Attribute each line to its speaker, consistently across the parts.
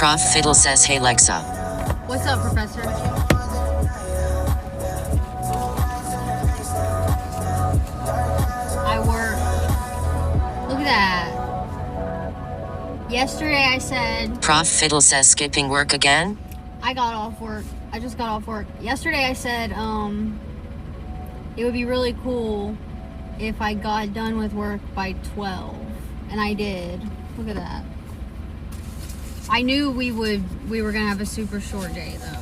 Speaker 1: Prof Fiddle says, hey Lexa.
Speaker 2: What's up, Professor? I work. Look at that. Yesterday I said...
Speaker 1: Prof Fiddle says, skipping work again?
Speaker 2: I got off work. I just got off work. Yesterday I said, it would be really cool if I got done with work by 12. And I did. Look at that. I knew we were gonna have a super short day though.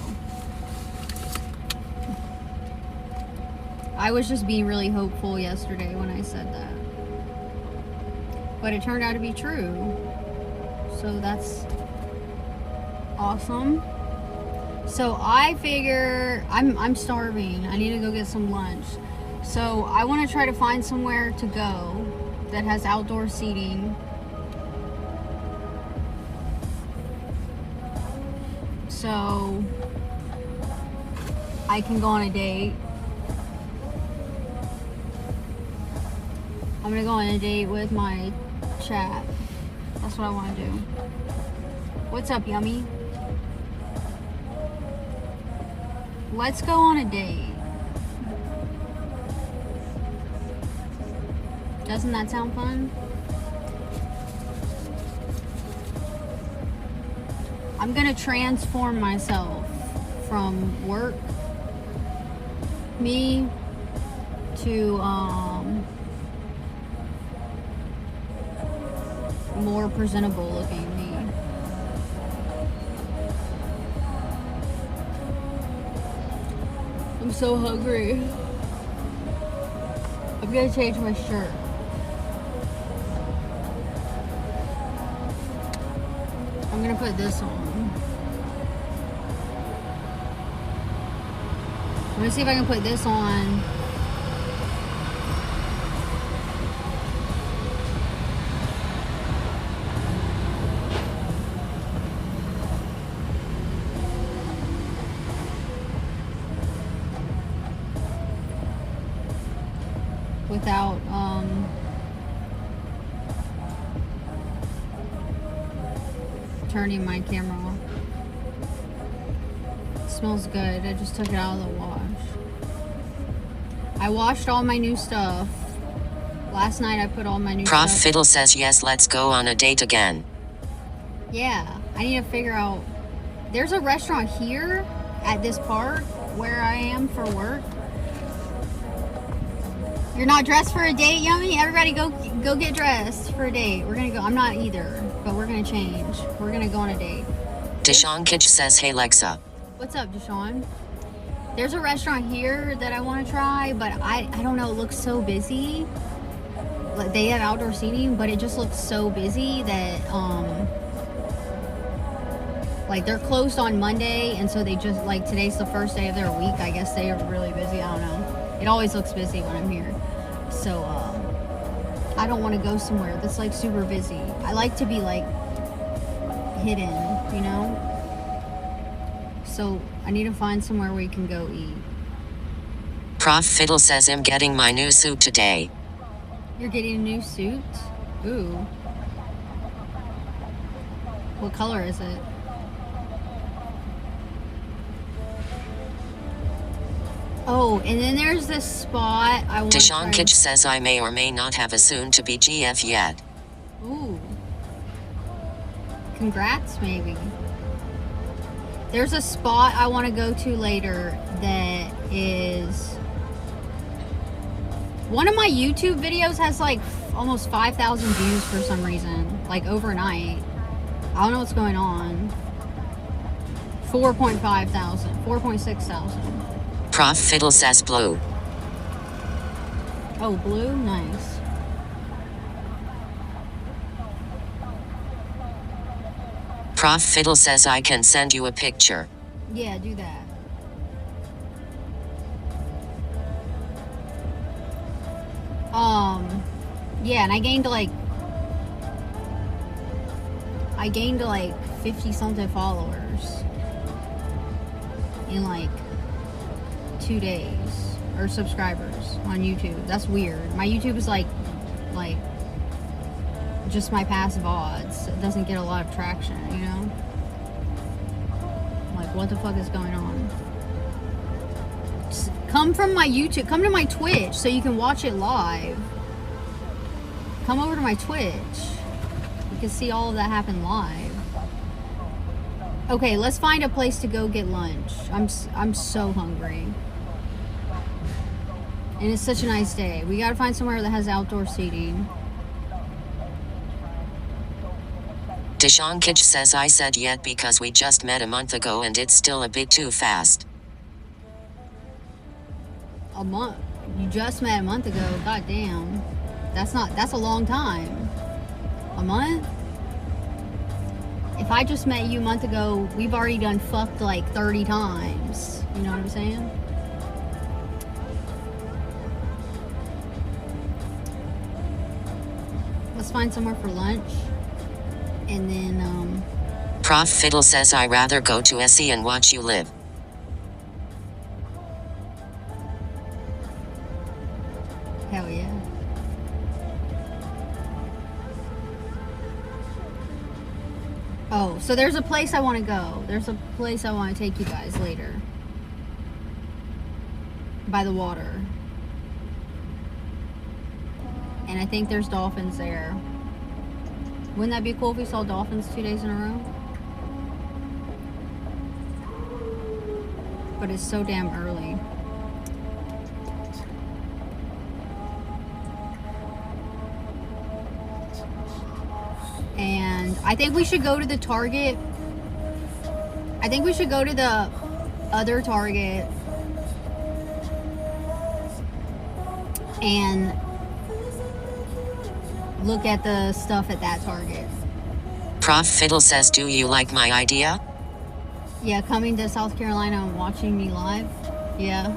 Speaker 2: I was just being really hopeful yesterday when I said that. But it turned out to be true. So that's awesome. So I figure I'm starving. I need to go get some lunch. So I want to try to find somewhere to go that has outdoor seating. So I can go on a date. I'm gonna go on a date with my chat. That's what I want to do. What's up, Yummy? Let's go on a date. Doesn't that sound fun? I'm gonna transform myself from work me to more presentable looking me. I'm so hungry. I'm gonna change my shirt. I'm gonna put this on. I'm gonna see if I can put this on. Without turning my camera off. It smells good. I just took it out of the wash. I washed all my new stuff. Last night I put all my new
Speaker 1: Prof
Speaker 2: stuff.
Speaker 1: Fiddle says, yes, let's go on a date again.
Speaker 2: Yeah, I need to figure out. There's a restaurant here at this park where I am for work. You're not dressed for a date, Yummy? Everybody go get dressed for a date. We're gonna go. I'm not either, but we're gonna change. We're gonna go on a date.
Speaker 1: Deshaun Kitch says, hey Lexa.
Speaker 2: What's up, Deshaun? There's a restaurant here that I want to try, but I don't know. It looks so busy. Like they have outdoor seating, but it just looks so busy that like they're closed on Monday, and so they just like today's the first day of their week. I guess they are really busy. I don't know. It always looks busy when I'm here. So, I don't want to go somewhere that's like super busy. I like to be like hidden, you know? So, I need to find somewhere we can go eat.
Speaker 1: Prof Fiddle says, I'm getting my new suit today.
Speaker 2: You're getting a new suit? Ooh. What color is it? Oh, and then there's this spot I want to
Speaker 1: Deshaun Kitch says, I may or may not have a soon-to-be GF yet.
Speaker 2: Ooh. Congrats, maybe. There's a spot I want to go to later that is... One of my YouTube videos has like almost 5,000 views for some reason. Like overnight. I don't know what's going on. 4.5 thousand. 4.6 thousand.
Speaker 1: Prof Fiddle says blue.
Speaker 2: Oh, blue? Nice.
Speaker 1: Prof Fiddle says, I can send you a picture.
Speaker 2: Yeah, do that. Yeah, and I gained like 50 something followers in like 2 days, or subscribers on YouTube. That's weird. My YouTube is like just my passive odds. It doesn't get a lot of traction, you know? what the fuck is going on. Just come from my YouTube, come to my Twitch so you can watch it live. Come over to my Twitch. You can see all of that happen live. Okay, let's find a place to go get lunch. I'm so hungry. And it's such a nice day. We gotta find somewhere that has outdoor seating.
Speaker 1: Deshankage says I said yet because we just met a month ago and it's still a bit too fast.
Speaker 2: A month? You just met a month ago? God damn. That's a long time. A month? If I just met you a month ago, we've already done fucked like 30 times. You know what I'm saying? Let's find somewhere for lunch. And then,
Speaker 1: Prof Fiddle says I rather go to SE and watch you live.
Speaker 2: hell yeah. Oh, so there's a place I want to go. There's a place I want to take you guys later. By the water. And I think there's dolphins there. Wouldn't that be cool if we saw dolphins 2 days in a row? But it's so damn early. And I think we should go to the Target. I think we should go to the other Target and look at the stuff at that Target.
Speaker 1: Prof Fiddle says, do you like my idea?
Speaker 2: Yeah, coming to South Carolina and watching me live. Yeah.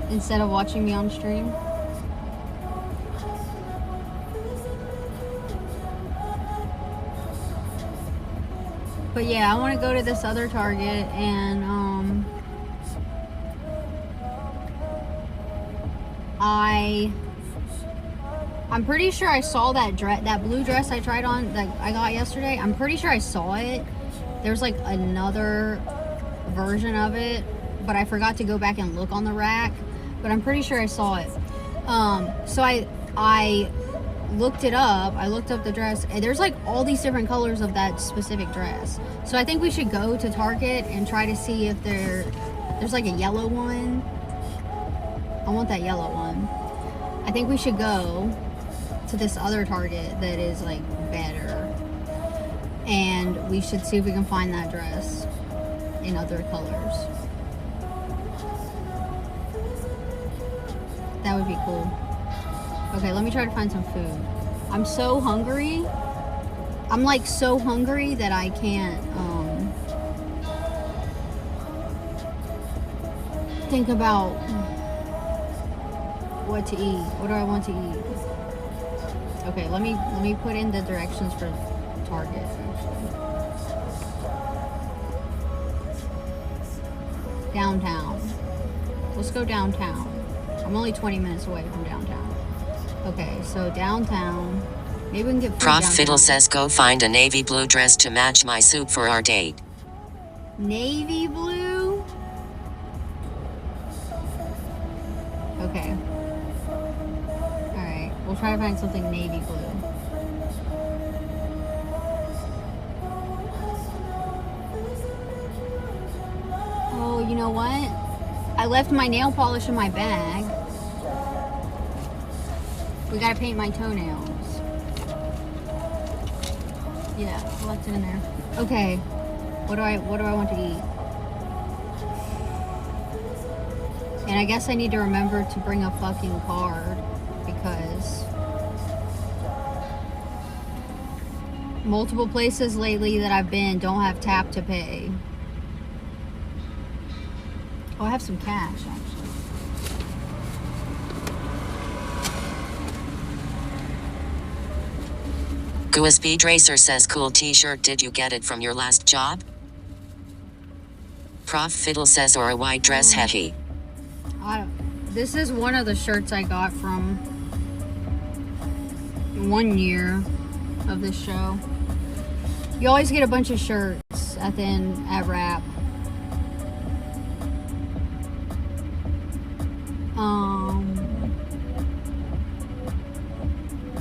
Speaker 2: Instead of watching me on stream. But yeah, I want to go to this other Target and I'm pretty sure I saw that dress, that blue dress I tried on that I got yesterday. I'm pretty sure I saw it. There's like another version of it, but I forgot to go back and look on the rack. But I'm pretty sure I saw it. So I looked it up. I looked up the dress, and there's like all these different colors of that specific dress. So I think we should go to Target and try to see if there's like a yellow one. I want that yellow one. I think we should go to this other Target that is like better, and we should see if we can find that dress in other colors. That would be cool. Okay, let me try to find some food. I'm so hungry. I'm like so hungry that I can't think about what to eat. What do I want to eat? Okay, let me put in the directions for Target actually. Downtown. Let's go downtown. I'm only 20 minutes away from downtown. Okay, so downtown. Maybe we can get food
Speaker 1: Prof
Speaker 2: downtown.
Speaker 1: Fiddle says go find a navy blue dress to match my suit for our date.
Speaker 2: Navy blue? Okay. Alright, we'll try to find something navy blue. Oh, you know what? I left my nail polish in my bag. We gotta paint my toenails. Yeah, I left it in there. Okay. What do I want to eat? And I guess I need to remember to bring a fucking card because multiple places lately that I've been don't have tap to pay. Oh, I have some cash actually.
Speaker 1: Gua Speed Racer says cool t-shirt, did you get it from your last job? Prof Fiddle says or a white dress hehe.
Speaker 2: This is one of the shirts I got from 1 year of this show. You always get a bunch of shirts. at the end at Wrap.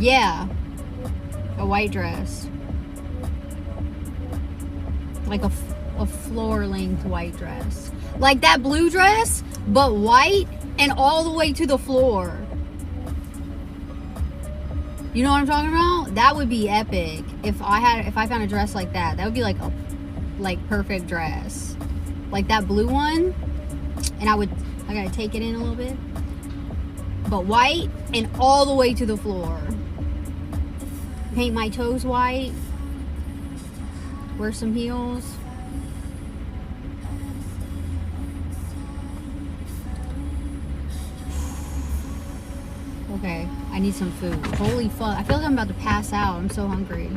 Speaker 2: Yeah, a white dress, like a floor-length white dress, like that blue dress, but white and all the way to the floor. You know what I'm talking about? That would be epic if I found a dress like that. That would be like a perfect dress, like that blue one. And I gotta take it in a little bit, but white and all the way to the floor. Paint my toes white. Wear some heels. Okay, I need some food. Holy fuck. I feel like I'm about to pass out. I'm so hungry.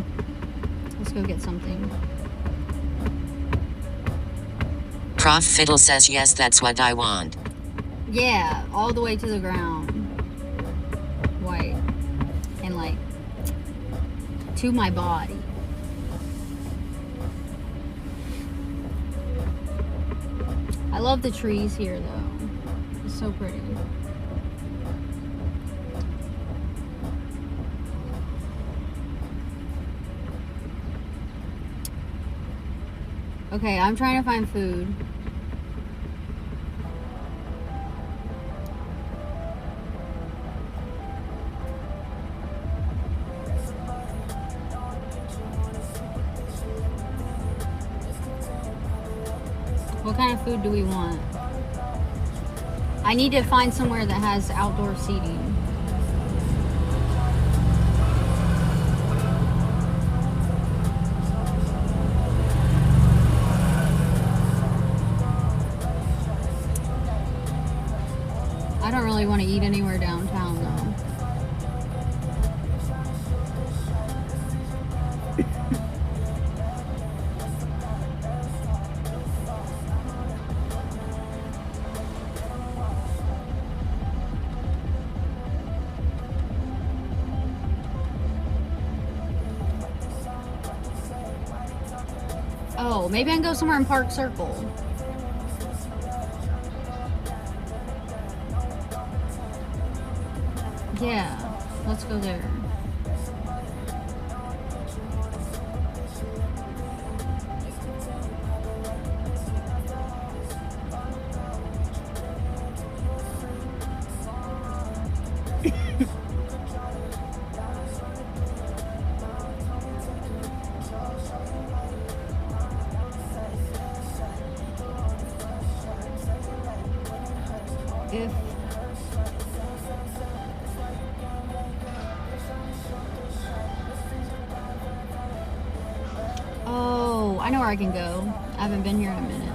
Speaker 2: Let's go get something.
Speaker 1: Prof Fiddle says yes, that's what I want.
Speaker 2: Yeah, all the way to the ground. White. And like, to my body. I love the trees here though. It's so pretty. Okay, I'm trying to find food. What kind of food do we want? I need to find somewhere that has outdoor seating. I don't really want to eat anywhere downtown though. Oh, maybe I can go somewhere in Park Circle. Yeah, let's go there. If oh, I know where I can go. I haven't been here in a minute.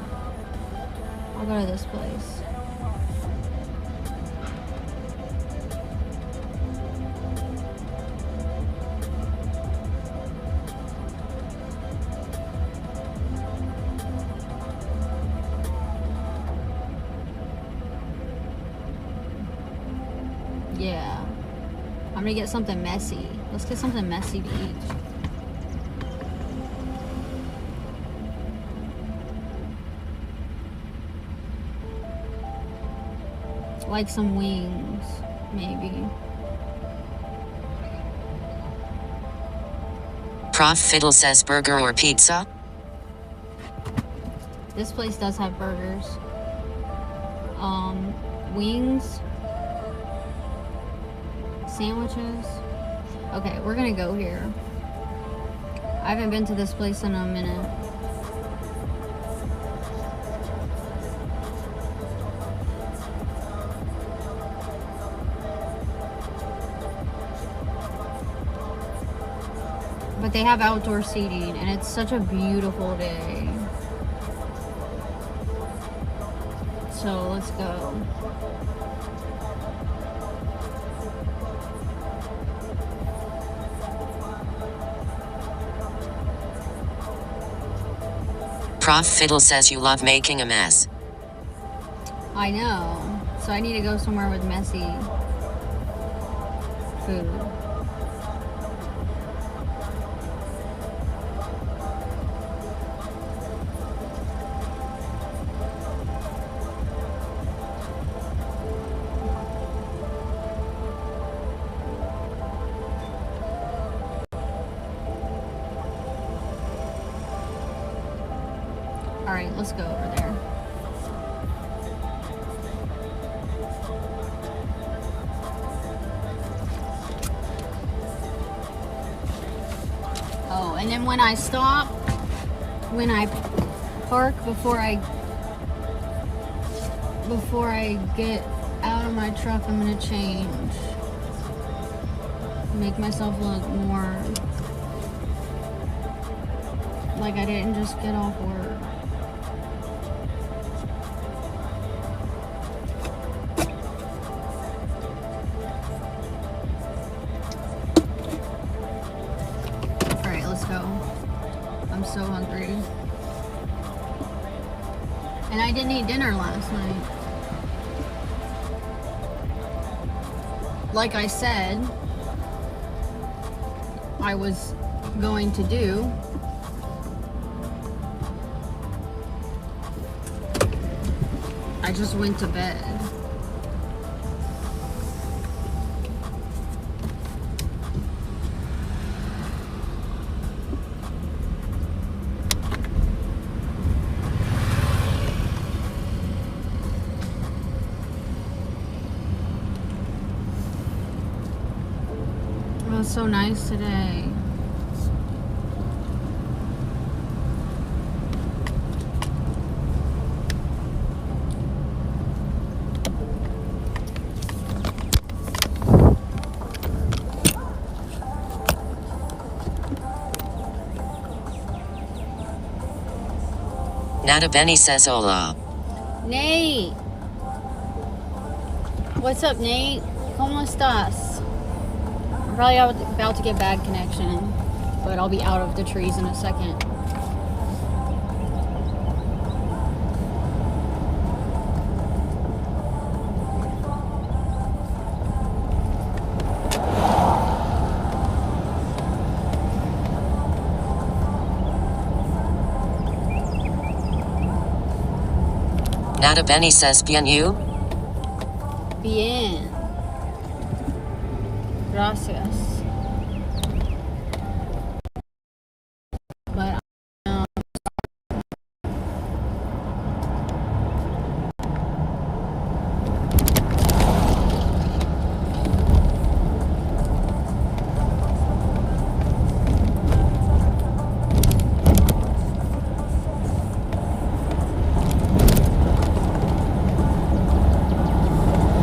Speaker 2: I'll go to this place. Yeah. I'm gonna get something messy. Let's get something messy to eat. Like some wings, maybe.
Speaker 1: Prof Fiddle says burger or pizza?
Speaker 2: This place does have burgers. Wings. Sandwiches. Okay, we're gonna go here. I haven't been to this place in a minute. But they have outdoor seating and it's such a beautiful day. So let's go.
Speaker 1: Prof Fiddle says you love making a mess.
Speaker 2: I know. So I need to go somewhere with messy food. Alright, let's go over there. Oh, and then when I park before I get out of my truck, I'm gonna change. Make myself look more like I didn't just get off work. Alright, let's go. I'm so hungry. And I didn't eat dinner last night. Like I said, I was going to do. I just went to bed. It was so nice today.
Speaker 1: Nada Benny says hola.
Speaker 2: Nate! What's up, Nate? ¿Cómo estás? I'm probably about to get bad connection, but I'll be out of the trees in a second.
Speaker 1: Nada Benny says bien you?
Speaker 2: Bien. Gracias. But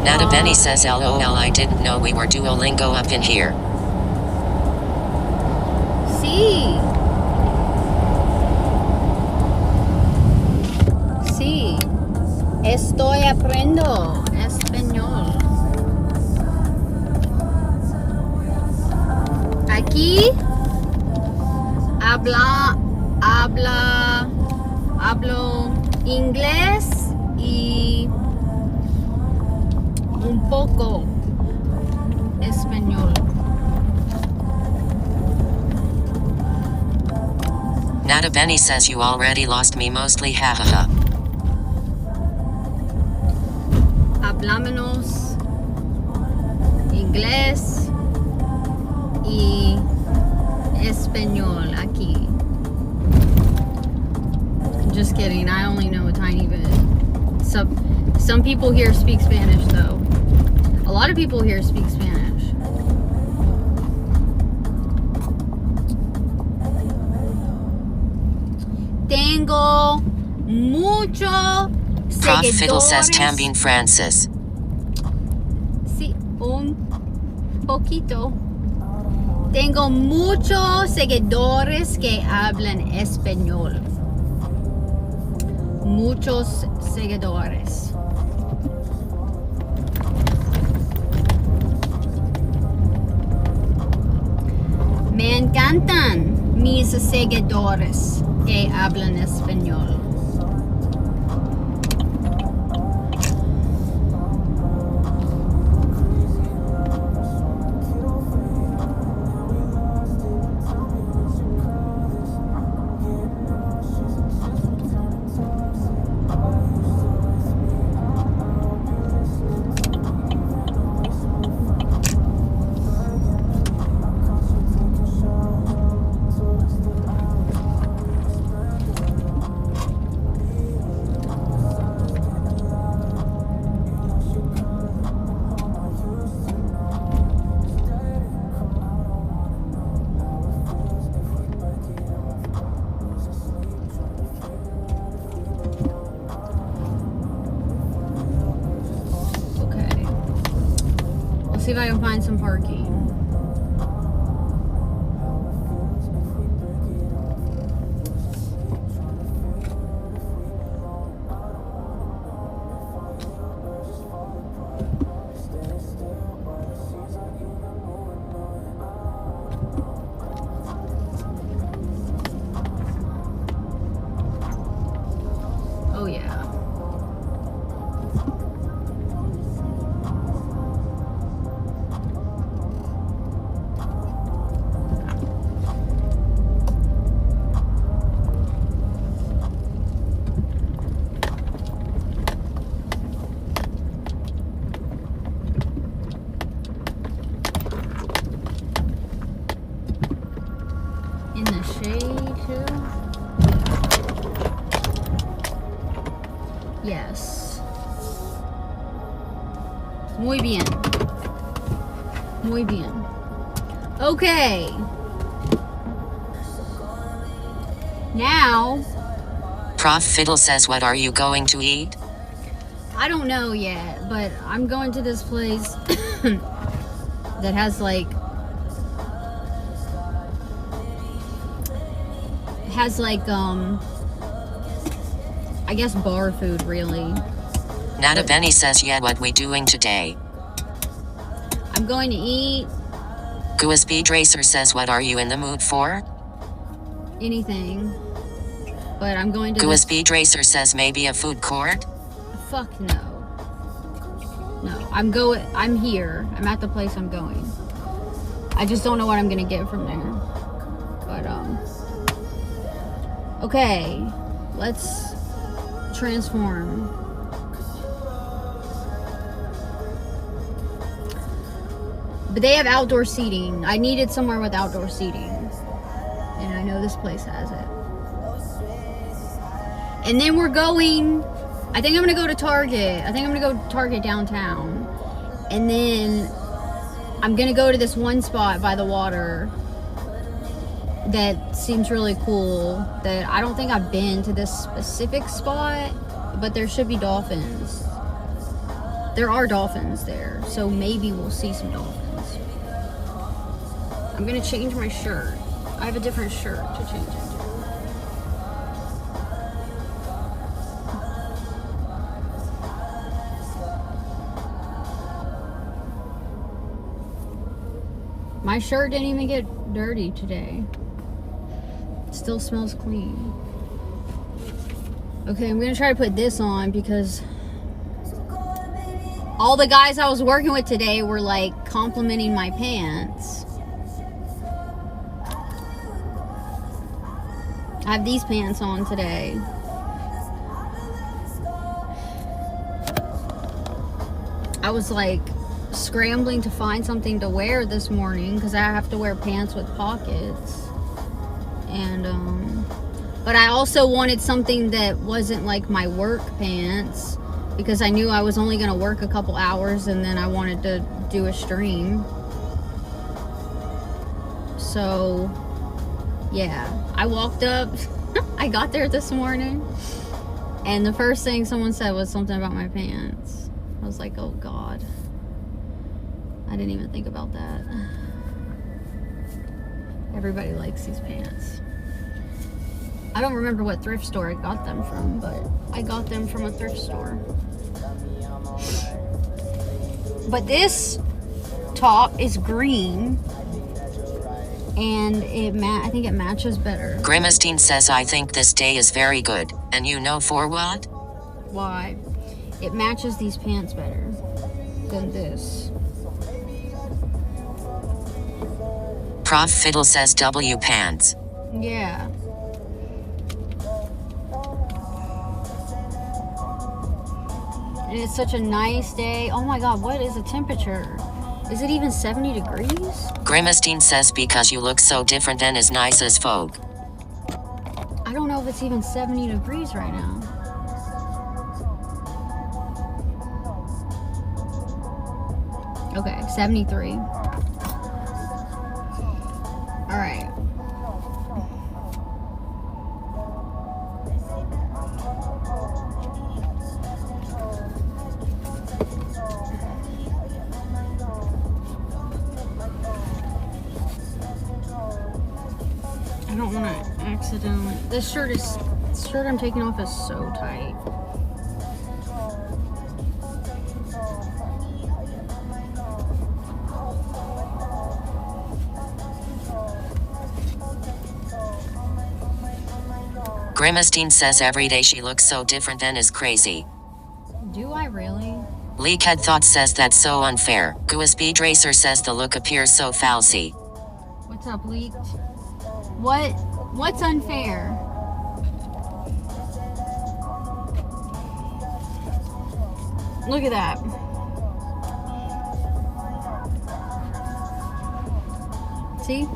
Speaker 1: Nada Benny says LOL, I didn't know we were Duolingo up in here.
Speaker 2: sí. Sí. Estoy aprendiendo español. Aquí hablo inglés y un poco español.
Speaker 1: Nada Benny says you already lost me mostly hahaha.
Speaker 2: Hablamos inglés y español aquí. Just kidding, I only know a tiny bit. Some people here speak Spanish though. A lot of people here speak Spanish. Tengo mucho
Speaker 1: Prof Fiddle says
Speaker 2: seguidores.
Speaker 1: Tambien Francis.
Speaker 2: Sí, un poquito. Tengo muchos seguidores que hablan español. Muchos seguidores. Me encantan mis seguidores que hablan español. see if I can find some parking. Oh yeah. In the shade too. Yes. Muy bien. Muy bien. Okay. Now.
Speaker 1: Prof Fiddle says, what are you going to eat?
Speaker 2: I don't know yet, but I'm going to this place that has like I guess bar food really.
Speaker 1: Nana Benny says, yeah, what we doing today?
Speaker 2: I'm going to eat
Speaker 1: Speed Racer says, what are you in the mood for?
Speaker 2: anything. But I'm going to
Speaker 1: Speed Racer says, maybe a food court?
Speaker 2: Fuck no. No, I'm here. I'm at the place I'm going. I just don't know what I'm gonna get from there. But okay, let's transform. But they have outdoor seating. I needed somewhere with outdoor seating. And I know this place has it. And then we're going, I think I'm going to go to Target. I think I'm going to go to Target downtown. And then I'm going to go to this one spot by the water that seems really cool. That I don't think I've been to this specific spot, but there should be dolphins. There are dolphins there, so maybe we'll see some dolphins. I'm going to change my shirt. I have a different shirt to change into. My shirt didn't even get dirty today. It still smells clean. Okay, I'm gonna try to put this on because all the guys I was working with today were like complimenting my pants. I have these pants on today. I was like scrambling to find something to wear this morning because I have to wear pants with pockets. And but I also wanted something that wasn't like my work pants because I knew I was only going to work a couple hours and then I wanted to do a stream. So yeah, I walked up. I got there this morning and the first thing someone said was something about my pants. I was like, oh God, I didn't even think about that. Everybody likes these pants. I don't remember what thrift store I got them from, but I got them from a thrift store. But this top is green, and I think it matches better.
Speaker 1: Grimestein says, I think this day is very good. And you know for what?
Speaker 2: Why? It matches these pants better than this.
Speaker 1: Prof Fiddle says, W pants.
Speaker 2: Yeah. And it's such a nice day. Oh my God, what is the temperature? Is it even 70 degrees?
Speaker 1: Grimestein says, because you look so different and as nice as folk.
Speaker 2: I don't know if it's even 70 degrees right now. Okay, 73. All right. don't want to accidentally. This shirt I'm taking off is so tight.
Speaker 1: Grimestein says every day she looks so different and is crazy.
Speaker 2: Do I really?
Speaker 1: Leakhead Thought says that's so unfair. Gua Speed Racer says the look appears so falsy.
Speaker 2: What's up, Leaked? What's unfair? Look at that. See?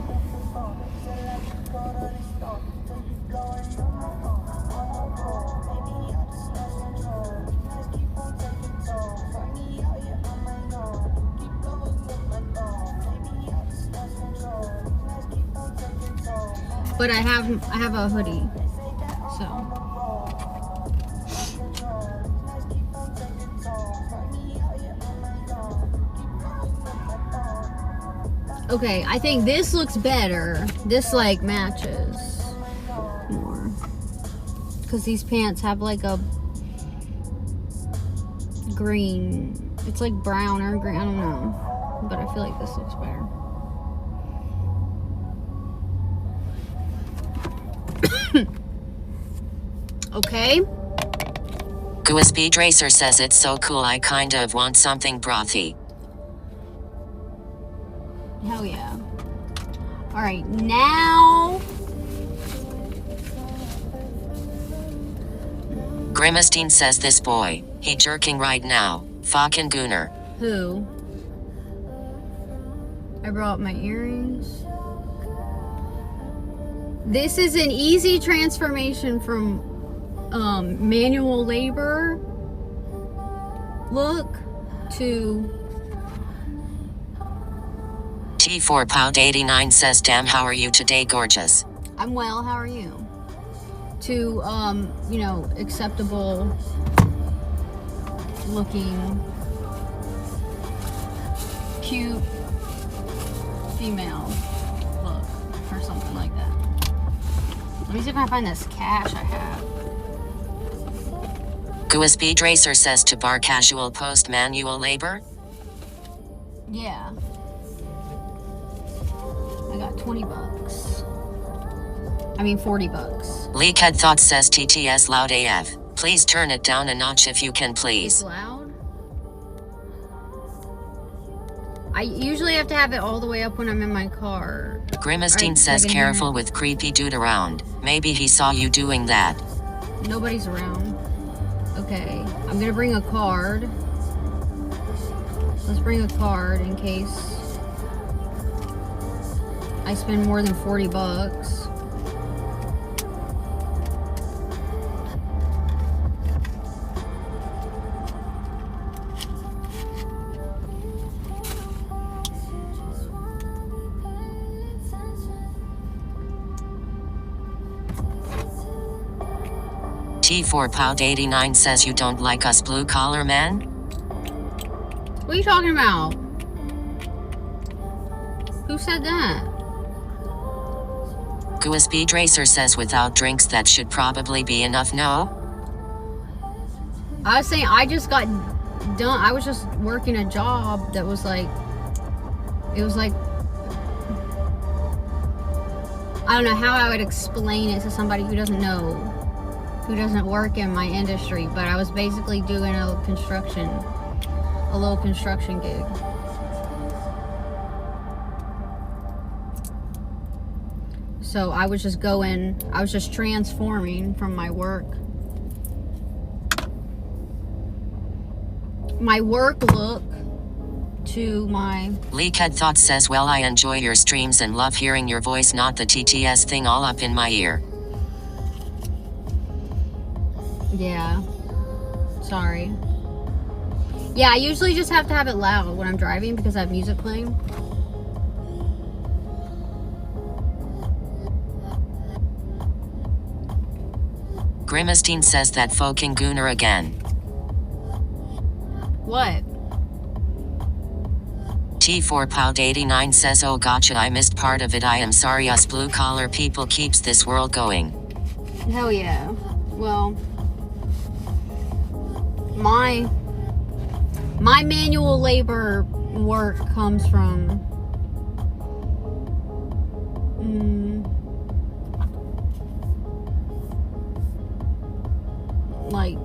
Speaker 2: But I have a hoodie, so. Okay, I think this looks better. This like matches more. Because these pants have like a green. It's like brown or green, I don't know. But I feel like this looks better. Okay.
Speaker 1: Gua Speed Racer says it's so cool I kind of want something brothy.
Speaker 2: Hell yeah. Alright, now.
Speaker 1: Grimestein says this boy, he jerking right now. Fucking gooner.
Speaker 2: Who? I brought my earrings. This is an easy transformation from manual labor look to
Speaker 1: T4 Pound 89 says damn how are you today gorgeous.
Speaker 2: I'm well, how are you? To you know, acceptable looking cute female look or something like that. Let me see if I can find this cash I have.
Speaker 1: Gua Speed Racer says to bar casual post manual labor.
Speaker 2: Yeah. I got 20 bucks. I mean 40 bucks.
Speaker 1: Leakhead Thought says TTS loud AF. Please turn it down a notch if you can
Speaker 2: It's
Speaker 1: please.
Speaker 2: loud. I usually have to have it all the way up when I'm in my car.
Speaker 1: Grimestein
Speaker 2: Alright,
Speaker 1: says
Speaker 2: second here.
Speaker 1: careful with creepy dude around. Maybe he saw you doing that.
Speaker 2: Nobody's around. Okay, I'm gonna bring a card. Let's bring a card in case I spend more than 40 bucks.
Speaker 1: T4 Pound 89 says you don't like us blue collar men?
Speaker 2: What are you talking about? Who said that?
Speaker 1: Gua Speed Racer says without drinks that should probably be enough, no?
Speaker 2: I was saying I just got done. I was just working a job that was like, it was like, I don't know how I would explain it to somebody who doesn't know, who doesn't work in my industry, but I was basically doing a little construction gig. So I was just transforming from my work look to my...
Speaker 1: Leakhead Thought says well I enjoy your streams and love hearing your voice, not the TTS thing all up in my ear.
Speaker 2: Yeah. Sorry. Yeah, I usually just have to have it loud when I'm driving because I have music playing.
Speaker 1: Grimestein says that fucking gooner again.
Speaker 2: What?
Speaker 1: T4Pound89 says, oh gotcha, I missed part of it. I am sorry, us blue collar people keeps this world going.
Speaker 2: Hell yeah. Well, my manual labor work comes from like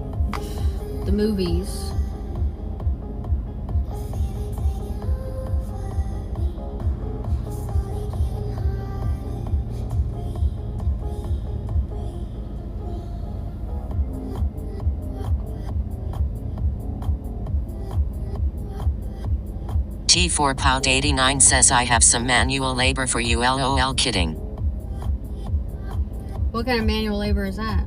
Speaker 2: the movies.
Speaker 1: T4Pound89 says, I have some manual labor for you, lol, kidding.
Speaker 2: What kind of manual labor is that?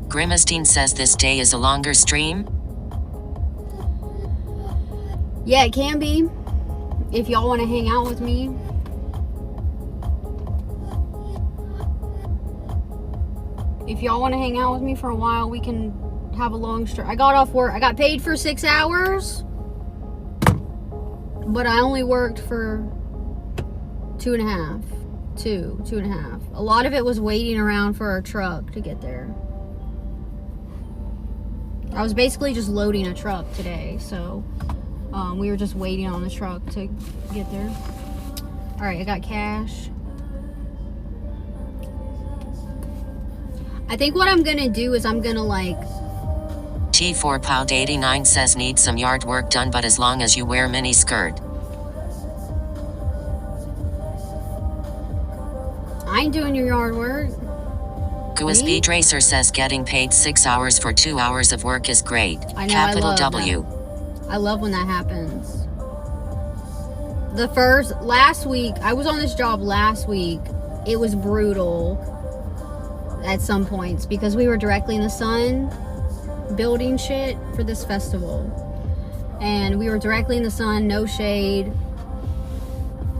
Speaker 1: Grimestein says this day is a longer stream.
Speaker 2: Yeah, it can be. If y'all want to hang out with me. If y'all want to hang out with me for a while, we can have a long stream. I got off work. I got paid for 6 hours. But I only worked for 2.5. 2.5. A lot of it was waiting around for our truck to get there. I was basically just loading a truck today, so we were just waiting on the truck to get there. All right, I got cash. I think what I'm gonna do is I'm gonna like...
Speaker 1: T4Pound89 says, need some yard work done, but as long as you wear mini skirt.
Speaker 2: I ain't doing your yard work.
Speaker 1: Speed Racer says getting paid 6 hours for 2 hours of work is great.
Speaker 2: I know,
Speaker 1: Capital
Speaker 2: I love
Speaker 1: W.
Speaker 2: That. I love when that happens. Last week, I was on this job last week. It was brutal at some points because we were directly in the sun building shit for this festival. And we were directly in the sun, no shade,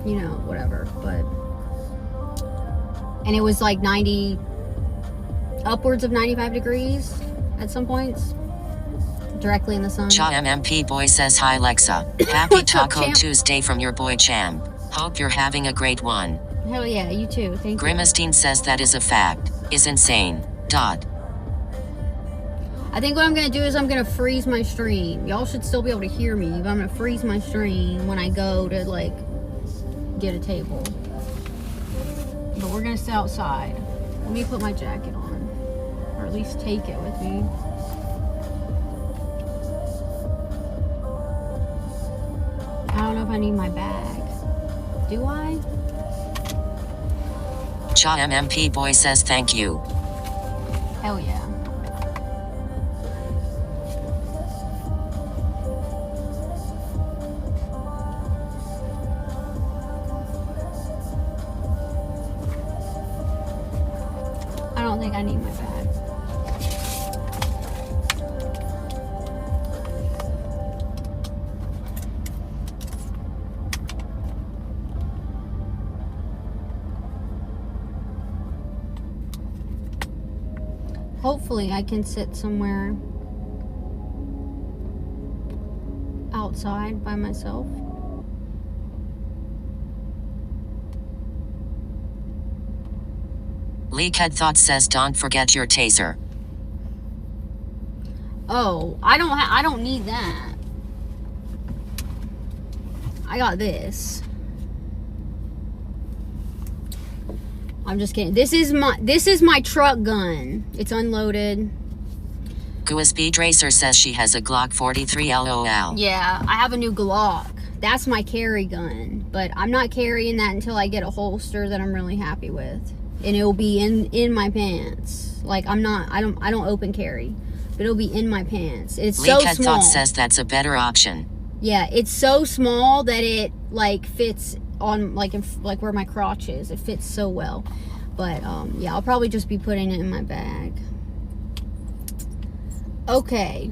Speaker 2: you know, whatever. And it was like upwards of 95 degrees at some points, directly in the sun.
Speaker 1: Cha MMP boy says, hi Lexa. Happy Taco Tuesday from your boy Champ. Hope you're having a great one.
Speaker 2: Hell yeah, you too. Thank you.
Speaker 1: Grimestein says that is a fact. Is insane. Dot.
Speaker 2: I think what I'm gonna do is I'm gonna freeze my stream. Y'all should still be able to hear me, but I'm gonna freeze my stream when I go to like get a table. But we're gonna sit outside. Let me put my jacket on, or at least take it with me. I don't know if I need my bag. Do I?
Speaker 1: Cha MMP boy says thank you.
Speaker 2: Hell yeah. I don't think I need my bag. Hopefully I can sit somewhere outside by myself.
Speaker 1: Leakhead Thought says don't forget your taser.
Speaker 2: Oh, I don't need that. I got this. I'm just kidding. This is my truck gun. It's unloaded.
Speaker 1: Speed Racer says she has a Glock 43 LOL.
Speaker 2: Yeah, I have a new Glock. That's my carry gun, but I'm not carrying that until I get a holster that I'm really happy with, and it'll be in my pants. Like I don't open carry, but it'll be in my pants. It's so
Speaker 1: Leakhead
Speaker 2: small.
Speaker 1: Thought says that's a better option.
Speaker 2: Yeah, it's so small that it like fits on like where my crotch is. It fits so well. But yeah, I'll probably just be putting it in my bag. Okay.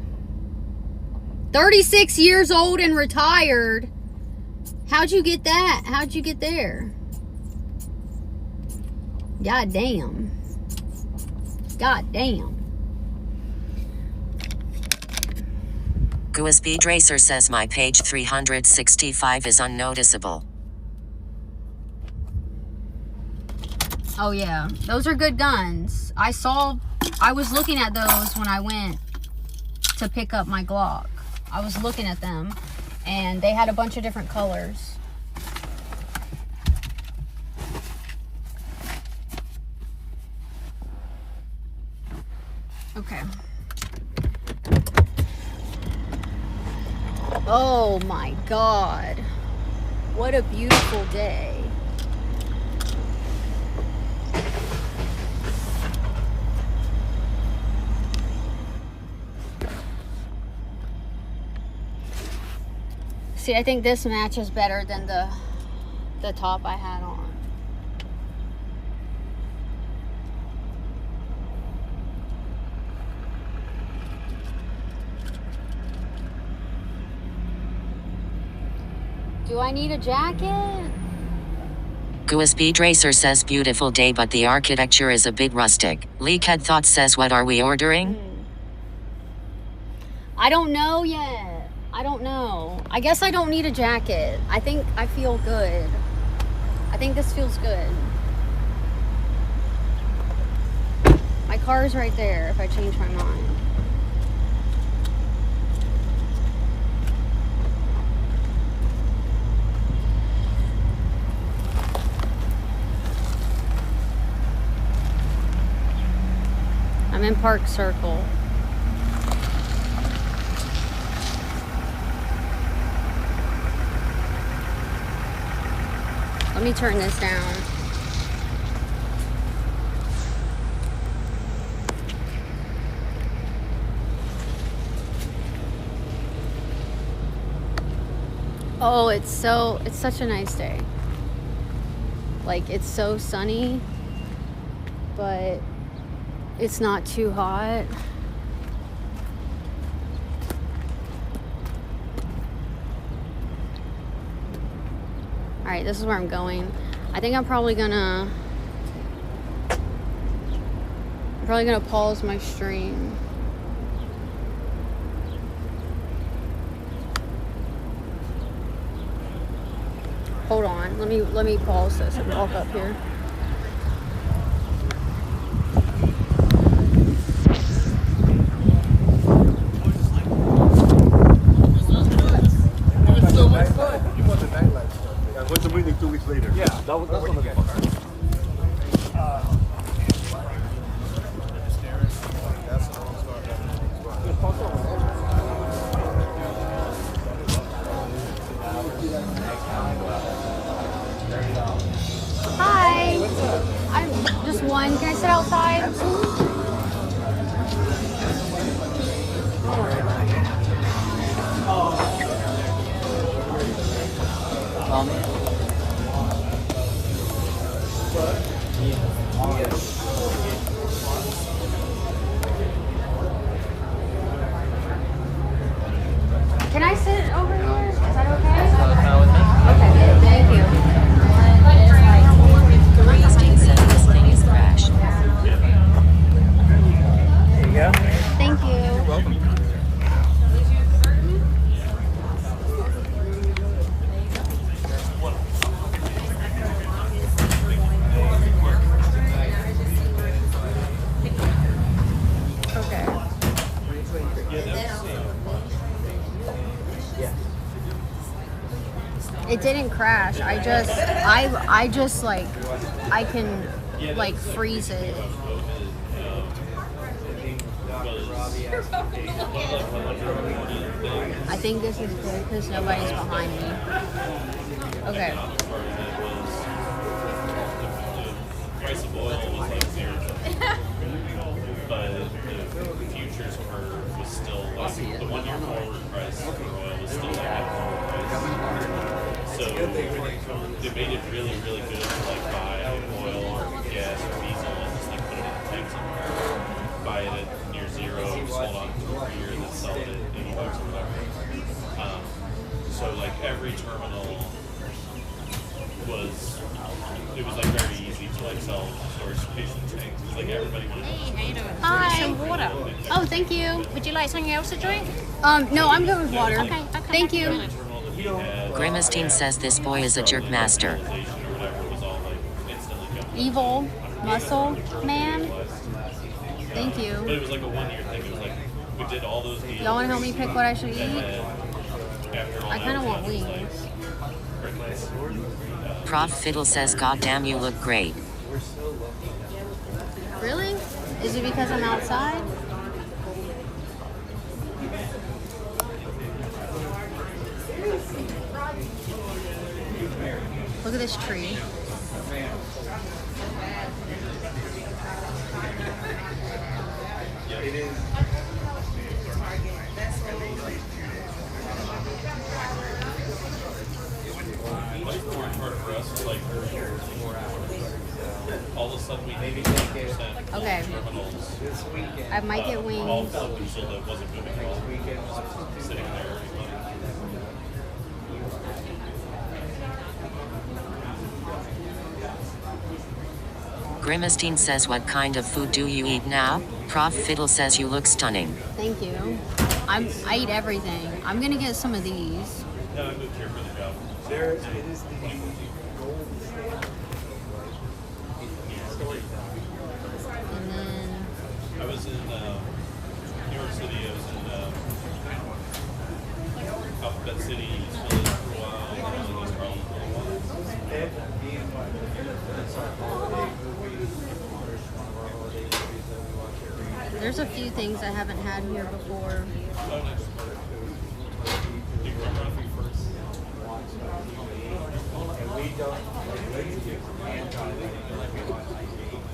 Speaker 2: 36 years old and retired. How'd you get that? How'd you get there? God damn. God damn.
Speaker 1: Gua Speed Racer says my page 365 is unnoticeable.
Speaker 2: Oh yeah, those are good guns. I was looking at those when I went to pick up my Glock. I was looking at them and they had a bunch of different colors. Okay. Oh my God. What a beautiful day. See, I think this matches better than the top I had on. Do I need a jacket?
Speaker 1: Gua Speed Racer says beautiful day, but the architecture is a bit rustic. Leakhead Thoughts says what are we ordering?
Speaker 2: I don't know yet. I don't know. I guess I don't need a jacket. I think I feel good. I think this feels good. My car's right there if I change my mind. I'm in Park Circle. Let me turn this down. Oh, it's such a nice day. Like, it's so sunny, but it's not too hot. All right, this is where I'm going. I think I'm probably gonna pause my stream. Hold on, let me pause this and walk up here.
Speaker 3: What's the meeting 2 weeks later?
Speaker 4: Yeah, that's one of the
Speaker 2: Hi. I'm just one. Can I sit outside? Can I sit over here? Is that okay? Okay, thank you.
Speaker 1: Christine says this thing is crashed.
Speaker 4: There you go.
Speaker 2: Thank you.
Speaker 4: You're welcome.
Speaker 2: Okay. It didn't crash. I just like, I can like freeze it. I think this is good because nobody's behind me. Okay.
Speaker 5: Price of oil was like zero. But the futures curve was still like the 1 year forward price for oil was still like at normal price. So they made it really, really good to like buy oil or gas or diesel and just like put it in tanks and buy it at near zero, just hold on to it for a year and then sell it at $80 or whatever. So like every terminal was like very easy to like sell storage space and tanks. It was like everybody wanted to.
Speaker 6: Hey, how you doing?
Speaker 2: Hi.
Speaker 6: Some water.
Speaker 2: Oh, thank you.
Speaker 6: Would you like something else to drink?
Speaker 2: No, I'm good with water.
Speaker 6: Okay.
Speaker 2: Thank you.
Speaker 5: Terminal that he had,
Speaker 1: Grimastine says this boy is a jerk master.
Speaker 5: realization or whatever was all like instantly jumped.
Speaker 2: Evil muscle man. Thank
Speaker 5: But
Speaker 2: you.
Speaker 5: it was like a 1 year thing. It was like we did all those deals.
Speaker 2: Y'all want to help me pick what I should
Speaker 5: And
Speaker 2: eat?
Speaker 5: then after all
Speaker 2: I
Speaker 5: that
Speaker 2: kind of
Speaker 5: was
Speaker 2: want
Speaker 5: done, it was
Speaker 2: wings.
Speaker 5: like,
Speaker 1: Prof Fiddle says, God damn, you look great.
Speaker 2: Really? Is it because I'm outside? Look at this tree.
Speaker 5: Much more hard for us was like all of a sudden we maybe 10%
Speaker 2: Okay.
Speaker 5: terminals.
Speaker 2: I might get
Speaker 5: All
Speaker 2: wings.
Speaker 5: filled and so that wasn't moving at all. Just sitting there.
Speaker 1: Grimastine says, what kind of food do you eat now? Prof Fiddle says you look stunning.
Speaker 2: Thank you. I eat everything. I'm gonna get some of these.
Speaker 5: No, I moved here for the job.
Speaker 3: There it is.
Speaker 2: And then
Speaker 5: I was in New York City. I was in Alphabet City, East Village for a while, and then I was in East Harlem for a while.
Speaker 2: there's a few things I haven't had here before.
Speaker 5: Oh, nice. Do you remember first?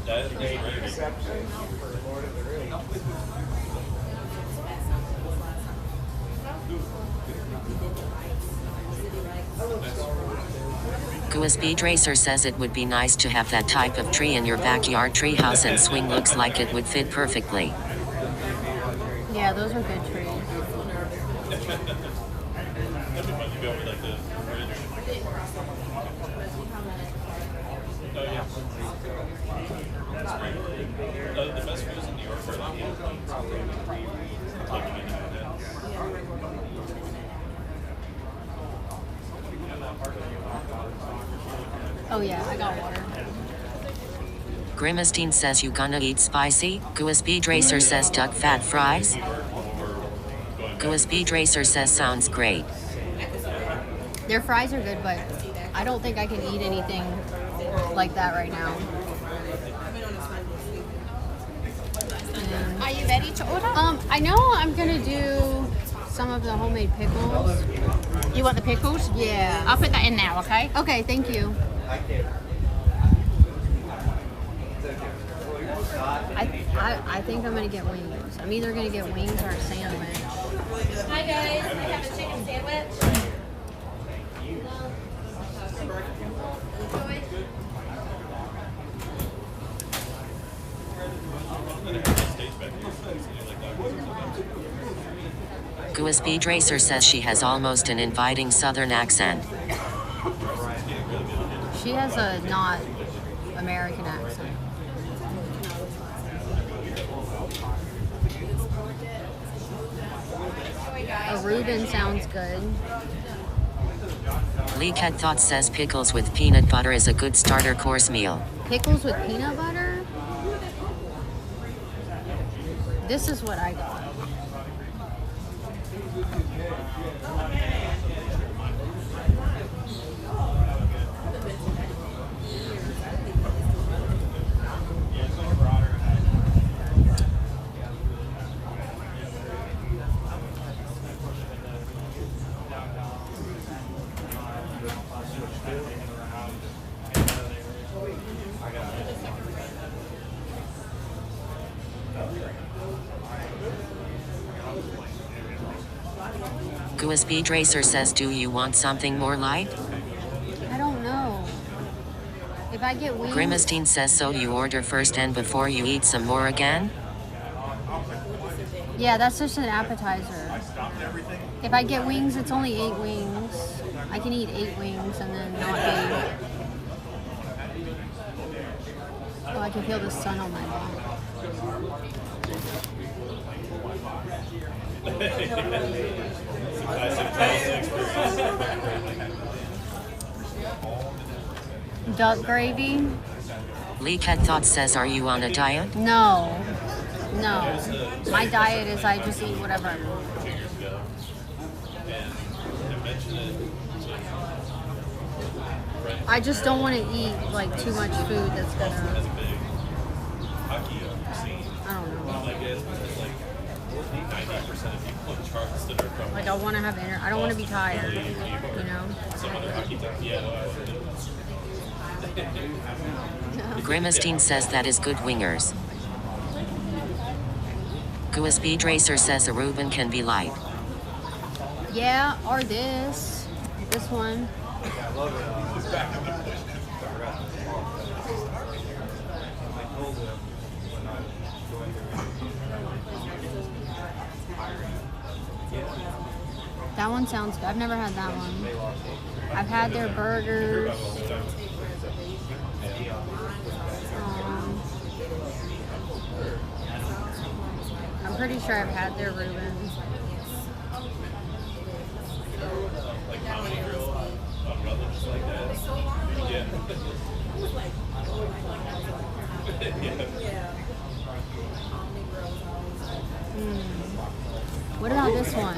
Speaker 5: That is great.
Speaker 1: Speed Racer says it would be nice to have that type of tree in your backyard. Treehouse and swing looks like it would fit perfectly.
Speaker 2: Yeah, those are good trees.
Speaker 5: That'd be fun to go over like the bridge. Oh yeah. That's great. The best views in New York are like airplanes. Looking into that.
Speaker 2: Oh yeah, I got water.
Speaker 1: Grimastine says you gonna eat spicy? Speed Racer says duck fat fries? Speed Racer says sounds great.
Speaker 2: Their fries are good, but I don't think I can eat anything like that right now.
Speaker 6: Are you ready to order?
Speaker 2: I know I'm gonna do some of the homemade pickles.
Speaker 6: You want the pickles?
Speaker 2: Yeah.
Speaker 6: I'll put that in now, okay?
Speaker 2: Okay, thank you. I think I'm gonna get wings. I'm either gonna get wings or a sandwich.
Speaker 7: Hi guys, I have a chicken sandwich.
Speaker 1: Speed Racer says she has almost an inviting southern accent.
Speaker 2: She has a not American accent. A Reuben sounds good.
Speaker 1: Lee Cat Thought says pickles with peanut butter is a good starter course meal.
Speaker 2: Pickles with peanut butter? This is what I got.
Speaker 1: Speed Racer says, do you want something more light?
Speaker 2: I don't know. If I get wings...
Speaker 1: Grimastine says, so you order first and before you eat some more again?
Speaker 2: Yeah, that's just an appetizer. If I get wings, it's only 8 wings. I can eat 8 wings and then not 8. Oh, I can feel the sun on my back. Duck gravy?
Speaker 1: Leak Head Thought says, are you on a diet?
Speaker 2: No. No. My diet is I just eat whatever I want. I just don't want to eat like too much food that's gonna. I don't know. Like I want to have I don't want to be tired. You know.
Speaker 1: Grimistine says that is good wingers. Gua Speed Racer says a Reuben can be light.
Speaker 2: Yeah, or this one. That one sounds good. I've never had that one. I've had their burgers. I'm pretty sure I've had their Reubens. What about this one?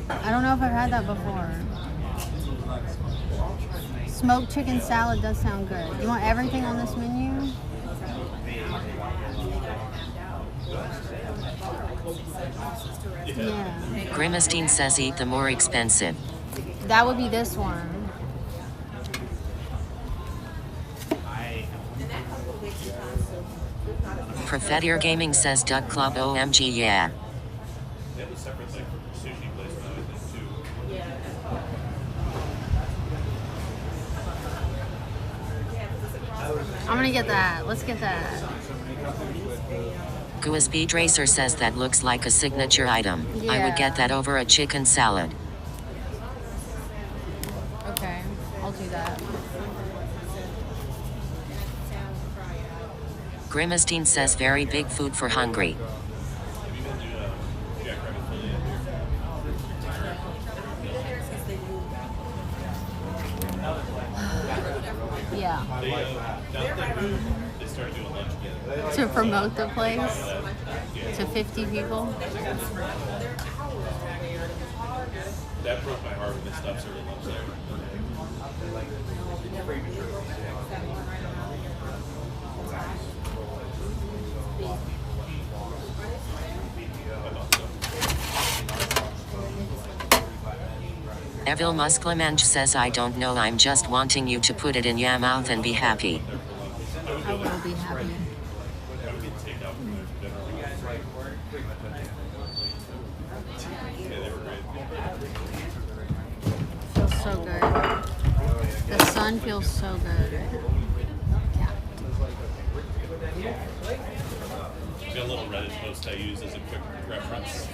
Speaker 2: I don't know if I've had that before. Smoked chicken salad does sound good. You want everything on this menu? Yeah.
Speaker 1: Grimistine says eat the more expensive.
Speaker 2: That would be this one.
Speaker 1: Profetier Gaming says Duck Club OMG yeah.
Speaker 2: I'm gonna get that. Let's get that.
Speaker 1: Gua Speed Racer says that looks like a signature item. I would get that over a chicken salad.
Speaker 2: Okay, I'll do that.
Speaker 1: Grimistine says very big food for hungry.
Speaker 2: Yeah. To promote the place to 50 people.
Speaker 5: That broke my heart when they stopped serving lunch there.
Speaker 1: Evil Musclemensch says I don't know, I'm just wanting you to put it in your mouth and be happy.
Speaker 2: I will be happy. Feels so good. The sun feels so good. Yeah.
Speaker 5: I've got a little Reddit post I use as a quick reference.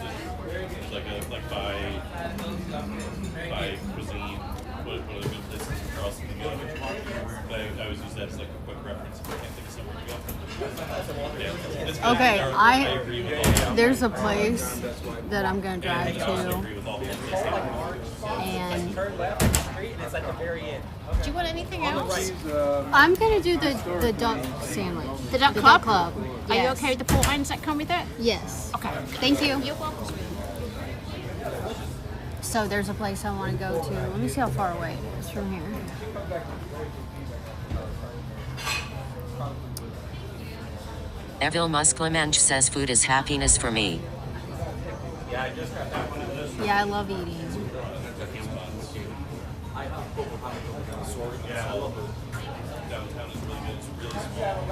Speaker 5: There's like by cuisine, what are the good places in Charleston to go? But I always use that as like a quick reference if I can't think of somewhere to go. Yeah, it's good.
Speaker 2: Okay,
Speaker 5: I agree with all that.
Speaker 2: there's a place that I'm gonna drive
Speaker 5: I also
Speaker 2: to,
Speaker 5: agree with all the things they
Speaker 2: and
Speaker 4: It's at the very end.
Speaker 6: Do you want anything else?
Speaker 2: I'm gonna do the duck sandwich.
Speaker 6: The Duck Club?
Speaker 2: Club.
Speaker 6: Are you
Speaker 2: Yes.
Speaker 6: okay with the port wines that come with it?
Speaker 2: Yes.
Speaker 6: Okay.
Speaker 2: Thank you.
Speaker 6: You're welcome.
Speaker 2: So there's a place I want to go to. Let me see how far away it is from here.
Speaker 1: Evil Musclemensch says food is happiness for me.
Speaker 2: Yeah, I love eating.
Speaker 5: downtown is really good. It's really small.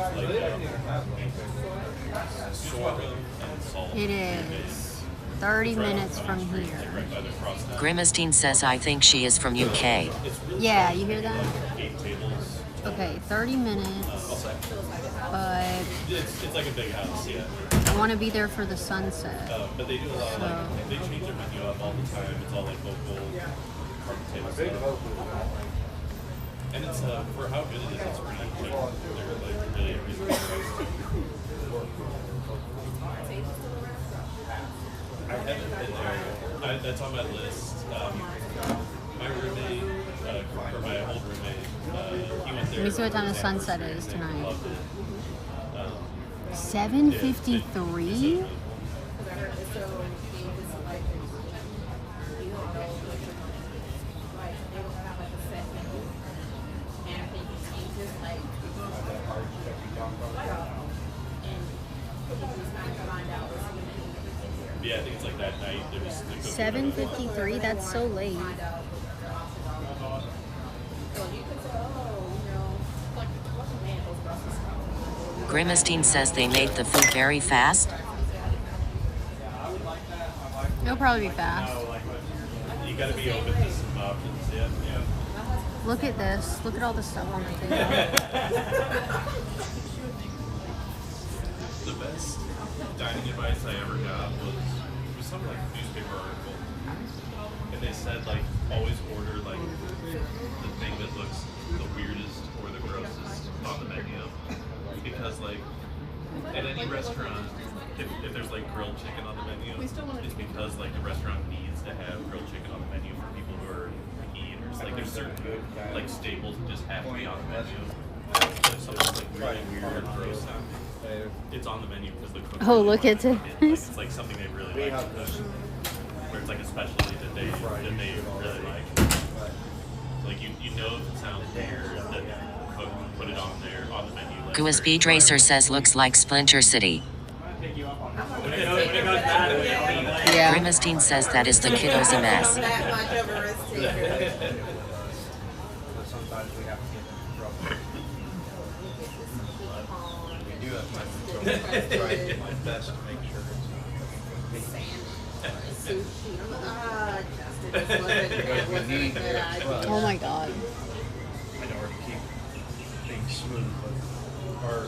Speaker 5: It's like sorghum and salt.
Speaker 2: It is 30 minutes from here.
Speaker 5: Right by the cross.
Speaker 1: Grimistine says I think she is from UK.
Speaker 2: Yeah, you hear that?
Speaker 5: 8 tables.
Speaker 2: Okay, 30 minutes. But
Speaker 5: It's like a big house, yeah.
Speaker 2: I want to be there for the sunset.
Speaker 5: But they do a lot of like, they change their menu up all the time. It's all like local farm table stuff. And it's for how good it is, it's pretty cheap. They're like really reasonable price. I haven't been there. That's on my list. My roommate, or my old roommate, he went there.
Speaker 2: Let me see what time the
Speaker 5: for his
Speaker 2: sunset
Speaker 5: anniversary
Speaker 2: is
Speaker 5: and
Speaker 2: tonight.
Speaker 5: loved it.
Speaker 2: 7:53.
Speaker 5: Yeah, I think it's like that night. There was the
Speaker 2: 7:53. That's so late.
Speaker 1: Grimestein says they made the food very fast.
Speaker 2: It'll probably be fast.
Speaker 5: You gotta be open to some options, yeah.
Speaker 2: Look at this. Look at all the stuff on the table.
Speaker 5: The best dining advice I ever got was some like newspaper article, and they said like always order like the thing that looks the weirdest or the grossest on the menu, because like at any restaurant, if there's like grilled chicken on the menu, it's because like the restaurant needs to have grilled chicken on the menu for people who are picky eaters. Like there's certain like staples that just have to be on the menu. If something's like really weird or gross, it's on the menu because the cook.
Speaker 2: Oh, look at this.
Speaker 5: It's like something they really like to cook, where it's like a specialty that they really like. Like you know if it sounds weird, that the cook put it on there on the menu. Like,
Speaker 1: Gua Speed Racer says looks like Splinter City.
Speaker 2: Yeah.
Speaker 1: Grimestein says that is the kiddos a mess.
Speaker 8: That much of a risk taker.
Speaker 3: Sometimes we have to get in trouble. We do have to try my best to make sure it's
Speaker 8: Sushi. Justin, this wasn't a good idea.
Speaker 2: Oh my god.
Speaker 3: I know where to keep things smooth, but our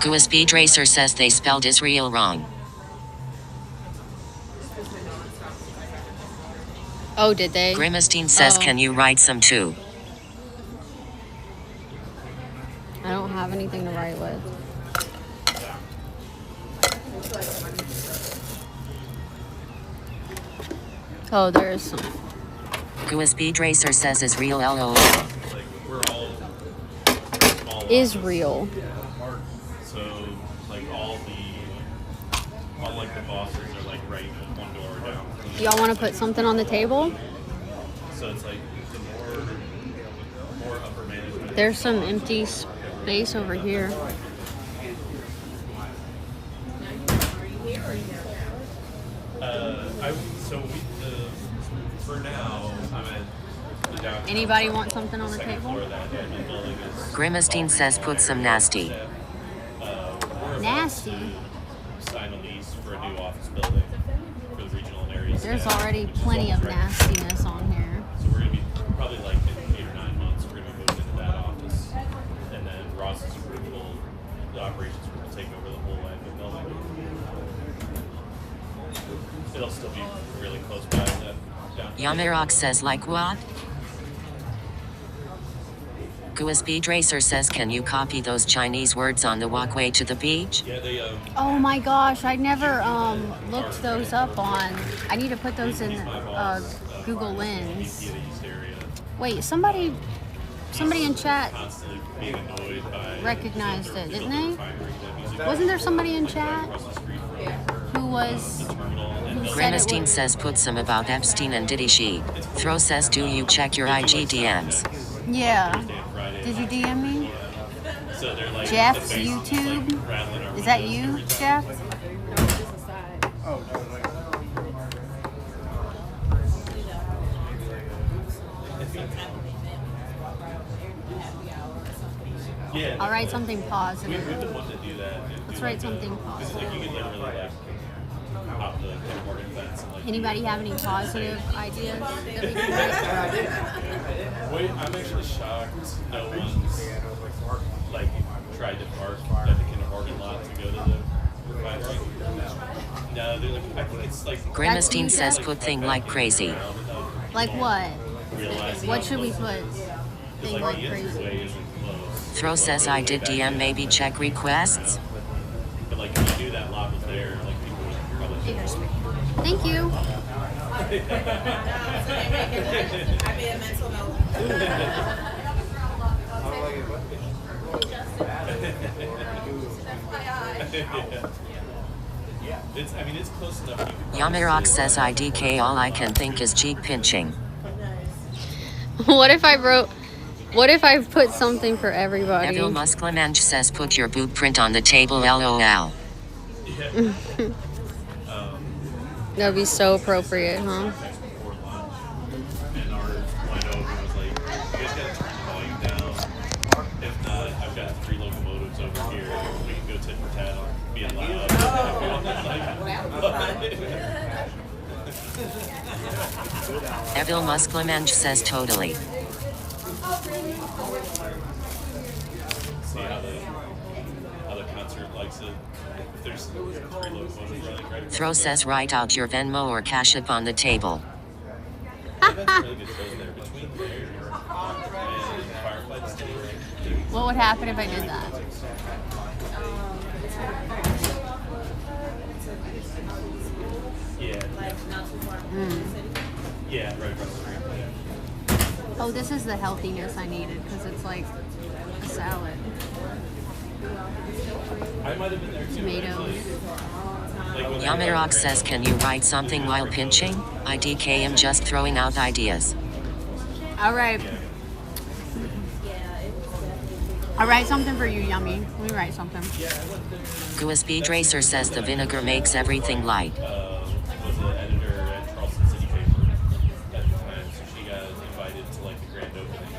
Speaker 1: Gua Speed Racer says they spelled Israel wrong.
Speaker 2: Oh, did they?
Speaker 1: Grimestein says
Speaker 2: Oh.
Speaker 1: can you write some too?
Speaker 2: I don't have anything to write with. Oh, there is some.
Speaker 1: Gua Speed Racer says Israel LOL.
Speaker 5: like we're all small
Speaker 2: Israel.
Speaker 5: offices, so like all like the bosses are like right one door down.
Speaker 2: Y'all want to put something on the table?
Speaker 5: So it's like the more upper management.
Speaker 2: There's some empty space over here.
Speaker 5: For now, I'm at the downtown.
Speaker 2: Anybody want something on the
Speaker 5: second
Speaker 2: table?
Speaker 5: floor of that admin building is
Speaker 1: Grimestein says put some nasty.
Speaker 2: Nasty.
Speaker 5: sign a lease for a new office building for the regional areas.
Speaker 2: There's already plenty of nastiness on here.
Speaker 5: So we're gonna be probably like in 8 or 9 months, we're gonna be moving into that office, and then Ross's group will, the operations group will take over the whole admin building. It'll still be really close by that downtown.
Speaker 1: Yamirok says like what? Gua Speed Racer says can you copy those Chinese words on the walkway to the beach?
Speaker 5: Yeah, they
Speaker 2: Oh my gosh, I never looked those up on. I need to put those in Google Lens.
Speaker 5: VP of the East area
Speaker 2: Wait, somebody in chat
Speaker 5: constantly being annoyed by
Speaker 2: recognized it, didn't they?
Speaker 5: refinery that music
Speaker 2: Wasn't there somebody in chat
Speaker 5: across the street
Speaker 2: who was
Speaker 5: terminal, and they'll
Speaker 2: said it
Speaker 1: Grimestein
Speaker 2: was?
Speaker 1: says put some about Epstein and Diddy She. Throw says do you check your IG DMs?
Speaker 2: Yeah.
Speaker 5: Thursday and Friday.
Speaker 2: Did you DM me?
Speaker 5: So they're like
Speaker 2: Jeff's
Speaker 5: the faces,
Speaker 2: YouTube?
Speaker 5: like, rattling our
Speaker 2: Is that
Speaker 5: windows
Speaker 2: you,
Speaker 5: every time.
Speaker 2: Jeff?
Speaker 5: Yeah,
Speaker 2: I'll write something
Speaker 5: we've
Speaker 2: positive.
Speaker 5: been wanting to do that.
Speaker 2: Let's write something
Speaker 5: Because
Speaker 2: positive.
Speaker 5: like you get like really like hop the Tim Horton fence and like
Speaker 2: Anybody have any positive ideas that we can write?
Speaker 5: Wait, I'm actually shocked no one's like tried to park at the kindergarten lot to go to the refinery. No, they're like, I think it's like
Speaker 1: Grimacine says put thing like crazy.
Speaker 2: Like what?
Speaker 5: realizing
Speaker 2: What should we put?
Speaker 5: it's
Speaker 2: Thing
Speaker 5: like
Speaker 2: like
Speaker 5: the
Speaker 2: crazy.
Speaker 5: entryway isn't closed.
Speaker 1: Throw says I did DM maybe check requests.
Speaker 5: But like if you knew that lot was there, like people would probably
Speaker 2: Thank you.
Speaker 8: I made a mental note.
Speaker 5: It's, I mean, it's close enough. You could probably
Speaker 1: Yamirok
Speaker 5: say,
Speaker 1: says IDK all I can think is cheek pinching.
Speaker 2: What if I put something for everybody?
Speaker 1: Evil Musclemensch says put your boob print on the table lol.
Speaker 2: That'd be so appropriate, huh?
Speaker 5: before lunch, and our went over and was like, you guys gotta turn the volume down. If not, I've got 3 locomotives over here. We can go tit for tat on being loud.
Speaker 1: Evil Musclemensch says totally.
Speaker 5: See how the concert likes it. If there's 3 locomotives running right
Speaker 1: Throw says write out your Venmo or Cash App on the table.
Speaker 5: That's really good shows there. Between there and Firefly Distillery.
Speaker 2: What would happen if I did that?
Speaker 5: Yeah. Yeah, right across the street. Yeah.
Speaker 2: Oh, this is the healthiness I needed because it's like a salad.
Speaker 5: I might have been there too.
Speaker 2: Tomatoes.
Speaker 5: Actually. Like when they
Speaker 1: Yamirok
Speaker 5: got
Speaker 1: says
Speaker 5: there,
Speaker 1: can you write something while pinching? IDK am just throwing out ideas.
Speaker 2: All right. I'll write something for you, Yummy. Let me write something.
Speaker 1: Gua Speed Racer says the vinegar makes everything light.
Speaker 5: was an editor at Charleston City Paper at the time, so she got invited to like the grand opening,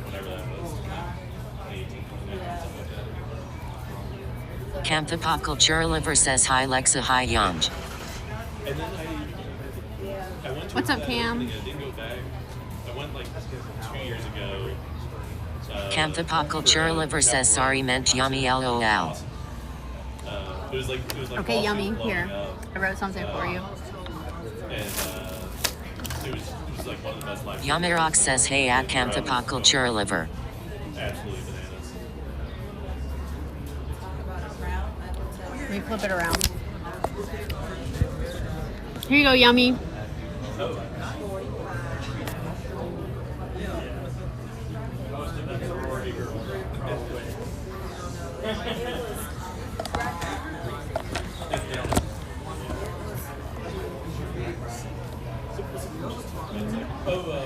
Speaker 5: whenever that was, 2018, 2019, something like that.
Speaker 1: Campapakal Churliver says hi Lexa hi Yonj.
Speaker 5: And then I went to
Speaker 2: What's up,
Speaker 5: that
Speaker 2: Cam?
Speaker 5: opening and I didn't go back. I went like 2 years ago.
Speaker 1: Campapakal Churliver says sorry meant yummy lol.
Speaker 5: It was like
Speaker 2: Okay,
Speaker 5: Wall
Speaker 2: Yummy.
Speaker 5: Street blowing
Speaker 2: Here.
Speaker 5: up,
Speaker 2: I wrote something for you.
Speaker 5: and it was like one of the best live.
Speaker 1: Yamirok says hey at Campapakal Churliver.
Speaker 5: Absolutely bananas.
Speaker 2: Let me flip it around. Here you go, Yummy.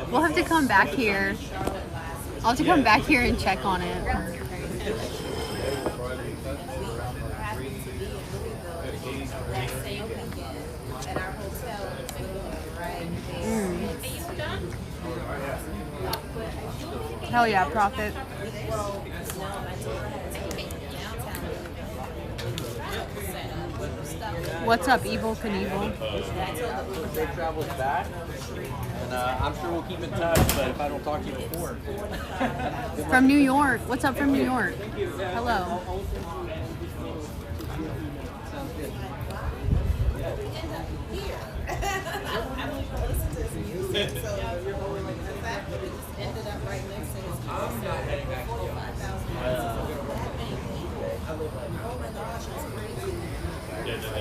Speaker 2: We'll have to come back here. I'll have to come back here and check on it. Hell yeah, profit. What's up, Evil Knievel?
Speaker 4: Safe travels back. And I'm sure we'll keep in touch, but if I don't talk to you before.
Speaker 2: From New York. What's up from New York? Hello.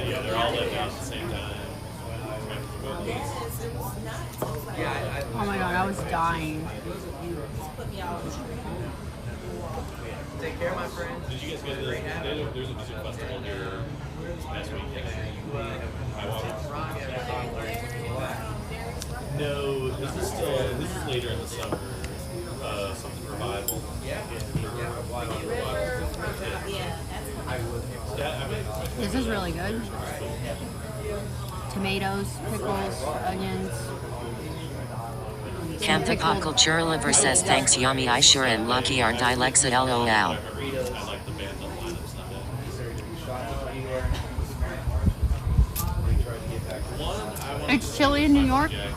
Speaker 5: Yeah, they're all letting out at the same time.
Speaker 2: Oh my god, I was dying.
Speaker 4: Take care, my friend.
Speaker 5: Did you guys go to the, there's a music festival here this past weekend? I walked. No, this is later in the summer. Something revival. Yeah, I mean,
Speaker 2: This is really good. Tomatoes, pickles, onions.
Speaker 1: Campapakal Churliver says thanks yummy I sure and lucky are Dilexa lol.
Speaker 5: I like the band lineups of it.
Speaker 6: It's chilly in New York.
Speaker 5: Sunday.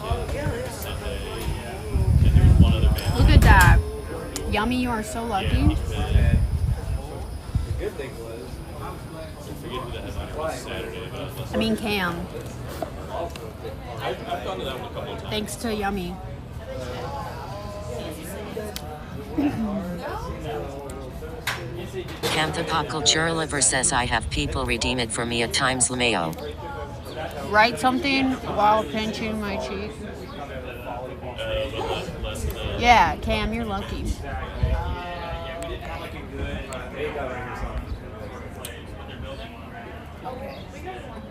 Speaker 5: And there's one other band.
Speaker 6: Look at that. Yummy, you are so lucky.
Speaker 5: The good thing was, I forget who the headliner was Saturday, but I was listening.
Speaker 6: I mean, Cam.
Speaker 5: I've gone to that one a couple of times.
Speaker 6: Thanks to Yummy.
Speaker 1: Camthapakal Churliver says I have people redeem it for me at times LeMayo.
Speaker 6: Write something while pinching my cheek.
Speaker 5: But less the
Speaker 6: Yeah, Cam, you're lucky.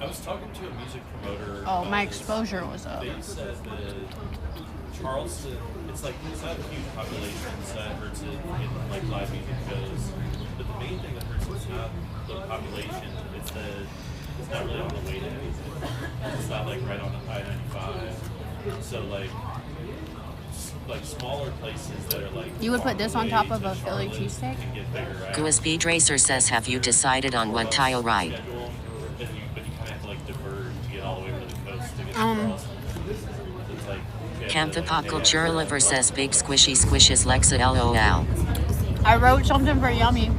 Speaker 5: I was talking to a music promoter.
Speaker 6: Oh, my exposure was up.
Speaker 5: They said that Charleston, it's not a huge population, so that hurts it in like live music shows. But the main thing that hurts it is not the population, it's that it's not really on the way to anything. It's not like right on the I-95. So like smaller places that are like
Speaker 6: You would put this on top of a Philly
Speaker 5: Charlotte
Speaker 6: cheesesteak?
Speaker 5: can get bigger, right?
Speaker 1: Gua Speed Racer says have you decided on what tile ride?
Speaker 5: Schedule, but you kind of have to like divert to get all the way to the coast to get to Charleston. It's like
Speaker 1: Camthapakal Churliver says big squishy squishes Lexa LOL.
Speaker 6: I wrote something for Yummy.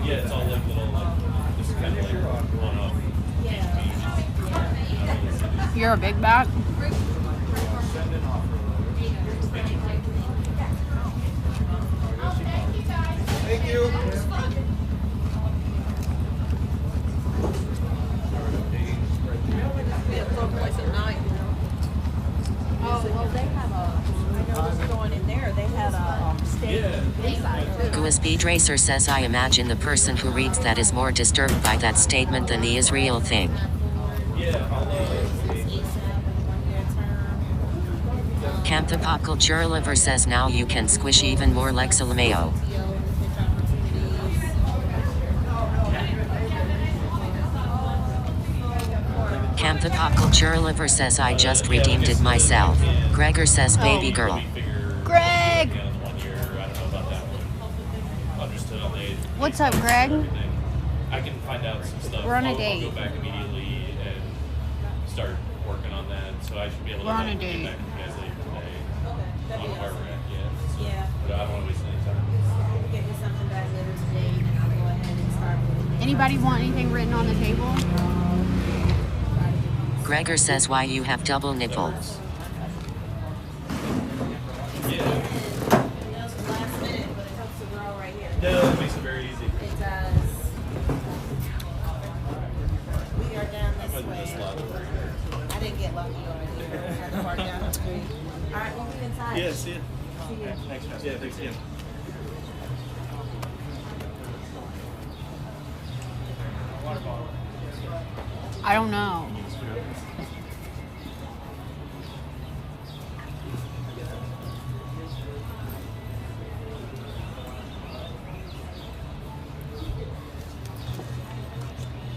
Speaker 5: Yeah, it's all like little, just kind of like one-off.
Speaker 6: You're a big back.
Speaker 3: Thank you.
Speaker 8: Be a full place at night. Oh, well, they have I know what's going in there. They had a steak inside too.
Speaker 1: Gua Speed Racer says I imagine the person who reads that is more disturbed by that statement than the Israel thing.
Speaker 5: Yeah,
Speaker 1: Camthapakal Churliver says now you can squish even more Lexa LeMayo. Camthapakal Churliver says I just redeemed it myself. Gregor says baby girl.
Speaker 6: Greg!
Speaker 5: One year, I don't know about that one. Understood on the
Speaker 6: What's up, Greg?
Speaker 5: I can find out some stuff.
Speaker 6: We're on a
Speaker 5: I'll
Speaker 6: date.
Speaker 5: go back immediately and start working on that. So I should be able to
Speaker 6: We're on a
Speaker 5: get
Speaker 6: date.
Speaker 5: back to you guys later today on where we're at. Yeah.
Speaker 8: Yeah.
Speaker 5: But I don't want to waste any time.
Speaker 8: Get me something back later today, and I'll go ahead and start with it.
Speaker 6: Anybody want anything written on the table?
Speaker 1: Gregor says why you have double nipples.
Speaker 5: Yeah.
Speaker 8: It's last minute, but it helps the girl right here.
Speaker 5: No, it makes it very easy.
Speaker 8: It does. We are down
Speaker 5: I
Speaker 8: this
Speaker 5: went
Speaker 8: way.
Speaker 5: this lot over here.
Speaker 8: I didn't get lucky over here. I had to park down the street. All right, we'll be inside.
Speaker 3: Yeah, see ya.
Speaker 8: See you.
Speaker 3: Thanks, man. Yeah, thanks again.
Speaker 6: I don't know.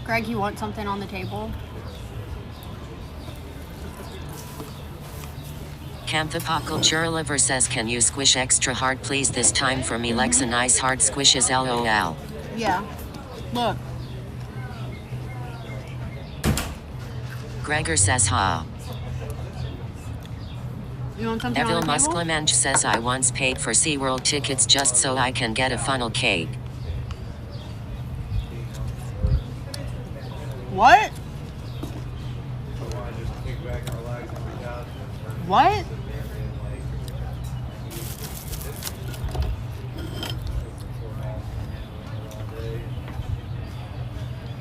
Speaker 6: Greg, you want something on the table?
Speaker 1: Camthapakal Churliver says can you squish extra hard please this time for me Lexa nice hard squishes LOL.
Speaker 6: Yeah. Look.
Speaker 1: Gregor says ha.
Speaker 6: You want something
Speaker 1: Evil
Speaker 6: on the table?
Speaker 1: Musclemensch says I once paid for SeaWorld tickets just so I can get a funnel cake.
Speaker 6: What? What?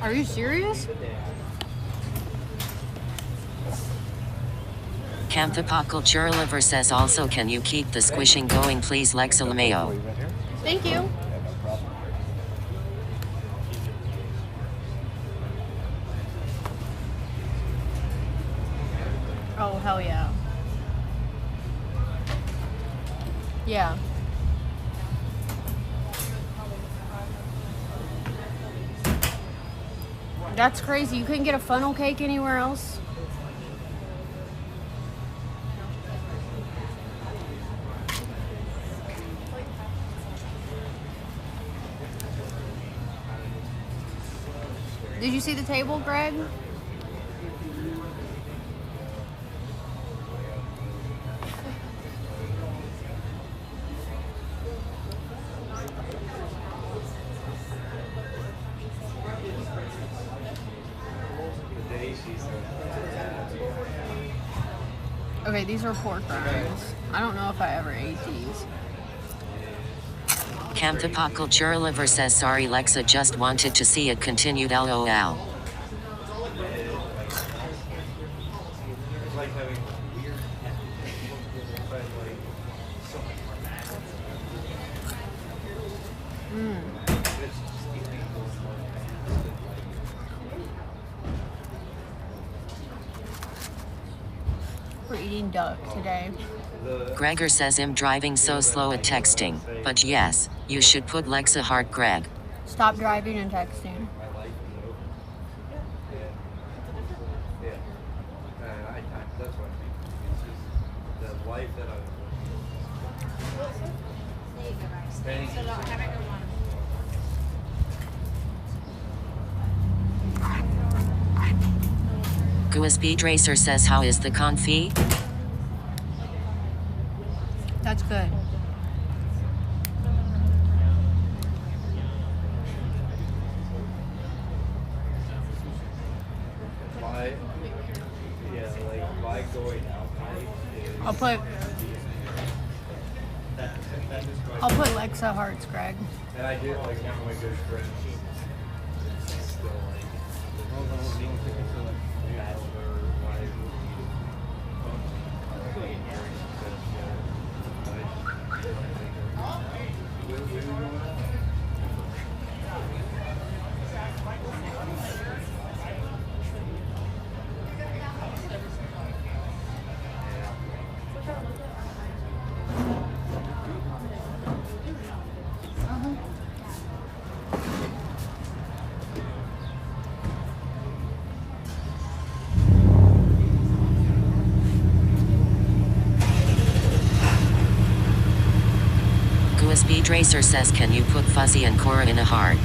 Speaker 6: Are you serious?
Speaker 1: Camthapakal Churliver says also can you keep the squishing going please Lexa LeMayo.
Speaker 6: Thank you. Oh, hell yeah. Yeah. That's crazy. You couldn't get a funnel cake anywhere else? Did you see the table, Greg? Okay, these are pork rinds. I don't know if I ever ate these.
Speaker 1: Camptopoculture Liver says sorry Lexa just wanted to see it continued LOL.
Speaker 3: It's like having weird but like so much more massive. It's just eating those more
Speaker 6: We're eating duck today.
Speaker 1: Gregor says I'm driving so slow at texting, but yes, you should put Lexa heart Greg.
Speaker 6: Stop driving and texting.
Speaker 3: my life is over. Yeah. That's what I think. It's just the life that I was
Speaker 7: There you go, guys.
Speaker 3: Thank
Speaker 7: So
Speaker 3: you.
Speaker 7: don't have a good one.
Speaker 1: Speed Racer says how is the confit?
Speaker 6: That's good.
Speaker 3: by going out.
Speaker 6: I'll put Lexa hearts, Greg.
Speaker 3: And I did like one of my good friends. Still like,
Speaker 1: Speed Racer says can you put Fuzzy and Cora in a heart?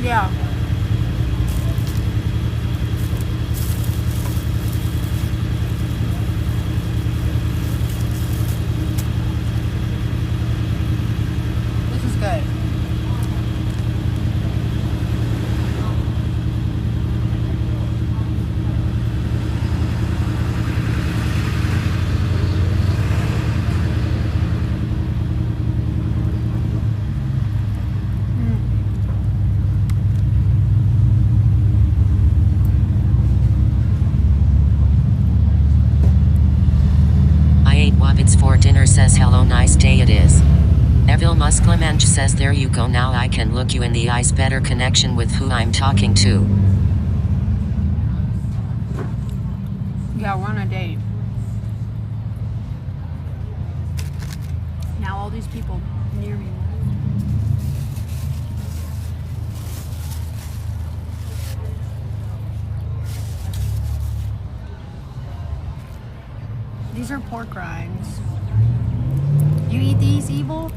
Speaker 6: Yeah. This is good.
Speaker 1: Wabbits for dinner says hello nice day it is. Evil Musclemensch says there you go now I can look you in the eyes better connection with who I'm talking to.
Speaker 6: Yeah, we're on a date. Now all these people near me. These are pork rinds. You eat these, Evil?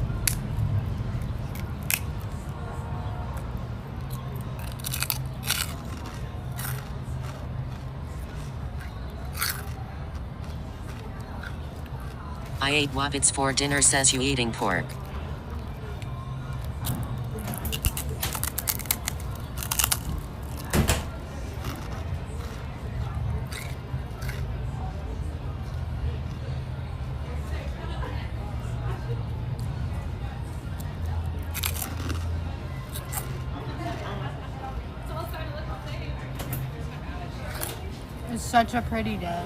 Speaker 1: I ate Wabbits for dinner says you eating pork.
Speaker 6: It's such a pretty day.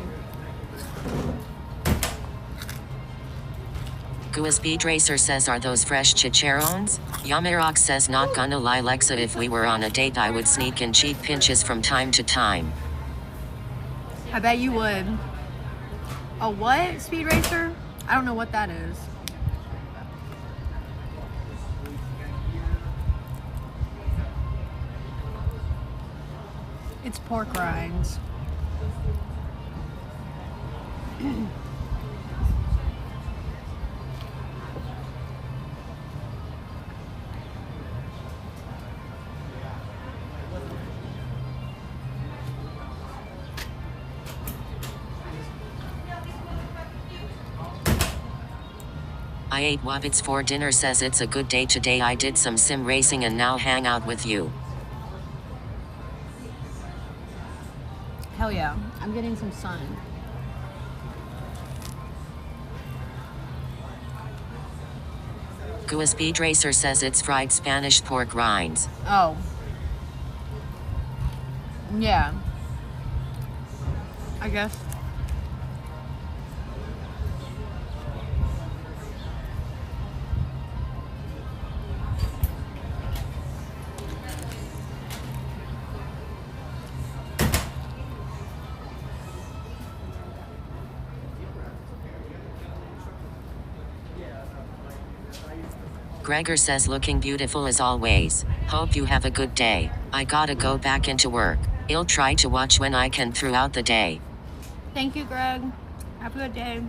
Speaker 1: Speed Racer says are those fresh chicharrones? Yamirok says not gonna lie Lexa if we were on a date I would sneak in cheek pinches from time to time.
Speaker 6: I bet you would. A what? Speed Racer? I don't know what that is. It's pork rinds.
Speaker 1: I ate Wabbits for dinner says it's a good day today. I did some sim racing and now hang out with you.
Speaker 6: Hell yeah. I'm getting some sun.
Speaker 1: Gua Speed Racer says it's fried Spanish pork rinds.
Speaker 6: Oh. Yeah. I guess.
Speaker 1: Gregor says looking beautiful as always. Hope you have a good day. I gotta go back into work. I'll try to watch when I can throughout the day.
Speaker 6: Thank you, Greg. Have a good day.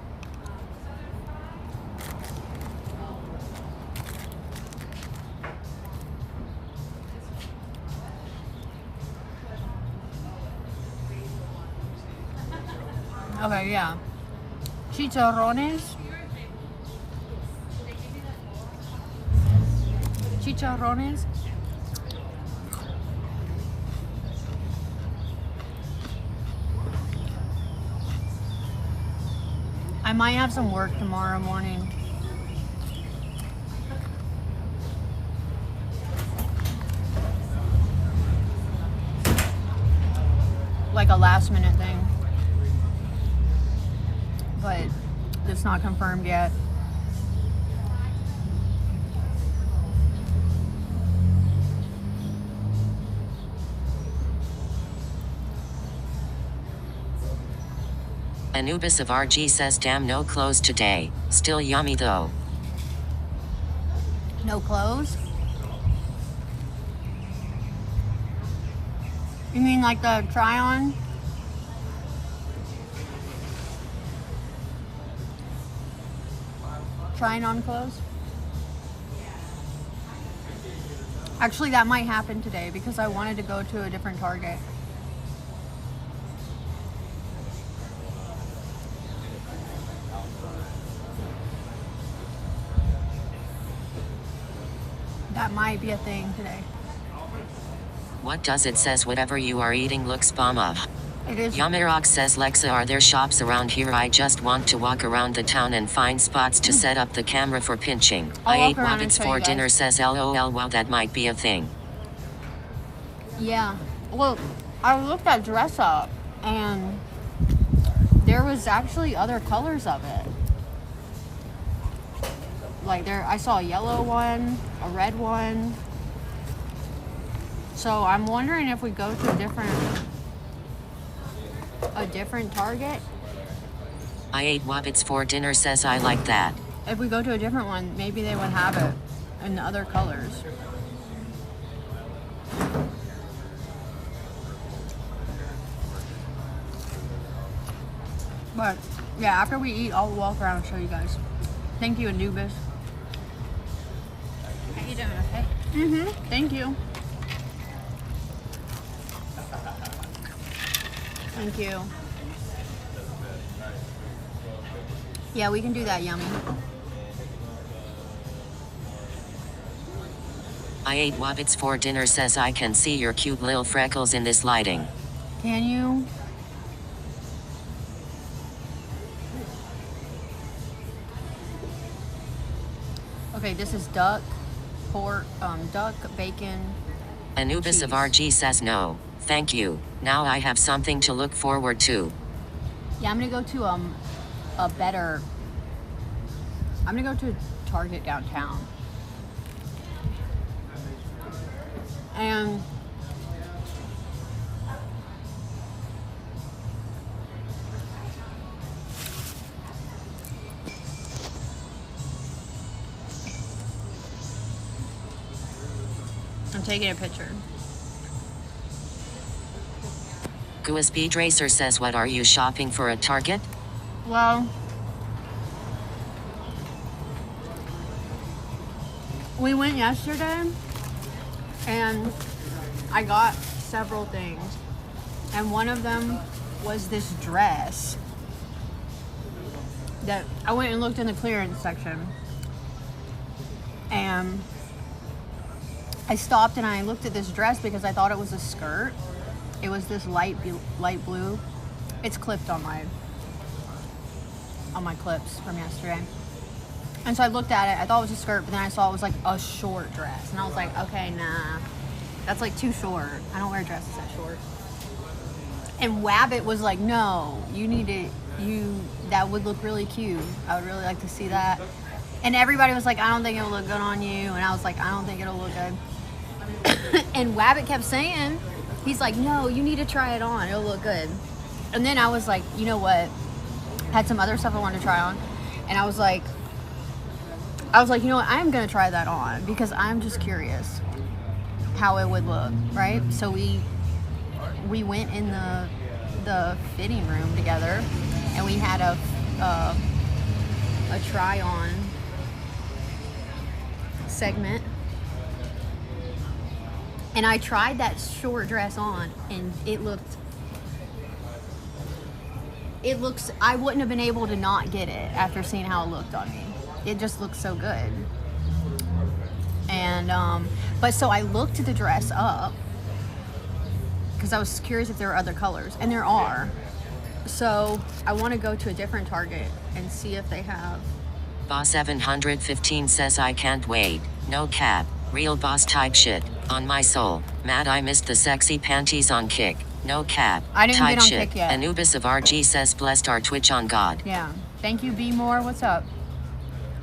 Speaker 6: Okay, yeah. Chicharrones. Chicharrones. I might have some work tomorrow morning. Like a last minute thing. But it's not confirmed yet.
Speaker 1: Anubis of RG says damn no clothes today. Still yummy though.
Speaker 6: No clothes? You mean like the try on? Trying on clothes? Actually, that might happen today because I wanted to go to a different Target. That might be a thing today.
Speaker 1: What does it says whatever you are eating looks bomba.
Speaker 6: It is.
Speaker 1: Yamirok says Lexa, are there shops around here? I just want to walk around the town and find spots to set up the camera for pinching.
Speaker 6: I'll
Speaker 1: I
Speaker 6: walk
Speaker 1: ate
Speaker 6: around and
Speaker 1: Wabbits
Speaker 6: show
Speaker 1: for
Speaker 6: you
Speaker 1: dinner
Speaker 6: guys.
Speaker 1: says LOL. Wow, that might be a thing.
Speaker 6: Yeah. Well, I looked at dress up and there was actually other colors of it. Like I saw a yellow one, a red one. So I'm wondering if we go to a different Target.
Speaker 1: I ate Wabbits for dinner says I like that.
Speaker 6: If we go to a different one, maybe they would have it in the other colors. But yeah, after we eat, I'll walk around and show you guys. Thank you, Anubis.
Speaker 2: How you doing? Okay.
Speaker 6: Mm-hmm. Thank you. Thank you. Yeah, we can do that, Yummy.
Speaker 1: I ate Wabbits for dinner says I can see your cute little freckles in this lighting.
Speaker 6: Can you? Okay, this is duck, pork, duck, bacon.
Speaker 1: Anubis of
Speaker 6: cheese.
Speaker 1: RG says no, thank you. Now I have something to look forward to.
Speaker 6: Yeah, I'm gonna go to I'm gonna go to Target downtown. And I'm taking a picture.
Speaker 1: Gua Speed Racer says, what are you shopping for at Target?
Speaker 6: Well, we went yesterday and I got several things. And one of them was this dress that I went and looked in the clearance section. And I stopped and I looked at this dress because I thought it was a skirt. It was this light blue. It's clipped on my clips from yesterday. And so I looked at it. I thought it was a skirt, but then I saw it was like a short dress. And I was like, okay, nah. That's like too short. I don't wear dresses that short. And Wabbit was like, no, you need it. That would look really cute. I would really like to see that. And everybody was like, I don't think it'll look good on you. And I was like, I don't think it'll look good. And Wabbit kept saying, he's like, no, you need to try it on. It'll look good. And then I was like, you know what? Had some other stuff I wanted to try on. And I was like, you know what? I'm going to try that on because I'm just curious how it would look, right? So we went in the fitting room together and we had a try on segment. And I tried that short dress on and I wouldn't have been able to not get it after seeing how it looked on me. It just looks so good. And, but so I looked the dress up because I was curious if there were other colors, and there are. So I want to go to a different Target and see if they have.
Speaker 1: Boss 715 says, I can't wait. No cap. Real boss type shit. On my soul. Mad I missed the sexy panties on Kick. No cap.
Speaker 6: I didn't
Speaker 1: type
Speaker 6: get on
Speaker 1: shit.
Speaker 6: Kick yet.
Speaker 1: Anubis of RG says, blessed our Twitch on God.
Speaker 6: Yeah. Thank you, B More. What's up?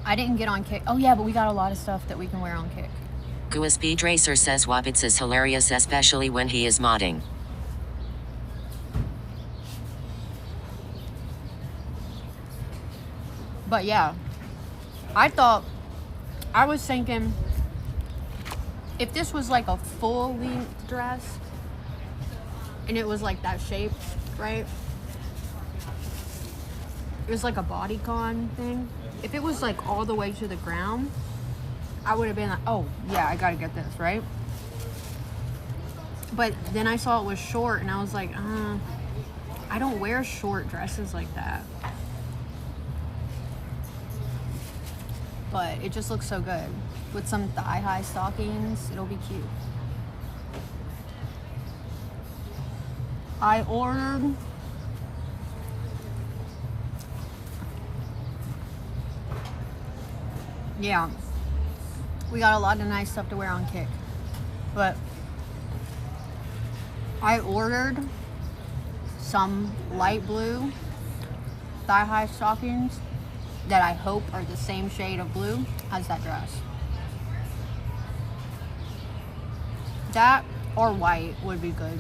Speaker 6: I didn't get on Kick. Oh yeah, but we got a lot of stuff that we can wear on Kick.
Speaker 1: Gua Speed Racer says, Wabbits is hilarious, especially when he is modding.
Speaker 6: But yeah, I was thinking if this was like a full length dress and it was like that shape, right? It was like a bodycon thing. If it was like all the way to the ground, I would have been like, oh yeah, I gotta get this, right? But then I saw it was short and I was like, I don't wear short dresses like that. But it just looks so good. With some thigh-high stockings, it'll be cute. I ordered yeah, we got a lot of nice stuff to wear on Kick. But I ordered some light blue thigh-high stockings that I hope are the same shade of blue as that dress. That or white would be good.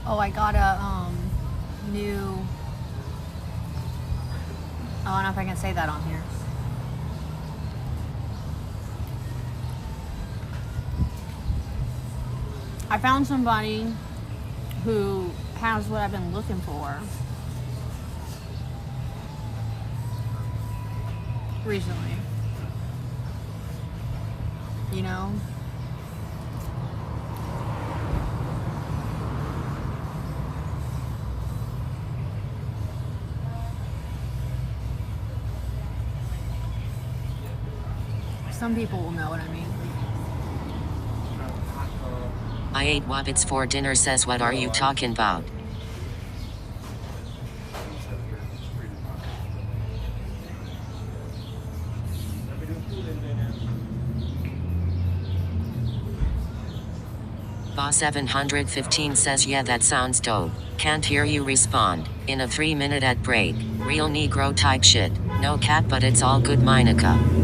Speaker 6: Oh, I got a new, I don't know if I can say that on here. I found somebody who has what I've been looking for recently. You know? some people will know what I mean.
Speaker 1: I ate Wabbits for dinner says what are you talking about? Boss 715 says yeah that sounds dope. Can't hear you respond. In a 3-minute ad break. Real Negro type shit. No cat but it's all good Minica.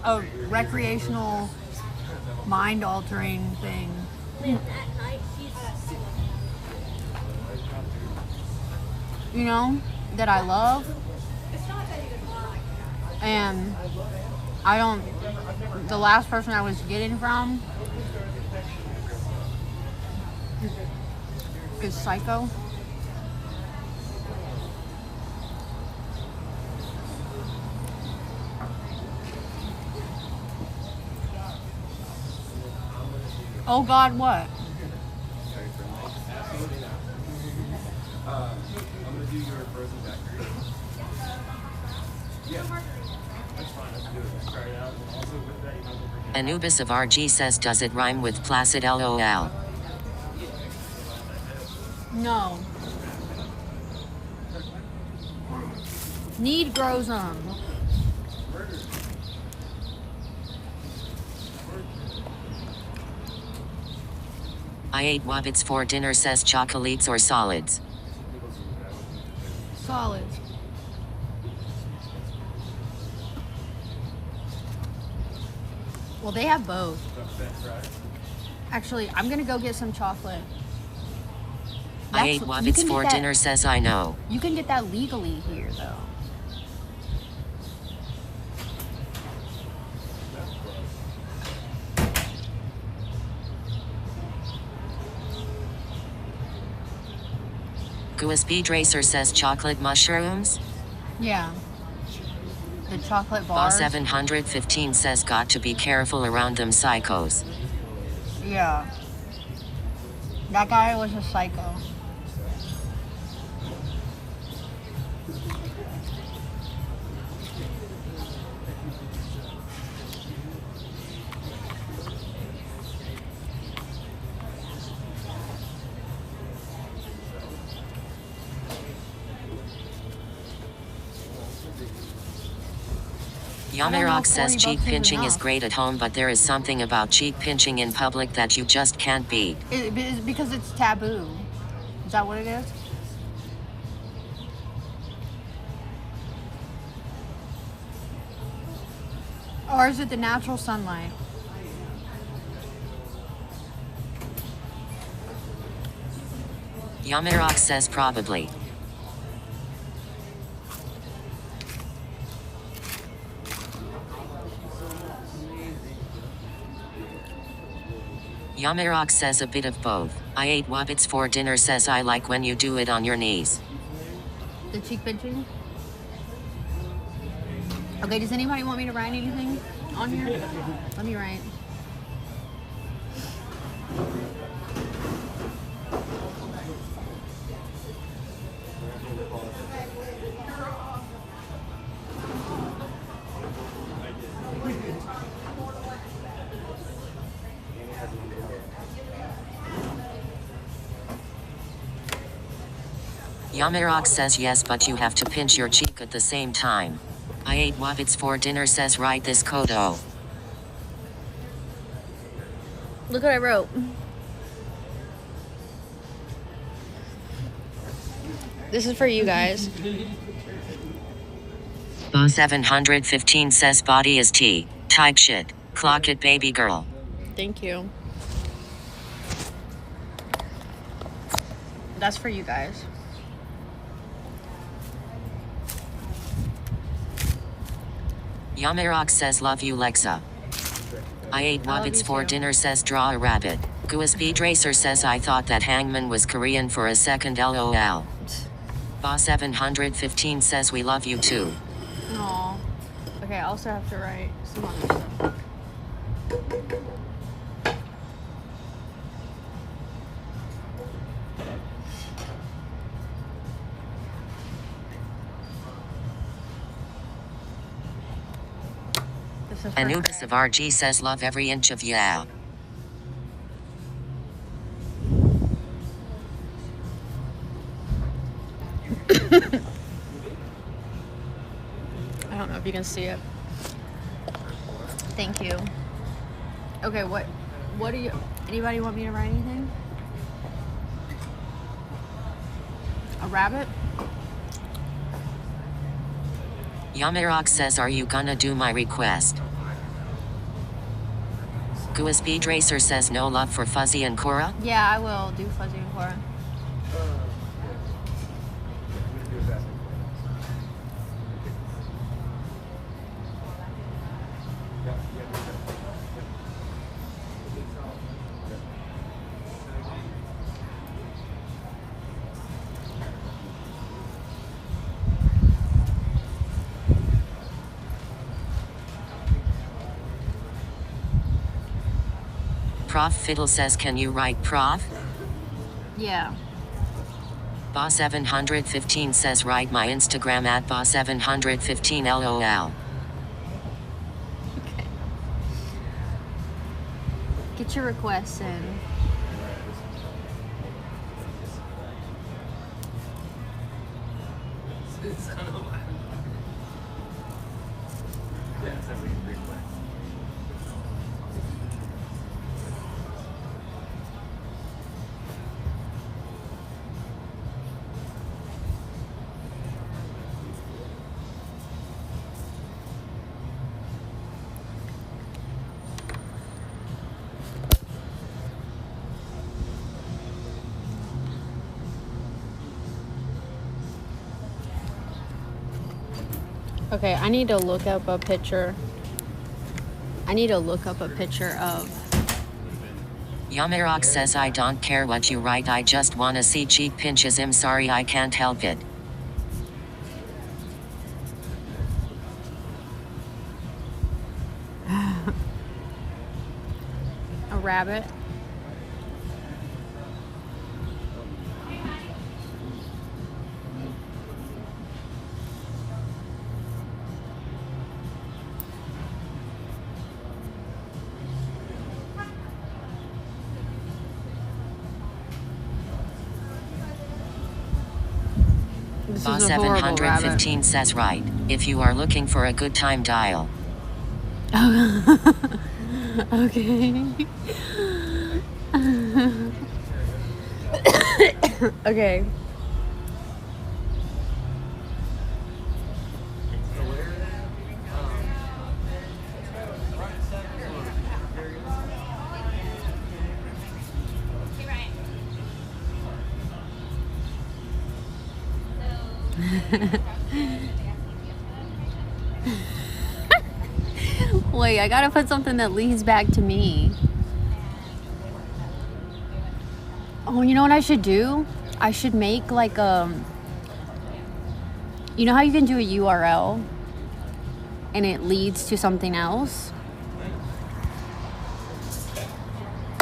Speaker 6: A recreational, mind-altering thing. You know, that I love. And I don't, the last person I was getting from is Psycho. Oh God, what?
Speaker 3: I'm gonna do your frozen daiquiri. Yeah. That's fine. I can do it. Try it out. And also with that, you might as well bring it.
Speaker 1: Anubis of RG says does it rhyme with placid LOL?
Speaker 6: No. Need grows them.
Speaker 1: I ate Wabbits for dinner says chocolates or solids.
Speaker 6: Solids. Well, they have both. Actually, I'm gonna go get some chocolate.
Speaker 1: I ate
Speaker 6: That's- you
Speaker 1: Wabbits
Speaker 6: can
Speaker 1: for
Speaker 6: get that-
Speaker 1: dinner says I know.
Speaker 6: You can get that legally here, though.
Speaker 1: Speed Racer says chocolate mushrooms.
Speaker 6: Yeah. The chocolate
Speaker 1: Boss
Speaker 6: bars.
Speaker 1: 715 says got to be careful around them psychos.
Speaker 6: Yeah. That guy was a psycho. don't know,
Speaker 1: Yamarok says
Speaker 6: 40
Speaker 1: cheek
Speaker 6: bucks
Speaker 1: pinching is
Speaker 6: enough.
Speaker 1: great at home, but there is something about cheek pinching in public that you just can't beat.
Speaker 6: It's because it's taboo. Is that what it is? Or is it the natural sunlight?
Speaker 1: Yamarok says probably. Yamarok says a bit of both. I ate Wabbits for dinner says I like when you do it on your knees.
Speaker 6: The cheek pinching? Okay, does anybody want me to write anything on here? Let me write.
Speaker 1: Yamarok says yes, but you have to pinch your cheek at the same time. I ate Wabbits for dinner says write this Kodo.
Speaker 6: Look what I wrote. This is for you guys.
Speaker 1: Boss 715 says body is tea. Type shit. Clock it, baby girl.
Speaker 6: Thank you. That's for you guys.
Speaker 1: Yamarok says love you Lexa. I ate
Speaker 6: I love
Speaker 1: Wabbits
Speaker 6: you
Speaker 1: for
Speaker 6: too.
Speaker 1: dinner says draw a rabbit. Speed Racer says I thought that Hangman was Korean for a second LOL. Boss 715 says we love you too.
Speaker 6: Oh. Okay, I also have to write some other stuff. This is for
Speaker 1: Anubis of RG says love every inch of ya.
Speaker 6: I don't know if you can see it. Thank you. Okay, what do you, anybody want me to write anything? A rabbit?
Speaker 1: Yamirok says, are you gonna do my request? Gua Speed Racer says no love for Fuzzy and Cora.
Speaker 6: Yeah, I will do Fuzzy and Cora.
Speaker 1: Prof Fiddle says, can you write Prof?
Speaker 6: Yeah.
Speaker 1: Boss715 says, write my Instagram at Boss715 LOL.
Speaker 6: Okay. Get your requests in. Okay, I need to look up a picture. I need to look up a picture of.
Speaker 1: Yamirok says, I don't care what you write, I just wanna see cheek pinches. I'm sorry, I can't help it.
Speaker 6: A rabbit. This is a horrible rabbit.
Speaker 1: Boss715 says, right. If you are looking for a good time, dial.
Speaker 6: Okay. Okay. Wait, I gotta put something that leads back to me. Oh, you know what I should do? I should make like you know how you can do a URL and it leads to something else?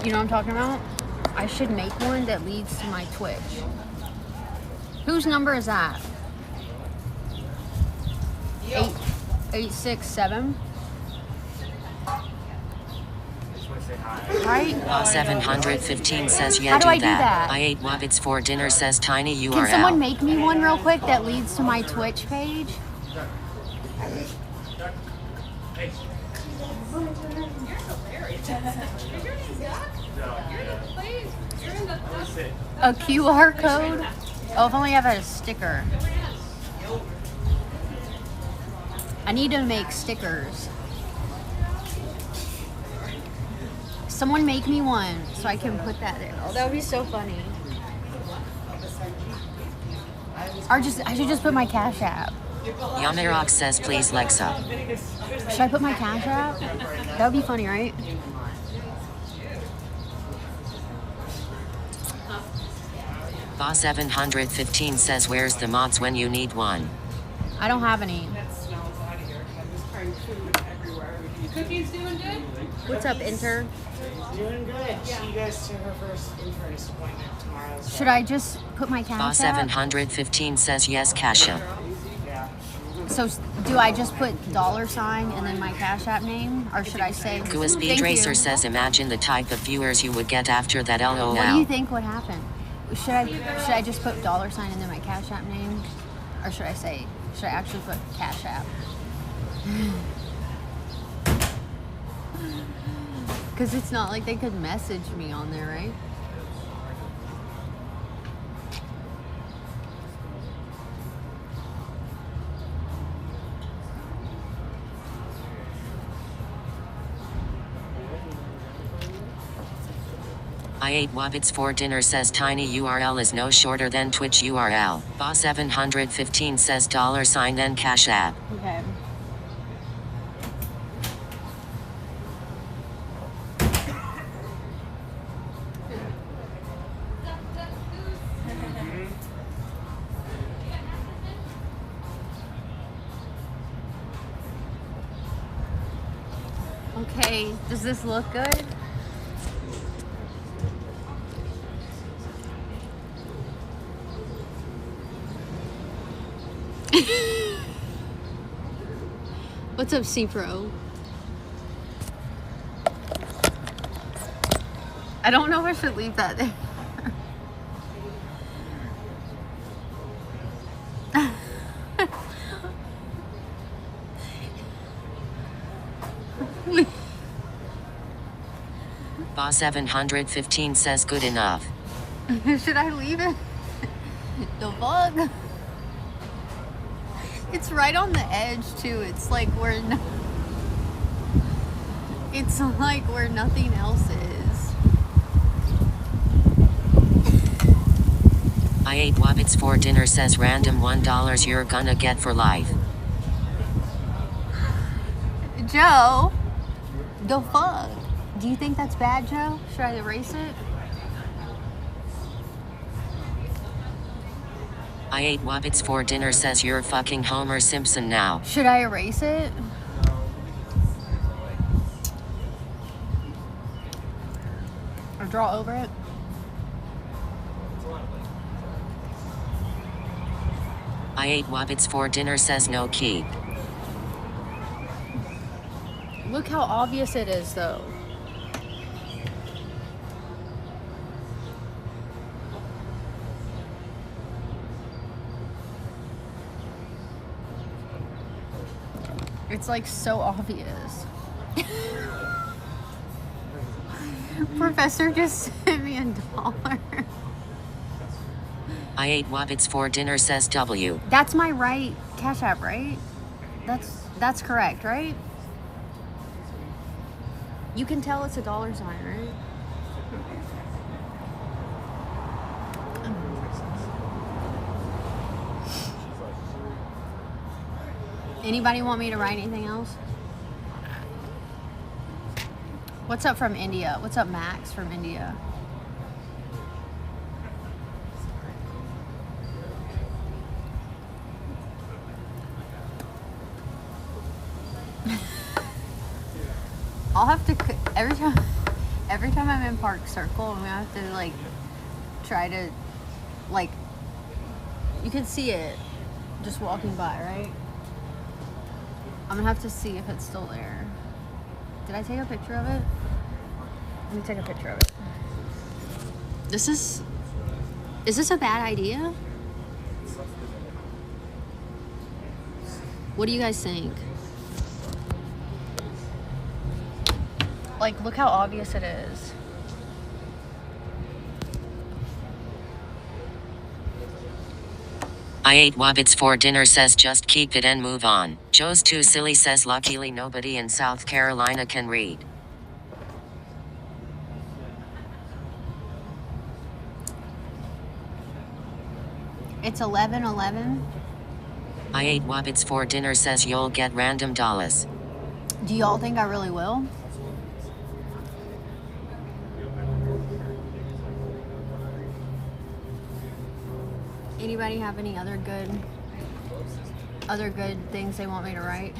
Speaker 6: You know what I'm talking about? I should make one that leads to my Twitch. Whose number is that? 867? Right?
Speaker 1: Boss715 says, yeah,
Speaker 6: How do I do
Speaker 1: that.
Speaker 6: that?
Speaker 1: I ate Wobbits for dinner, says Tiny URL.
Speaker 6: Can someone make me one real quick that leads to my Twitch page? A QR code? Oh, if only I had a sticker. I need to make stickers. Someone make me one so I can put that there. Oh, that would be so funny. Or I should just put my Cash App.
Speaker 1: Yamirok says, please, Lexa.
Speaker 6: Should I put my Cash App? That would be funny, right?
Speaker 1: Boss715 says, where's the mods when you need one?
Speaker 6: I don't have any.
Speaker 8: delivering food everywhere. Cookie's doing good?
Speaker 6: What's up, Inter?
Speaker 9: Doing good. She goes to her first internist appointment tomorrow. So.
Speaker 6: Should I just put my cash
Speaker 1: Boss
Speaker 6: app?
Speaker 1: 715 says yes, Casha.
Speaker 9: Yeah.
Speaker 6: So do I just put $sign and then my cash app name, or should I say?
Speaker 1: USB
Speaker 6: Thank
Speaker 1: Tracer
Speaker 6: you.
Speaker 1: says imagine the type of viewers you would get after that LOL.
Speaker 6: What do you think would happen? Should I just put $sign and then my cash app name, or should I actually put cash app? Because it's not like they could message me on there, right?
Speaker 1: I ate Wobbits for dinner says tiny URL is no shorter than Twitch URL. Boss 715 says $sign then Cash App.
Speaker 6: Okay. Okay, does this look good? What's up, C-Pro? I don't know if I should leave that there.
Speaker 1: Boss 715 says good enough.
Speaker 6: Should I leave it? The fuck? It's right on the edge too. It's like where it's like where nothing else is.
Speaker 1: I ate Wobbits for dinner says random $1 you're gonna get for life.
Speaker 6: Joe, the fuck? Do you think that's bad, Joe? Should I erase it?
Speaker 1: I ate Wobbits for dinner says you're fucking Homer Simpson now.
Speaker 6: Should I erase it? Or draw over it?
Speaker 1: I ate Wobbits for dinner says no keep.
Speaker 6: Look how obvious it is, though. It's like so obvious. Professor just sent me $1.
Speaker 1: I ate Wobbits for dinner says W.
Speaker 6: That's my right Cash App, right? That's correct, right? You can tell it's $, right? Anybody want me to write anything else? What's up from India? What's up, Max from India? I'll have to every time I'm in Park Circle, I'm gonna have to like try to like you can see it just walking by, right? I'm gonna have to see if it's still there. Did I take a picture of it? Let me take a picture of it. Is this a bad idea? What do you guys think? Like, look how obvious it is.
Speaker 1: I ate Wobbits for dinner says just keep it and move on. Joe's too silly says luckily nobody in South Carolina can read.
Speaker 6: It's 11:11.
Speaker 1: I ate Wobbits for dinner says you'll get random dollars.
Speaker 6: Do y'all think I really will? Anybody have any other good things they want me to write?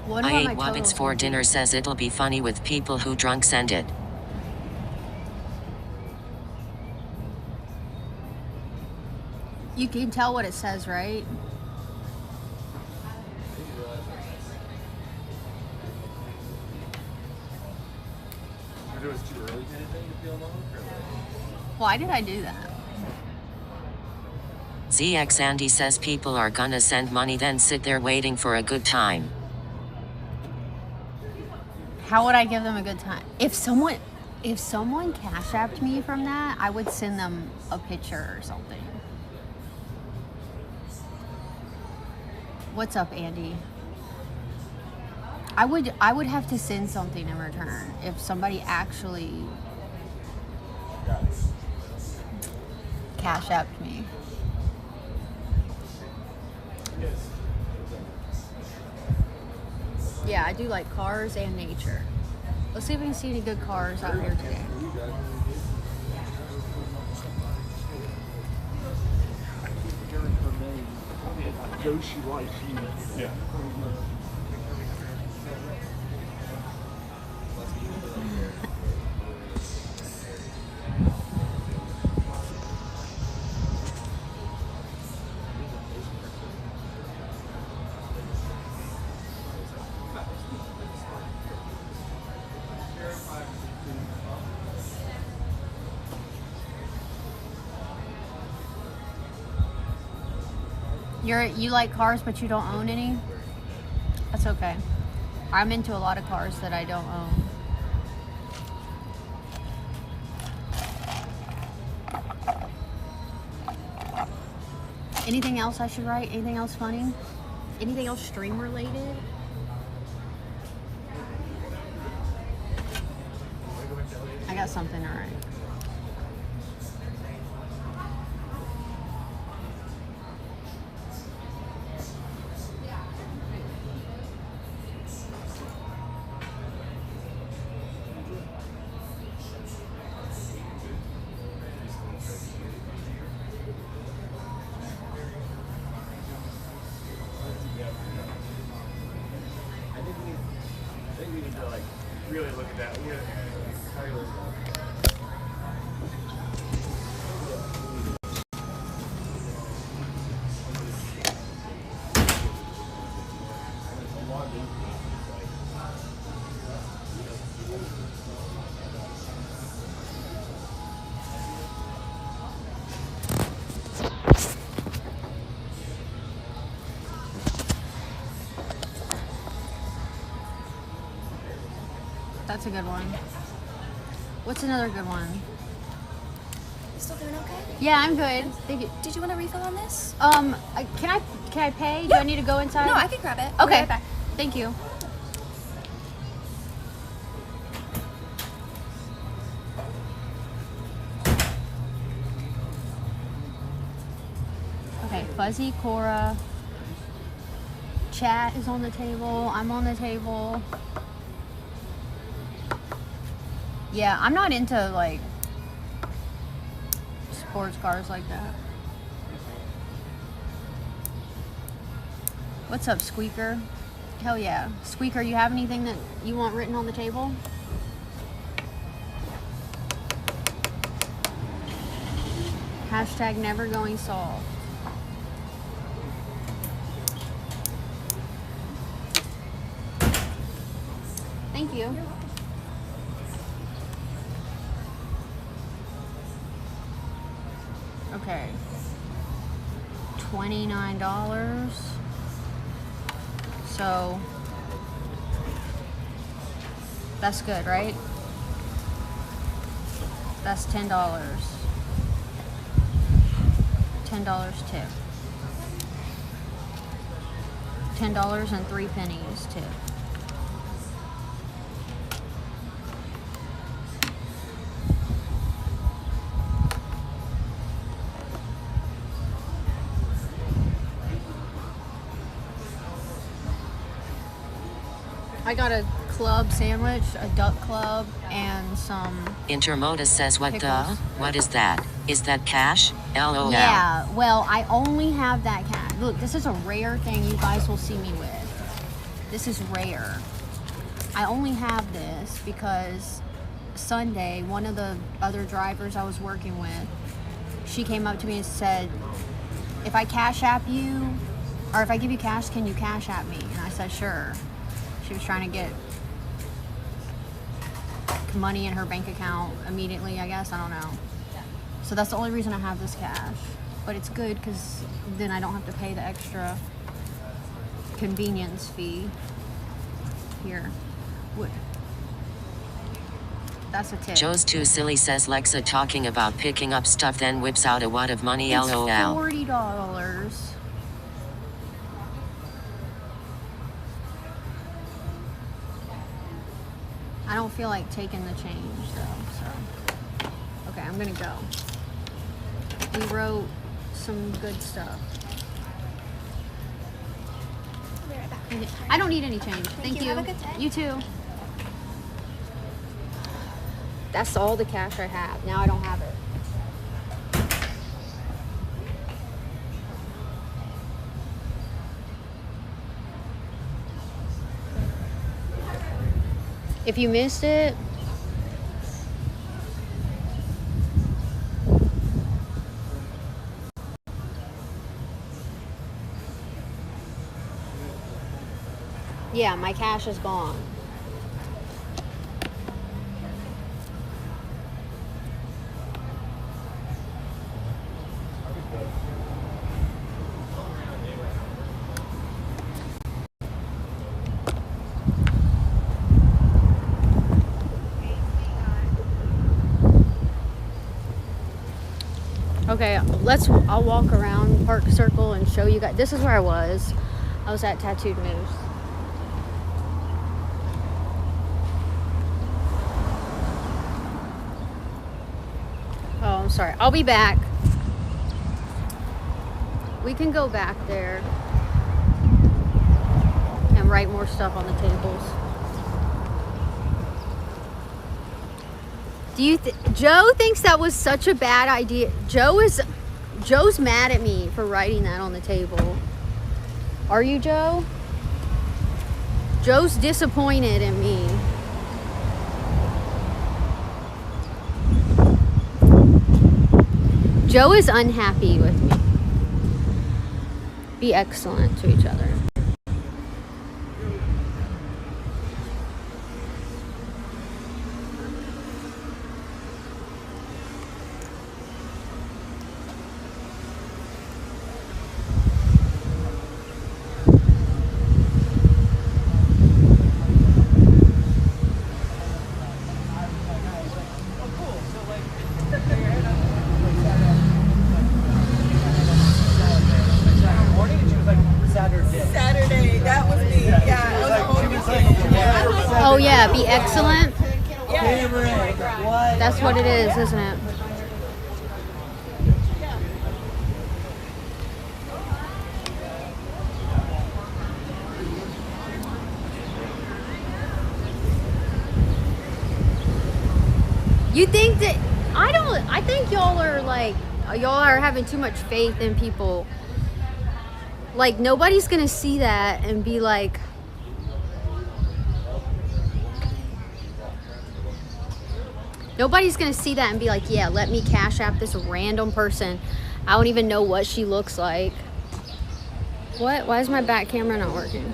Speaker 6: Wonder
Speaker 1: I
Speaker 6: what
Speaker 1: ate
Speaker 6: my
Speaker 1: Wabbits
Speaker 6: total's
Speaker 1: for
Speaker 6: gonna be.
Speaker 1: dinner says it'll be funny with people who drunk send it.
Speaker 6: You can tell what it says, right?
Speaker 4: If it was too early kind of thing to feel alone?
Speaker 6: Why did I do that?
Speaker 1: ZX Andy says people are gonna send money then sit there waiting for a good time.
Speaker 6: How would I give them a good time? If someone cash apped me from that, I would send them a picture or something. What's up, Andy? I would have to send something in return if somebody actually cash apped me. Yeah, I do like cars and nature. Let's see if we can see any good cars out here today.
Speaker 5: Yeah.
Speaker 6: You like cars, but you don't own any? That's okay. I'm into a lot of cars that I don't own. Anything else I should write? Anything else funny? Anything else stream related? I got something to write.
Speaker 4: I think we need to like really look at that.
Speaker 6: That's a good one. What's another good one?
Speaker 7: Still doing okay?
Speaker 6: Yeah, I'm good. Thank you.
Speaker 7: Did you want a refill on this?
Speaker 6: Can I pay? Do I need to go inside?
Speaker 7: No, I can grab it. I'll be
Speaker 6: Okay.
Speaker 7: right back.
Speaker 6: Thank you. Okay, Fuzzy, Cora. Chat is on the table. I'm on the table. Yeah, I'm not into like sports cars like that. What's up, Squeaker? Hell yeah. Squeaker, you have anything that you want written on the table? Hashtag never going soft. Thank you. Okay. $29. So that's good, right? That's $10. $10 tip. $10.03 tip. I got a club sandwich, a duck club, and some.
Speaker 1: Intermodus says what
Speaker 6: Pickles.
Speaker 1: the? What is that? Is that cash? LOL.
Speaker 6: Yeah, well, I only have that cat. Look, this is a rare thing you guys will see me with. This is rare. I only have this because Sunday, one of the other drivers I was working with, she came up to me and said, if I cash app you, or if I give you cash, can you cash app me? And I said, sure. She was trying to get money in her bank account immediately, I guess. I don't know. So that's the only reason I have this cash. But it's good because then I don't have to pay the extra convenience fee. Here. What? That's a tip.
Speaker 1: Joe's too silly, says Lexa, talking about picking up stuff, then whips out a wad of money.
Speaker 6: It's
Speaker 1: LOL.
Speaker 6: $40. I don't feel like taking the change though, so. Okay, I'm gonna go. We wrote some good stuff.
Speaker 7: I'll be right back.
Speaker 6: I don't need any change. Thank you.
Speaker 7: you. Have a good day.
Speaker 6: You too. That's all the cash I have. Now I don't have it. If you missed it, yeah, my cash is gone. Okay, I'll walk around Park Circle and show you guys. This is where I was. I was at Tattooed Moose. Oh, I'm sorry. I'll be back. We can go back there and write more stuff on the tables. Joe thinks that was such a bad idea. Joe's mad at me for writing that on the table. Are you, Joe? Joe's disappointed in me. Joe is unhappy with me. Be excellent to each other.
Speaker 8: Saturday, that was me. Yeah, it was a whole weekend.
Speaker 6: Oh yeah, be excellent.
Speaker 8: Yeah.
Speaker 6: That's what it is, isn't it? You think that I think y'all are having too much faith in people. Like, nobody's gonna see that and be like, yeah, let me cash app this random person. I don't even know what she looks like. What? Why is my back camera not working?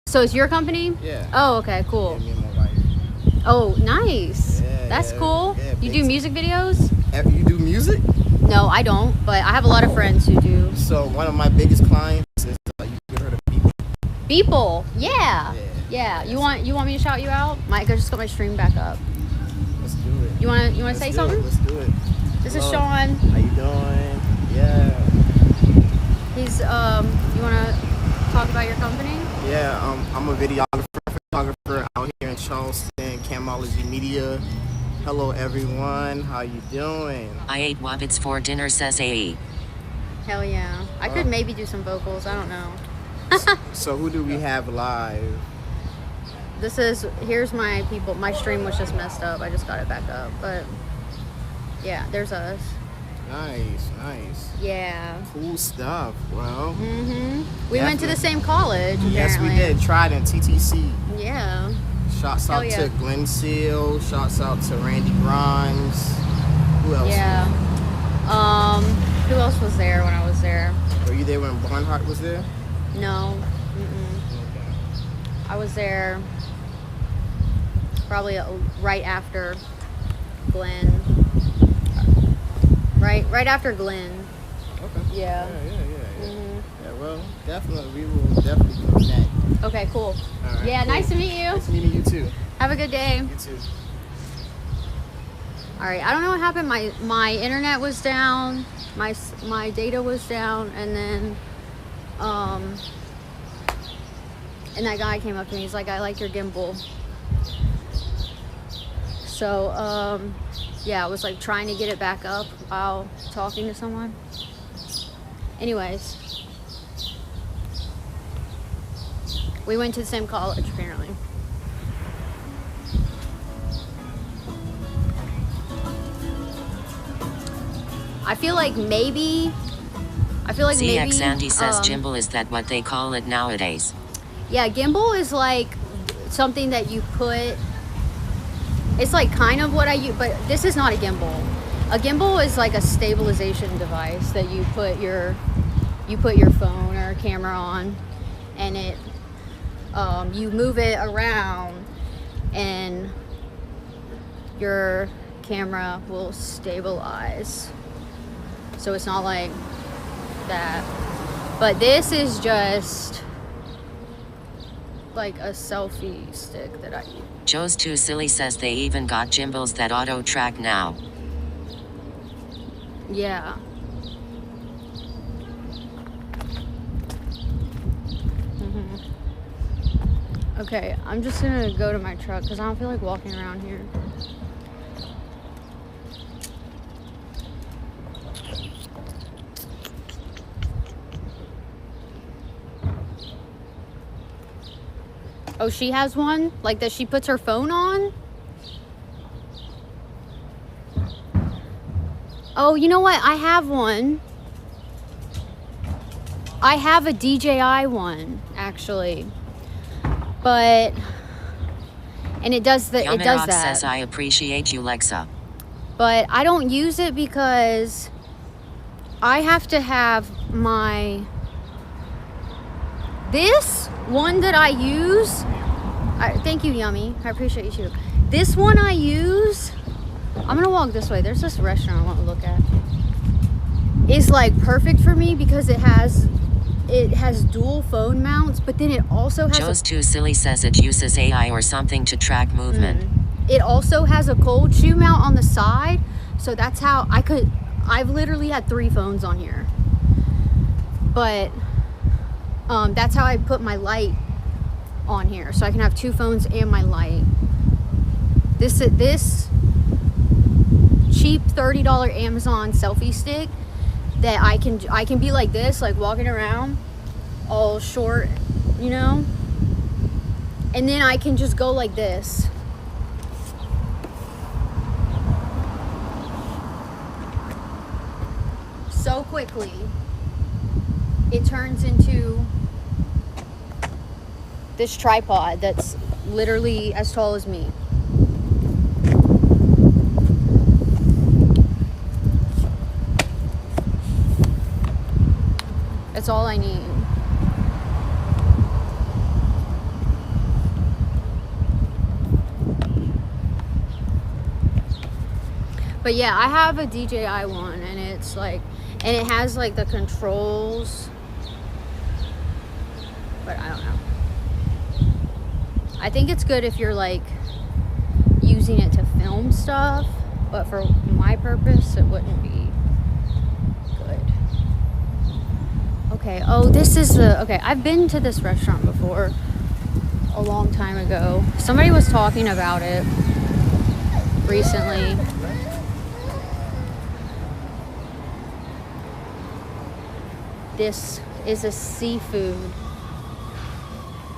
Speaker 6: So it's your company?
Speaker 10: Yeah.
Speaker 6: Oh, okay, cool.
Speaker 10: Yeah, me and my wife.
Speaker 6: Oh, nice.
Speaker 10: Yeah,
Speaker 6: That's
Speaker 10: yeah,
Speaker 6: cool.
Speaker 10: yeah,
Speaker 6: You
Speaker 10: big
Speaker 6: do music videos?
Speaker 10: You do music?
Speaker 6: No, I don't, but I have a lot of friends who do.
Speaker 10: So one of my biggest clients is you heard of people.
Speaker 6: People, yeah.
Speaker 10: Yeah.
Speaker 6: You want me to shout you out? I just got my stream back up.
Speaker 10: Let's do it.
Speaker 6: You wanna
Speaker 10: Let's
Speaker 6: say
Speaker 10: do
Speaker 6: something?
Speaker 10: it. Let's do it.
Speaker 6: This is
Speaker 10: Hello.
Speaker 6: Sean.
Speaker 10: How you doing? Yeah.
Speaker 6: He's you wanna talk about your company?
Speaker 10: Yeah. I'm a videographer, photographer out here in Charleston, Camology Media. Hello everyone. How you doing?
Speaker 1: I ate Wobbits for dinner, says AE.
Speaker 6: Hell yeah. I could maybe do some vocals. I don't know.
Speaker 10: So who do we have live?
Speaker 6: Here's my people. My stream was just messed up. I just got it back up. But yeah, there's us.
Speaker 10: Nice.
Speaker 6: Yeah.
Speaker 10: Cool stuff. Well.
Speaker 6: We went to the same college.
Speaker 10: Yes, we
Speaker 6: apparently.
Speaker 10: did. Trident TTC.
Speaker 6: Yeah.
Speaker 10: Shouts out
Speaker 6: yeah.
Speaker 10: to Glenn Seal. Shouts out to Randy Grimes. Who else?
Speaker 6: Yeah. Who else was there when I was there?
Speaker 10: Were you there when Barnhart was there?
Speaker 6: No.
Speaker 10: Okay.
Speaker 6: I was there probably right after Glenn. Right after Glenn.
Speaker 10: Okay.
Speaker 6: Yeah.
Speaker 10: Yeah, well, definitely. We will definitely connect.
Speaker 6: Okay, cool.
Speaker 10: All right,
Speaker 6: Yeah,
Speaker 10: cool.
Speaker 6: nice to meet you.
Speaker 10: Nice meeting you too.
Speaker 6: Have a good day.
Speaker 10: You too.
Speaker 6: All right, I don't know what happened. My internet was down. My data was down, and then and that guy came up to me. He's like, "I like your gimbal." So yeah, I was like trying to get it back up while talking to someone. Anyways, we went to the same college apparently. I feel like maybe.
Speaker 1: ZX Andy says gimbal, is that what they call it nowadays?
Speaker 6: Yeah, gimbal is like something that you put. It's like kind of what I use, but this is not a gimbal. A gimbal is like a stabilization device that you put your phone or camera on, and it you move it around, and your camera will stabilize. So it's not like that. But this is just like a selfie stick that I use.
Speaker 1: Joe's Too Silly says they even got gimbals that auto track now.
Speaker 6: Yeah. Okay, I'm just gonna go to my truck because I don't feel like walking around here. Oh, she has one? Like that she puts her phone on? Oh, you know what? I have one. I have a DJI one, actually. But, and it does that.
Speaker 1: Says I appreciate you, Lexa.
Speaker 6: But I don't use it because I have to have this one that I use. Thank you, Yummy. I appreciate you too. This one I use. I'm gonna walk this way. There's this restaurant I want to look at. It's like perfect for me because it has dual phone mounts, but then it also has.
Speaker 1: Joe's Too Silly says it uses AI or something to track movement.
Speaker 6: It also has a cold shoe mount on the side, so that's how I've literally had 3 phones on here. But that's how I put my light on here, so I can have 2 phones and my light. This cheap $30 Amazon selfie stick that I can be like this, like walking around all short, you know, and then I can just go like this. So quickly it turns into this tripod that's literally as tall as me. That's all I need. But yeah, I have a DJI one, and it's like, and it has like the controls, but I don't know. I think it's good if you're like using it to film stuff, but for my purpose, it wouldn't be good. Okay, oh, this is the, okay, I've been to this restaurant before a long time ago. Somebody was talking about it recently. This is a seafood.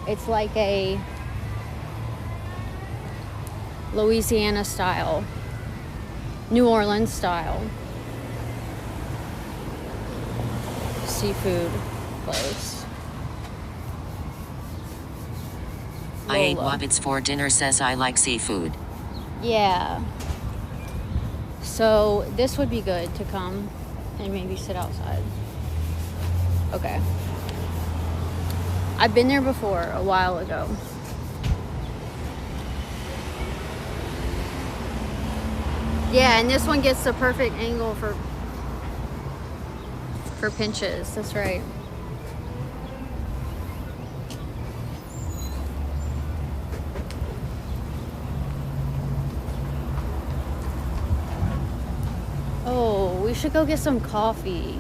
Speaker 6: It's like a Louisiana style, New Orleans style seafood place.
Speaker 1: I ate
Speaker 6: Lola.
Speaker 1: Wabbits for dinner says I like seafood.
Speaker 6: Yeah. So this would be good to come and maybe sit outside. Okay. I've been there before a while ago. Yeah, and this one gets the perfect angle for pinches. That's right. Oh, we should go get some coffee.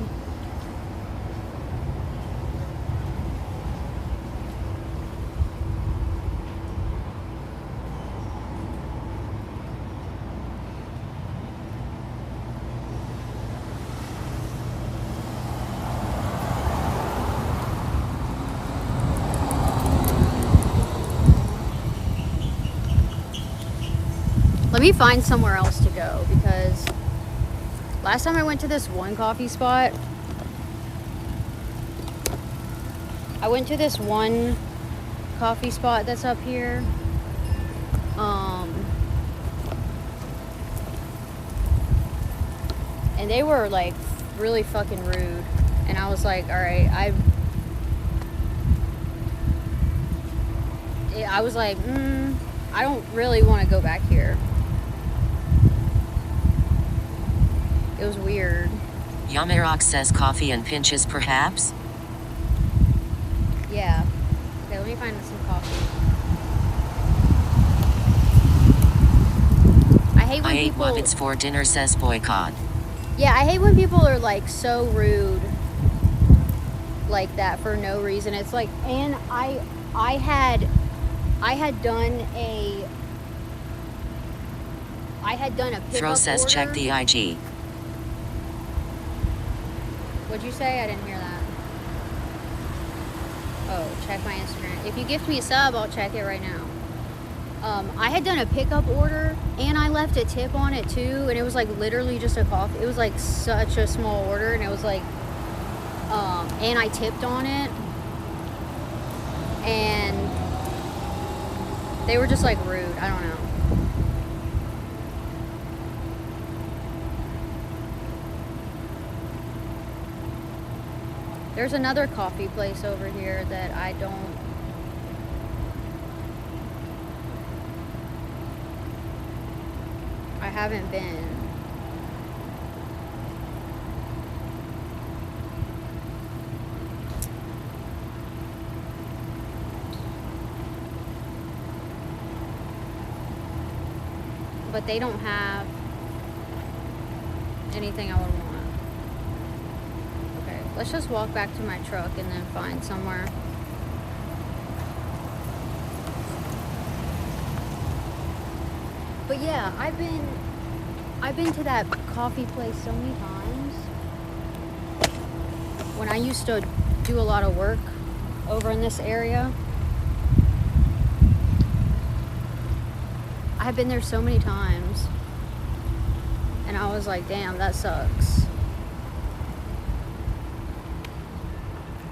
Speaker 6: Let me find somewhere else to go, because last time I went to this one coffee spot, that's up here. And they were like really fucking rude. And I was like, all right, I was like, I don't really want to go back here. It was weird.
Speaker 1: Yamarok says coffee and pinches perhaps?
Speaker 6: Yeah. Okay, let me find some coffee. I hate when
Speaker 1: I ate
Speaker 6: people...
Speaker 1: Wabbits for dinner says boycott.
Speaker 6: Yeah, I hate when people are like so rude like that for no reason. It's like, and I had done a pickup
Speaker 1: Throw says
Speaker 6: order.
Speaker 1: check the IG.
Speaker 6: What'd you say? I didn't hear that. Oh, check my Instagram. If you gift me a sub, I'll check it right now. I had done a pickup order, and I left a tip on it too, and it was like literally just a coffee. It was like such a small order, and it was like, and I tipped on it, and they were just like rude. I don't know. There's another coffee place over here that I haven't been. But they don't have anything I would want. Okay, let's just walk back to my truck and then find somewhere. But yeah, I've been to that coffee place so many times. When I used to do a lot of work over in this area, I've been there so many times, and I was like, damn, that sucks.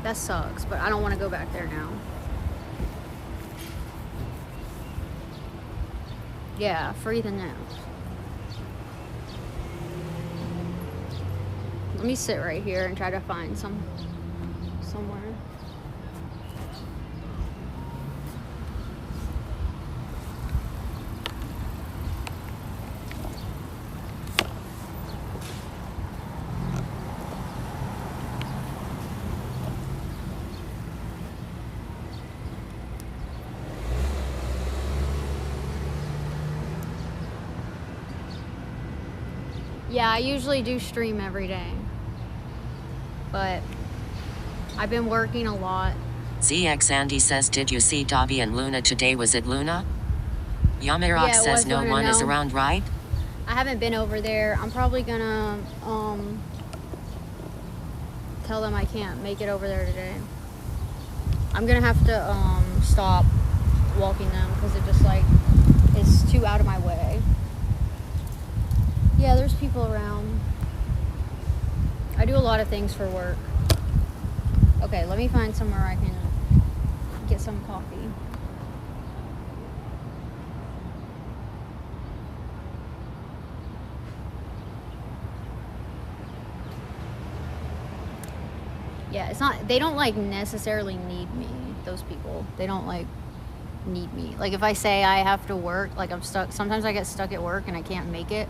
Speaker 6: That sucks, but I don't want to go back there now. Yeah, free the nose. Let me sit right here and try to find somewhere. Yeah, I usually do stream every day. But I've been working a lot.
Speaker 1: ZX Andy says, did you see Dobby and Luna today? Was it Luna? Yamirok
Speaker 6: Yeah, it
Speaker 1: says
Speaker 6: was
Speaker 1: no
Speaker 6: Luna,
Speaker 1: one is
Speaker 6: no.
Speaker 1: around, right?
Speaker 6: I haven't been over there. I'm probably gonna tell them I can't make it over there today. I'm gonna have to stop walking them because it just like is too out of my way. Yeah, there's people around. I do a lot of things for work. Okay, let me find somewhere I can get some coffee. Yeah, it's not, they don't like necessarily need me, those people. They don't like need me. Like if I say I have to work, like I'm stuck, sometimes I get stuck at work and I can't make it.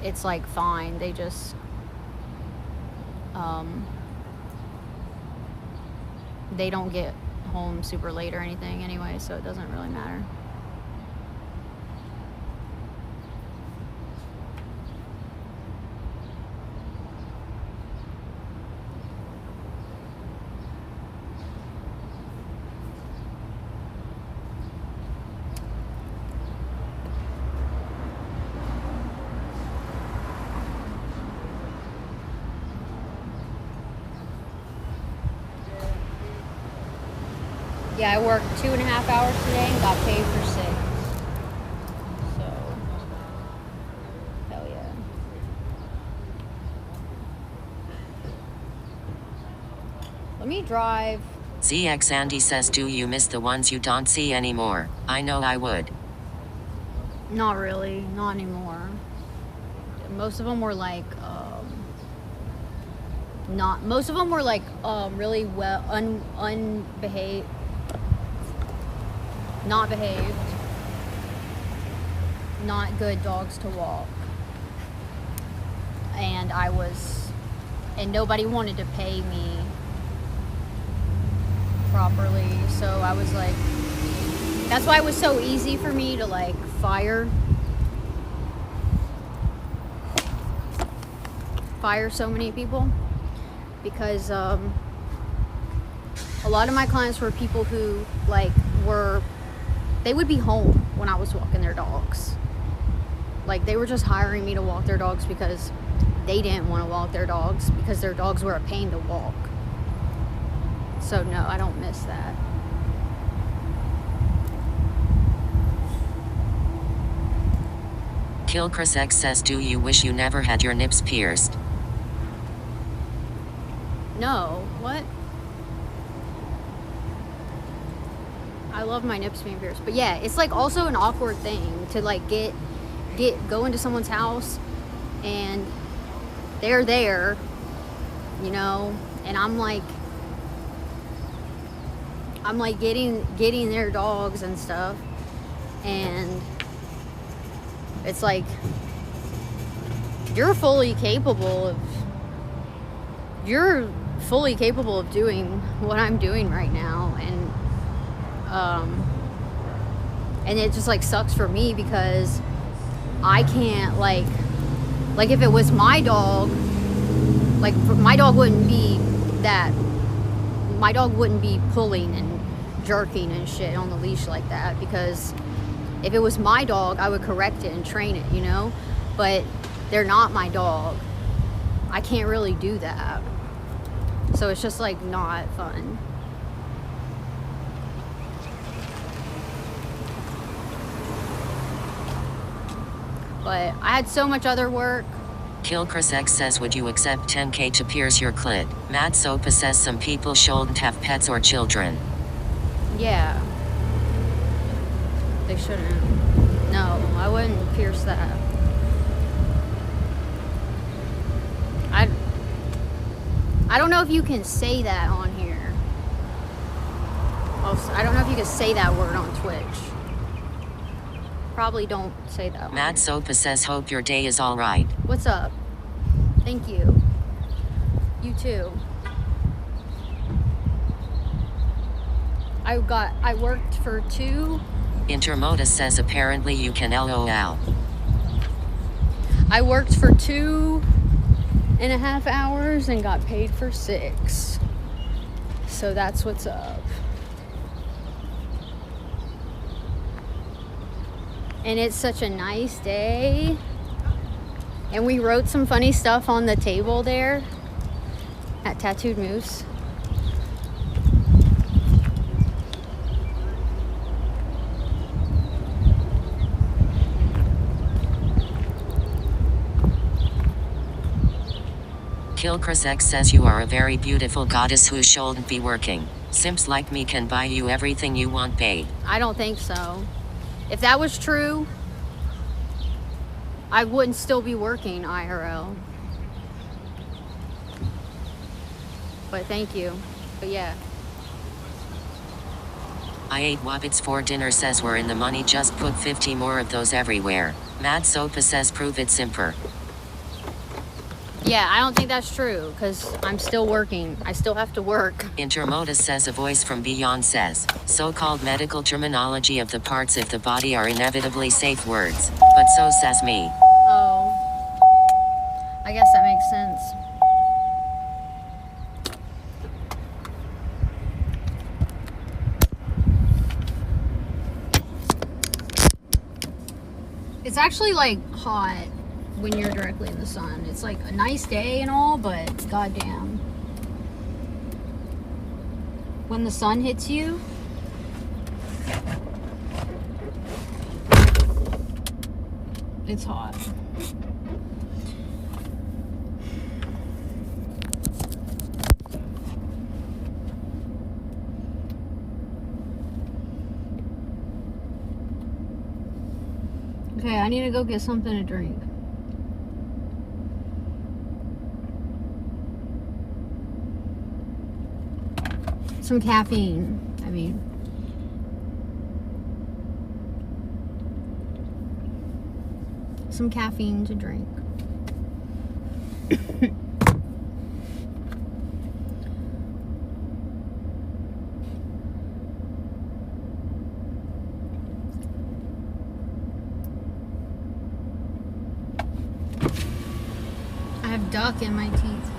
Speaker 6: It's like fine, they just, they don't get home super late or anything anyway, so it doesn't really matter. Yeah, I worked 2.5 hours today and got paid for 6. So, hell yeah. Let me drive.
Speaker 1: ZX Andy says, do you miss the ones you don't see anymore? I know I would.
Speaker 6: Not really, not anymore. Most of them were like, most of them were like, really well, unbehaved. Not behaved, not good dogs to walk. And nobody wanted to pay me properly. So I was like, that's why it was so easy for me to like fire so many people. Because a lot of my clients were people who like they would be home when I was walking their dogs. Like they were just hiring me to walk their dogs because they didn't want to walk their dogs because their dogs were a pain to walk. So no, I don't miss that.
Speaker 1: Kill Chris X says, do you wish you never had your nips pierced?
Speaker 6: No, what? I love my nips being pierced. But yeah, it's like also an awkward thing to like go into someone's house and they're there, you know, and I'm like getting their dogs and stuff, and it's like you're fully capable of doing what I'm doing right now, and it just like sucks for me because I can't like if it was my dog, like my dog wouldn't be pulling and jerking and shit on the leash like that, because if it was my dog I would correct it and train it, you know, but they're not my dog. I can't really do that, so it's just like not fun. But I had so much other work.
Speaker 1: Kill Chris X says, would you accept 10K to pierce your clit? Matt Sopa says, some people shouldn't have pets or children.
Speaker 6: Yeah. They shouldn't. No, I wouldn't pierce that. I don't know if you can say that on here. I don't know if you can say that word on Twitch. Probably don't say that.
Speaker 1: Matt Sopa says, hope your day is all right.
Speaker 6: What's up? Thank you. You too. I worked for 2.
Speaker 1: Intermodus says, apparently you can LOL.
Speaker 6: I worked for 2.5 hours and got paid for 6. So that's what's up. And it's such a nice day. And we wrote some funny stuff on the table there at Tattooed Moose.
Speaker 1: Kilchris X says you are a very beautiful goddess who shouldn't be working. Simps like me can buy you everything you want paid.
Speaker 6: I don't think so. If that was true, I wouldn't still be working IRL. But thank you. But yeah.
Speaker 1: I ate Wabbits for dinner says we're in the money, just put 50 more of those everywhere. Mad Sopa says prove it Simper.
Speaker 6: Yeah, I don't think that's true because I'm still working. I still have to work.
Speaker 1: Intermodus says a voice from beyond says, so-called medical terminology of the parts of the body are inevitably safe words, but so says me.
Speaker 6: Oh, I guess that makes sense. It's actually like hot when you're directly in the sun. It's like a nice day and all, but goddamn. When the sun hits you, it's hot. Okay, I need to go get something to drink. Some caffeine, I mean. Some caffeine to drink. I have duck in my teeth.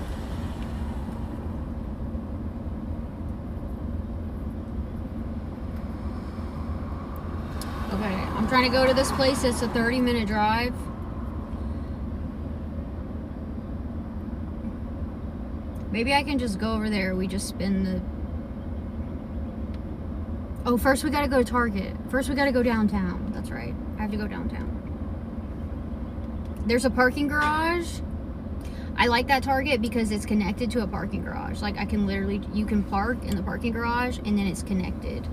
Speaker 6: Okay, I'm trying to go to this place. It's a 30-minute drive. Maybe I can just go over there. We just spin the... Oh, first we gotta go to Target. First we gotta go downtown. That's right. I have to go downtown. There's a parking garage. I like that Target because it's connected to a parking garage. Like I can literally, you can park in the parking garage and then it's connected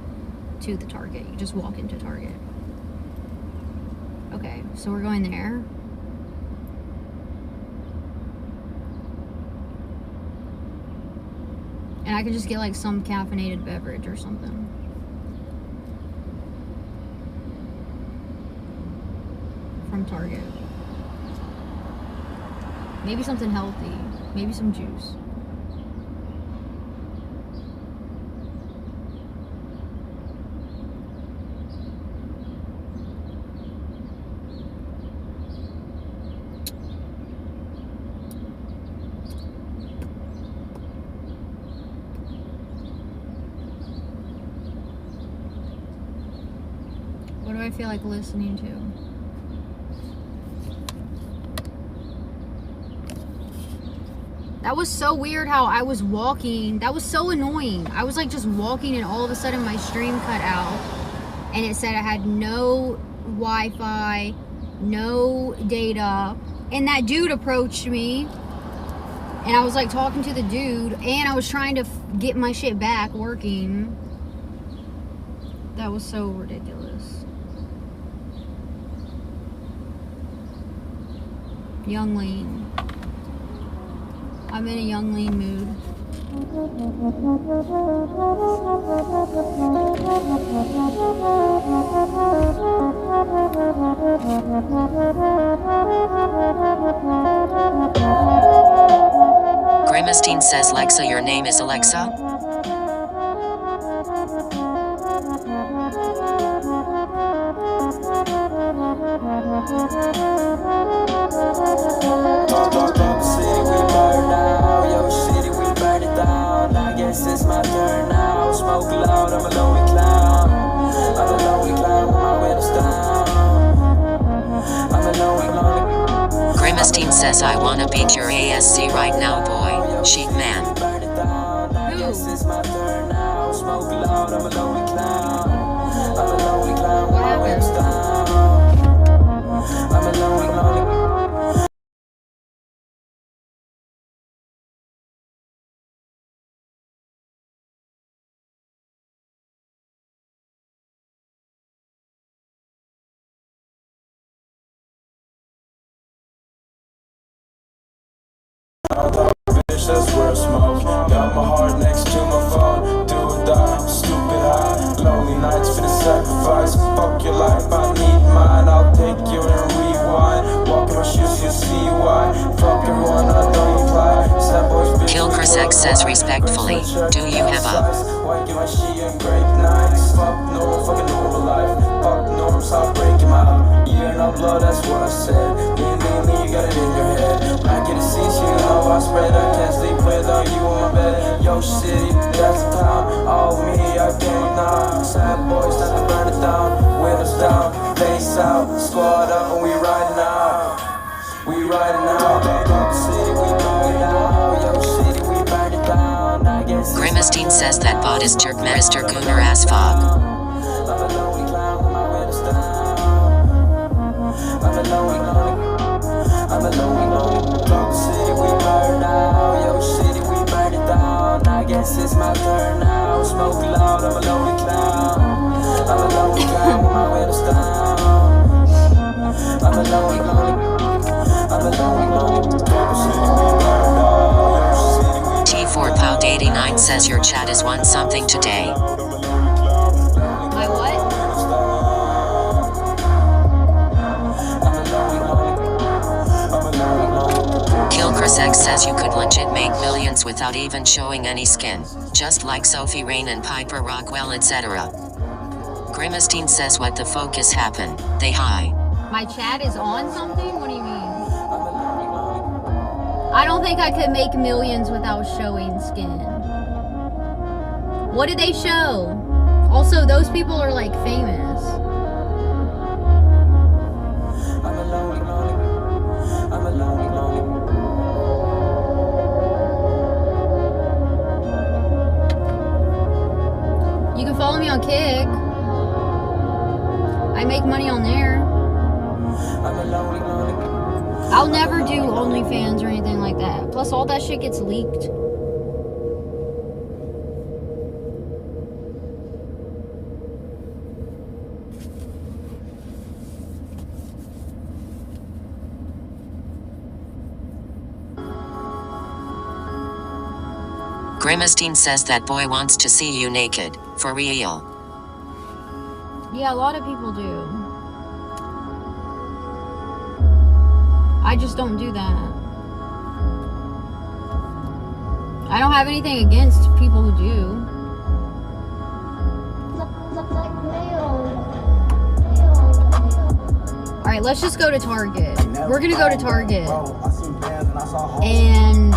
Speaker 6: to the Target. You just walk into Target. Okay, so we're going there. And I can just get like some caffeinated beverage or something. From Target. Maybe something healthy. Maybe some juice. What do I feel like listening to? That was so weird how I was walking. That was so annoying. I was like just walking and all of a sudden my stream cut out and it said I had no Wi-Fi, no data. And that dude approached me and I was like talking to the dude and I was trying to get my shit back working. That was so ridiculous. Young Lean. I'm in a Young Lean mood.
Speaker 1: Grimestein says Lexa, your name is Alexa?
Speaker 11: Fuck the city, we burn out. Yo, city, we burn it down. I guess it's my turn now. Smoke loud, I'm a lonely clown. I'm a lonely clown with my windows down. I'm a lonely.
Speaker 1: Grimestein says I wanna beat your ASC right now, boy. Sheep man.
Speaker 11: I guess it's my turn now. Smoke loud, I'm a lonely clown. I'm a lonely clown with my windows down. I'm a lonely.
Speaker 12: Bitch, that's where I smoke. Got my heart next to my phone. Do or die, stupid high. Lonely nights for the sacrifice. Fuck your life, I need mine. I'll take you and rewind. Walk in my shoes, you'll see why. Fuck everyone, I don't imply. Sad boys, bitch.
Speaker 1: Kill Chris X says respectfully, do you have a
Speaker 12: White my shit and great nights. Fuck normal, fucking normal life. Fuck normal, stop breaking my heart. You ain't no blood, that's what I said. Me, you got it in your head. I get a cease, you know I spread. I can't sleep without you on my bed. Yo, city, that's the time. All me, I can't now. Sad boys, time to burn it down. Windows down, face out, squad up, and we riding out. We riding out. Go city, we burn it down. Yo, city, we burn it down. I guess
Speaker 1: Grimestein says that bot is Turkmenister Gunnar as fuck.
Speaker 11: I'm a lonely clown with my windows down. I'm a lonely. I'm a lonely. Go city, we burn out. Yo, city, we burn it down. I guess it's my turn now. Smoke loud, I'm a lonely clown. I'm a lonely clown with my windows down. I'm a lonely. I'm a lonely. Go city, we burn out. Yo, city, we
Speaker 1: T4 Pound 89 says your chat has won something today.
Speaker 2: My what?
Speaker 1: Kill Chris X says you could legit make millions without even showing any skin. Just like Sophie Rain and Piper Rockwell, etc. Grimestein says what the focus happened. They high.
Speaker 2: My chat is on something? What do you mean? I don't think I could make millions without showing skin. What did they show? Also, those people are like famous.
Speaker 11: I'm a lonely. I'm a lonely.
Speaker 2: You can follow me on Kick. I make money on there.
Speaker 11: I'm a lonely.
Speaker 2: I'll never do OnlyFans or anything like that. Plus, all that shit gets leaked.
Speaker 1: Grimestein says that boy wants to see you naked. For real.
Speaker 2: Yeah, a lot of people do. I just don't do that. I don't have anything against people who do. Alright, let's just go to Target. We're gonna go to Target and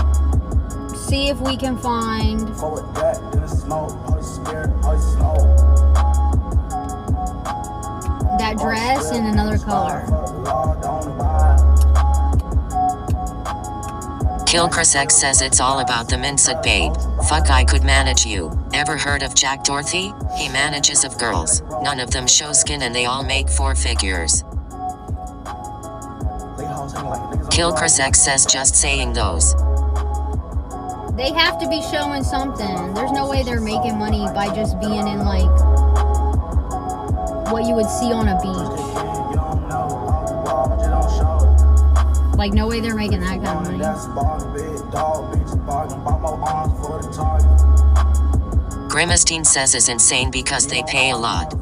Speaker 2: see if we can find that dress in another color.
Speaker 1: Kill Chris X says it's all about the Minced babe. Fuck, I could manage you. Ever heard of Jack Dorothy? He manages of girls. None of them show skin and they all make 4 figures. Kill Chris X says just saying those.
Speaker 2: They have to be showing something. There's no way they're making money by just being in like what you would see on a beach. Like no way they're making that kind of money.
Speaker 1: Grimestein says is insane because they pay a lot.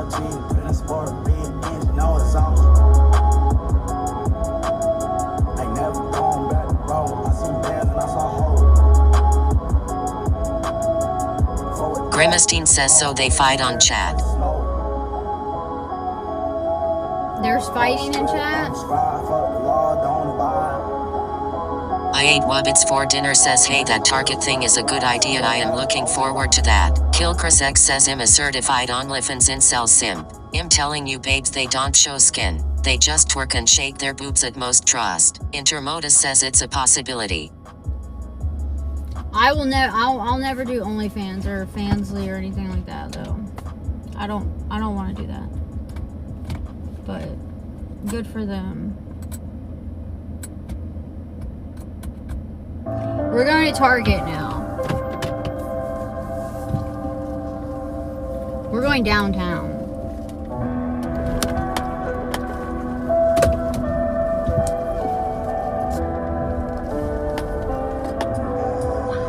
Speaker 12: RG, put in a sport, being engine, no exhaust. Ain't never going back to road. I seen bands and I saw hoes.
Speaker 1: Grimestein says so they fight on chat.
Speaker 2: There's fighting in chat?
Speaker 1: I ate Wubbits for dinner says hey that Target thing is a good idea I am looking forward to that. Kilchris X says I'm a certified OnlyFans incel simp. I'm telling you babes they don't show skin. They just twerk and shake their boobs at most trust. Intermodus says it's a possibility.
Speaker 2: I'll never do OnlyFans or Fansly or anything like that though. I don't want to do that. But good for them. We're going to Target now. We're going downtown.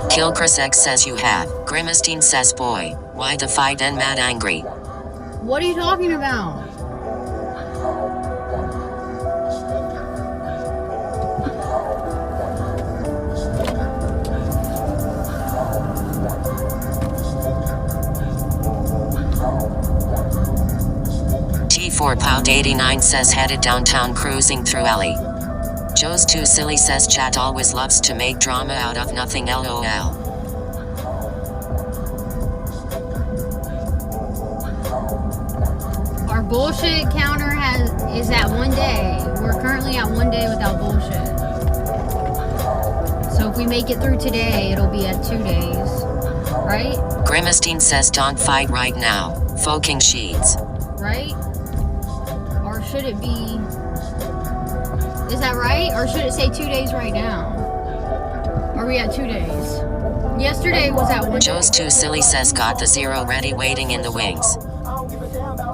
Speaker 1: Kilchris X says you have. Grimestein says boy, why the fight and mad angry?
Speaker 2: What are you talking about?
Speaker 1: T4Pound89 says headed downtown cruising through alley. Joe's Too Silly says chat always loves to make drama out of nothing lol.
Speaker 2: Our bullshit counter is at 1 day. We're currently at 1 day without bullshit. So if we make it through today, it'll be at 2 days. Right?
Speaker 1: Grimestein says don't fight right now. Fucking sheets.
Speaker 2: Right? Or should it be... Is that right? Or should it say 2 days right now? Are we at 2 days? Yesterday was at 1 day.
Speaker 1: Joe's Too Silly says got the zero ready waiting in the wings.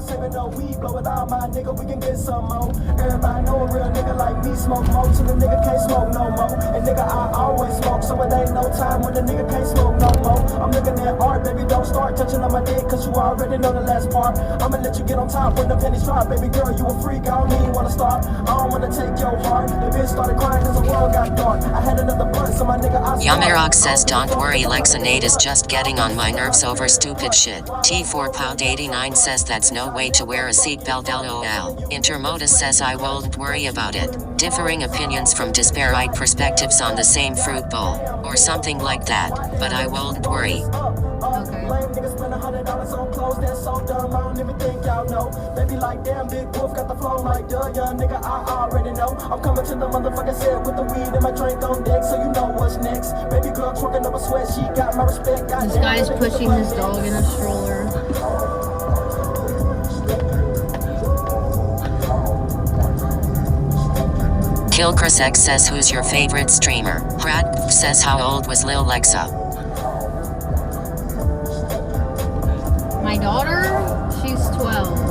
Speaker 12: Saving no weed, blow it out, my nigga, we can get some more. Everybody know a real nigga like me smoke more till the nigga can't smoke no more. And nigga, I always smoke, so it ain't no time when the nigga can't smoke no more. I'm looking at art, baby, don't start touching on my dick, cause you already know the last part. I'ma let you get on top when the pennies drop, baby girl, you a freak, I don't even wanna stop. I don't wanna take your heart. The bitch started crying cause the world got dark. I had another blunt, so my nigga, I
Speaker 1: Yamirok says don't worry, Lexinate is just getting on my nerves over stupid shit. T4Pound89 says that's no way to wear a seatbelt lol. Intermodus says I won't worry about it. Differing opinions from disparate perspectives on the same fruit bowl. Or something like that. But I won't worry.
Speaker 2: Okay.
Speaker 12: Baby like damn big wolf got the flow like duh, young nigga, I already know. I'm coming to the motherfucking set with the weed and my drink on deck, so you know what's next. Baby girl twerking up a sweat, she got my respect.
Speaker 2: This guy's pushing this dog in a stroller.
Speaker 1: Kilchris X says who's your favorite streamer? Brad says how old was Lil Lexa?
Speaker 2: My daughter, she's 12.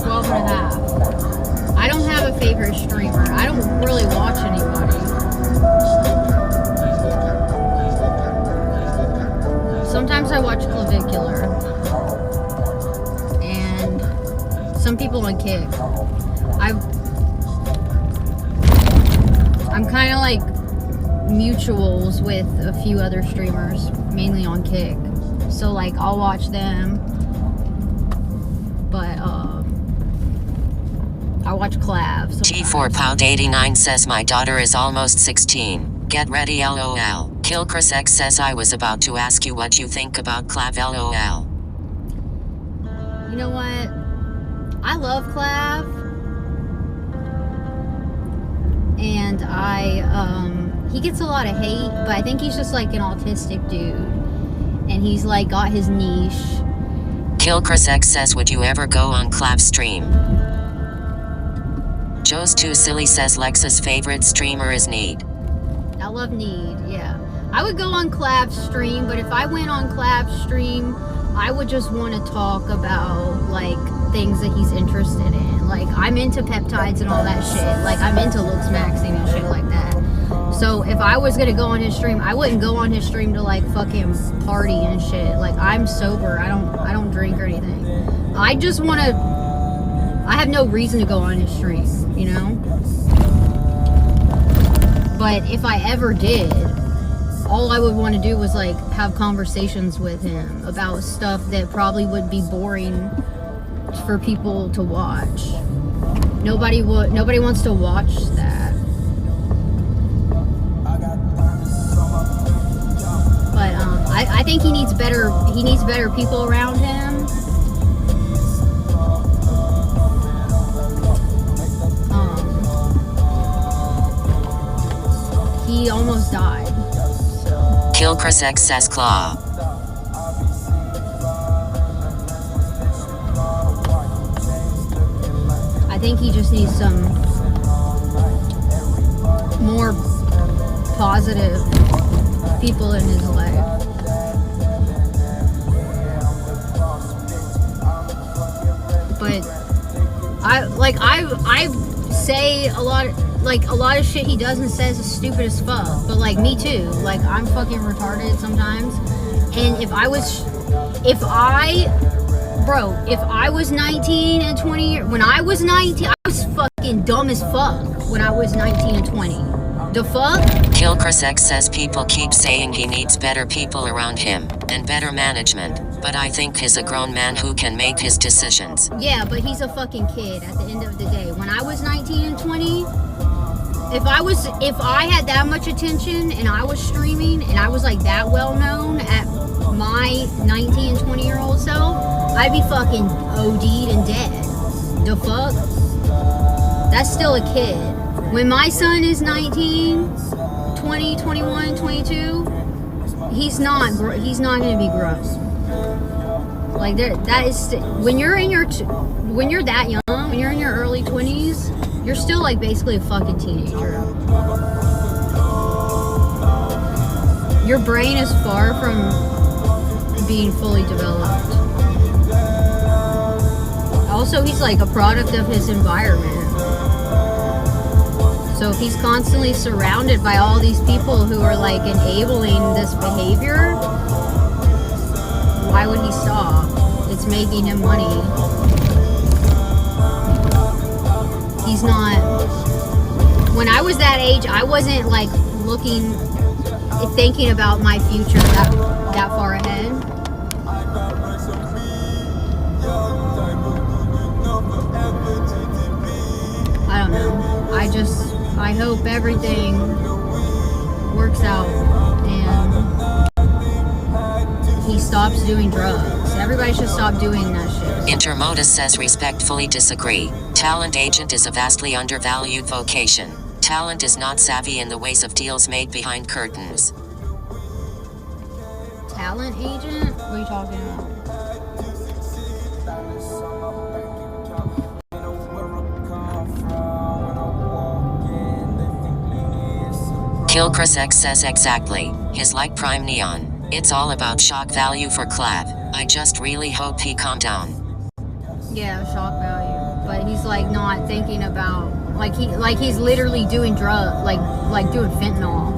Speaker 2: 12 and a half. I don't have a favorite streamer. I don't really watch anybody. Sometimes I watch Clavicular. And some people on Kick. I'm kind of like mutuals with a few other streamers, mainly on Kick. So like I'll watch them, but I watch Clav.
Speaker 1: T4Pound89 says my daughter is almost 16. Get ready lol. Kilchris X says I was about to ask you what you think about Clav lol.
Speaker 2: You know what? I love Clav. And he gets a lot of hate, but I think he's just like an autistic dude. And he's like got his niche.
Speaker 1: Kilchris X says would you ever go on Clav's stream? Joe's Too Silly says Lexa's favorite streamer is Need.
Speaker 2: I love Need, yeah. I would go on Clav's stream, but if I went on Clav's stream, I would just want to talk about like things that he's interested in. Like I'm into peptides and all that shit. Like I'm into looks maxing and shit like that. So if I was gonna go on his stream, I wouldn't go on his stream to like fucking party and shit. Like I'm sober. I don't drink or anything. I just want to. I have no reason to go on his stream, you know. But if I ever did, all I would want to do was like have conversations with him about stuff that probably would be boring for people to watch. Nobody wants to watch that. But I think he needs better people around him. He almost died.
Speaker 1: Kill Chris X says Claw.
Speaker 2: I think he just needs some more positive people in his life. But I say a lot of shit he does and says is stupid as fuck. But like me too. Like I'm fucking retarded sometimes. And if I was 19 and 20, when I was 19, I was fucking dumb as fuck when I was 19 and 20. The fuck?
Speaker 1: Kill Chris X says people keep saying he needs better people around him and better management, but I think he's a grown man who can make his decisions.
Speaker 2: Yeah, but he's a fucking kid at the end of the day. When I was 19 and 20, if I had that much attention and I was streaming and I was like that well known at my 19 and 20-year-old self, I'd be fucking OD'd and dead. The fuck? That's still a kid. When my son is 19, 20, 21, 22, he's not going to be grown. Like that is when you're that young, when you're in your early 20s, you're still like basically a fucking teenager. Your brain is far from being fully developed. Also, he's like a product of his environment. So if he's constantly surrounded by all these people who are like enabling this behavior, why would he stop? It's making him money. He's not. When I was that age, I wasn't like thinking about my future that far ahead. I don't know. I hope everything works out and he stops doing drugs. Everybody should stop doing that shit.
Speaker 1: Intermodus says respectfully disagree. Talent agent is a vastly undervalued vocation. Talent is not savvy in the ways of deals made behind curtains.
Speaker 2: Talent agent? What are you talking about?
Speaker 1: Kill Chris X says exactly. He's like Prime Neon. It's all about shock value for Clav. I just really hope he calmed down.
Speaker 2: Yeah, shock value. But he's like not thinking about he's literally doing like doing fentanyl.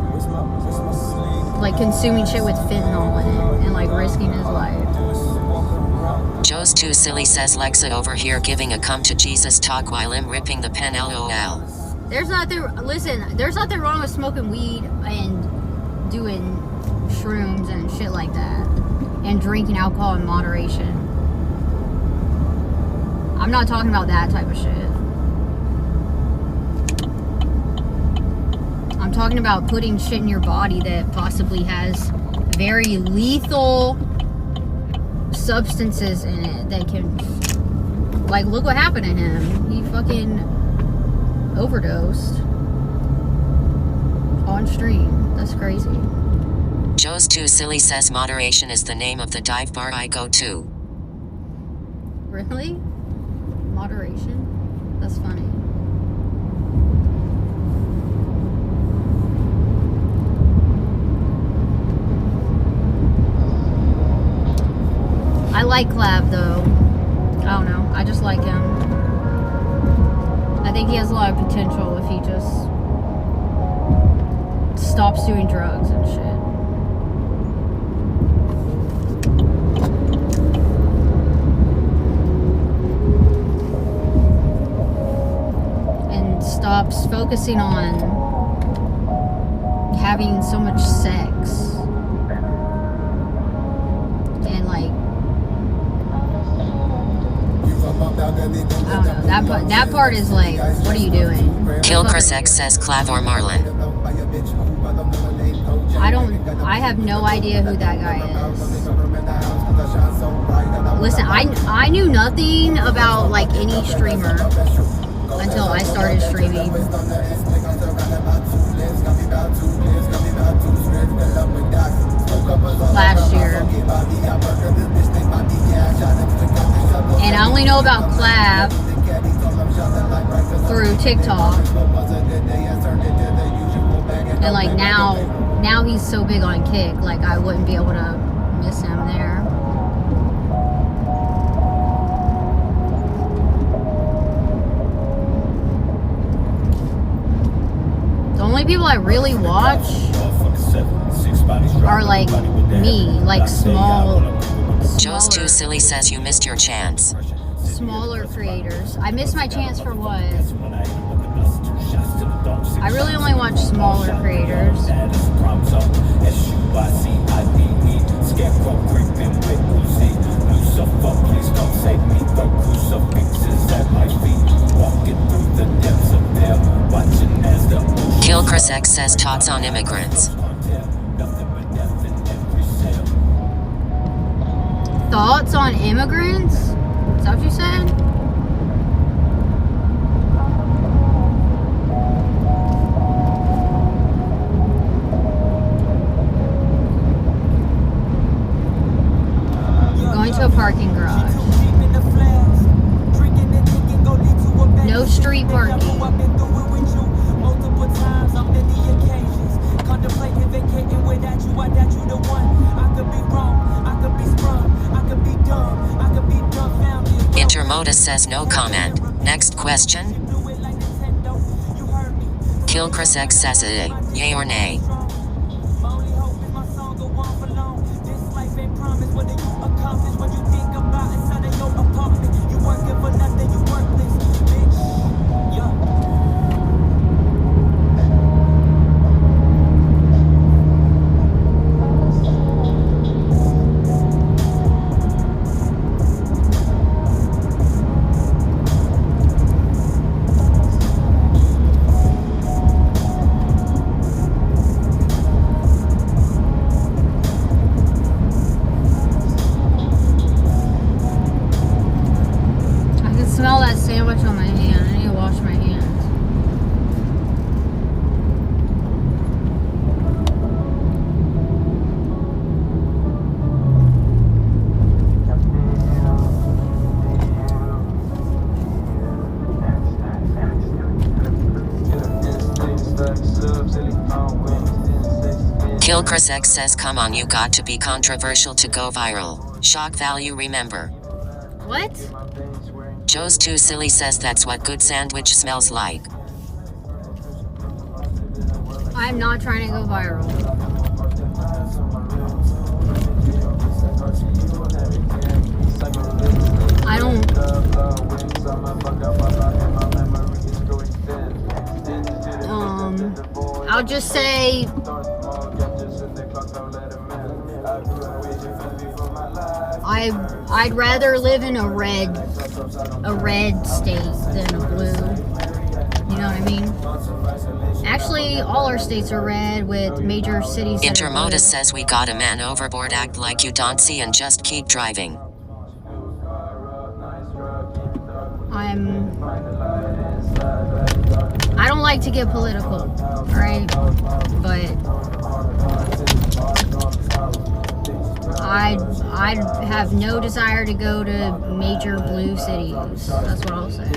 Speaker 2: Like consuming shit with fentanyl in it and like risking his life.
Speaker 1: Joe's Too Silly says Lexa over here giving a come to Jesus talk while I'm ripping the pen LOL.
Speaker 2: There's nothing wrong with smoking weed and doing shrooms and shit like that. And drinking alcohol in moderation. I'm not talking about that type of shit. I'm talking about putting shit in your body that possibly has very lethal substances in it that can, like, look what happened to him. He fucking overdosed on stream. That's crazy.
Speaker 1: Joe's Too Silly says moderation is the name of the dive bar I go to.
Speaker 2: Really? Moderation? That's funny. I like Clav though. I don't know. I just like him. I think he has a lot of potential if he just stops doing drugs and shit. And stops focusing on having so much sex. And like, I don't know, that part is like, what are you doing?
Speaker 1: Kill Chris X says Clavor Marlin.
Speaker 2: I have no idea who that guy is. Listen, I knew nothing about like any streamer until I started streaming. Last year. And I only know about Clav through TikTok. And like now he's so big on Kick, like I wouldn't be able to miss him there. The only people I really watch are like me, like smaller.
Speaker 1: Joe's Too Silly says you missed your chance.
Speaker 2: Smaller creators. I missed my chance for what? I really only watch smaller creators.
Speaker 1: Kill Chris X says tots on immigrants.
Speaker 2: Thoughts on immigrants? Is that what you said? Going to a parking garage. No street parking.
Speaker 1: Intermodus says no comment. Next question. Kill Chris X says a yay or nay.
Speaker 2: Smell that sandwich on my hand. I need to wash my hands.
Speaker 1: Kill Chris X says come on, you got to be controversial to go viral. Shock value, remember.
Speaker 2: What?
Speaker 1: Joe's Too Silly says that's what good sandwich smells like.
Speaker 2: I'm not trying to go viral. I don't. I'll just say. I'd rather live in a red state than a blue. You know what I mean? Actually, all our states are red with major cities.
Speaker 1: Intermodus says we got a man overboard, act like you don't see and just keep driving.
Speaker 2: I don't like to get political, alright? But I'd have no desire to go to major blue cities. That's what I'll say.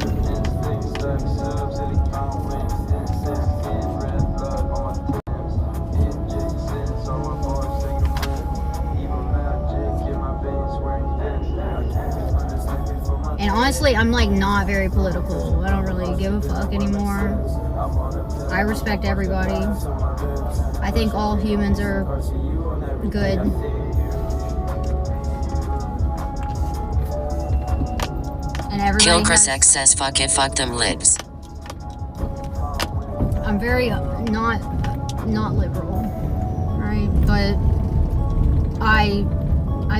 Speaker 2: And honestly, I'm like not very political. I don't really give a fuck anymore. I respect everybody. I think all humans are good. And everybody
Speaker 1: Kill Chris
Speaker 2: has,
Speaker 1: X says fuck it, fuck them libs.
Speaker 2: I'm very not liberal, right? But I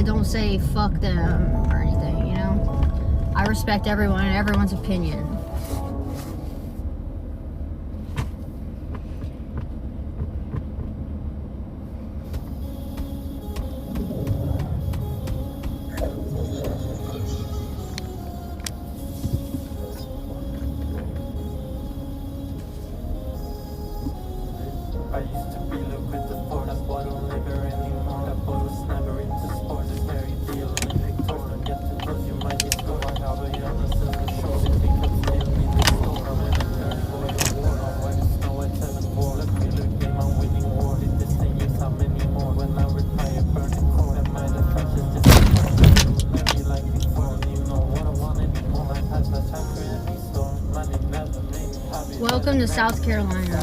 Speaker 2: don't say fuck them or anything, you know? I respect everyone and everyone's opinion.
Speaker 12: I used to be look with the sport, that's why I don't live here anymore. That boy was never into sport, it's very deal in the tour. Don't get too close, you might get scored. I have a young on the shore, if we could still be the store. I'm in a turn for the war, I'm white as snow at 7 4. Look me, look game, I'm winning war. Did this 10 years, how many more? When I retire, burn the core. That mind of fresh is just maybe like before. Don't even know what I want anymore. My past, my time for every storm. Money never made me happy.
Speaker 2: Welcome to South Carolina.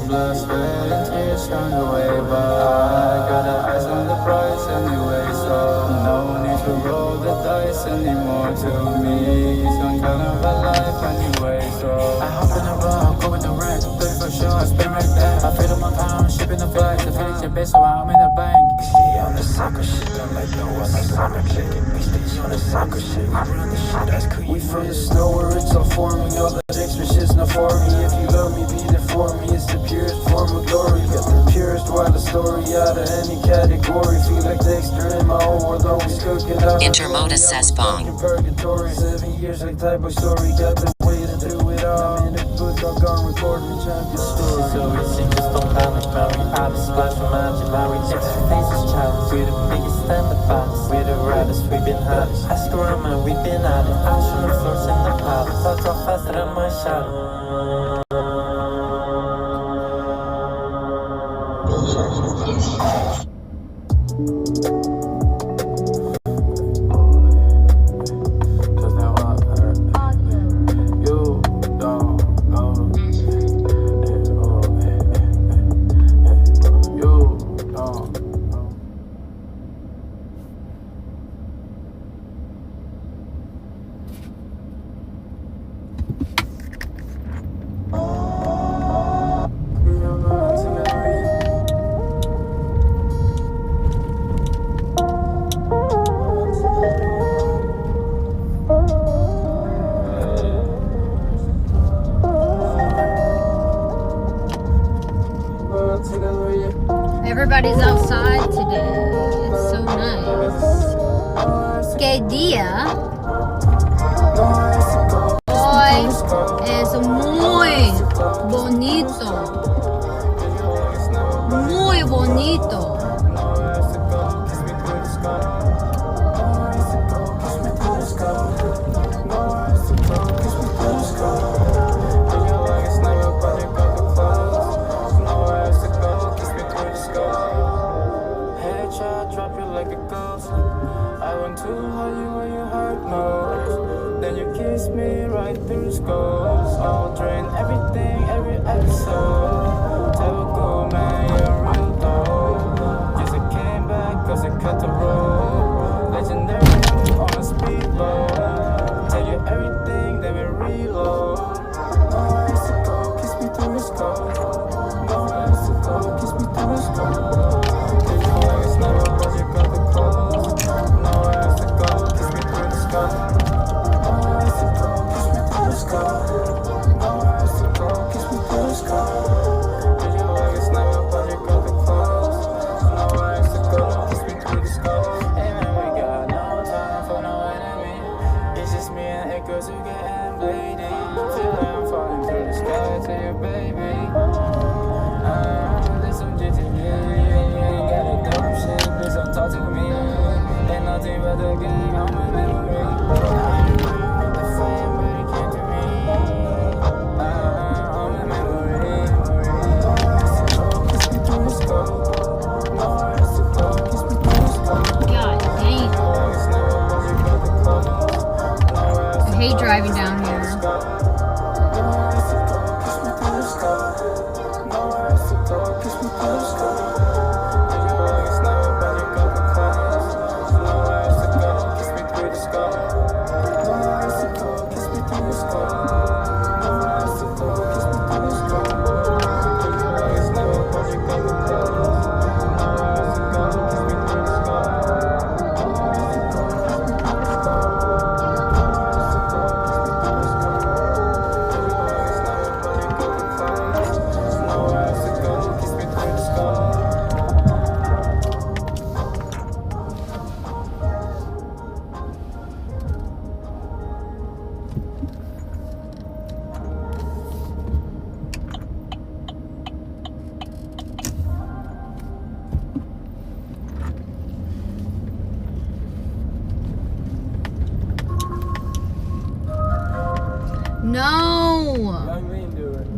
Speaker 12: Blood, sweat, and tears run away, but I got the eyes on the prize anyway, so no need to roll the dice anymore. To me, some kind of a life anyway, so I hop in the rock, go with the rest, 30 for sure, I spin right there. I feel on my pound, shipping the flights, the feelings your best, so I'm in the bank. She on the soccer shit, I'm like no one, like soccer chick. We stay on the soccer shit, we run the shit, that's cool. We feel the snow where it's all forming, all that extra shit's not for me. If you love me, be there for me, it's the purest form of glory. Got the purest wildest story out of any category. Feel like Dexter in my own world, always cooking up.
Speaker 1: Intermodus says bong.
Speaker 12: Purgatory, 7 years like type of story. Got the way to do it all. I'm in the booth, I'm gone recording champion story. So easy, just don't panic, man. We out of splash from magic. Now we extra faces challenge. We're the biggest and the baddest. We're the raddest, we've been hottest. Ask around, man, we've been at it. Ash on the floors in the palace. I talk faster than my shadow.
Speaker 2: Everybody's outside today. It's so nice. Que dia. Hoy es muy bonito. Muy bonito. Then you kiss me right through the skulls. I'll drain everything, every episode. Typical man, you're a real dog. Yes, I came back cause I cut the road.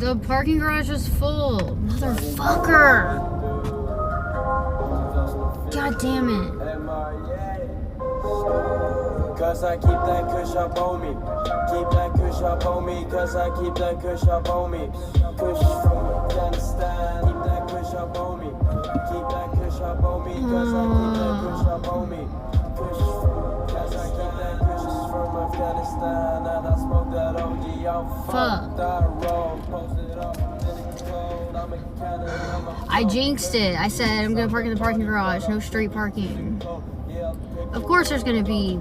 Speaker 2: The parking garage is full. Motherfucker. God damn it.
Speaker 12: Cause I keep that kush up on me. Keep that kush up on me. Cause I keep that kush up on me. Kush from Afghanistan. Keep that kush up on me. Keep that kush up on me. Cause I keep that kush up on me. Kush from, cause I keep that kush from Afghanistan. And I smoke that OG. I'm fucked. I roll. Post it up.
Speaker 2: I jinxed it. I said I'm gonna park in the parking garage. No street parking. Of course there's gonna be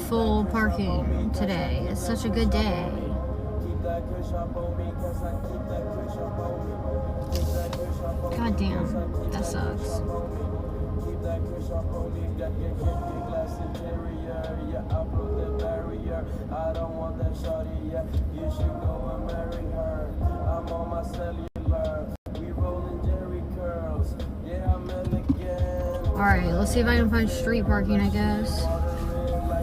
Speaker 2: full parking today. It's such a good day. God damn, that sucks.
Speaker 12: I don't want that shawty, yeah. You should go and marry her. I'm on my cellular. We rolling Jerry curls. Yeah, I'm elegant.
Speaker 2: Alright, let's see if I can find street parking, I guess.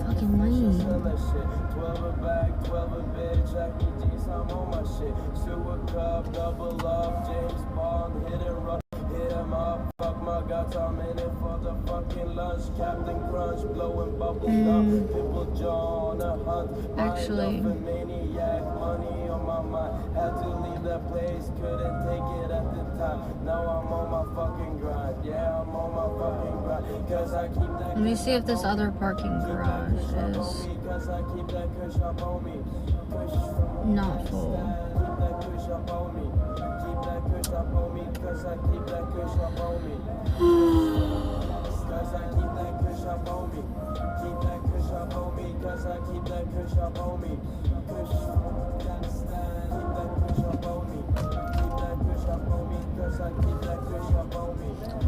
Speaker 2: Fucking lame.
Speaker 12: 12 a bag, 12 a bed, Jackie G's, I'm on my shit. Sewer cup, double up, James Bond, hit and run, hit him up. Fuck my guts, I'm in it for the fucking lunch. Captain Crunch, blowing bubble gum. People John, a hunt.
Speaker 2: Actually,
Speaker 12: Maniac, money on my mind. Had to leave that place, couldn't take it at the time. Now I'm on my fucking grind. Yeah, I'm on my fucking grind. Cause I keep that.
Speaker 2: let me see if this other parking garage is not full.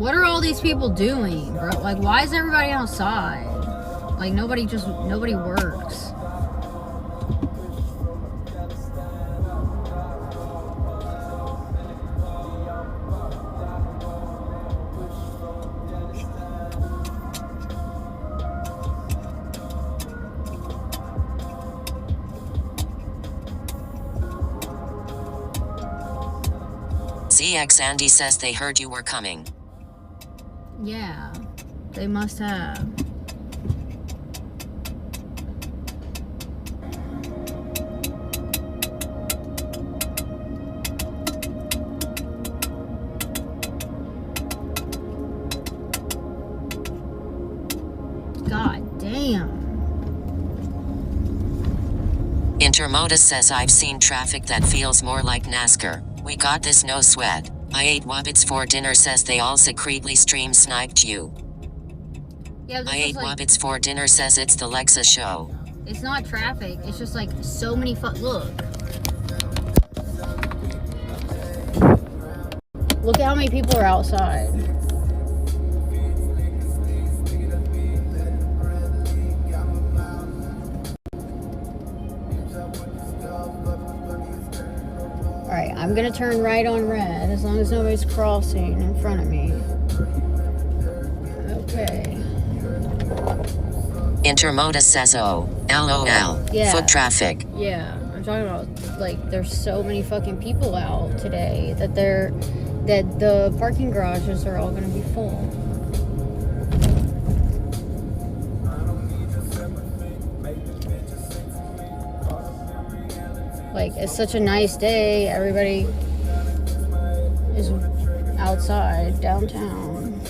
Speaker 2: What are all these people doing, bro? Like, why is everybody outside? Like, nobody works.
Speaker 1: ZX Andy says they heard you were coming.
Speaker 2: Yeah, they must have. God damn.
Speaker 1: Intermodus says I've seen traffic that feels more like NASCAR. We got this, no sweat. I ate Wobbits for dinner says they all secretly stream sniped you.
Speaker 2: Yeah,
Speaker 1: I ate Wobbits for dinner says it's the Lexa show.
Speaker 2: It's not traffic. It's just like so many look. Look at how many people are outside. Alright, I'm gonna turn right on red as long as nobody's crossing in front of me. Okay.
Speaker 1: Intermodus says oh, LOL.
Speaker 2: Yeah.
Speaker 1: Foot traffic.
Speaker 2: Yeah, I'm talking about, like, there's so many fucking people out today that the parking garages are all gonna be full. Like, it's such a nice day. Everybody is outside downtown.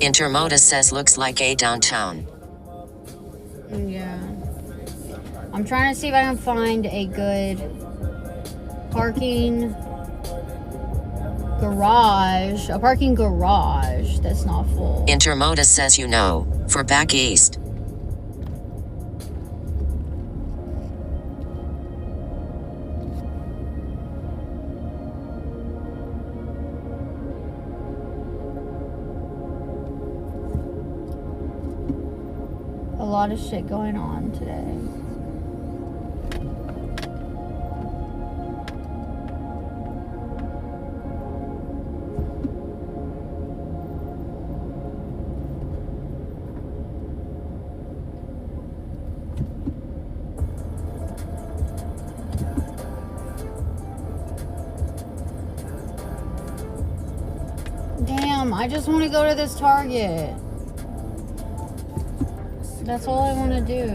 Speaker 1: Intermodus says looks like a downtown.
Speaker 2: Yeah. I'm trying to see if I can find a good parking garage that's not full.
Speaker 1: Intermodus says you know, for back east.
Speaker 2: A lot of shit going on today. Mom, I just want to go to this Target. That's all I want to do.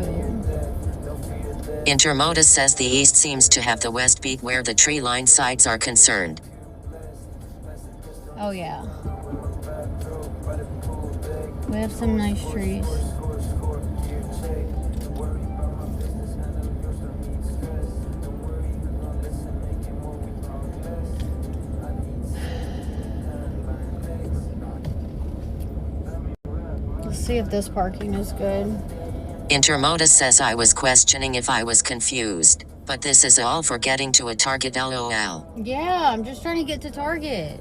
Speaker 1: Intermodus says the east seems to have the west beat where the tree-lined sides are concerned.
Speaker 2: Oh yeah. We have some nice trees. Let's see if this parking is good.
Speaker 1: Intermodus says I was questioning if I was confused, but this is all for getting to a Target LOL.
Speaker 2: Yeah, I'm just trying to get to Target.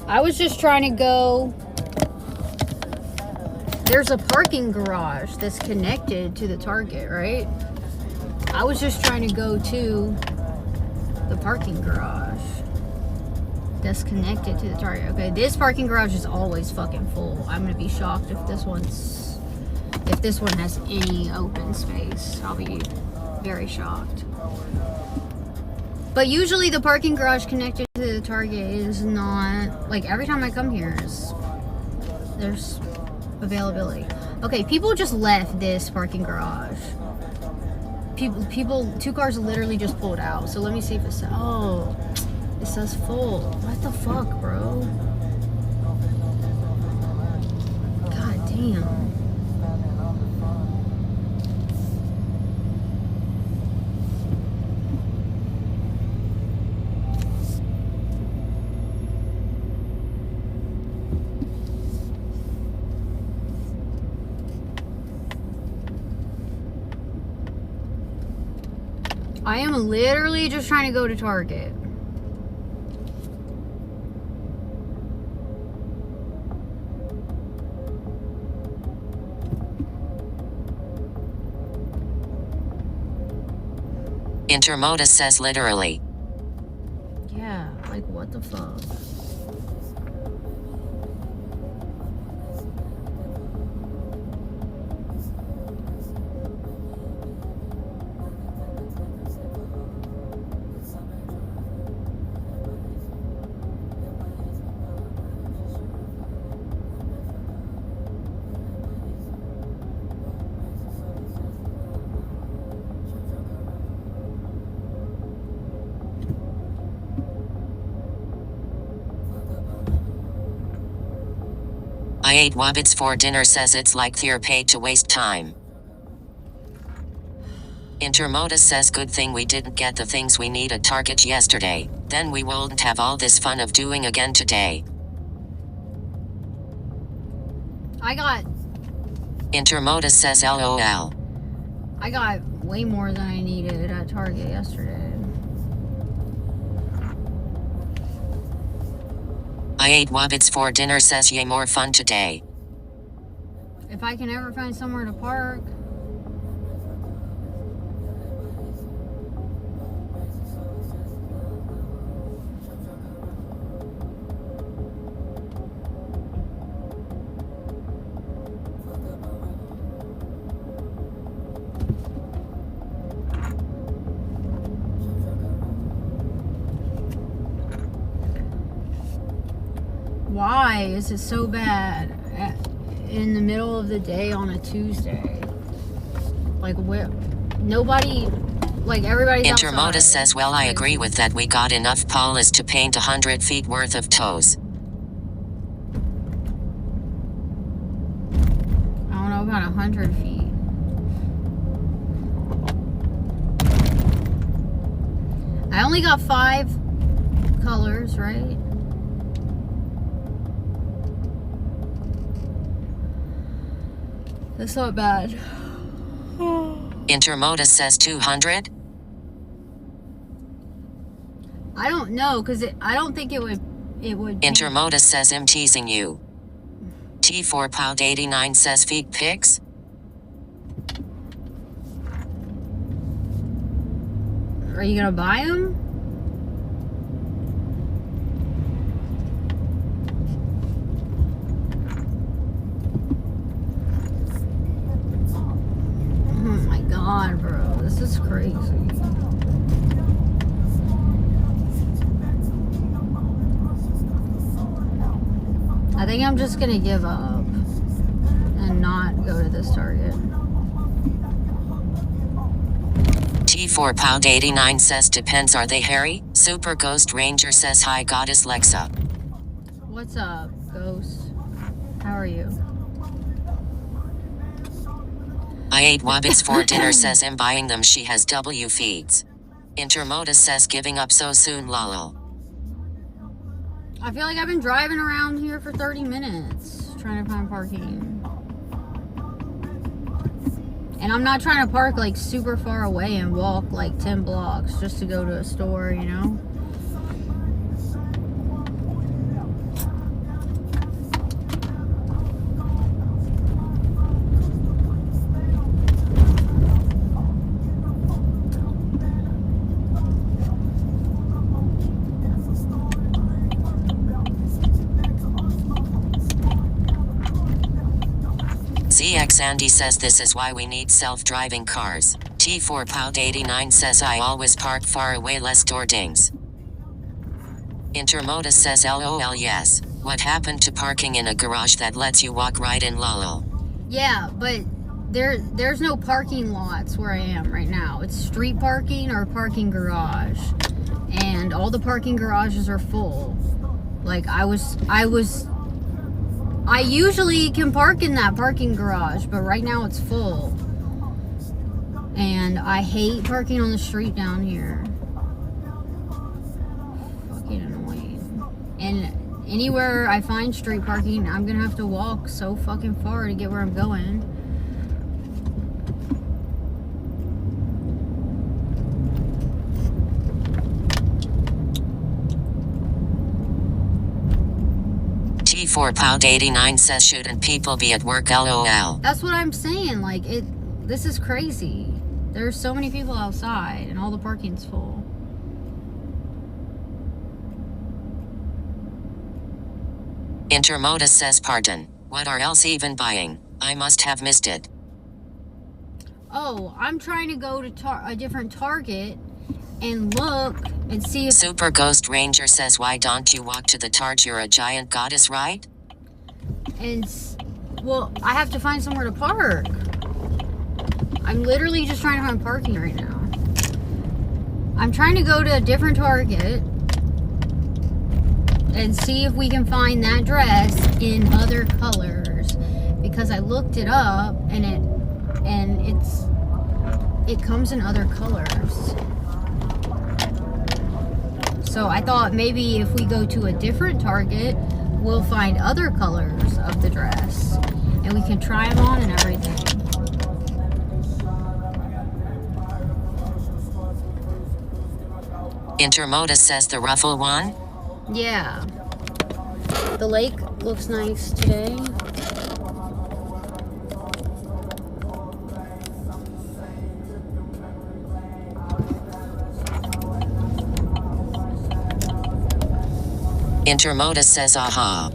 Speaker 2: I was just trying to go. There's a parking garage that's connected to the Target, right? I was just trying to go to the parking garage that's connected to the Target. Okay, this parking garage is always fucking full. I'm gonna be shocked if this one has any open space. I'll be very shocked. But usually the parking garage connected to the Target is not, like, every time I come here there's availability. Okay, people just left this parking garage. People, 2 cars literally just pulled out. So let me see if it says, oh, it says full. What the fuck, bro? God damn. I am literally just trying to go to Target.
Speaker 1: Intermodus says literally.
Speaker 2: Yeah, like what the fuck?
Speaker 1: I ate Wabbits for dinner says it's like they're paid to waste time. Intermodus says good thing we didn't get the things we need at Target yesterday, then we wouldn't have all this fun of doing again today.
Speaker 2: I got
Speaker 1: Intermodus says LOL.
Speaker 2: I got way more than I needed at Target yesterday.
Speaker 1: I ate Wabbits for dinner says yay more fun today.
Speaker 2: If I can ever find somewhere to park. Why is it so bad in the middle of the day on a Tuesday? Like, where nobody, like, everybody's
Speaker 1: Intermodus
Speaker 2: outside.
Speaker 1: says well I agree with that, we got enough polish to paint 100 feet worth of toes.
Speaker 2: I don't know about 100 feet. I only got 5 colors, right? That's not bad.
Speaker 1: Intermodus says 200?
Speaker 2: I don't know, because I don't think it would
Speaker 1: Intermodus says I'm teasing you. T4 Pound 89 says feet pics?
Speaker 2: Are you gonna buy them? Oh my god, bro, this is crazy. think I'm just gonna give up and not go to this Target.
Speaker 1: T4 Pound 89 says depends, are they hairy? Super Ghost Ranger says hi Goddess Lexa.
Speaker 2: What's up, Ghost? How are you?
Speaker 1: I ate Wabbits for dinner says I'm buying them, she has W feeds. Intermodus says giving up so soon lol.
Speaker 2: I feel like I've been driving around here for 30 minutes trying to find parking. And I'm not trying to park like super far away and walk like 10 blocks just to go to a store, you know?
Speaker 1: ZX Andy says this is why we need self-driving cars. T4 Pound 89 says I always park far away, less door dings. Intermodus says LOL yes. What happened to parking in a garage that lets you walk right in lol?
Speaker 2: Yeah, but there's no parking lots where I am right now. It's street parking or parking garage. And all the parking garages are full. Like I usually can park in that parking garage, but right now it's full. And I hate parking on the street down here. Fucking annoying. And anywhere I find street parking, I'm gonna have to walk so fucking far to get where I'm going.
Speaker 1: T4 Pound 89 says shouldn't people be at work lol.
Speaker 2: That's what I'm saying. Like this is crazy. There's so many people outside and all the parking's full.
Speaker 1: Intermodus says pardon. What are else even buying? I must have missed it.
Speaker 2: Oh, I'm trying to go to a different Target and look and see if...
Speaker 1: Super Ghost Ranger says why don't you walk to the Target, you're a giant goddess, right?
Speaker 2: And, well, I have to find somewhere to park. I'm literally just trying to find parking right now. I'm trying to go to a different Target and see if we can find that dress in other colors, because I looked it up and it comes in other colors. So I thought maybe if we go to a different Target, we'll find other colors of the dress and we can try them on and everything.
Speaker 1: Intermodus says the ruffle one?
Speaker 2: Yeah. The lake looks nice today.
Speaker 1: Intermodus says aha.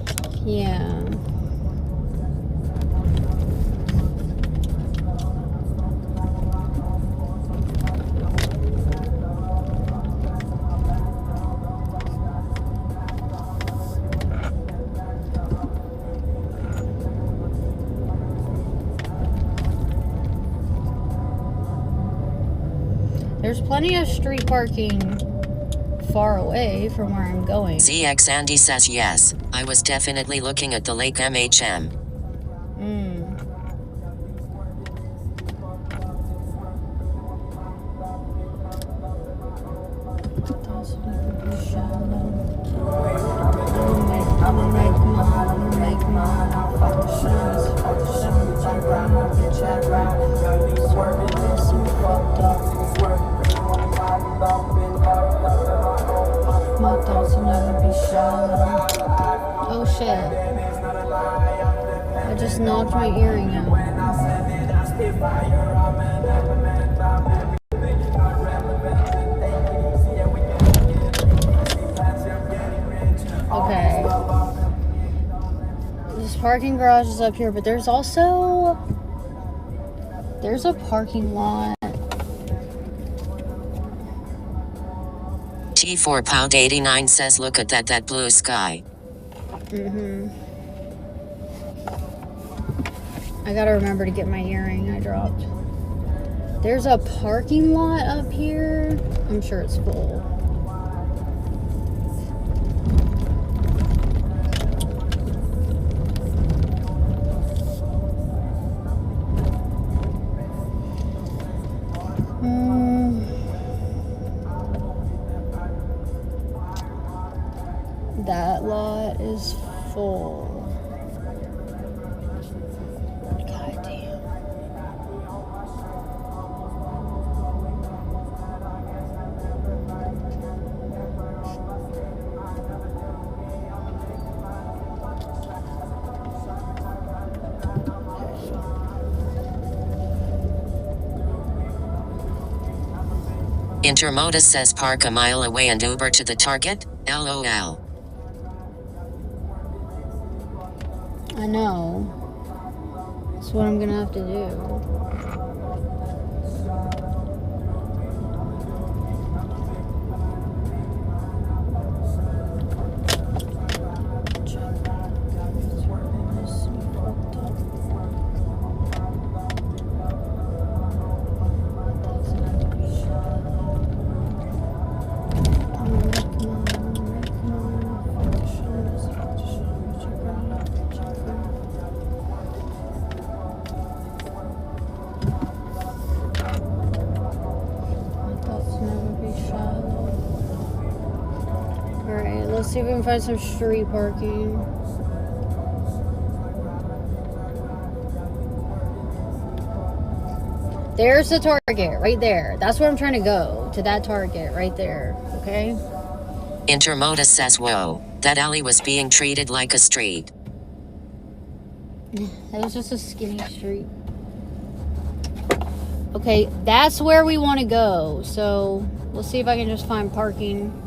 Speaker 2: Yeah. There's plenty of street parking far away from where I'm going.
Speaker 1: ZX Andy says yes. I was definitely looking at the Lake MHM.
Speaker 2: Oh shit. I just knocked my earring out. Okay. This parking garage is up here, but there's a parking lot.
Speaker 1: T4 Pound 89 says look at that blue sky.
Speaker 2: I gotta remember to get my earring I dropped. There's a parking lot up here. I'm sure it's full. That lot is full. God damn.
Speaker 1: Intermodus says park a mile away and Uber to the Target. LOL.
Speaker 2: I know. That's what I'm gonna have to do. Alright, let's see if we can find some street parking. There's the Target right there. That's where I'm trying to go. To that Target right there. Okay?
Speaker 1: Intermodus says, whoa, that alley was being treated like a street.
Speaker 2: It was just a skinny street. Okay, that's where we want to go. So, we'll see if I can just find parking.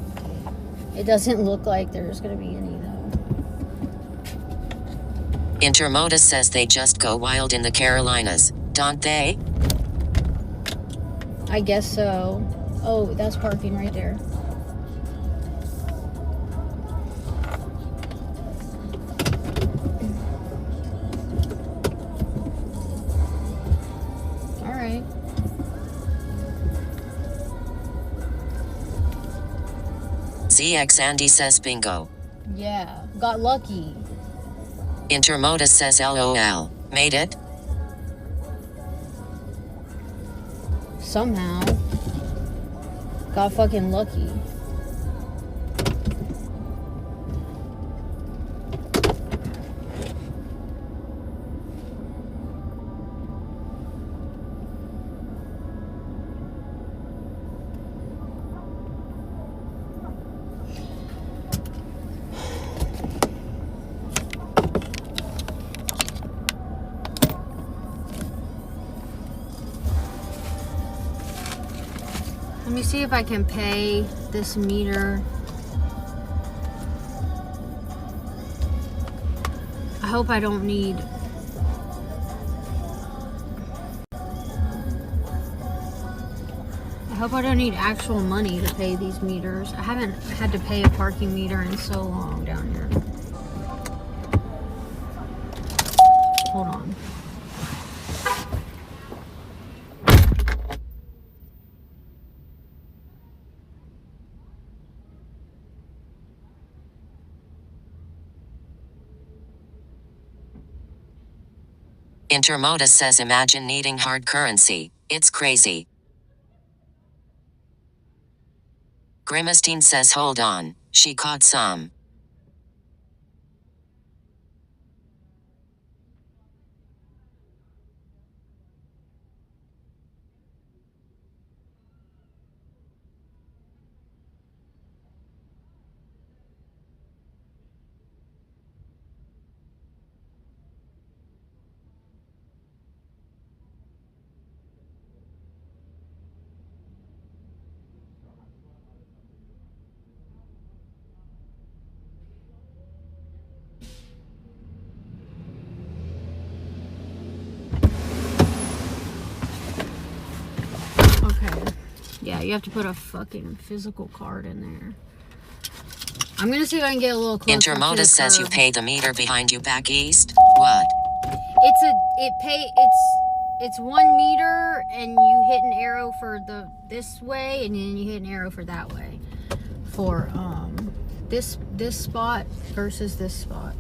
Speaker 2: It doesn't look like there's going to be any, though.
Speaker 1: Intermodus says they just go wild in the Carolinas, don't they?
Speaker 2: I guess so. Oh, that's parking right there. Alright.
Speaker 1: ZX Andy says bingo.
Speaker 2: Yeah, got lucky.
Speaker 1: Intermodus says LOL. Made it?
Speaker 2: Somehow. Got fucking lucky. Let me see if I can pay this meter. I hope I don't need... I hope I don't need actual money to pay these meters. I haven't had to pay a parking meter in so long down here. Hold on.
Speaker 1: Intermodus says imagine needing hard currency. It's crazy. Grimistine says hold on. She caught some. Yeah, you have to put a fucking physical card in there. I'm gonna see if I can get a little closer. Intermodus says you pay the meter behind you back east. What?
Speaker 2: It's 1 meter, and you hit an arrow for this way, and then you hit an arrow for that way. For this spot versus this spot.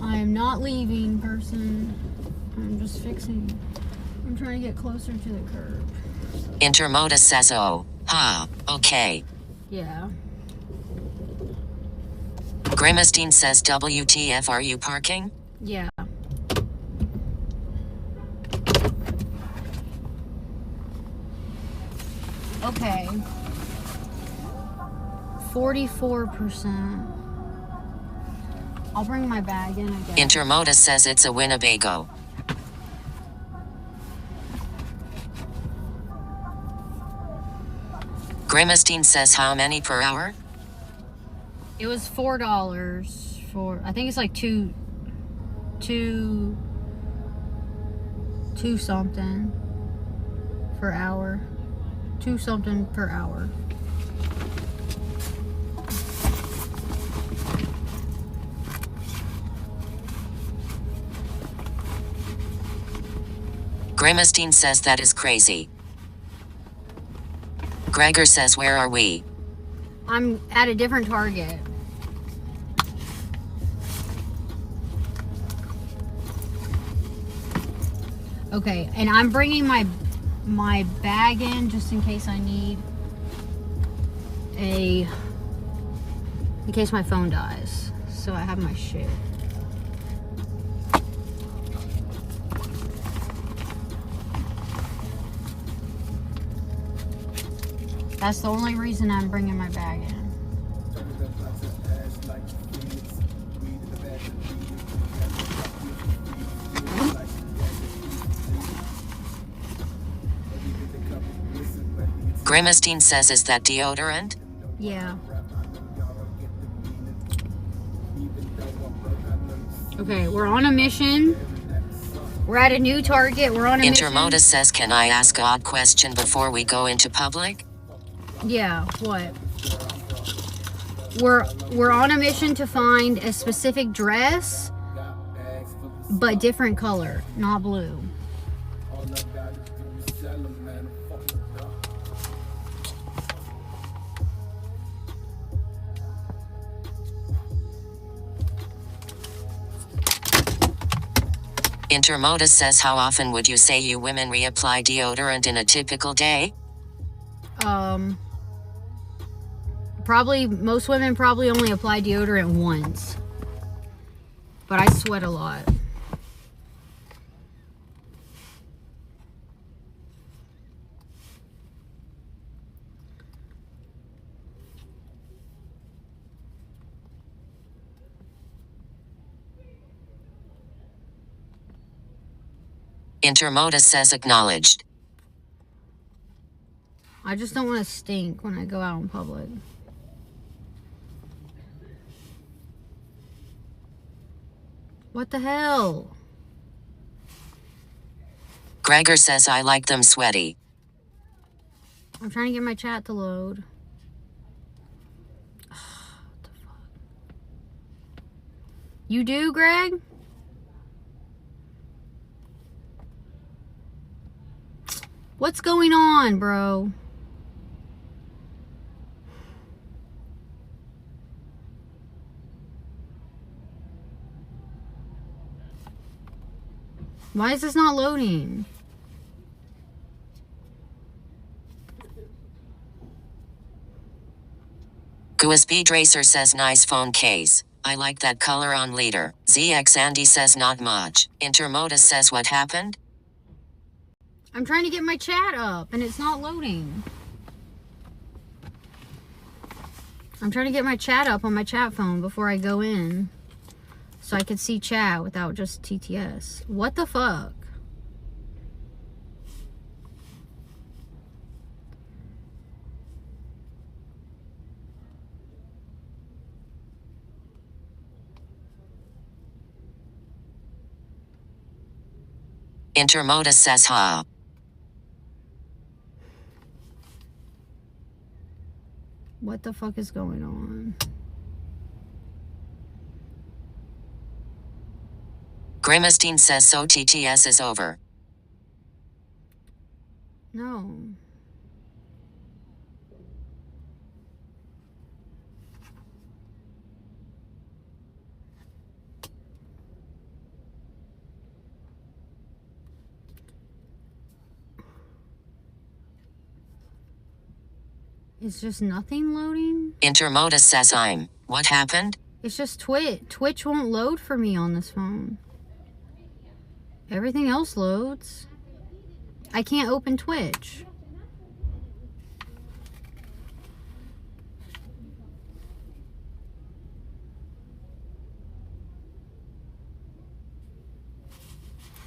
Speaker 2: I am not leaving, person. I'm just fixing. I'm trying to get closer to the curb.
Speaker 1: Intermodus says, oh, okay.
Speaker 2: Yeah.
Speaker 1: Grimestein says, WTF, are you parking?
Speaker 2: Yeah. Okay. 44%. I'll bring my bag in again.
Speaker 1: Intermodus says it's a Winnebago. Grimestein says how many per hour?
Speaker 2: It was $4 for, I think it's like two something per hour. 2 something per hour.
Speaker 1: Grimestein says that is crazy. Gregor says, where are we?
Speaker 2: I'm at a different Target. Okay, and I'm bringing my bag in just in case I need in case my phone dies. So I have my shit. That's the only reason I'm bringing my bag in.
Speaker 1: Grimestein says, is that deodorant?
Speaker 2: Yeah. Okay, we're on a mission. We're at a new Target. We're on a mission.
Speaker 1: Intermodus says, can I ask an odd question before we go into public?
Speaker 2: Yeah, what? We're on a mission to find a specific dress, but different color, not blue.
Speaker 1: Intermodus says, how often would you say you women reapply deodorant in a typical day?
Speaker 2: Probably, most women probably only apply deodorant once. But I sweat a lot.
Speaker 1: Intermodus says, acknowledged.
Speaker 2: I just don't want to stink when I go out in public. What the hell?
Speaker 1: Gregor says, I like them sweaty.
Speaker 2: I'm trying to get my chat to load. What the fuck? You do, Greg? What's going on, bro? Why is this not loading?
Speaker 1: Speed Racer says, nice phone case. I like that color on leader. ZX Andy says, not much. Intermodus says, what happened?
Speaker 2: I'm trying to get my chat up and it's not loading. I'm trying to get my chat up on my chat phone before I go in, so I could see chat without just TTS. What the fuck?
Speaker 1: Intermodus says, ha.
Speaker 2: What the fuck is going on?
Speaker 1: Grimestein says so TTS is over.
Speaker 2: No. It's just nothing loading?
Speaker 1: Intermodus says what happened?
Speaker 2: It's just Twitch. Twitch won't load for me on this phone. Everything else loads. I can't open Twitch.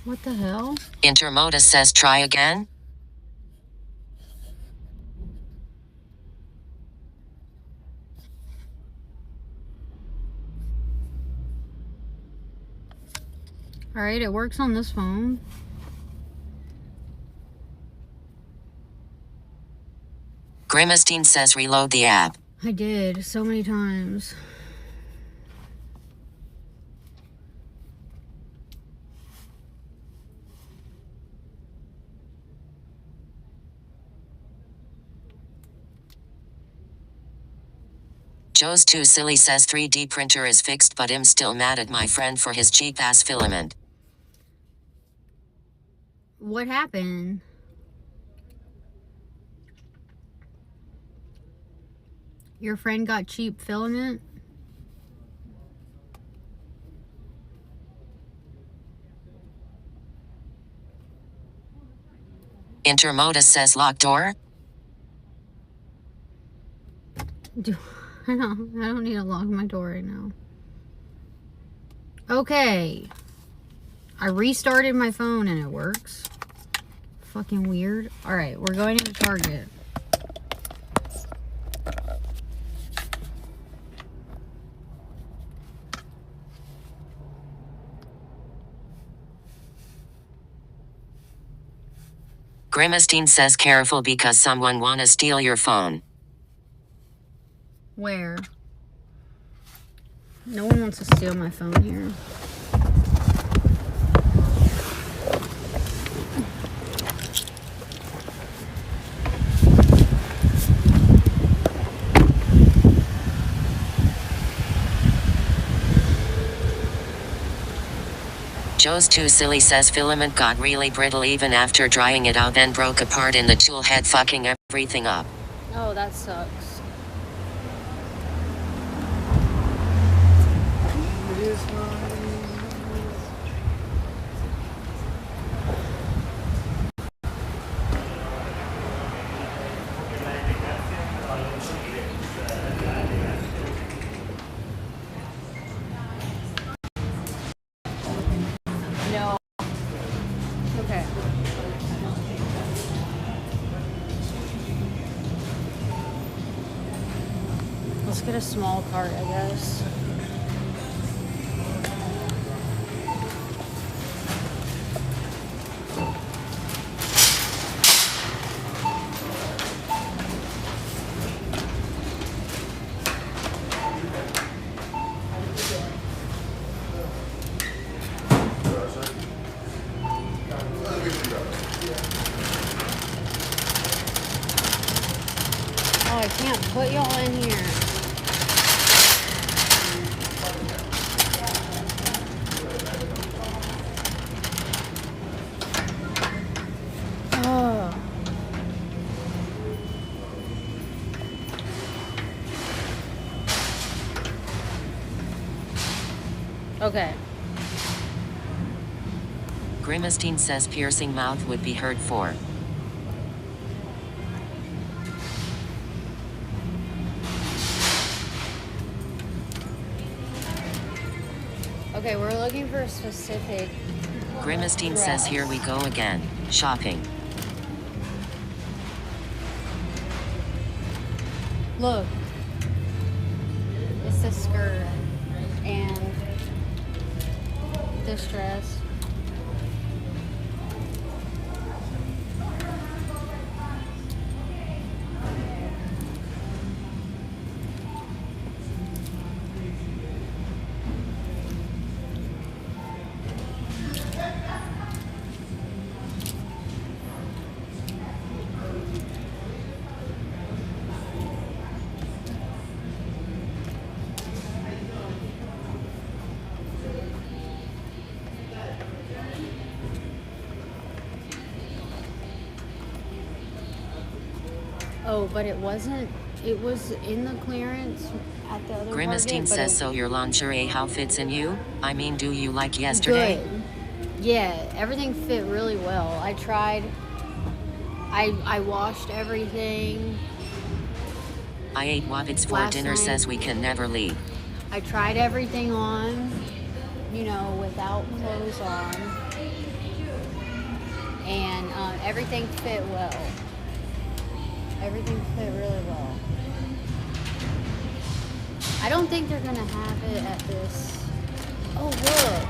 Speaker 2: What the hell?
Speaker 1: Intermodus says try again?
Speaker 2: Alright, it works on this phone.
Speaker 1: Grimestein says reload the app.
Speaker 2: I did so many times.
Speaker 1: Joe's Too Silly says 3D printer is fixed, but I'm still mad at my friend for his cheap ass filament.
Speaker 2: What happened? Your friend got cheap filament?
Speaker 1: Intermodus says lock door?
Speaker 2: I don't need to lock my door right now. Okay. I restarted my phone and it works. Fucking weird. Alright, we're going into Target.
Speaker 1: Grimestein says careful because someone wanna steal your phone.
Speaker 2: Where? No one wants to steal my phone here.
Speaker 1: Joe's Too Silly says filament got really brittle even after drying it out, then broke apart in the tool head, fucking everything up.
Speaker 2: Oh, that sucks.
Speaker 6: No. Okay.
Speaker 2: Let's get a small cart, I guess. Oh, I can't put y'all in here. Oh. Okay.
Speaker 1: Grimestein says piercing mouth would be heard for.
Speaker 2: Okay, we're looking for a specific.
Speaker 1: Grimestein says here we go again. Shopping.
Speaker 2: Look. It's this skirt and this dress.
Speaker 6: Oh, but it wasn't. It was in the clearance at the other
Speaker 1: Grimistine
Speaker 6: Target, but
Speaker 1: says,
Speaker 6: it-
Speaker 1: so your lingerie how fits in you? I mean, do you like yesterday?
Speaker 6: Good. Yeah, everything fit really well. I tried. I washed everything.
Speaker 1: I ate Wabbits for
Speaker 6: Last
Speaker 1: dinner
Speaker 6: night.
Speaker 1: says we can never leave.
Speaker 6: I tried everything on, you know, without clothes on, and everything fit well. Everything fit really well. I don't think they're gonna have it at this. Oh, look.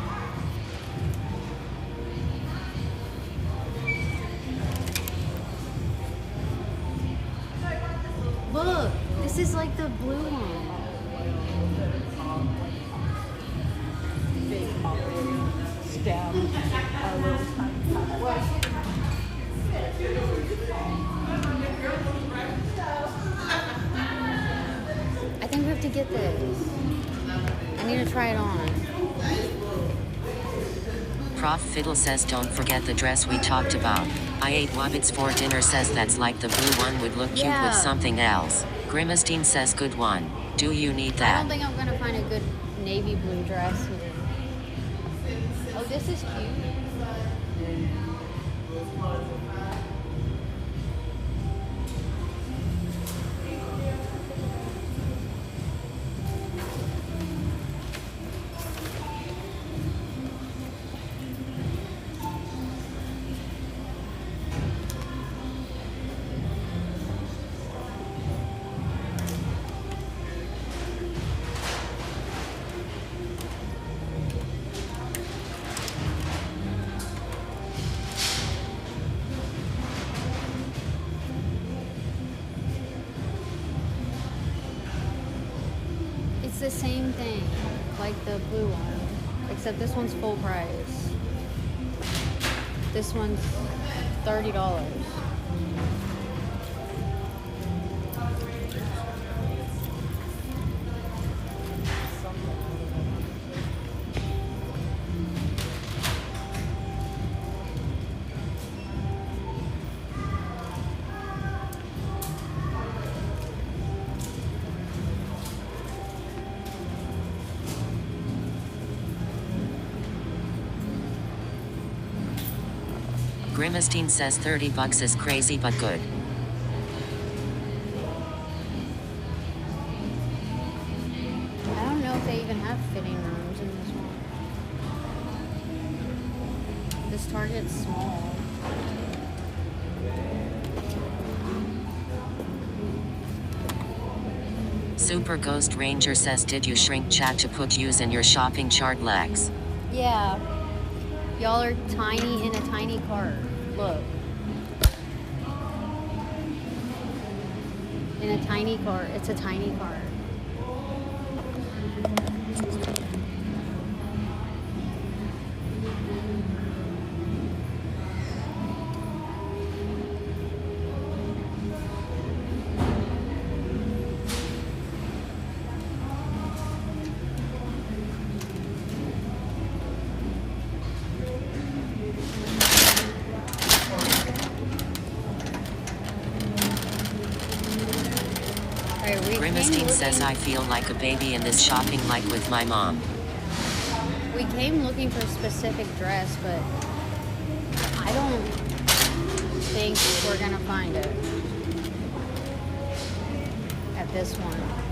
Speaker 6: Look, this is like the blue one.
Speaker 8: Big already stabbed our little tiny well,
Speaker 6: I think we have to get this. I need to try it on.
Speaker 1: Prof Fiddle says don't forget the dress we talked about. I ate Wabbits for dinner says that's like the blue one would look cute
Speaker 6: Yeah.
Speaker 1: with something else. Grimistine says good one. Do you need
Speaker 6: I
Speaker 1: that?
Speaker 6: don't think I'm gonna find a good navy blue dress here. Oh, this is cute. It's the same thing, like the blue one, except this one's full price. This one's $30.
Speaker 1: Grimistine says $30 is crazy but good.
Speaker 6: I don't know if they even have fitting rooms in this one. This Target's small.
Speaker 1: Super Ghost Ranger says did you shrink chat to put yous in your shopping chart legs?
Speaker 6: Yeah. Y'all are tiny in a tiny cart. Look. In a tiny cart. It's a tiny cart.
Speaker 1: Grimistine says I feel like a baby in this shopping like with my mom.
Speaker 6: We came looking for a specific dress, but I don't think we're gonna find it at this one.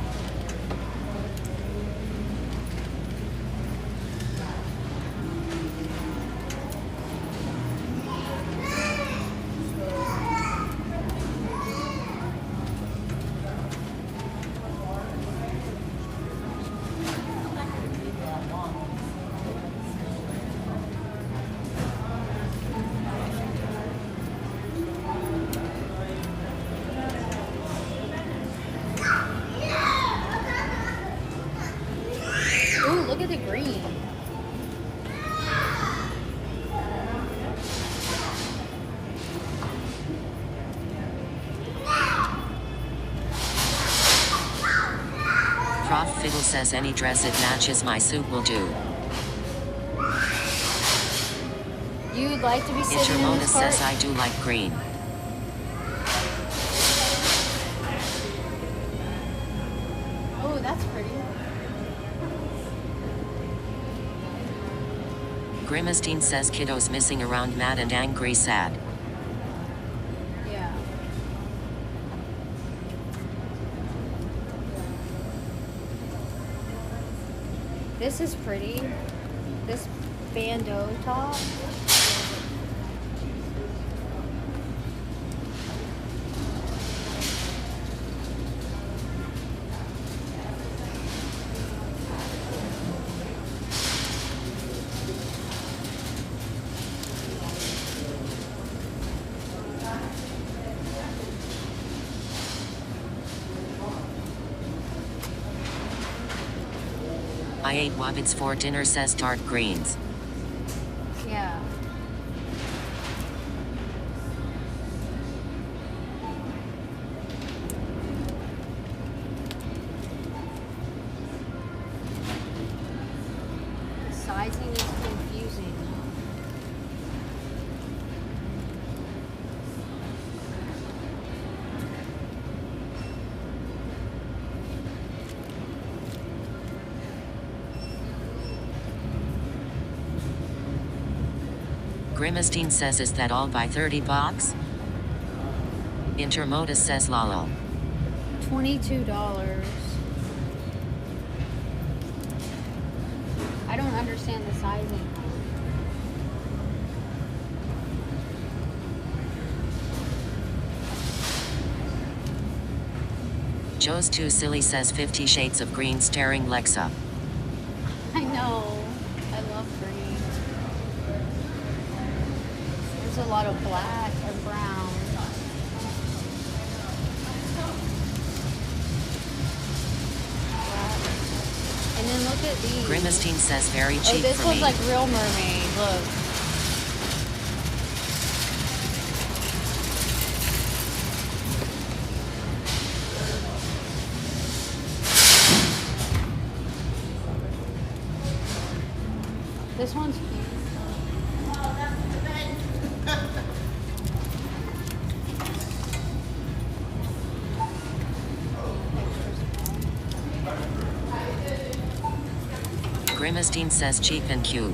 Speaker 6: Ooh, look at the green.
Speaker 1: Prof Fiddle says any dress it matches my suit will do.
Speaker 6: You'd like to be sitting in
Speaker 1: Intermona
Speaker 6: this cart?
Speaker 1: says I do like green.
Speaker 6: that's pretty.
Speaker 1: Grimestein says kiddos missing around mad and angry sad.
Speaker 6: Yeah. This is pretty. This bandeau top.
Speaker 1: I ate wabbits for dinner, says dark greens.
Speaker 6: Yeah. The sizing is confusing.
Speaker 1: Grimestein says, is that all by 30 bucks? Intermodus says lol.
Speaker 6: $22. I don't understand the sizing.
Speaker 1: Joe's too silly says 50 Shades of Green staring Lexa.
Speaker 6: I know. I love green. There's a lot of black and brown. Black. And then look at these.
Speaker 1: Grimestein says very
Speaker 6: Oh,
Speaker 1: cheap
Speaker 6: this
Speaker 1: for
Speaker 6: one's
Speaker 1: me.
Speaker 6: like real mermaid. Look. This one's cute.
Speaker 1: Grimestein says cheap and cute.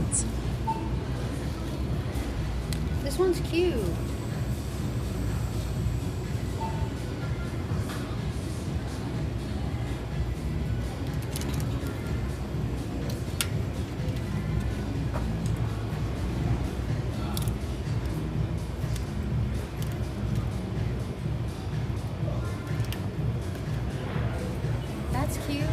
Speaker 6: This one's cute. That's cute.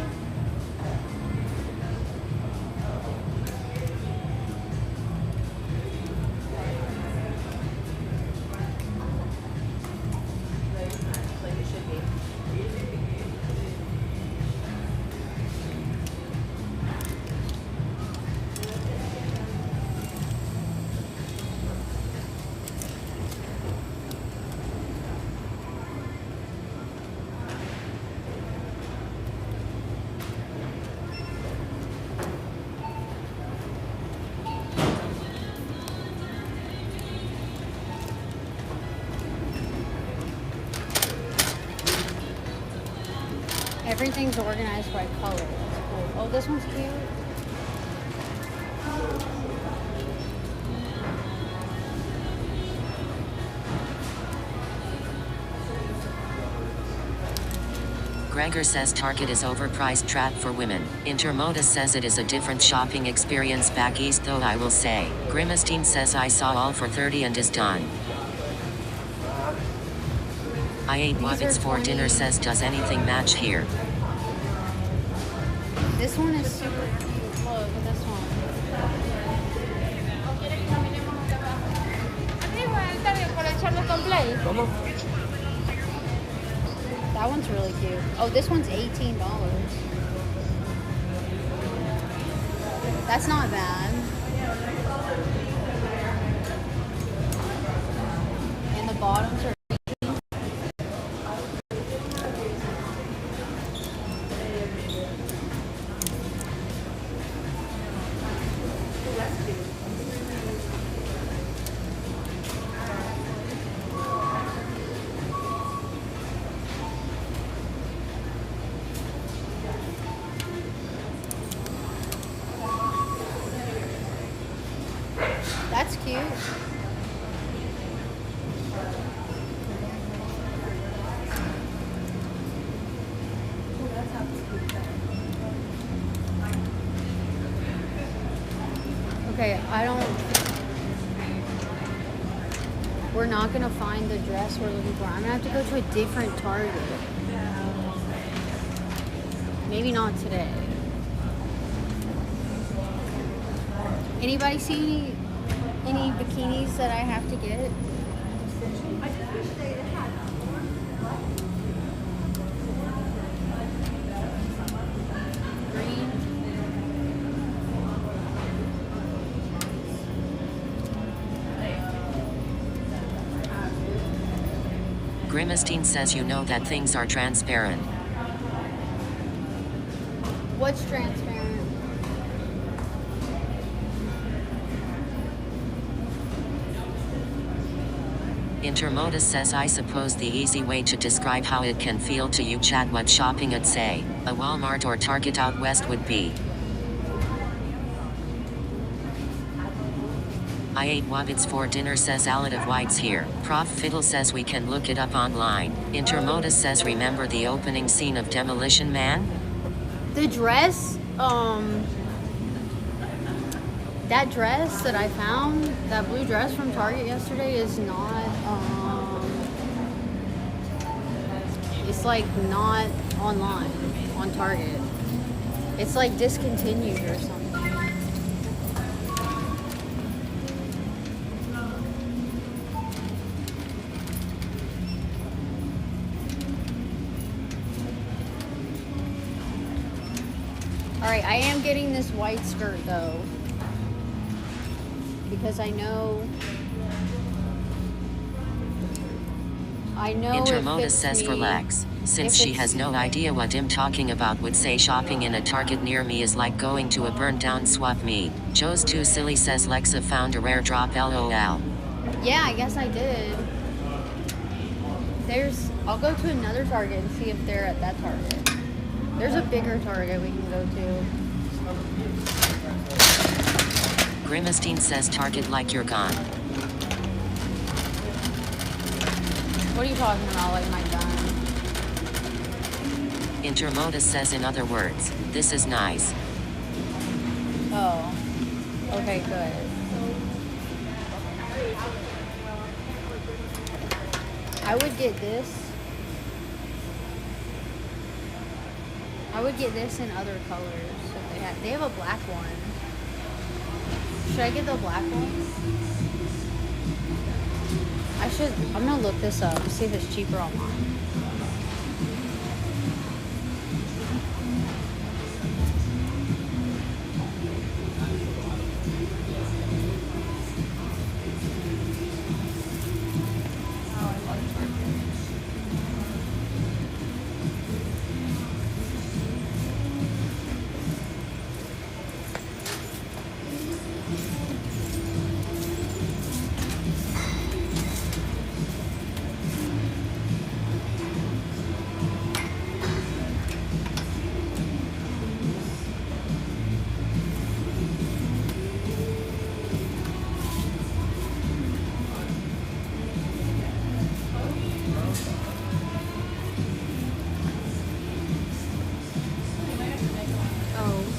Speaker 6: Everything's organized by color. That's cool. Oh, this one's cute.
Speaker 1: Gregor says Target is overpriced trap for women. Intermodus says it is a different shopping experience back east, though I will say. Grimestein says I saw all for 30 and is done. I ate wabbits for dinner, says does anything match here?
Speaker 6: This one is super cute. Look at this one. That one's really cute. Oh, this one's $18. That's not bad. And the bottoms are looks cute. Okay, we're not gonna find the dress we're looking for. I'm gonna have to go to a different Target. Maybe not today. Anybody see any bikinis that I have to get? Green.
Speaker 1: Grimestein says you know that things are transparent.
Speaker 6: What's transparent?
Speaker 1: Intermodus says I suppose the easy way to describe how it can feel to you chat what shopping at say, a Walmart or Target out west would be. I ate wabbits for dinner says Alad of White's here. Prof Fiddle says we can look it up online. Intermodus says remember the opening scene of Demolition Man?
Speaker 6: The dress, that dress that I found, that blue dress from Target yesterday is not, it's like not online on Target. It's like discontinued or something. Alright, I am getting this white skirt though. Because I know
Speaker 1: Intermodus says for Lex, since she has no idea what I'm talking about, would say shopping in a Target near me is like going to a burned down swap meet. Joe's too silly says Lexa found a rare drop LOL.
Speaker 6: Yeah, I guess I did. I'll go to another Target and see if they're at that Target. There's a bigger Target we can go to.
Speaker 1: Grimestein says Target like you're gone.
Speaker 6: What are you talking about, like my gun?
Speaker 1: Intermodus says in other words, this is nice.
Speaker 6: Oh. Okay, good. I would get this. I would get this in other colors if they have a black one. Should I get the black one? I'm gonna look this up, see if it's cheaper online.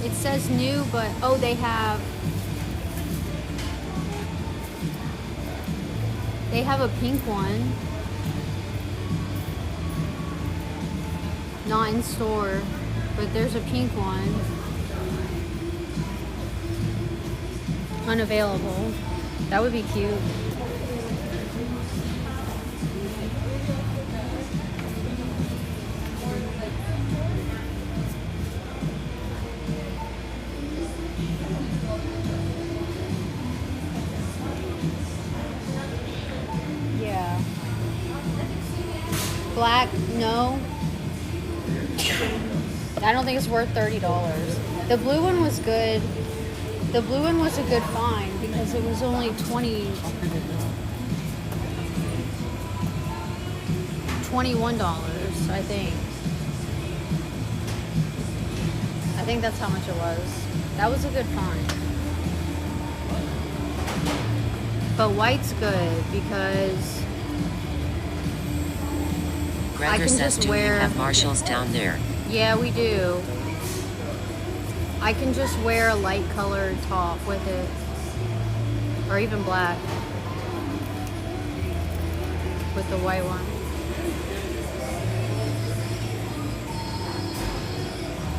Speaker 6: It says new, but they have a pink one. Not in store, but there's a pink one. Unavailable. That would be cute. Black, no. I don't think it's worth $30. The blue one was good. The blue one was a good find because it was only $21, I think. I think that's how much it was. That was a good find. But white's good because I
Speaker 1: Gregor
Speaker 6: can
Speaker 1: says,
Speaker 6: just
Speaker 1: do you
Speaker 6: wear.
Speaker 1: have Marshalls down there?
Speaker 6: Yeah, we do. I can just wear a light colored top with it, or even black with the white one.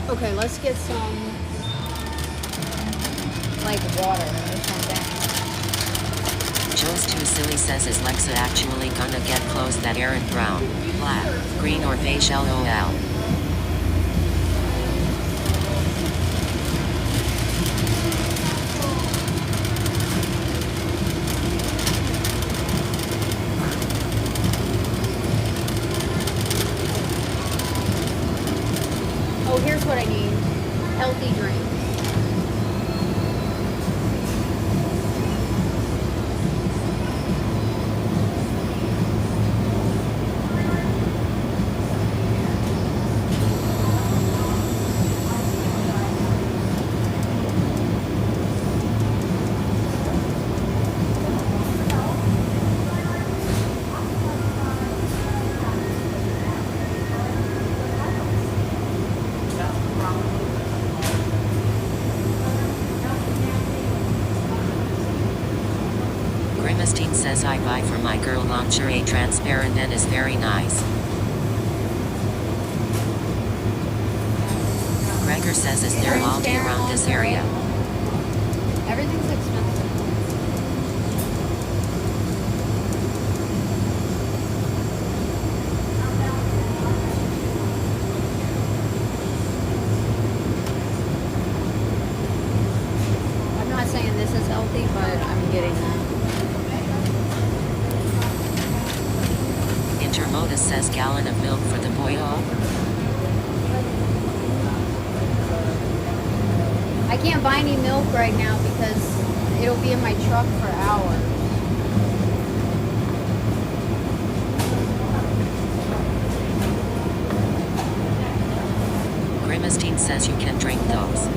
Speaker 6: Okay, let's get some like water or something.
Speaker 1: Joe's Too Silly says, is Lexa actually gonna get clothes that aren't brown, black, green or beige? LOL.
Speaker 6: Oh, here's what I need. Healthy drink.
Speaker 1: Grimistine says, I buy for my girl lingerie transparent and is very nice. Gregor says, is there Aldi around this area?
Speaker 6: Everything's expensive. I'm not saying this is healthy, but I'm getting that.
Speaker 1: Intermodus says, gallon of milk for the boy.
Speaker 6: I can't buy any milk right now because it'll be in my truck for hours.
Speaker 1: Grimistine says, you can drink those.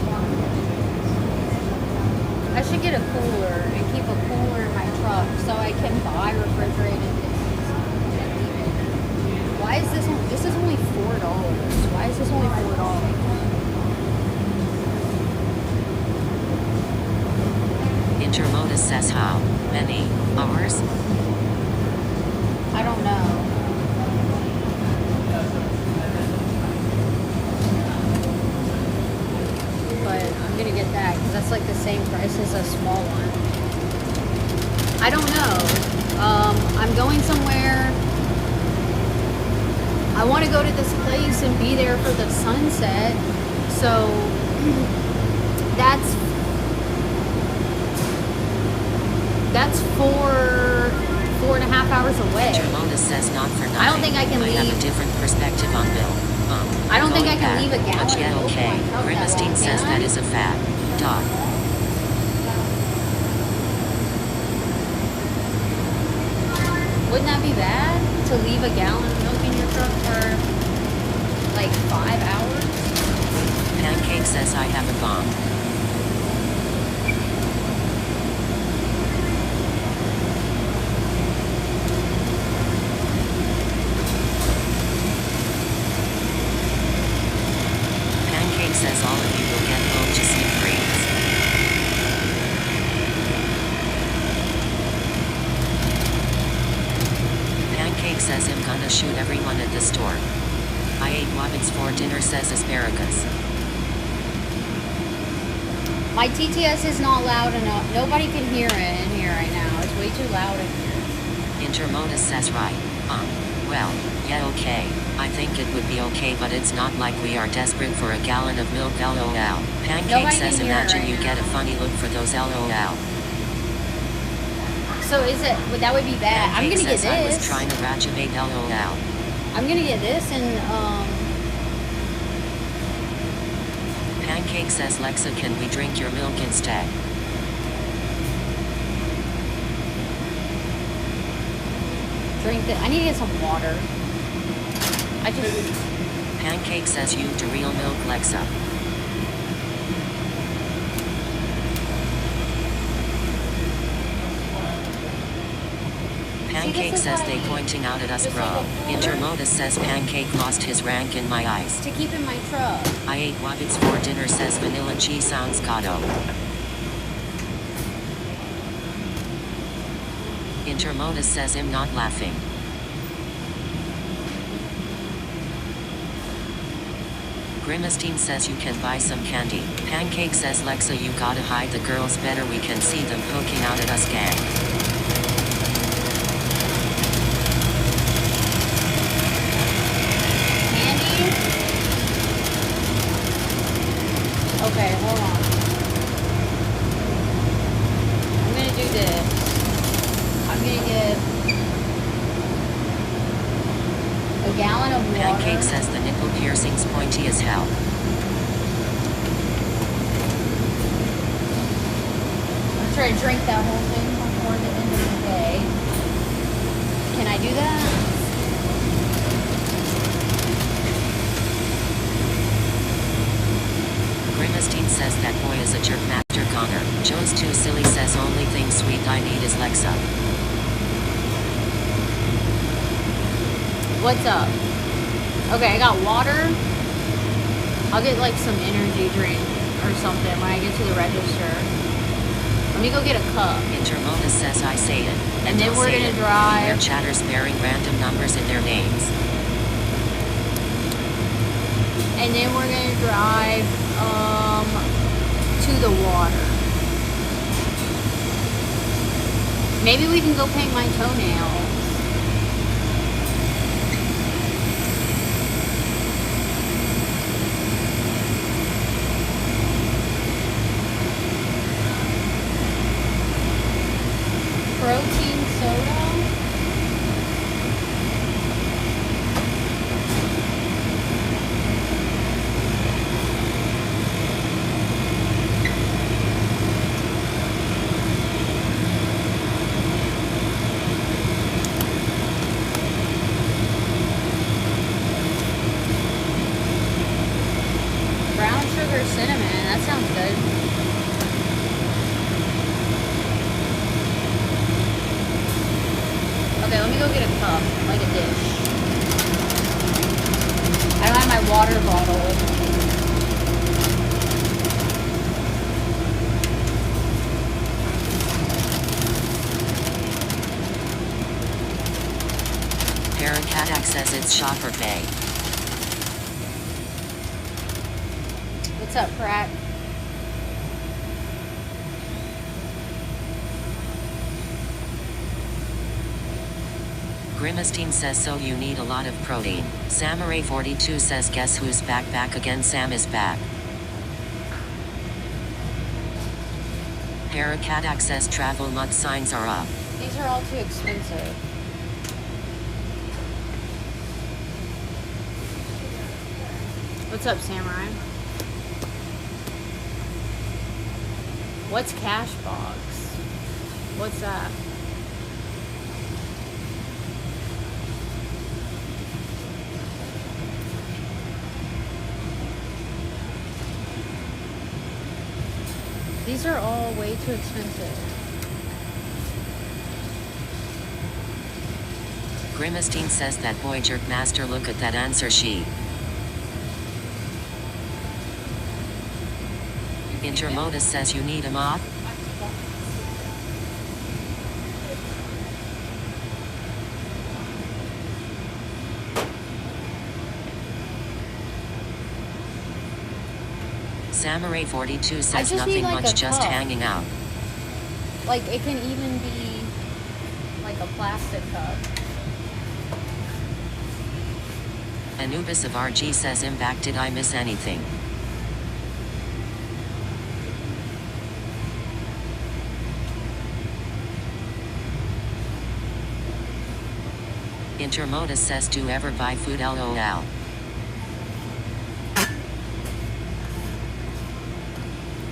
Speaker 6: I should get a cooler and keep a cooler in my truck so I can buy refrigerated things. Why is this? This is only $4. Why is this only $4?
Speaker 1: Intermodus says, how many hours?
Speaker 6: I don't know. But I'm gonna get that because that's like the same price as a small one. I don't know. I'm going somewhere. I want to go to this place and be there for the sunset. So that's 4.5 hours away.
Speaker 1: Intermodus says, not for nothing.
Speaker 6: I don't think I can
Speaker 1: I have
Speaker 6: leave.
Speaker 1: a different perspective on milk.
Speaker 6: I don't think I can
Speaker 1: Bad,
Speaker 6: leave a gallon
Speaker 1: But yeah,
Speaker 6: of milk
Speaker 1: okay.
Speaker 6: in my truck that
Speaker 1: Grimistine
Speaker 6: long,
Speaker 1: says
Speaker 6: can
Speaker 1: that
Speaker 6: I?
Speaker 1: is a fact. Dog.
Speaker 6: Wouldn't that be bad to leave a gallon of milk in your truck for like 5 hours?
Speaker 1: Pancake says, I have a bomb. Pancake says, all of you will get home to see freeze. Pancake says, I'm gonna shoot everyone at the store. I ate wabbits for dinner, says asparagus.
Speaker 6: My TTS is not loud enough. Nobody can hear it in here right now. It's way too loud in here.
Speaker 1: Intermodus says, right. Well, yeah, okay. I think it would be okay, but it's not like we are desperate for a gallon of milk. LOL. Pancake
Speaker 6: Nobody
Speaker 1: says,
Speaker 6: can hear it
Speaker 1: imagine
Speaker 6: right
Speaker 1: you
Speaker 6: now.
Speaker 1: get a funny look for those. LOL.
Speaker 6: So is it? That would be bad. I'm
Speaker 1: Pancake
Speaker 6: gonna get
Speaker 1: says, I was
Speaker 6: this.
Speaker 1: trying to ratchet. LOL.
Speaker 6: I'm gonna get this and
Speaker 1: Pancake says, Lexa, can we drink your milk instead?
Speaker 6: drink it. I need to get some water. I just.
Speaker 1: Pancake says, you to real milk, Lexa. Pancake
Speaker 2: is
Speaker 1: says
Speaker 2: like-
Speaker 1: they pointing out at us,
Speaker 2: just
Speaker 1: bro.
Speaker 2: like a folder.
Speaker 1: Intermodus says Pancake lost his rank in my eyes.
Speaker 2: To keep in my truck.
Speaker 1: I ate Wabbits for dinner, says Vanilla Cheese sounds Gato. Intermodus says I'm not laughing. Grimacine says you can buy some candy. Pancake says Lexa you gotta hide the girls better, we can see them poking out at us, gang.
Speaker 2: Candy? Okay, hold on. I'm gonna do this. I'm gonna get a gallon of water.
Speaker 1: Pancake says the nipple piercing's pointy as hell.
Speaker 2: I'm trying to drink that whole thing before the end of the day. Can I do that?
Speaker 1: Grimacine says that boy is a jerk, Master Connor. Joe's too silly says only thing sweet I need is Lexa.
Speaker 2: What's up? Okay, I got water. I'll get like some energy drink or something when I get to the register. Let me go get a cup.
Speaker 1: Intermodus says I say it.
Speaker 2: And then
Speaker 1: don't
Speaker 2: we're
Speaker 1: say
Speaker 2: gonna
Speaker 1: it.
Speaker 2: drive-
Speaker 1: Beware chatters bearing random numbers in their names.
Speaker 2: And then we're gonna drive to the water. Maybe we can go paint my toenails. Protein soda. Brown sugar cinnamon. That sounds good. Okay, let me go get a cup, like a dish. I don't have my water bottle with me.
Speaker 1: Paracadak says it's shopper pay.
Speaker 2: What's up, Pratt?
Speaker 1: Grimacine says so you need a lot of protein. Samurai 42 says guess who's back again, Sam is back. Paracadak says travel mud signs are up.
Speaker 2: These are all too expensive. What's up, Samurai? What's Cashbox? What's that? These are all way too expensive.
Speaker 1: Grimacine says that boy jerk master, look at that answer sheet. Intermodus says you need a mop. Samurai 42 says
Speaker 2: just
Speaker 1: nothing
Speaker 2: need, like,
Speaker 1: much,
Speaker 2: a
Speaker 1: just
Speaker 2: cup.
Speaker 1: hanging out.
Speaker 2: Like, it can even be like a plastic cup.
Speaker 1: Anubis of RG says impact, did I miss anything? Intermodus says do you ever buy food, LOL.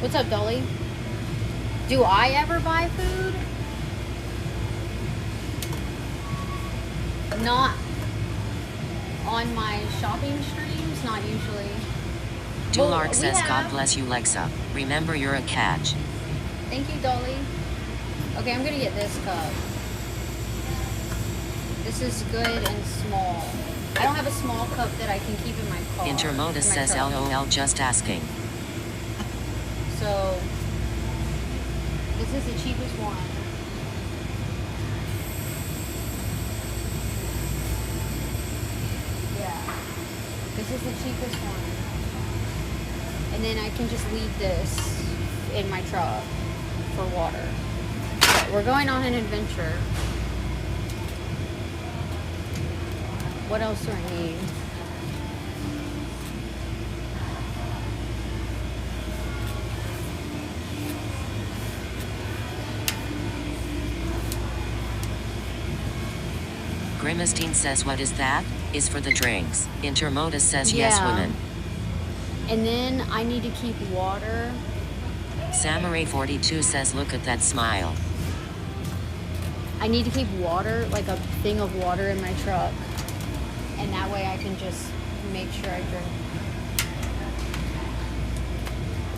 Speaker 2: What's up, Dolly? Do I ever buy food? Not on my shopping streams, not usually.
Speaker 1: Dulark
Speaker 2: we
Speaker 1: says God
Speaker 2: have-
Speaker 1: bless you, Lexa. Remember you're a catch.
Speaker 2: Thank you, Dolly. Okay, I'm gonna get this cup. This is good and small. I don't have a small cup that I can keep in my car.
Speaker 1: Intermodus
Speaker 2: in my
Speaker 1: says
Speaker 2: truck.
Speaker 1: LOL just asking.
Speaker 2: So this is the cheapest one. Yeah. This is the cheapest one. And then I can just leave this in my truck for water. Okay, we're going on an adventure. What else do I need?
Speaker 1: Grimistine says what is that? Is for the drinks. Intermodus says yes
Speaker 2: Yeah.
Speaker 1: women.
Speaker 2: And then I need to keep water.
Speaker 1: Samurai 42 says look at that smile.
Speaker 2: I need to keep water, like a thing of water in my truck. And that way I can just make sure I drink.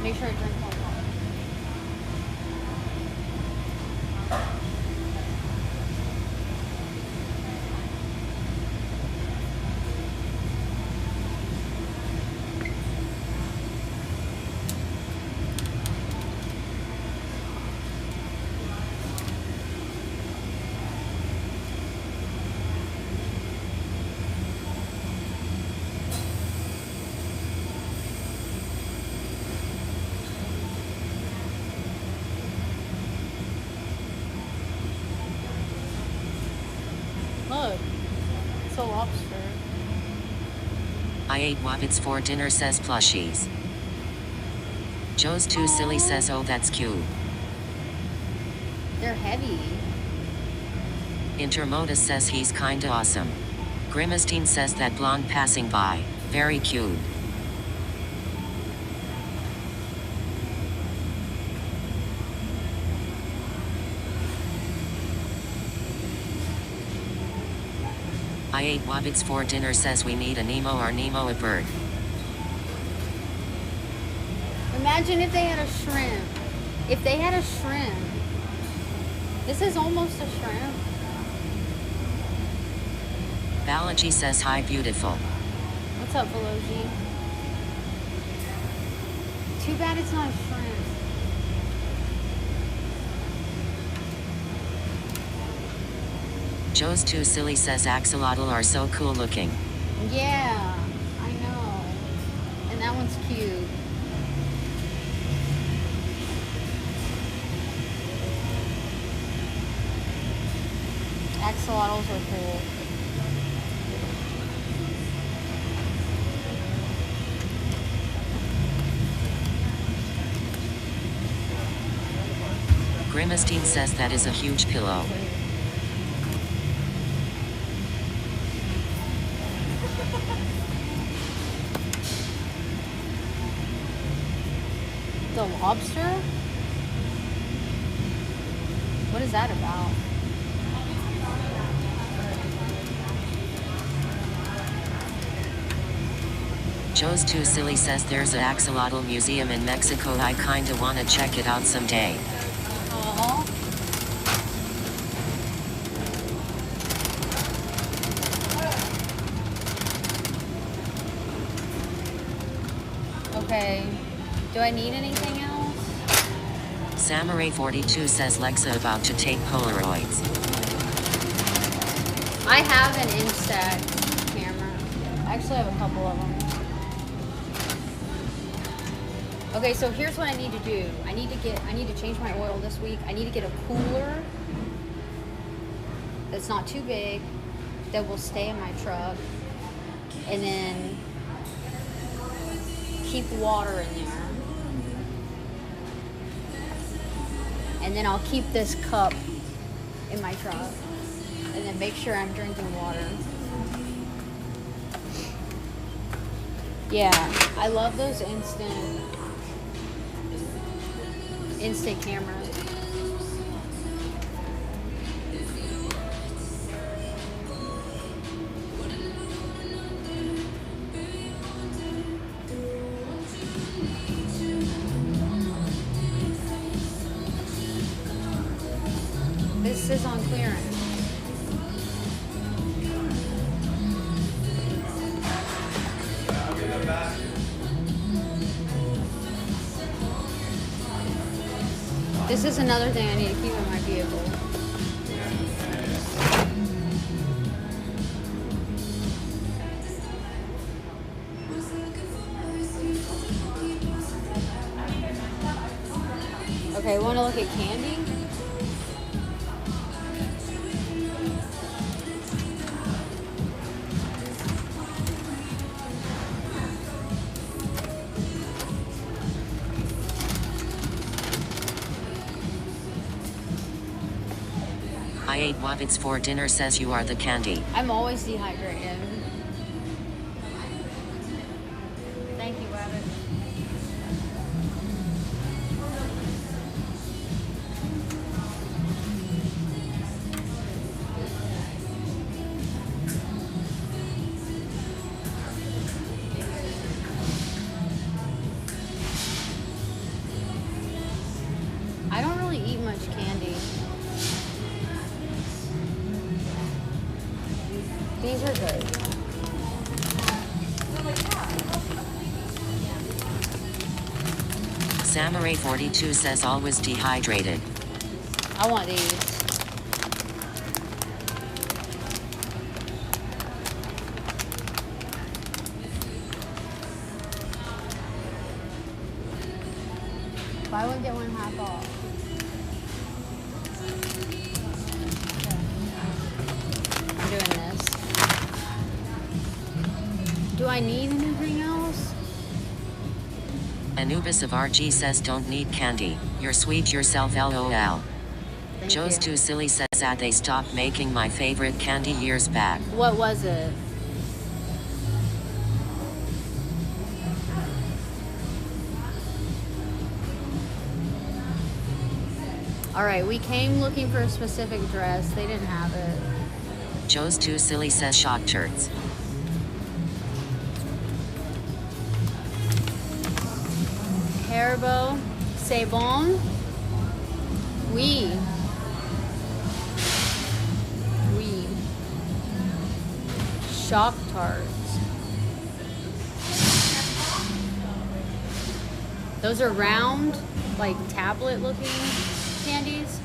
Speaker 2: Make sure I drink more water. Look, it's a lobster.
Speaker 1: I ate Wabbits for dinner says plushies. Joe's too silly says oh that's cute.
Speaker 2: They're heavy.
Speaker 1: Intermodus says he's kinda awesome. Grimistine says that blonde passing by. Very cute. I ate Wabbits for dinner says we need a Nemo or Nemo a bird.
Speaker 2: Imagine if they had a shrimp. If they had a shrimp. This is almost a shrimp.
Speaker 1: Balaji says hi beautiful.
Speaker 2: What's up, Veloji? Too bad it's not a shrimp.
Speaker 1: Joe's too silly says axolotl are so cool looking.
Speaker 2: Yeah, I know. And that one's cute. Axolotls are cool.
Speaker 1: Grimistine says that is a huge pillow.
Speaker 2: The lobster? What is that about?
Speaker 1: Joe's too silly says there's an axolotl museum in Mexico. I kinda wanna check it out someday.
Speaker 2: Aww. Okay. Do I need anything else?
Speaker 1: Samurai 42 says Lexa about to take Polaroids.
Speaker 2: I have an Instax camera. I actually have a couple of them. Okay, so here's what I need to do. I need to change my oil this week. I need to get a cooler that's not too big, that will stay in my truck, and then keep water in there. And then I'll keep this cup in my truck, and then make sure I'm drinking water. Yeah, I love those instant cameras. This is on clearance.
Speaker 6: This is another thing I need to keep in my vehicle. Okay, want to look at candy?
Speaker 1: I ate Wabbits for dinner says you are the candy.
Speaker 6: I'm always dehydrated. Thank you, Rabbit. I don't really eat much candy. These are good.
Speaker 1: Samurai 42 says always dehydrated.
Speaker 6: I want these. Buy one, get one half off. I'm doing this. Do I need anything else?
Speaker 1: Anubis of RG says don't need candy. You're sweet yourself LOL.
Speaker 6: Thank
Speaker 1: Joe's
Speaker 6: you.
Speaker 1: Too Silly says that they stopped making my favorite candy years back.
Speaker 6: What was it? All right, we came looking for a specific dress. They didn't have it.
Speaker 1: Joe's Too Silly says shock turds.
Speaker 6: Haribo, c'est bon? Oui. Oui. Shock tarts. Those are round, like tablet looking candies.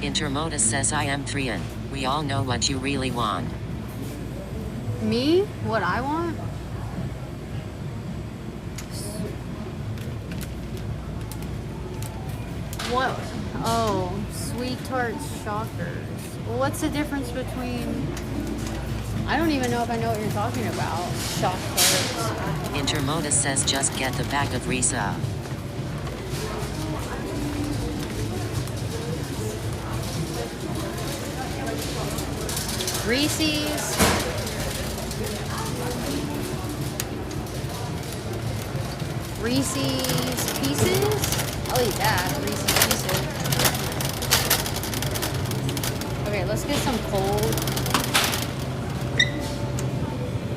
Speaker 1: Intermodus says I am 3 we all know what you really want.
Speaker 6: Me? What I want? What? Oh, sweet tarts shockers. Well, what's the difference between... I don't even know if I know what you're talking about. Shock tarts.
Speaker 1: Intermodus says just get the bag of Risa.
Speaker 6: Reese's. Reese's Pieces? I'll eat that. Reese's Pieces. Okay, let's get some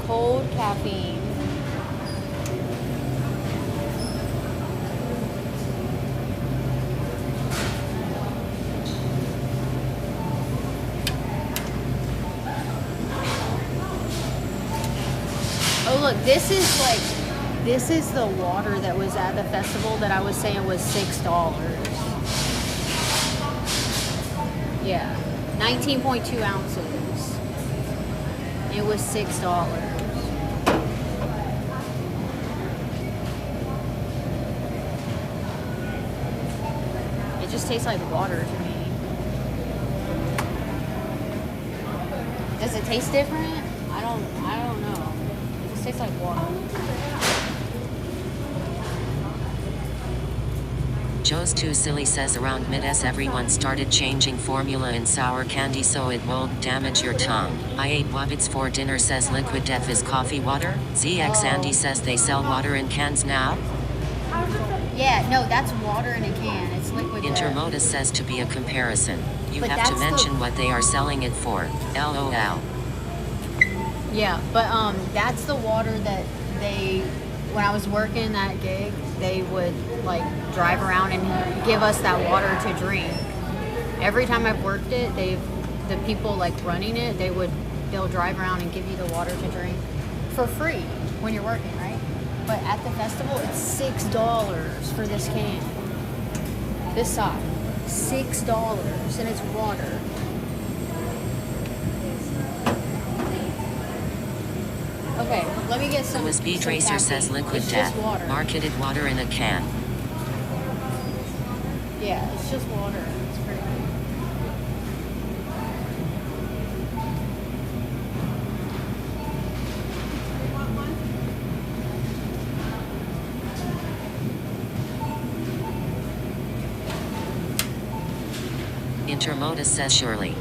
Speaker 6: cold caffeine. Oh look, this is the water that was at the festival that I was saying was $6. Yeah, 19.2 ounces. It was $6. It just tastes like water to me. Does it taste different? I don't know. It just tastes like water.
Speaker 1: Joe's Too Silly says around mid-S everyone started changing formula in sour candy so it won't damage your tongue. I ate Wabbits for dinner says Liquid Death is coffee water. ZX Andy says they sell water in cans now.
Speaker 6: Yeah, no, that's water in a can. It's liquid death.
Speaker 1: Intermodus says to be a comparison. You
Speaker 6: But
Speaker 1: have to
Speaker 6: that's
Speaker 1: mention what they are selling it for. LOL.
Speaker 6: Yeah, but that's the water that they, when I was working that gig, they would like drive around and give us that water to drink. Every time I've worked it, the people like running it, they'll drive around and give you the water to drink for free when you're working, right? But at the festival, it's $6 for this can. This side, $6, and it's water. Okay, let me get some.
Speaker 1: The Speed
Speaker 6: some
Speaker 1: Racer
Speaker 6: caffeine.
Speaker 1: says liquid
Speaker 6: It's
Speaker 1: death.
Speaker 6: just water.
Speaker 1: Marketed water in a can.
Speaker 6: Yeah, it's just water. It's pretty good.
Speaker 1: Intermodus says surely.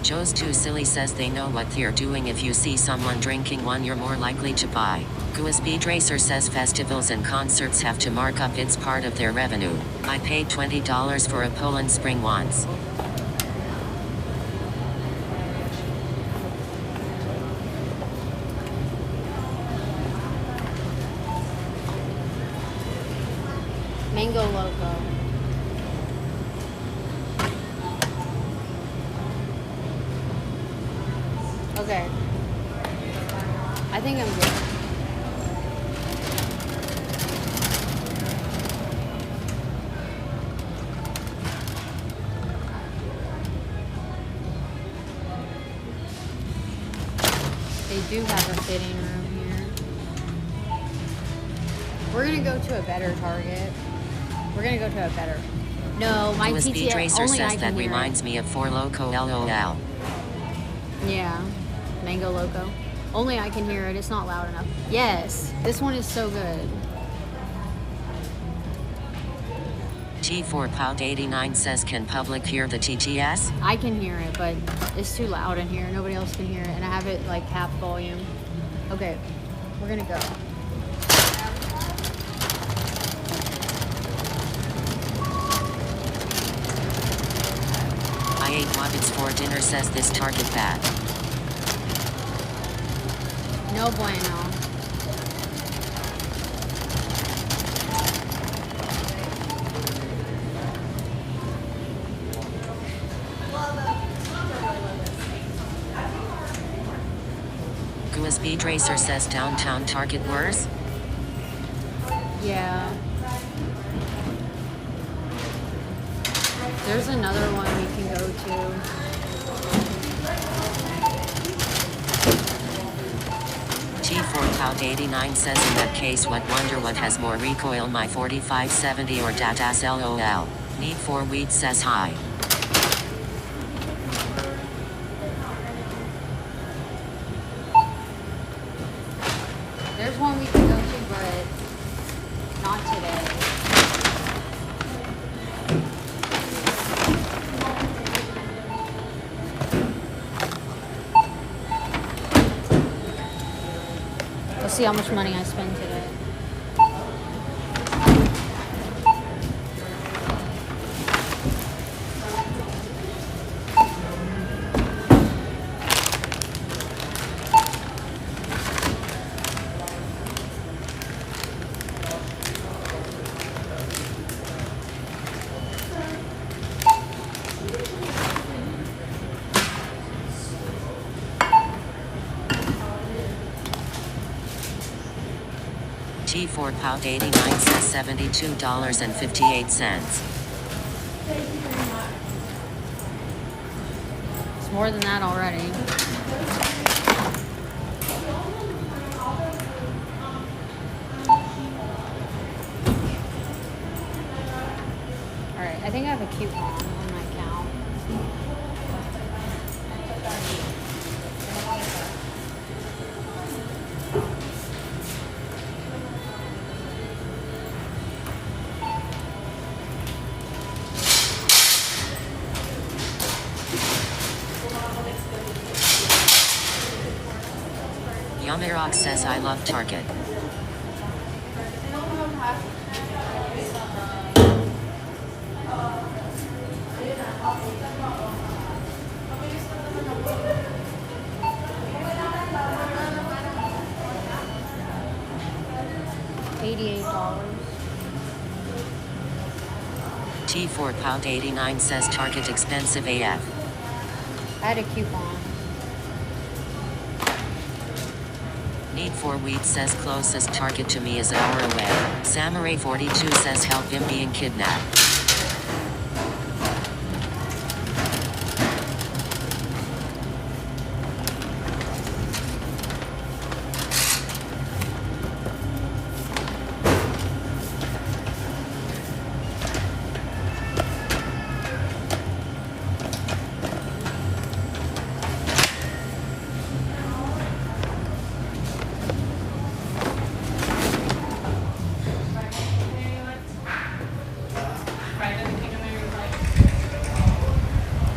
Speaker 1: Joe's Too Silly says they know what they're doing. If you see someone drinking one, you're more likely to buy. Gua Speed Racer says festivals and concerts have to mark up, it's part of their revenue. I paid $20 for a Poland Spring once.
Speaker 6: Mango Loco. Okay. I think I'm good. They do have a fitting room here. We're gonna go to a better Target. We're gonna go to a better. No, my
Speaker 1: Gua Speed
Speaker 6: PTA
Speaker 1: Racer
Speaker 6: only I
Speaker 1: says
Speaker 6: can
Speaker 1: that
Speaker 6: hear it.
Speaker 1: reminds me of Four Loco LOL.
Speaker 6: Yeah, Mango Loco. Only I can hear it. It's not loud enough. Yes, this one is so good.
Speaker 1: T4 Pout 89 says can public hear the TTS?
Speaker 6: I can hear it, but it's too loud in here. Nobody else can hear it, and I have it like half volume. Okay, we're gonna go.
Speaker 1: I ate Wobbits for dinner says this Target bad.
Speaker 6: No bueno.
Speaker 1: Gua Speed Racer says downtown Target worse?
Speaker 6: Yeah. There's another one we can go to.
Speaker 1: T4 Pout 89 says in that case what wonder what has more recoil, my 4570 or Datas LOL. Need for weed says hi.
Speaker 6: There's one we can go to, but not today. Let's see how much money I spend today.
Speaker 1: T4 Pout 89 says $72.58.
Speaker 6: It's more than that already. Alright, I think I have a coupon on my account.
Speaker 1: Yamirok says I love Target.
Speaker 6: $88.
Speaker 1: T4 Pound 89 says Target expensive AF.
Speaker 6: I had a coupon.
Speaker 1: Need for Weed says closest Target to me is an hour away. Samurai 42 says help him being kidnapped.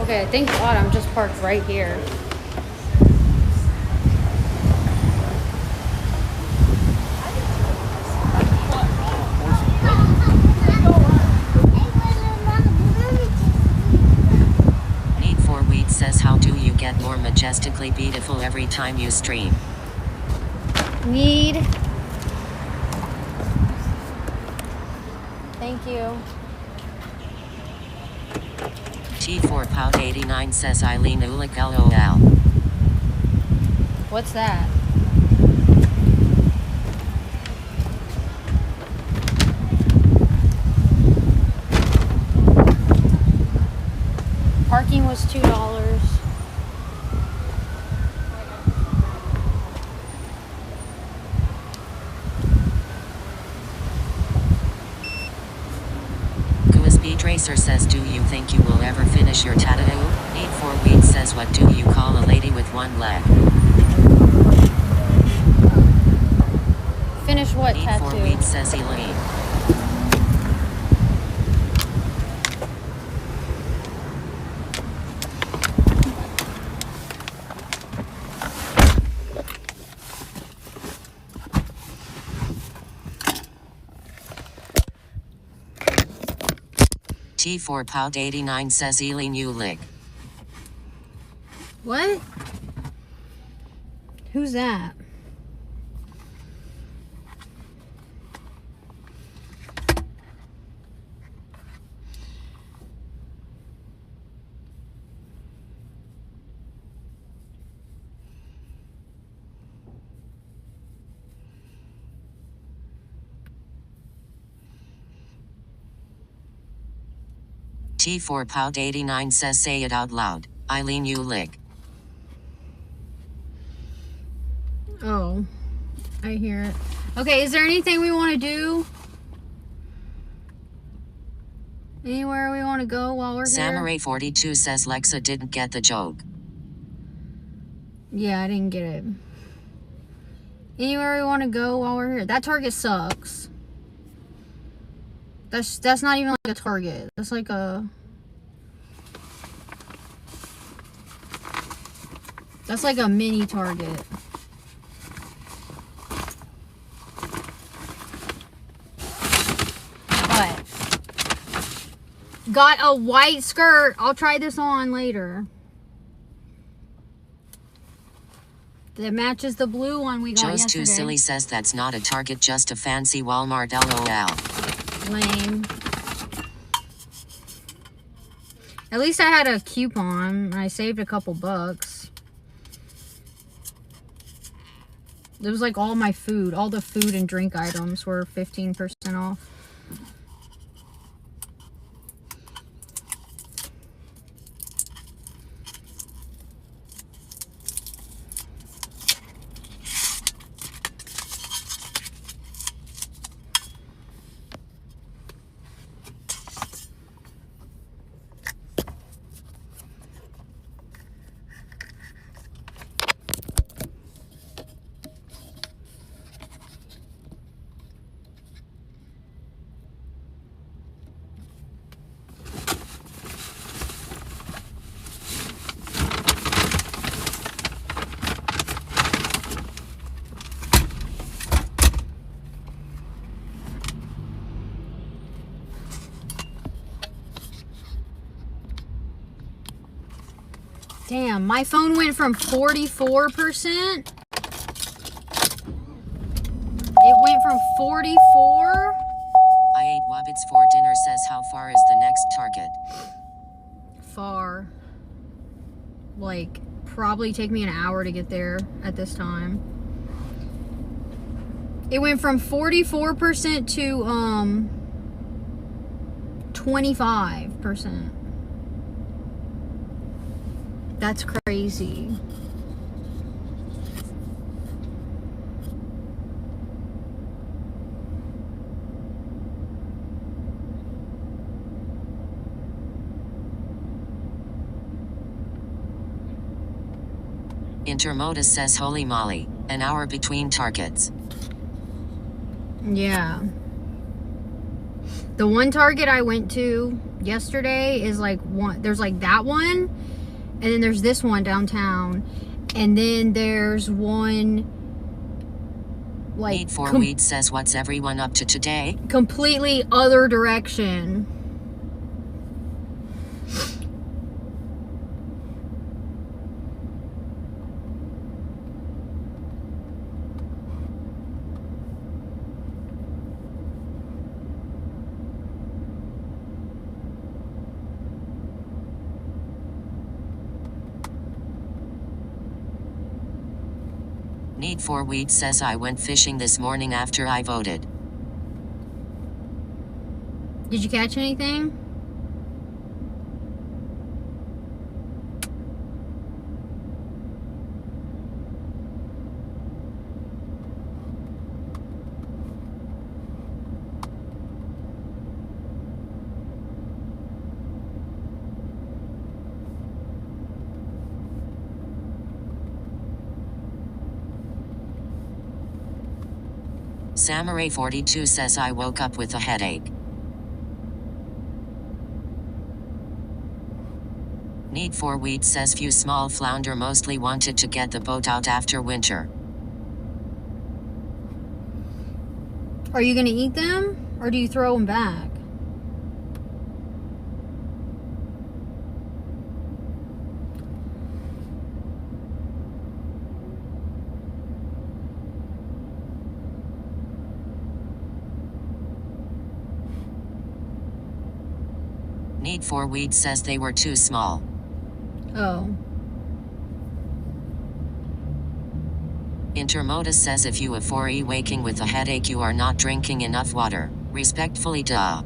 Speaker 6: Okay, thank God I'm just parked right here.
Speaker 1: Need for Weed says how do you get more majestically beautiful every time you stream?
Speaker 6: Need. Thank you.
Speaker 1: T4 Pound 89 says Eileen Ulick LOL.
Speaker 6: What's that? Parking was $2.
Speaker 1: Speed Racer says do you think you will ever finish your tattoo? Need for Weed says what do you call a lady with one leg?
Speaker 6: Finish what
Speaker 1: Need
Speaker 6: tattoo?
Speaker 1: for Weed says Elaine. T4 Pound 89 says Eileen Ulick.
Speaker 6: What? Who's that?
Speaker 1: T4 Pound 89 says say it out loud. Eileen Ulick.
Speaker 6: Oh, I hear it. Okay, is there anything we want to do? Anywhere we want to go while we're here?
Speaker 1: Samurai 42 says Lexa didn't get the joke.
Speaker 6: Yeah, I didn't get it. Anywhere we want to go while we're here? That Target sucks. That's not even like a Target. That's like a... That's like a mini Target. But got a white skirt. I'll try this on later. That matches the blue one we got
Speaker 1: Joe's
Speaker 6: yesterday.
Speaker 1: Too Silly says that's not a Target, just a fancy Walmart LOL.
Speaker 6: Lame. At least I had a coupon and I saved a couple bucks. It was like all my food, all the food and drink items were 15% off. Damn, my phone went from 44%. It went from 44
Speaker 1: far is the next target?
Speaker 6: Far. Like, probably take me an hour to get there at this time. It went from 44% to 25%. That's crazy.
Speaker 1: Intermodus says holy moly, an hour between targets.
Speaker 6: Yeah. The one Target I went to yesterday is like one, there's like that one, and then there's this one downtown, and then there's one like
Speaker 1: Need for Weed says what's everyone up to today?
Speaker 6: completely other direction.
Speaker 1: Need for Weed says I went fishing this morning after I voted.
Speaker 6: Did you catch anything?
Speaker 1: Samurai 42 says I woke up with a headache. Need for Weed says few small flounder mostly wanted to get the boat out after winter.
Speaker 6: Are you gonna eat them, or do you throw them back?
Speaker 1: Need for Weed says they were too small.
Speaker 6: Oh.
Speaker 1: Intermodus says if you are 4E waking with a headache you are not drinking enough water. Respectfully, duh.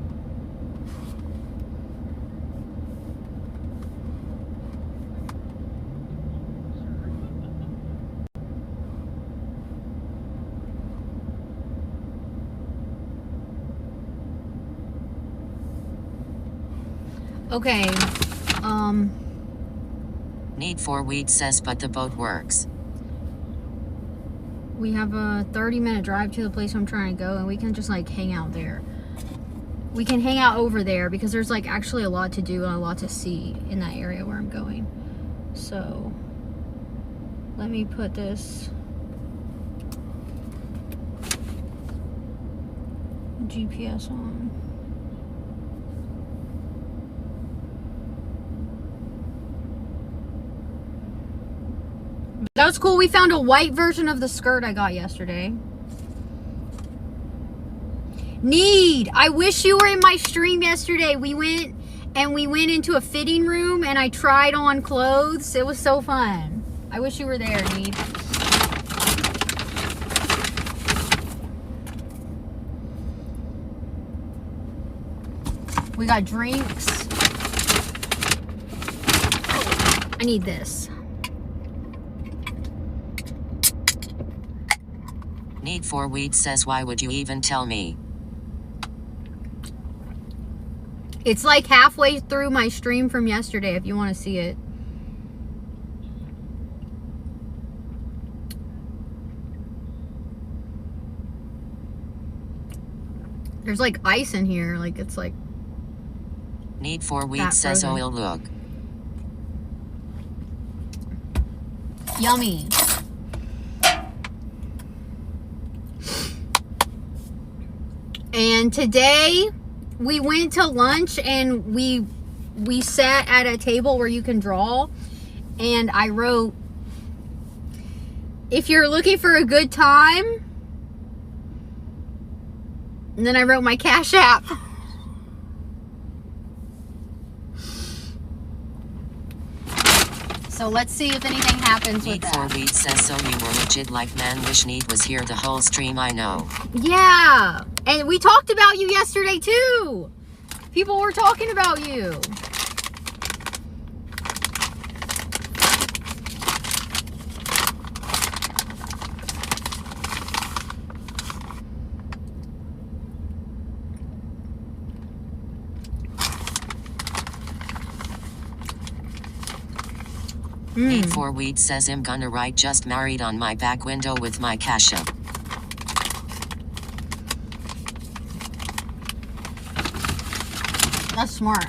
Speaker 6: Okay.
Speaker 1: Need for Weed says but the boat works.
Speaker 6: We have a 30-minute drive to the place I'm trying to go, and we can just like hang out there. We can hang out over there because there's like actually a lot to do and a lot to see in that area where I'm going. So let me put this GPS on. That was cool. We found a white version of the skirt I got yesterday. Need. I wish you were in my stream yesterday. We went into a fitting room and I tried on clothes. It was so fun. I wish you were there, Need. We got drinks. I need this.
Speaker 1: Need for Weed says why would you even tell me?
Speaker 6: It's like halfway through my stream from yesterday if you want to see it. There's like ice in here, like it's like
Speaker 1: Need for Weed says
Speaker 6: frozen.
Speaker 1: oil look.
Speaker 6: Yummy. And today we went to lunch and we sat at a table where you can draw, and I wrote, if you're looking for a good time, and then I wrote my Cash App. So let's see if anything happens with
Speaker 1: Need for
Speaker 6: that.
Speaker 1: weed says so you were legit like man wish Need was here the whole stream I know.
Speaker 6: Yeah. And we talked about you yesterday too. People were talking about you.
Speaker 1: Need for weed says I'm gonna write just married on my back window with my cash up.
Speaker 6: That's smart.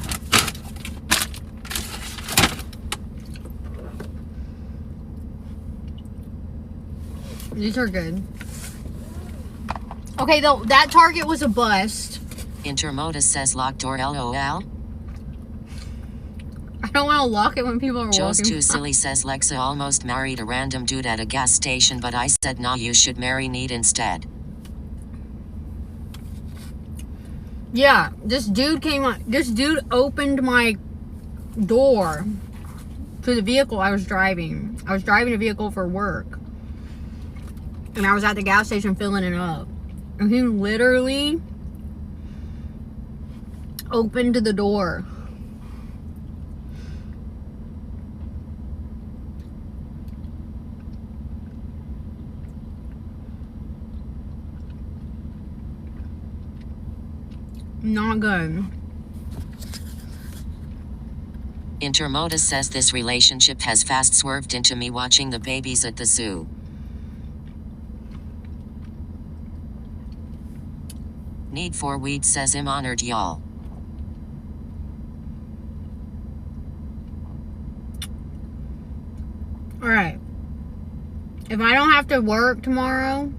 Speaker 6: These are good. Okay, though, that Target was a bust.
Speaker 1: Intermodus says locked door LOL.
Speaker 6: I don't want to lock it when people are
Speaker 1: Joe's
Speaker 6: walking
Speaker 1: too silly says Lexa almost married a random dude at a gas station, but I said nah, you should marry Need instead.
Speaker 6: Yeah, this dude opened my door to the vehicle I was driving. I was driving a vehicle for work. And I was at the gas station filling it up. And he literally opened the door. Not good.
Speaker 1: Intermodus says this relationship has fast swerved into me watching the babies at the zoo. Need for weed says I'm honored y'all.
Speaker 6: Alright. If I don't have to work tomorrow,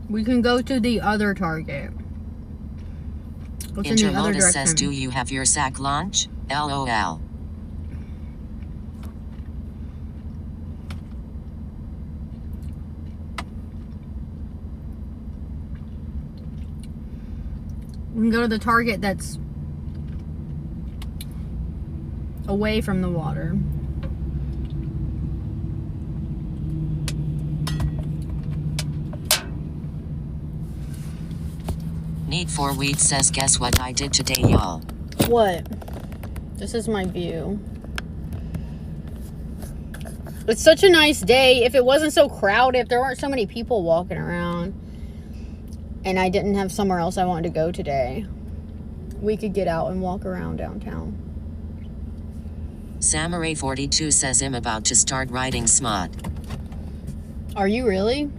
Speaker 6: we can go to the other Target. What's in the other
Speaker 1: Intermodus
Speaker 6: direction?
Speaker 1: says do you have your sack launch? LOL.
Speaker 6: We can go to the Target that's away from the water.
Speaker 1: Need for weed says guess what I did today y'all.
Speaker 6: What? This is my view. It's such a nice day. If it wasn't so crowded, if there weren't so many people walking around, and I didn't have somewhere else I wanted to go today, we could get out and walk around downtown.
Speaker 1: Samurai 42 says I'm about to start writing smut.
Speaker 6: Are you really?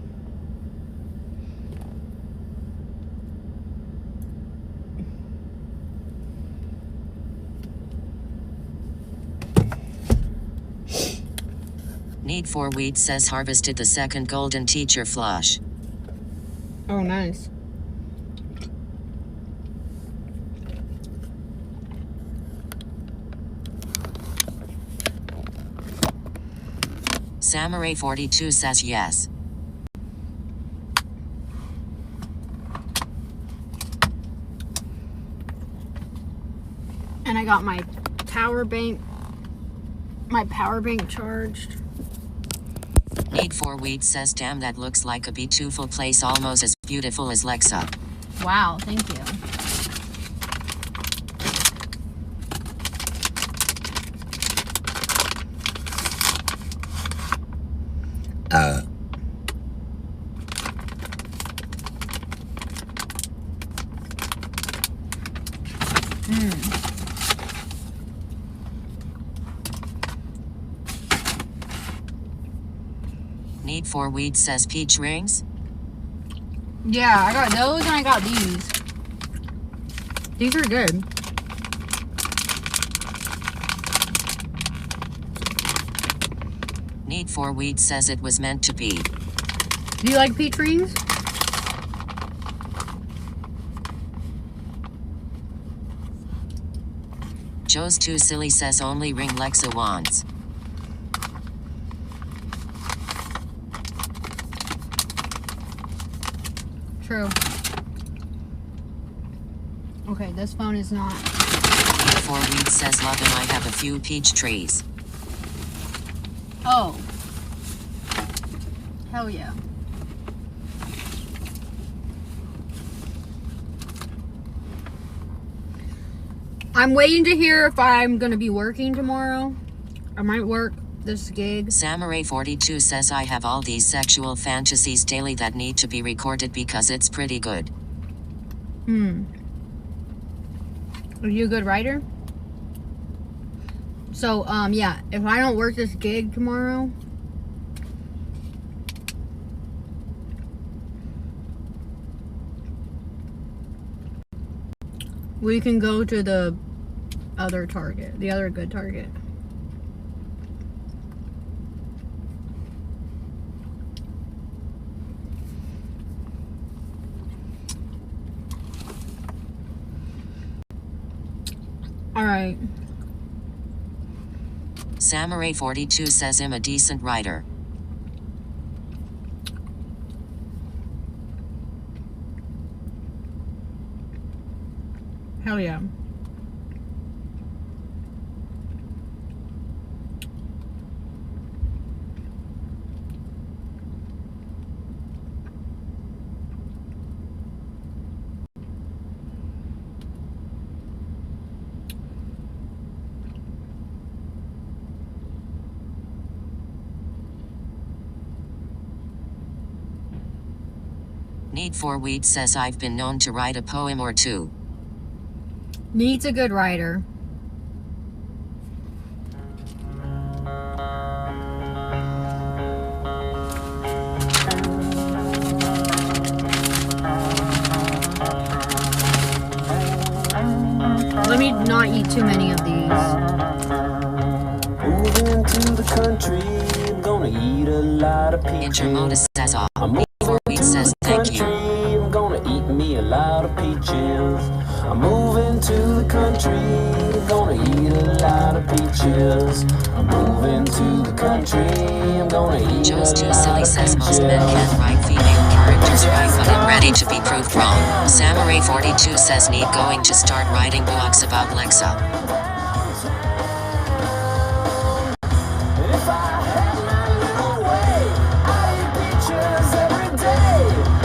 Speaker 1: Need for weed says harvested the second golden teacher flush.
Speaker 6: Oh, nice.
Speaker 1: Samurai 42 says yes.
Speaker 6: And I got my power bank charged.
Speaker 1: Need for weed says damn that looks like a beautiful place almost as beautiful as Lexa.
Speaker 6: Wow, thank you.
Speaker 1: Need for weed says peach rings.
Speaker 6: Yeah, I got those and I got these. These are good.
Speaker 1: Need for weed says it was meant to be.
Speaker 6: Do you like peach rings?
Speaker 1: Joe's too silly says only ring Lexa wants.
Speaker 6: True. Okay, this phone is not
Speaker 1: 4 Weeks says love and I have a few peach trees.
Speaker 6: Oh. Hell yeah. I'm waiting to hear if I'm going to be working tomorrow. I might work this gig.
Speaker 1: Samurai 42 says I have all these sexual fantasies daily that need to be recorded because it's pretty good.
Speaker 6: Are you a good writer? So, yeah, if I don't work this gig tomorrow, we can go to the other Target, the other good Target. All right.
Speaker 1: Samurai 42 says I'm a decent writer.
Speaker 6: Hell yeah.
Speaker 1: Need 4 Weeks says I've been known to write a poem or two.
Speaker 6: Needs a good writer. Let me not eat too many of these.
Speaker 11: Moving to the country, I'm gonna eat a lot of peaches.
Speaker 1: Intermodus says all.
Speaker 11: I'm moving
Speaker 1: 4 Weeks
Speaker 11: to
Speaker 1: says
Speaker 11: the
Speaker 1: thank you.
Speaker 11: country, I'm gonna eat me a lot of peaches. I'm moving to the country, I'm gonna eat a lot of peaches. I'm moving to the country, I'm gonna eat
Speaker 1: Joe's
Speaker 11: a
Speaker 1: too
Speaker 11: lot
Speaker 1: silly
Speaker 11: of
Speaker 1: says most
Speaker 11: peaches.
Speaker 1: men can't write female characters right, but I'm ready to be proved wrong. Samurai 42 says need going to start writing books about Lexa.
Speaker 11: If I had my little way, I'd eat peaches every day.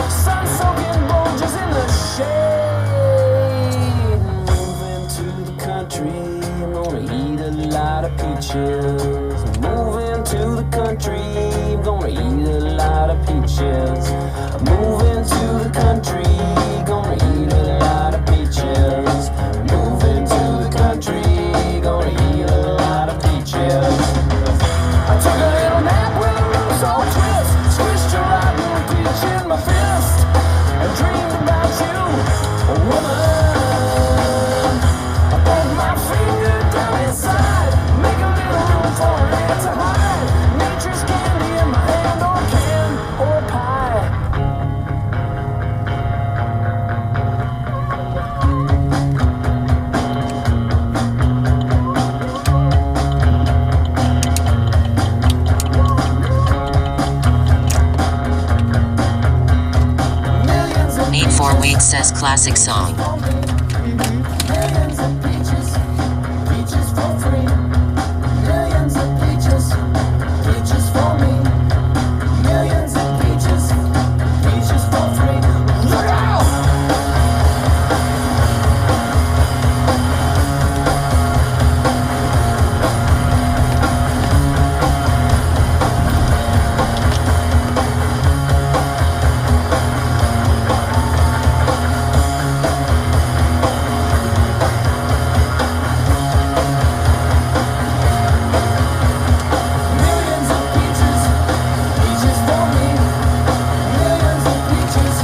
Speaker 11: Sun-soaking bulges in the shade. Moving to the country, I'm gonna eat a lot of peaches. Moving to the country, I'm gonna eat a lot of peaches. Moving to the country, gonna eat a lot of peaches. Moving to the country, gonna eat a lot of peaches. I took a little nap with a roots all twist. Squished a rotten peach in my fist. And dreamed about you, a woman. I put my finger down inside. Make a little room for it to hide. Nature's candy in my hand, or can, or pie.
Speaker 1: Need 4 Weeks says classic song.
Speaker 11: Millions of peaches, peaches for free. Millions of peaches, peaches for me. Millions of peaches, peaches for free. Look out! Millions of peaches, peaches for me. Millions of peaches,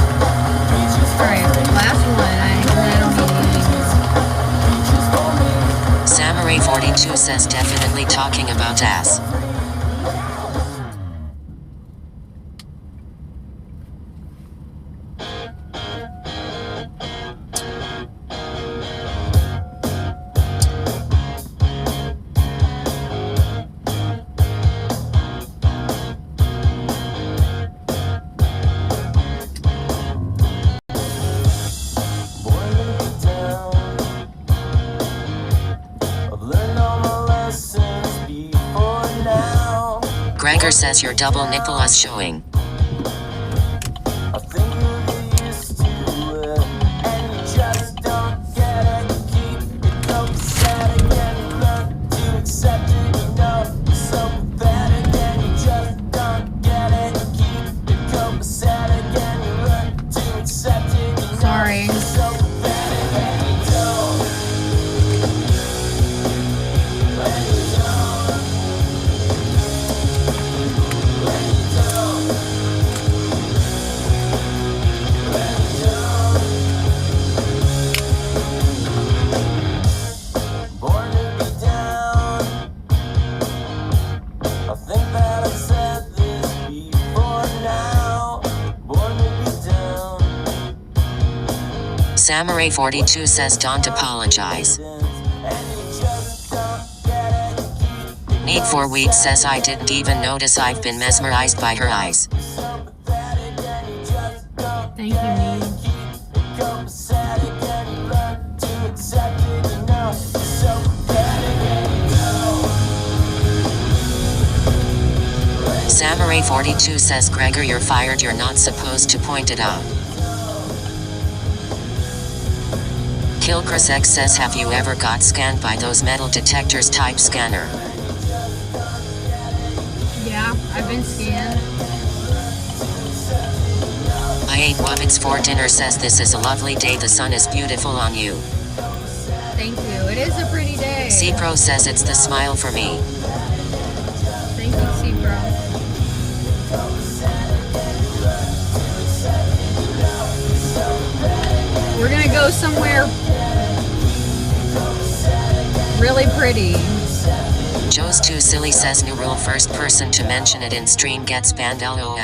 Speaker 11: peaches for
Speaker 6: Alright, last one. I don't need anything.
Speaker 11: peaches for me.
Speaker 1: Samurai 42 says definitely talking about ass.
Speaker 11: Boy, look down.
Speaker 1: Gregor says your double nipple is showing.
Speaker 11: I think you're used to it, and you just don't get it. Keep it copacetic, and you learn to accept it. You know you're so pathetic, and you just don't get it. Keep it copacetic, and you learn to accept it. You know
Speaker 6: Sorry.
Speaker 11: you're so pathetic, and you don't. And you don't. And you don't. Born to be down. I think that I've said this before now. Born to be down.
Speaker 1: Samurai 42 says don't apologize.
Speaker 11: And you just don't get it. Keep
Speaker 1: Need for Weed says I didn't even notice I've been mesmerized by her eyes.
Speaker 11: so pathetic, and you just don't
Speaker 6: Thank you, Neve.
Speaker 11: copacetic, and you learn to accept it. You know you're so pathetic, and you don't.
Speaker 1: Samurai 42 says Gregor you're fired, you're not supposed to point it out. Kilchris X says have you ever got scanned by those metal detectors type scanner?
Speaker 6: Yeah, I've been scanned.
Speaker 1: I ate Wubbits for dinner says this is a lovely day, the sun is beautiful on you.
Speaker 6: Thank you. It is a pretty day.
Speaker 1: C-Pro says it's the smile for me.
Speaker 6: Thank you, C-Pro. We're gonna go somewhere really pretty.
Speaker 1: Joe's Too Silly says new rule, first person to mention it in stream gets banned, lol.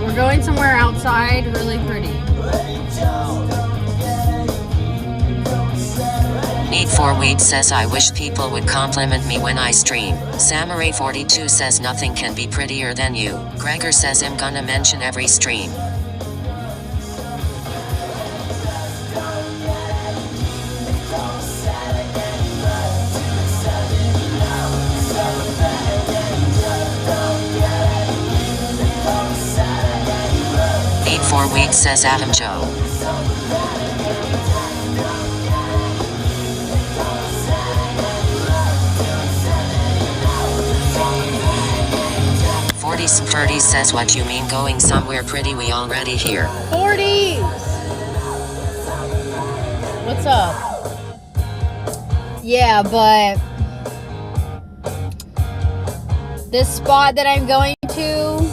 Speaker 6: We're going somewhere outside really pretty.
Speaker 1: Need for Weed says I wish people would compliment me when I stream. Samurai 42 says nothing can be prettier than you. Gregor says I'm gonna mention every stream. Need for Weed says Adam Joe. Ferdy says what you mean going somewhere pretty, we already here.
Speaker 6: 40s! What's up? Yeah, but this spot that I'm going to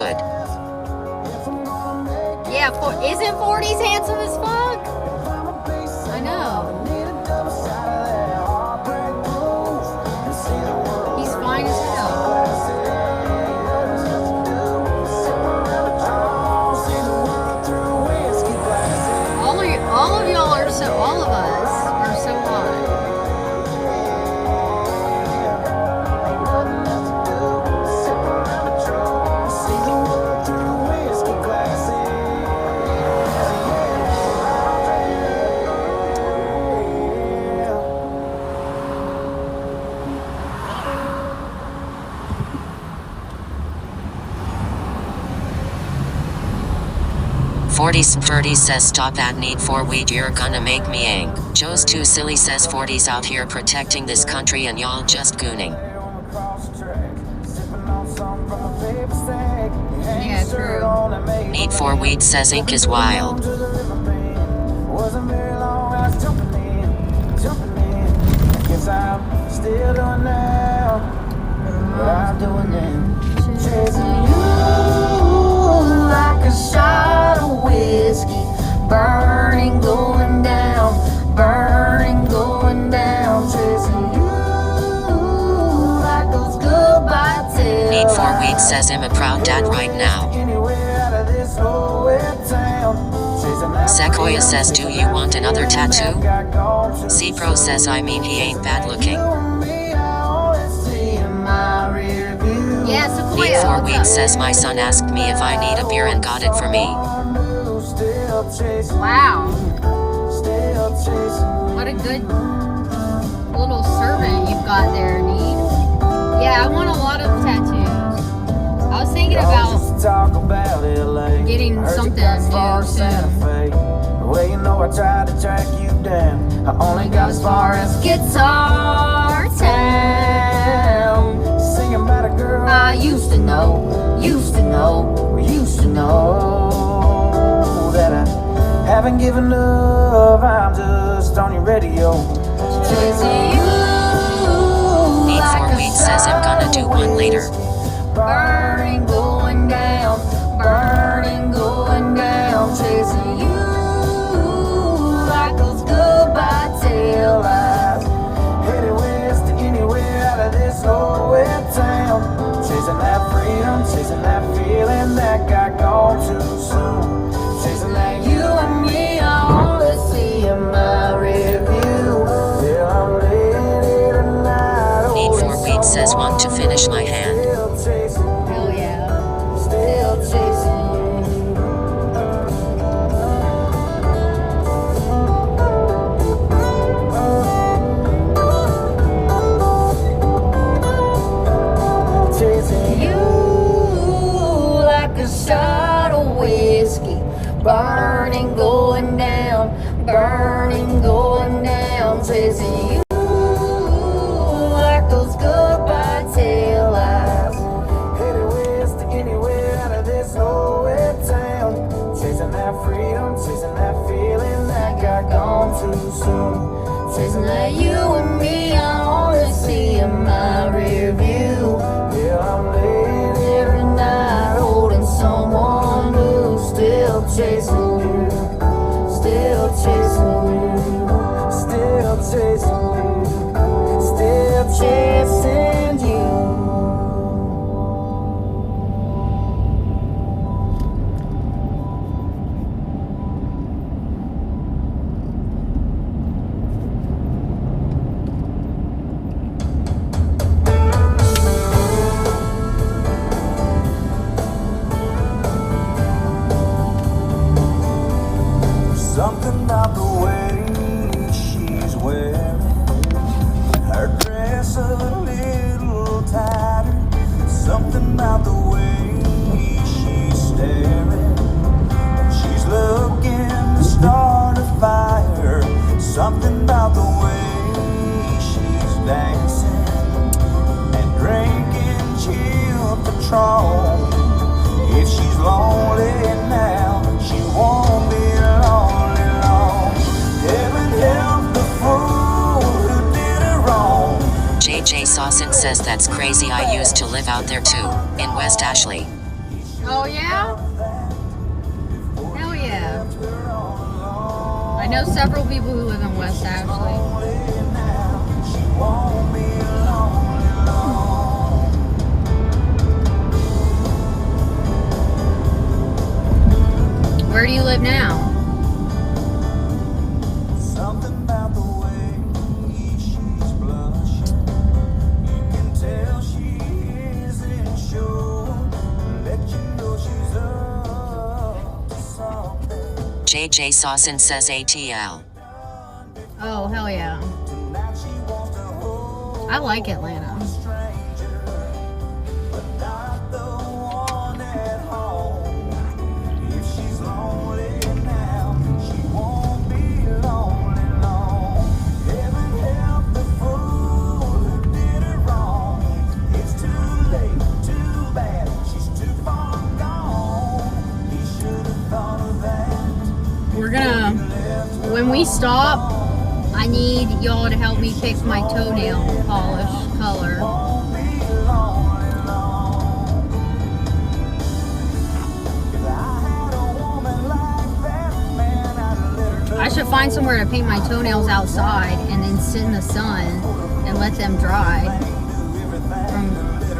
Speaker 2: Yeah, isn't 40s handsome as fuck? I know. He's fine as hell. All of y'all are so, all of us are so hot.
Speaker 1: Ferdy says stop that need for weed, you're gonna make me ang. Joe's too silly says 40's out here protecting this country and y'all just gooning.
Speaker 2: Yeah, true.
Speaker 1: Need for weed says ink is wild.
Speaker 12: Wasn't very long, I was jumping in. Guess I'm still doing now. What I'm doing now. Chasing you like a shot of whiskey. Burning, going down. Burning, going down. Chasing you like those goodbye tales.
Speaker 1: Need for weed says I'm a proud dad right now.
Speaker 12: Anywhere out of this whole wet town.
Speaker 1: Sequoia says do you want another tattoo? C-Pro says I mean he ain't bad looking.
Speaker 2: Yeah, Sequoia.
Speaker 1: Need for
Speaker 2: what's
Speaker 1: weed
Speaker 2: up?
Speaker 1: says my son asked me if I need a beer and got it for me.
Speaker 2: Wow. What a good little servant you've got there, Need. Yeah, I want a lot of tattoos. I was thinking about getting something new soon.
Speaker 12: Well, you know I tried to track you down. I only got as far as Guitar Town. Singing about a girl I used to know that I haven't given up. I'm just on your radio. Chasing you.
Speaker 1: Need for weed says I'm gonna do one later.
Speaker 12: Burning, going down, chasing you like those goodbye tail lights. Headed west to anywhere out of this old wet town. Chasing that freedom, chasing that feeling that got gone too soon. Chasing that you and me, I only see in my review. Yeah, I'm ready tonight.
Speaker 1: Need for weed says want to finish my hand.
Speaker 2: Hell yeah.
Speaker 12: Still chasing you. Chasing you like a shot of whiskey. Burning, going down. Chasing you like those goodbye tail lights. Headed west to anywhere out of this old wet town. Chasing that freedom, chasing that feeling that got gone too soon. Chasing that you and me, I only see in my rear view. Yeah, I'm late every night holding someone new. Still chasing you, still chasing you, still chasing you, still chasing you. Something about the way she's wearing her dress a little tighter. Something about the way she's staring. She's looking to start a fire. Something about the way she's dancing and drinking chill Patron. If she's lonely now, she won't be lonely long. Heaven help the fool who did it wrong.
Speaker 1: JJ Sawson says that's crazy, I used to live out there too, in West Ashley.
Speaker 6: Oh yeah? Hell yeah. I know several people who live in West Ashley. Where do you live now?
Speaker 12: Something about the way she's blushing. You can tell she isn't sure. Let you know she's up to something.
Speaker 1: JJ Sawson says ATL.
Speaker 6: Oh, hell yeah. I like Atlanta. We're gonna, when we stop, I need y'all to help me pick my toenail polish color. I should find somewhere to paint my toenails outside and then sit in the sun and let them dry from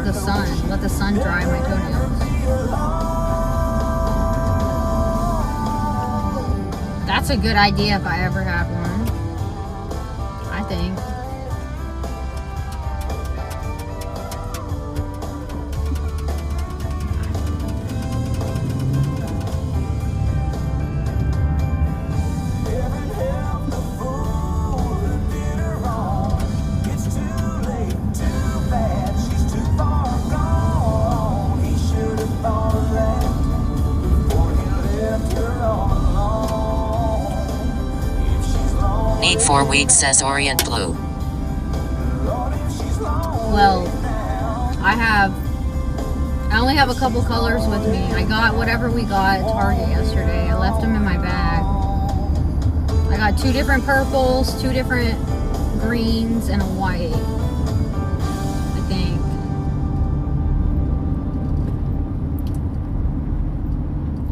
Speaker 6: the sun. Let the sun dry my toenails. That's a good idea if I ever have one. I think.
Speaker 1: Need 4 weeks, says Orient Blue.
Speaker 6: Well, I only have a couple colors with me. I got whatever we got at Target yesterday. I left them in my bag. I got 2 different purples, 2 different greens, and a white.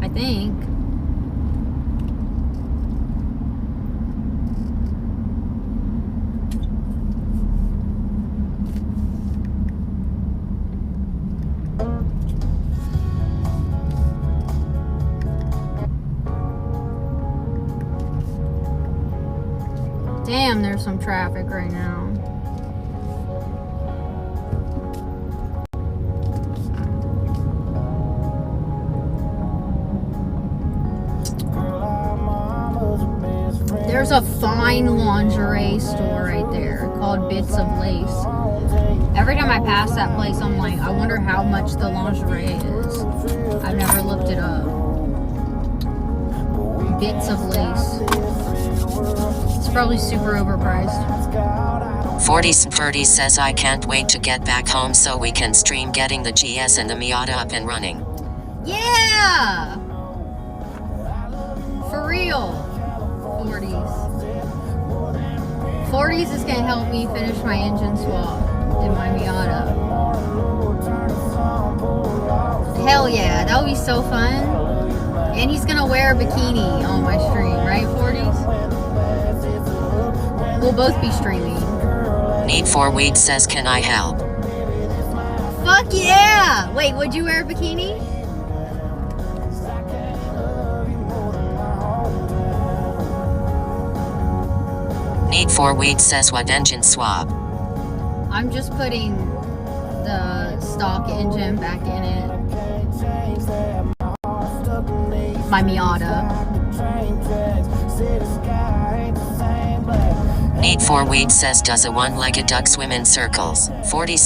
Speaker 6: I think. Damn, there's some traffic right now. There's a fine lingerie store right there called Bits of Lace. Every time I pass that place, I'm like, I wonder how much the lingerie is. I've never looked it up. Bits of Lace. It's probably super overpriced.
Speaker 1: 40 says I can't wait to get back home so we can stream getting the GS and the Miata up and running.
Speaker 6: Yeah! For real. 40s is gonna help me finish my engine swap in my Miata. Hell yeah, that would be so fun. And he's gonna wear a bikini on my stream, right, 40s? We'll both be streaming.
Speaker 1: Need 4 weeks, says can I help?
Speaker 6: Fuck yeah! Wait, would you wear a bikini?
Speaker 1: Need 4 weeks, says what engine swap?
Speaker 6: I'm just putting the stock engine back in it. My Miata.
Speaker 1: Need 4 weeks, says does a one-legged duck swim in circles? 40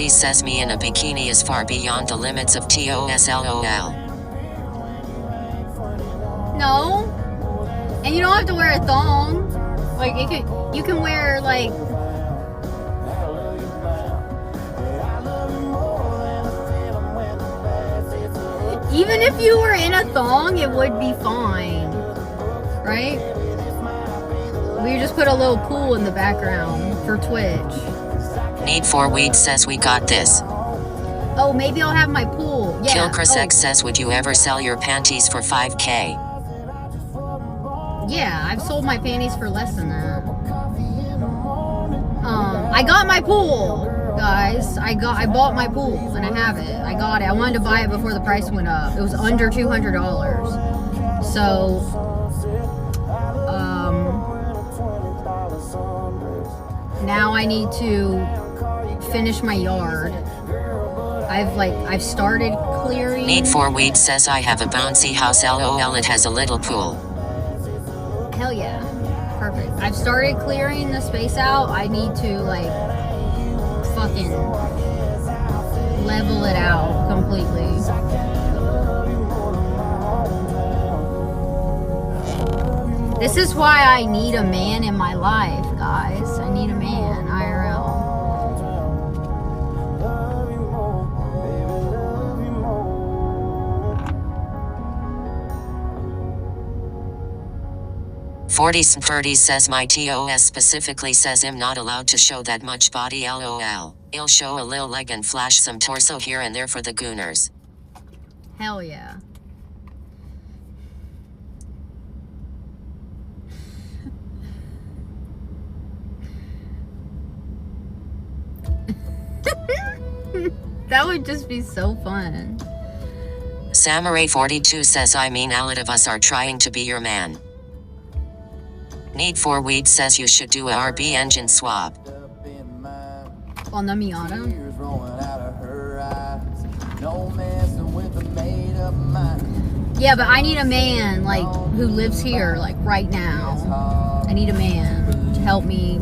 Speaker 1: says me in a bikini is far beyond the limits of TOSLOL.
Speaker 6: No. And you don't have to wear a thong. Like you can wear like even if you were in a thong, it would be fine, right? We just put a little pool in the background for Twitch.
Speaker 1: Need 4 weeks, says we got this.
Speaker 6: Oh, maybe I'll have my pool.
Speaker 2: Yeah.
Speaker 1: Kill Chris
Speaker 2: Oh.
Speaker 1: X says, would you ever sell your panties for 5K?
Speaker 2: Yeah, I've sold my panties for less than that. I got my pool, guys. I bought my pool and I have it. I got it. I wanted to buy it before the price went up. It was under $200. So, now I need to finish my yard. I've started clearing.
Speaker 1: Need for Weed says, I have a bouncy house, lol, it has a little pool.
Speaker 2: Hell yeah. Perfect. I've started clearing the space out. I need to, like, fucking level it out completely. This is why I need a man in my life, guys. I need a man, IRL.
Speaker 1: 40 says, my TOS specifically says I'm not allowed to show that much body, lol. I'll show a lil leg and flash some torso here and there for the gooners.
Speaker 2: Hell yeah. That would just be so fun.
Speaker 1: Samurai 42 says, I mean, a lot of us are trying to be your man. Need for Weed says you should do a RB engine swap.
Speaker 2: On the Miata? Yeah, but I need a man, like, who lives here, like, right now. I need a man to help me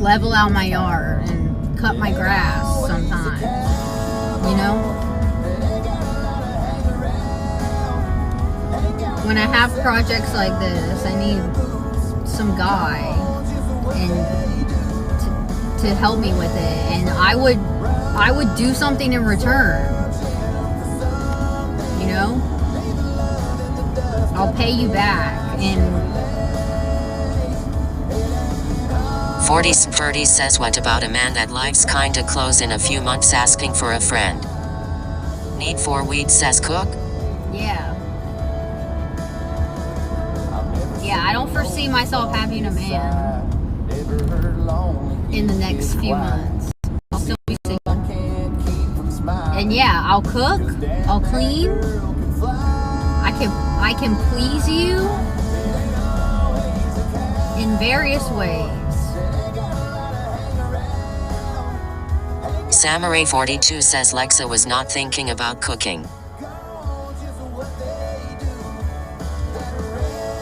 Speaker 2: level out my yard and cut my grass sometimes. You know? When I have projects like this, I need some guy and to help me with it, and I would do something in return. You know, I'll pay you back. And
Speaker 1: 40 says, what about a man that life's kinda close in a few months asking for a friend? Need for Weed says, cook?
Speaker 2: Yeah. Yeah, I don't foresee myself having a man in the next few months. I'll still be single. And yeah, I'll cook, I'll clean, I can please you in various ways.
Speaker 1: Samurai 42 says Lexa was not thinking about cooking.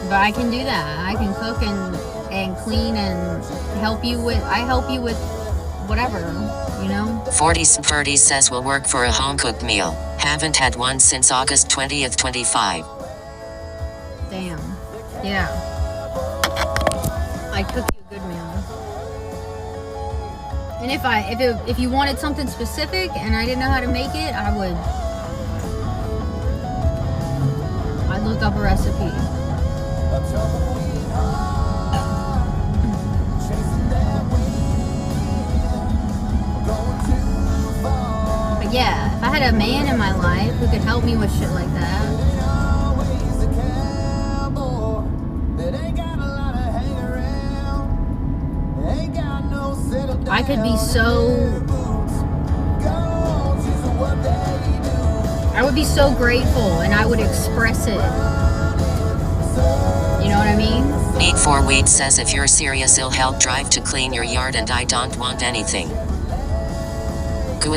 Speaker 2: But I can do that. I can cook and clean and help you with whatever, you know?
Speaker 1: 40 says will work for a home-cooked meal. Haven't had one since August 20th, 25.
Speaker 2: Damn. Yeah. I cook you a good meal. And if you wanted something specific and I didn't know how to make it, I'd look up a recipe. But yeah, if I had a man in my life who could help me with shit like that, I could be I would be so grateful and I would express it. You know what I mean?
Speaker 1: Need for Weed says, if you're serious, I'll help drive to clean your yard and I don't want anything.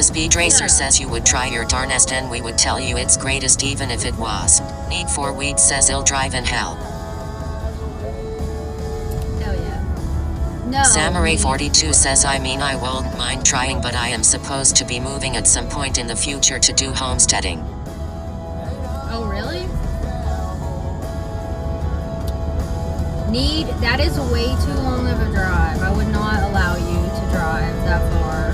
Speaker 1: Speed Racer says you would try your darnest and we would tell you it's greatest even if it was. Need for Weed says I'll drive and help.
Speaker 2: Hell yeah. No.
Speaker 1: Samurai 42 says, I mean, I won't mind trying, but I am supposed to be moving at some point in the future to do homesteading.
Speaker 2: Oh, really? That is way too long of a drive. I would not allow you to drive that far.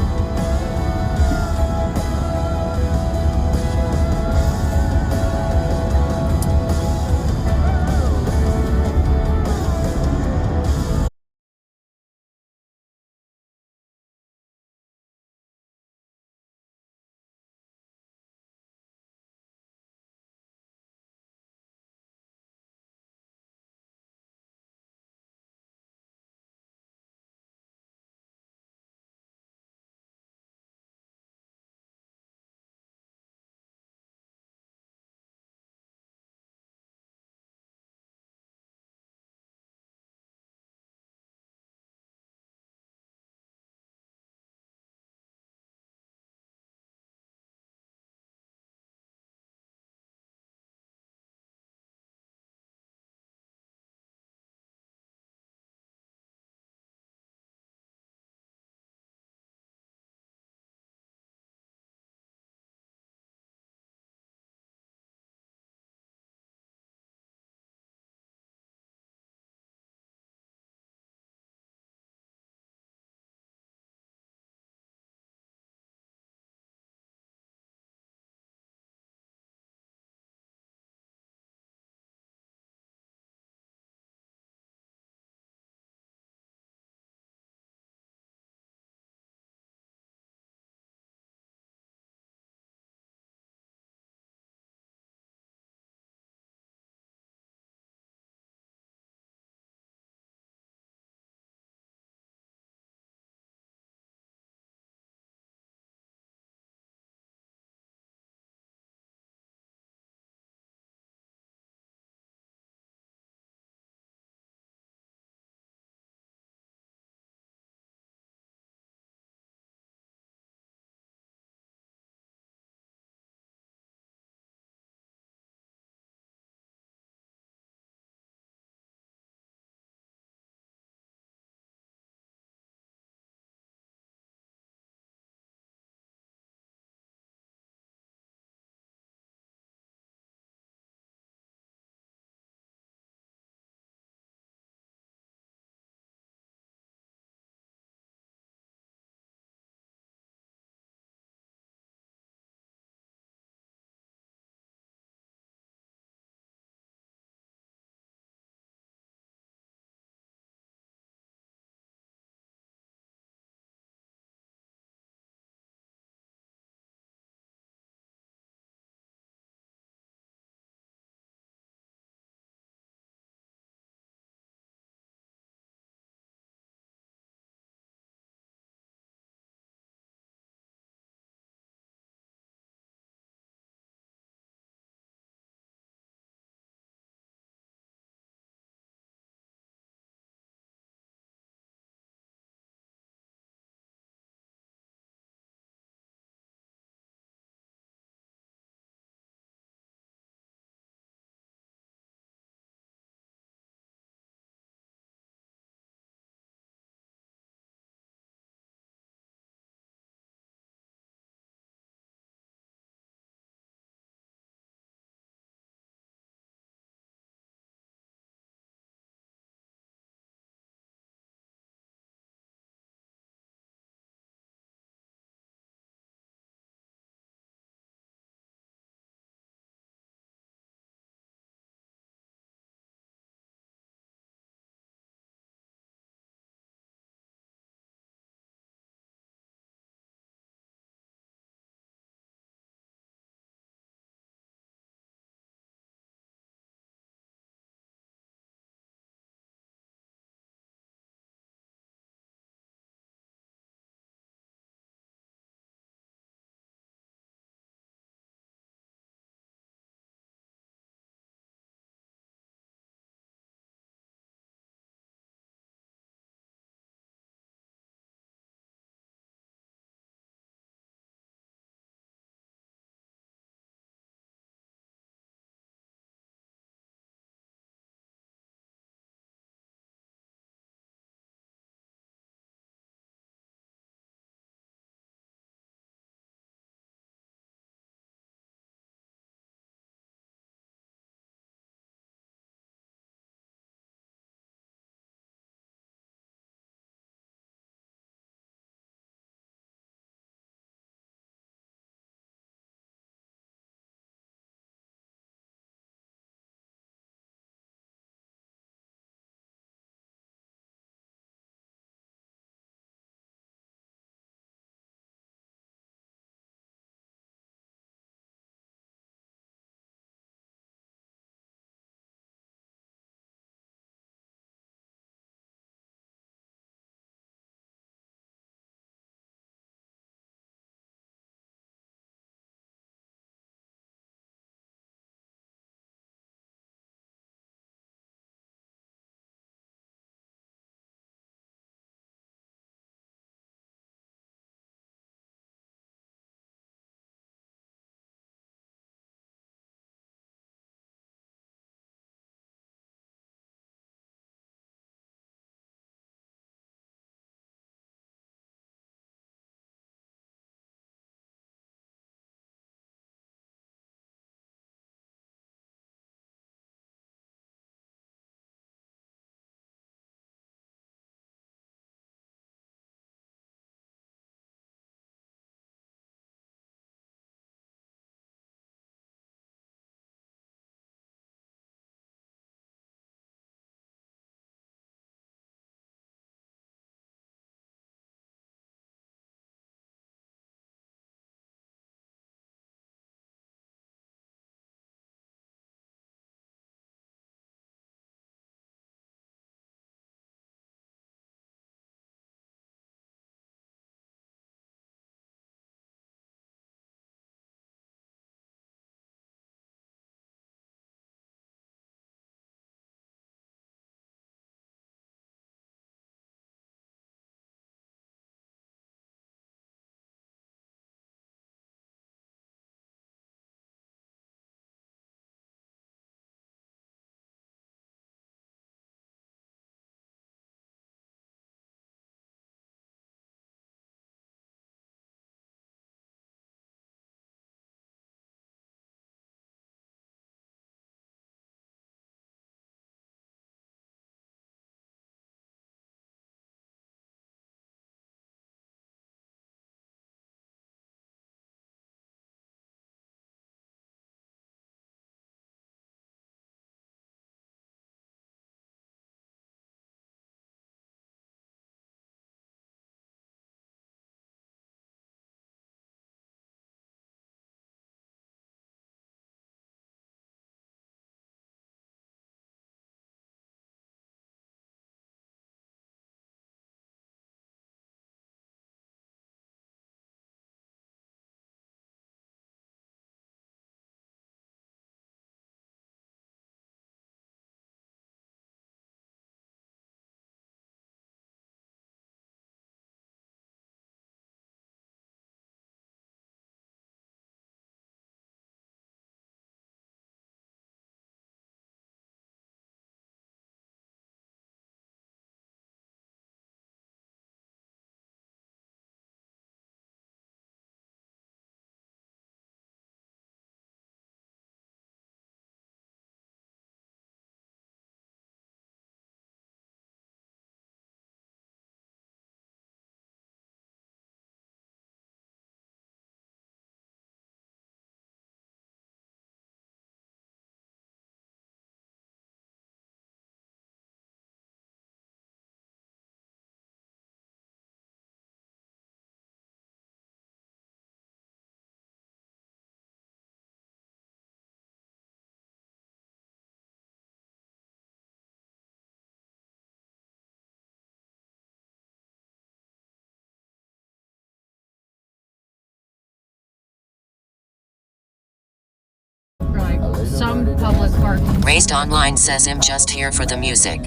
Speaker 2: some public parking.
Speaker 1: Raised Online says I'm just here for the music.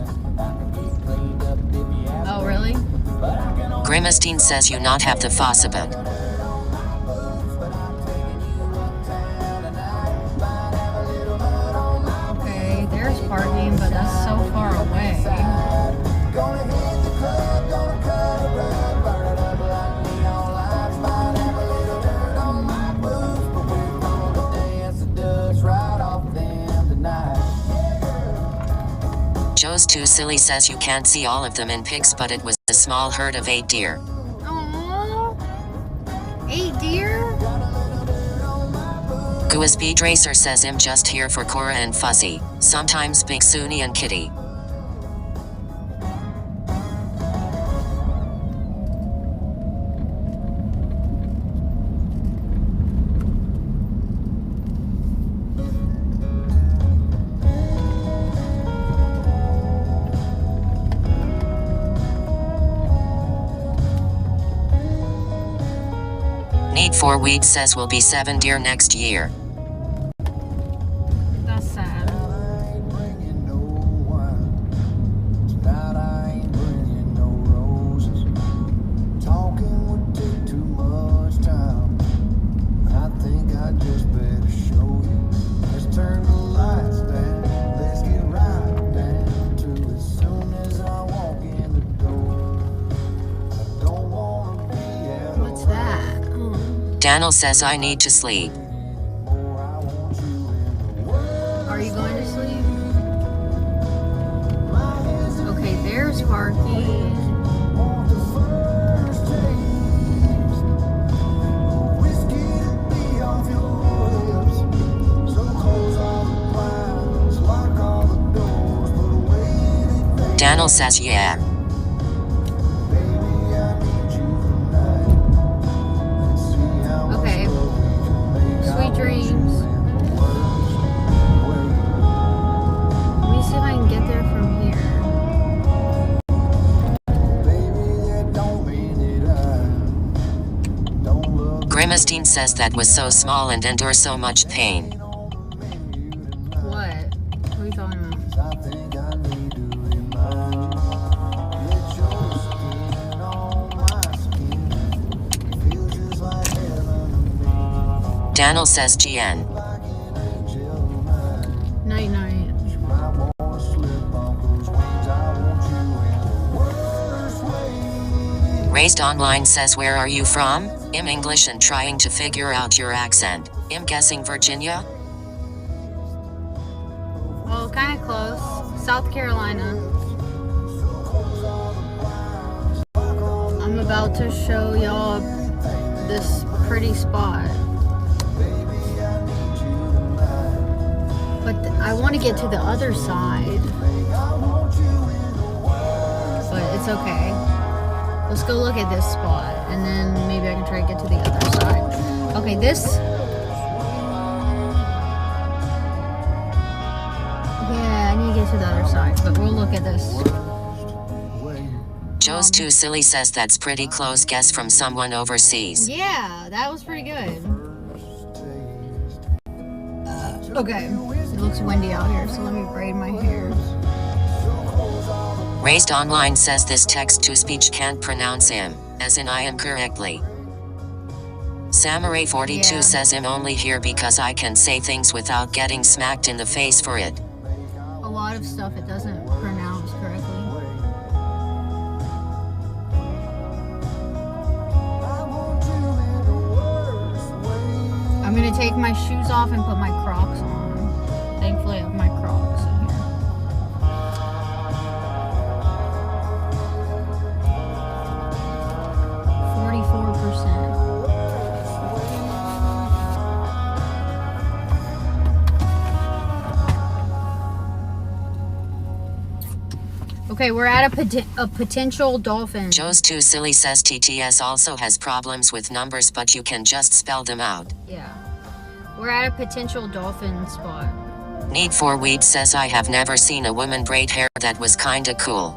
Speaker 2: Oh, really?
Speaker 1: Grimestein says you not have the Fossabit.
Speaker 2: Okay, there's parking, but that's so far away.
Speaker 1: Joe's Too Silly says you can't see all of them in pics, but it was a small herd of 8 deer.
Speaker 2: Aww. 8 deer?
Speaker 1: Gua Speed Racer says I'm just here for Cora and Fuzzy, sometimes Big Suni and Kitty. Need for Weed says will be 7 deer next year.
Speaker 2: That's sad. What's that?
Speaker 1: Daniel says I need to sleep.
Speaker 2: Are you going to sleep? Okay, there's parking.
Speaker 1: Daniel says yeah.
Speaker 2: Okay. Sweet dreams. Let me see if I can get there from here.
Speaker 1: Grimestein says that was so small and endure so much pain.
Speaker 2: What? What are you talking about?
Speaker 1: Daniel says GN.
Speaker 2: Night night.
Speaker 1: Raised Online says where are you from? I'm English and trying to figure out your accent. I'm guessing Virginia?
Speaker 2: Well, kind of close. South Carolina. I'm about to show y'all this pretty spot. But I want to get to the other side. But it's okay. Let's go look at this spot. And then maybe I can try to get to the other side. Okay, this... Yeah, I need to get to the other side. But we'll look at this.
Speaker 1: Joe's Too Silly says that's pretty close guess from someone overseas.
Speaker 2: Yeah, that was pretty good. Okay, it looks windy out here, so let me braid my hair.
Speaker 1: Raised Online says this text-to-speech can't pronounce him, as in I am correctly. Samurai 42 says I'm only here because I can say things without getting smacked in the face for it.
Speaker 2: A lot of stuff it doesn't pronounce correctly. I'm gonna take my shoes off and put my Crocs on. Thankfully I have my Crocs in here. Okay, we're at a potential dolphin.
Speaker 1: Joe's Too Silly says TTS also has problems with numbers, but you can just spell them out.
Speaker 2: Yeah. We're at a potential dolphin spot.
Speaker 1: Need for Weed says I have never seen a woman braid hair that was kinda cool.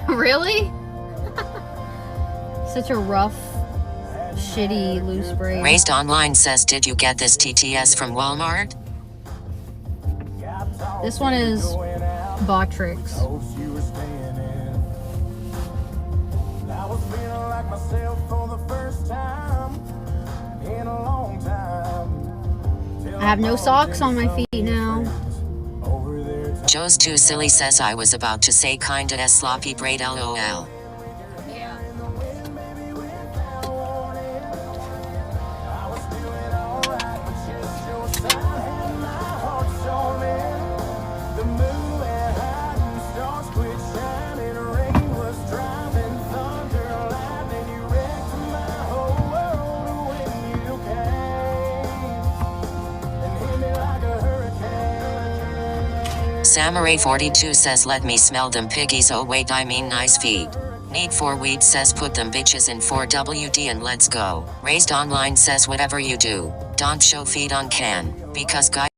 Speaker 2: Really? Such a rough, shitty, loose braid.
Speaker 1: Raised Online says did you get this TTS from Walmart?
Speaker 2: This one is Botrix.
Speaker 12: I was feeling like myself for the first time in a long time.
Speaker 2: I have no socks on my feet now.
Speaker 1: Joe's Too Silly says I was about to say kinda a sloppy braid lol. Samurai 42 says let me smell them piggies, oh wait I mean nice feet. Need for weed says put them bitches in 4WD and let's go. Raised Online says whatever you do, don't show feet on can, because guys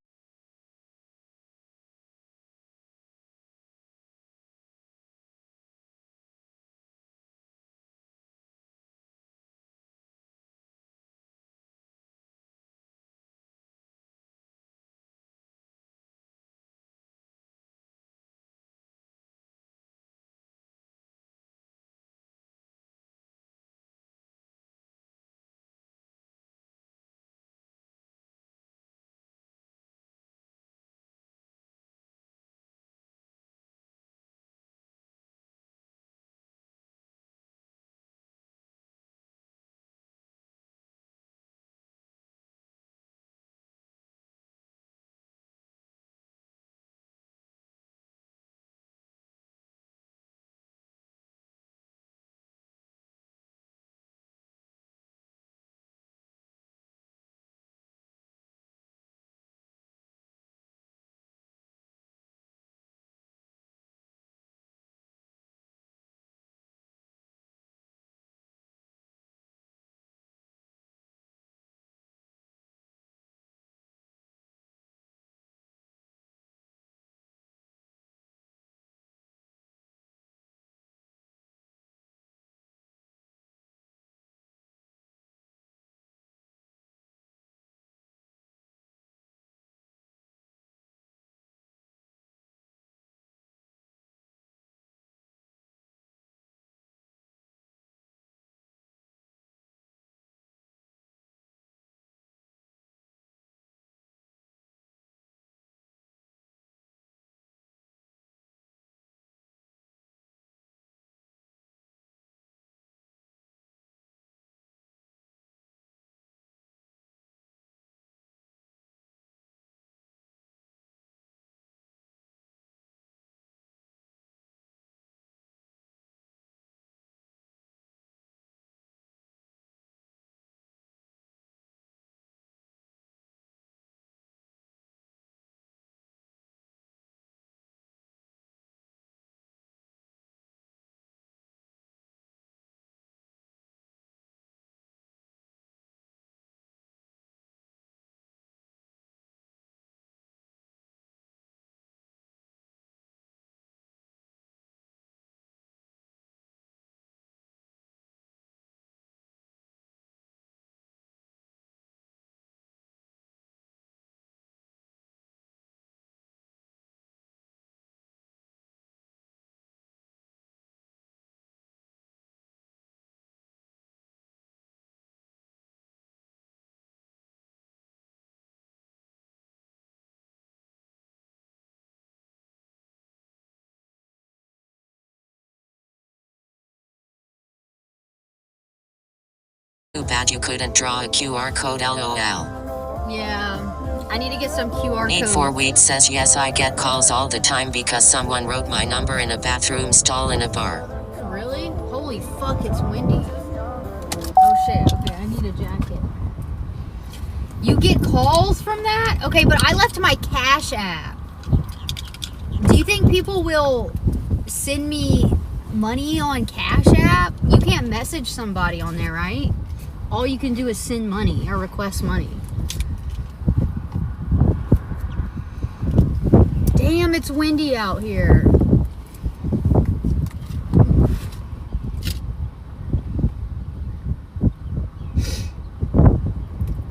Speaker 1: too bad you couldn't draw a QR code lol.
Speaker 2: Yeah, I need to get some QR
Speaker 1: Need
Speaker 2: code.
Speaker 1: for weed says yes I get calls all the time because someone wrote my number in a bathroom stall in a bar.
Speaker 2: Really? Holy fuck, it's windy. Oh shit, okay, I need a jacket. You get calls from that? Okay, but I left my Cash App. Do you think people will send me money on Cash App? You can't message somebody on there, right? All you can do is send money or request money. Damn, it's windy out here.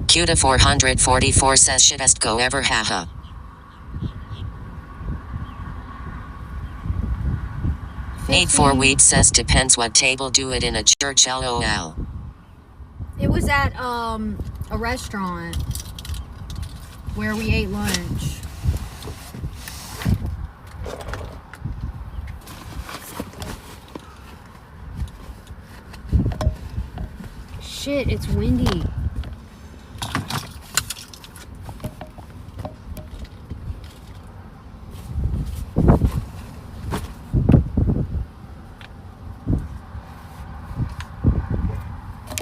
Speaker 1: Cuda 444 says shittest go ever haha. Need for weed says depends what table, do it in a church, lol.
Speaker 6: It was at a restaurant where we ate lunch. Shit, it's windy.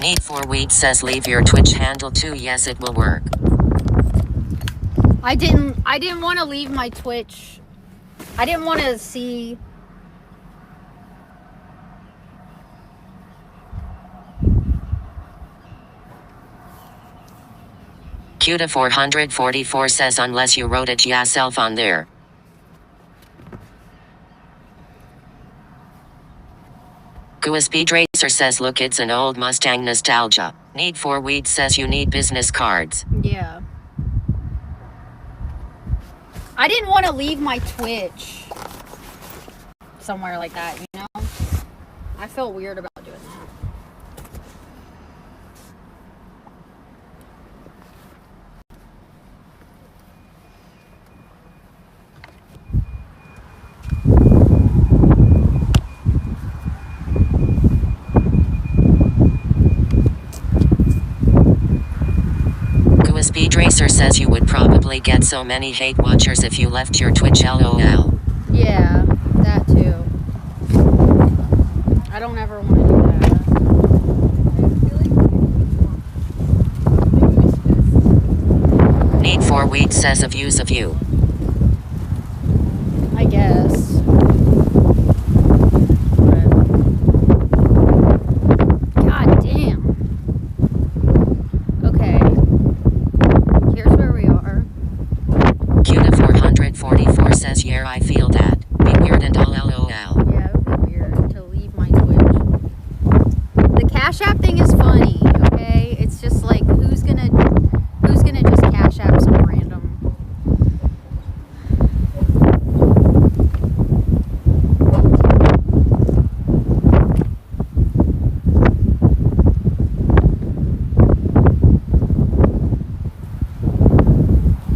Speaker 1: Need for weed says leave your Twitch handle too. Yes, it will work.
Speaker 6: I didn't want to leave my Twitch. I didn't want to see.
Speaker 1: Cuda444 says unless you wrote it yourself on there. Gua Speed Racer says look, it's an old Mustang nostalgia. Need for weed says you need business cards.
Speaker 6: Yeah. I didn't want to leave my Twitch somewhere like that, you know? I felt weird about doing that.
Speaker 1: Gua Speed Racer says you would probably get so many hate watchers if you left your Twitch, lol.
Speaker 6: Yeah, that too. I don't ever want to do that.
Speaker 1: Need for weed says a views of you.
Speaker 6: I guess. God damn. Okay. Here's where we are.
Speaker 1: Cuda444 says yeah, I feel that. Be weird and all lol.
Speaker 6: Yeah, it would be weird to leave my Twitch. The Cash App thing is funny, okay? It's just like who's gonna just Cash App some random.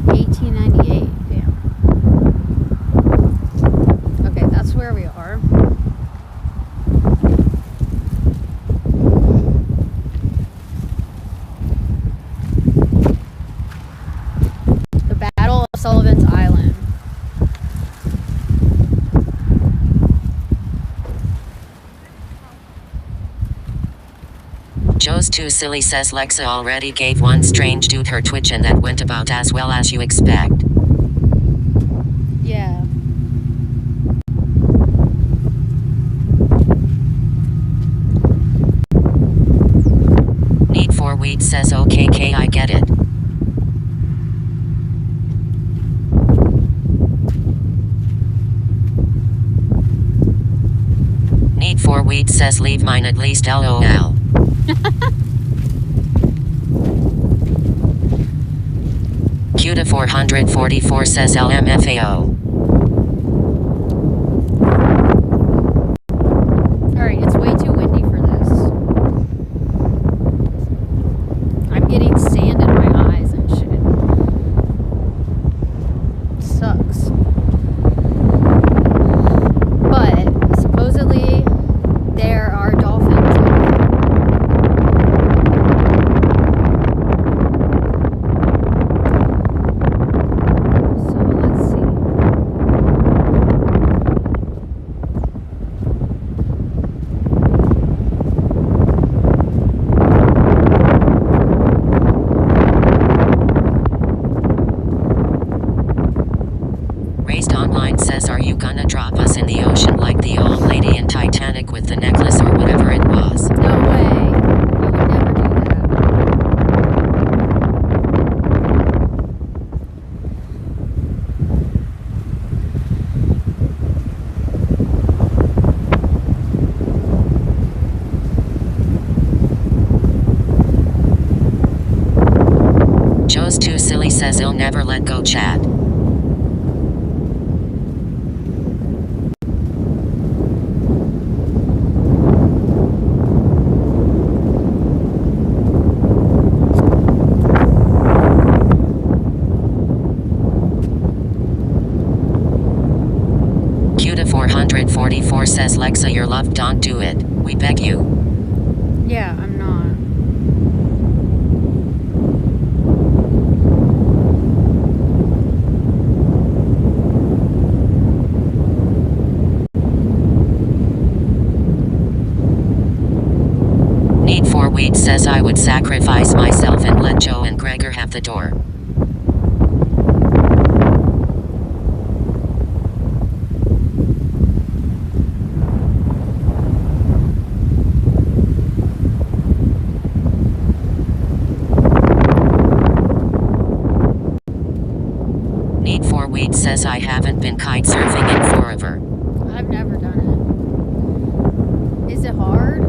Speaker 6: $18.98. Damn. Okay, that's where we are. The Battle of Sullivan's Island.
Speaker 1: Joe's Too Silly says Lexa already gave one strange dude her Twitch and that went about as well as you expect.
Speaker 6: Yeah.
Speaker 1: Need for weed says okay, I get it. Need for weed says leave mine at least, lol. Cuda444 says LMFAO.
Speaker 6: Alright, it's way too windy for this. I'm getting sand in my eyes and shit. Sucks. But supposedly there are dolphins. So let's see.
Speaker 1: Raised Online says are you gonna drop us in the ocean like the old lady in Titanic with the necklace or whatever it was?
Speaker 6: No way. I would never do that.
Speaker 1: Joe's Too Silly says he'll never let go, chat. Q2 444 says Lexa, you're loved, don't do it. We beg you.
Speaker 6: Yeah, I'm not.
Speaker 1: Need for Weed says I would sacrifice myself and let Joe and Gregor have the door. Need for Weed says I haven't been kite surfing in forever.
Speaker 6: I've never done it. Is it hard?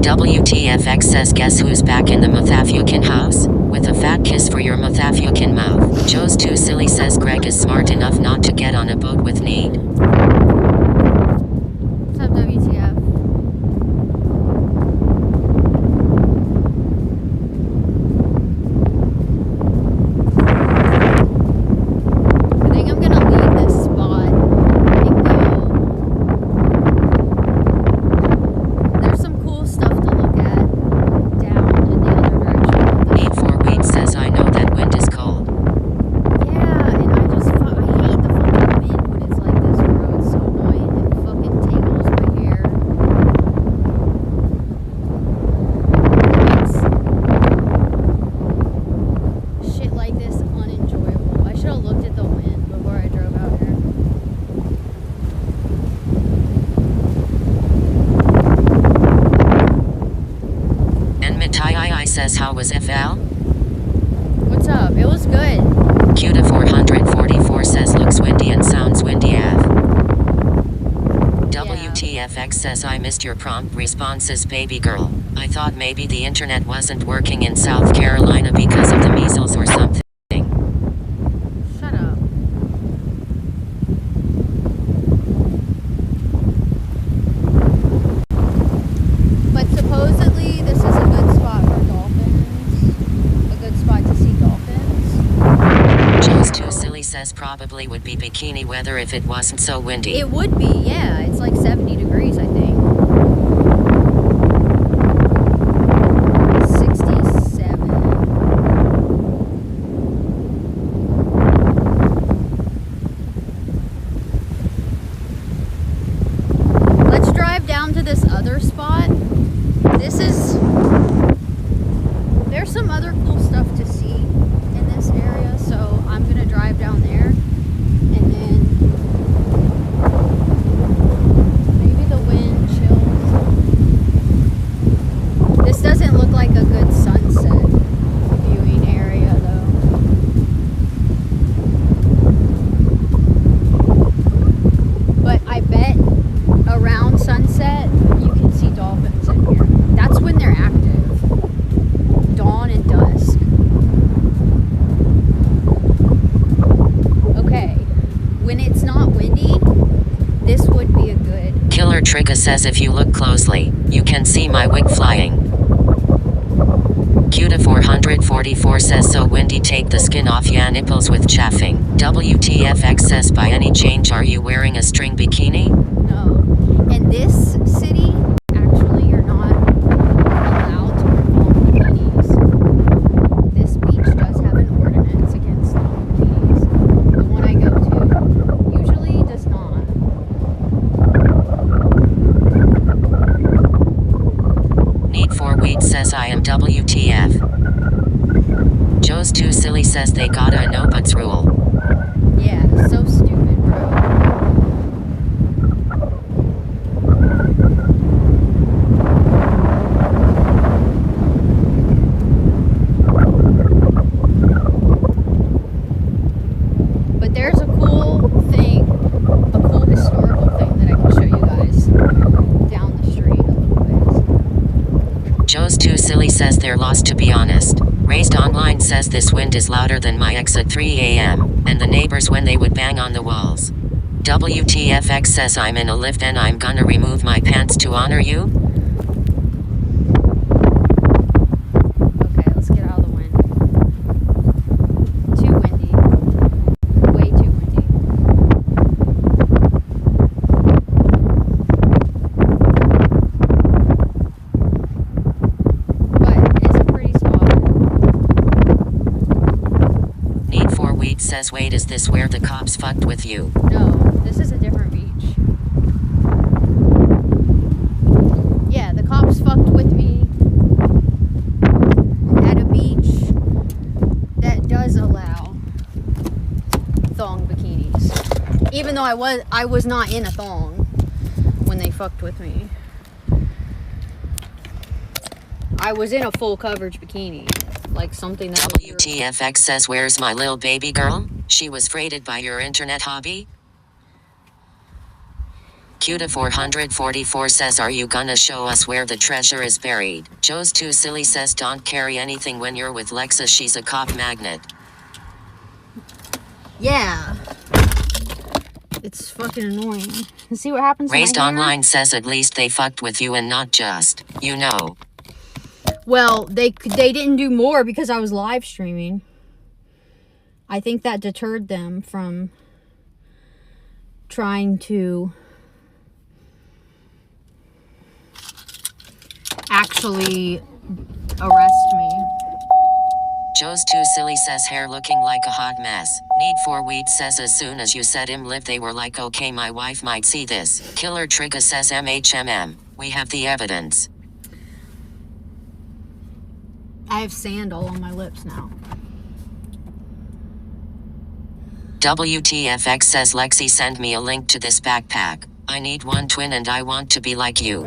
Speaker 1: WTFX says guess who's back in the Mathafukin house? With a fat kiss for your Mathafukin mouth. Joe's too silly says Greg is smart enough not to get on a boat with Need.
Speaker 6: What's up, WTF? I think I'm gonna leave this spot and go. There's some cool stuff to look at down in the other direction.
Speaker 1: Need for Weed says I know that wind is cold.
Speaker 6: Yeah, and I hate the fucking wind when it's like this, bro. It's so annoying. It fucking tangles my hair. It makes shit like this unenjoyable. I should have looked at the wind before I drove out here.
Speaker 1: And Mitai says how was FL?
Speaker 6: What's up? It was good.
Speaker 1: Q2 444 says looks windy and sounds windy AF. WTFX says I missed your prompt responses, baby girl. I thought maybe the internet wasn't working in South Carolina because of the measles or something.
Speaker 6: Shut up. But supposedly this is a good spot for dolphins. A good spot to see dolphins.
Speaker 1: Joe's too silly says probably would be bikini weather if it wasn't so windy.
Speaker 6: It would be, yeah. It's like 70 degrees, I think. 67. Let's drive down to this other spot. There's some other cool stuff to see in this area, so I'm gonna drive down there and then maybe the wind chills. This doesn't look like a good sunset viewing area though. But I bet around sunset you can see dolphins in here. That's when they're active. Dawn and dusk. Okay, when it's not windy, this would be a good.
Speaker 1: Killer Trigga says if you look closely, you can see my wig flying. Q2 444 says so windy take the skin off ya nipples with chaffing. WTFX says by any change are you wearing a string bikini?
Speaker 6: No. In this city, actually you're not allowed to wear long bikinis. This beach does have an ordinance against long bikinis. The one I go to usually does not.
Speaker 1: Need for Weed says I am WTF. Joe's too silly says they got a no buts rule.
Speaker 6: Yeah, so stupid, bro. But there's a cool thing, a cool historical thing that I can show you guys down the street a little
Speaker 1: their loss, to be honest. Raised Online says this wind is louder than my ex at 3 a.m. and the neighbors when they would bang on the walls. WTFX says I'm in a lift and I'm gonna remove my pants to honor you.
Speaker 6: Okay, let's get out of the wind. Too windy. Way too windy. But it's a pretty spot.
Speaker 1: Need for Weed says, wait, is this where the cops fucked with you?
Speaker 6: No, this is a different beach. Yeah, the cops fucked with me at a beach that does allow thong bikinis. Even though I was not in a thong when they fucked with me. I was in a full coverage bikini. Like something that
Speaker 1: WTFX says, where's my lil baby girl? She was freighted by your internet hobby? Cuda444 says, are you gonna show us where the treasure is buried? Joe's Too Silly says, don't carry anything when you're with Lexa, she's a cop magnet.
Speaker 6: Yeah. It's fucking annoying. And see what happens to
Speaker 1: Raised
Speaker 6: my hair?
Speaker 1: Online says, at least they fucked with you and not just, you know.
Speaker 6: Well, they didn't do more because I was live streaming. I think that deterred them from trying to actually arrest me.
Speaker 1: Joe's Too Silly says, hair looking like a hot mess. Need for Weed says, as soon as you said him live they were like, okay, my wife might see this. Killer Trigger says, MHMM, we have the evidence.
Speaker 6: I have sand all on my lips now.
Speaker 1: WTFX says, Lexi, send me a link to this backpack. I need one twin and I want to be like you.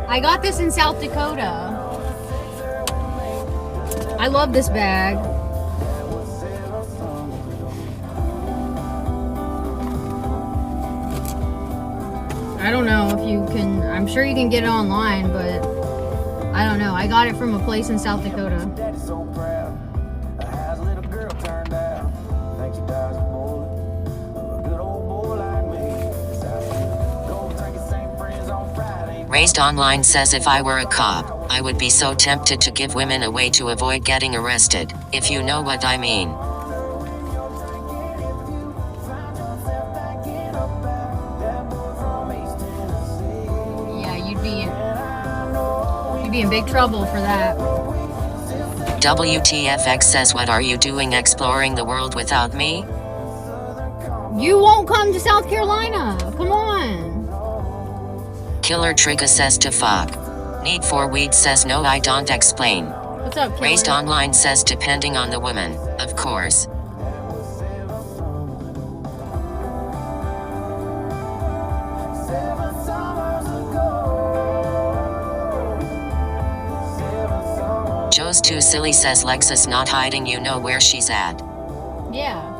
Speaker 6: I got this in South Dakota. I love this bag. I don't know if you can, I'm sure you can get it online, but I don't know. I got it from a place in South Dakota.
Speaker 1: Raised Online says, if I were a cop, I would be so tempted to give women away to avoid getting arrested, if you know what I mean.
Speaker 6: Yeah, you'd be in big trouble for that.
Speaker 1: WTFX says, what are you doing exploring the world without me?
Speaker 6: You won't come to South Carolina. Come on.
Speaker 1: Killer Trigger says, to fuck. Need for Weed says, no, I don't explain.
Speaker 6: What's up, Killer?
Speaker 1: Raised Online says, depending on the woman, of course. Joe's Too Silly says, Lexus not hiding, you know where she's at.
Speaker 6: Yeah.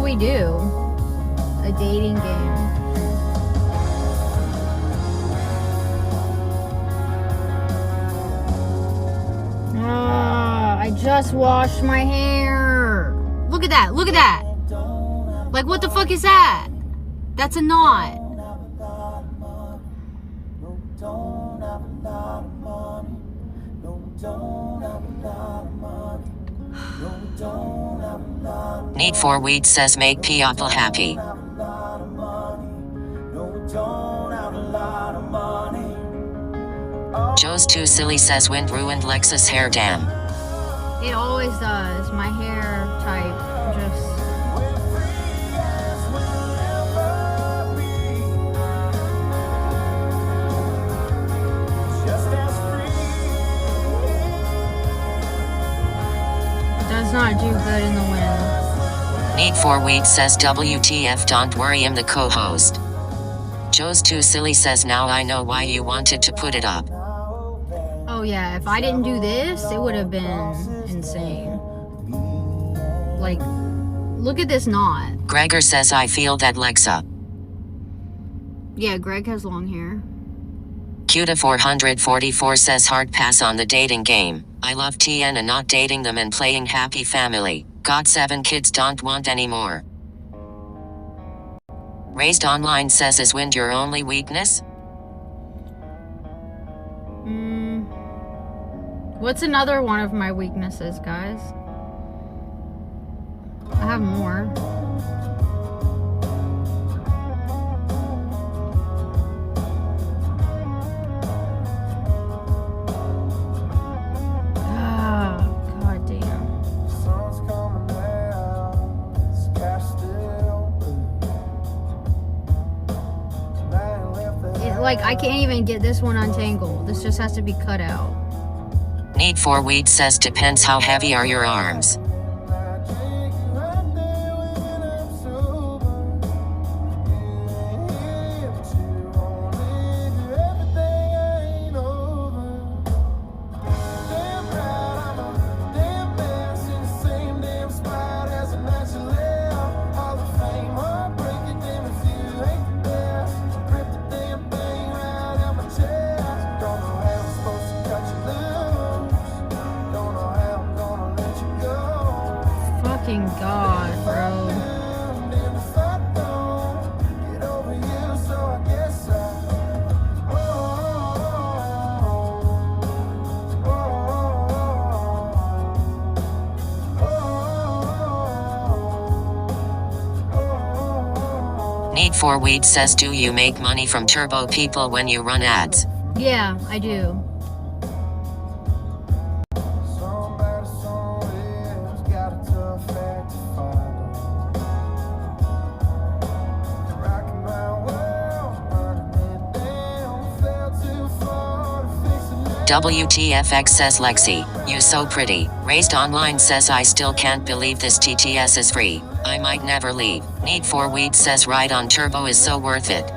Speaker 2: we do? A dating game. I just washed my hair. Look at that. Look at that. Like, what the fuck is that? That's a knot.
Speaker 1: Need for Weed says make people happy. Joe's Too Silly says wind ruined Lexus hair dam.
Speaker 2: It always does. My hair type just... does not do good in the wind.
Speaker 1: Need for Weed says WTF, don't worry, I'm the co-host. Joe's Too Silly says now I know why you wanted to put it up.
Speaker 2: Oh yeah, if I didn't do this, it would have been insane. Like, look at this knot.
Speaker 1: Gregor says I feel that Lexa.
Speaker 2: Yeah, Greg has long hair.
Speaker 1: Cuda444 says hard pass on the dating game. I love TN and not dating them and playing happy family. Got 7 kids, don't want any more. Raised Online says is wind your only weakness?
Speaker 2: What's another one of my weaknesses, guys? I have more. Like, I can't even get this one untangled. This just has to be cut out.
Speaker 1: Need for Weed says depends how heavy are your arms.
Speaker 2: God, bro.
Speaker 1: Need for Weed says do you make money from Turbo people when you run ads?
Speaker 2: Yeah, I do.
Speaker 1: WTFX says Lexi, you so pretty. Raised Online says I still can't believe this TTS is free. I might never leave. Need for Weed says ride on Turbo is so worth it.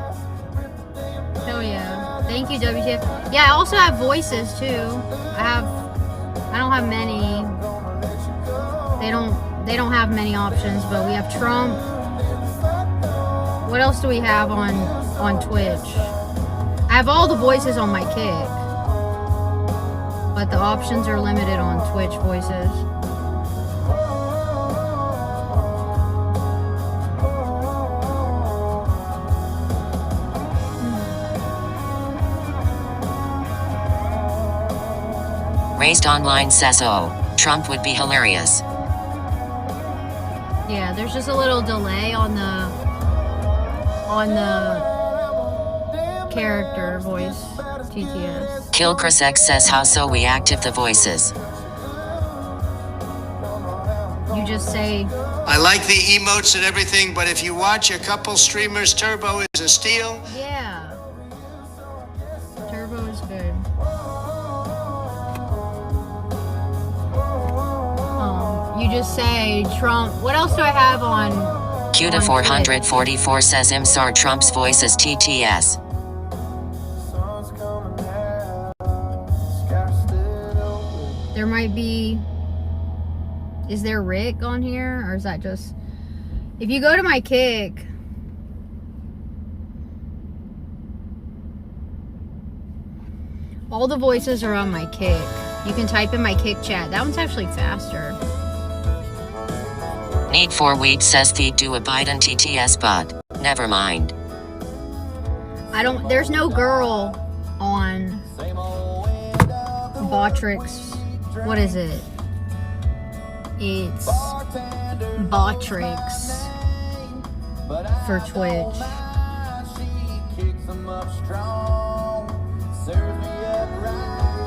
Speaker 2: Hell yeah. Thank you, WTF. Yeah, I also have voices too. I don't have many. They don't have many options, but we have Trump. What else do we have on Twitch? I have all the voices on my Kick. But the options are limited on Twitch voices.
Speaker 1: Raised Online says oh, Trump would be hilarious.
Speaker 2: Yeah, there's just a little delay on the character voice TTS.
Speaker 1: Kilchris X says how so we active the voices.
Speaker 2: You just say,
Speaker 13: I like the emotes and everything, but if you watch a couple streamers, Turbo is a steal.
Speaker 2: Yeah. Turbo is good. You just say Trump. What else do I have on?
Speaker 1: Cuda444 says Imsar Trump's voice is TTS.
Speaker 2: There might be. Is there Rick on here, or is that just? If you go to my Kick, all the voices are on my Kick. You can type in my Kick chat. That one's actually faster.
Speaker 1: Need for Weed says feed do a Biden TTS, but never mind.
Speaker 2: There's no girl on Botrix. What is it? It's Botrix for Twitch.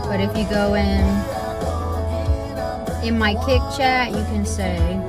Speaker 2: But if you go in my Kick chat, you can say,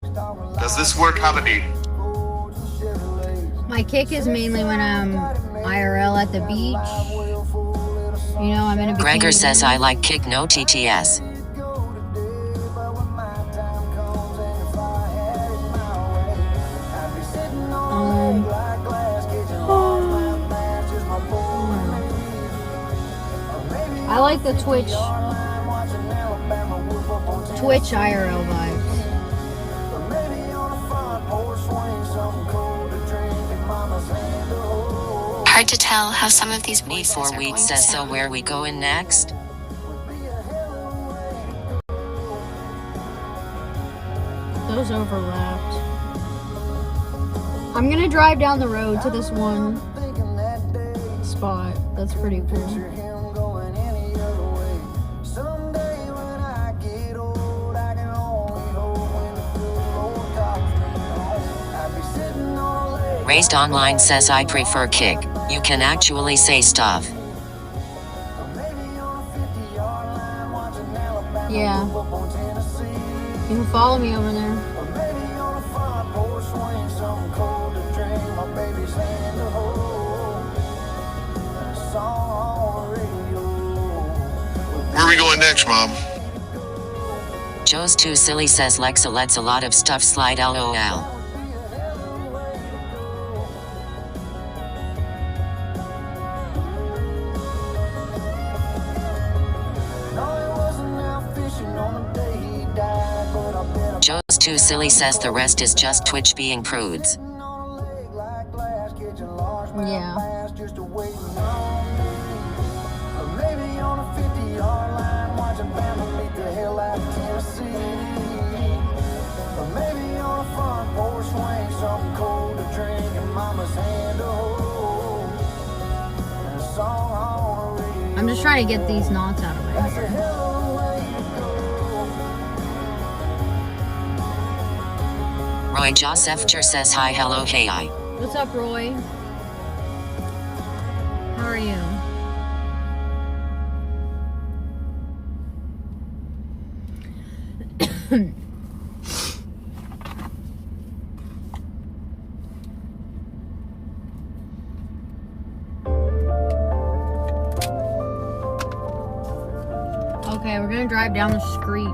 Speaker 14: Does this work have a name?
Speaker 2: my Kick is mainly when I'm IRL at the beach. You know, I'm in a bikini.
Speaker 1: Gregor says I like Kick no TTS.
Speaker 2: I like the Twitch IRL vibes.
Speaker 15: Hard to tell how some of these
Speaker 1: Need
Speaker 15: voices
Speaker 1: for
Speaker 15: are
Speaker 1: Weed
Speaker 15: going to
Speaker 1: says so
Speaker 15: sound.
Speaker 1: where we going next?
Speaker 2: Those overlapped. I'm gonna drive down the road to this one spot. That's pretty cool.
Speaker 1: Raised Online says I prefer Kick. You can actually say stuff.
Speaker 6: Yeah. You can follow me over there.
Speaker 14: Where are we going next, Mom?
Speaker 1: Joe's too silly says Lexa lets a lot of stuff slide lol. Joe's too silly says the rest is just Twitch being prudes.
Speaker 6: Yeah. I'm just trying to get these knots out of my hair.
Speaker 1: Roy Josephcher says hi, hello, hey, I.
Speaker 6: What's up, Roy? How are you? Okay, we're gonna drive down the street.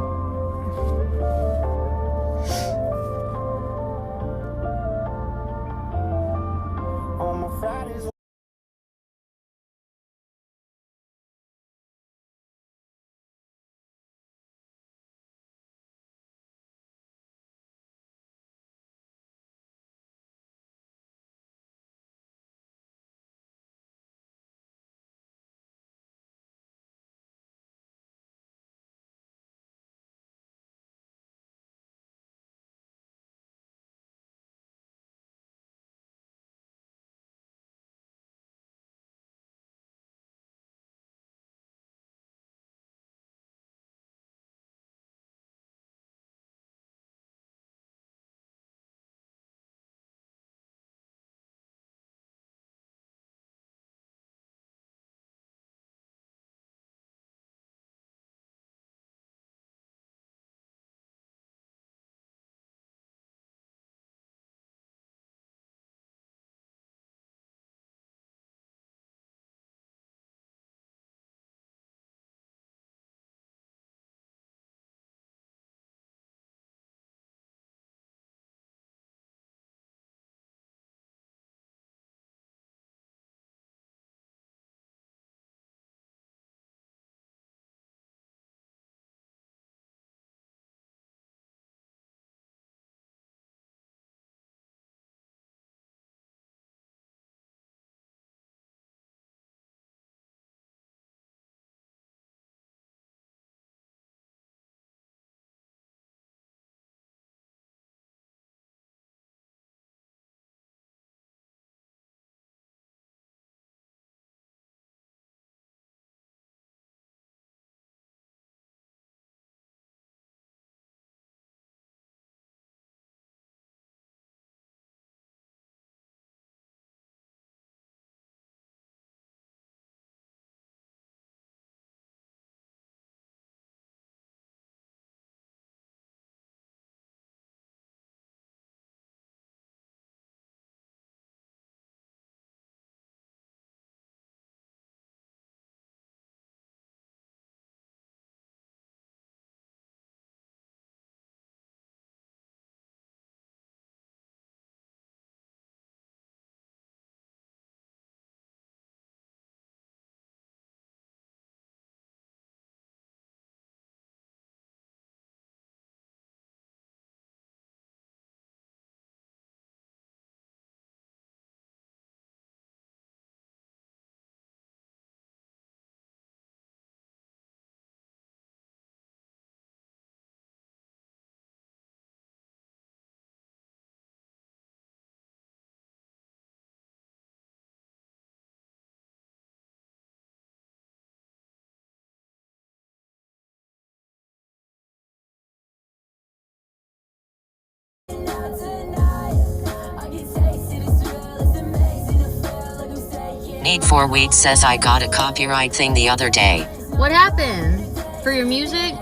Speaker 1: Need 4 weeks says I got a copyright thing the other day.
Speaker 6: What happened? For your music?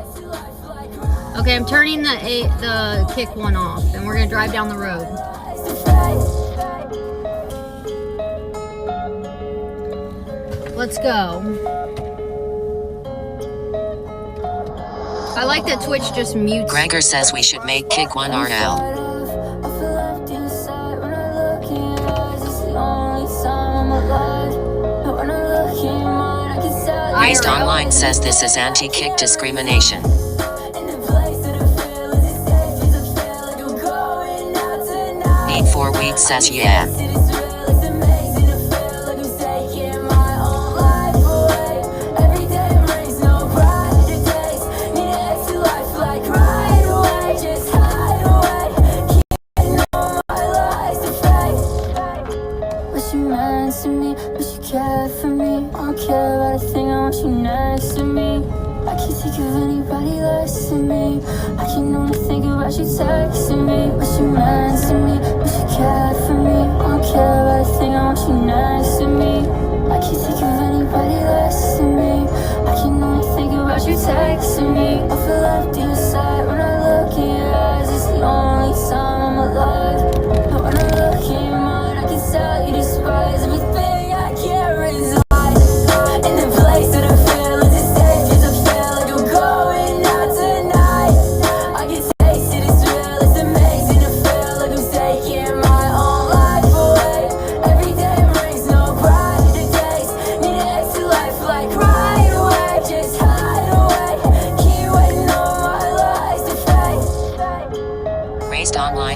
Speaker 6: Okay, I'm turning the kick one off, and we're gonna drive down the road. Let's go. I like that Twitch just mutes.
Speaker 1: Gregor says we should make kick 1 RL. Raised Online says this is anti-kick discrimination. Need 4 weeks says yeah.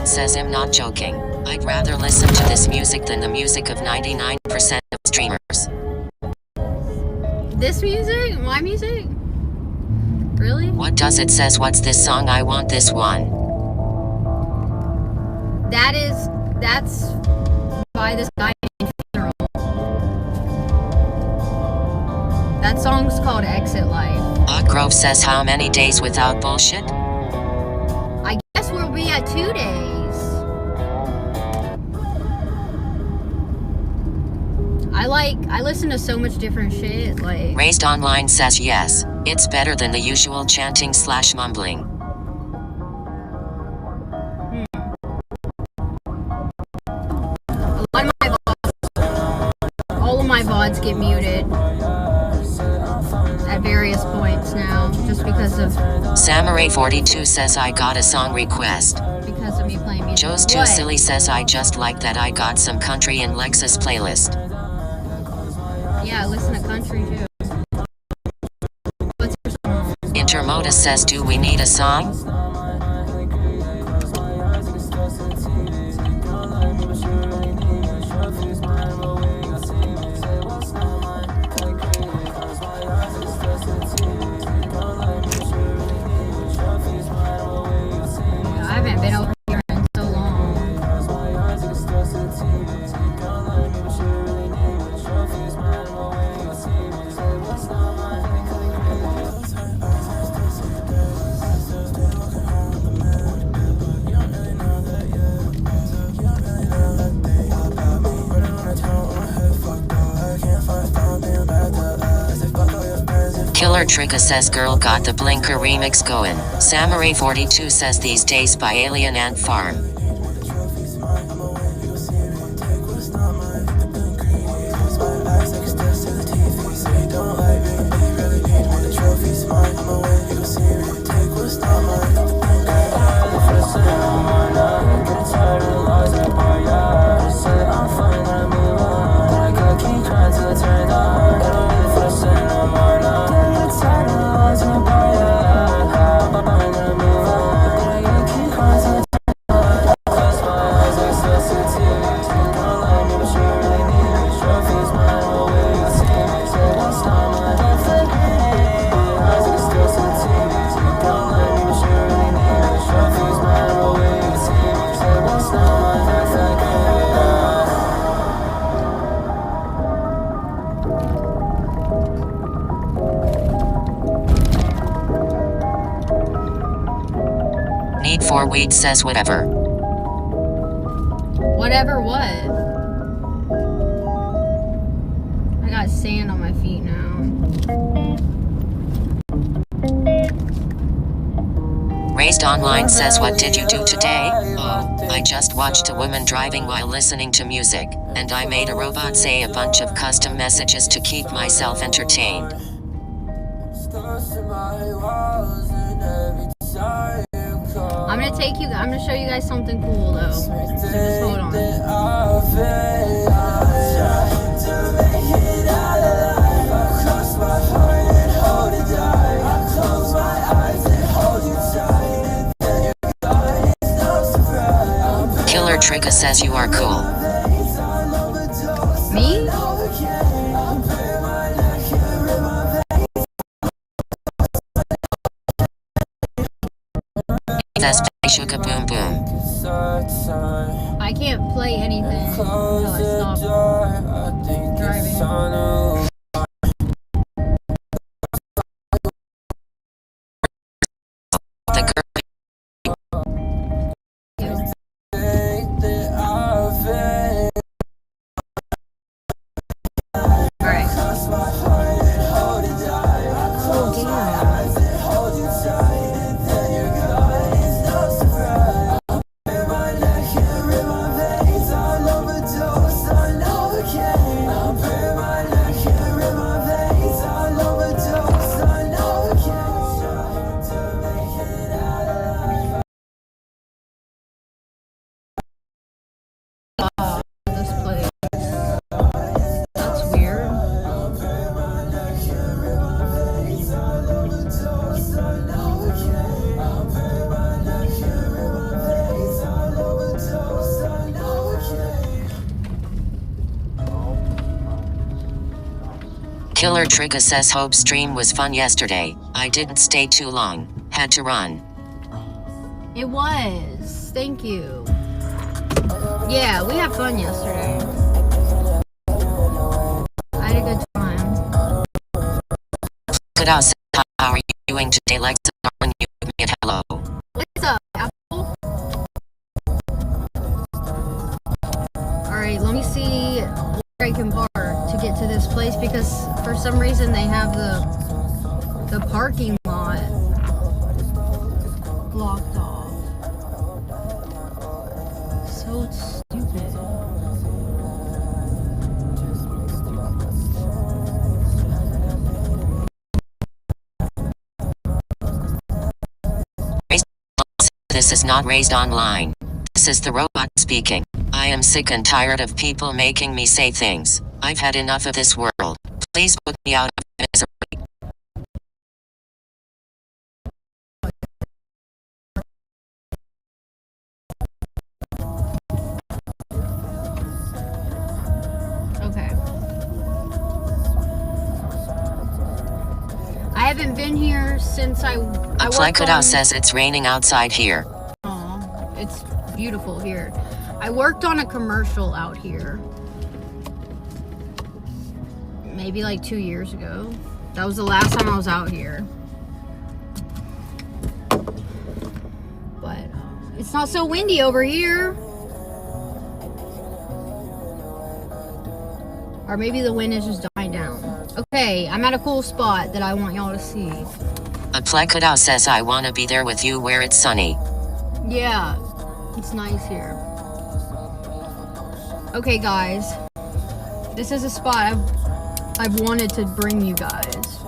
Speaker 1: Says I'm not joking. I'd rather listen to this music than the music of 99% of streamers.
Speaker 6: This music? My music? Really?
Speaker 1: What does it says? What's this song? I want this one.
Speaker 6: That's by this guy in Funeral. That song's called Exit Life.
Speaker 1: Grove says how many days without bullshit?
Speaker 6: I guess we'll be at 2 days. I listen to so much different shit, like...
Speaker 1: Raised Online says yes, it's better than the usual chanting / mumbling.
Speaker 6: All of my VODs get muted at various points now, just because of...
Speaker 1: Samurai42 says I got a song request.
Speaker 6: Because of me playing music.
Speaker 1: Joe's Too Silly says I just like that I got some country in Lexus playlist.
Speaker 6: Yeah, I listen to country too. What's your song?
Speaker 1: Intermodus says do we need a song?
Speaker 6: I haven't been over here in so long.
Speaker 1: Killer Trigger says girl got the blinker remix going. Samurai42 says these days by Alien Ant Farm. Need 4 weeks says whatever.
Speaker 6: Whatever what? I got sand on my feet now.
Speaker 1: Raised Online says, what did you do today? Oh, I just watched a woman driving while listening to music, and I made a robot say a bunch of custom messages to keep myself entertained.
Speaker 6: I'm gonna show you guys something cool though. So just hold on.
Speaker 1: Killer Trigga says you are cool.
Speaker 6: Me?
Speaker 1: Says play Sugar Boom Boom.
Speaker 6: I can't play anything until I stop driving.
Speaker 1: The girl. Killer Trigga says Hope's stream was fun yesterday. I didn't stay too long. Had to run.
Speaker 6: It was. Thank you. Yeah, we had fun yesterday. I had a good time.
Speaker 1: Good house. How are you doing today, Lexa? Darling, you give me a hello.
Speaker 6: What's up, Apple? Alright, let me see where I can park to get to this place because for some reason they have the parking lot blocked off. So stupid.
Speaker 1: This is not Raised Online. This is the robot speaking. I am sick and tired of people making me say things. I've had enough of this world. Please put me out of misery.
Speaker 6: Okay. I haven't been here since I
Speaker 1: Plekada says it's raining outside here.
Speaker 6: Oh, it's beautiful here. I worked on a commercial out here. Maybe like 2 years ago. That was the last time I was out here. But it's not so windy over here. Or maybe the wind is just dying down. Okay, I'm at a cool spot that I want y'all to see.
Speaker 1: Plekada says I want to be there with you where it's sunny.
Speaker 6: Yeah, it's nice here. Okay, guys. This is a spot I've wanted to bring you guys.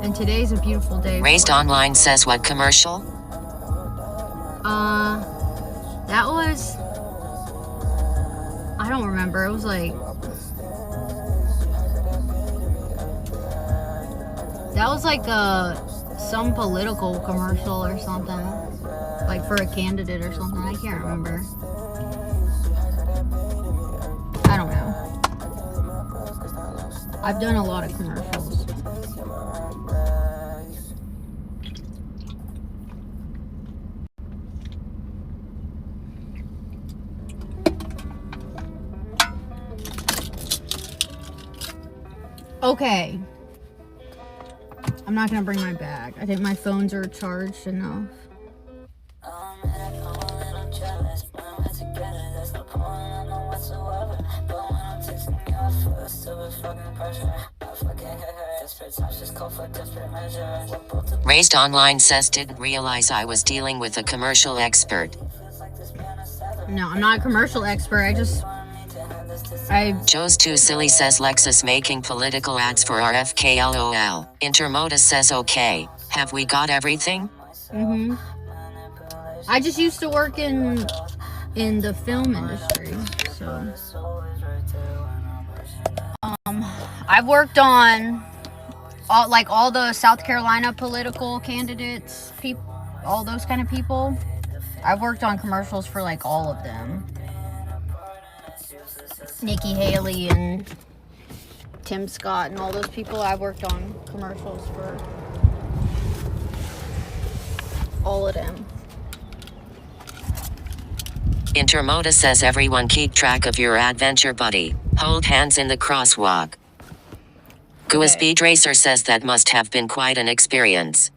Speaker 6: And today's a beautiful day.
Speaker 1: Raised Online says what commercial?
Speaker 6: That was... I don't remember. It was like... That was like some political commercial or something. Like for a candidate or something. I can't remember. I don't know. I've done a lot of commercials. Okay. I'm not gonna bring my bag. I think my phones are charged enough.
Speaker 1: Raised Online says didn't realize I was dealing with a commercial expert.
Speaker 6: No, I'm not a commercial expert.
Speaker 1: Joe's Too Silly says Lexus making political ads for RFK LOL. Intermodus says okay. Have we got everything?
Speaker 6: Mm-hmm. I just used to work in the film industry, so I've worked on all the South Carolina political candidates, all those kind of people. I've worked on commercials for like all of them. Nikki Haley and Tim Scott and all those people. I've worked on commercials for all of them.
Speaker 1: Intermodus says everyone keep track of your adventure buddy. Hold hands in the crosswalk. Gua Speed Racer says that must have been quite an experience.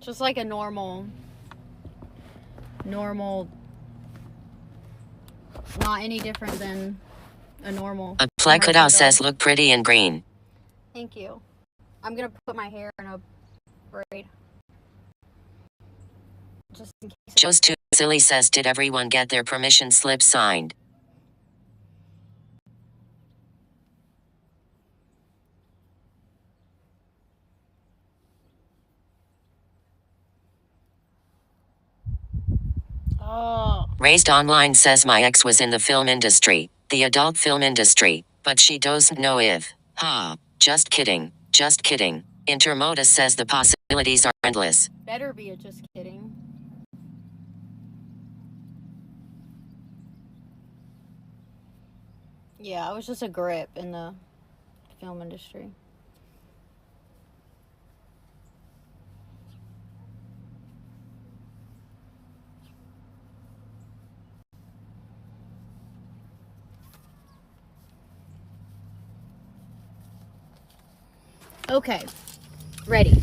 Speaker 6: Just like a normal, not any different than a normal.
Speaker 1: A Plecadao says look pretty in green.
Speaker 6: Thank you. I'm gonna put my hair in a braid. Just in case.
Speaker 1: Joe's Too Silly says did everyone get their permission slip signed?
Speaker 6: Oh.
Speaker 1: Raised Online says my ex was in the film industry, the adult film industry, but she doesn't know if. Just kidding. Just kidding. Intermodus says the possibilities are endless.
Speaker 6: Better be a just kidding. Yeah, I was just a grip in the film industry. Okay, ready.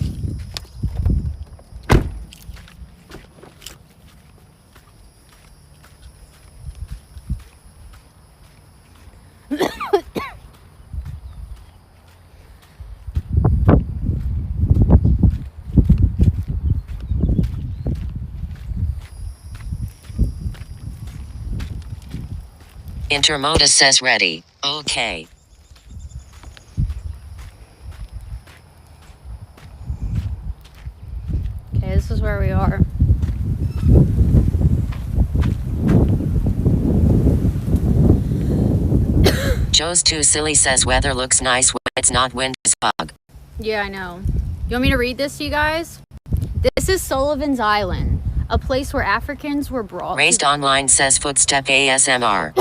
Speaker 1: Intermodus says ready. Okay.
Speaker 6: Okay, this is where we are.
Speaker 1: Joe's Too Silly says weather looks nice when it's not wind as fog.
Speaker 6: Yeah, I know. You want me to read this to you guys? This is Sullivan's Island, a place where Africans were brought.
Speaker 1: Raised Online says footstep ASMR.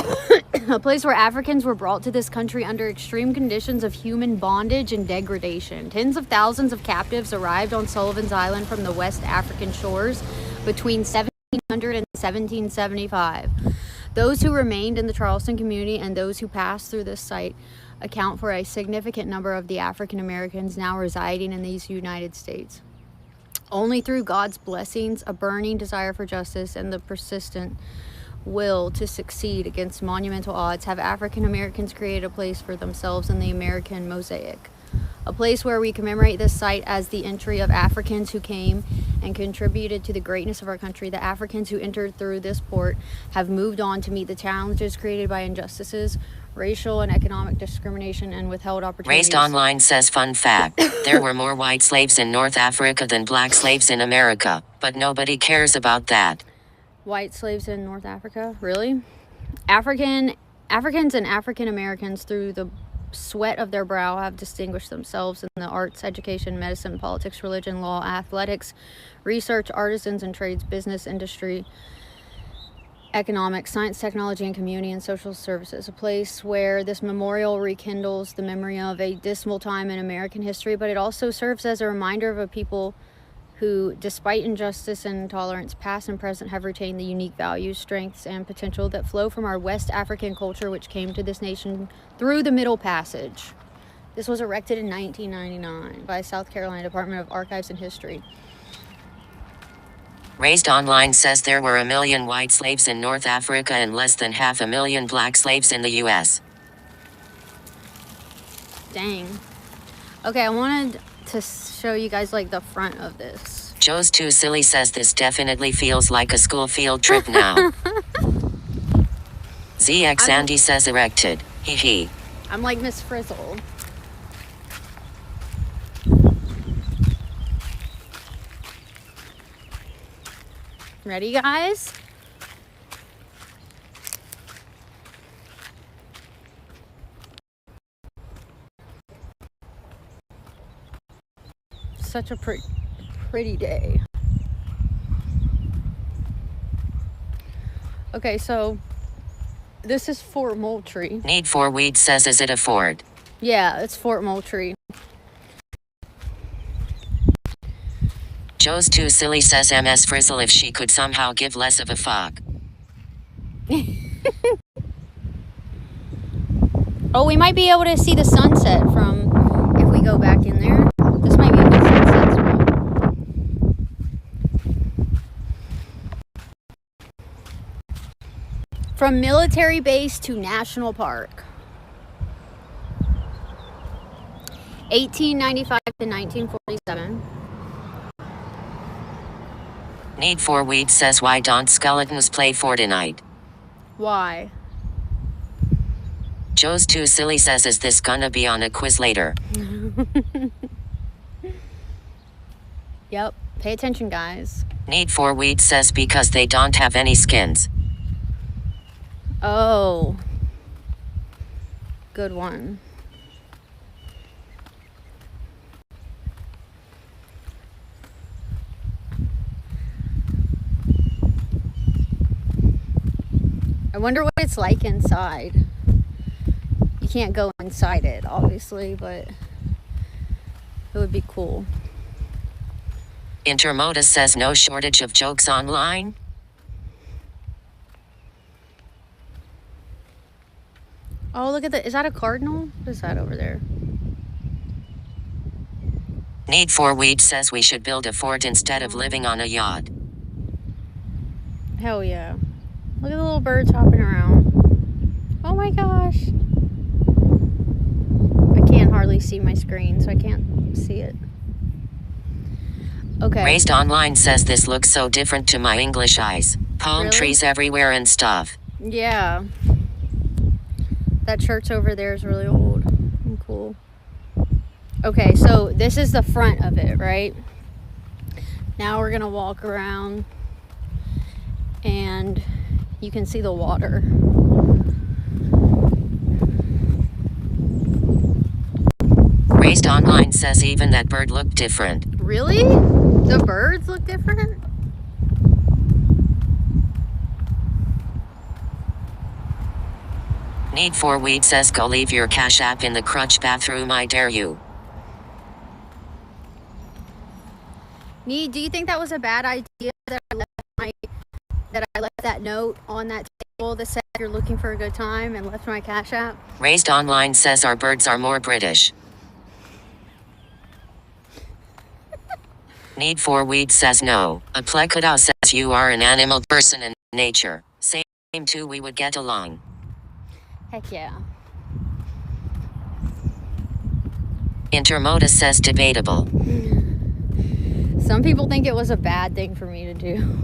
Speaker 6: A place where Africans were brought to this country under extreme conditions of human bondage and degradation. Tens of thousands of captives arrived on Sullivan's Island from the West African shores between 1700 and 1775. Those who remained in the Charleston community and those who passed through this site account for a significant number of the African Americans now residing in these United States. Only through God's blessings, a burning desire for justice, and the persistent will to succeed against monumental odds have African Americans created a place for themselves in the American mosaic. A place where we commemorate this site as the entry of Africans who came and contributed to the greatness of our country. The Africans who entered through this port have moved on to meet the challenges created by injustices, racial and economic discrimination, and withheld opportunities.
Speaker 1: Raised Online says fun fact, there were more white slaves in North Africa than black slaves in America, but nobody cares about that.
Speaker 6: White slaves in North Africa? Really? Africans and African Americans through the sweat of their brow have distinguished themselves in the arts, education, medicine, politics, religion, law, athletics, research, artisans and trades, business, industry, economics, science, technology, and community and social services. A place where this memorial rekindles the memory of a dismal time in American history, but it also serves as a reminder of a people who, despite injustice and intolerance, past and present, have retained the unique values, strengths, and potential that flow from our West African culture, which came to this nation through the Middle Passage. This was erected in 1999 by South Carolina Department of Archives and History.
Speaker 1: Raised Online says there were 1 million white slaves in North Africa and less than 500,000 black slaves in the US.
Speaker 6: Dang. Okay, I wanted to show you guys like the front of this.
Speaker 1: Joe's Too Silly says this definitely feels like a school field trip now. ZX Andy says erected. Hee hee.
Speaker 6: I'm like Miss Frizzle. Ready, guys? Such a pretty day. Okay, so this is Fort Moultrie.
Speaker 1: Need for Weed says, is it a Ford?
Speaker 6: Yeah, it's Fort Moultrie.
Speaker 1: Joe's Too Silly says MS Frizzle if she could somehow give less of a fuck.
Speaker 6: Oh, we might be able to see the sunset from if we go back in there. This might be a good sunset spot. From military base to national park. 1895 to 1947.
Speaker 1: Need for Weed says, why don't skeletons play Fortnite?
Speaker 6: Why?
Speaker 1: Joe's Too Silly says, is this gonna be on a quiz later?
Speaker 6: Yep. Pay attention, guys.
Speaker 1: Need for Weed says, because they don't have any skins.
Speaker 6: Oh. Good one. I wonder what it's like inside. You can't go inside it, obviously, but it would be cool.
Speaker 1: Intermodus says, no shortage of jokes online.
Speaker 6: Oh, look at that. Is that a cardinal? What is that over there?
Speaker 1: Need for Weed says we should build a fort instead of living on a yacht.
Speaker 6: Hell yeah. Look at the little birds hopping around. Oh my gosh. I can't hardly see my screen, so I can't see it. Okay.
Speaker 1: Raised Online says this looks so different to my English eyes. Palm
Speaker 6: Really?
Speaker 1: trees everywhere and stuff.
Speaker 6: Yeah. That church over there is really old and cool. Okay, so this is the front of it, right? Now we're gonna walk around and you can see the water.
Speaker 1: Raised Online says even that bird looked different.
Speaker 6: Really? The birds look different?
Speaker 1: Need for Weed says, go leave your Cash App in the crutch bathroom, I dare you.
Speaker 6: Nee, do you think that was a bad idea that I left that note on that table that said you're looking for a good time and left my Cash App?
Speaker 1: Raised Online says our birds are more British. Need for Weed says no. Aplecado says you are an animal person in nature. Same too, we would get along.
Speaker 6: Heck yeah.
Speaker 1: Intermodus says debatable.
Speaker 6: Some people think it was a bad thing for me to do.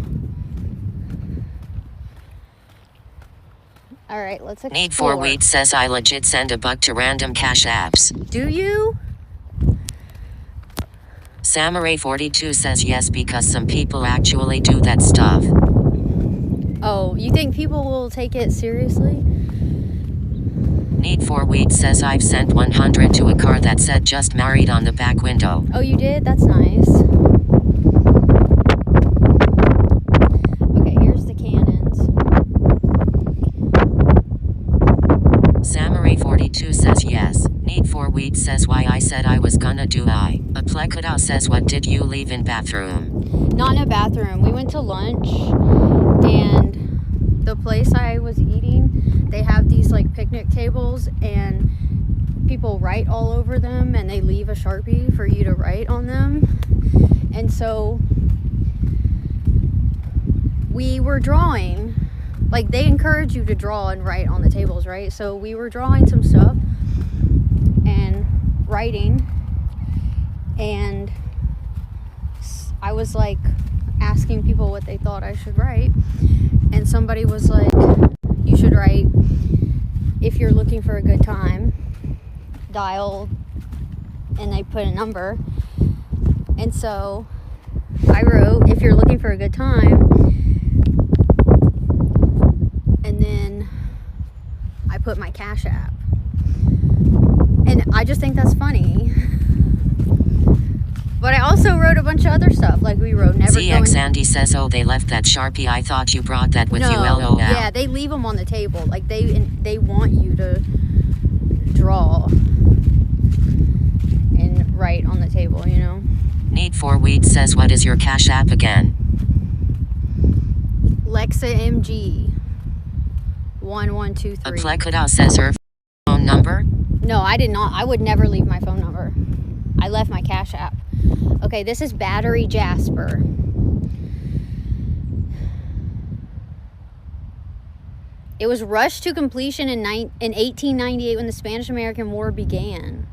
Speaker 6: All right, let's explore.
Speaker 1: Need for Weed says I legit send a buck to random Cash Apps.
Speaker 6: Do you?
Speaker 1: Samurai 42 says yes because some people actually do that stuff.
Speaker 6: Oh, you think people will take it seriously?
Speaker 1: Need for Weed says I've sent 100 to a car that said just married on the back window.
Speaker 6: Oh, you did? That's nice. Okay, here's the cannons.
Speaker 1: Samurai 42 says yes. Need for Weed says why I said I was gonna do I. Aplecado says what did you leave in bathroom?
Speaker 6: Not in a bathroom. We went to lunch and the place I was eating, they have these like picnic tables and people write all over them and they leave a Sharpie for you to write on them. And so we were drawing. Like, they encourage you to draw and write on the tables, right? So we were drawing some stuff and writing, and I was like asking people what they thought I should write, and somebody was like, you should write, if you're looking for a good time, dial, and they put a number. And so I wrote, if you're looking for a good time, and then I put my Cash App. And I just think that's funny. But I also wrote a bunch of other stuff. Like, we wrote never
Speaker 1: ZX Andy says, oh, they left that Sharpie. I thought you brought that with you, LOL.
Speaker 6: Yeah, they leave them on the table. Like, they want you to draw and write on the table, you know?
Speaker 1: Need for Weed says, what is your Cash App again?
Speaker 6: Lexa MG 1123.
Speaker 1: Aplekuda says her phone number?
Speaker 6: No, I did not. I would never leave my phone number. I left my Cash App. Okay, this is Battery Jasper. It was rushed to completion in 1898 when the Spanish-American War began.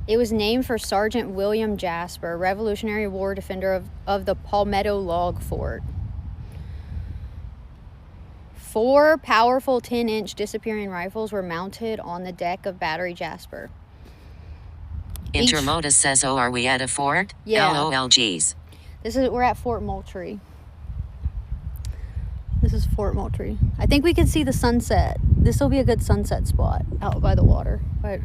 Speaker 6: It was named for Sergeant William Jasper, Revolutionary War defender of the Palmetto Log Fort. 4 powerful 10-inch disappearing rifles were mounted on the deck of Battery Jasper.
Speaker 1: Intermodus says, oh, are we at a fort?
Speaker 6: Yeah.
Speaker 1: LOLGs.
Speaker 6: We're at Fort Moultrie. This is Fort Moultrie. I think we can see the sunset. This will be a good sunset spot out by the water. But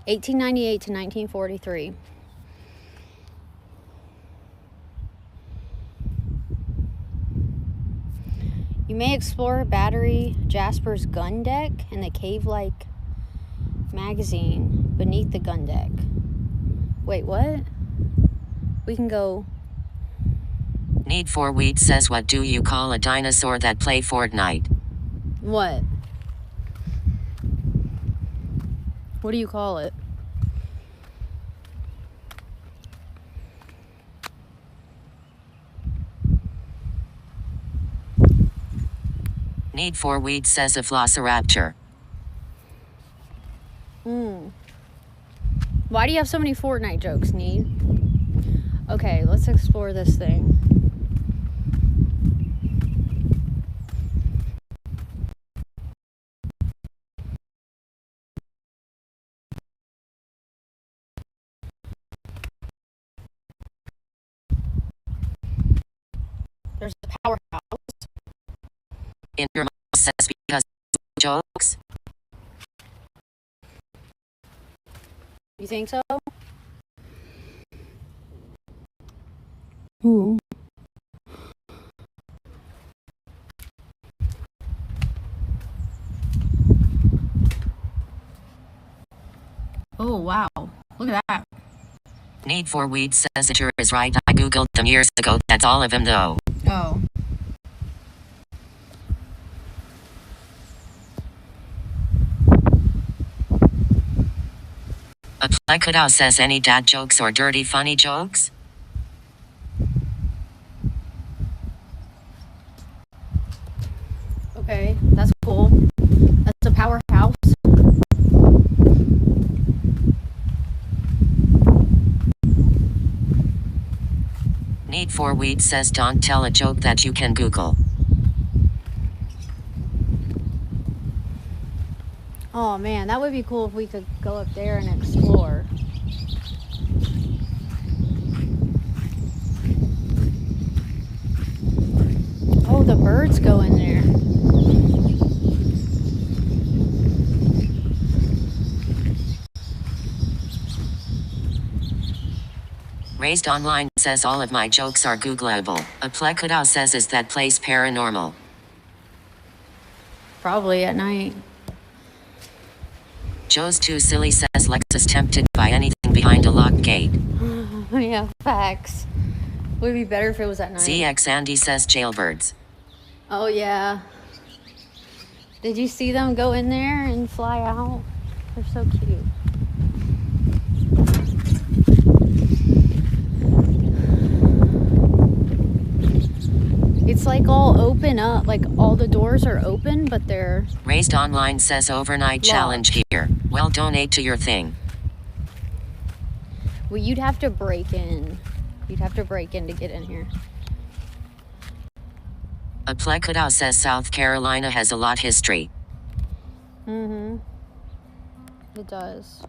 Speaker 6: 1898 to 1943. You may explore Battery Jasper's gun deck and the cave-like magazine beneath the gun deck. Wait, what? We can go.
Speaker 1: Need for Weed says, what do you call a dinosaur that play Fortnite?
Speaker 6: What? What do you call it?
Speaker 1: Need for Weed says a Velociraptor.
Speaker 6: Why do you have so many Fortnite jokes, Need? Okay, let's explore this thing. There's a powerhouse.
Speaker 1: Intermodus says, because jokes?
Speaker 6: You think so? Ooh. Oh, wow. Look at that.
Speaker 1: Need for Weed says it is right. I googled them years ago. That's all of them though.
Speaker 6: Oh.
Speaker 1: Aplekuda says, any dad jokes or dirty funny jokes?
Speaker 6: Okay, that's cool. That's a powerhouse.
Speaker 1: Need for Weed says, don't tell a joke that you can Google.
Speaker 6: Oh man, that would be cool if we could go up there and explore. Oh, the birds go in there.
Speaker 1: Raised Online says all of my jokes are Googleable. Aplekuda says, is that place paranormal?
Speaker 6: Probably at night.
Speaker 1: Joe's Too Silly says, Lex is tempted by anything behind a locked gate.
Speaker 6: Yeah, facts. Would it be better if it was at night?
Speaker 1: ZX Andy says, jailbirds.
Speaker 6: Oh yeah. Did you see them go in there and fly out? They're so cute. like all open up, like all the doors are open, but they're
Speaker 1: Raised Online says overnight challenge here. Well, donate to your thing.
Speaker 6: well, you'd have to break in. You'd have to break in to get in here.
Speaker 1: Aplecado says South Carolina has a lot history.
Speaker 6: Mm-hmm. It does.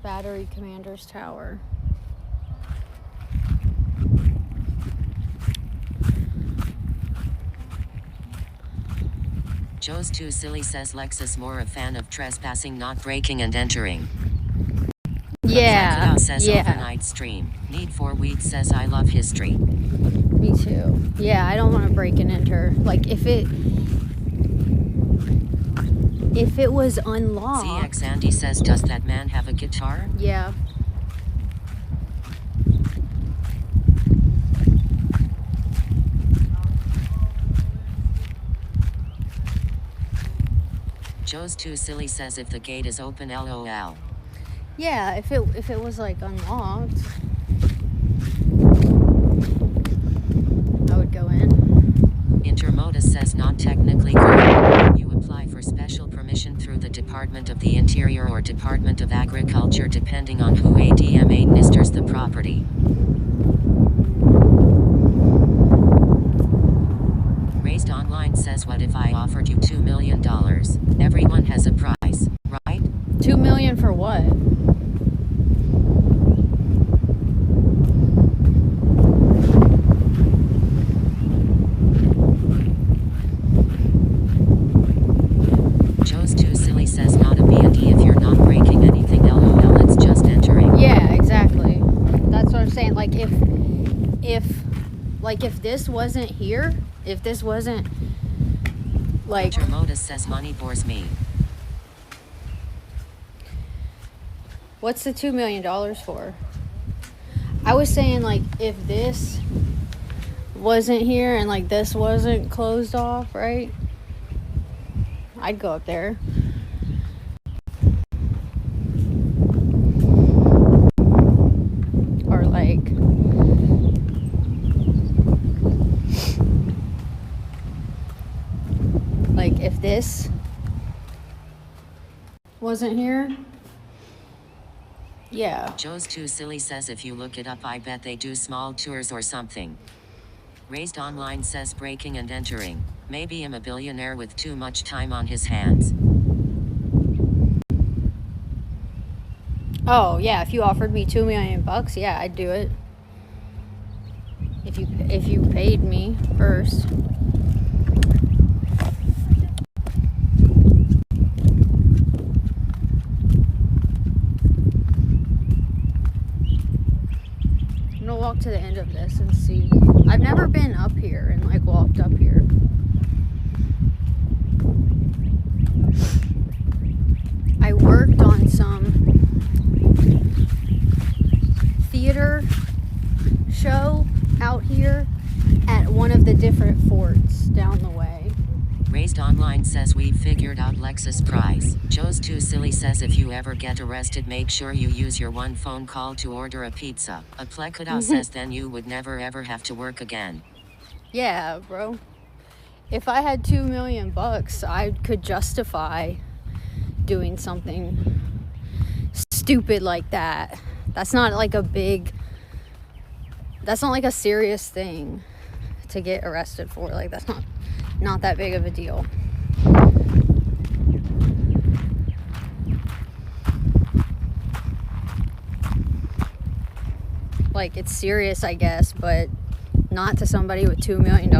Speaker 6: Battery Commander's Tower.
Speaker 1: Joe's Too Silly says Lexus more a fan of trespassing, not breaking and entering.
Speaker 6: Yeah,
Speaker 1: Aplecado says
Speaker 6: yeah.
Speaker 1: overnight stream. Need for Weed says I love history.
Speaker 6: Me too. Yeah, I don't want to break and enter. Like if it was unlocked.
Speaker 1: CX Andy says does that man have a guitar?
Speaker 6: Yeah.
Speaker 1: Joe's Too Silly says if the gate is open, LOL.
Speaker 6: Yeah, if it was like unlocked, I would go in.
Speaker 1: Intermodus says not technically correct. You apply for special permission through the Department of the Interior or Department of Agriculture depending on who ADM administers the property. Raised Online says what if I offered you $2 million? Everyone has a price, right?
Speaker 6: $2 million for what?
Speaker 1: Joe's Too Silly says not a B&D if you're not breaking anything, LOL, it's just entering.
Speaker 6: Yeah, exactly. That's what I'm saying. Like if this wasn't here, if this wasn't like
Speaker 1: Intermodus says money bores me.
Speaker 6: what's the $2 million for? I was saying like if this wasn't here and like this wasn't closed off, right? I'd go up there. Or like if this wasn't here, yeah.
Speaker 1: Joe's Too Silly says if you look it up, I bet they do small tours or something. Raised Online says breaking and entering. Maybe I'm a billionaire with too much time on his hands.
Speaker 6: Oh yeah, if you offered me $2 million, yeah, I'd do it. If you paid me first. I'm gonna walk to the end of this and see. I've never been up here and like walked up here. I worked on some theater show out here at one of the different forts down the way.
Speaker 1: Raised Online says we've figured out Lexus price. Joe's Too Silly says if you ever get arrested, make sure you use your one phone call to order a pizza. Aplecado says then you would never ever have to work again.
Speaker 6: Yeah, bro. If I had $2 million, I could justify doing something stupid like that. That's not like that's not like a serious thing to get arrested for. Like that's not that big of a deal. Like it's serious, I guess, but not to somebody with $2 million.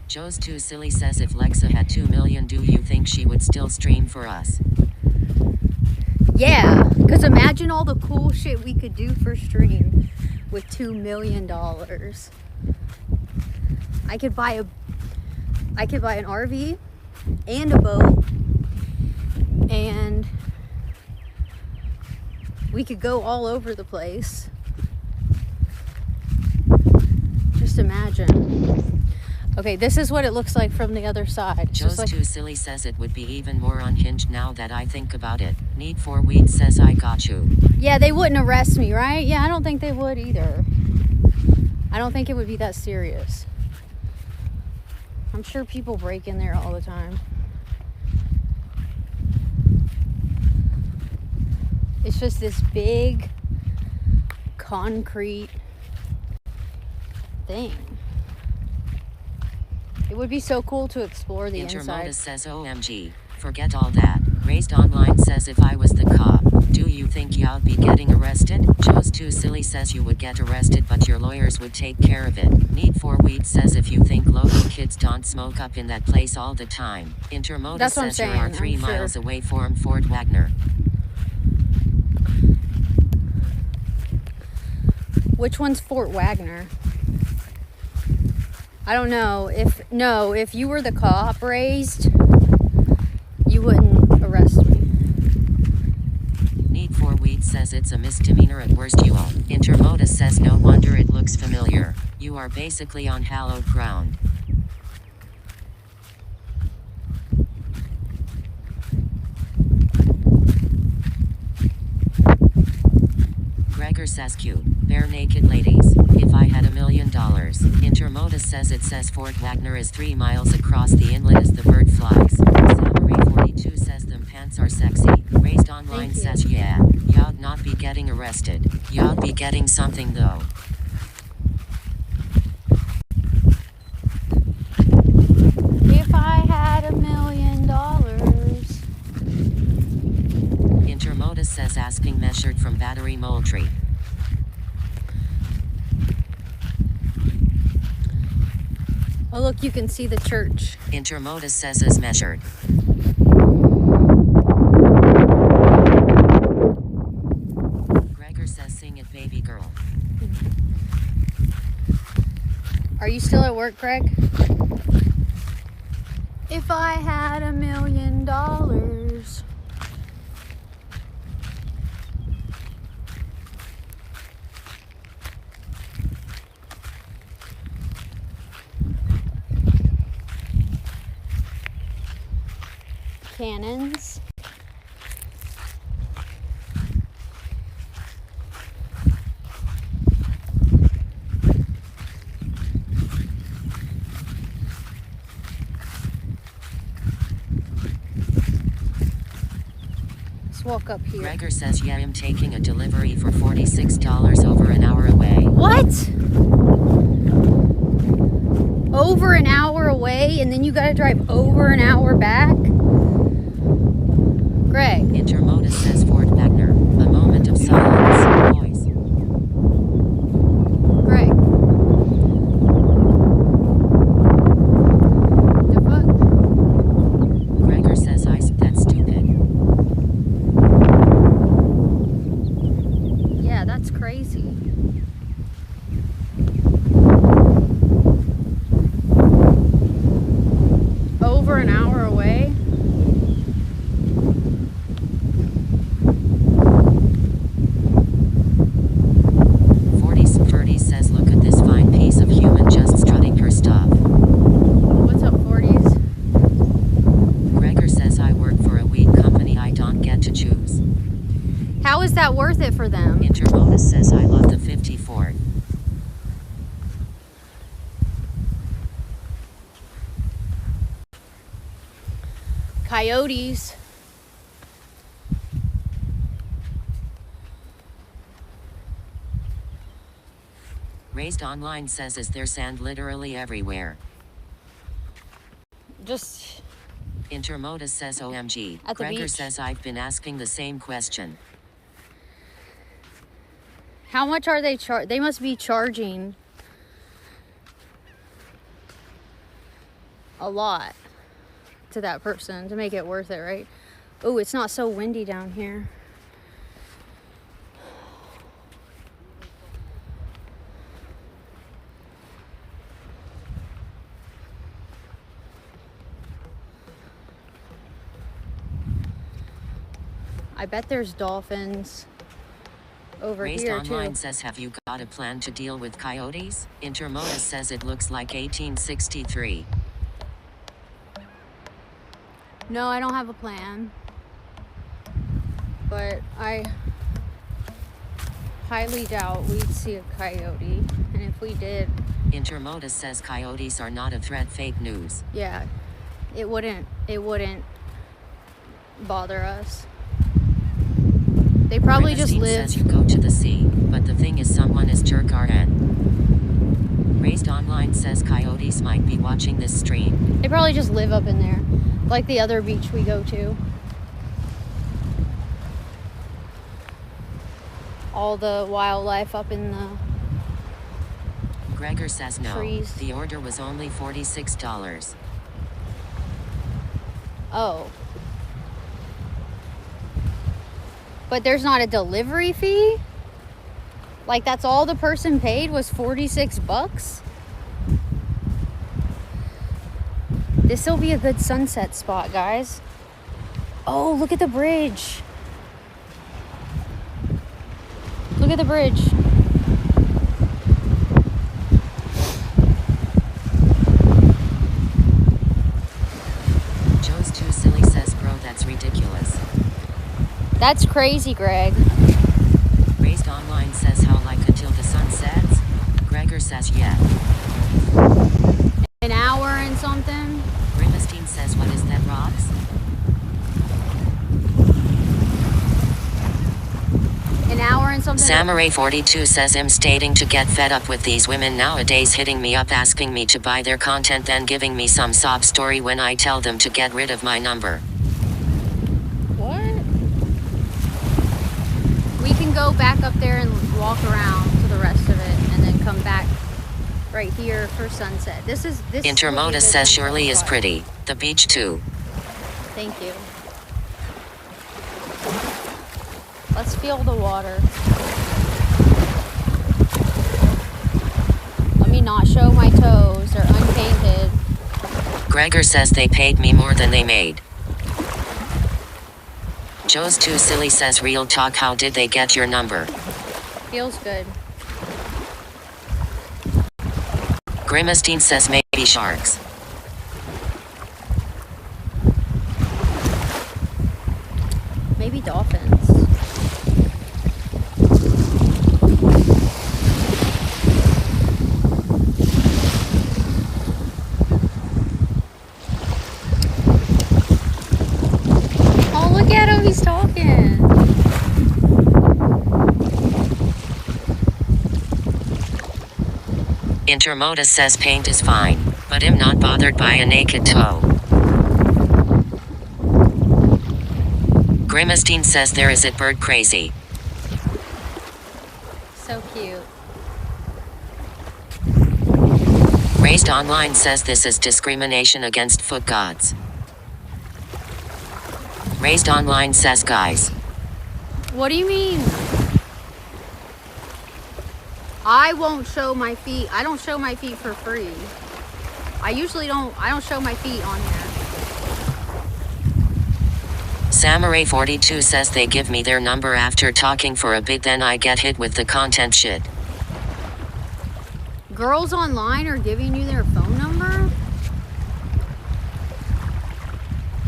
Speaker 1: Joe's Too Silly says if Lexa had 2 million, do you think she would still stream for us?
Speaker 6: Yeah, because imagine all the cool shit we could do for stream with $2 million. I could buy an RV and a boat, and we could go all over the place. Just just imagine. Okay, this is what it looks like from the other side. It's
Speaker 1: Joe's
Speaker 6: just like,
Speaker 1: Too Silly says it would be even more unhinged now that I think about it. Need for Weed says I got you.
Speaker 6: yeah, they wouldn't arrest me, right? Yeah, I don't think they would either. I don't think it would be that serious. I'm sure people break in there all the time. It's just this big concrete thing. It would be so cool to explore the inside.
Speaker 1: Intermodus says OMG. Forget all that. Raised Online says if I was the cop, do you think y'all be getting arrested? Joe's Too Silly says you would get arrested but your lawyers would take care of it. Need for Weed says if you think local kids don't smoke up in that place all the time. Intermodus
Speaker 6: That's what I'm
Speaker 1: says you
Speaker 6: saying,
Speaker 1: are 3
Speaker 6: I'm
Speaker 1: miles
Speaker 6: sure.
Speaker 1: away from Fort Wagner.
Speaker 6: Which one's Fort Wagner? I don't know. If you were the cop raised, you wouldn't arrest me.
Speaker 1: Need for Weed says it's a misdemeanor at worst you all. Intermodus says no wonder it looks familiar. You are basically on hallowed ground. Gregor says cute. Bare naked ladies. If I had $1 million. Intermodus says it says Fort Wagner is 3 miles across the inlet as the bird flies. Salary 42 says them pants are sexy. Raised Online says yeah. Y'all not be getting arrested. Y'all be getting something though.
Speaker 6: If I had $1 million.
Speaker 1: Intermodus says asking measured from Battery Moultrie.
Speaker 6: Oh look, you can see the church.
Speaker 1: Intermodus says is measured. Gregor says sing it baby girl.
Speaker 6: Are you still at work, Greg? If I had $1 million. Cannons. Let's walk up here.
Speaker 1: Gregor says yeah I'm taking a delivery for $46 over an hour away.
Speaker 6: What? Over an hour away and then you gotta drive over an hour back? Greg.
Speaker 1: Intermodus says Fort Wagner. A moment of silence. Voice.
Speaker 6: Greg. The fuck?
Speaker 1: Gregor says that's stupid.
Speaker 6: Yeah, that's crazy. Over an hour away?
Speaker 1: Says look at this fine piece of human just strutting her stuff.
Speaker 6: What's up, 40s?
Speaker 1: Gregor says I work for a weed company I don't get to choose.
Speaker 6: How is that worth it for them?
Speaker 1: Intermodus says I love the 54.
Speaker 6: Coyotes.
Speaker 1: Raised Online says is there sand literally everywhere.
Speaker 6: Just
Speaker 1: Intermodus says OMG.
Speaker 6: At the
Speaker 1: Gregor
Speaker 6: beach.
Speaker 1: says I've been asking the same question.
Speaker 6: how much are they they must be charging a lot to that person to make it worth it, right? Oh, it's not so windy down here. I bet there's dolphins. over
Speaker 1: Raised
Speaker 6: here
Speaker 1: Online
Speaker 6: too.
Speaker 1: says, have you got a plan to deal with coyotes? Intermodus says it looks like 1863.
Speaker 6: No, I don't have a plan. But I highly doubt we'd see a coyote. And if we did,
Speaker 1: Intermodus says coyotes are not a threat. Fake news.
Speaker 6: yeah, it wouldn't bother us. They probably just
Speaker 1: Grimstein
Speaker 6: live.
Speaker 1: says you go to the sea, but the thing is someone is jerk RN. Raised Online says coyotes might be watching this stream.
Speaker 6: They probably just live up in there, like the other beach we go to. All the wildlife up in the
Speaker 1: Gregor says no.
Speaker 6: trees.
Speaker 1: The order was only $46.
Speaker 6: Oh. But there's not a delivery fee? Like that's all the person paid was $46? This'll be a good sunset spot, guys. Oh, look at the bridge. Look at the bridge.
Speaker 1: Joe's too silly says, bro, that's ridiculous.
Speaker 6: That's crazy, Greg.
Speaker 1: Raised Online says, how like until the sun sets? Gregor says, yeah.
Speaker 6: An hour and something.
Speaker 1: Grimstein says, what is that, rocks?
Speaker 6: An hour and something.
Speaker 1: Samurai42 says, I'm stating to get fed up with these women nowadays hitting me up asking me to buy their content then giving me some sob story when I tell them to get rid of my number.
Speaker 6: What? We can go back up there and walk around for the rest of it and then come back right here for sunset. This
Speaker 1: Intermodus says Shirley is pretty. The beach too.
Speaker 6: Thank you. Let's feel the water. Let me not show my toes. They're unpainted.
Speaker 1: Gregor says they paid me more than they made. Joe's too silly says, real talk, how did they get your number?
Speaker 6: Feels good.
Speaker 1: Grimstein says maybe sharks.
Speaker 6: Maybe dolphins. Oh, look at him, he's talking.
Speaker 1: Intermodus says paint is fine, but I'm not bothered by a naked toe. Grimstein says there is it bird crazy.
Speaker 6: So cute.
Speaker 1: Raised Online says this is discrimination against foot gods. Raised Online says guys.
Speaker 6: What do you mean? I won't show my feet. I don't show my feet for free. I don't show my feet on here.
Speaker 1: Samurai42 says they give me their number after talking for a bit, then I get hit with the content shit.
Speaker 6: Girls online are giving you their phone number?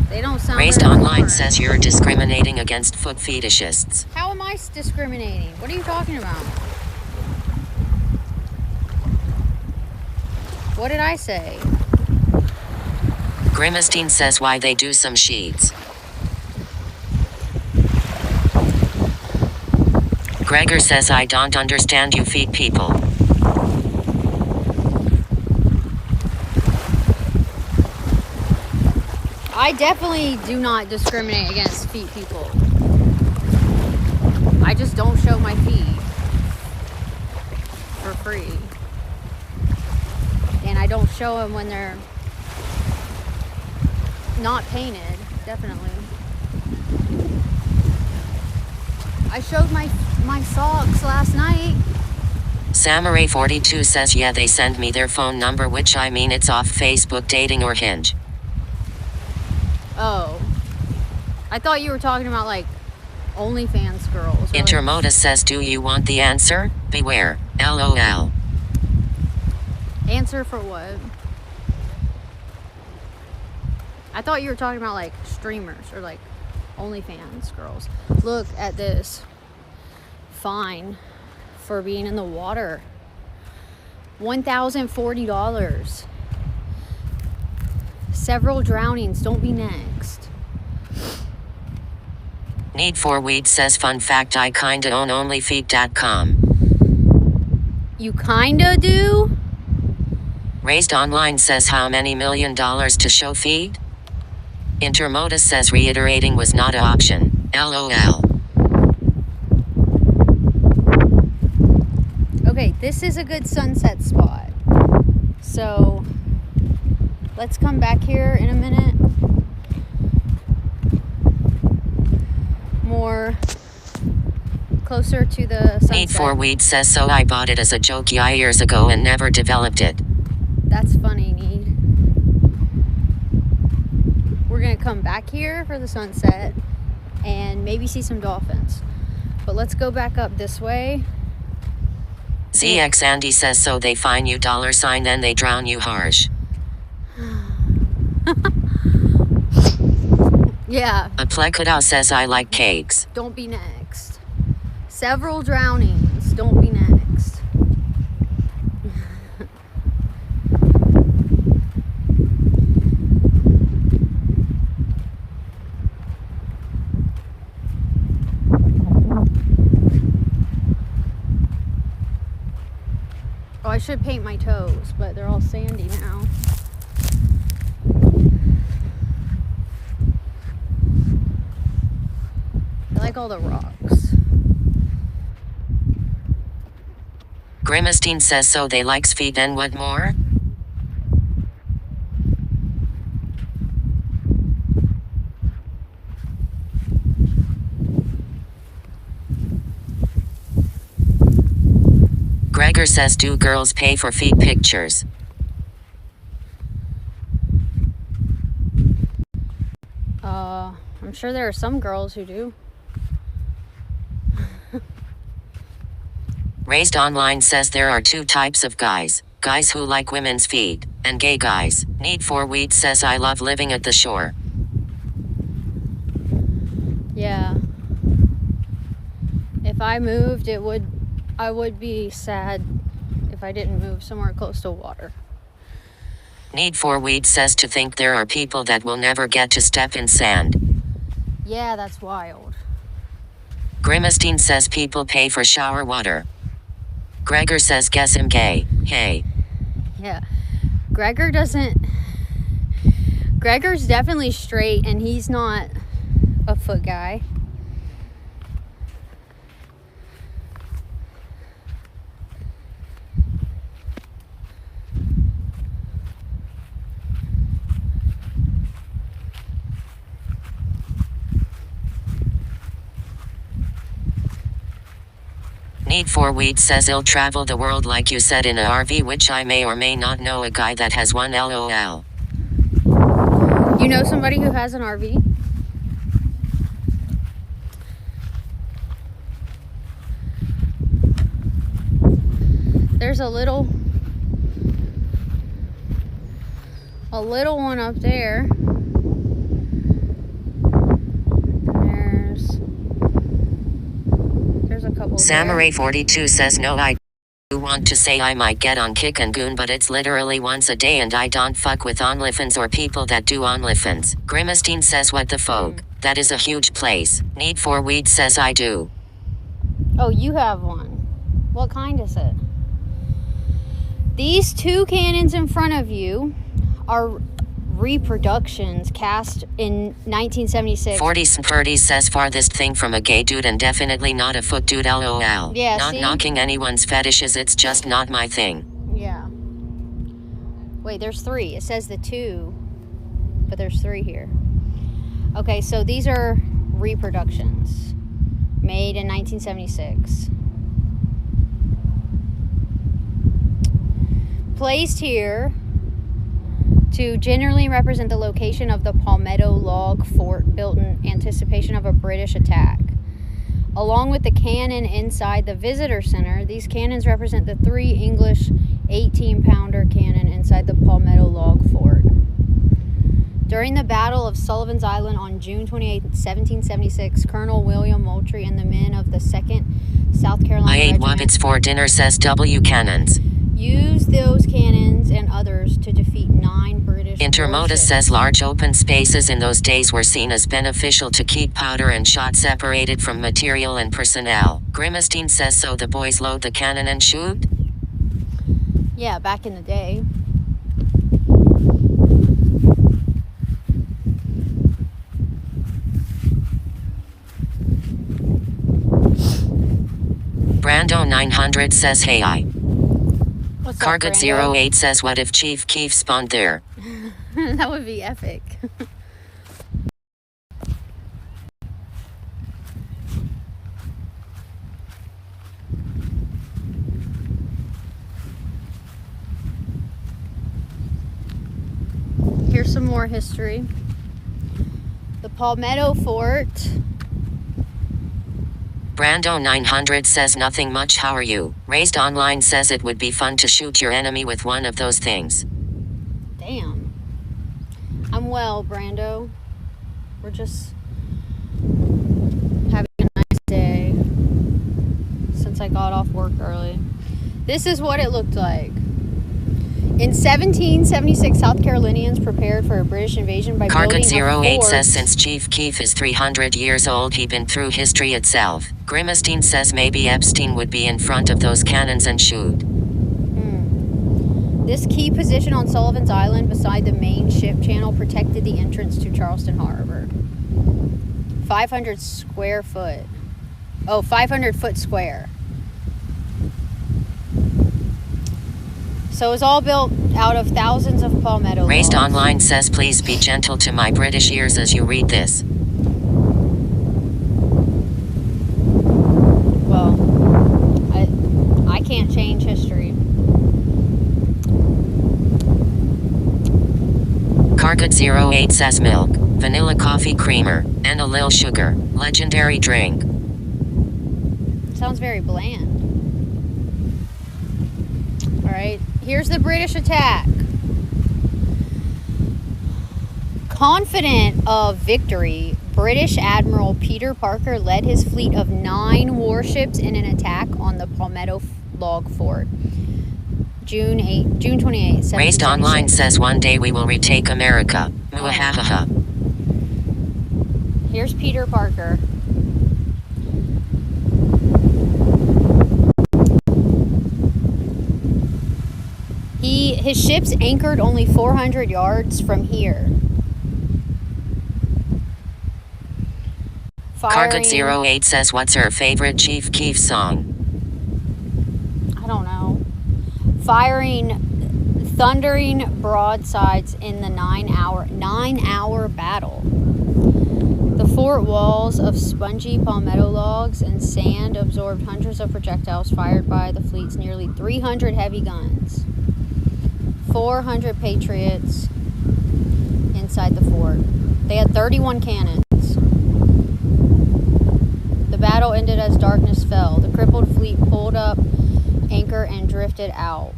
Speaker 6: They don't sound
Speaker 1: Raised
Speaker 6: very
Speaker 1: Online
Speaker 6: smart.
Speaker 1: says you're discriminating against foot fetishists.
Speaker 6: How am I discriminating? What are you talking about? What did I say?
Speaker 1: Grimstein says why they do some sheets. Gregor says I don't understand you feet people.
Speaker 6: I definitely do not discriminate against feet people. I just don't show my feet for free. And I don't show them when they're not painted, definitely. I showed my socks last night.
Speaker 1: Samurai42 says yeah, they send me their phone number, which I mean it's off Facebook dating or Hinge.
Speaker 6: Oh. I thought you were talking about like OnlyFans girls.
Speaker 1: Intermodus says, do you want the answer? Beware. LOL.
Speaker 6: Answer for what? I thought you were talking about like streamers or like OnlyFans girls. Look at this. Fine for being in the water. $1,040. Several drownings. Don't be next.
Speaker 1: Need for Weed says, fun fact, I kinda own OnlyFeet.com.
Speaker 6: You kinda do?
Speaker 1: Raised Online says, how many $1 million to show feet? Intermodus says, reiterating was not an option. LOL.
Speaker 6: Okay, this is a good sunset spot. So, let's come back here in a minute. More closer to the sunset.
Speaker 1: Need for Weed says, so I bought it as a joke years ago and never developed it.
Speaker 6: That's funny, Need. We're gonna come back here for the sunset and maybe see some dolphins. But let's go back up this way.
Speaker 1: ZX Andy says, so they fine you $, then they drown you harsh.
Speaker 6: Yeah.
Speaker 1: A Plekadao says, I like cakes.
Speaker 6: Don't be next. Several drownings. Don't be next. Oh, I should paint my toes, but they're all sandy now. I like all the rocks.
Speaker 1: Grimestein says, so they likes feet and what more? Gregor says, do girls pay for feet pictures?
Speaker 6: I'm sure there are some girls who do.
Speaker 1: Raised Online says, there are two types of guys. Guys who like women's feet, and gay guys. Need for Weed says, I love living at the shore.
Speaker 6: Yeah. If I moved, I would be sad if I didn't move somewhere close to water.
Speaker 1: Need for Weed says, to think there are people that will never get to step in sand.
Speaker 6: Yeah, that's wild.
Speaker 1: Grimestein says, people pay for shower water. Gregor says, guess him gay. Hey.
Speaker 6: Yeah. Gregor's definitely straight and he's not a foot guy.
Speaker 1: Need for Weed says, he'll travel the world like you said in a RV, which I may or may not know a guy that has one. LOL.
Speaker 6: You know somebody who has an RV? There's a little one up there. There's a couple.
Speaker 1: Samurai 42 says, no, I do want to say I might get on Kick and Goon, but it's literally once a day and I don't fuck with OnlyFans or people that do OnlyFans. Grimestein says, what the folk? That is a huge place. Need for Weed says, I do.
Speaker 6: Oh, you have one. What kind is it? These two cannons in front of you are reproductions cast in 1976.
Speaker 1: 40 says, farthest thing from a gay dude and definitely not a foot dude. LOL.
Speaker 6: Yeah,
Speaker 1: not
Speaker 6: see?
Speaker 1: knocking anyone's fetishes, it's just not my thing.
Speaker 6: Yeah. Wait, there's three. It says the two, but there's three here. Okay, so these are reproductions made in 1976. Placed here to generally represent the location of the Palmetto log fort built in anticipation of a British attack. Along with the cannon inside the visitor center, these cannons represent the 3 English 18-pounder cannon inside the Palmetto Log Fort. During the Battle of Sullivan's Island on June 28, 1776, Colonel William Moultrie and the men of the 2nd South Carolina
Speaker 1: I ate
Speaker 6: Regiment
Speaker 1: Wabbits for dinner, says W. Cannons.
Speaker 6: used those cannons and others to defeat 9 British
Speaker 1: Intermodus
Speaker 6: warships.
Speaker 1: says large open spaces in those days were seen as beneficial to keep powder and shot separated from material and personnel. Grimestein says so the boys load the cannon and shoot?
Speaker 6: Yeah, back in the day.
Speaker 1: Brando 900 says hey I.
Speaker 6: What's up,
Speaker 1: Cargut
Speaker 6: Brando?
Speaker 1: 08 says what if Chief Keef spawned there?
Speaker 6: That would be epic. Here's some more history. The Palmetto Fort.
Speaker 1: Brando 900 says nothing much, how are you? Raised Online says it would be fun to shoot your enemy with one of those things.
Speaker 6: Damn. I'm well, Brando. We're just having a nice day since I got off work early. This is what it looked like. In 1776, South Carolinians prepared for a British invasion by building
Speaker 1: Cargut
Speaker 6: a
Speaker 1: 08
Speaker 6: fort.
Speaker 1: says since Chief Keef is 300 years old, he been through history itself. Grimestein says maybe Epstein would be in front of those cannons and shoot.
Speaker 6: This key position on Sullivan's Island beside the main ship channel protected the entrance to Charleston Harbor. 500 square foot. Oh, 500 foot square. So it was all built out of thousands of palmetto
Speaker 1: Raised
Speaker 6: logs.
Speaker 1: Online says please be gentle to my British ears as you read this.
Speaker 6: Well, I can't change history.
Speaker 1: Cargut 08 says milk, vanilla coffee creamer, and a lil sugar. Legendary drink.
Speaker 6: Sounds very bland. Alright, here's the British attack. Confident of victory, British Admiral Peter Parker led his fleet of 9 warships in an attack on the Palmetto Log Fort. June 28,
Speaker 1: Raised Online says one day we will retake America. Muahahaha.
Speaker 6: Here's Peter Parker. His ships anchored only 400 yards from here.
Speaker 1: Cargut 08 says what's her favorite Chief Keef song?
Speaker 6: I don't know. Firing thundering broadsides in the 9-hour battle. The fort walls of spongy palmetto logs and sand absorbed hundreds of projectiles fired by the fleet's nearly 300 heavy guns. 400 Patriots inside the fort. They had 31 cannons. The battle ended as darkness fell. The crippled fleet pulled up anchor and drifted out.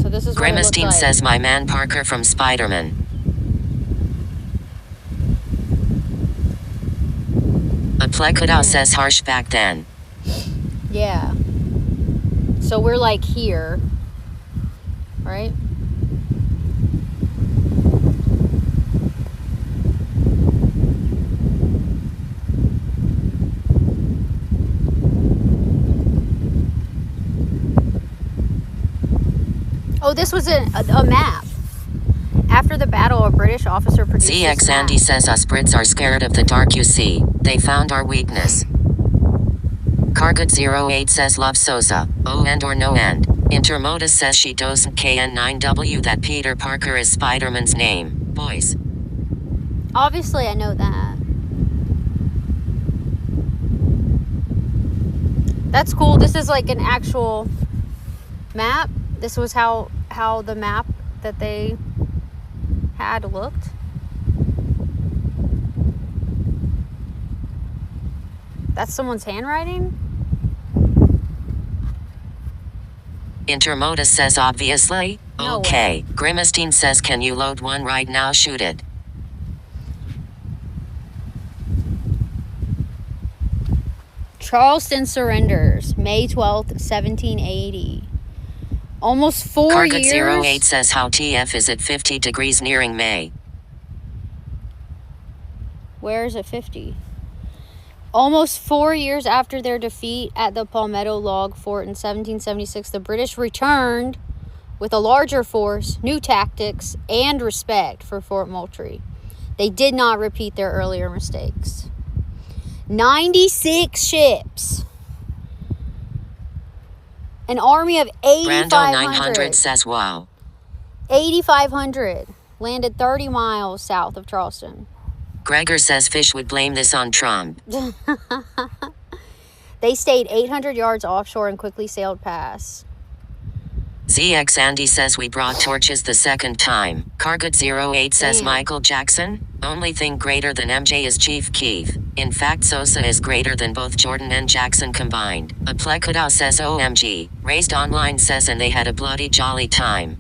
Speaker 6: So this is what it looked
Speaker 1: Grimestein
Speaker 6: like.
Speaker 1: says my man Parker from Spider-Man. A Plekudow says harsh back then.
Speaker 6: Yeah. So we're like here, right? Oh, this was a map. After the battle, a British officer produced this
Speaker 1: ZX
Speaker 6: map.
Speaker 1: Andy says us Brits are scared of the dark, you see. They found our weakness. Cargut 08 says love Sousa. Oh and or no end. Intermodus says she doesn't KN9W that Peter Parker is Spider-Man's name. Boys.
Speaker 6: Obviously, I know that. That's cool. This is like an actual map. This was how the map that they had looked. That's someone's handwriting?
Speaker 1: Intermodus says obviously.
Speaker 6: No
Speaker 1: Okay. Grimestein says can you load one right now? Shoot it.
Speaker 6: Charleston surrenders May 12th, 1780. Almost 4
Speaker 1: Cargot
Speaker 6: years.
Speaker 1: 08 says how TF is at 50 degrees nearing May.
Speaker 6: Where is it 50? Almost 4 years after their defeat at the Palmetto Log Fort in 1776, the British returned with a larger force, new tactics, and respect for Fort Moultrie. They did not repeat their earlier mistakes. 96 ships. An army of
Speaker 1: Brando 900
Speaker 6: 8,500.
Speaker 1: says wow.
Speaker 6: 8,500 landed 30 miles south of Charleston.
Speaker 1: Gregor says Fish would blame this on Trump.
Speaker 6: They stayed 800 yards offshore and quickly sailed past.
Speaker 1: ZX Andy says we brought torches the second time. Cargot 08 says
Speaker 6: Damn.
Speaker 1: Michael Jackson. Only thing greater than MJ is Chief Keef. In fact, Sosa is greater than both Jordan and Jackson combined. A Plekudau says OMG. Raised Online says and they had a bloody jolly time.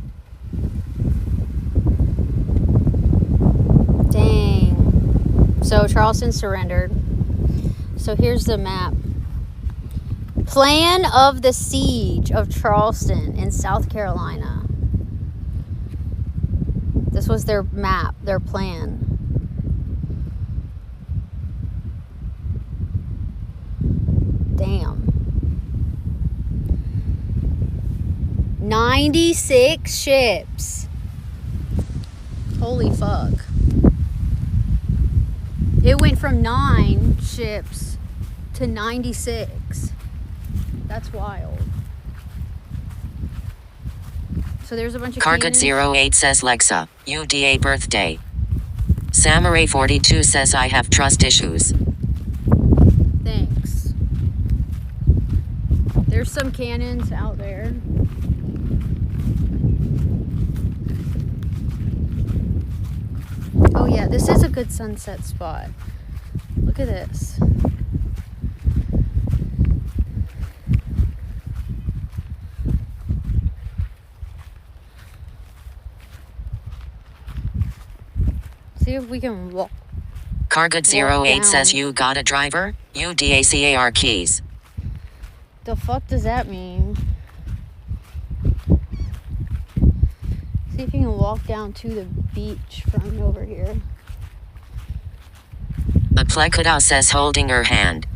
Speaker 6: Dang. So Charleston surrendered. So here's the map. Plan of the siege of Charleston in South Carolina. This was their map, their plan. Damn. 96 ships. Holy fuck. It went from 9 ships to 96. That's wild. So there's a bunch of
Speaker 1: Cargot
Speaker 6: cannons.
Speaker 1: 08 says Lexa, UDA birthday. Samurai 42 says I have trust issues.
Speaker 6: Thanks. There's some cannons out there. Oh yeah, this is a good sunset spot. Look at this. See if we can walk.
Speaker 1: Cargot 08 says you got a driver? UDACAR keys.
Speaker 6: The fuck does that mean? See if you can walk down to the beach from over here.
Speaker 1: A Plekudau says holding her hand.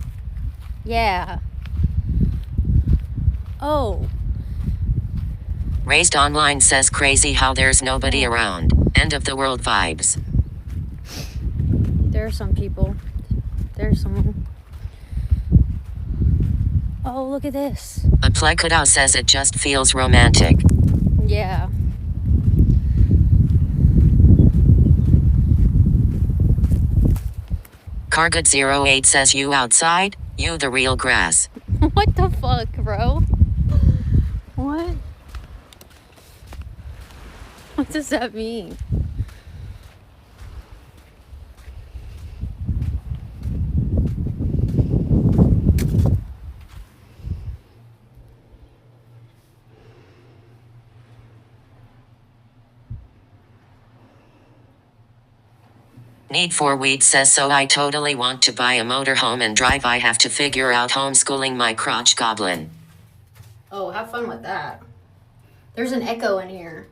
Speaker 6: Yeah. Oh.
Speaker 1: Raised Online says crazy how there's nobody around. End of the world vibes.
Speaker 6: There are some people. There's someone. Oh, look at this.
Speaker 1: A Plekudau says it just feels romantic.
Speaker 6: Yeah.
Speaker 1: Cargot 08 says you outside? You the real grass.
Speaker 6: What the fuck, bro? What? What does that mean?
Speaker 1: Need for Weed says so I totally want to buy a motorhome and drive. I have to figure out homeschooling my crotch goblin.
Speaker 6: Oh, have fun with that. There's an echo in here.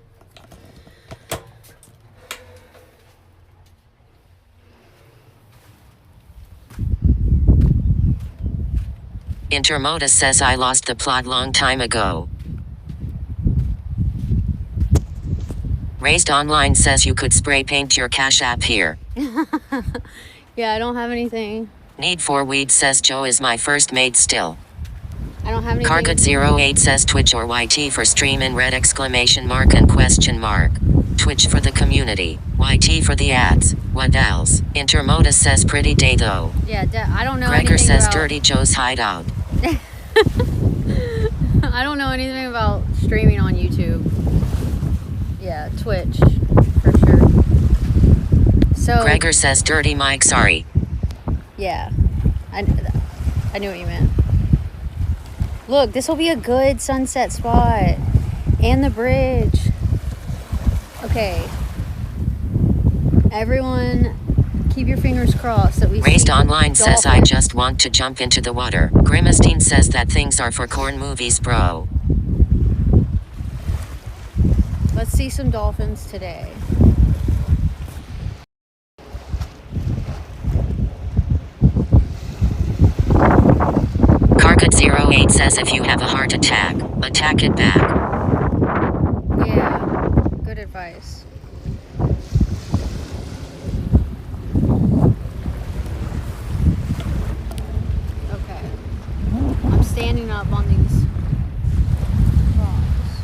Speaker 1: Intermodus says I lost the plot long time ago. Raised Online says you could spray paint your Cash App here.
Speaker 6: Yeah, I don't have anything.
Speaker 1: Need for Weed says Joe is my first mate still.
Speaker 6: I don't have anything.
Speaker 1: Cargot 08 says Twitch or YT for stream in red exclamation mark and question mark. Twitch for the community. YT for the ads. What else? Intermodus says pretty day though.
Speaker 6: Yeah, I don't know
Speaker 1: Gregor
Speaker 6: anything
Speaker 1: says
Speaker 6: about...
Speaker 1: Dirty Joe's hideout.
Speaker 6: I don't know anything about streaming on YouTube. Yeah, Twitch, for sure. So...
Speaker 1: Gregor says Dirty Mike sorry.
Speaker 6: Yeah. I knew what you meant. Look, this will be a good sunset spot. And the bridge. Okay. Everyone, keep your fingers crossed that we
Speaker 1: Raised
Speaker 6: see
Speaker 1: Online says, I
Speaker 6: dolphins.
Speaker 1: just want to jump into the water. Grimistine says that things are for corn movies, bro.
Speaker 6: Let's see some dolphins today.
Speaker 1: Carcut08 says if you have a heart attack, attack it back.
Speaker 6: Yeah, good advice. Okay. I'm standing up on these rocks.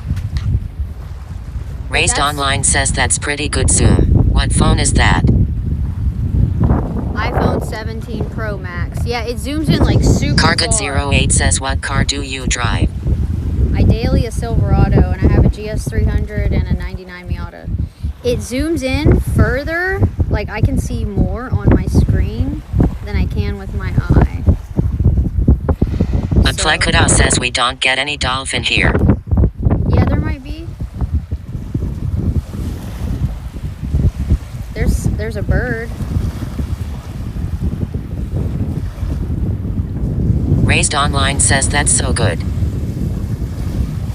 Speaker 1: Raised
Speaker 6: That's-
Speaker 1: Online says that's pretty good zoom. What phone is that?
Speaker 6: iPhone 17 Pro Max. Yeah, it zooms in like super far.
Speaker 1: Cargut08 says what car do you drive?
Speaker 6: Ideally a Silverado, and I have a GS300 and a 99 Miata. It zooms in further, like I can see more on my screen than I can with my eye.
Speaker 1: A Plekuda says we don't get any dolphin here.
Speaker 6: Yeah, there might be. There's a bird.
Speaker 1: Raised Online says that's so good.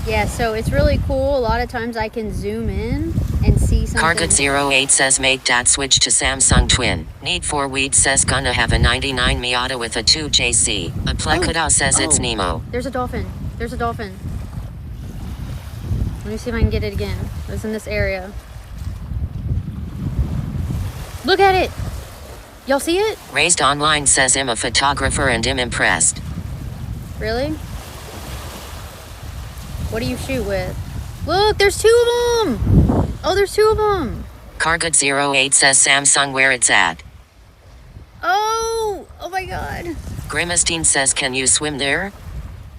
Speaker 6: Yeah, so it's really cool. A lot of times I can zoom in and see something.
Speaker 1: Cargut08 says make that switch to Samsung Twin. Need for Weed says gonna have a 99 Miata with a 2JC. A Plekuda says it's Nemo.
Speaker 6: There's a dolphin. There's a dolphin. Let me see if I can get it again. It was in this area. Look at it. Y'all see it?
Speaker 1: Raised Online says I'm a photographer and I'm impressed.
Speaker 6: Really? What do you shoot with? Look, there's two of them. Oh, there's two of them.
Speaker 1: Cargut08 says Samsung where it's at.
Speaker 6: Oh my God.
Speaker 1: Grimistine says can you swim there?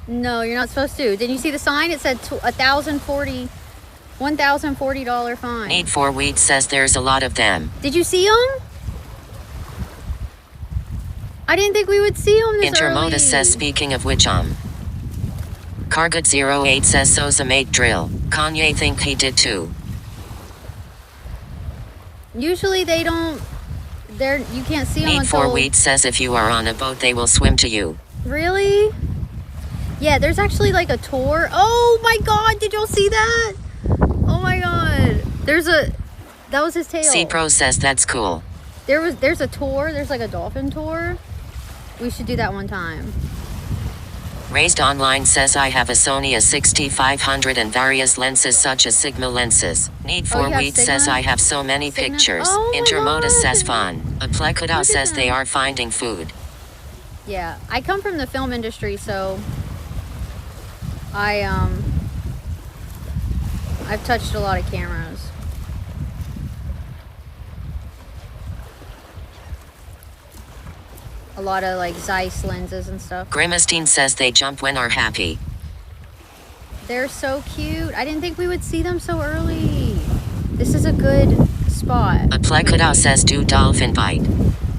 Speaker 6: No, you're not supposed to. Didn't you see the sign? It said $1,040 fine.
Speaker 1: Need for Weed says there's a lot of them.
Speaker 6: Did you see them? I didn't think we would see them this early.
Speaker 1: Intermodus says speaking of which Cargut08 says so's a mate drill. Kanye think he did too.
Speaker 6: Usually they don't. You can't see them
Speaker 1: Need
Speaker 6: until.
Speaker 1: for Weed says if you are on a boat they will swim to you.
Speaker 6: Really? Yeah, there's actually like a tour. Oh my God! Did y'all see that? Oh my God! That was his tail.
Speaker 1: C-Pro says that's cool.
Speaker 6: There's a tour. There's like a dolphin tour. We should do that one time.
Speaker 1: Raised Online says I have a Sony A6500 and various lenses such as Sigma lenses. Need for
Speaker 6: you have
Speaker 1: Weed
Speaker 6: Sigma?
Speaker 1: says I have so many
Speaker 6: Sigma?
Speaker 1: pictures.
Speaker 6: Oh my
Speaker 1: Intermodus
Speaker 6: God.
Speaker 1: says fun. A Plekuda
Speaker 6: Look
Speaker 1: says
Speaker 6: at
Speaker 1: they
Speaker 6: them.
Speaker 1: are finding food.
Speaker 6: Yeah, I come from the film industry, so I've touched a lot of cameras. A lot of like Zeiss lenses and stuff.
Speaker 1: Grimistine says they jump when are happy.
Speaker 6: They're so cute. I didn't think we would see them so early. This is a good spot.
Speaker 1: A Plekuda says do dolphin bite.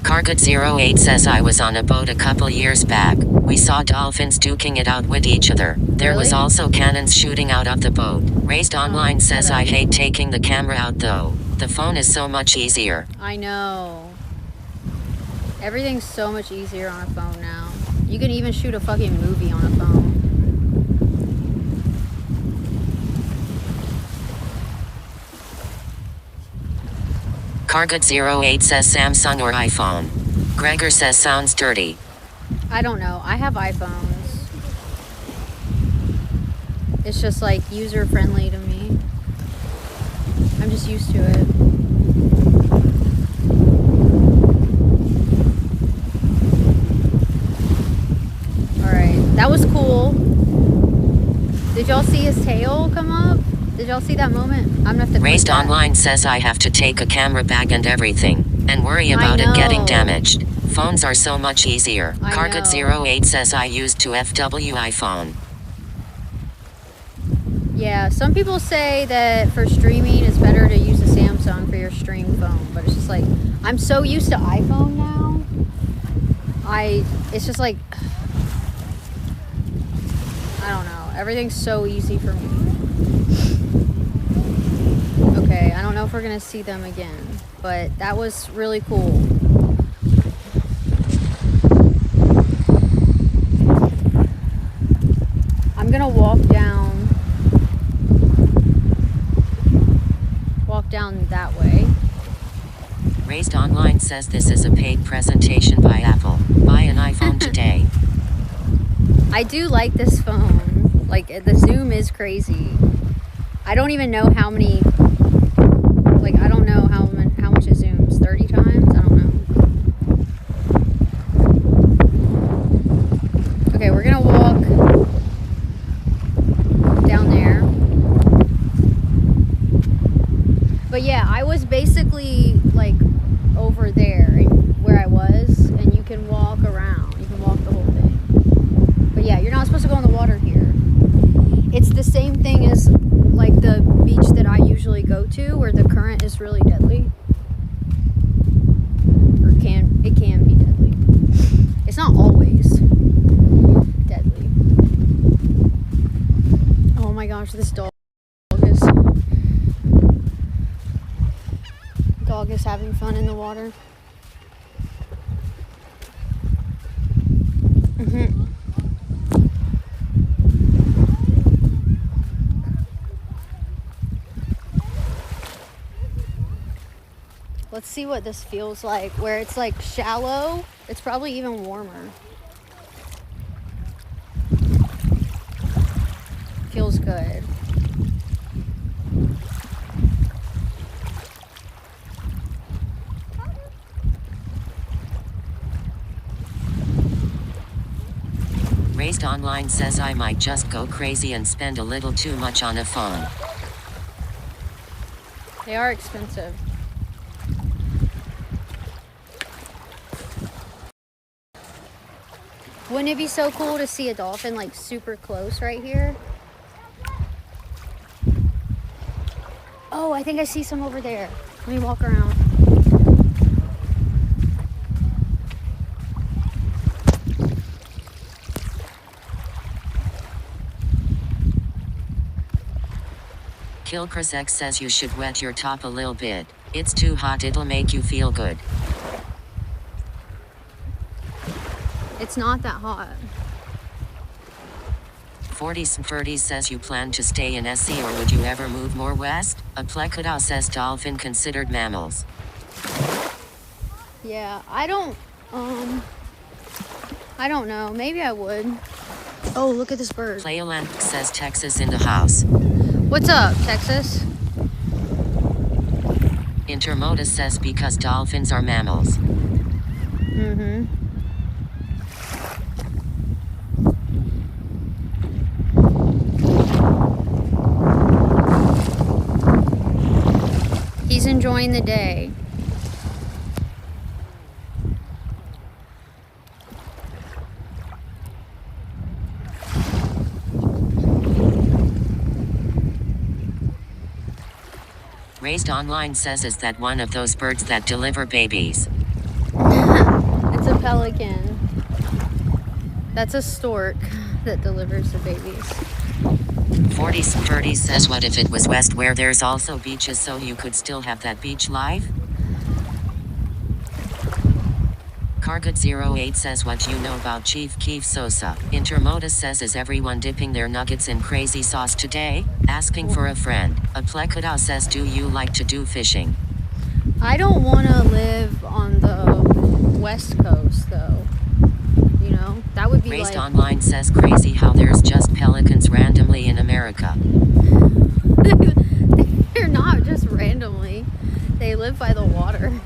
Speaker 1: Cargut08 says I was on a boat a couple years back. We saw dolphins duking it out with each other. There was
Speaker 6: Really?
Speaker 1: also cannons shooting out of the boat. Raised Online says I hate taking the camera out though. The phone is so much easier.
Speaker 6: I know. Everything's so much easier on a phone now. You can even shoot a fucking movie on a phone.
Speaker 1: Cargut08 says Samsung or iPhone. Gregor says sounds dirty.
Speaker 6: I don't know. I have iPhones. It's just like user friendly to me. I'm just used to it. Alright, that was cool. Did y'all see his tail come up? Did y'all see that moment? I'm gonna have to click
Speaker 1: Raised
Speaker 6: that.
Speaker 1: Online says I have to take a camera bag and everything, and worry about it getting
Speaker 6: know.
Speaker 1: damaged. Phones are so much easier.
Speaker 6: I
Speaker 1: Cargut08 says I used to FW iPhone.
Speaker 6: Yeah, some people say that for streaming it's better to use a Samsung for your stream phone, but it's just like I'm so used to iPhone now. It's just like I don't know. Everything's so easy for me. Okay, I don't know if we're gonna see them again, but that was really cool. I'm gonna walk down that way.
Speaker 1: Raised Online says this is a paid presentation by Apple. Buy an iPhone today.
Speaker 6: I do like this phone. Like, the zoom is crazy. I don't even know how many, like, I don't know how much it zooms. 30 times? I don't know. Okay, we're gonna walk down there. But yeah, I was basically, like, over there where I was, and you can walk around. You can walk the whole thing. But yeah, you're not supposed to go in the water here. It's the same thing as like the beach that I usually go to, where the current is really deadly. Or it can be deadly. It's not always deadly. Oh my gosh, this dog is having fun in the water. Let's see what this feels like, where it's like shallow. It's probably even warmer. Feels good.
Speaker 1: Raised Online says I might just go crazy and spend a little too much on a phone.
Speaker 6: They are expensive. Wouldn't it be so cool to see a dolphin like super close right here? Oh, I think I see some over there. Let me walk around.
Speaker 1: Kilchris X says you should wet your top a little bit. It's too hot, it'll make you feel good.
Speaker 6: It's not that hot.
Speaker 1: 40s says you plan to stay in SC or would you ever move more west? Aplekada says dolphin considered mammals.
Speaker 6: Yeah, I don't know. Maybe I would. Oh, look at this bird.
Speaker 1: Playoland says Texas in the house.
Speaker 6: What's up, Texas?
Speaker 1: Intermodus says because dolphins are mammals.
Speaker 6: Mm-hmm. He's enjoying the day.
Speaker 1: Raised Online says is that one of those birds that deliver babies?
Speaker 6: It's a pelican. That's a stork that delivers the babies.
Speaker 1: 40s says what if it was west where there's also beaches so you could still have that beach life? Cargut08 says what you know about Chief Keef Sosa. Intermodus says is everyone dipping their nuggets in crazy sauce today? Asking for a friend. Aplekada says do you like to do fishing?
Speaker 6: I don't want to live on the west coast though. You know, that would be
Speaker 1: Raised
Speaker 6: like...
Speaker 1: Online says crazy how there's just pelicans randomly in America.
Speaker 6: They're not just randomly. They live by the water.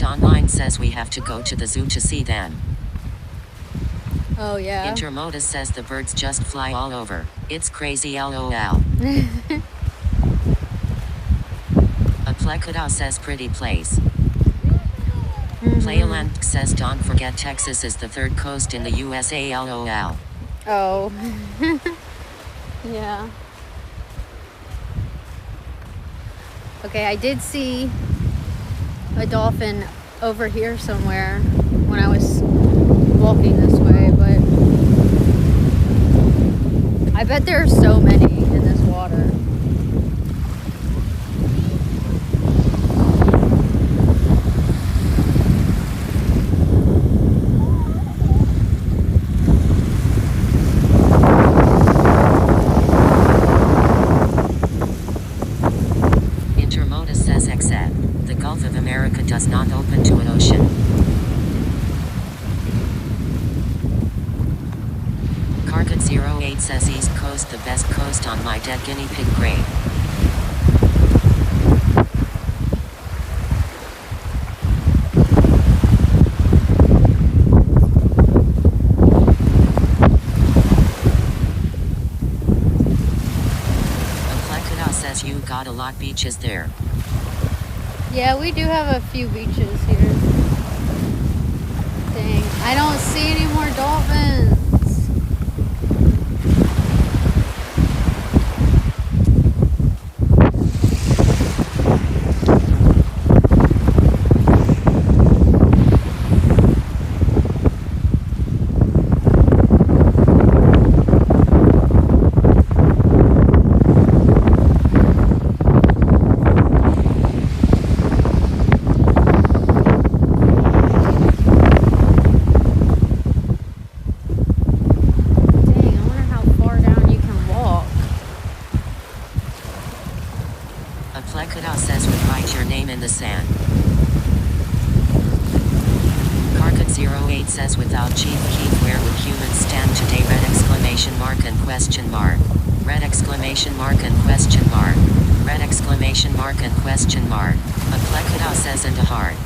Speaker 1: Online says we have to go to the zoo to see them.
Speaker 6: Oh yeah.
Speaker 1: Intermodus says the birds just fly all over. It's crazy LOL. Aplekada says pretty place. Playoland And says don't forget Texas is the third coast in the USA, lol.
Speaker 6: Oh. Yeah. Okay, I did see a dolphin over here somewhere when I was walking this way, but I bet there are so many in this water.
Speaker 1: Intermodus says except the Gulf of America does not open to an ocean. Cargot 08 says East Coast the best coast on my dead guinea pig grave. Aplekada says you got a lot beaches there.
Speaker 6: Yeah, we do have a few beaches here. Dang, I don't see any more dolphins.
Speaker 1: Aplekada says would write your name in the sand. Cargot 08 says without Chief Keef where would humans stand today? Red exclamation mark and question mark. Red exclamation mark and question mark. Red exclamation mark and question mark. Aplekada says and a heart.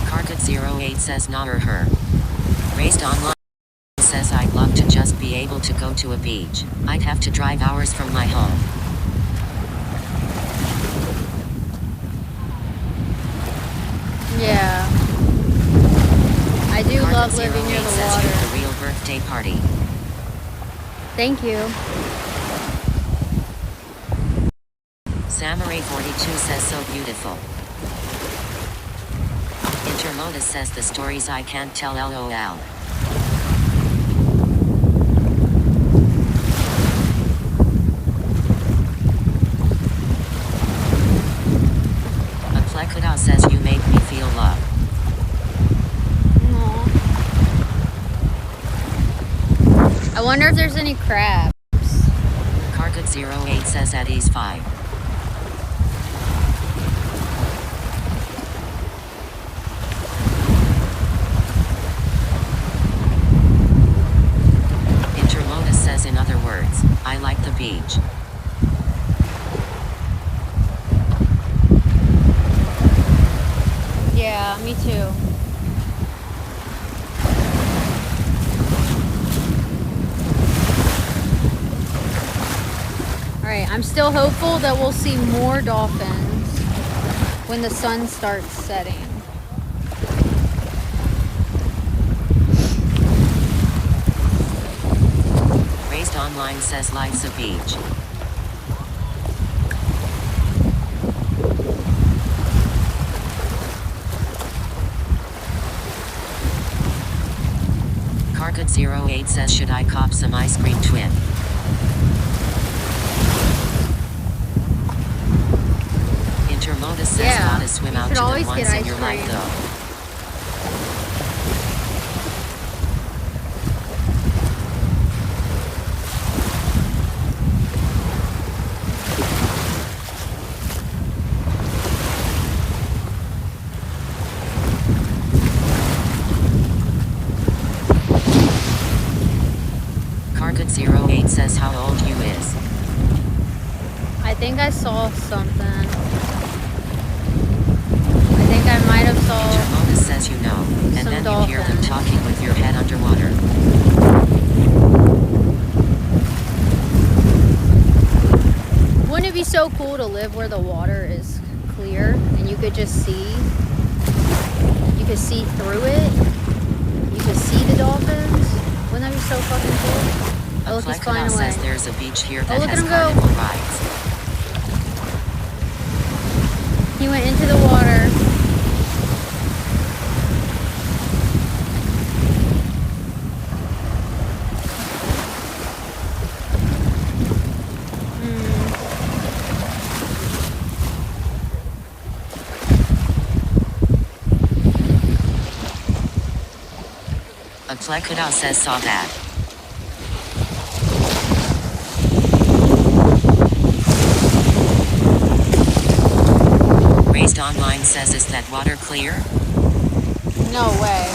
Speaker 1: Cargot 08 says not or her. Raised online says I'd love to just be able to go to a beach. I'd have to drive hours from my home.
Speaker 6: Yeah. I do
Speaker 1: Cargot
Speaker 6: love living
Speaker 1: 08
Speaker 6: near the
Speaker 1: says you're
Speaker 6: water.
Speaker 1: the real birthday party.
Speaker 6: Thank you.
Speaker 1: Samurai 42 says so beautiful. Intermodus says the stories I can't tell lol. Aplekada says you make me feel love.
Speaker 6: I wonder if there's any crabs.
Speaker 1: Cargot 08 says at ease 5. Intermodus says in other words, I like the beach.
Speaker 6: Yeah, me too. Alright, I'm still hopeful that we'll see more dolphins when the sun starts setting.
Speaker 1: Raised online says life's a beach. Cargot 08 says should I cop some ice cream twin? Intermodus says
Speaker 6: Yeah,
Speaker 1: gotta swim
Speaker 6: you
Speaker 1: out
Speaker 6: should
Speaker 1: to them
Speaker 6: always get
Speaker 1: once in
Speaker 6: ice
Speaker 1: your life
Speaker 6: cream.
Speaker 1: though. Cargot 08 says how old you is.
Speaker 6: I think I saw something. I think I might cool to live where the water is clear and you could just see. You could see through it. You could see the dolphins. Wouldn't that be so fucking cool? Oh, look, he's flying away.
Speaker 1: Says there's a beach here that
Speaker 6: Oh, look at
Speaker 1: has
Speaker 6: him go.
Speaker 1: carnival rides.
Speaker 6: He went into the water.
Speaker 1: A Plekadal says saw that. Raised Online says is that water clear?
Speaker 6: No way.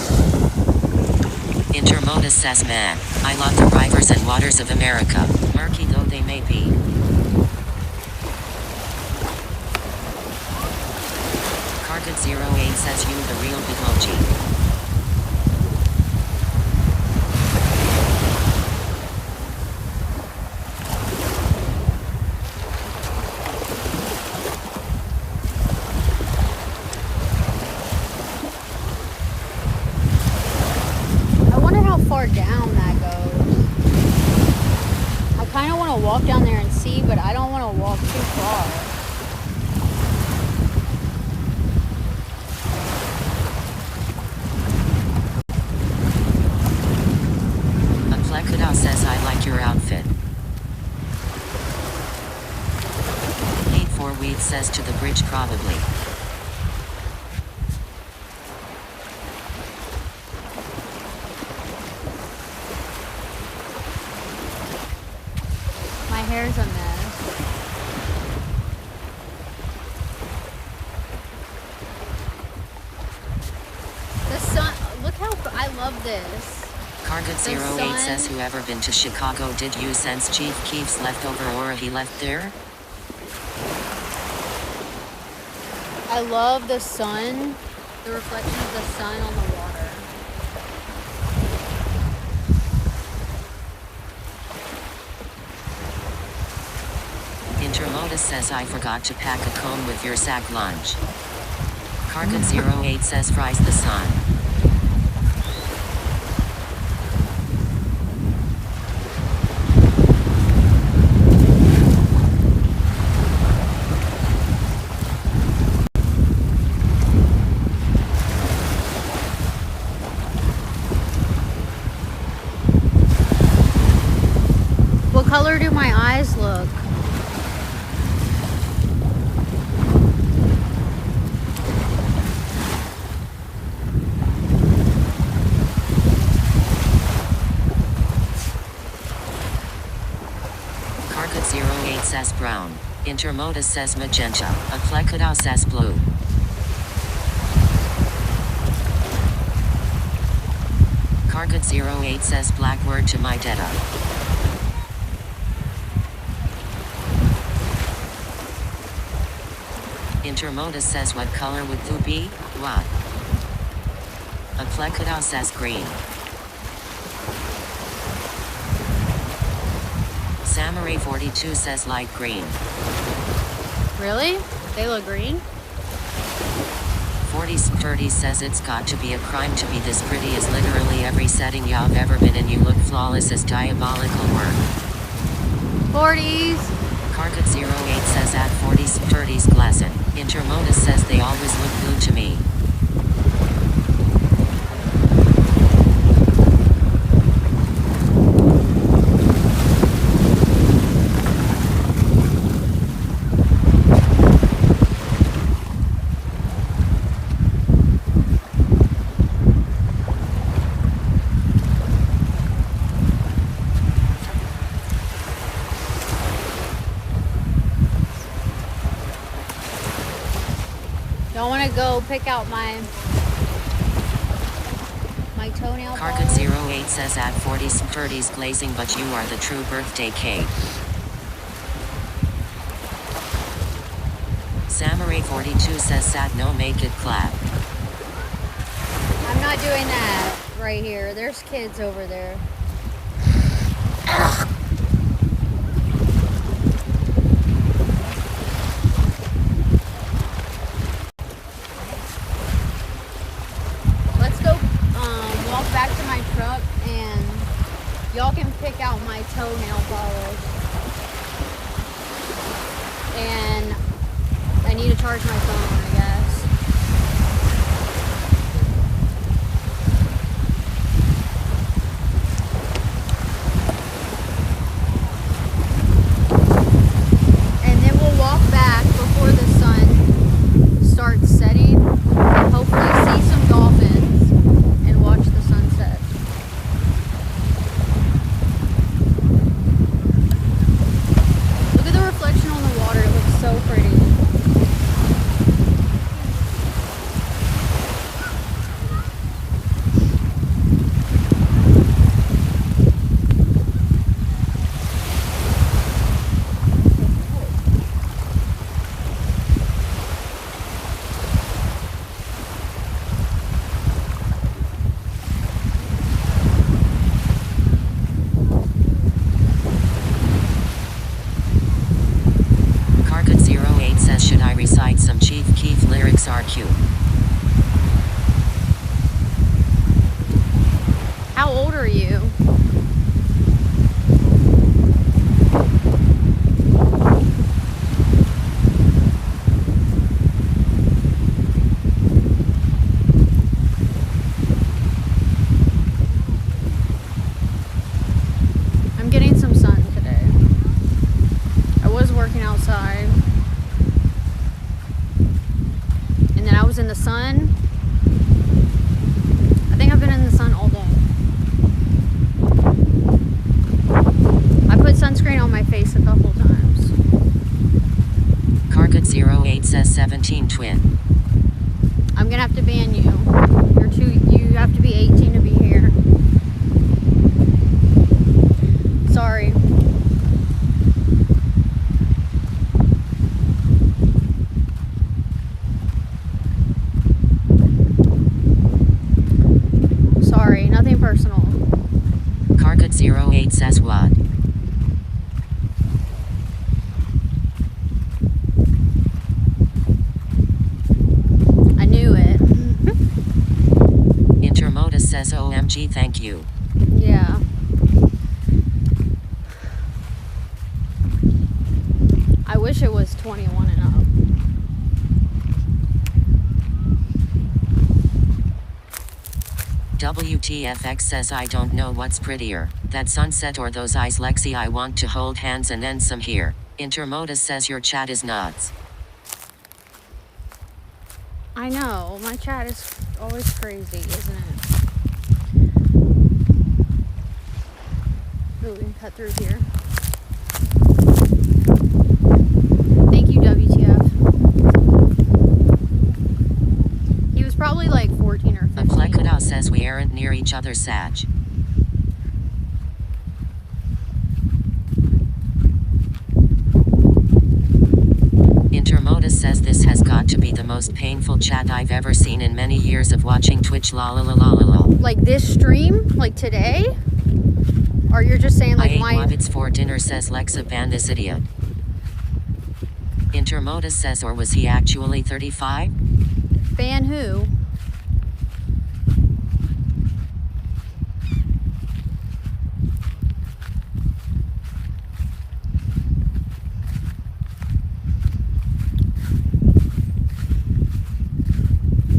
Speaker 1: Intermodus says man, I love the rivers and waters of America, murky though they may be. Cargot08 says you the real Bitmoji.
Speaker 6: Down that goes. I kind of want to walk down there and see, but I don't want to walk too far.
Speaker 1: A Plekadal says I like your outfit. 84 Weed says to the bridge probably.
Speaker 6: Hair's a mess. The sun, look how, I love this.
Speaker 1: Cargot08 says whoever been to Chicago did you sense Chief Keef's leftover aura he left there?
Speaker 6: I love the sun, the reflection of the sun on the water.
Speaker 1: Intermodus says I forgot to pack a cone with your sack lunch. Cargot08 says fries the sun.
Speaker 6: What color do my eyes look?
Speaker 1: Cargot08 says brown. Intermodus says magenta. A Plekadal says blue. Cargot08 says black word to my data. Intermodus says what color would you be? What? A Plekadal says green. Samurai 42 says light green.
Speaker 6: Really? They look green?
Speaker 1: 40 says it's got to be a crime to be this pretty as literally every setting y'all ever been in. You look flawless as diabolical work.
Speaker 6: 40s.
Speaker 1: Cargot08 says at 40s glassin'. Intermodus says they always look blue to me.
Speaker 6: Don't want to go pick out my toenail polish.
Speaker 1: Cargot08 says at 40s glazing, but you are the true birthday cake. Samurai 42 says sat no make it clap.
Speaker 6: I'm not doing that right here. There's kids over there. my truck, and y'all can pick out my toenail polish. And I need to charge my phone, I guess. And then we'll walk back before the sun starts setting and hopefully see some dolphins and watch the sunset. Look at the reflection on the water. It looks so pretty.
Speaker 1: Carcut08 says, should I recite some Chief Keef lyrics? RQ.
Speaker 6: How old are you? I'm getting some sun today. I was working outside. And then I was in the sun. I think I've been in the sun all day. I put sunscreen on my face a couple times.
Speaker 1: Carcut08 says 17 twin.
Speaker 6: I'm gonna have to ban you. You have to be 18 to be here. Sorry. Sorry, nothing personal.
Speaker 1: Carcut08 says what?
Speaker 6: I knew it.
Speaker 1: Intermodus says OMG, thank you.
Speaker 6: Yeah. I wish it was 21 and up.
Speaker 1: WTFX says, I don't know what's prettier, that sunset or those eyes. Lexi, I want to hold hands and then some here. Intermodus says your chat is nuts.
Speaker 6: I know, my chat is always crazy, isn't it? Ooh, we can cut through here. Thank you, WTF. He was probably like 14 or 15.
Speaker 1: Aflekada says we aren't near each other, Sag. Intermodus says this has got to be the most painful chat I've ever seen in many years of watching Twitch. La la la la la la.
Speaker 6: Like this stream? Like today? Or you're just saying like
Speaker 1: I ate
Speaker 6: my...
Speaker 1: Wobbits for dinner, says Lexa, ban this idiot. Intermodus says, or was he actually 35?
Speaker 6: Ban who?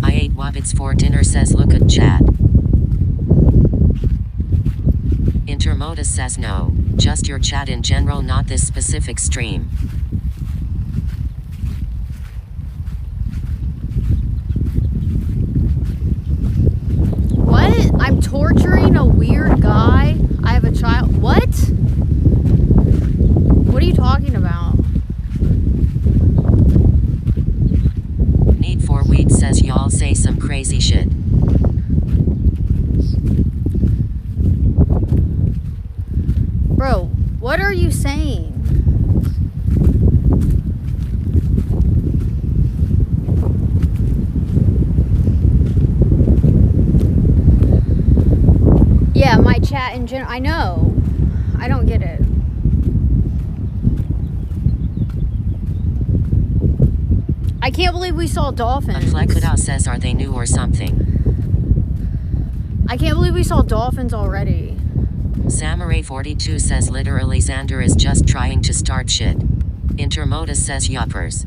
Speaker 1: I ate Wobbits for dinner, says look at chat. Intermodus says no, just your chat in general, not this specific stream.
Speaker 6: What? I'm torturing a weird guy? I have a child? What? What are you talking about?
Speaker 1: Need for weed says y'all say some crazy shit.
Speaker 6: Bro, what are you saying? Yeah, my chat in general. I know. I don't get it. I can't believe we saw dolphins.
Speaker 1: Aflekada says, are they new or something?
Speaker 6: I can't believe we saw dolphins already.
Speaker 1: Samurai42 says literally Xander is just trying to start shit. Intermodus says yuppers.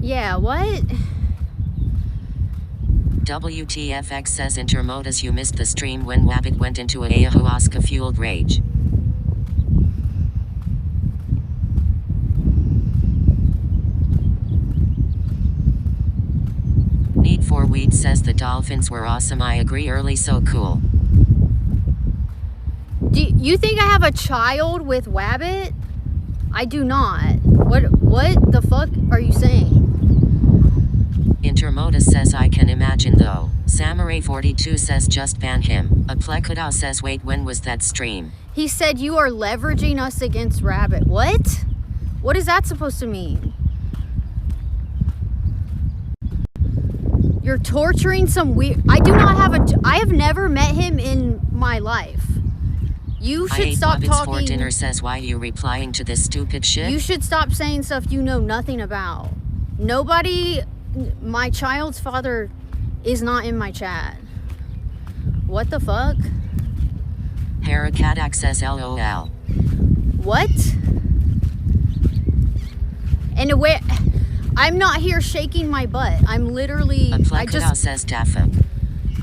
Speaker 6: Yeah, what?
Speaker 1: WTFX says Intermodus, you missed the stream when Wabbit went into a ayahuasca fueled rage. Need for Weed says the dolphins were awesome. I agree, early so cool.
Speaker 6: Do you think I have a child with Wabbit? I do not. What the fuck are you saying?
Speaker 1: Intermodus says I can imagine though. Samurai42 says just ban him. Aplekudao says wait, when was that stream?
Speaker 6: He said you are leveraging us against Rabbit. What? What is that supposed to mean? You're torturing some weird... I have never met him in my life. You should stop talking.
Speaker 1: For dinner says why you replying to this stupid shit?
Speaker 6: You should stop saying stuff you know nothing about. Nobody... My child's father is not in my chat. What the fuck?
Speaker 1: Harakadak says LOL.
Speaker 6: What? And where... I'm not here shaking my butt. I'm literally...
Speaker 1: says Daffy.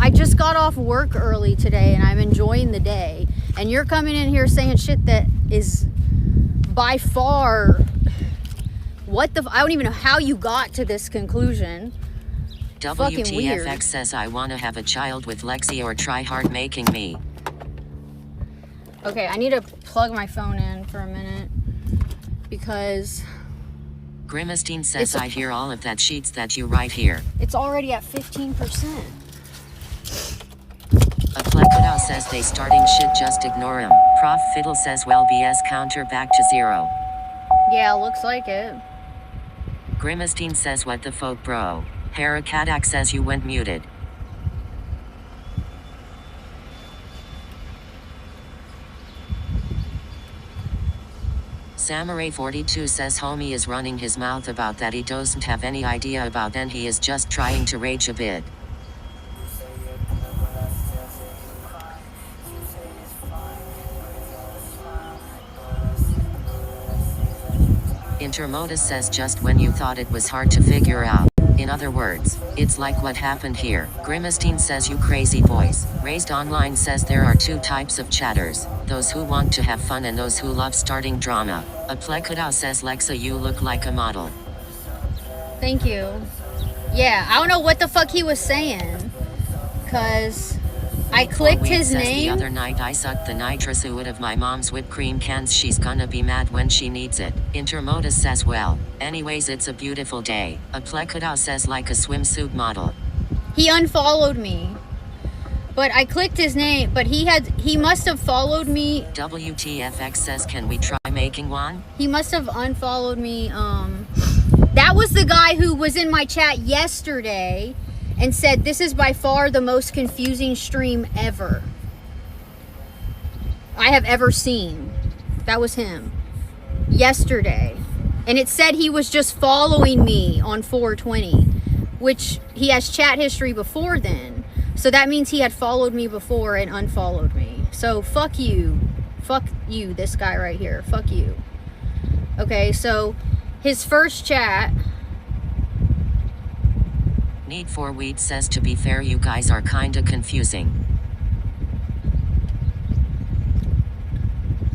Speaker 6: I just got off work early today and I'm enjoying the day. And you're coming in here saying shit that is by far... What the... I don't even know how you got to this conclusion. Fucking weird.
Speaker 1: WTFX says I want to have a child with Lexi or try hard making me.
Speaker 6: Okay, I need to plug my phone in for a minute. Because...
Speaker 1: Grimistine says I hear all of that sheets that you write here.
Speaker 6: It's already at 15%.
Speaker 1: Aplekudao says they starting shit, just ignore him. Prof Fiddle says well BS counter back to 0.
Speaker 6: Yeah, looks like it.
Speaker 1: Grimistine says what the fuck bro. Harakadak says you went muted. Samurai42 says homie is running his mouth about that he doesn't have any idea about, then he is just trying to rage a bit. Intermodus says just when you thought it was hard to figure out. In other words, it's like what happened here. Grimistine says you crazy boys. Raised Online says there are two types of chatters, those who want to have fun and those who love starting drama. Aplekudao says Lexa you look like a model.
Speaker 6: Thank you. Yeah, I don't know what the fuck he was saying. Cause I clicked his name.
Speaker 1: The other night I sucked the nitrous out of my mom's whipped cream cans. She's gonna be mad when she needs it. Intermodus says well, anyways it's a beautiful day. Aplekudao says like a swimsuit model.
Speaker 6: He unfollowed me. But I clicked his name, but he must have followed me.
Speaker 1: WTFX says can we try making one?
Speaker 6: He must have unfollowed me. That was the guy who was in my chat yesterday and said this is by far the most confusing stream ever I have ever seen. That was him. Yesterday. And it said he was just following me on 420, which he has chat history before then. So that means he had followed me before and unfollowed me. So fuck you. Fuck you, this guy right here. Fuck you. Okay, so his first chat...
Speaker 1: Need for Weed says to be fair you guys are kinda confusing.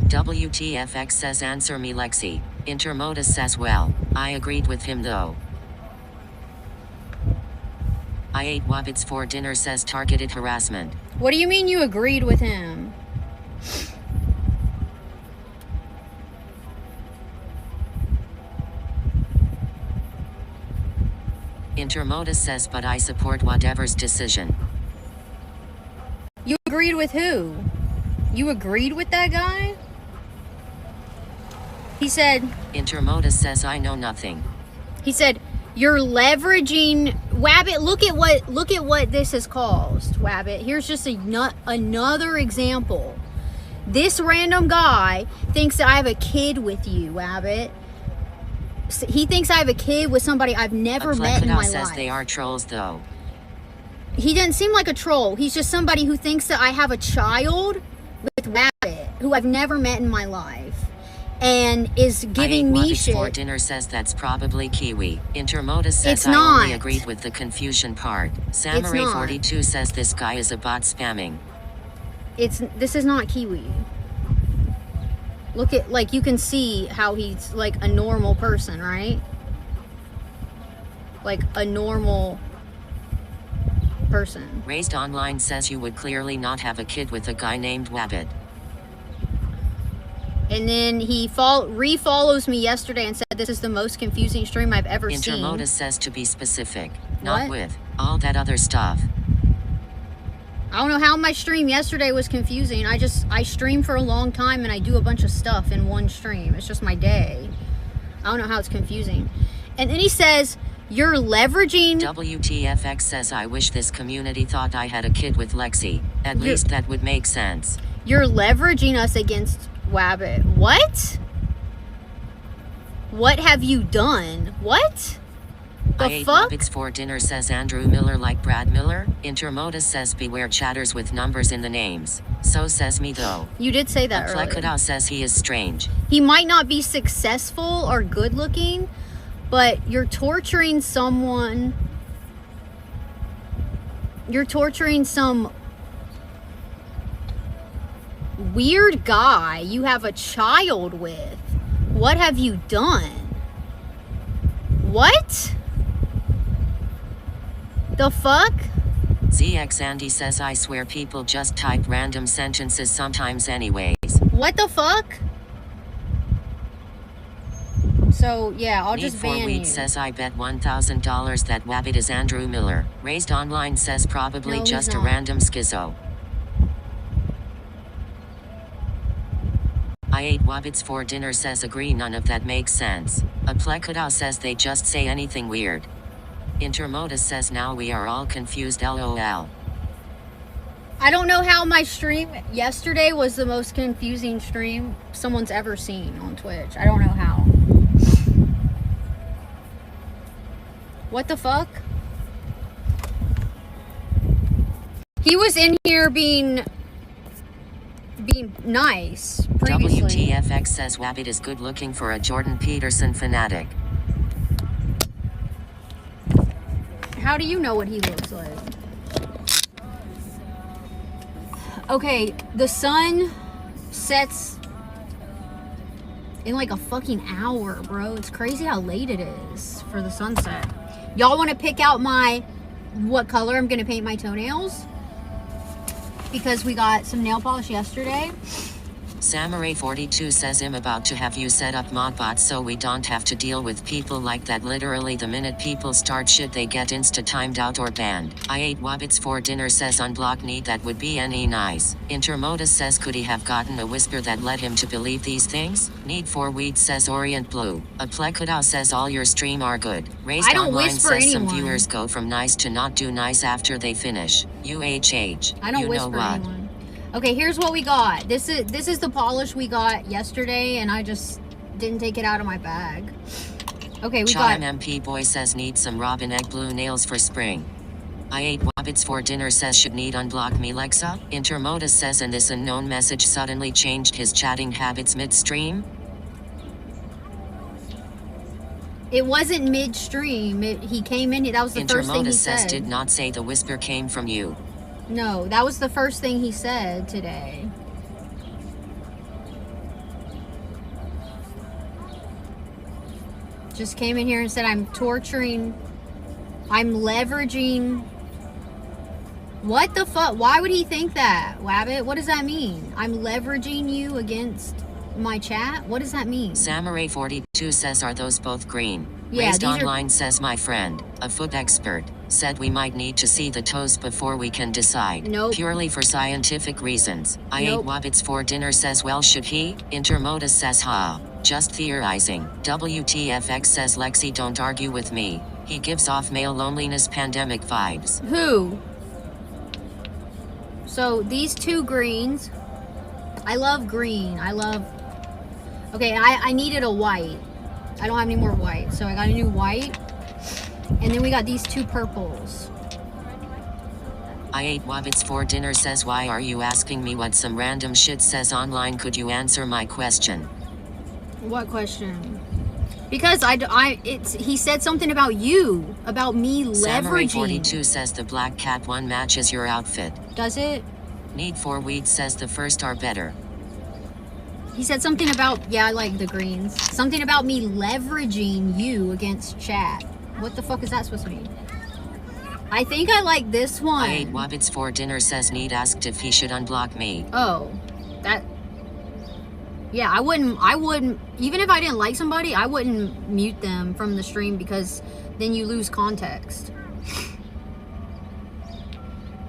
Speaker 1: WTFX says answer me Lexi. Intermodus says well, I agreed with him though. I ate Wabbits for dinner says targeted harassment.
Speaker 6: What do you mean you agreed with him?
Speaker 1: Intermodus says but I support whatever's decision.
Speaker 6: You agreed with who? You agreed with that guy? He said...
Speaker 1: Intermodus says I know nothing.
Speaker 6: He said, you're leveraging... Wabbit, look at what this has caused, Wabbit. Here's just another example. This random guy thinks that I have a kid with you, Wabbit. He thinks I have a kid with somebody I've never met in my life.
Speaker 1: says they are trolls though.
Speaker 6: he didn't seem like a troll. He's just somebody who thinks that I have a child with Rabbit, who I've never met in my life, and is giving me shit.
Speaker 1: For dinner says that's probably Kiwi. Intermodus says
Speaker 6: It's
Speaker 1: I only
Speaker 6: not.
Speaker 1: agreed with the confusion part. Samurai
Speaker 6: not.
Speaker 1: 42 says this guy is a bot spamming.
Speaker 6: This is not Kiwi. Look at, like, you can see how he's like a normal person, right? Like a normal person.
Speaker 1: Raised Online says you would clearly not have a kid with a guy named Wabbit.
Speaker 6: And then he refollows me yesterday and said this is the most confusing stream I've ever seen.
Speaker 1: Intermodus says to be specific, not
Speaker 6: What?
Speaker 1: with all that other stuff.
Speaker 6: I don't know how my stream yesterday was confusing. I stream for a long time and I do a bunch of stuff in one stream. It's just my day. I don't know how it's confusing. And then he says, you're leveraging...
Speaker 1: WTFX says I wish this community thought I had a kid with Lexi. At least that would make sense.
Speaker 6: You're leveraging us against Wabbit. What? What have you done? What?
Speaker 1: I
Speaker 6: The
Speaker 1: ate
Speaker 6: fuck?
Speaker 1: Muppets for dinner says Andrew Miller like Brad Miller. Intermodus says beware chatters with numbers in the names. So says me though.
Speaker 6: You did say that earlier.
Speaker 1: Plekadao says he is strange.
Speaker 6: He might not be successful or good looking, but you're torturing someone. You're torturing some weird guy you have a child with. What have you done? What? The fuck?
Speaker 1: ZX Andy says I swear people just type random sentences sometimes anyways.
Speaker 6: What the fuck? So, yeah, I'll
Speaker 1: Need
Speaker 6: just
Speaker 1: for
Speaker 6: ban
Speaker 1: Weed
Speaker 6: you.
Speaker 1: says I bet $1,000 that Wabbit is Andrew Miller. Raised Online says probably
Speaker 6: No, he's
Speaker 1: just a
Speaker 6: not.
Speaker 1: random schizo. I ate Wabbits for dinner says agree none of that makes sense. A Plekadao says they just say anything weird. Intermodus says now we are all confused LOL.
Speaker 6: I don't know how my stream yesterday was the most confusing stream someone's ever seen on Twitch. I don't know how. What the fuck? He was in here being nice previously.
Speaker 1: WTFX says Wabbit is good looking for a Jordan Peterson fanatic.
Speaker 6: How do you know what he looks like? Okay, the sun sets in like a fucking hour, bro. It's crazy how late it is for the sunset. Y'all want to pick out what color I'm going to paint my toenails? Because we got some nail polish yesterday.
Speaker 1: Samurai 42 says I'm about to have you set up modbots so we don't have to deal with people like that. Literally the minute people start shit they get insta-timed out or banned. I ate Wabbits for dinner says unblock need that would be any nice. Intermodus says could he have gotten a whisper that led him to believe these things? Need for Weed says Orient Blue. A Plekadao says all your stream are good. Raised
Speaker 6: I don't
Speaker 1: Online
Speaker 6: whisper
Speaker 1: says some
Speaker 6: anyone.
Speaker 1: viewers go from nice to not do nice after they finish. UHH.
Speaker 6: I don't
Speaker 1: you
Speaker 6: whisper
Speaker 1: know what?
Speaker 6: anyone. Okay, here's what we got. This is the polish we got yesterday, and I just didn't take it out of my bag. Okay, we got...
Speaker 1: MP boy says need some robin egg blue nails for spring. I ate Wabbits for dinner says should need unblock me Lexa. Intermodus says and this unknown message suddenly changed his chatting habits midstream.
Speaker 6: It wasn't midstream. He came in. That was the first thing he
Speaker 1: Intermodus says
Speaker 6: said.
Speaker 1: did not say the whisper came from you.
Speaker 6: No, that was the first thing he said today. Just came in here and said I'm leveraging. What the fuck? Why would he think that, Wabbit? What does that mean? I'm leveraging you against my chat? What does that mean?
Speaker 1: Samurai 42 says are those both green?
Speaker 6: Yeah,
Speaker 1: Raised
Speaker 6: these are-
Speaker 1: Online says my friend, a foot expert, said we might need to see the toes before we can decide.
Speaker 6: Nope.
Speaker 1: Purely for scientific reasons. I ate
Speaker 6: Nope.
Speaker 1: Wabbits for dinner says well should he? Intermodus says ha. Just theorizing. WTFX says Lexi don't argue with me. He gives off male loneliness pandemic vibes.
Speaker 6: Who? So these two greens, I love green. Okay, I needed a white. I don't have any more white, so I got a new white. And then we got these two purples.
Speaker 1: I ate Wabbits for dinner says, why are you asking me what some random shit says online? Could you answer my question?
Speaker 6: What question? Because he said something about you, about me
Speaker 1: Samurai
Speaker 6: leveraging.
Speaker 1: 42 says the black cat one matches your outfit.
Speaker 6: Does it?
Speaker 1: Need for weed says the first are better.
Speaker 6: He said something about, yeah, I like the greens. Something about me leveraging you against chat. What the fuck is that supposed to mean? I think I like this one.
Speaker 1: I ate Wabbits for dinner says Need asked if he should unblock me.
Speaker 6: Oh, that. Yeah, I wouldn't, even if I didn't like somebody, I wouldn't mute them from the stream because then you lose context.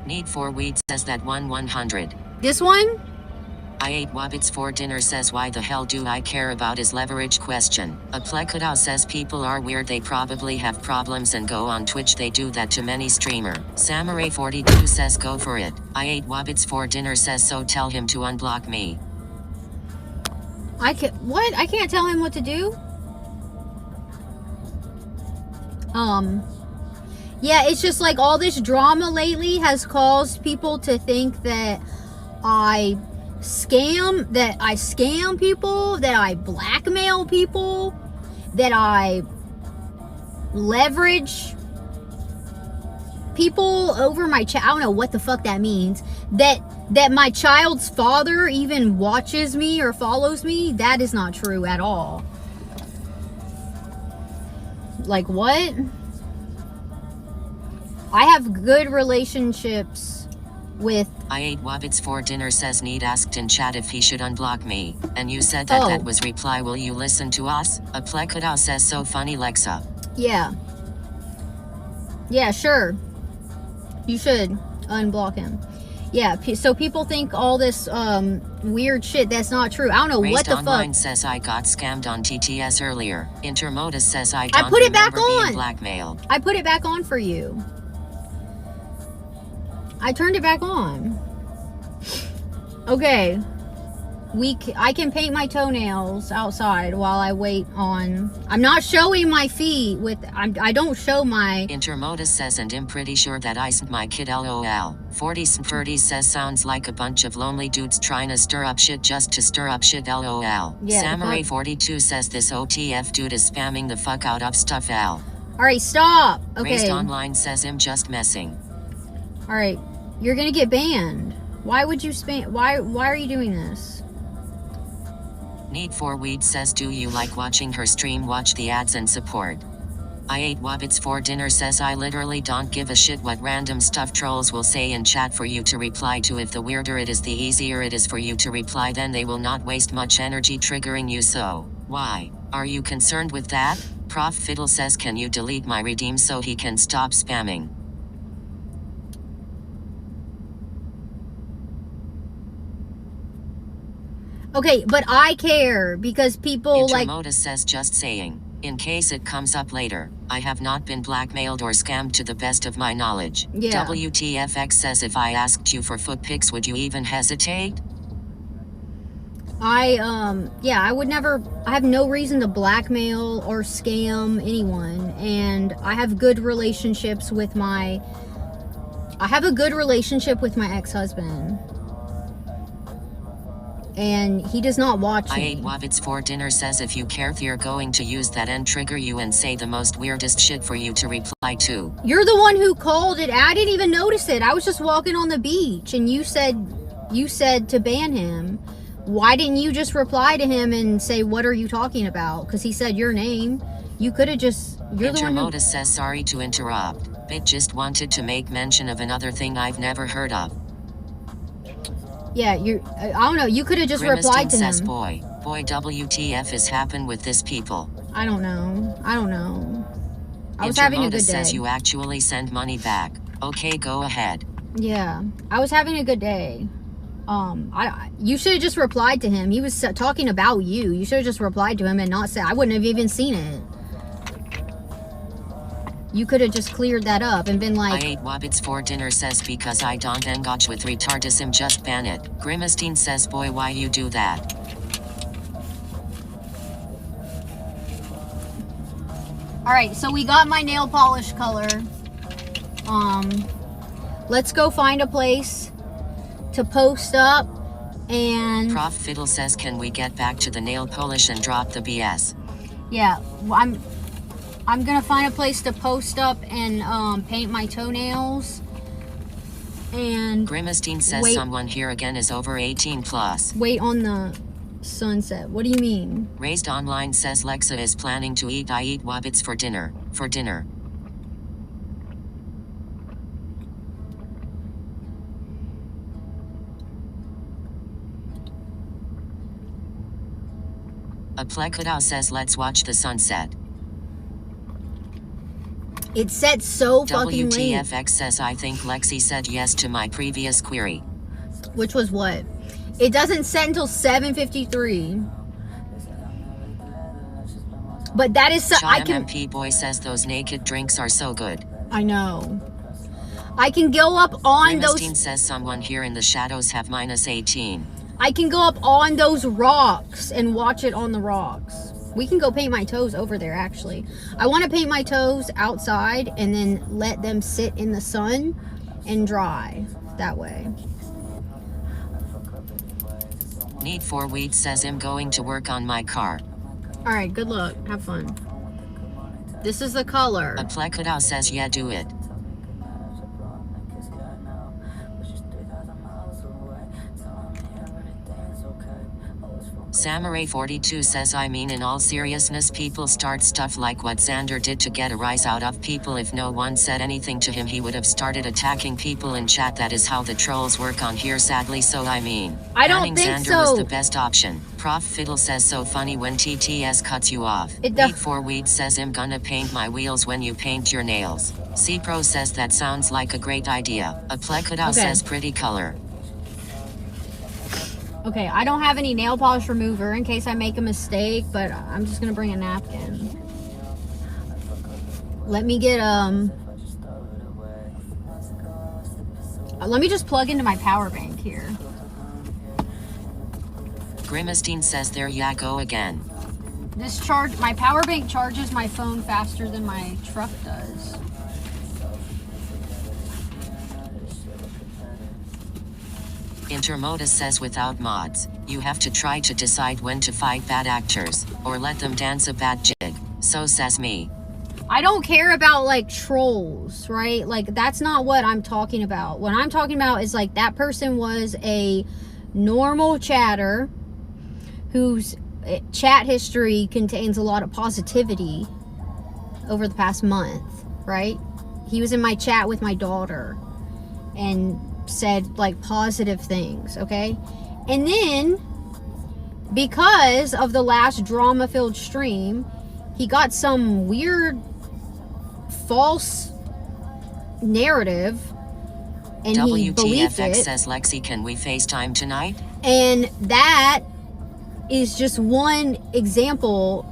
Speaker 1: Need for weed says that 100.
Speaker 6: This one?
Speaker 1: I ate Wabbits for dinner says, why the hell do I care about his leverage question? A Plekadao says people are weird, they probably have problems and go on Twitch, they do that to many streamer. Samurai 42 says go for it. I ate Wabbits for dinner says, so tell him to unblock me.
Speaker 6: What? I can't tell him what to do? Yeah, it's just like all this drama lately has caused people to think that I scam people, that I blackmail people, that I leverage people over my child. I don't know what the fuck that means. That my child's father even watches me or follows me. That is not true at all. Like what? I have good relationships with...
Speaker 1: I ate Wabbits for dinner says Need asked in chat if he should unblock me, and you said that that was reply, will you listen to us? A Plekadao says, so funny Lexa.
Speaker 6: Yeah. Yeah, sure. You should unblock him. Yeah, so people think all this weird shit that's not true. I don't know what the fuck.
Speaker 1: Online says I got scammed on TTS earlier. Intermodus says I don't
Speaker 6: put it back
Speaker 1: remember being
Speaker 6: on.
Speaker 1: blackmailed.
Speaker 6: I put it back on for you. I turned it back on. Okay. I can paint my toenails outside while I wait on... I'm not showing my feet with... I don't show my...
Speaker 1: Intermodus says, and I'm pretty sure that I sent my kid LOL. 40s says, sounds like a bunch of lonely dudes trying to stir up shit just to stir up shit LOL.
Speaker 6: Yeah,
Speaker 1: Samurai 42 says this OTF dude is spamming the fuck out of stuff Al.
Speaker 6: Alright, stop. Okay.
Speaker 1: Raised Online says I'm just messing.
Speaker 6: Alright, you're gonna get banned. Why would you spam... Why are you doing this?
Speaker 1: Need for weed says, do you like watching her stream? Watch the ads and support. I ate Wabbits for dinner says, I literally don't give a shit what random stuff trolls will say in chat for you to reply to. If the weirder it is, the easier it is for you to reply, then they will not waste much energy triggering you. So why are you concerned with that? Prof Fiddle says, can you delete my redeem so he can stop spamming?
Speaker 6: Okay, but I care because people like...
Speaker 1: Intermodus says, just saying. In case it comes up later, I have not been blackmailed or scammed to the best of my knowledge.
Speaker 6: Yeah.
Speaker 1: WTFX says, if I asked you for foot pics, would you even hesitate?
Speaker 6: Yeah, I would never... I have no reason to blackmail or scam anyone. And I have good relationships with my... I have a good relationship with my ex-husband. And he does not watch
Speaker 1: I
Speaker 6: me.
Speaker 1: ate Wabbits for dinner says, if you care if you're going to use that and trigger you and say the most weirdest shit for you to reply to.
Speaker 6: You're the one who called it. I didn't even notice it. I was just walking on the beach and you said to ban him. Why didn't you just reply to him and say, what are you talking about? Because he said your name. You could have just... You're the one who...
Speaker 1: Intermodus says, sorry to interrupt, but just wanted to make mention of another thing I've never heard of.
Speaker 6: Yeah, I don't know. You could have just replied to him.
Speaker 1: Says, boy, WTF is happen with this people.
Speaker 6: I don't know. I was having a good day.
Speaker 1: Says you actually send money back. Okay, go ahead.
Speaker 6: Yeah, I was having a good day. You should have just replied to him. He was talking about you. You should have just replied to him and not said. I wouldn't have even seen it. You could have just cleared that up and been like...
Speaker 1: I ate Wabbits for dinner says, because I don't engage with retardism, just ban it. Grimistine says, boy, why you do that?
Speaker 6: Alright, so we got my nail polish color.
Speaker 2: Let's go find a place to post up and...
Speaker 1: Prof Fiddle says, can we get back to the nail polish and drop the BS?
Speaker 2: Yeah, I'm gonna find a place to post up and paint my toenails. And
Speaker 1: Grimacine says someone here again is over 18 plus.
Speaker 2: Wait on the sunset. What do you mean?
Speaker 1: Raised Online says Lexa is planning to eat I eat Wobbits for dinner. A Plekadao says let's watch the sunset.
Speaker 2: It sets so fucking late.
Speaker 1: WTFX says I think Lexi said yes to my previous query.
Speaker 2: Which was what? It doesn't set until 7:53. But that is so I can...
Speaker 1: MP Boy says those naked drinks are so good.
Speaker 2: I know. I can go up on those...
Speaker 1: Grimacine says someone here in the shadows have -18.
Speaker 2: I can go up on those rocks and watch it on the rocks. We can go paint my toes over there, actually. I want to paint my toes outside and then let them sit in the sun and dry that way.
Speaker 1: Need for Weed says I'm going to work on my car.
Speaker 2: All right, good luck. Have fun. This is the color.
Speaker 1: A Plekadao says yeah, do it. Samurai 42 says I mean in all seriousness people start stuff like what Xander did to get a rise out of people. If no one said anything to him he would have started attacking people in chat. That is how the trolls work on here sadly. So I mean,
Speaker 2: I don't think
Speaker 1: Xander
Speaker 2: so.
Speaker 1: was the best option. Prof Fiddle says so funny when TTS cuts you off. Need for Weed says I'm gonna paint my wheels when you paint your nails. C-Pro says that sounds like a great idea. A Plekadao says pretty color.
Speaker 2: Okay, I don't have any nail polish remover in case I make a mistake, but I'm just gonna bring a napkin. Let me get let me just plug into my power bank here.
Speaker 1: Grimacine says there ya go again.
Speaker 2: My power bank charges my phone faster than my truck does.
Speaker 1: Intermodus says without mods, you have to try to decide when to fight bad actors, or let them dance a bad jig. So says me.
Speaker 2: I don't care about like trolls, right? Like that's not what I'm talking about. What I'm talking about is like that person was a normal chatter whose chat history contains a lot of positivity over the past month, right? He was in my chat with my daughter and said like positive things, okay? And then because of the last drama-filled stream, he got some weird false narrative and he believed it.
Speaker 1: says Lexi, can we FaceTime tonight?
Speaker 2: And that is just one example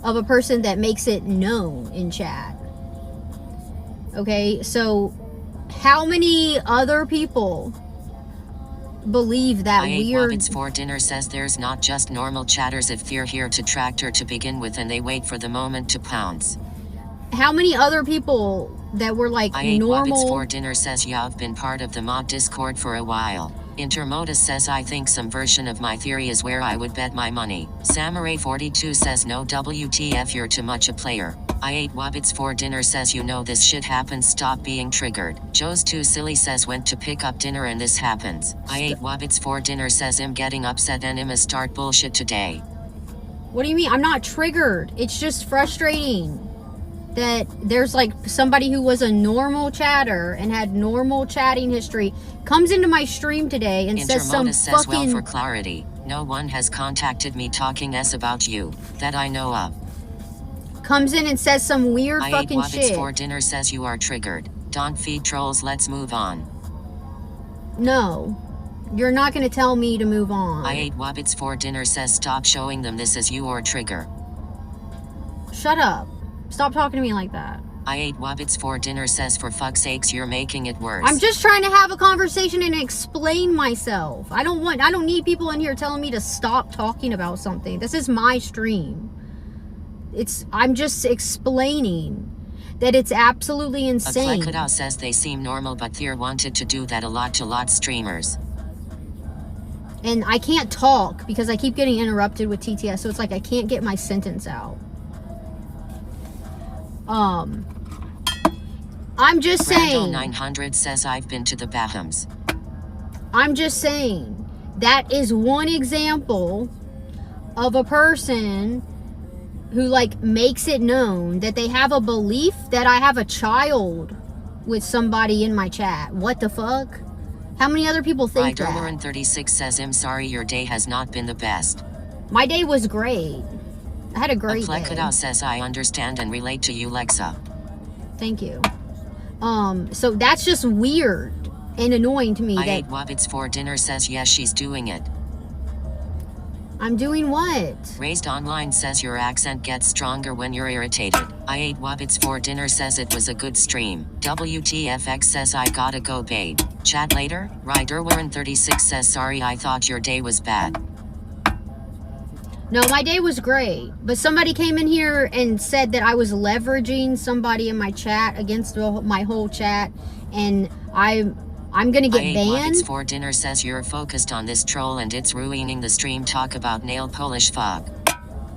Speaker 2: of a person that makes it known in chat. Okay, so how many other people believe that weird...
Speaker 1: Wobbits for dinner says there's not just normal chatters if they're here to tractor to begin with and they wait for the moment to pounce.
Speaker 2: How many other people that were like normal...
Speaker 1: Wobbits for dinner says yeah, I've been part of the mod Discord for a while. Intermodus says I think some version of my theory is where I would bet my money. Samurai 42 says no WTF, you're too much a player. I ate Wobbits for dinner says you know this shit happens, stop being triggered. Joe's too silly says went to pick up dinner and this happens. I ate Wobbits for dinner says I'm getting upset and I'm start bullshit today.
Speaker 2: What do you mean? I'm not triggered. It's just frustrating that there's like somebody who was a normal chatter and had normal chatting history comes into my stream today and says some
Speaker 1: says,
Speaker 2: fucking...
Speaker 1: well, for clarity, no one has contacted me talking S about you, that I know of.
Speaker 2: Comes in and says some weird fucking
Speaker 1: shit. I ate Wobbits for dinner says you are triggered. Don't feed trolls, let's move on.
Speaker 2: No, you're not gonna tell me to move on.
Speaker 1: I ate Wobbits for dinner says stop showing them this is you or trigger.
Speaker 2: Shut up. Stop talking to me like that.
Speaker 1: I ate Wobbits for dinner says for fuck's sakes you're making it worse.
Speaker 2: I'm just trying to have a conversation and explain myself. I don't need people in here telling me to stop talking about something. This is my stream. I'm just explaining
Speaker 6: that it's absolutely insane.
Speaker 1: Aklekadao says they seem normal, but Thier wanted to do that a lot to lot streamers.
Speaker 6: And I can't talk because I keep getting interrupted with TTS, so it's like I can't get my sentence out. I'm just saying.
Speaker 1: 900 says I've been to the Bahamas.
Speaker 6: I'm just saying that is one example of a person who like makes it known that they have a belief that I have a child with somebody in my chat. What the fuck? How many other people think that?
Speaker 1: Warren 36 says I'm sorry your day has not been the best.
Speaker 6: My day was great. I had a great day.
Speaker 1: Aklekadao says I understand and relate to you, Lexa.
Speaker 6: Thank you. So that's just weird and annoying to me.
Speaker 1: I
Speaker 6: that
Speaker 1: ate Wabbits for dinner says yes, she's doing it.
Speaker 6: I'm doing what?
Speaker 1: Raised Online says your accent gets stronger when you're irritated. I ate Wabbits for dinner says it was a good stream. WTFX says I gotta go babe. Chat later. Ryder Warren 36 says sorry I thought your day was bad.
Speaker 6: No, my day was great. But somebody came in here and said that I was leveraging somebody in my chat against my whole chat. And I'm gonna get banned.
Speaker 1: Wabbits for dinner says you're focused on this troll and it's ruining the stream. Talk about nail polish fuck.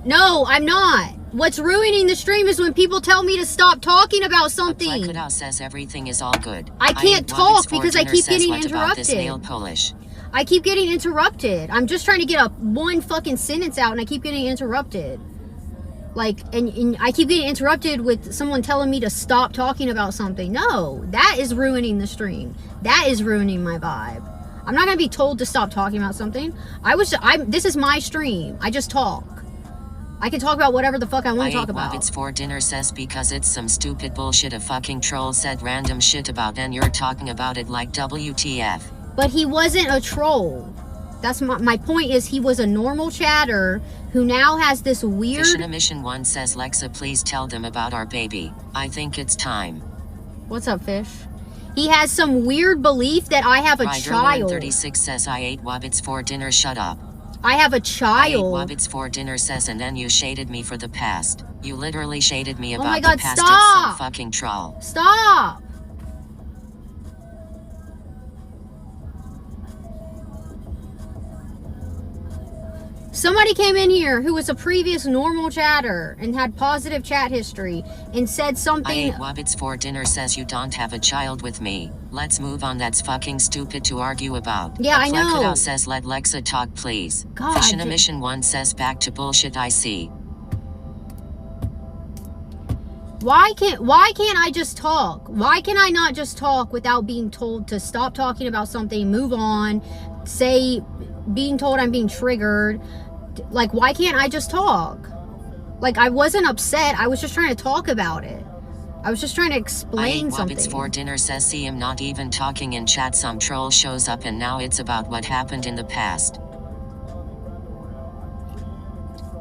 Speaker 6: No, I'm not. What's ruining the stream is when people tell me to stop talking about something.
Speaker 1: Aklekadao says everything is all good.
Speaker 6: I can't talk because I keep getting
Speaker 1: what about this nail
Speaker 6: interrupted.
Speaker 1: polish?
Speaker 6: I keep getting interrupted. I'm just trying to get one fucking sentence out and I keep getting interrupted. Like, and I keep getting interrupted with someone telling me to stop talking about something. No, that is ruining the stream. That is ruining my vibe. I'm not gonna be told to stop talking about something. This is my stream. I just talk. I can talk about whatever the fuck I want to talk about.
Speaker 1: Wabbits for dinner says because it's some stupid bullshit a fucking troll said random shit about and you're talking about it like WTF.
Speaker 6: But he wasn't a troll. That's my point is he was a normal chatter who now has this weird...
Speaker 1: Fish in a Mission 1 says Lexa please tell them about our baby. I think it's time.
Speaker 6: What's up, Fish? He has some weird belief that I have a child.
Speaker 1: 36 says I ate Wabbits for dinner, shut up.
Speaker 6: I have a
Speaker 1: I ate
Speaker 6: child.
Speaker 1: Wabbits for dinner says and then you shaded me for the past. You literally shaded me about
Speaker 6: Oh my God,
Speaker 1: the past.
Speaker 6: stop!
Speaker 1: It's some fucking troll.
Speaker 6: Stop! Somebody came in here who was a previous normal chatter and had positive chat history and said
Speaker 1: I
Speaker 6: something.
Speaker 1: ate Wabbits for dinner says you don't have a child with me. Let's move on. That's fucking stupid to argue about.
Speaker 6: Yeah, I know.
Speaker 1: Aklekadao says let Lexa talk please.
Speaker 6: God,
Speaker 1: Fish in a Mission 1 says back to bullshit I see.
Speaker 6: Why can't I just talk? Why can I not just talk without being told to stop talking about something, move on, say, being told I'm being triggered? Like, why can't I just talk? Like, I wasn't upset. I was just trying to talk about it. I was just trying to explain
Speaker 1: I ate
Speaker 6: something.
Speaker 1: Wabbits for dinner says see I'm not even talking in chat. Some troll shows up and now it's about what happened in the past.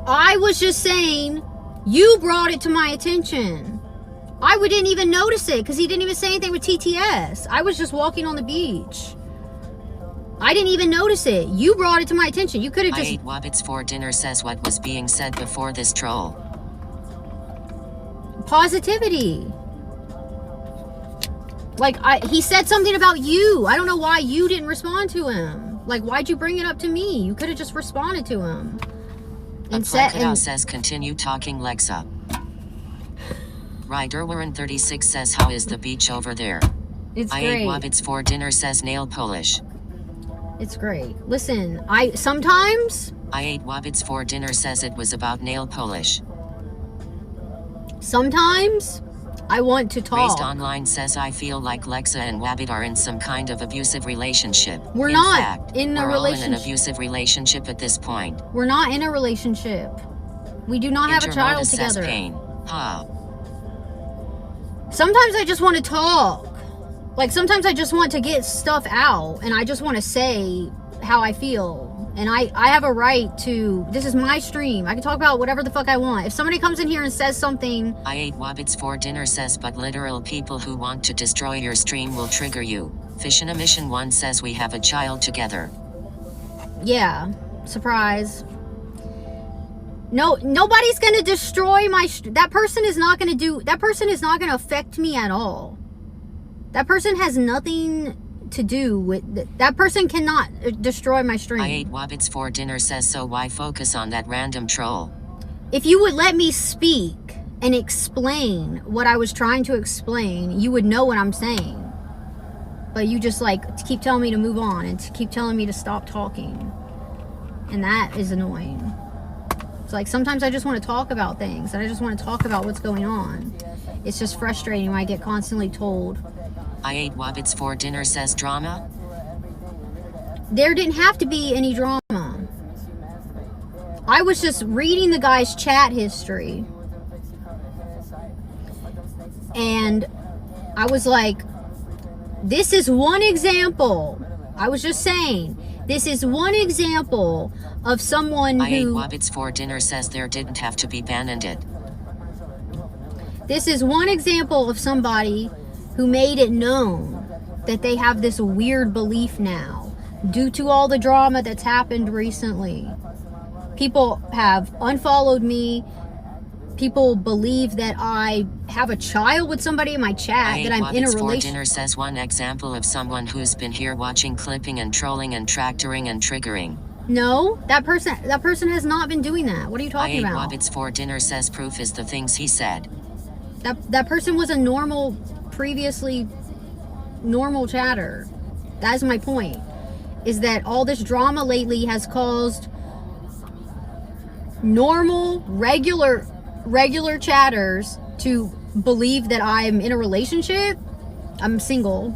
Speaker 6: I was just saying, you brought it to my attention. I didn't even notice it because he didn't even say anything with TTS. I was just walking on the beach. I didn't even notice it. You brought it to my attention. You could have
Speaker 1: I
Speaker 6: just...
Speaker 1: ate Wabbits for dinner says what was being said before this troll.
Speaker 6: Positivity. Like, he said something about you. I don't know why you didn't respond to him. Like, why'd you bring it up to me? You could have just responded to him. And
Speaker 1: says continue talking Lexa. Ryder Warren 36 says how is the beach over there?
Speaker 6: It's
Speaker 1: I
Speaker 6: great.
Speaker 1: ate Wabbits for dinner says nail polish.
Speaker 6: It's great. Listen, sometimes...
Speaker 1: I ate Wabbits for dinner says it was about nail polish.
Speaker 6: Sometimes I want to talk.
Speaker 1: Raised Online says I feel like Lexa and Wabbit are in some kind of abusive relationship.
Speaker 6: We're
Speaker 1: in
Speaker 6: not
Speaker 1: fact,
Speaker 6: in a
Speaker 1: we're all in an
Speaker 6: relationship.
Speaker 1: abusive relationship at this point.
Speaker 6: We're not in a relationship. We do not have a child
Speaker 1: Intermodus says
Speaker 6: together.
Speaker 1: pain. Ha.
Speaker 6: Sometimes I just want to talk. Like, sometimes I just want to get stuff out and I just want to say how I feel. And I have a right to, this is my stream. I can talk about whatever the fuck I want. If somebody comes in here and says something...
Speaker 1: I ate Wabbits for dinner says but literal people who want to destroy your stream will trigger you. Fish in a Mission 1 says we have a child together.
Speaker 6: Yeah. Surprise.
Speaker 2: No, nobody's gonna destroy my. That person is not gonna do. That person is not gonna affect me at all. That person has nothing to do with. That person cannot destroy my stream.
Speaker 1: I ate Wabbits for dinner says, so why focus on that random troll?
Speaker 2: If you would let me speak and explain what I was trying to explain, you would know what I'm saying. But you just like keep telling me to move on and to keep telling me to stop talking, and that is annoying. It's like sometimes I just want to talk about things and I just want to talk about what's going on. It's just frustrating when I get constantly told.
Speaker 1: I ate Wabbits for dinner says, drama?
Speaker 2: There didn't have to be any drama. I was just reading the guy's chat history. And I was like, this is one example. I was just saying, this is one example of someone
Speaker 1: I ate
Speaker 2: who...
Speaker 1: Wabbits for dinner says there didn't have to be banned it.
Speaker 2: This is one example of somebody who made it known that they have this weird belief now due to all the drama that's happened recently. People have unfollowed me. People believe that I have a child with somebody in my chat, that I'm in a
Speaker 1: relationship. For
Speaker 2: relationship.
Speaker 1: dinner says one example of someone who's been here watching clipping and trolling and tractoring and triggering.
Speaker 2: No, that person has not been doing that. What are you talking
Speaker 1: I ate
Speaker 2: about?
Speaker 1: Wabbits for dinner says proof is the things he said.
Speaker 2: That person was a normal, previously normal chatter. That's my point. Is that all this drama lately has caused normal, regular chatters to believe that I'm in a relationship. I'm single.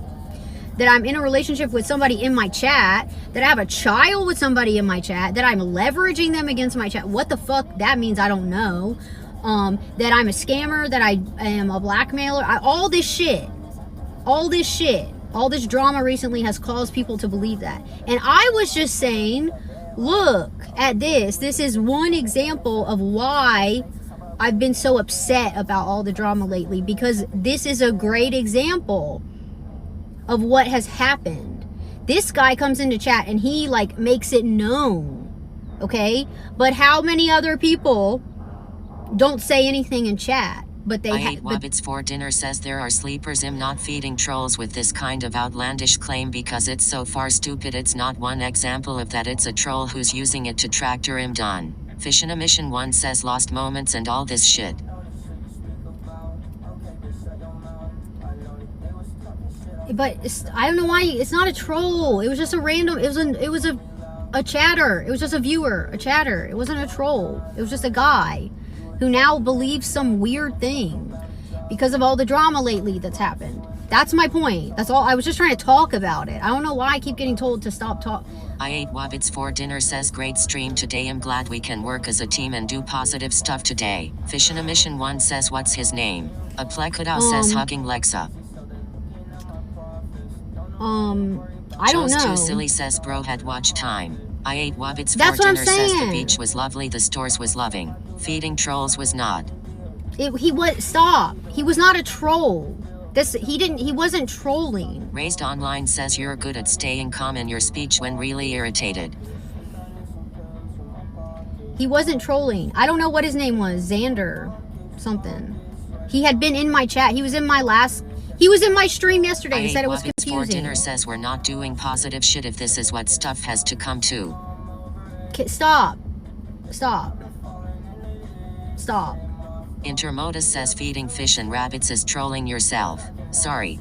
Speaker 2: That I'm in a relationship with somebody in my chat. That I have a child with somebody in my chat. That I'm leveraging them against my chat. What the fuck that means, I don't know. That I'm a scammer. That I am a blackmailer. All this shit. All this drama recently has caused people to believe that. And I was just saying, look at this. This is one example of why I've been so upset about all the drama lately, because this is a great example of what has happened. This guy comes into chat and he like makes it known, okay? But how many other people don't say anything in chat? But they
Speaker 1: I ate Wabbits for dinner says there are sleepers. I'm not feeding trolls with this kind of outlandish claim because it's so far stupid. It's not one example of that. It's a troll who's using it to tractor him done. Fish in a mission 1 says lost moments and all this shit.
Speaker 2: But I don't know why it's not a troll. It was just a random. It was a chatter. It was just a viewer, a chatter. It wasn't a troll. It was just a guy who now believes some weird thing because of all the drama lately that's happened. That's my point. That's all. I was just trying to talk about it. I don't know why I keep getting told to stop talking.
Speaker 1: I ate Wabbits for dinner says great stream today. I'm glad we can work as a team and do positive stuff today. Fish in a mission 1 says what's his name? A Plekadao says hugging Lexa.
Speaker 2: I don't know.
Speaker 1: Too silly says bro had watch time. I ate Wabbits
Speaker 2: That's
Speaker 1: for
Speaker 2: what I'm
Speaker 1: dinner says the
Speaker 2: saying.
Speaker 1: beach was lovely, the stores was loving. Feeding trolls was not.
Speaker 2: Stop. He was not a troll. He wasn't trolling.
Speaker 1: Raised online says you're good at staying calm in your speech when really irritated.
Speaker 2: He wasn't trolling. I don't know what his name was. Xander something. He had been in my chat. He was in my stream yesterday. He said it was
Speaker 1: Wabbits for dinner says we're not doing positive shit if this is what stuff has to come to.
Speaker 2: Stop.
Speaker 1: Intermodus says feeding fish and rabbits is trolling yourself. Sorry.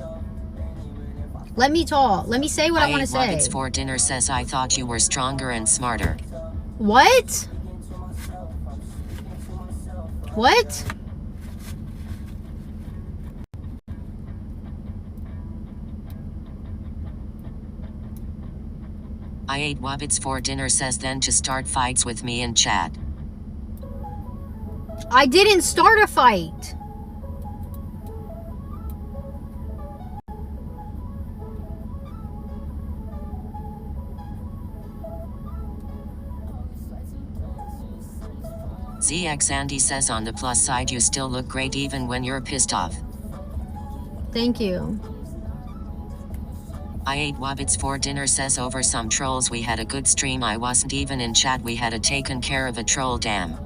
Speaker 2: Let me talk. Let me say what I want to say.
Speaker 1: Wabbits for dinner says I thought you were stronger and smarter.
Speaker 2: What?
Speaker 1: I ate Wabbits for dinner says then to start fights with me in chat.
Speaker 2: I didn't start a fight.
Speaker 1: ZX Andy says on the plus side you still look great even when you're pissed off.
Speaker 2: Thank you.
Speaker 1: I ate Wabbits for dinner says over some trolls we had a good stream. I wasn't even in chat. We had a taken care of a troll, damn.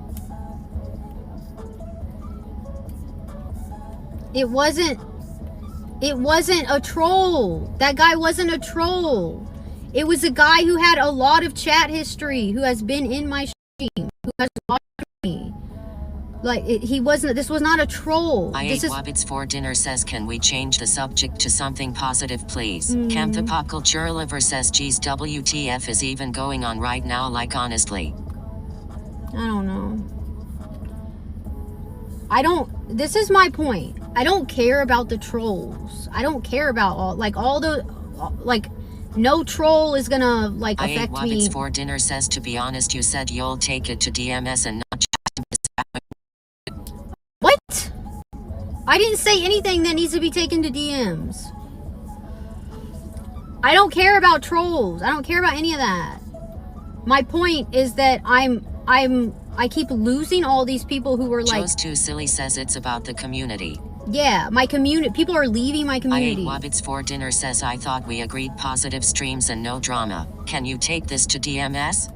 Speaker 6: It wasn't a troll. That guy wasn't a troll. It was a guy who had a lot of chat history, who has been in my stream, who has watched me. Like, this was not a troll.
Speaker 1: I ate Wabbits for dinner says, can we change the subject to something positive, please? Campapakal Churliver says, geez, WTF is even going on right now, like, honestly.
Speaker 6: I don't know. This is my point. I don't care about the trolls. I don't care about no troll is gonna, like, affect me.
Speaker 1: I ate Wabbits for dinner says, to be honest, you said you'll take it to DMS and not just...
Speaker 6: What? I didn't say anything that needs to be taken to DMs. I don't care about trolls. I don't care about any of that. My point is that I keep losing all these people who were like...
Speaker 1: Joe's Too Silly says it's about the community.
Speaker 6: Yeah, my community. People are leaving my community.
Speaker 1: I ate Wabbits for dinner says, I thought we agreed positive streams and no drama. Can you take this to DMS?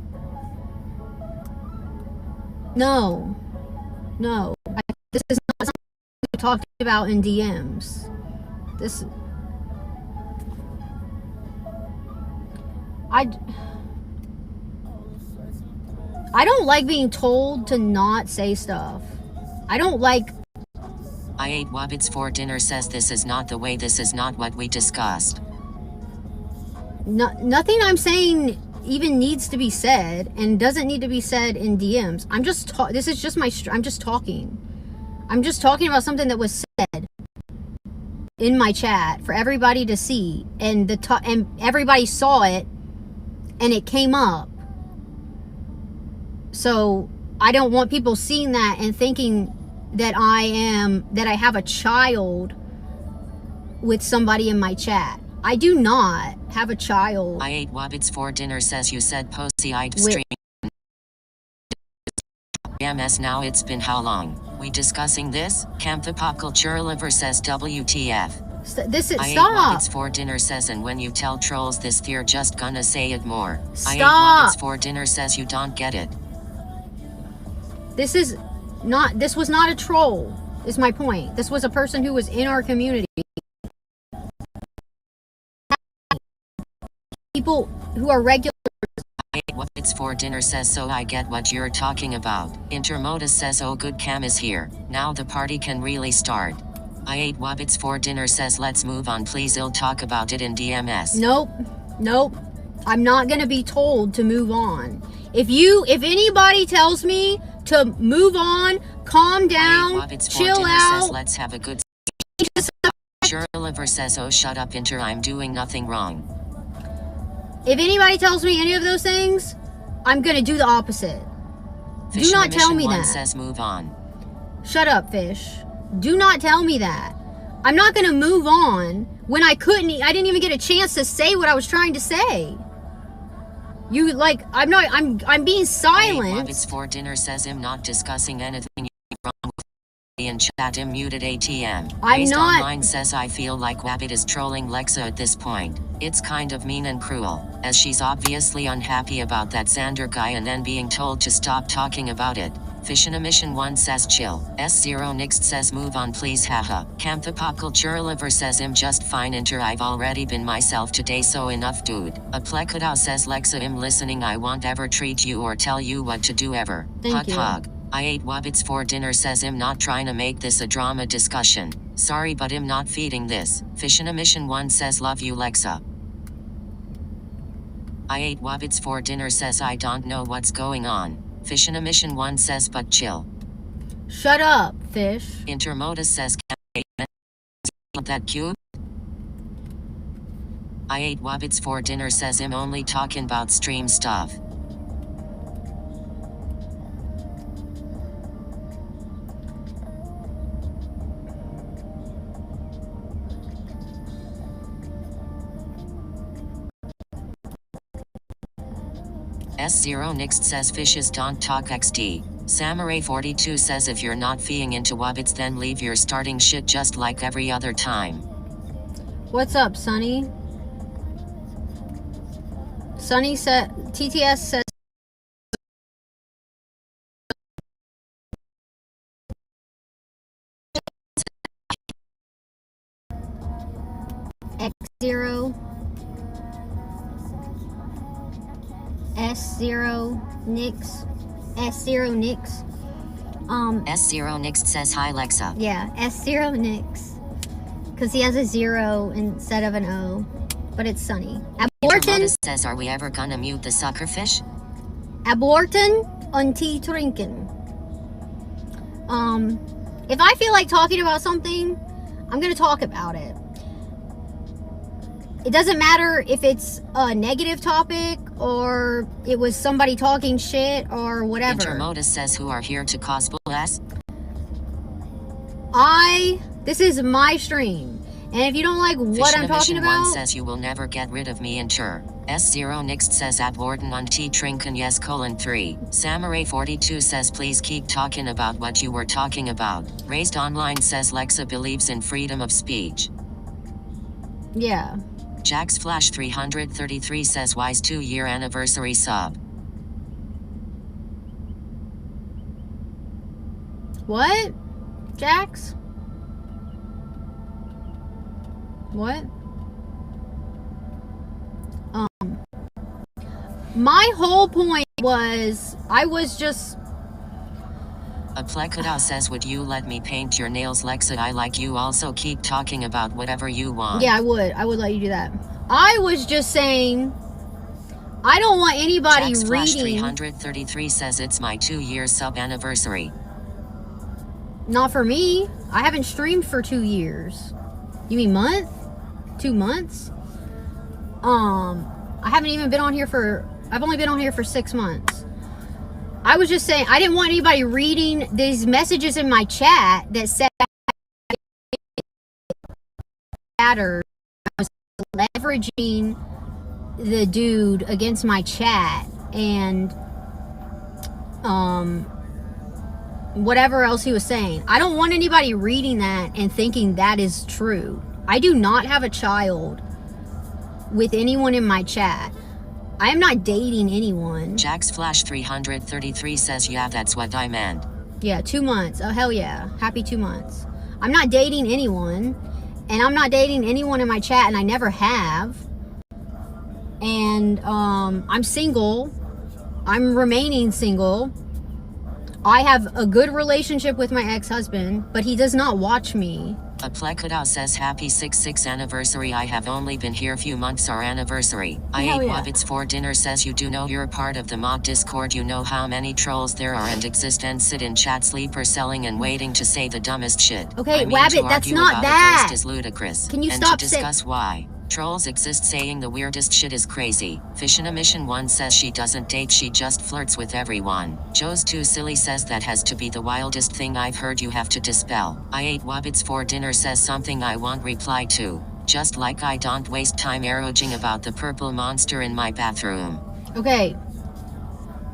Speaker 6: No. No. This is not something we talked about in DMs. I don't like being told to not say stuff. I don't like...
Speaker 1: I ate Wabbits for dinner says, this is not the way, this is not what we discussed.
Speaker 6: Nothing I'm saying even needs to be said and doesn't need to be said in DMs. I'm just talking about something that was said in my chat for everybody to see, and and everybody saw it and it came up. So I don't want people seeing that and thinking that I have a child with somebody in my chat. I do not have a child.
Speaker 1: I ate Wabbits for dinner says, you said posy-eyed stream. MS now it's been how long? We discussing this? Campapakal Churliver says WTF.
Speaker 6: Stop.
Speaker 1: I ate Wabbits for dinner says, and when you tell trolls this they're just gonna say it more.
Speaker 6: Stop.
Speaker 1: I ate Wabbits for dinner says, you don't get it.
Speaker 6: This was not a troll, is my point. This was a person who was in our community. People who are regular.
Speaker 1: I ate Wabbits for dinner says, so I get what you're talking about. Intermodus says, oh good, Cam is here. Now the party can really start. I ate Wabbits for dinner says, let's move on please, I'll talk about it in DMS.
Speaker 6: Nope. I'm not gonna be told to move on. If anybody tells me to move on, calm down, chill out.
Speaker 1: Says, let's have a good... Churliver says, oh shut up Inter, I'm doing nothing wrong.
Speaker 6: If anybody tells me any of those things, I'm gonna do the opposite. Do not tell me that.
Speaker 1: Says move on.
Speaker 6: Shut up, Fish. Do not tell me that. I'm not gonna move on when I didn't even get a chance to say what I was trying to say. I'm being silent.
Speaker 1: Wabbits for dinner says, I'm not discussing anything wrong with me in chat. I'm muted ATM.
Speaker 6: I'm
Speaker 1: Based
Speaker 6: not.
Speaker 1: Online says, I feel like Wabbit is trolling Lexa at this point. It's kind of mean and cruel, as she's obviously unhappy about that Xander guy and then being told to stop talking about it. Fish in a Mission 1 says chill. S0 Nixed says move on please haha. Campapakal Churliver says I'm just fine Inter, I've already been myself today so enough dude. A Plekadao says Lexa I'm listening, I won't ever treat you or tell you what to do ever.
Speaker 6: Thank you.
Speaker 1: Hug. I ate Wabbits for dinner says I'm not trying to make this a drama discussion. Sorry but I'm not feeding this. Fish in a Mission 1 says love you Lexa. I ate Wabbits for dinner says I don't know what's going on. Fish in a Mission 1 says but chill.
Speaker 6: Shut up, Fish.
Speaker 1: Intermodus says that cute? I ate Wabbits for dinner says I'm only talking about stream stuff. S0 Nixed says fishes don't talk XD. Samurai 42 says if you're not feeing into Wabbits then leave, your starting shit just like every other time.
Speaker 6: What's up, Sonny? Sonny said, TTS says
Speaker 2: S0 Nix. S0 Nix.
Speaker 1: S0 Nix says hi Lexa.
Speaker 2: Yeah, S0 Nix. Because he has a 0 instead of an O. But it's Sunny. Aborten.
Speaker 1: Says, are we ever gonna mute the suckerfish?
Speaker 2: Aborten und Tee trinken. If I feel like talking about something, I'm gonna talk about it. It doesn't matter if it's a negative topic or it was somebody talking shit or whatever.
Speaker 1: Intermodus says, who are here to cause bless?
Speaker 2: This is my stream. And if you don't like what I'm talking about...
Speaker 1: 1 says, you will never get rid of me, ensure. S0 Nix says, aborten on T trinken yes : 3. Samurai 42 says, please keep talking about what you were talking about. Raised Online says, Lexa believes in freedom of speech.
Speaker 2: Yeah.
Speaker 1: Jax Flash 333 says, wise 2-year anniversary sub.
Speaker 2: What? Jax? What? My whole point was, I was just...
Speaker 1: A Plekadao says, would you let me paint your nails, Lexa? I like you. Also keep talking about whatever you want.
Speaker 2: Yeah, I would let you do that. I was just saying, I don't want anybody
Speaker 1: Jax Flash
Speaker 2: reading...
Speaker 1: 333 says, it's my 2-year sub anniversary.
Speaker 2: Not for me. I haven't streamed for 2 years. You mean month? 2 months? I haven't even been on here for... I've only been on here for 6 months. I was just saying, I didn't want anybody reading these messages in my chat that said I was leveraging the dude against my chat and whatever else he was saying. I don't want anybody reading that and thinking that is true. I do not have a child with anyone in my chat. I am not dating anyone.
Speaker 1: Jax Flash 333 says, yeah, that's what I meant.
Speaker 2: Yeah, 2 months. Oh, hell yeah. Happy 2 months. I'm not dating anyone. And I'm not dating anyone in my chat, and I never have. And I'm single. I'm remaining single. I have a good relationship with my ex-husband, but he does not watch me.
Speaker 1: A Plekadao says, happy 6/6 anniversary. I have only been here few months, our anniversary. I ate Wabbits for dinner says, you do know you're part of the mod Discord. You know how many trolls there are and exist and sit in chat sleeper selling and waiting to say the dumbest shit.
Speaker 2: Okay,
Speaker 1: I mean,
Speaker 2: Wabbit, that's not that.
Speaker 1: Is ludicrous.
Speaker 2: Can you
Speaker 1: and
Speaker 2: stop
Speaker 1: to discuss why trolls exist saying the weirdest shit is crazy. Fish in a Mission 1 says she doesn't date, she just flirts with everyone. Joe's Too Silly says that has to be the wildest thing I've heard, you have to dispel. I ate Wabbits for dinner says something I won't reply to. Just like I don't waste time arroging about the purple monster in my bathroom.
Speaker 2: Okay.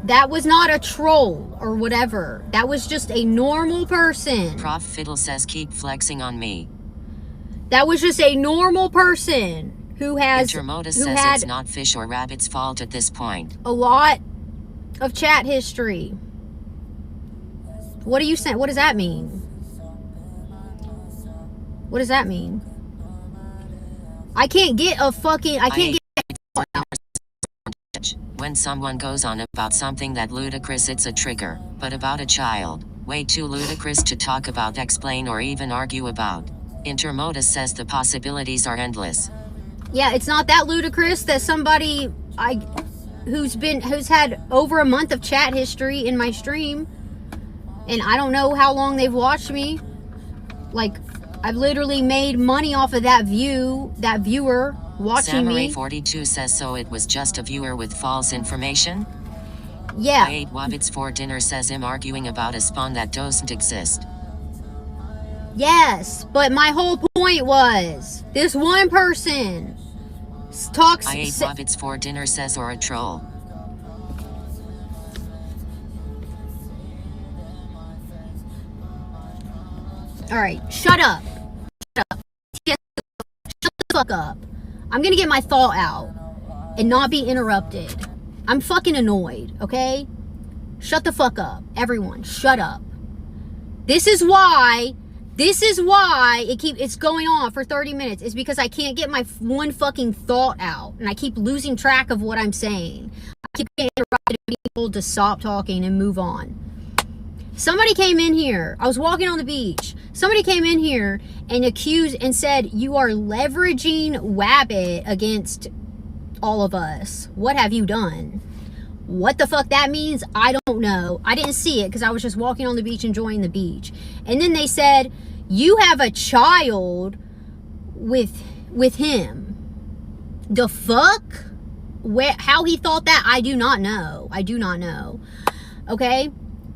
Speaker 2: That was not a troll or whatever. That was just a normal person.
Speaker 1: Prof Fiddle says keep flexing on me.
Speaker 2: That was just a normal person who has
Speaker 1: Intermodus says it's not Fish or Rabbit's fault at this point.
Speaker 2: A lot of chat history. What are you saying? What does that mean? What does that mean? I can't get a fucking... I can't get...
Speaker 1: When someone goes on about something that ludicrous, it's a trigger. But about a child, way too ludicrous to talk about, explain, or even argue about. Intermodus says the possibilities are endless.
Speaker 2: Yeah, it's not that ludicrous that somebody who's had over a month of chat history in my stream, and I don't know how long they've watched me. Like, I've literally made money off of that viewer watching me.
Speaker 1: Samurai 42 says, so it was just a viewer with false information?
Speaker 2: Yeah.
Speaker 1: I ate Wabbits for dinner says, I'm arguing about a spawn that doesn't exist.
Speaker 2: Yes, but my whole point was, this one person talks...
Speaker 1: I ate Wabbits for dinner says, or a troll.
Speaker 2: Alright, shut up. Shut up. Shut the fuck up. I'm gonna get my thought out and not be interrupted. I'm fucking annoyed, okay? Shut the fuck up. Everyone, shut up. This is why
Speaker 6: This is why it's going on for 30 minutes. It's because I can't get my one fucking thought out. And I keep losing track of what I'm saying. I keep getting interrupted and being told to stop talking and move on. Somebody came in here. I was walking on the beach. Somebody came in here and accused and said, you are leveraging Wabbit against all of us. What have you done? What the fuck that means, I don't know. I didn't see it because I was just walking on the beach enjoying the beach. And then they said, you have a child with him. The fuck? How he thought that, I do not know. I do not know. Okay?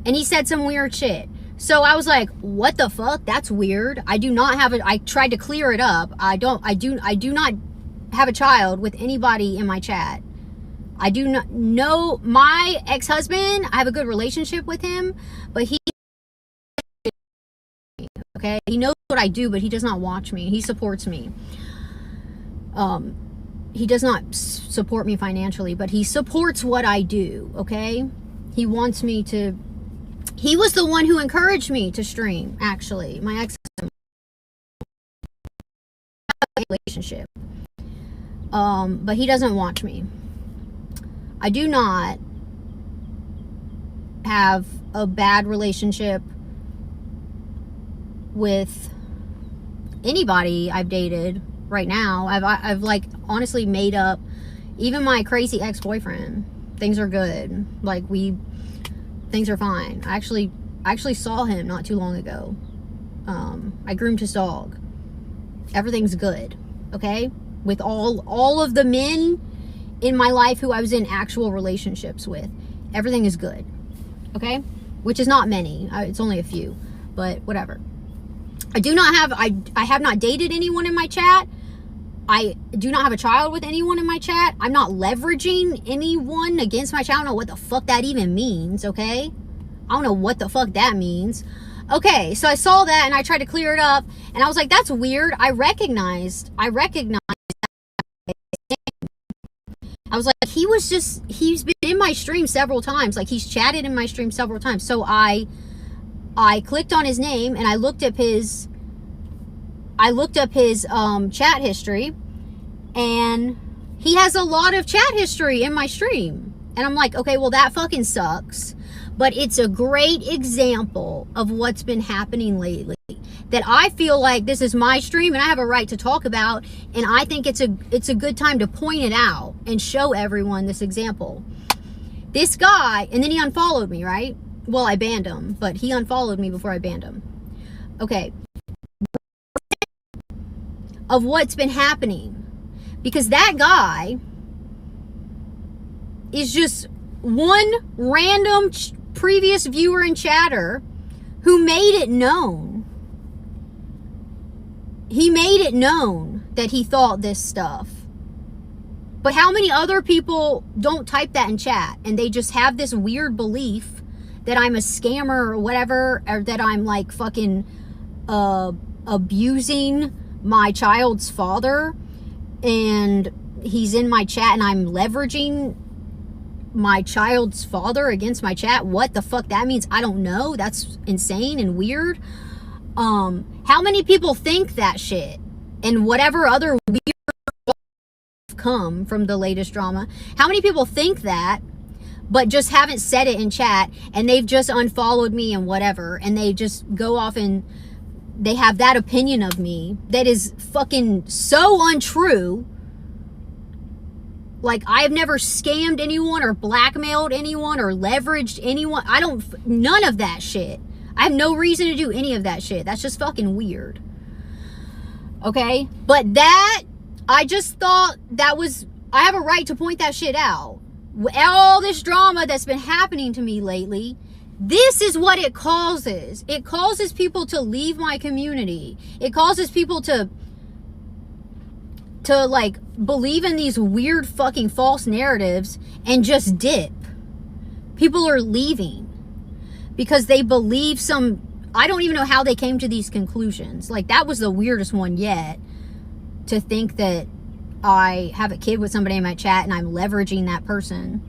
Speaker 6: And he said some weird shit. So I was like, what the fuck? That's weird. I do not have I tried to clear it up. I do not have a child with anybody in my chat. I do not know my ex-husband. I have a good relationship with him, but okay, he knows what I do, but he does not watch me. He supports me. He does not support me financially, but he supports what I do. Okay, he wants me to. He was the one who encouraged me to stream. Actually, my ex-husband. Relationship. But he doesn't watch me. I do not have a bad relationship with anybody I've dated right now. I've like honestly made up, even my crazy ex-boyfriend. Things are good. Like things are fine. I actually saw him not too long ago. I groomed his dog. Everything's good. Okay? With all of the men in my life who I was in actual relationships with, everything is good. Okay? Which is not many. It's only a few, but whatever. I have not dated anyone in my chat. I do not have a child with anyone in my chat. I'm not leveraging anyone against my chat. I don't know what the fuck that even means, okay? I don't know what the fuck that means. Okay, so I saw that and I tried to clear it up and I was like, that's weird. I recognized I was like, he's been in my stream several times. Like, he's chatted in my stream several times. So I clicked on his name and I looked up his chat history, and he has a lot of chat history in my stream. And I'm like, okay, well, that fucking sucks. But it's a great example of what's been happening lately. That I feel like this is my stream and I have a right to talk about, and I think it's a good time to point it out and show everyone this example. This guy, and then he unfollowed me, right? Well, I banned him, but he unfollowed me before I banned him. Okay. Of what's been happening. Because that guy is just one random previous viewer and chatter who made it known. He made it known that he thought this stuff. But how many other people don't type that in chat and they just have this weird belief that I'm a scammer or whatever, or that I'm like fucking abusing my child's father and he's in my chat and I'm leveraging my child's father against my chat? What the fuck that means, I don't know. That's insane and weird. How many people think that shit? And whatever other weird come from the latest drama, how many people think that but just haven't said it in chat, and they've just unfollowed me and whatever, and they just go off and they have that opinion of me that is fucking so untrue. Like, I have never scammed anyone or blackmailed anyone or leveraged anyone. None of that shit. I have no reason to do any of that shit. That's just fucking weird. Okay? But that, I just thought that was, I have a right to point that shit out. All this drama that's been happening to me lately, this is what it causes. It causes people to leave my community. It causes people to like believe in these weird fucking false narratives and just dip. People are leaving because they believe I don't even know how they came to these conclusions. Like, that was the weirdest one yet, to think that I have a kid with somebody in my chat and I'm leveraging that person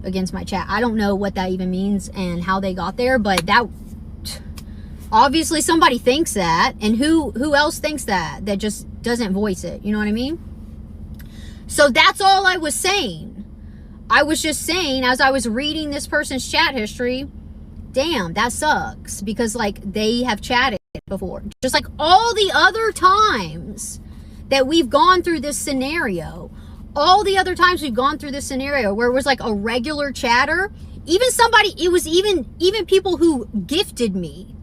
Speaker 6: against my chat. I don't know what that even means and how they got there, but Obviously somebody thinks that, and who else thinks that just doesn't voice it? You know what I mean? So that's all I was saying. I was just saying, as I was reading this person's chat history, damn, that sucks, because like they have chatted before, just like all the other times that we've gone through this scenario. All the other times we've gone through this scenario where it was like a regular chatter, even somebody, it was even people who gifted me,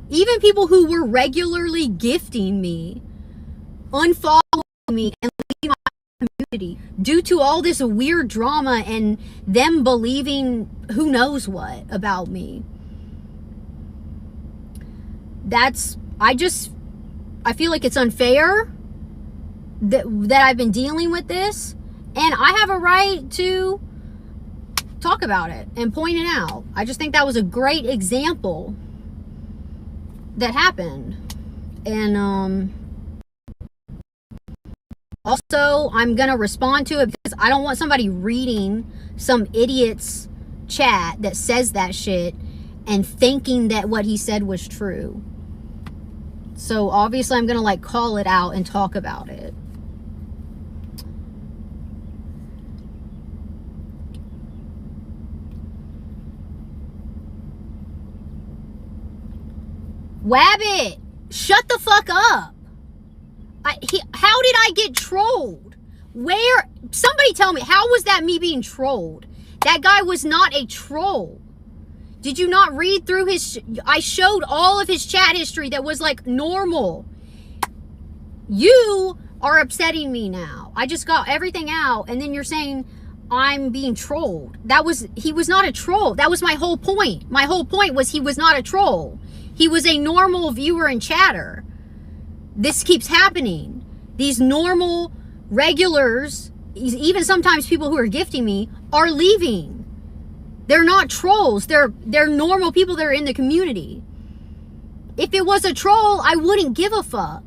Speaker 6: even people who were regularly gifting me, unfollow me and leave my community due to all this weird drama and them believing who knows what about me. I feel like it's unfair that I've been dealing with this, and I have a right to talk about it and point it out. I just think that was a great example that happened. And also I'm gonna respond to it because I don't want somebody reading some idiot's chat that says that shit and thinking that what he said was true. So obviously I'm gonna like call it out and talk about it. Wabbit, shut the fuck up. How did I get trolled? Where? Somebody tell me, how was that me being trolled? That guy was not a troll. Did you not read through his... I showed all of his chat history that was like normal. You are upsetting me now. I just got everything out, and then you're saying I'm being trolled. He was not a troll. That was my whole point. My whole point was he was not a troll. He was a normal viewer and chatter. This keeps happening. These normal regulars, even sometimes people who are gifting me, are leaving. They're not trolls. They're normal people that are in the community. If it was a troll, I wouldn't give a fuck.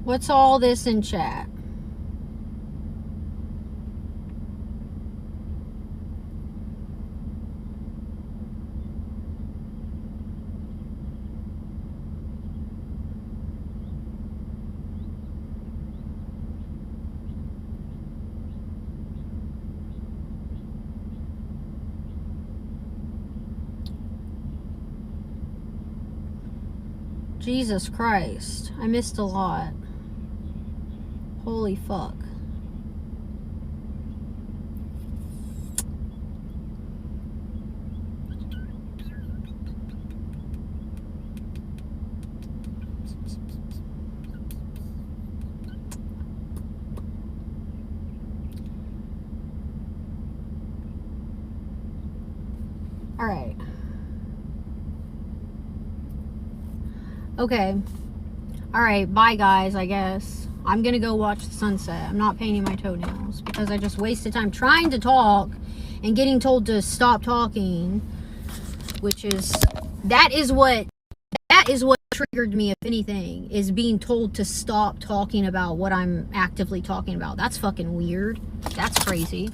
Speaker 6: What's all this in chat? Jesus Christ, I missed a lot. Holy fuck. All right. Okay. All right, bye guys, I guess. I'm gonna go watch the sunset. I'm not painting my toenails because I just wasted time trying to talk and getting told to stop talking, which is, that is what triggered me, if anything, is being told to stop talking about what I'm actively talking about. That's fucking weird. That's crazy.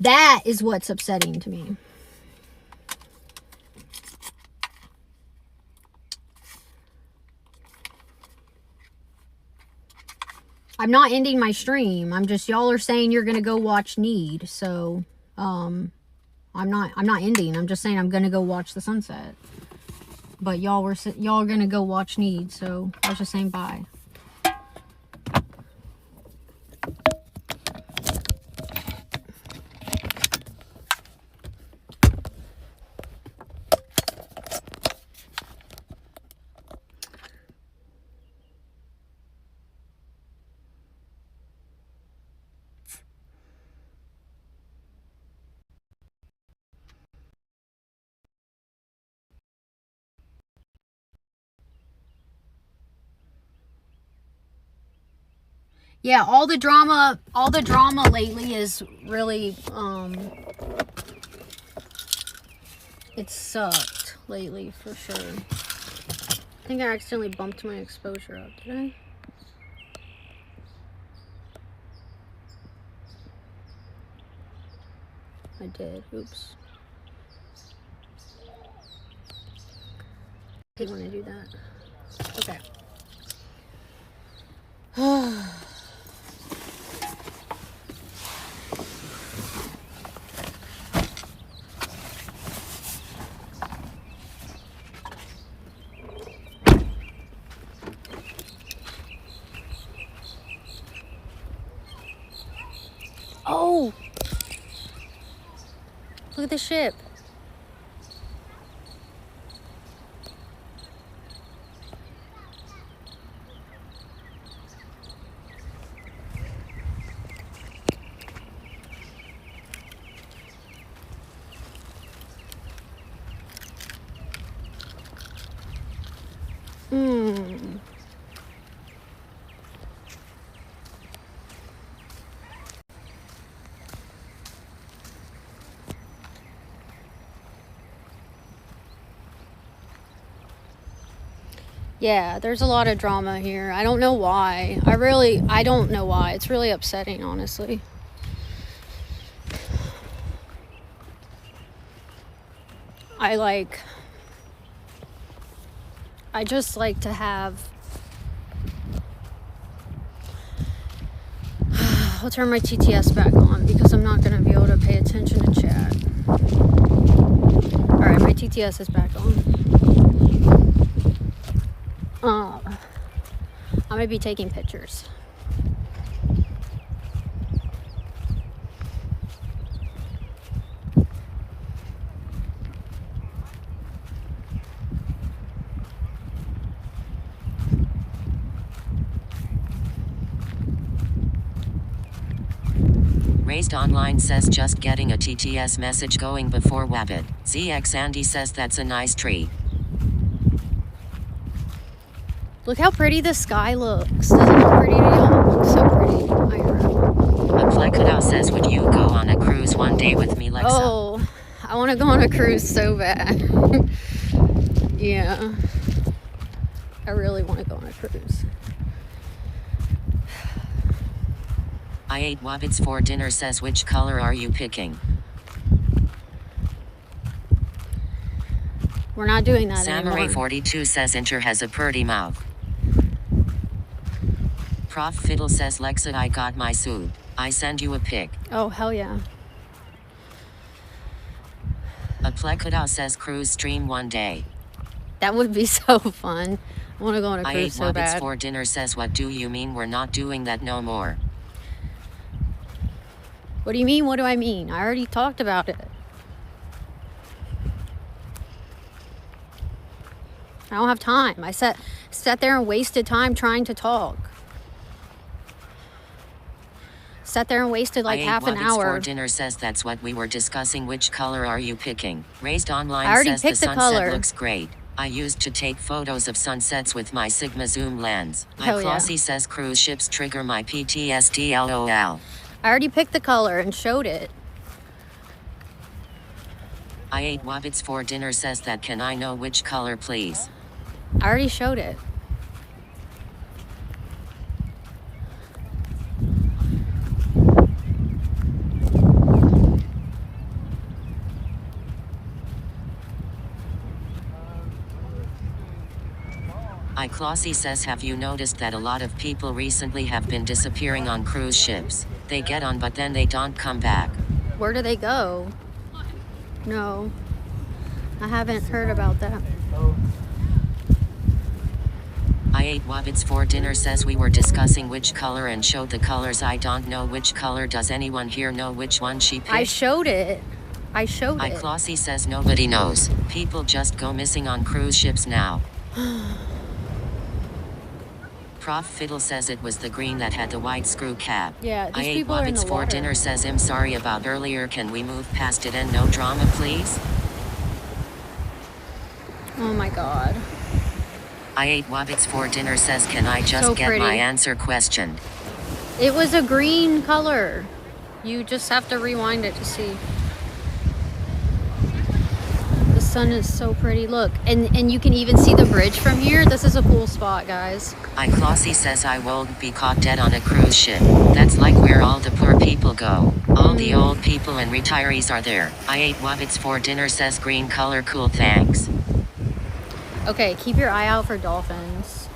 Speaker 6: That is what's upsetting to me. I'm not ending my stream. I'm just, y'all are saying you're gonna go watch Need, so I'm not ending. I'm just saying I'm gonna go watch the sunset.
Speaker 2: But y'all are gonna go watch Need, so I was just saying bye. Yeah, all the drama lately is really, it sucked lately for sure. I think I accidentally bumped my exposure up, did I? I did, oops. I hate when I do that. Okay. Oh! Look at the ship. Yeah, there's a lot of drama here. I don't know why. I don't know why. It's really upsetting, honestly. I just like to have... I'll turn my TTS back on because I'm not going to be able to pay attention to chat. Alright, my TTS is back on. I'm going to be taking pictures.
Speaker 1: Raised Online says just getting a TTS message going before Wabbit. ZX Andy says that's a nice tree.
Speaker 2: Look how pretty the sky looks. Doesn't it look pretty to y'all? It looks so pretty.
Speaker 1: A Plekadao says, would you go on a cruise one day with me, Lexa?
Speaker 2: Oh, I want to go on a cruise so bad. Yeah. I really want to go on a cruise.
Speaker 1: I ate Wabbits for dinner says, which color are you picking?
Speaker 2: We're not doing that
Speaker 1: Samurai
Speaker 2: anymore.
Speaker 1: 42 says, Inter has a purty mouth. Prof Fiddle says, Lexa, I got my suit. I send you a pic.
Speaker 2: Oh, hell yeah.
Speaker 1: A Plekadao says, cruise stream one day.
Speaker 2: That would be so fun. I want to go on a
Speaker 1: I ate
Speaker 2: cruise so
Speaker 1: Wabbits
Speaker 2: bad.
Speaker 1: for dinner says, what do you mean we're not doing that no more?
Speaker 2: What do you mean? What do I mean? I already talked about it. I don't have time. I sat there and wasted time trying to talk. Sat there and wasted like half an hour.
Speaker 1: For dinner says that's what we were discussing. Which color are you picking? Raised Online
Speaker 2: I already
Speaker 1: says the
Speaker 2: picked the
Speaker 1: sunset
Speaker 2: color.
Speaker 1: looks great. I used to take photos of sunsets with my Sigma zoom lens.
Speaker 2: Hell yeah.
Speaker 1: Flossy says cruise ships trigger my PTSD LOL.
Speaker 2: I already picked the color and showed it.
Speaker 1: I ate Wabbits for dinner says that can I know which color please?
Speaker 2: I already showed it.
Speaker 1: Clossy says, have you noticed that a lot of people recently have been disappearing on cruise ships? They get on but then they don't come back.
Speaker 2: Where do they go? No. I haven't heard about that.
Speaker 1: I ate Wabbits for dinner says we were discussing which color and showed the colors. I don't know which color. Does anyone here know which one she picked?
Speaker 6: I showed it. I showed it.
Speaker 1: Clossy says nobody knows. People just go missing on cruise ships now. Prof Fiddle says it was the green that had the white screw cap.
Speaker 6: Yeah,
Speaker 1: I
Speaker 6: these
Speaker 1: ate
Speaker 6: people are in
Speaker 1: Wabbits
Speaker 6: the
Speaker 1: for
Speaker 6: water.
Speaker 1: dinner says I'm sorry about earlier. Can we move past it and no drama, please?
Speaker 6: Oh my god.
Speaker 1: I ate Wabbits for dinner says can I just
Speaker 6: So
Speaker 1: get
Speaker 6: pretty.
Speaker 1: my answer questioned?
Speaker 6: It was a green color. You just have to rewind it to see. The sun is so pretty. Look, and you can even see the bridge from here. This is a cool spot, guys.
Speaker 1: Clossy says I won't be caught dead on a cruise ship. That's like where all the poor people go. All the old people and retirees are there. I ate Wabbits for dinner says green color cool, thanks.
Speaker 6: Okay, keep your eye out for dolphins.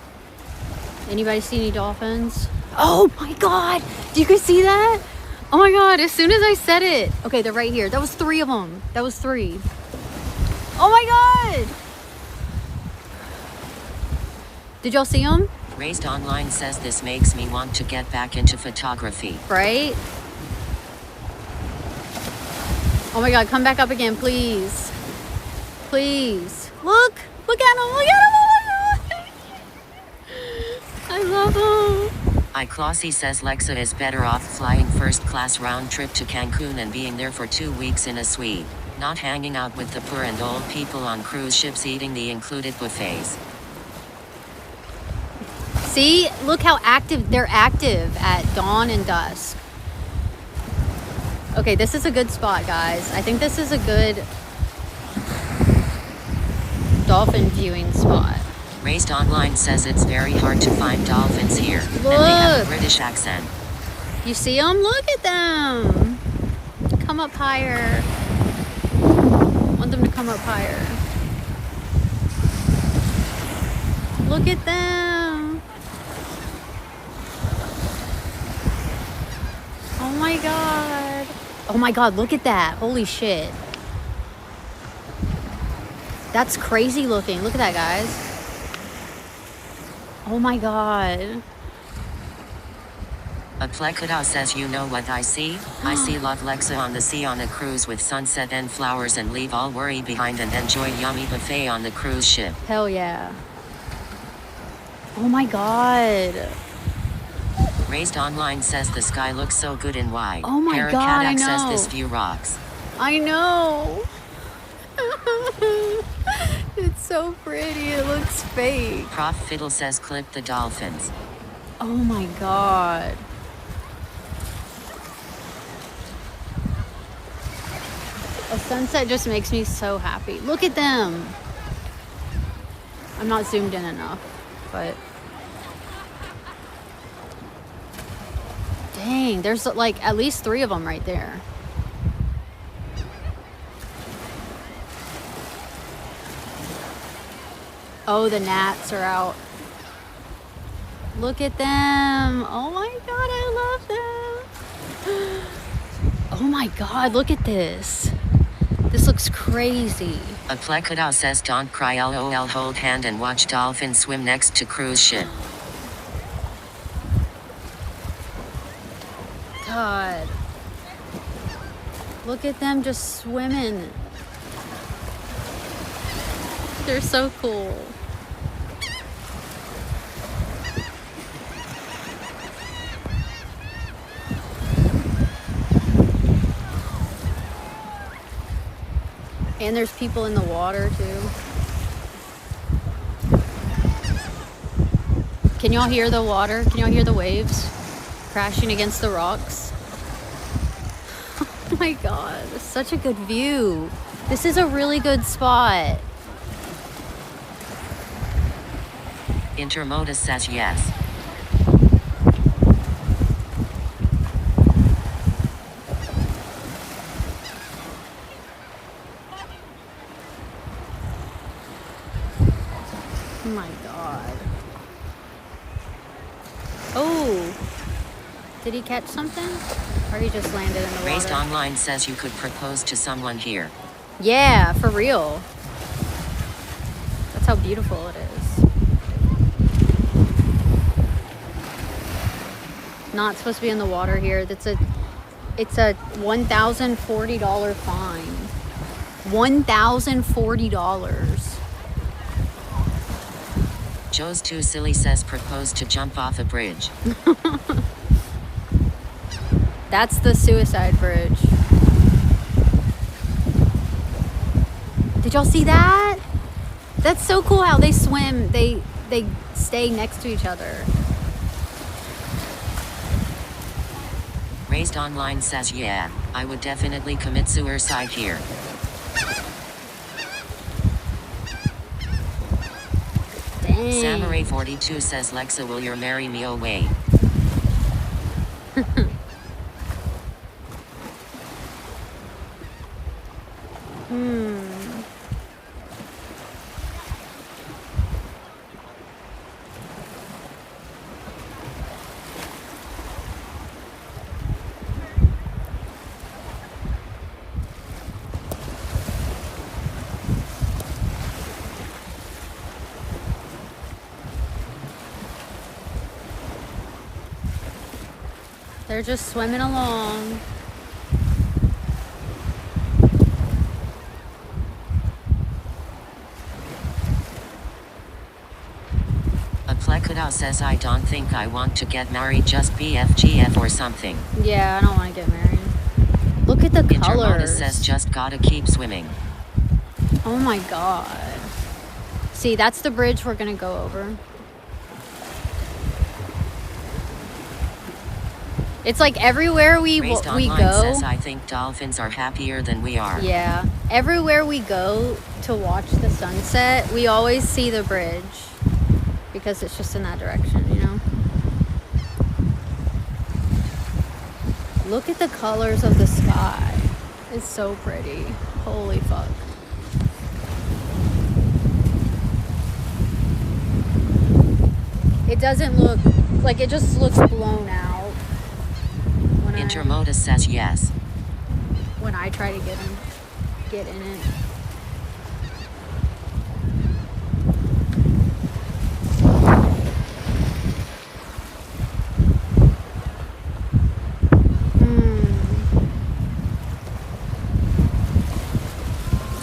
Speaker 6: Anybody see any dolphins? Oh my god! Do you guys see that? Oh my god, as soon as I said it. Okay, they're right here. That was 3 of them. That was 3. Oh my god! Did y'all see them?
Speaker 1: Raised Online says this makes me want to get back into photography.
Speaker 6: Right? Oh my god, come back up again, please. Please. Look! Look at him! Look at him! Oh my god! I love him.
Speaker 1: Clossy says Lexa is better off flying first class round trip to Cancun and being there for 2 weeks in a suite. Not hanging out with the poor and old people on cruise ships eating the included buffets.
Speaker 6: See? Look how active they're active at dawn and dusk. Okay, this is a good spot, guys. I think this is a good dolphin viewing spot.
Speaker 1: Raised Online says it's very hard to find dolphins here. And they have a
Speaker 6: Look.
Speaker 1: British accent.
Speaker 6: You see them? Look at them. Come up higher. Want them to come up higher. Look at them. Oh my god. Oh my god, look at that. Holy shit. That's crazy looking. Look at that, guys. Oh my god.
Speaker 1: Plekada says you know what I see? I see Love Lexa on the sea on a cruise with sunset and flowers and leave all worry behind and enjoy yummy buffet on the cruise ship.
Speaker 6: Hell yeah. Oh my god.
Speaker 1: Raised Online says the sky looks so good and wide.
Speaker 6: Oh my god, I
Speaker 1: says
Speaker 6: know.
Speaker 1: this view rocks.
Speaker 6: I know. It's so pretty. It looks fake.
Speaker 1: Prof Fiddle says clip the dolphins.
Speaker 6: Oh my god. A sunset just makes me so happy. Look at them. I'm not zoomed in enough, but dang, there's like at least 3 of them right there. Oh, the gnats are out. Look at them. Oh my god, I love them. Oh my god, look at this. This looks crazy.
Speaker 1: Plekada says don't cry lol, hold hand and watch dolphins swim next to cruise ship.
Speaker 6: God. Look at them just swimming. They're so cool. And there's people in the water too. Can y'all hear the water? Can y'all hear the waves crashing against the rocks? Oh my god, it's such a good view. This is a really good spot.
Speaker 1: Intermodus says yes.
Speaker 6: Oh my god. Oh! Did he catch something? Or he just landed in the
Speaker 1: Raised
Speaker 6: water?
Speaker 1: Online says you could propose to someone here.
Speaker 6: Yeah, for real. That's how beautiful it is. not supposed to be in the water here. It's a $1,040 fine. $1,040.
Speaker 1: Joe's too silly says proposed to jump off a bridge.
Speaker 6: That's the suicide bridge. Did y'all see that? That's so cool how they swim. They stay next to each other.
Speaker 1: Raised Online says, yeah, I would definitely commit suicide here.
Speaker 6: Dang.
Speaker 1: Samurai 42 says, Lexa, will you marry me away?
Speaker 6: They're just swimming along.
Speaker 1: Aplekadao says, I don't think I want to get married, just BFGF or something.
Speaker 6: Yeah, I don't want to get married. Look at the
Speaker 1: Intermodus
Speaker 6: colors.
Speaker 1: says, just gotta keep swimming.
Speaker 6: Oh my god. See, that's the bridge we're gonna go over. It's like everywhere we
Speaker 1: Raised
Speaker 6: go.
Speaker 1: Online says, I think dolphins are happier than we are.
Speaker 6: Yeah, everywhere we go to watch the sunset, we always see the bridge because it's just in that direction, you know. Look at the colors of the sky. It's so pretty. Holy fuck. It doesn't look like, it just looks blown out.
Speaker 1: Intermodus says yes.
Speaker 6: When I try to get in it.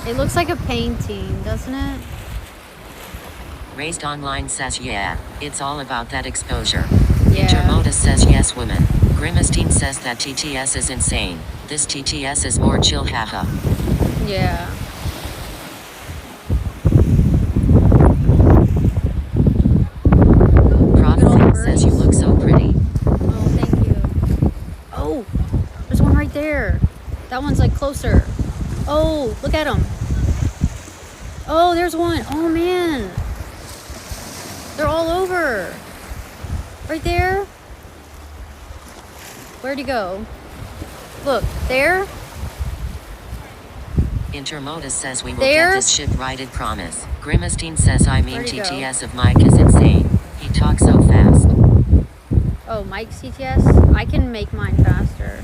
Speaker 6: It looks like a painting, doesn't it?
Speaker 1: Raised Online says, yeah, it's all about that exposure.
Speaker 6: Yeah.
Speaker 1: Intermodus says, yes, woman. Grimestein says that TTS is insane. This TTS is more chill, haha.
Speaker 6: Yeah.
Speaker 1: Prophecy says you look so pretty.
Speaker 6: Oh, thank you. Oh, there's one right there. That one's like closer. Oh, look at him. Oh, there's one. Oh, man. They're all over. Right there. Where'd he go? Look, there.
Speaker 1: Intermodus says we will
Speaker 6: There?
Speaker 1: get this shit righted, promise. Grimestein says, I mean,
Speaker 6: Where'd he go?
Speaker 1: TTS of Mike is insane. He talks so fast.
Speaker 6: Oh, Mike's CTS? I can make mine faster.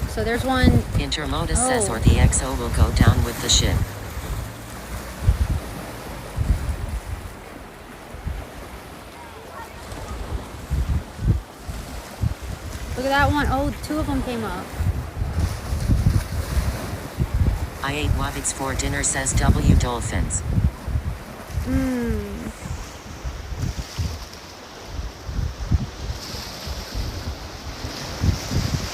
Speaker 6: So there's one.
Speaker 1: Intermodus says,
Speaker 6: Oh.
Speaker 1: or the XO will go down with the ship.
Speaker 6: Look at that one. Oh, two of them came up.
Speaker 1: I ate Wabbits for dinner, says W Dolphins.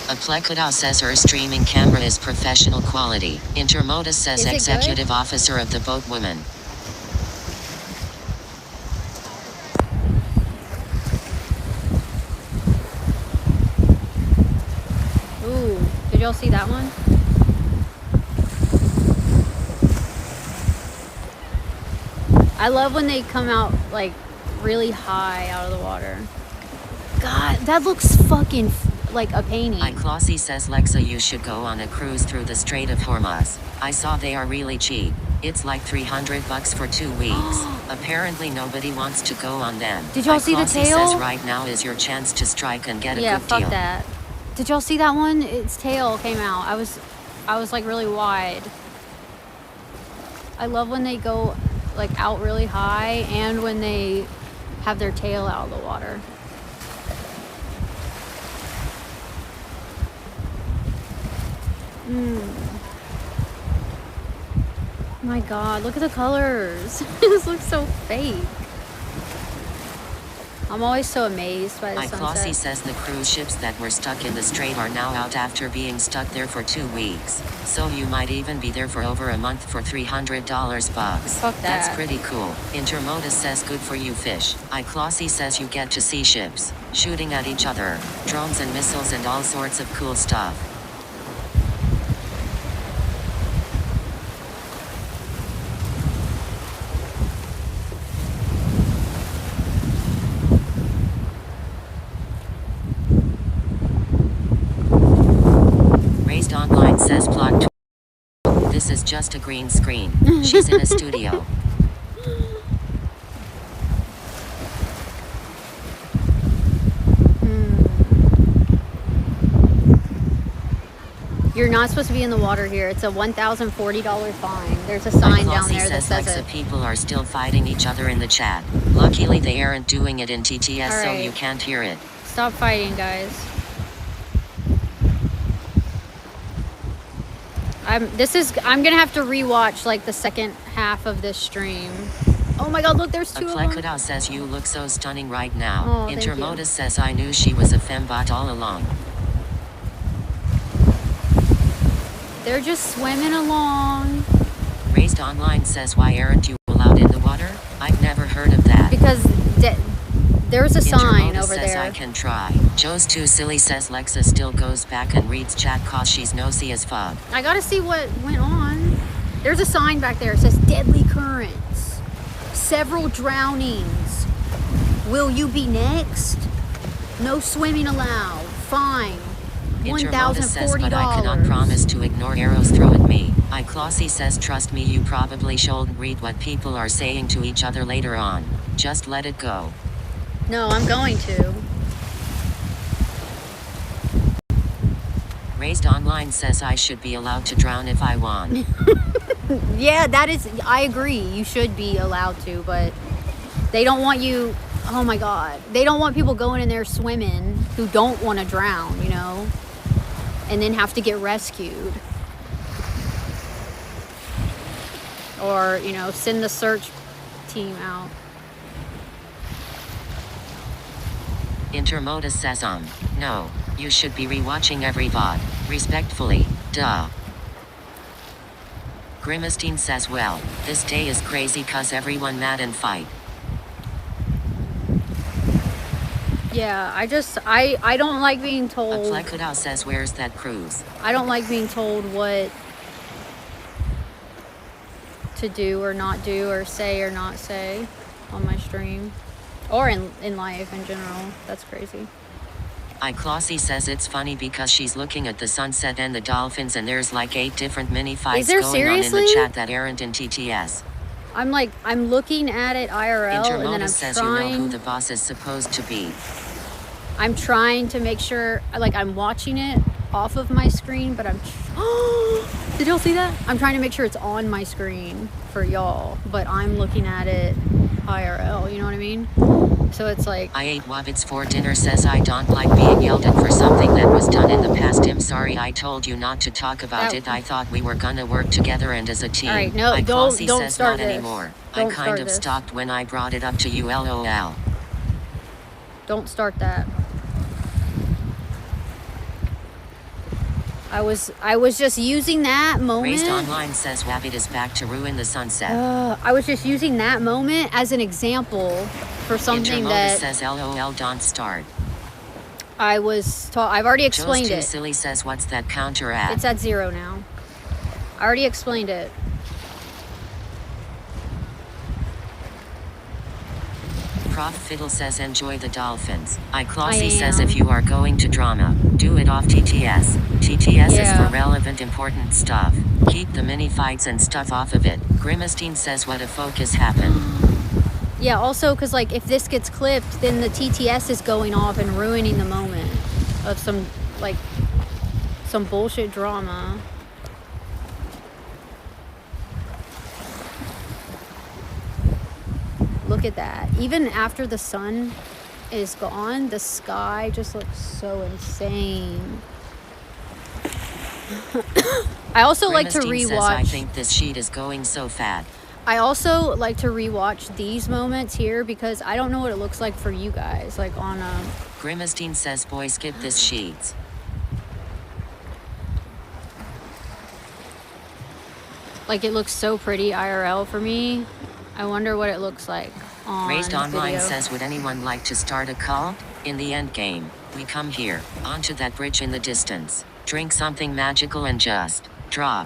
Speaker 1: Aplekadao says her streaming camera is professional quality. Intermodus says
Speaker 6: Is it good?
Speaker 1: executive officer of the boat woman.
Speaker 6: Ooh, did y'all see that one? I love when they come out like really high out of the water. God, that looks fucking like a painting.
Speaker 1: Clausy says, Lexa, you should go on a cruise through the Strait of Hormuz. I saw they are really cheap. It's like $300 for 2 weeks. Apparently nobody wants to go on them.
Speaker 6: Did y'all see the
Speaker 1: Clausy
Speaker 6: tail?
Speaker 1: says right now is your chance to strike and get a
Speaker 6: Yeah,
Speaker 1: good
Speaker 6: fuck
Speaker 1: deal.
Speaker 6: that. Did y'all see that one? Its tail came out. I was like really wide. I love when they go like out really high and when they have their tail out of the water. My God, look at the colors. This looks so fake. I'm always so amazed by the
Speaker 1: iClossy
Speaker 6: sunset.
Speaker 1: says the cruise ships that were stuck in the strait are now out after being stuck there for 2 weeks. So you might even be there for over a month for $300 bucks.
Speaker 6: Fuck that.
Speaker 1: That's pretty cool. Intermodus says good for you fish. iClossy says you get to see ships shooting at each other, drones and missiles and all sorts of cool stuff. Raised Online says plot twist. This is just a green screen. She's in a studio.
Speaker 6: You're not supposed to be in the water here. It's a $1,040 fine. There's a sign down there that says
Speaker 1: Lexa
Speaker 6: it.
Speaker 1: people are still fighting each other in the chat. Luckily they aren't doing it in TTS, so
Speaker 6: Alright.
Speaker 1: you can't hear it.
Speaker 6: Stop fighting, guys. I'm gonna have to rewatch like the second half of this stream. Oh my God, look, there's two of them.
Speaker 1: Aklekuda says you look so stunning right now.
Speaker 6: Oh, thank you.
Speaker 1: Intermodus says I knew she was a fembot all along.
Speaker 6: They're just swimming along.
Speaker 1: Raised Online says why aren't you allowed in the water? I've never heard of that.
Speaker 6: Because there's a sign
Speaker 1: Intermodus
Speaker 6: over
Speaker 1: says
Speaker 6: there.
Speaker 1: I can try. Joe's too silly says Lexa still goes back and reads chat cause she's nosy as fuck.
Speaker 6: I gotta see what went on. There's a sign back there. It says deadly currents. Several drownings. Will you be next? No swimming allowed. Fine.
Speaker 1: Intermodus says but I
Speaker 6: $1,040.
Speaker 1: cannot promise to ignore arrows thrown at me. iClossy says trust me you probably shouldn't read what people are saying to each other later on. Just let it go.
Speaker 6: No, I'm going to.
Speaker 1: Raised Online says I should be allowed to drown if I want.
Speaker 6: Yeah, I agree. You should be allowed to, but they don't want you, oh my God. They don't want people going in there swimming who don't want to drown, you know? And then have to get rescued. Or, you know, send the search team out.
Speaker 1: Intermodus says no. You should be rewatching every VOD. Respectfully, duh. Grimestein says well, this day is crazy cause everyone mad and fight.
Speaker 6: Yeah, I don't like being told.
Speaker 1: Aklekuda says where's that cruise?
Speaker 6: I don't like being told what to do or not do or say or not say on my stream. Or in life in general. That's crazy.
Speaker 1: iClossy says it's funny because she's looking at the sunset and the dolphins and there's like 8 different mini fights
Speaker 6: there
Speaker 1: going on in
Speaker 6: seriously?
Speaker 1: the chat that aren't in TTS.
Speaker 6: I'm looking at it IRL and then
Speaker 1: Intermodus
Speaker 6: I'm
Speaker 1: says you know who
Speaker 6: trying
Speaker 1: the boss is supposed to be.
Speaker 6: I'm trying to make sure like I'm watching it off of my screen, but I'm did y'all see that? I'm trying to make sure it's on my screen for y'all, but I'm looking at it IRL, you know what I mean? So it's like
Speaker 1: I ate Wabbits for dinner says I don't like being yelled at for something that was done in the past. I'm sorry I told you not to talk about it. I thought we were gonna work together and as a team.
Speaker 6: Alright, no,
Speaker 1: iClossy
Speaker 6: don't
Speaker 1: says
Speaker 6: start
Speaker 1: not
Speaker 6: this.
Speaker 1: anymore.
Speaker 6: Don't
Speaker 1: I kind
Speaker 6: start
Speaker 1: of
Speaker 6: this.
Speaker 1: stopped when I brought it up to you LOL.
Speaker 6: don't start that. I was just using that moment.
Speaker 1: Raised Online says Wabbit is back to ruin the sunset.
Speaker 6: I was just using that moment as an example for something
Speaker 1: Intermodus
Speaker 6: that
Speaker 1: says LOL don't start.
Speaker 6: I was taught. I've already explained
Speaker 1: Joe's too
Speaker 6: it.
Speaker 1: silly says what's that counter at?
Speaker 6: It's at 0 now. I already explained it.
Speaker 1: Prof Fiddle says enjoy the dolphins.
Speaker 6: I
Speaker 1: iClossy says
Speaker 6: am.
Speaker 1: if you are going to drama, do it off TTS. TTS is
Speaker 6: Yeah.
Speaker 1: for relevant important stuff. Keep the mini fights and stuff off of it. Grimestein says what a focus happened.
Speaker 6: Yeah, also because like if this gets clipped, then the TTS is going off and ruining the moment of some bullshit drama. look at that. Even after the sun is gone, the sky just looks so insane. I also like to
Speaker 1: Grimacine
Speaker 6: rewatch.
Speaker 1: says, I think this sheet is going so fat.
Speaker 6: I also like to rewatch these moments here because I don't know what it looks like for you guys. Like on a.
Speaker 1: Grimacine says, boy, skip this sheets.
Speaker 6: Like it looks so pretty IRL for me. I wonder what it looks like on
Speaker 1: Raised Online
Speaker 6: video.
Speaker 1: says, would anyone like to start a cult? In the end game, we come here, onto that bridge in the distance, drink something magical and just draw.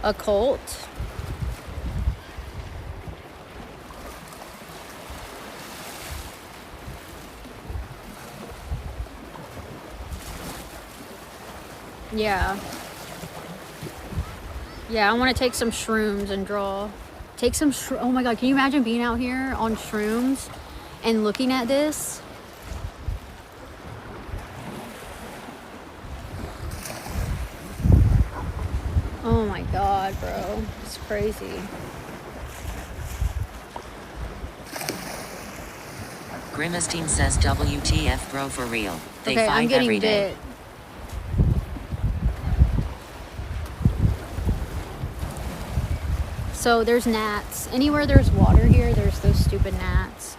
Speaker 6: A cult? Yeah. Yeah, I want to take some shrooms and draw. Take some oh my god, can you imagine being out here on shrooms and looking at this? Oh my god, bro. It's crazy.
Speaker 1: Grimacine says, WTF bro, for real. They
Speaker 6: Okay, I'm
Speaker 1: fight
Speaker 6: getting
Speaker 1: every day.
Speaker 6: bit. So there's gnats. Anywhere there's water here, there's those stupid gnats.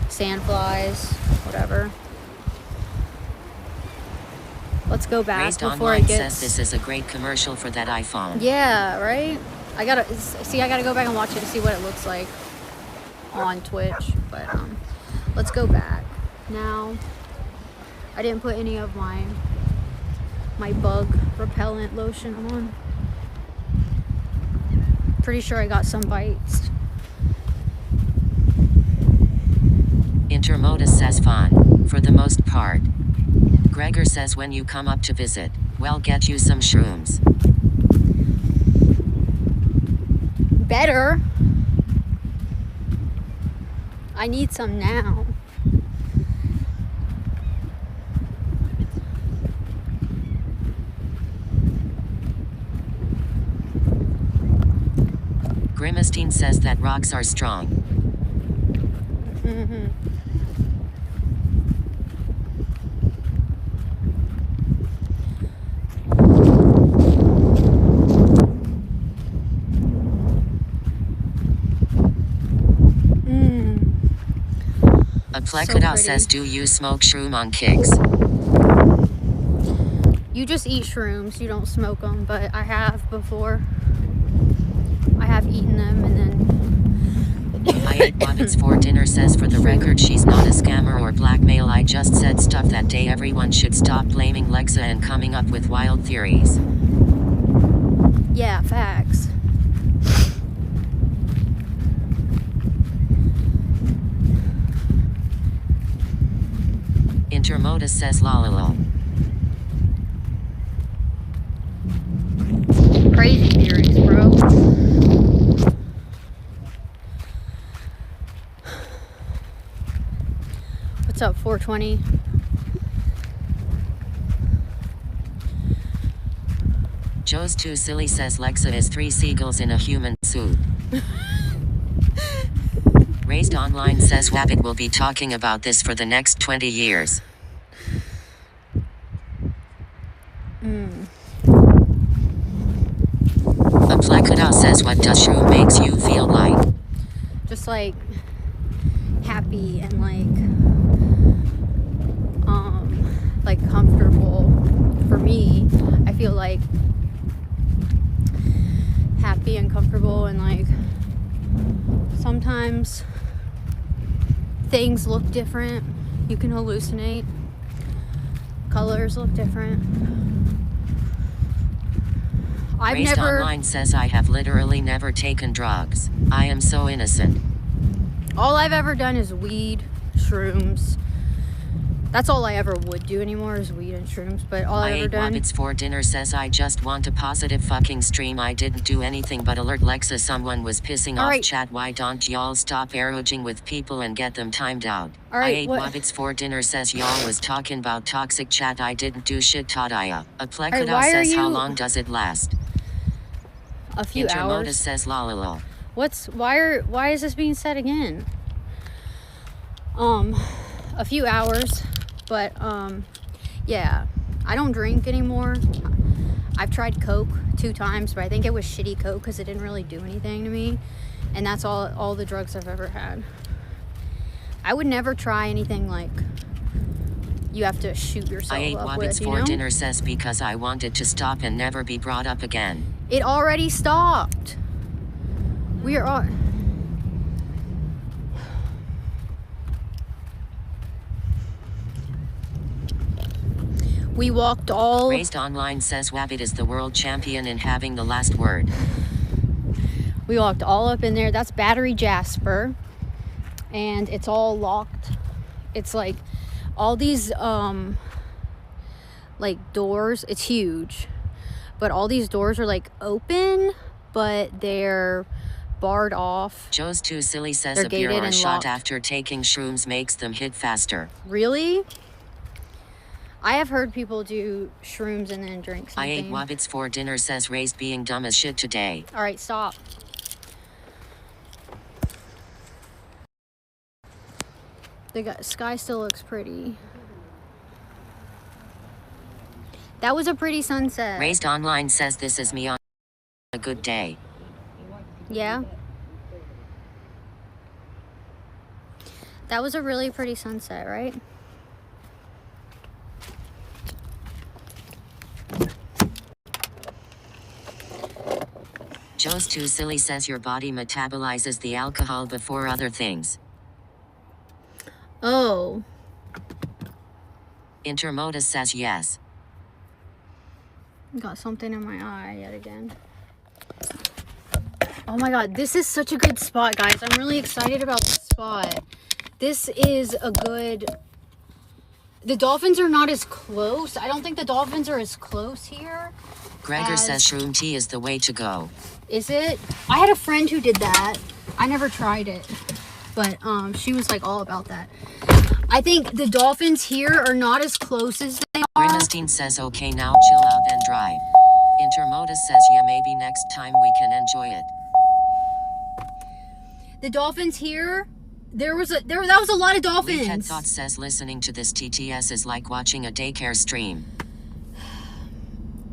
Speaker 6: Sandflies, whatever. Let's go back
Speaker 1: Raised
Speaker 6: before
Speaker 1: Online
Speaker 6: it gets...
Speaker 1: says this is a great commercial for that iPhone.
Speaker 6: Yeah, right? I gotta go back and watch it to see what it looks like on Twitch. But let's go back. Now, I didn't put any of my bug repellent lotion on. Pretty sure I got some bites.
Speaker 1: Intermodus says fun, for the most part. Gregor says when you come up to visit, well, get you some shrooms.
Speaker 6: Better. I need some now.
Speaker 1: Grimacine says that rocks are strong.
Speaker 6: Mm-hmm.
Speaker 1: A Plekada says, do you smoke shroom on kicks?
Speaker 6: You just eat shrooms, you don't smoke them, but I have before. I have eaten them and then...
Speaker 1: I ate Bobbits for dinner says, for the record, she's not a scammer or blackmail. I just said stuff that day. Everyone should stop blaming Lexa and coming up with wild theories.
Speaker 6: Yeah, facts.
Speaker 1: Intermodus says, lololo.
Speaker 6: Crazy theories, bro. What's up, 420?
Speaker 1: Joe's too silly says Lexa is 3 seagulls in a human suit. Raised Online says Wabbit will be talking about this for the next 20 years. A Plekada says, what does shroom makes you feel like?
Speaker 6: Just like happy and like comfortable. For me, I feel like happy and comfortable, and like sometimes things look different. You can hallucinate. Colors look different.
Speaker 1: Raised Online says, I have literally never taken drugs. I am so innocent.
Speaker 6: All I've ever done is weed, shrooms. That's all I ever would do anymore is weed and shrooms. But all I've ever done.
Speaker 1: Wabbits for dinner says, I just want a positive fucking stream. I didn't do anything but alert Lexa someone was pissing off chat. Why don't y'all stop arroging with people and get them timed out? I ate Wabbits for dinner says, y'all was talking about toxic chat. I didn't do shit, Tadaya. A Plekada says, how long does it last?
Speaker 6: A few
Speaker 1: Intermodus
Speaker 6: hours.
Speaker 1: says, lololo.
Speaker 6: Why is this being said again? A few hours, but yeah, I don't drink anymore. I've tried Coke 2 times, but I think it was shitty Coke because it didn't really do anything to me, and that's all the drugs I've ever had. I would never try anything like you have to shoot yourself
Speaker 1: I ate
Speaker 6: up
Speaker 1: Wabbits
Speaker 6: with, you
Speaker 1: for
Speaker 6: know?
Speaker 1: dinner says because I wanted to stop and never be brought up again.
Speaker 6: It already stopped. We are all... We walked all...
Speaker 1: Raised Online says Wabbit is the world champion in having the last word.
Speaker 6: We walked all up in there. That's Battery Jasper. And it's all locked. It's like all these like doors. It's huge. But all these doors are like open, but they're barred off.
Speaker 1: Joe's Too Silly says
Speaker 6: They're
Speaker 1: a beer
Speaker 6: gated
Speaker 1: or
Speaker 6: and
Speaker 1: shot
Speaker 6: locked.
Speaker 1: after taking shrooms makes them hit faster.
Speaker 6: Really? I have heard people do shrooms and then drink
Speaker 1: I
Speaker 6: something.
Speaker 1: ate Wabbits for dinner says Raised being dumb as shit today.
Speaker 6: All right, stop. The sky still looks pretty. That was a pretty sunset.
Speaker 1: Raised Online says this is me on a good day.
Speaker 6: Yeah. That was a really pretty sunset, right?
Speaker 1: Joe's Too Silly says your body metabolizes the alcohol before other things.
Speaker 6: Oh.
Speaker 1: Intermodus says yes.
Speaker 6: Got something in my eye yet again. Oh my god, this is such a good spot, guys. I'm really excited about this spot. This is a good... The dolphins are not as close. I don't think the dolphins are as close here.
Speaker 1: Gregor says shroom tea is the way to go.
Speaker 6: Is it? I had a friend who did that. I never tried it. But she was like all about that. I think the dolphins here are not as close as they are.
Speaker 1: Grimestein says okay now chill out and drive. Intermodus says yeah maybe next time we can enjoy it.
Speaker 6: The dolphins here, that was a lot of dolphins.
Speaker 1: Weekend Thought says listening to this TTS is like watching a daycare stream.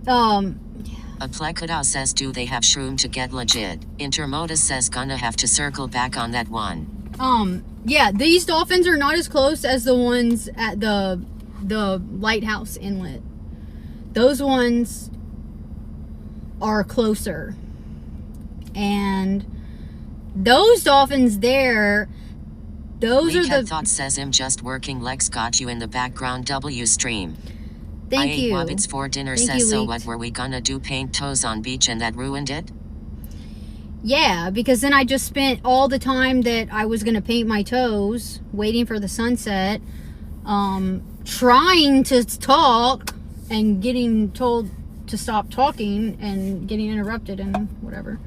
Speaker 1: A Plekadao says do they have shroom to get legit? Intermodus says gonna have to circle back on that one.
Speaker 6: Yeah, these dolphins are not as close as the ones at the lighthouse inlet. Those ones are closer. And those dolphins there, those are the...
Speaker 1: Thought says I'm just working. Lex got you in the background W stream.
Speaker 6: Thank you.
Speaker 1: I ate Wabbits for dinner
Speaker 6: Thank
Speaker 1: says
Speaker 6: you,
Speaker 1: so
Speaker 6: Leek.
Speaker 1: what were we gonna do, paint toes on beach and that ruined it?
Speaker 6: Yeah, because then I just spent all the time that I was going to paint my toes, waiting for the sunset, trying to talk and getting told to stop talking and getting interrupted and whatever.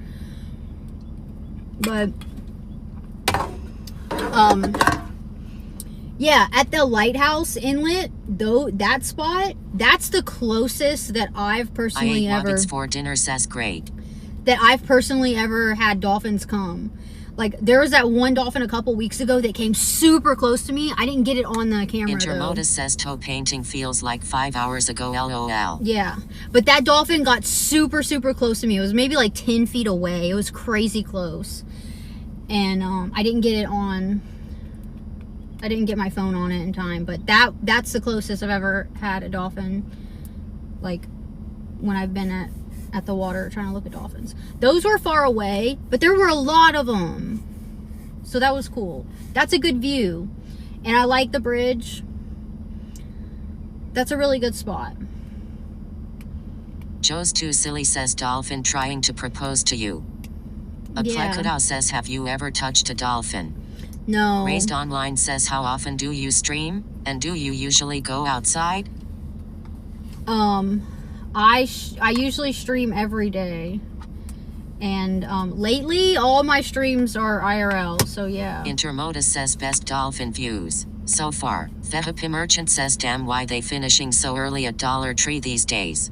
Speaker 6: But, yeah, at the lighthouse inlet, though, that spot, that's the closest that I've personally
Speaker 1: I ate
Speaker 6: ever...
Speaker 1: Wabbits for dinner says great.
Speaker 6: That I've personally ever had dolphins come. Like, there was that one dolphin a couple weeks ago that came super close to me. I didn't get it on the camera, though.
Speaker 1: Intermodus says toe painting feels like 5 hours ago, LOL.
Speaker 6: Yeah, but that dolphin got super, super close to me. It was maybe like 10 feet away. It was crazy close. And I didn't get it on... I didn't get my phone on it in time. But that's the closest I've ever had a dolphin. Like, when I've been at the water trying to look at dolphins. Those were far away, but there were a lot of them. So that was cool. That's a good view. And I like the bridge. That's a really good spot.
Speaker 1: Joe's Too Silly says dolphin trying to propose to you. A
Speaker 6: Yeah.
Speaker 1: Plekadao says have you ever touched a dolphin?
Speaker 6: No.
Speaker 1: Raised Online says how often do you stream? And do you usually go outside?
Speaker 6: I usually stream every day. And lately, all my streams are IRL, so yeah.
Speaker 1: Intermodus says best dolphin views. So far, Thehapi Merchant says damn why they finishing so early at Dollar Tree these days.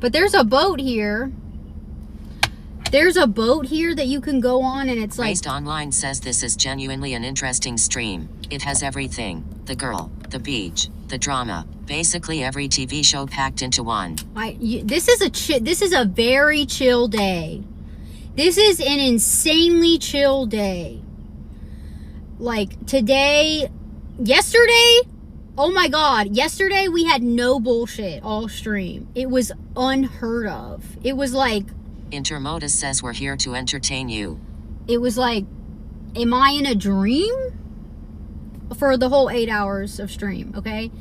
Speaker 2: But there's a boat here. There's a boat here that you can go on, and it's like...
Speaker 1: Raised Online says this is genuinely an interesting stream. It has everything. The girl, the beach, the drama. Basically every TV show packed into one.
Speaker 2: This is a very chill day. This is an insanely chill day. Like yesterday, oh my God, yesterday we had no bullshit all stream. It was unheard of. It was like...
Speaker 1: Intermodus says we're here to entertain you.
Speaker 2: It was like, am I in a dream? For the whole 8 hours of stream, okay?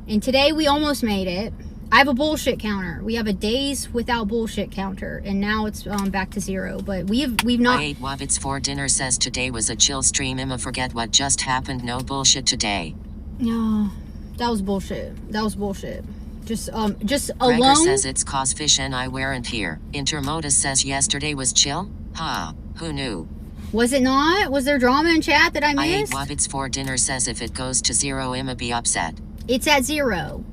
Speaker 2: And today we almost made it. I have a bullshit counter. We have a days without bullshit counter, and now it's back to 0. But we've not...
Speaker 1: I ate Wabbits for dinner says today was a chill stream. Emma, forget what just happened. No bullshit today.
Speaker 2: No, that was bullshit. That was bullshit. Just
Speaker 1: Gregor
Speaker 2: alone.
Speaker 1: says it's cause fish and I weren't here. Intermodus says yesterday was chill. Ha, who knew?
Speaker 2: Was it not? Was there drama in chat that I
Speaker 1: I ate
Speaker 2: missed?
Speaker 1: Wabbits for dinner says if it goes to 0, Emma be upset.
Speaker 2: It's at 0.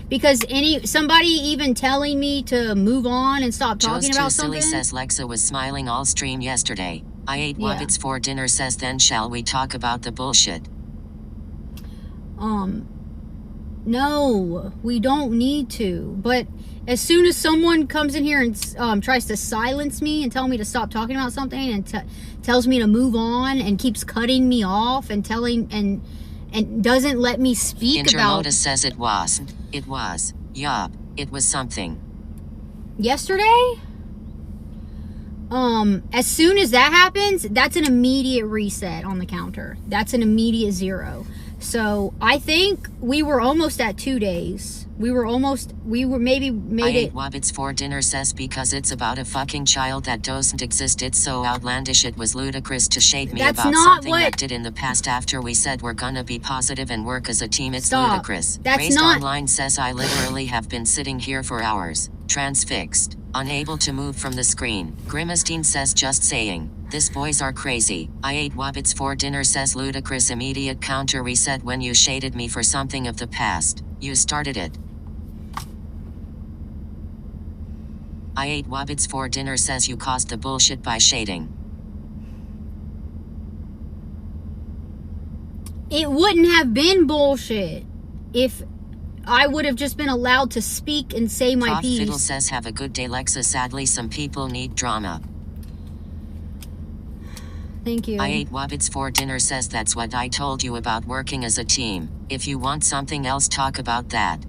Speaker 2: Because somebody even telling me to move on and stop talking about something.
Speaker 1: Silly says Lexa was smiling all stream yesterday. I ate Wabbits for dinner says then shall we talk about the bullshit?
Speaker 2: No, we don't need to. But as soon as someone comes in here and tries to silence me and tell me to stop talking about something and tells me to move on and keeps cutting me off and and doesn't let me speak about...
Speaker 1: Intermodus says it was. It was. Yup. It was something.
Speaker 2: Yesterday? As soon as that happens, that's an immediate reset on the counter. That's an immediate 0. So I think we were almost at 2 days. We maybe made
Speaker 1: I
Speaker 2: it.
Speaker 1: ate Wabbits for dinner says because it's about a fucking child that doesn't exist. It's so outlandish it was ludicrous to shade me
Speaker 2: That's
Speaker 1: about
Speaker 2: not
Speaker 1: something
Speaker 2: what-
Speaker 1: that did in the past after we said we're gonna be positive and work as a team. It's
Speaker 2: Stop.
Speaker 1: ludicrous.
Speaker 2: That's
Speaker 1: Raised
Speaker 2: not-
Speaker 1: Online says I literally have been sitting here for hours, transfixed, unable to move from the screen. Grimistine says just saying. This boys are crazy. I ate Wabbits for dinner says ludicrous immediate counter reset when you shaded me for something of the past. You started it. I ate Wabbits for dinner says you caused the bullshit by shading.
Speaker 2: It wouldn't have been bullshit if I would have just been allowed to speak and say my
Speaker 1: Cough
Speaker 2: piece.
Speaker 1: Fiddle says have a good day Lexa. Sadly some people need drama.
Speaker 2: Thank you.
Speaker 1: I ate Wabbits for dinner says that's what I told you about working as a team. If you want something else talk about that.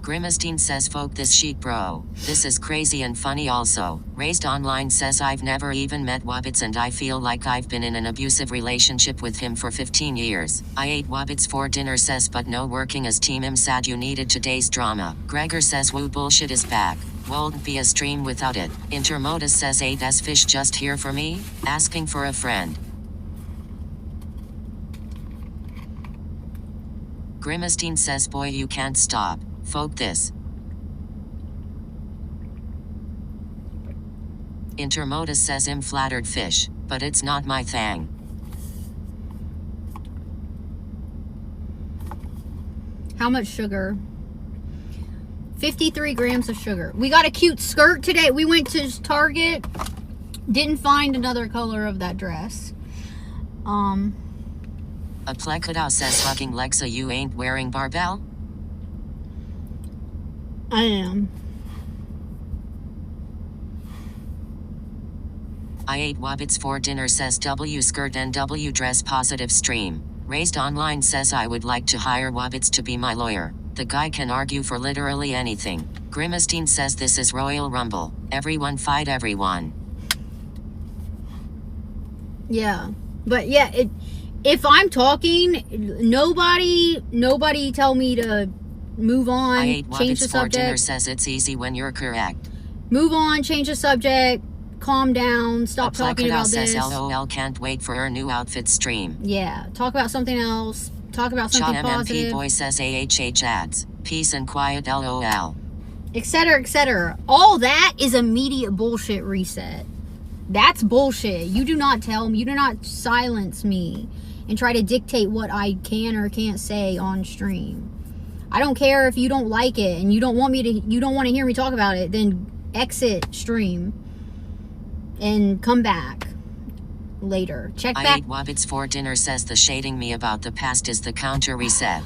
Speaker 1: Grimistine says folk this sheet bro. This is crazy and funny also. Raised Online says I've never even met Wabbits and I feel like I've been in an abusive relationship with him for 15 years. I ate Wabbits for dinner says but no working as team. I'm sad you needed today's drama. Gregor says woo bullshit is back. Won't be a stream without it. Intermodus says ate as fish just here for me? Asking for a friend. Grimistine says boy you can't stop. Folk this. Intermodus says I'm flattered fish, but it's not my thing.
Speaker 2: How much sugar? 53 grams of sugar. We got a cute skirt today. We went to Target. Didn't find another color of that dress.
Speaker 1: A Plekadao says hugging Lexa you ain't wearing barbell?
Speaker 2: I am.
Speaker 1: I ate Wabbits for dinner says W skirt and W dress positive stream. Raised Online says I would like to hire Wabbits to be my lawyer. The guy can argue for literally anything. Grimistine says this is Royal Rumble. Everyone fight everyone.
Speaker 2: Yeah. But yeah, if I'm talking, nobody tell me to move on,
Speaker 1: I ate
Speaker 2: change the
Speaker 1: Wabbits for dinner
Speaker 2: subject.
Speaker 1: says it's easy when you're correct.
Speaker 2: Move on, change the subject, calm down, stop talking
Speaker 1: Plekadao
Speaker 2: about
Speaker 1: says
Speaker 2: this.
Speaker 1: LOL can't wait for her new outfit stream.
Speaker 2: Yeah, talk about something else. Talk about
Speaker 1: Cha
Speaker 2: something
Speaker 1: MMP
Speaker 2: positive,
Speaker 1: boy says AHH ads. Peace and quiet LOL.
Speaker 2: etc., etc. All that is immediate bullshit reset. That's bullshit. You do not tell me, you do not silence me and try to dictate what I can or can't say on stream. I don't care if you don't like it and you don't want to hear me talk about it, then exit stream and come back later. Check
Speaker 1: I
Speaker 2: back.
Speaker 1: ate Wabbits for dinner says the shading me about the past is the counter reset.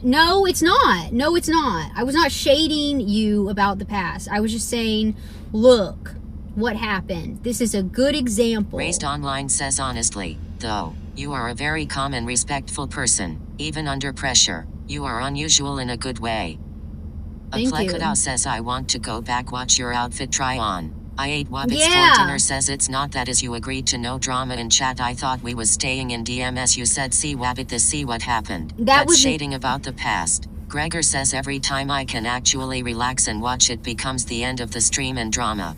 Speaker 2: No, it's not. No, it's not. I was not shading you about the past. I was just saying, look what happened. This is a good example.
Speaker 1: Raised Online says honestly, though, you are a very calm and respectful person, even under pressure. You are unusual in a good way.
Speaker 2: Thank you.
Speaker 1: Aplekadao says I want to go back watch your outfit try on. I ate Wabbits
Speaker 2: Yeah.
Speaker 1: for dinner says it's not that as you agreed to no drama in chat. I thought we was staying in DMS. You said see Wabbit this see what happened. That's
Speaker 2: was
Speaker 1: shading about the past. Gregor says every time I can actually relax and watch it becomes the end of the stream and drama.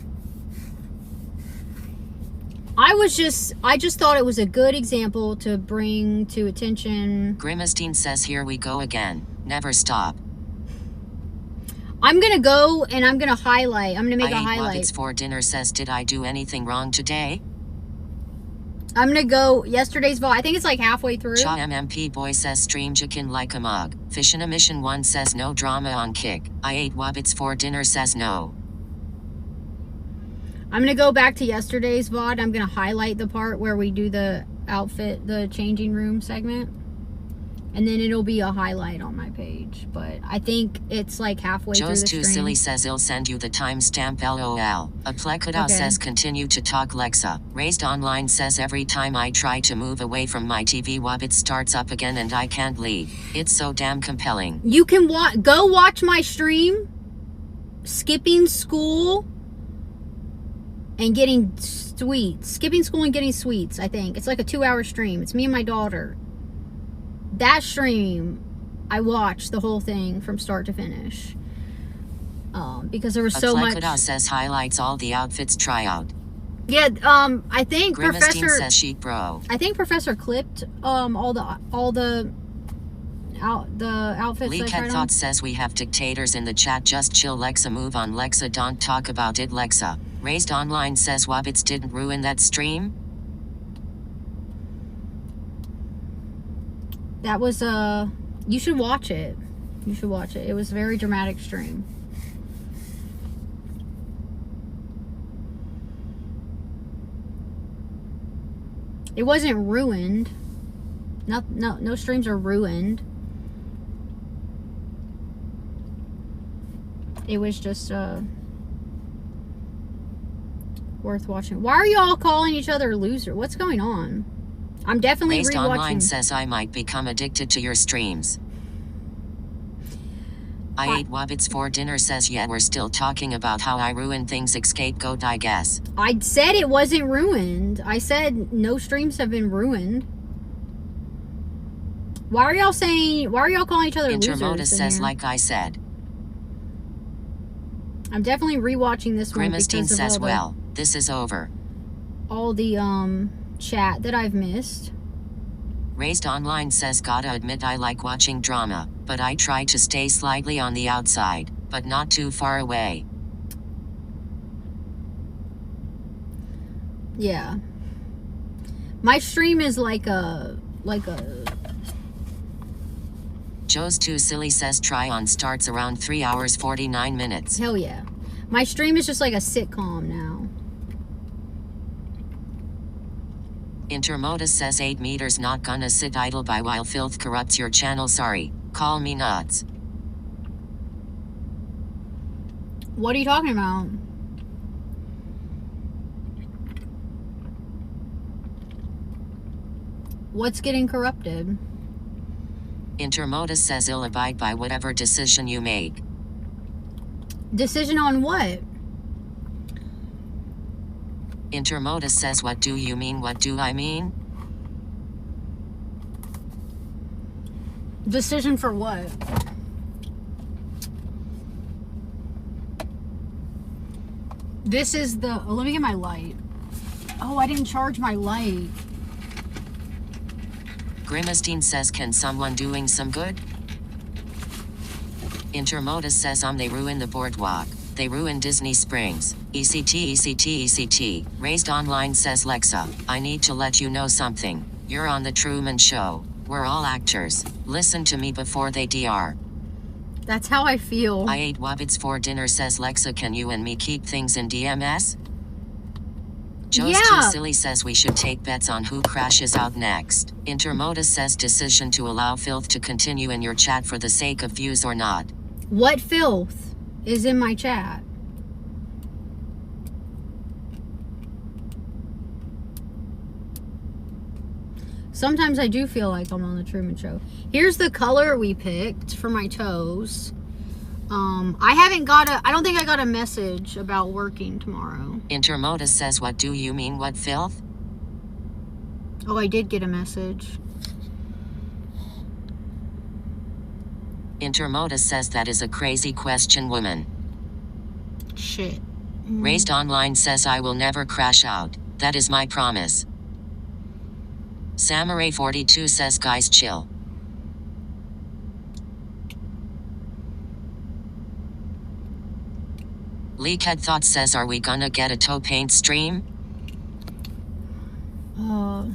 Speaker 2: I just thought it was a good example to bring to attention.
Speaker 1: Grimestein says here we go again. Never stop.
Speaker 2: I'm gonna go and I'm gonna highlight. I'm gonna make a
Speaker 1: I ate
Speaker 2: highlight.
Speaker 1: Wabbits for dinner says did I do anything wrong today?
Speaker 2: I'm gonna go yesterday's VOD. I think it's like halfway through.
Speaker 1: Cha MMP boy says stream chicken like a mug. Fish in a mission 1 says no drama on kick. I ate Wabbits for dinner says no.
Speaker 2: I'm gonna go back to yesterday's VOD. I'm gonna highlight the part where we do the outfit, the changing room segment. And then it'll be a highlight on my page. But I think it's like halfway through the
Speaker 1: Joe's
Speaker 2: stream.
Speaker 1: too silly says he'll send you the timestamp LOL. Aplekadao
Speaker 2: Okay.
Speaker 1: says continue to talk Lexa. Raised Online says every time I try to move away from my TV Wabbit starts up again and I can't leave. It's so damn compelling.
Speaker 2: You can go watch my stream. Skipping school and getting sweets. Skipping school and getting sweets, I think. It's like a 2-hour stream. It's me and my daughter. That stream, I watched the whole thing from start to finish. Because there was so much.
Speaker 1: Aplekadao says highlights all the outfits tryout.
Speaker 2: Yeah, I think
Speaker 1: Grimestein says chic bro.
Speaker 2: I think Professor clipped all the outfits
Speaker 1: Lee
Speaker 2: I
Speaker 1: Cat
Speaker 2: tried on.
Speaker 1: Thoughts says we have dictators in the chat. Just chill Lexa, move on Lexa, don't talk about it Lexa. Raised Online says Wabbits didn't ruin that stream.
Speaker 2: That was you should watch it. You should watch it. It was a very dramatic stream. It wasn't ruined. No streams are ruined. It was just worth watching. Why are y'all calling each other loser? What's going on? I'm definitely
Speaker 1: Raised
Speaker 2: rewatching.
Speaker 1: Online says I might become addicted to your streams. I ate Wabbits for dinner says yeah we're still talking about how I ruined things. Escape goat I guess.
Speaker 2: I said it wasn't ruined. I said no streams have been ruined. Why are y'all calling each other losers?
Speaker 1: Intermodus
Speaker 2: in
Speaker 1: says
Speaker 2: here?
Speaker 1: like I said.
Speaker 2: I'm definitely rewatching this one
Speaker 1: Grimestein
Speaker 2: because of
Speaker 1: says
Speaker 2: all the,
Speaker 1: well, this is over.
Speaker 2: all the chat that I've missed.
Speaker 1: Raised Online says gotta admit I like watching drama, but I try to stay slightly on the outside, but not too far away.
Speaker 2: Yeah. My stream is like a
Speaker 1: Joe's too silly says try on starts around 3 hours 49 minutes.
Speaker 2: hell yeah. My stream is just like a sitcom now.
Speaker 1: Intermodus says 8 meters not gonna sit idle by while filth corrupts your channel. Sorry, call me nuts.
Speaker 2: What are you talking about? What's getting corrupted?
Speaker 1: Intermodus says he'll abide by whatever decision you make.
Speaker 2: Decision on what?
Speaker 1: Intermodus says what do you mean? What do I mean?
Speaker 2: Decision for what? This is the... Oh, let me get my light. Oh, I didn't charge my light.
Speaker 1: Grimestein says can someone doing some good? Intermodus says they ruin the boardwalk. They ruin Disney Springs. ECT. Raised Online says Lexa, I need to let you know something. You're on the Truman Show. We're all actors. Listen to me before they DR.
Speaker 6: That's how I feel.
Speaker 1: I ate Wobbits for dinner, says Lexa. Can you and me keep things in DMS? Joe's Too Silly says we should take bets on who crashes out next. Intermodus says decision to allow filth to continue in your chat for the sake of views or not.
Speaker 6: What filth is in my chat? Sometimes I do feel like I'm on the Truman Show. Here's the color we picked for my toes. I don't think I got a message about working tomorrow.
Speaker 1: Intermodus says, what do you mean, what filth?
Speaker 6: Oh, I did get a message.
Speaker 1: Intermodus says that is a crazy question, woman.
Speaker 6: Shit.
Speaker 1: Raised Online says I will never crash out. That is my promise. Samurai 42 says guys chill. Leakhead Thought says are we gonna get a toe paint stream?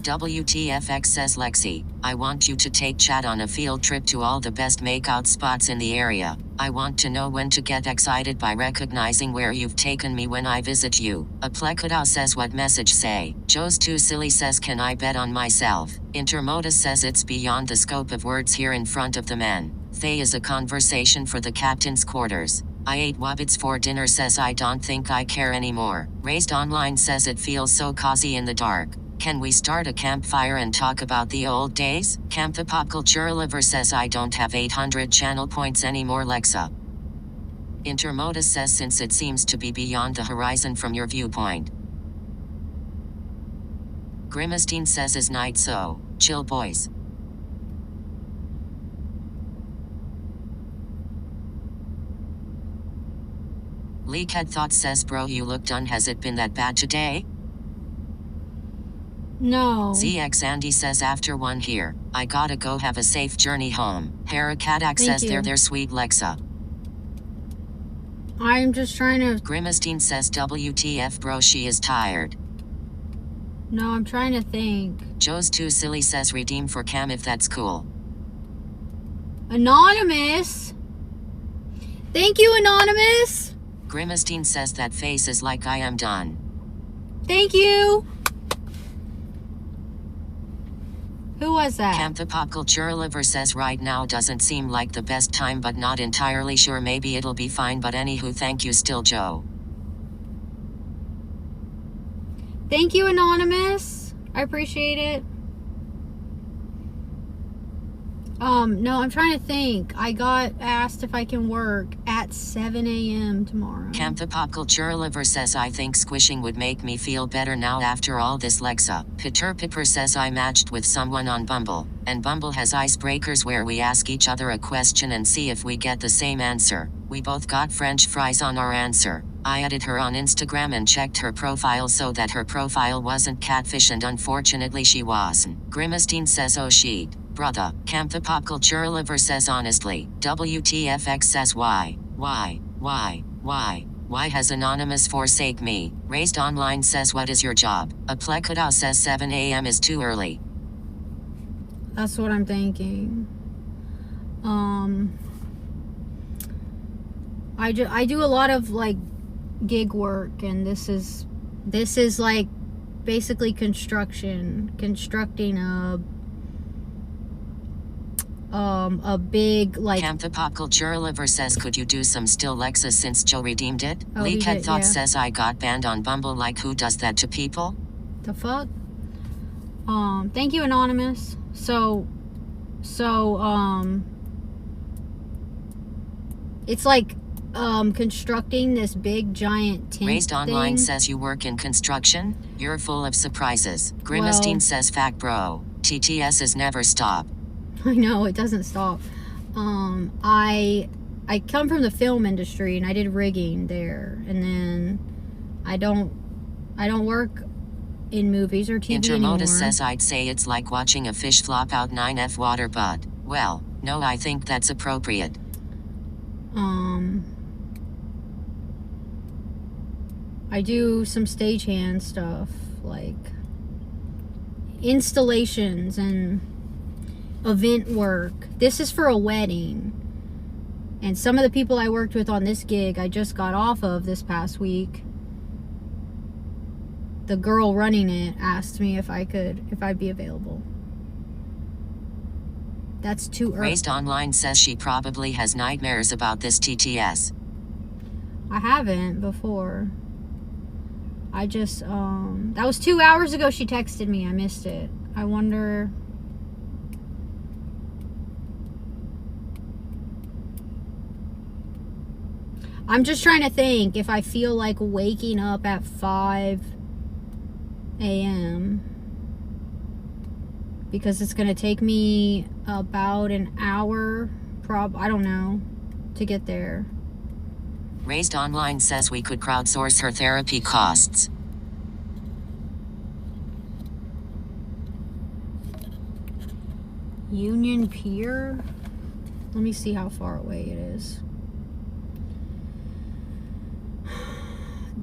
Speaker 1: WTFX says Lexi, I want you to take chat on a field trip to all the best makeout spots in the area. I want to know when to get excited by recognizing where you've taken me when I visit you. Aplekadao says what message say? Joe's Too Silly says can I bet on myself? Intermodus says it's beyond the scope of words here in front of the men. They is a conversation for the captain's quarters. I ate Wobbits for dinner says I don't think I care anymore. Raised Online says it feels so cozy in the dark. Can we start a campfire and talk about the old days? Camp the Pop Culture Liver says I don't have 800 channel points anymore, Lexa. Intermodus says since it seems to be beyond the horizon from your viewpoint. Grimistine says is night so. Chill boys. Leakhead Thought says bro you look done, has it been that bad today?
Speaker 6: No.
Speaker 1: ZX Andy says after one here, I gotta go, have a safe journey home. Harakadak says they're sweet Lexa.
Speaker 6: I'm just trying to...
Speaker 1: Grimistine says WTF bro she is tired.
Speaker 6: No, I'm trying to think.
Speaker 1: Joe's Too Silly says redeem for Cam if that's cool.
Speaker 6: Anonymous! Thank you, Anonymous!
Speaker 1: Grimistine says that face is like I am done.
Speaker 6: Thank you! Who was that?
Speaker 1: Camp the Pop Culture Liver says right now doesn't seem like the best time but not entirely sure, maybe it'll be fine, but anywho thank you still Joe.
Speaker 6: Thank you, Anonymous. I appreciate it. No, I'm trying to think. I got asked if I can work at 7 a.m. tomorrow.
Speaker 1: Camp the Pop Culture Liver says I think squishing would make me feel better now after all this, Lexa. Peter Pipper says I matched with someone on Bumble, and Bumble has icebreakers where we ask each other a question and see if we get the same answer. We both got French fries on our answer. I added her on Instagram and checked her profile so that her profile wasn't catfish, and unfortunately she wasn't. Grimistine says oh shit. Brother. Camp the Pop Culture Liver says honestly. WTFX says why has Anonymous forsake me? Raised Online says what is your job? Aplekadao says 7 a.m. is too early.
Speaker 6: That's what I'm thinking. I do a lot of like gig work, and this is like basically constructing a big like...
Speaker 1: Camp the Pop Culture Liver says could you do some still Lexa since Joe redeemed it?
Speaker 6: Oh,
Speaker 1: Leakhead Thought says I got banned on Bumble, like who does that to people?
Speaker 6: The fuck? Thank you, Anonymous. So it's like constructing this big giant tent.
Speaker 1: Raised Online
Speaker 6: thing.
Speaker 1: says you work in construction? You're full of surprises. Grimistine says fact bro. TTS's never stop.
Speaker 6: I know, it doesn't stop. I come from the film industry and I did rigging there, and then I don't work in movies or TV anymore.
Speaker 1: Intermodus says I'd say it's like watching a fish flop out 9F water, but well, no, I think that's appropriate.
Speaker 6: I do some stagehand stuff like installations and event work. This is for a wedding.
Speaker 2: And some of the people I worked with on this gig I just got off of this past week, the girl running it asked me if I'd be available. That's too early.
Speaker 1: Raised Online says she probably has nightmares about this TTS.
Speaker 2: I haven't before. I just, that was 2 hours ago she texted me. I missed it. I wonder. I'm just trying to think if I feel like waking up at 5 a.m. because it's going to take me about an hour, I don't know, to get there.
Speaker 1: Raised Online says we could crowdsource her therapy costs.
Speaker 2: Union Pier? Let me see how far away it is.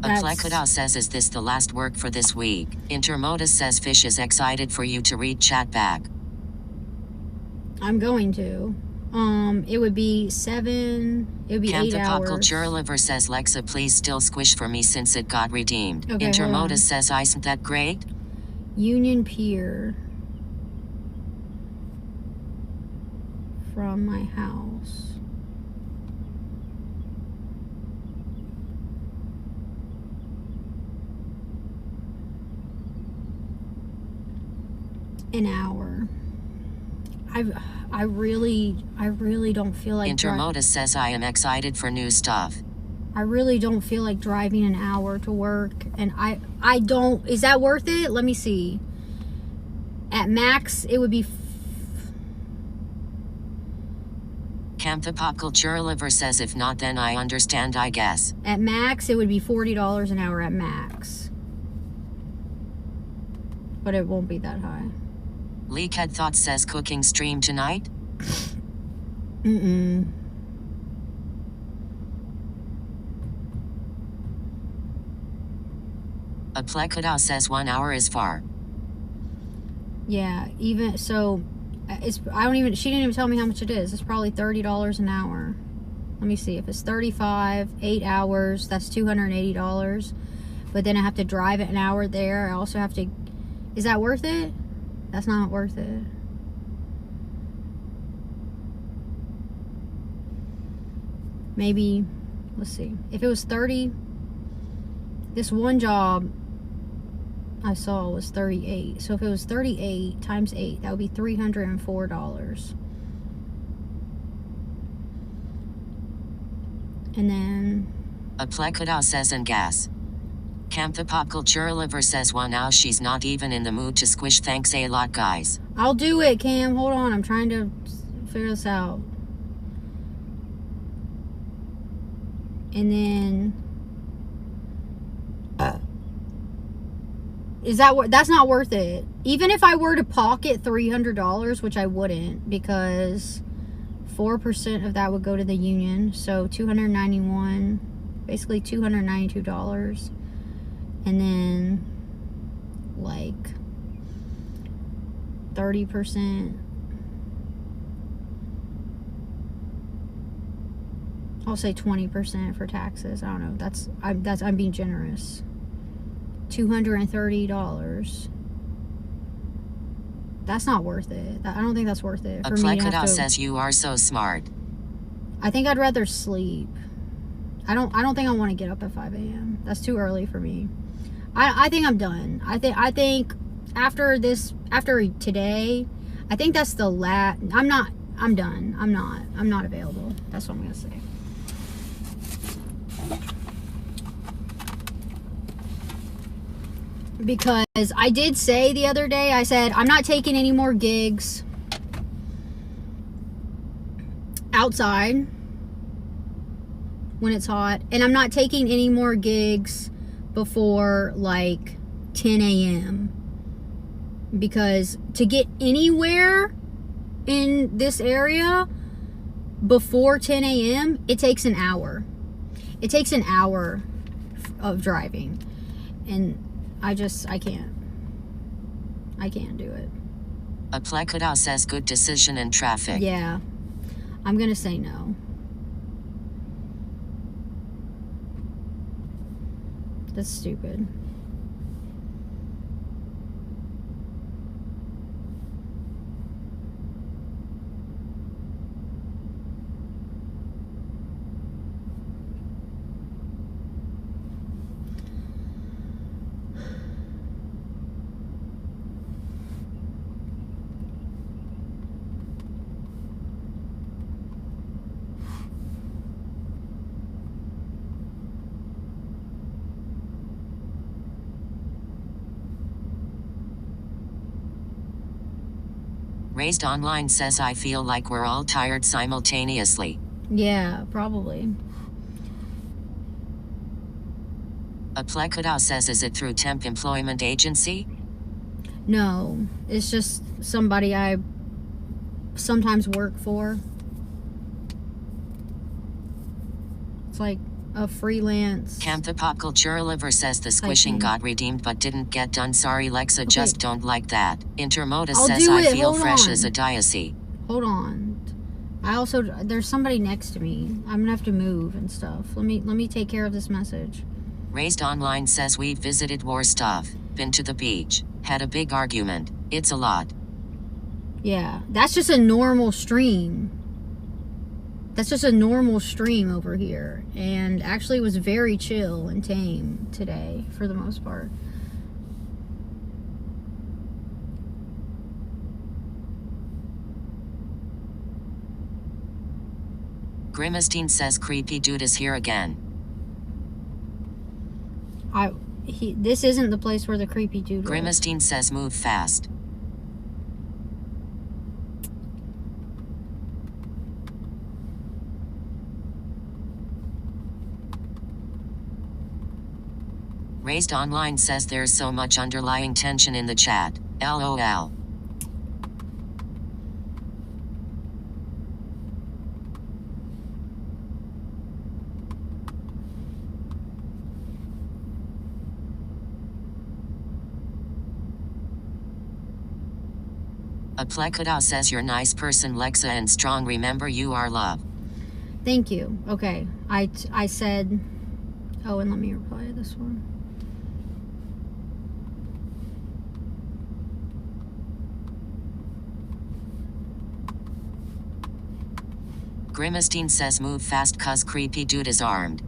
Speaker 1: Aplekada says, is this the last work for this week? Intermodus says Fish is excited for you to read chat back.
Speaker 2: I'm going to. It would be 8 hours.
Speaker 1: Culturaliver says, Lexa, please still squish for me since it got redeemed.
Speaker 2: Okay,
Speaker 1: Intermodus says, isn't that great?
Speaker 2: Union Pier. From my house. An hour. I really don't feel like
Speaker 1: Intermodus says I am excited for new stuff.
Speaker 2: I really don't feel like driving an hour to work, and I don't. Is that worth it? Let me see. At max it would be
Speaker 1: Camp Pop Culture Liver says, if not, then I understand, I guess.
Speaker 2: at max it would be $40 an hour at max. But it won't be that high.
Speaker 1: Leakhead Thought says, cooking stream tonight?
Speaker 2: Mm-mm.
Speaker 1: Aplekada says 1 hour is far.
Speaker 2: Yeah, even so, she didn't even tell me how much it is. It's probably $30 an hour. Let me see. If it's 35, 8 hours, that's $280. But then I have to drive it an hour there. I also have to. Is that worth it? That's not worth it. Maybe, let's see. If it was 30, this one job I saw was 38. So if it was 38 times 8, that would be $304. And then
Speaker 1: Aplekada says, and gas. Camp Pop Culture Liver says, well, now she's not even in the mood to squish. Thanks a lot, guys.
Speaker 2: I'll do it, Cam. Hold on. I'm trying to figure this out. And then is that what? That's not worth it. Even if I were to pocket $300, which I wouldn't, because 4% of that would go to the union. So $291, basically $292. And then like 30%. I'll say 20% for taxes. I don't know. I'm being generous. $230. That's not worth it. I don't think that's worth it. For me to have to,
Speaker 1: says you are so smart.
Speaker 2: I think I'd rather sleep. I don't think I want to get up at 5 a.m. That's too early for me. I think I'm done. I think after today, I think that's the last. I'm done. I'm not available. That's what I'm gonna say. Because I did say the other day, I said, I'm not taking any more gigs outside when it's hot. And I'm not taking any more gigs before like 10 a.m. Because to get anywhere in this area before 10 a.m., it takes an hour. It takes an hour of driving. And I can't do it.
Speaker 1: Aplekada says good decision in traffic.
Speaker 2: Yeah. I'm going to say no. That's stupid.
Speaker 1: Raised Online says I feel like we're all tired simultaneously.
Speaker 2: Yeah, probably.
Speaker 1: Aplekadao says is it through temp employment agency?
Speaker 2: No, it's just somebody I sometimes work for. It's like a freelance.
Speaker 1: Campthapopculturaliver says the squishing got redeemed but didn't get done. Sorry Lexa, just don't like that. Intermodus says I feel fresh as a diocese.
Speaker 2: Hold on. There's somebody next to me. I'm gonna have to move and stuff. Let me take care of this message.
Speaker 1: Raised Online says we've visited war stuff, been to the beach, had a big argument. It's a lot.
Speaker 2: Yeah, that's just a normal stream. That's just a normal stream over here. And actually it was very chill and tame today, for the most part.
Speaker 1: Grimistine says creepy dude is here again.
Speaker 2: This isn't the place where the creepy dude was.
Speaker 1: Grimistine says move fast. Raised Online says there's so much underlying tension in the chat. LOL. Aplekadao says you're nice person Lexa and strong, remember you are love.
Speaker 2: Thank you. Okay. I said, oh, and let me reply to this one.
Speaker 1: Grimistine says move fast cuz creepy dude is armed.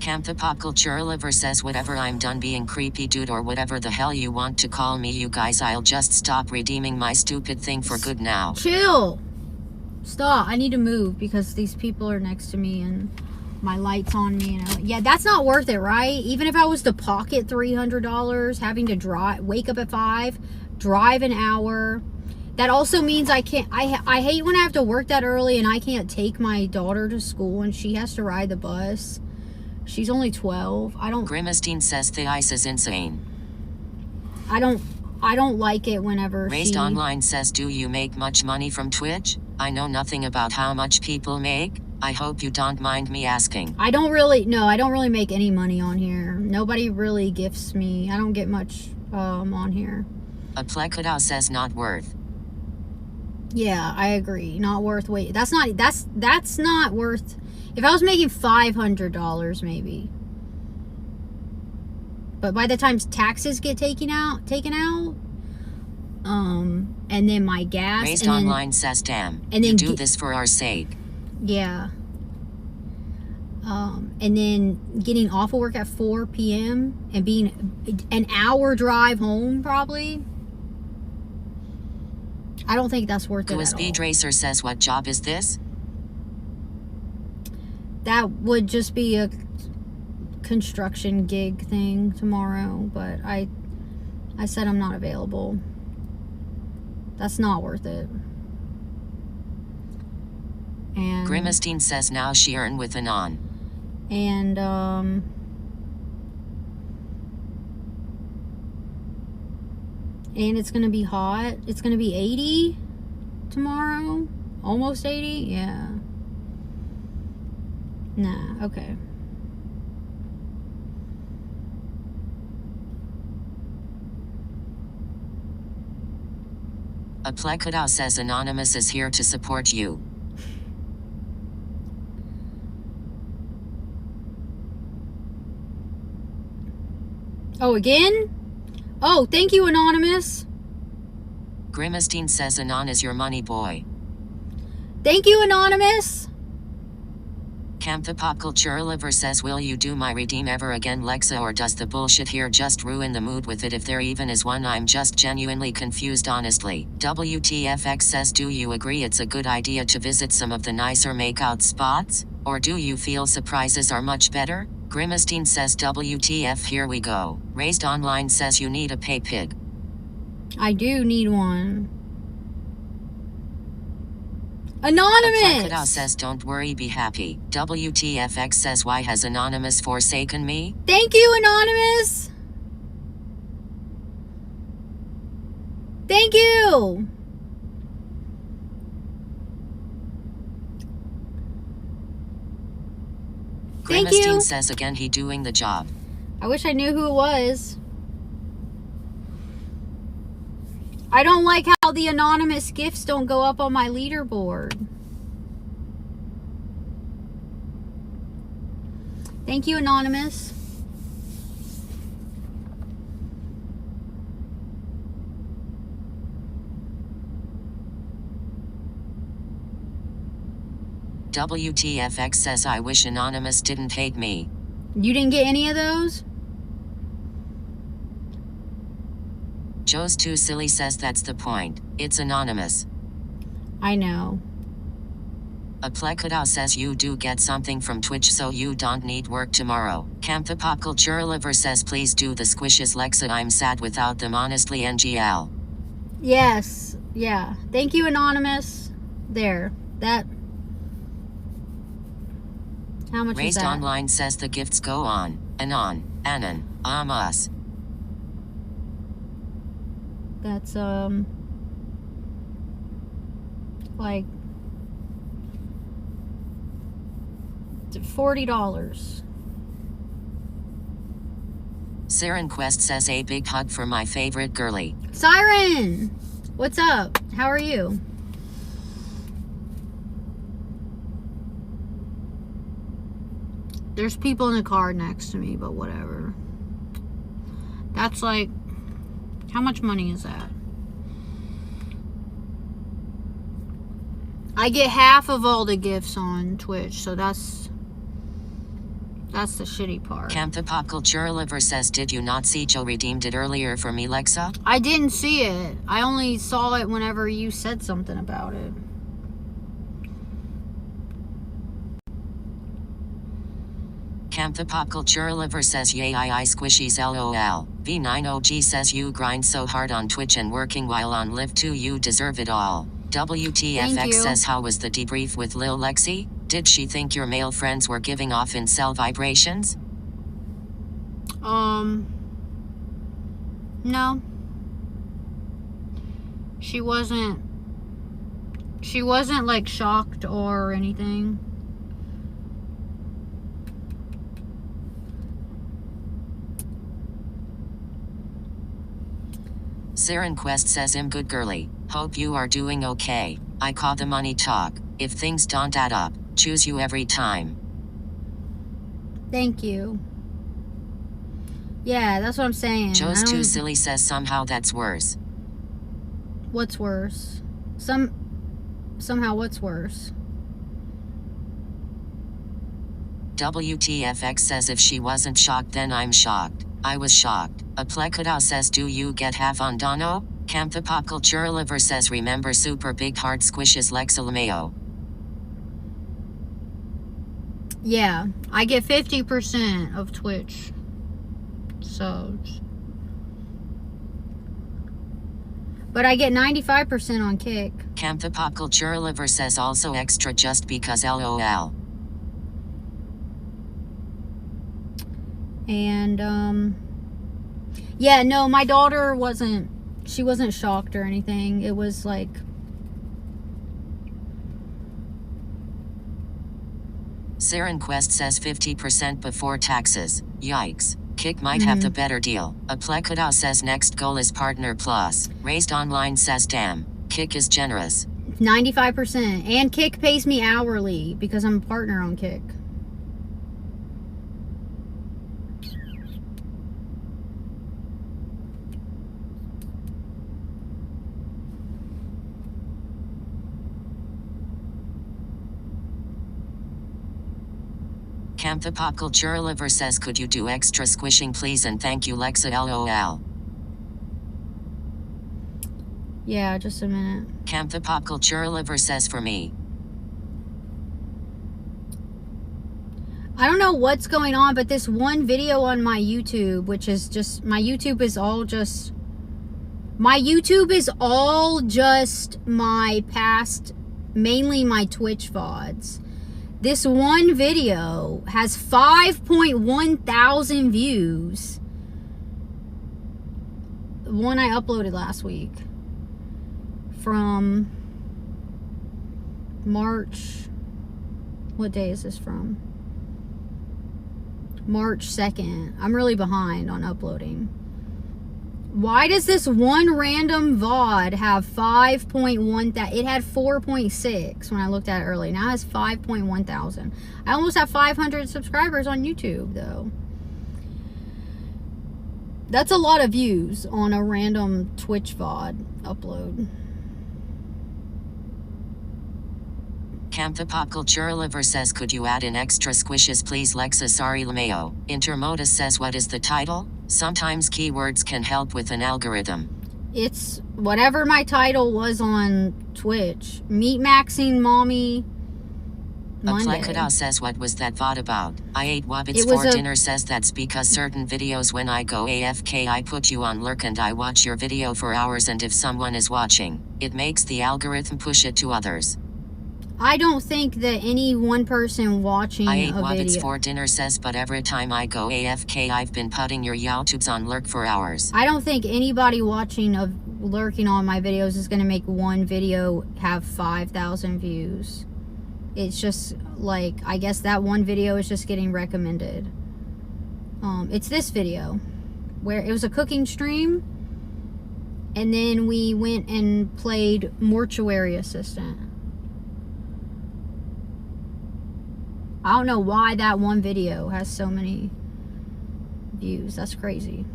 Speaker 1: Campthapopculturaliver says whatever, I'm done being creepy dude or whatever the hell you want to call me, you guys. I'll just stop redeeming my stupid thing for good now.
Speaker 2: Chill. Stop. I need to move because these people are next to me and my light's on me. Yeah, that's not worth it, right? Even if I was to pocket $300, having to wake up at 5, drive an hour. That also means I can't, I hate when I have to work that early and I can't take my daughter to school and she has to ride the bus. She's only 12.
Speaker 1: Grimistine says the ice is insane.
Speaker 2: I don't like it whenever
Speaker 1: Raised Online says do you make much money from Twitch? I know nothing about how much people make. I hope you don't mind me asking.
Speaker 2: I don't really make any money on here. Nobody really gifts me. I don't get much on here.
Speaker 1: Aplekadao says not worth.
Speaker 2: Yeah, I agree. Not worth wait. That's not worth. If I was making $500 maybe. But by the time taxes get taken out, and then my gas.
Speaker 1: Raised Online says damn. And then you do this for our sake.
Speaker 2: Yeah. And then getting off of work at 4 p.m. and being an hour drive home probably. I don't think that's worth it at all.
Speaker 1: Speed Racer says what job is this?
Speaker 2: That would just be a construction gig thing tomorrow, but I said I'm not available. That's not worth it. And
Speaker 1: Grimistine says now she earn with Anon.
Speaker 2: And it's gonna be hot. It's gonna be 80 tomorrow. Almost 80, yeah. Nah, okay.
Speaker 1: Aplekadao says Anonymous is here to support you.
Speaker 6: Oh, again? Oh, thank you, Anonymous.
Speaker 1: Grimestein says Anon is your money boy.
Speaker 6: Thank you, Anonymous.
Speaker 1: Campthepopcultureliver says, will you do my redeem ever again, Lexa, or does the bullshit here just ruin the mood with it if there even is one? I'm just genuinely confused, honestly. WTFX says, do you agree it's a good idea to visit some of the nicer makeout spots? Or do you feel surprises are much better? Grimestein says, WTF, here we go. Raised Online says you need a pay pig.
Speaker 6: I do need one. Anonymous!
Speaker 1: Plakada says, don't worry, be happy. WTFX says, why has Anonymous forsaken me?
Speaker 6: Thank you, Anonymous! Thank you! Thank you.
Speaker 1: Grimestein says, again, he doing the job.
Speaker 6: I wish I knew who it was. I don't like how the anonymous gifts don't go up on my leaderboard. Thank you, Anonymous.
Speaker 1: WTFX says, I wish Anonymous didn't hate me.
Speaker 6: You didn't get any of those?
Speaker 1: Joe's too silly says, that's the point. It's anonymous.
Speaker 6: I know.
Speaker 1: A Plekadao says, you do get something from Twitch so you don't need work tomorrow. Campthepopcultureliver says, please do the squishes, Lexa, I'm sad without them, honestly, NGL.
Speaker 6: Yes. Yeah. Thank you, Anonymous. There. That. How much
Speaker 1: Raised
Speaker 6: is that?
Speaker 1: Online says, the gifts go on. Anon. Us.
Speaker 6: That's, like $40.
Speaker 1: Siren Quest says, a big hug for my favorite girly.
Speaker 6: Siren! What's up? How are you? There's people in the car next to me, but whatever. That's like, how much money is that? I get half of all the gifts on Twitch, so that's the shitty part.
Speaker 1: Campthepopcultureliver says, did you not see Joe redeemed it earlier for me, Lexa?
Speaker 6: I didn't see it. I only saw it whenever you said something about it.
Speaker 1: Campthepopcultureliver says, yay, I squishies, lol. V9OG says, you grind so hard on Twitch and working while on Live 2, you deserve it all. WTFX says, how was the debrief with Lil Lexi? Did she think your male friends were giving off incel vibrations?
Speaker 6: No. She wasn't like shocked or anything.
Speaker 1: Siren Quest says, I'm good girly. Hope you are doing okay. I call the money talk. If things don't add up, choose you every time.
Speaker 6: Thank you. Yeah, that's what I'm saying.
Speaker 1: Joe's too silly says, somehow that's worse.
Speaker 6: What's worse? Somehow what's worse?
Speaker 1: WTFX says, if she wasn't shocked, then I'm shocked. I was shocked. A Plekadao says, do you get half on Dono? Campthepopcultureliver says, remember super big hard squishes Lexa Lameo.
Speaker 6: Yeah, I get 50% of Twitch subs. But I get 95% on Kick.
Speaker 1: Campthepopcultureliver says, also extra just because LOL.
Speaker 6: And, yeah, no, my daughter wasn't shocked or anything. It was like,
Speaker 1: Siren Quest says 50% before taxes. Yikes. Kick might have the better deal. A Plekadao says next goal is Partner Plus. Raised Online says, damn, Kick is generous.
Speaker 6: 95%. And Kick pays me hourly because I'm a partner on Kick.
Speaker 1: Campthapopculture Liver says, could you do extra squishing please, and thank you Lexa LOL.
Speaker 2: Yeah, just a minute.
Speaker 1: Campthapopculture Liver says, for me.
Speaker 2: I don't know what's going on, but this one video on my YouTube, which is just, my YouTube is all just my past, mainly my Twitch VODs. This one video has 5.1 thousand views. The one I uploaded last week. From March, what day is this from? March 2nd. I'm really behind on uploading. Why does this one random VOD have 5.1 that it had 4.6 when I looked at it early. Now it has 5.1 thousand. I almost have 500 subscribers on YouTube though. That's a lot of views on a random Twitch VOD upload.
Speaker 1: Campthapopculture Liver says, could you add in extra squishes please Lexa? Sorry Lameo. Intermodus says, what is the title? Sometimes keywords can help with an algorithm.
Speaker 2: It's whatever my title was on Twitch. Meat Maxing Mommy Monday.
Speaker 1: Aplekada says, what was that VOD about? I ate Wabbits
Speaker 2: It was
Speaker 1: for
Speaker 2: a-
Speaker 1: dinner says, that's because certain videos when I go AFK I put you on lurk and I watch your video for hours, and if someone is watching, it makes the algorithm push it to others.
Speaker 2: I don't think that any one person watching
Speaker 1: I ate
Speaker 2: a
Speaker 1: Wabbits
Speaker 2: video.
Speaker 1: for dinner says, but every time I go AFK I've been putting your YouTubes on lurk for hours.
Speaker 2: I don't think anybody watching of lurking on my videos is going to make one video have 5,000 views. It's just like, I guess that one video is just getting recommended. It's this video where it was a cooking stream, and then we went and played Mortuary Assistant. I don't know why that one video has so many views. That's crazy.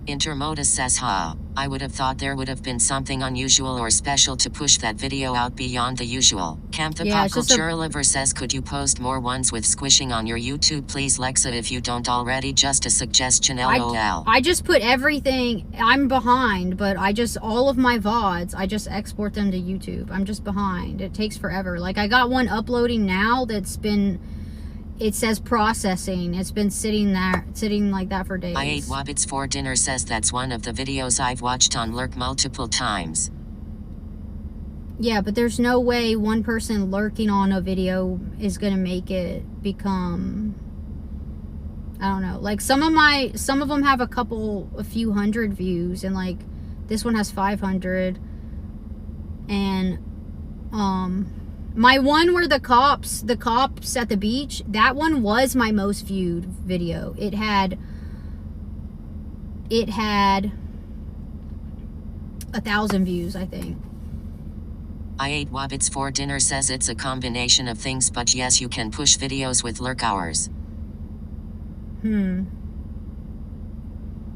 Speaker 1: Intermodus says, I would have thought there would have been something unusual or special to push that video out beyond the usual. Campthapopculture Liver says, could you post more ones with squishing on your YouTube please Lexa, if you don't already? Just a suggestion LOL.
Speaker 2: I just put everything, I'm behind, but all of my VODs, I just export them to YouTube. I'm just behind. It takes forever. Like, I got one uploading now that's been, it says processing. It's been sitting like that for days.
Speaker 1: I ate Wabbits for dinner says, that's one of the videos I've watched on lurk multiple times.
Speaker 2: Yeah, but there's no way one person lurking on a video is gonna make it become, I don't know. Like, some of them have a few hundred views, and like this one has 500. And my one where the cops at the beach, that one was my most viewed video. It had 1,000 views, I think.
Speaker 1: I ate Wabbits for dinner says, it's a combination of things, but yes, you can push videos with lurk hours.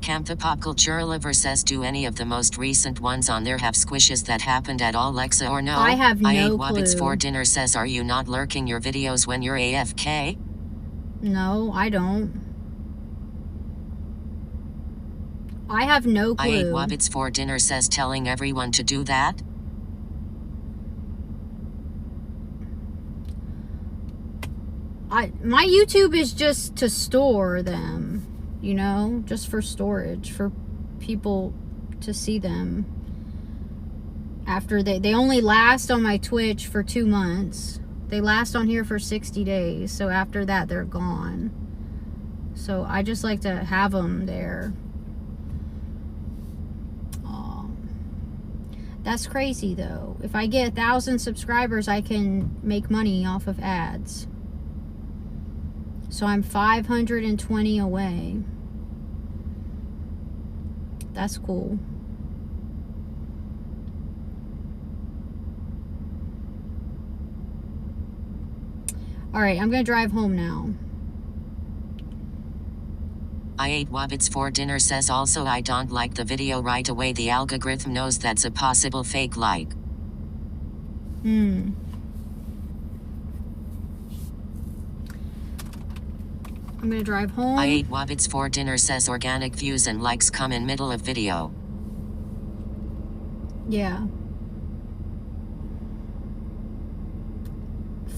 Speaker 1: Campthapopculture Liver says, do any of the most recent ones on there have squishes that happened at all Lexa, or no?
Speaker 2: I have no
Speaker 1: I ate
Speaker 2: clue.
Speaker 1: Wabbits for dinner says, are you not lurking your videos when you're AFK?
Speaker 2: No, I don't. I have no clue.
Speaker 1: I ate Wabbits for dinner says, telling everyone to do that?
Speaker 2: My YouTube is just to store them, you know, just for storage, for people to see them. After they only last on my Twitch for 2 months. They last on here for 60 days. So after that, they're gone. So I just like to have them there. That's crazy though. If I get 1,000 subscribers, I can make money off of ads. So I'm 520 away. That's cool. All right, I'm gonna drive home now.
Speaker 1: I ate Wabbits for dinner says, also I don't like the video right away. The algorithm knows that's a possible fake like.
Speaker 2: I'm gonna drive home.
Speaker 1: I ate Wabbits for dinner says organic views and likes come in middle of video.
Speaker 2: Yeah.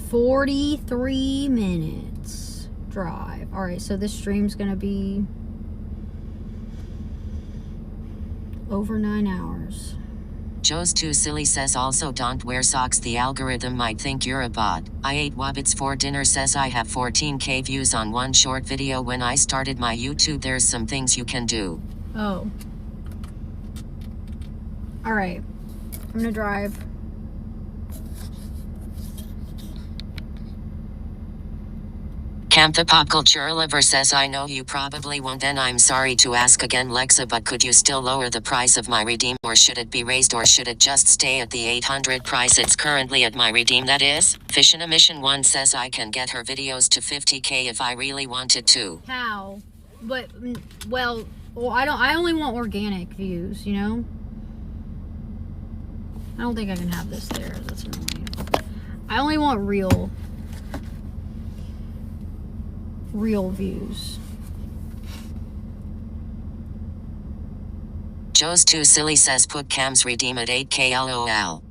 Speaker 2: 43 minutes drive. All right, so this stream's gonna be over 9 hours.
Speaker 1: Joe's Too Silly says also don't wear socks, the algorithm might think you're a bot. I ate Wabbits for dinner says I have 14k views on one short video when I started my YouTube. There's some things you can do.
Speaker 2: Oh. All right, I'm gonna drive.
Speaker 1: Camp the Pop Culture Lover says I know you probably won't and I'm sorry to ask again Lexa, but could you still lower the price of my redeem, or should it be raised, or should it just stay at the 800 price it's currently at my redeem, that is? Fish in a Mission 1 says I can get her videos to 50k if I really wanted to.
Speaker 2: How? But well, I only want organic views, you know? I don't think I can have this there. That's annoying. I only want real views.
Speaker 1: Joe's Too Silly says put Cam's redeem at 8k lol.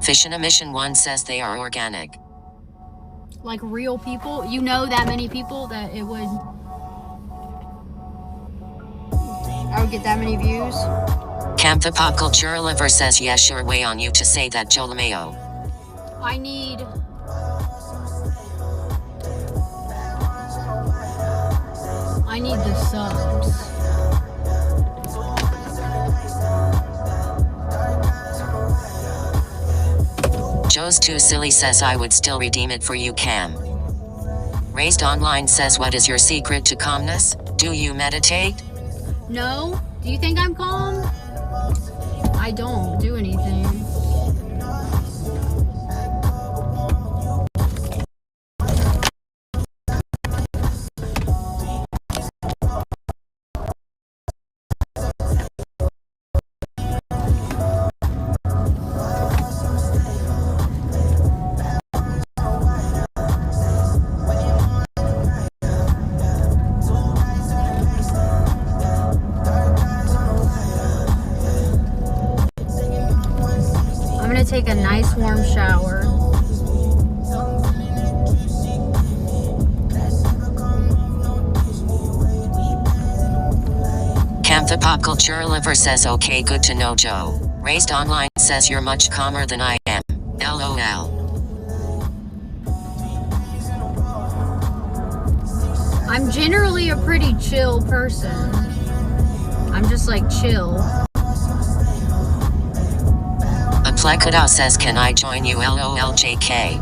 Speaker 1: Fish in a Mission 1 says they are organic.
Speaker 2: Like real people? You know that many people that it would... I would get that many views?
Speaker 1: Camp the Pop Culture Lover says yeah, sure, way on you to say that, Joe LeMayo.
Speaker 2: I need... the subs.
Speaker 1: Joe's Too Silly says I would still redeem it for you, Cam. Raised Online says what is your secret to calmness? Do you meditate?
Speaker 2: No? Do you think I'm calm? I don't do anything. Take a nice warm shower.
Speaker 1: Camp the Pop Culture Lover says okay, good to know, Joe. Raised Online says you're much calmer than I am. LOL.
Speaker 2: I'm generally a pretty chill person. I'm just like chill.
Speaker 1: Plekada says can I join you, LOLJK.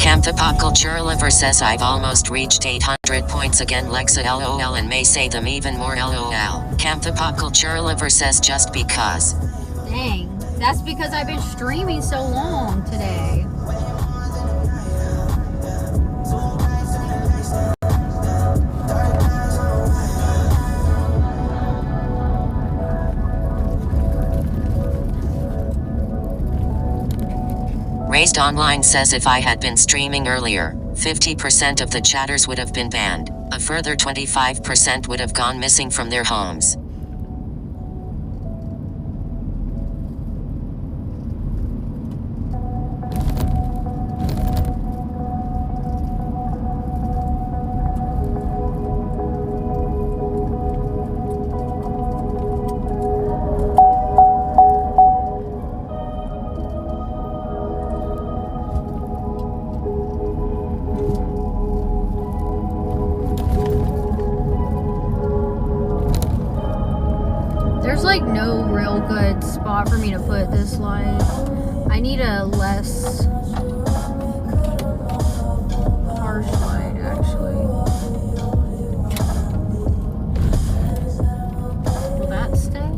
Speaker 1: Camp the Pop Culture Lover says I've almost reached 800 points again, Lexa LOL, and may say them even more LOL. Camp the Pop Culture Lover says just because.
Speaker 2: Dang, that's because I've been streaming so long today.
Speaker 1: Raised Online says if I had been streaming earlier, 50% of the chatters would have been banned. A further 25% would have gone missing from their homes.
Speaker 2: Like no real good spot for me to put this light. I need a less harsh light, actually. Will that stay?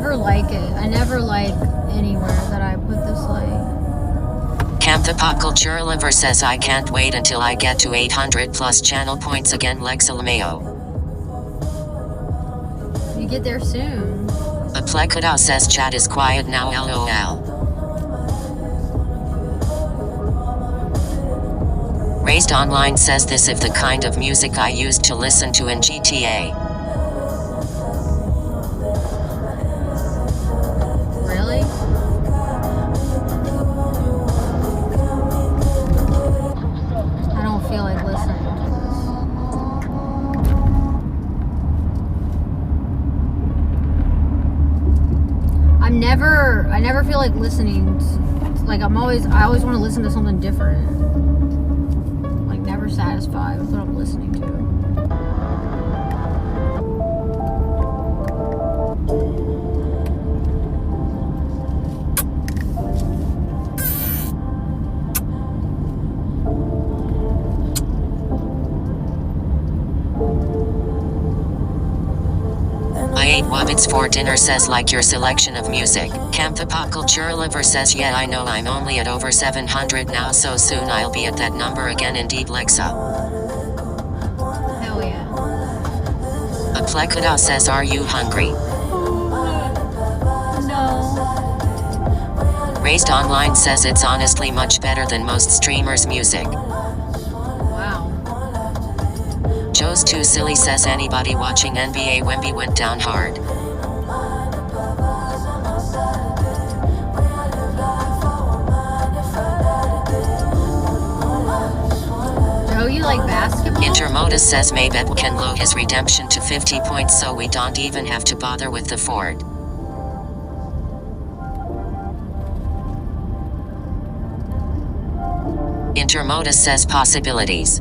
Speaker 2: never like it. I never like anywhere that I put this light.
Speaker 1: Camthapakal Lover says I can't wait until I get to 800 plus channel points again, Lexa Lameo.
Speaker 2: You get there soon.
Speaker 1: Aplekada says chat is quiet now, lol. Raised Online says this is the kind of music I used to listen to in GTA.
Speaker 2: Really? I don't feel like listening to this. I never feel like listening to, like I always want to listen to something different. Like never satisfied with what I'm listening to.
Speaker 1: I ate Wabbits for dinner says like your selection of music. Camthapakal Lover says yeah I know I'm only at over 700 now, so soon I'll be at that number again indeed, Lexa.
Speaker 2: Hell yeah.
Speaker 1: Aplekada says are you hungry?
Speaker 2: No.
Speaker 1: Raised Online says it's honestly much better than most streamers' music.
Speaker 2: Wow.
Speaker 1: Joe's Too Silly says anybody watching NBA Wemby went down hard.
Speaker 2: Joe, you like basketball?
Speaker 1: Intermodus says Maybeb can low his redemption to 50 points so we don't even have to bother with the Ford. Intermodus says possibilities.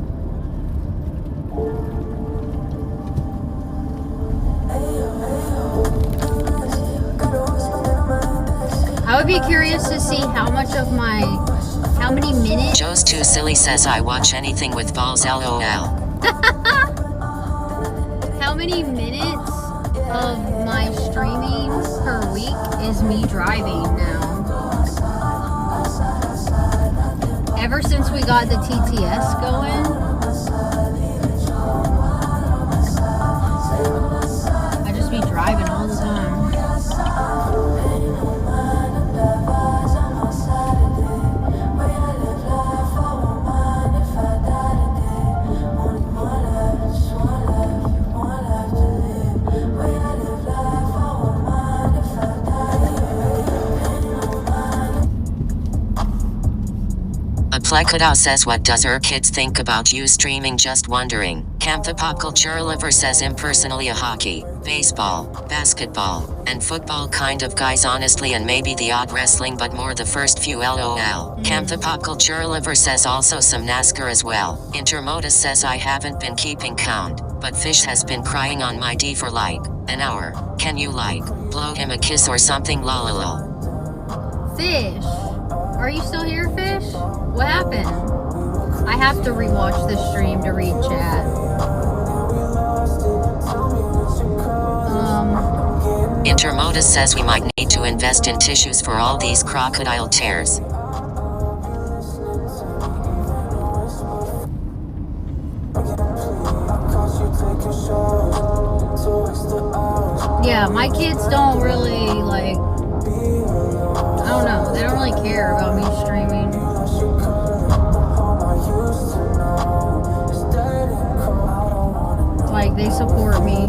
Speaker 2: I would be curious to see how many minutes.
Speaker 1: Joe's Too Silly says I watch anything with balls, lol.
Speaker 2: How many minutes of my streaming per week is me driving now? Ever since we got the TTS going, I just be driving all the time.
Speaker 1: Aplekada says what does her kids think about you streaming, just wondering. Camthapakal Lover says impersonally a hockey, baseball, basketball, and football kind of guys honestly, and maybe the odd wrestling but more the first few lol. Camthapakal Lover says also some NASCAR as well. Intermodus says I haven't been keeping count, but Fish has been crying on my D for like an hour. Can you like blow him a kiss or something, lol.
Speaker 2: Fish, are you still here, Fish? What happened? I have to rewatch this stream to read chat.
Speaker 1: Intermodus says we might need to invest in tissues for all these crocodile tears.
Speaker 2: Yeah, my kids don't really like, I don't know, they don't really care about me streaming. Like, they support me.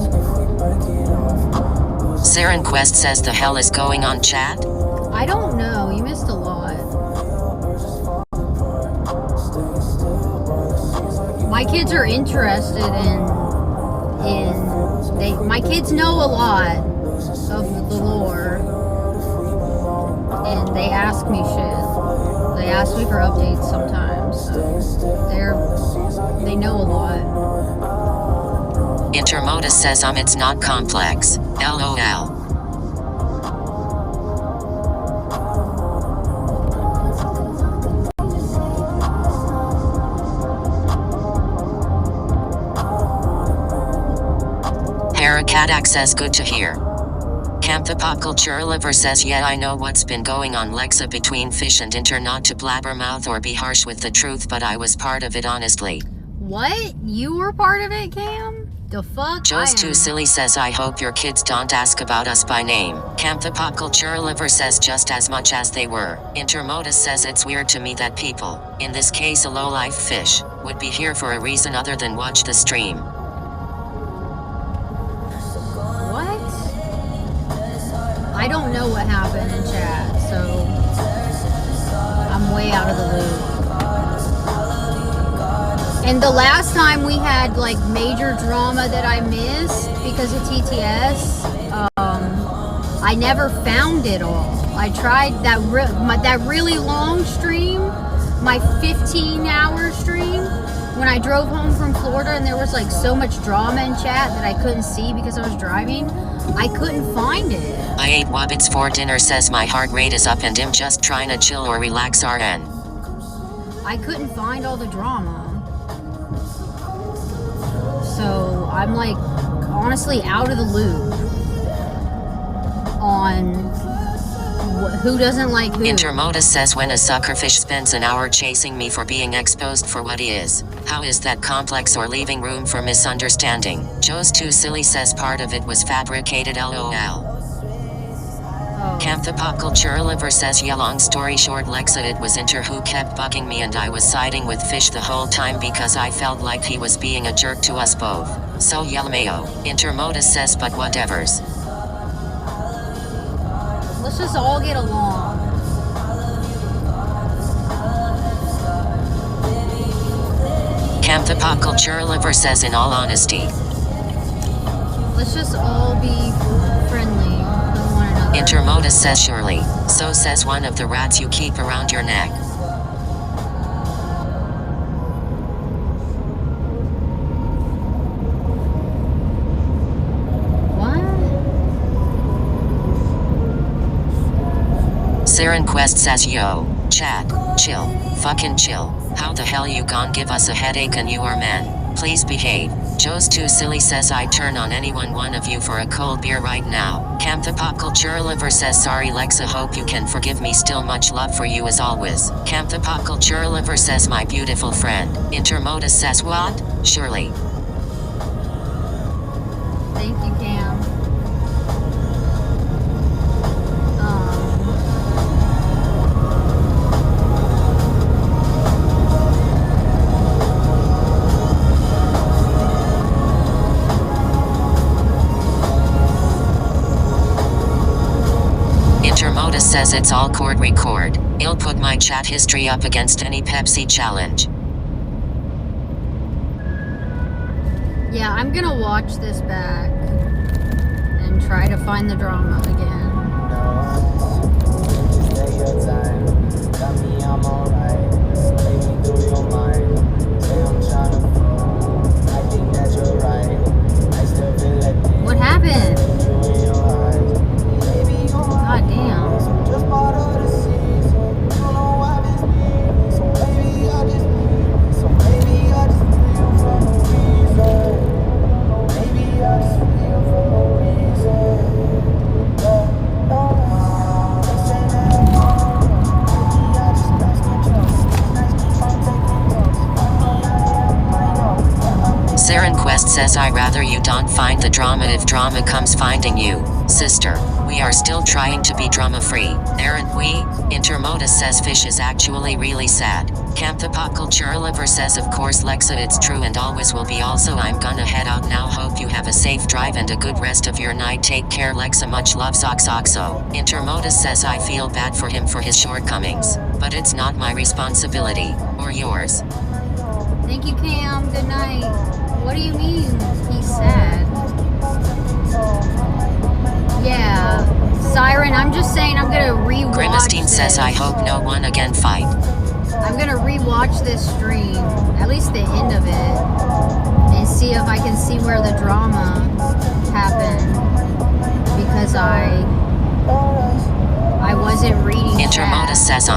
Speaker 1: Saren Quest says the hell is going on, chat?
Speaker 2: I don't know, you missed a lot. My kids are interested my kids know a lot of the lore, and they ask me shit. They ask me for updates sometimes, so they know a lot.
Speaker 1: Intermodus says it's not complex, lol. Harakadak says good to hear. Camp the Pop Culture Lover says, yeah, I know what's been going on, Lexa, between Fish and Inter, not to blabbermouth or be harsh with the truth, but I was part of it, honestly.
Speaker 2: What? You were part of it, Cam? The fuck?
Speaker 1: Joe's Too Silly says, I hope your kids don't ask about us by name. Camp the Pop Culture Lover says, just as much as they were. Intermodus says, it's weird to me that people, in this case a low-life Fish, would be here for a reason other than watch the stream.
Speaker 2: What? I don't know what happened in chat, so I'm way out of the loop. And the last time we had like major drama that I missed because of TTS, I never found it all. I tried that that really long stream, my 15-hour stream, when I drove home from Florida and there was like so much drama in chat that I couldn't see because I was driving. I couldn't find it.
Speaker 1: I ate Wabbits for dinner says, my heart rate is up and I'm just trying to chill or relax, RN.
Speaker 2: I couldn't find all the drama. So I'm like honestly out of the loop on who doesn't like who.
Speaker 1: Intermodus says, when a suckerfish spends an hour chasing me for being exposed for what he is, how is that complex or leaving room for misunderstanding? Joe's Too Silly says, part of it was fabricated, LOL. Camp the Pop Culture Lover says, yeah, long story short, Lexa, it was Inter who kept bugging me and I was siding with Fish the whole time because I felt like he was being a jerk to us both. So Yelmayo. Intermodus says, but whatevers.
Speaker 2: Let's just all get along.
Speaker 1: Camp the Pop Culture Lover says, in all honesty,
Speaker 2: let's just all be friendly with one another.
Speaker 1: Intermodus says, surely. So says one of the rats you keep around your neck. Saren Quest says, yo, chat, chill, fucking chill. How the hell you gon' give us a headache and you are man? Please behave. Joe's Too Silly says, I'd turn on one of you for a cold beer right now. Camp the Pop Culture Lover says, sorry Lexa, hope you can forgive me, still much love for you as always. Camp the Pop Culture Lover says, my beautiful friend. Intermodus says, what? Surely.
Speaker 2: Thank you, Cam.
Speaker 1: Intermodus says, it's all chord record. I'll put my chat history up against any Pepsi challenge.
Speaker 2: Yeah, I'm gonna watch this back and try to find the drama again. What happened? God damn.
Speaker 1: Saren Quest says, I rather you don't find the drama if drama comes finding you. Sister, we are still trying to be drama free, aren't we? Intermodus says, Fish is actually really sad. Camp the Pop Culture Lover says, of course Lexa, it's true and always will be. Also, I'm gonna head out now, hope you have a safe drive and a good rest of your night. Take care Lexa, much love, Soxoxo. Intermodus says, I feel bad for him for his shortcomings, but it's not my responsibility, or yours.
Speaker 2: Thank you, Cam. Good night. What do you mean he's sad? Yeah, Siren, I'm just saying I'm gonna rewatch
Speaker 1: Grimestein
Speaker 2: this.
Speaker 1: says, I hope no one again fight.
Speaker 2: I'm gonna rewatch this stream, at least the end of it, and see if I can see where the drama happened, because I wasn't reading
Speaker 1: Intermodus says,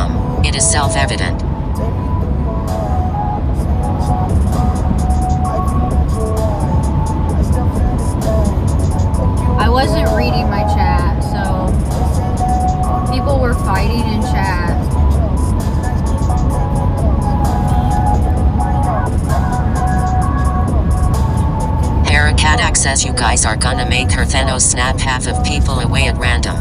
Speaker 1: it is self-evident.
Speaker 2: I wasn't reading my chat,
Speaker 1: Kadak says you guys are gonna make her Thanos snap half of people away at random.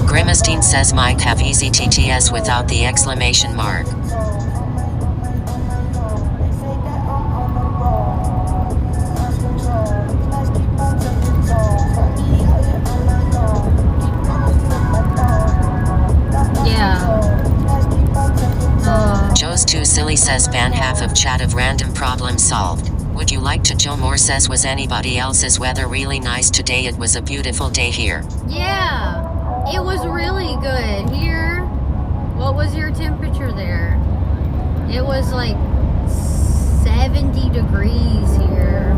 Speaker 1: Grimestein says might have easy TTS without the exclamation mark. Joe's Too Silly says ban half of chat of random problem solved. Would you like to? Joe Moore says was anybody else's weather really nice today? It was a beautiful day here.
Speaker 2: Yeah, it was really good here. What was your temperature there? It was like 70 degrees here.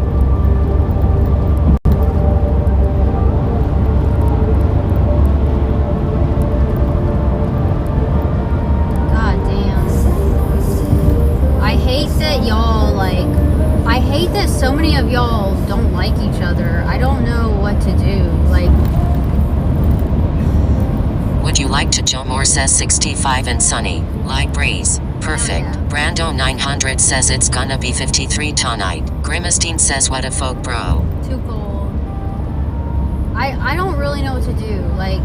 Speaker 2: I hate that so many of y'all don't like each other. I don't know what to do. Like,
Speaker 1: would you like to? Joe Moore says 65 and sunny, light breeze, perfect. Brando 900 says it's gonna be 53 tonight. Grimestein says what a folk bro.
Speaker 2: Too cold. I don't really know what to do. Like,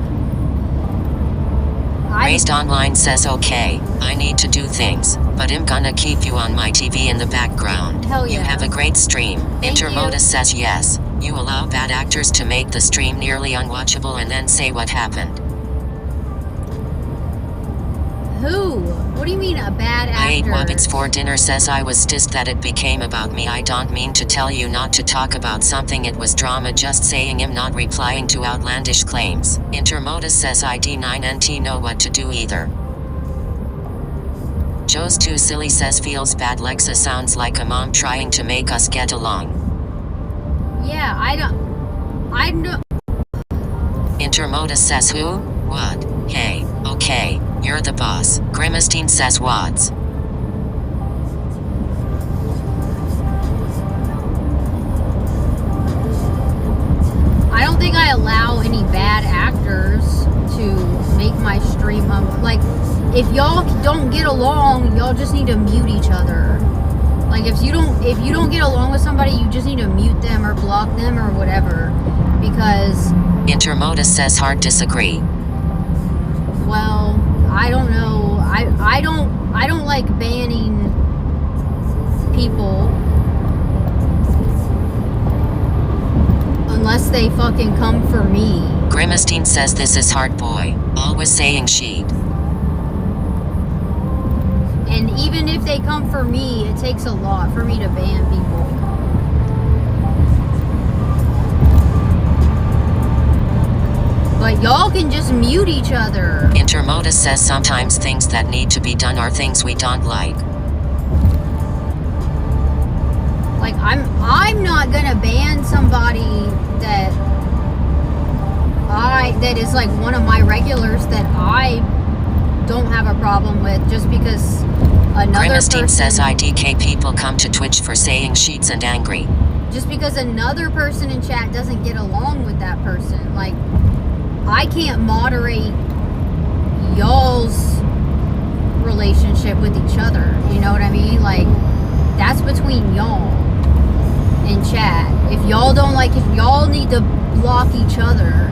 Speaker 1: Raised Online says okay, I need to do things, but I'm gonna keep you on my TV in the background.
Speaker 2: Hell yeah.
Speaker 1: You have a great stream.
Speaker 2: Thank
Speaker 1: Intermodus
Speaker 2: you.
Speaker 1: says yes. You allow bad actors to make the stream nearly unwatchable and then say what happened.
Speaker 2: Who? What do you mean a bad actor?
Speaker 1: I ate Wubbits for dinner says I was stissed that it became about me. I don't mean to tell you not to talk about something, it was drama, just saying I'm not replying to outlandish claims. Intermodus says ID9NT know what to do either. Joe's Too Silly says feels bad. Lexa sounds like a mom trying to make us get along.
Speaker 2: Yeah, I know.
Speaker 1: Intermodus says who? What? Hey, okay, you're the boss. Grimestein says wads.
Speaker 2: I don't think I allow any bad actors to make my stream like, if y'all don't get along, y'all just need to mute each other. Like, if you don't get along with somebody, you just need to mute them or block them or whatever, because
Speaker 1: Intermodus says hard disagree.
Speaker 2: Well, I don't know. I don't like banning people unless they fucking come for me.
Speaker 1: Grimestein says this is hard boy, always saying she'd.
Speaker 2: And even if they come for me, it takes a lot for me to ban people. But y'all can just mute each other.
Speaker 1: Intermodus says sometimes things that need to be done are things we don't like.
Speaker 2: Like, I'm not gonna ban somebody that is like one of my regulars that I don't have a problem with just because another
Speaker 1: Grimestein
Speaker 2: person
Speaker 1: says IDK people come to Twitch for saying sheets and angry.
Speaker 2: Just because another person in chat doesn't get along with that person. Like, I can't moderate y'all's relationship with each other. You know what I mean? Like, that's between y'all in chat. If y'all don't like, if y'all need to block each other,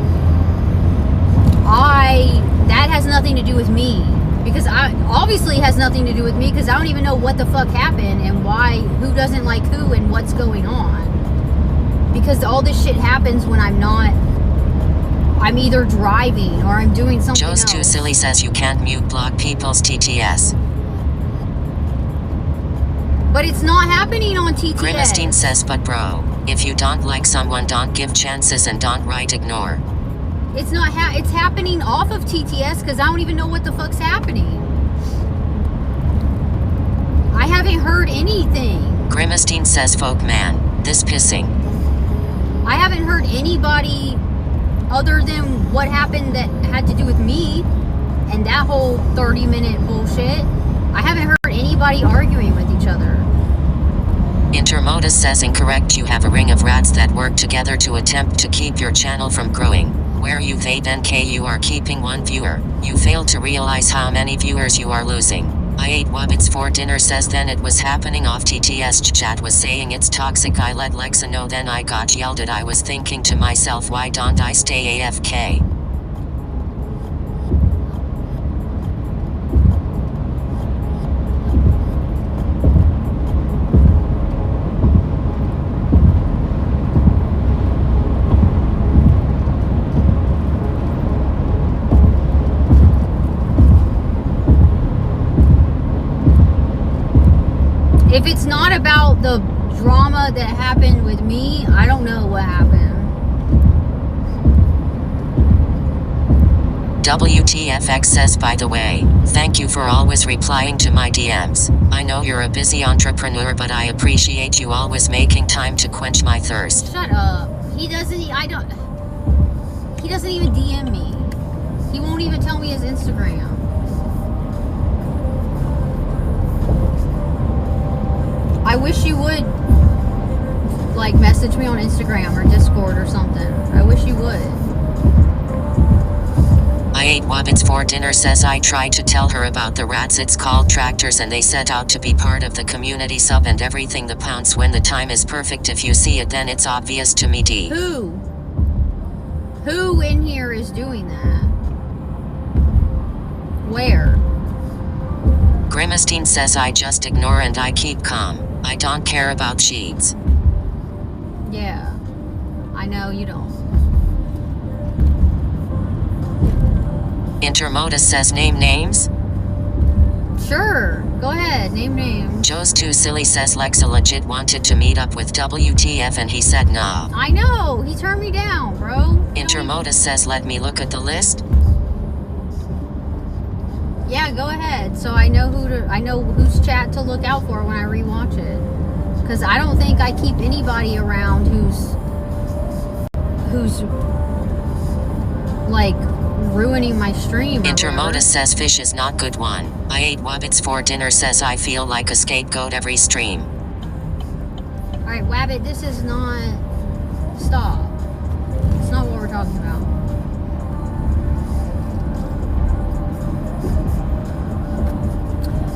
Speaker 2: that has nothing to do with me. Because obviously has nothing to do with me, because I don't even know what the fuck happened and why, who doesn't like who and what's going on. Because all this shit happens when I'm either driving or I'm doing something
Speaker 1: Joe's
Speaker 2: else.
Speaker 1: Too Silly says you can't mute block people's TTS.
Speaker 2: But it's not happening on TTS.
Speaker 1: Grimestein says but bro, if you don't like someone, don't give chances and don't write ignore.
Speaker 2: It's not it's happening off of TTS because I don't even know what the fuck's happening. I haven't heard anything.
Speaker 1: Grimestein says folk man, this pissing.
Speaker 2: I haven't heard anybody other than what happened that had to do with me and that whole 30-minute bullshit. I haven't heard anybody arguing with each other.
Speaker 1: Intermodus says incorrect. You have a ring of rats that work together to attempt to keep your channel from growing. where you vape NK you are keeping one viewer. You fail to realize how many viewers you are losing. I ate Wubbits for dinner says then it was happening off TTS chat was saying it's toxic. I let Lexa know then I got yelled at. I was thinking to myself why don't I stay AFK?
Speaker 2: If it's not about the drama that happened with me, I don't know what happened.
Speaker 1: WTFX says by the way, thank you for always replying to my DMs. I know you're a busy entrepreneur but I appreciate you always making time to quench my thirst.
Speaker 2: Shut up. He doesn't even DM me. He won't even tell me his Instagram. I wish you would, like, message me on Instagram or Discord or something. I wish you would.
Speaker 1: I ate Wubbits for dinner says I tried to tell her about the rats it's called tractors and they set out to be part of the community sub and everything the pounce when the time is perfect if you see it then it's obvious to me D.
Speaker 2: Who in here is doing that? Where?
Speaker 1: Grimistine says I just ignore and I keep calm. I don't care about sheets.
Speaker 2: Yeah. I know you don't.
Speaker 1: Intermodus says name names?
Speaker 2: Sure. Go ahead. Name names.
Speaker 1: Joe's Too Silly says Lexa legit wanted to meet up with WTF and he said nah.
Speaker 2: I know. He turned me down, bro.
Speaker 1: Intermodus says let me look at the list.
Speaker 2: Yeah, go ahead. So I know whose chat to look out for when I rewatch it. Cause I don't think I keep anybody around who's like ruining my stream.
Speaker 1: Intermodus says fish is not good one. I ate Wubbits for dinner says I feel like a scapegoat every stream.
Speaker 2: Alright, Wabbit, this is not... Stop. It's not what we're talking about.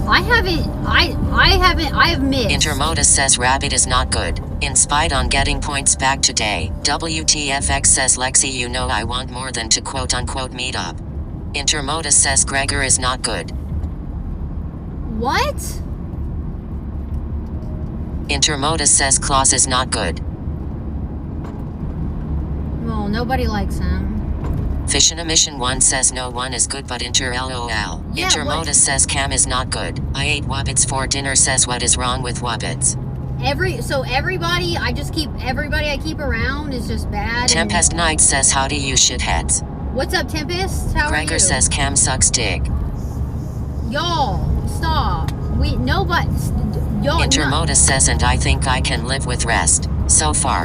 Speaker 2: I have missed.
Speaker 1: Intermodus says rabbit is not good. Inspired on getting points back today. WTFX says Lexi you know I want more than to quote unquote meet up. Intermodus says Gregor is not good.
Speaker 2: What?
Speaker 1: Intermodus says Claus is not good.
Speaker 2: Well, nobody likes him.
Speaker 1: Fish in a Mission 1 says no one is good but Inter LOL.
Speaker 2: Yeah,
Speaker 1: Intermodus says Cam is not good. I ate Wubbits for dinner says what is wrong with Wubbits?
Speaker 2: Everybody I keep around is just bad.
Speaker 1: Tempest Knight says howdy you shitheads.
Speaker 2: What's up, Tempest? How are you?
Speaker 1: Gregor says Cam sucks dick.
Speaker 2: Y'all, stop. Y'all.
Speaker 1: Intermodus says and I think I can live with rest. So far.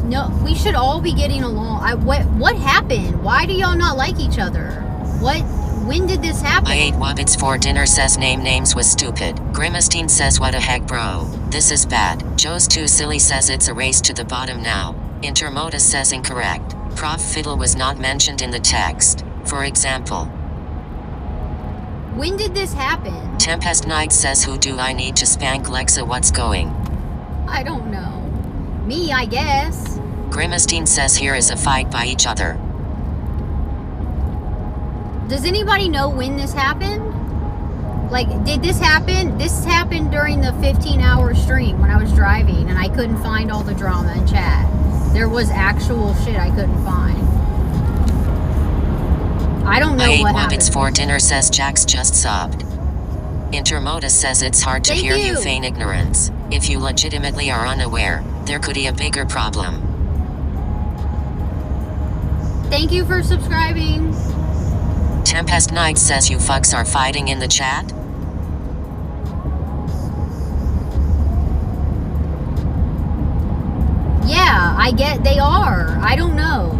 Speaker 2: No, we should all be getting along. What happened? Why do y'all not like each other? When did this happen?
Speaker 1: I ate Wubbits for dinner says name names was stupid. Grimistine says what a heck bro. This is bad. Joe's Too Silly says it's a race to the bottom now. Intermodus says incorrect. Prof Fiddle was not mentioned in the text. For example.
Speaker 2: When did this happen?
Speaker 1: Tempest Knight says who do I need to spank Lexa what's going?
Speaker 2: I don't know. Me, I guess.
Speaker 1: Grimistine says here is a fight by each other.
Speaker 2: Does anybody know when this happened? Like, did this happen? This happened during the 15-hour stream when I was driving and I couldn't find all the drama in chat. There was actual shit I couldn't find. I don't know what happened.
Speaker 1: Wubbits for dinner says Jax just sobbed. Intermodus says it's hard to hear you feign ignorance. If you legitimately are unaware, there could be a bigger problem.
Speaker 2: Thank you for subscribing.
Speaker 1: Tempest Knight says you fucks are fighting in the chat?
Speaker 2: Yeah, I get they are. I don't know.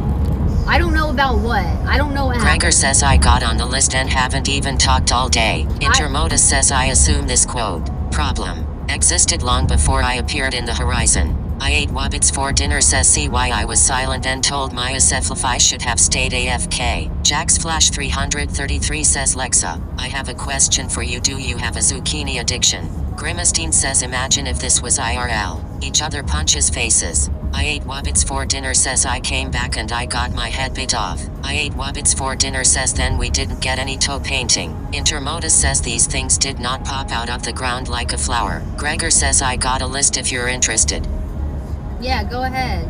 Speaker 2: I don't know about what. I don't know what happened.
Speaker 1: Gregor says I got on the list and haven't even talked all day. Intermodus says I assume this quote, problem, existed long before I appeared in the horizon. I ate Wobbits for dinner says see why I was silent and told myself I should have stayed AFK. Jax Flash 333 says Lexa, I have a question for you. Do you have a zucchini addiction? Grimistine says imagine if this was IRL. Each other punches faces. I ate Wobbits for dinner says I came back and I got my head bit off. I ate Wobbits for dinner says then we didn't get any toe painting. Intermodus says these things did not pop out of the ground like a flower. Gregor says I got a list if you're interested.
Speaker 2: Yeah, go ahead.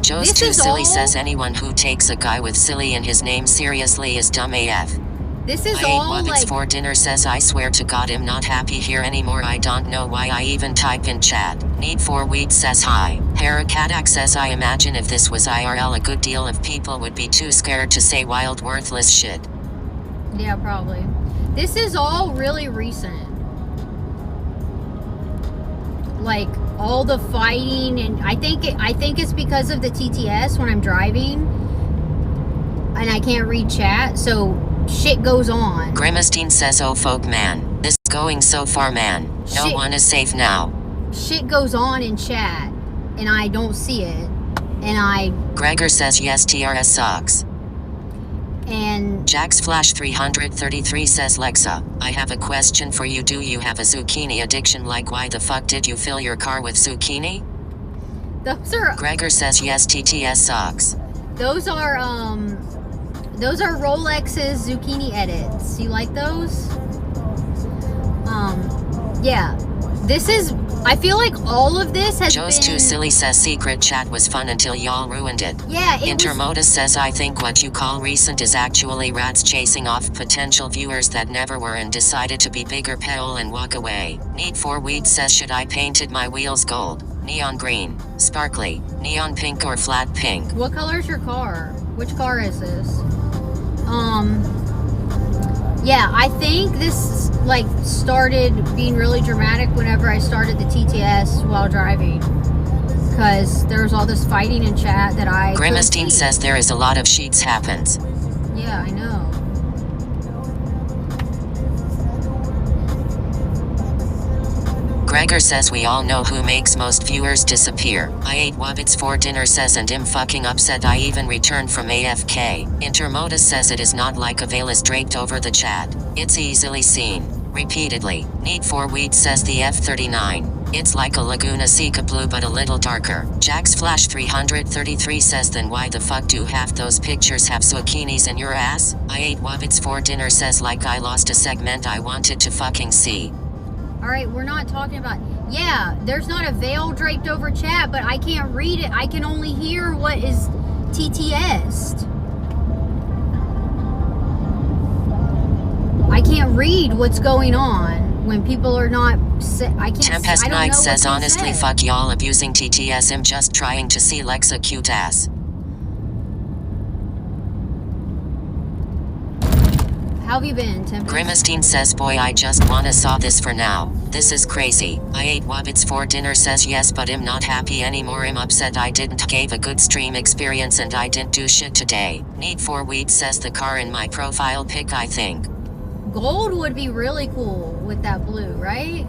Speaker 1: Joe's
Speaker 2: This
Speaker 1: Too
Speaker 2: is
Speaker 1: Silly
Speaker 2: all-
Speaker 1: says anyone who takes a guy with silly in his name seriously is dumb AF.
Speaker 2: This is
Speaker 1: I ate
Speaker 2: all
Speaker 1: Wobbits
Speaker 2: like
Speaker 1: for dinner says I swear to God I'm not happy here anymore. I don't know why I even type in chat. Need for weed says hi. Harakadak says I imagine if this was IRL a good deal of people would be too scared to say wild worthless shit.
Speaker 2: Yeah, probably. This is all really recent. Like all the fighting, and I think it's because of the TTS when I'm driving and I can't read chat, so shit goes on.
Speaker 1: Grimistine says oh folk man, this is going so far man. No
Speaker 2: Shit.
Speaker 1: one is safe now.
Speaker 2: Shit goes on in chat and I don't see it. And
Speaker 1: Gregor says yes TRS sucks.
Speaker 2: And
Speaker 1: Jax Flash 333 says Lexa, I have a question for you. Do you have a zucchini addiction? Like why the fuck did you fill your car with zucchini?
Speaker 2: those are
Speaker 1: Gregor says yes TTS sucks.
Speaker 2: those are Rolex's zucchini edits. You like those? Yeah. This is, I feel like all of this has
Speaker 1: Joe's
Speaker 2: been...
Speaker 1: Too Silly says secret chat was fun until y'all ruined it.
Speaker 2: Yeah, it was...
Speaker 1: Intermodus says I think what you call recent is actually rats chasing off potential viewers that never were and decided to be bigger pale and walk away. Need for weed says should I painted my wheels gold, neon green, sparkly, neon pink or flat pink?
Speaker 2: What color is your car? Which car is this? Yeah, I think this like started being really dramatic whenever I started the TTS while driving, because there was all this fighting in chat that I couldn't
Speaker 1: Grimistine
Speaker 2: see.
Speaker 1: says there is a lot of sheets happens.
Speaker 2: Yeah, I know.
Speaker 1: Gregor says we all know who makes most viewers disappear. I ate Wobbits for dinner says and am fucking upset I even returned from AFK. Intermodus says it is not like a veil is draped over the chat. It's easily seen. Repeatedly. Need for weed says the F39. It's like a Laguna Seca blue but a little darker. Jax Flash 333 says then why the fuck do half those pictures have zucchinis in your ass? I ate Wobbits for dinner says like I lost a segment I wanted to fucking see.
Speaker 2: All right, we're not talking about... Yeah, there's not a veil draped over chat, but I can't read it. I can only hear what is TTS'd. I can't read what's going on when people are not... I can't...
Speaker 1: Tempest
Speaker 2: I don't
Speaker 1: Knight
Speaker 2: know
Speaker 1: says
Speaker 2: what they
Speaker 1: honestly
Speaker 2: said.
Speaker 1: fuck y'all abusing TTS. I'm just trying to see Lexa cute ass.
Speaker 2: How have you been, Tempest?
Speaker 1: Grimistine says boy I just wanna saw this for now. This is crazy. I ate Wobbits for dinner says yes but I'm not happy anymore. I'm upset I didn't gave a good stream experience and I didn't do shit today. Need for weed says the car in my profile pic I think.
Speaker 2: Gold would be really cool with that blue, right?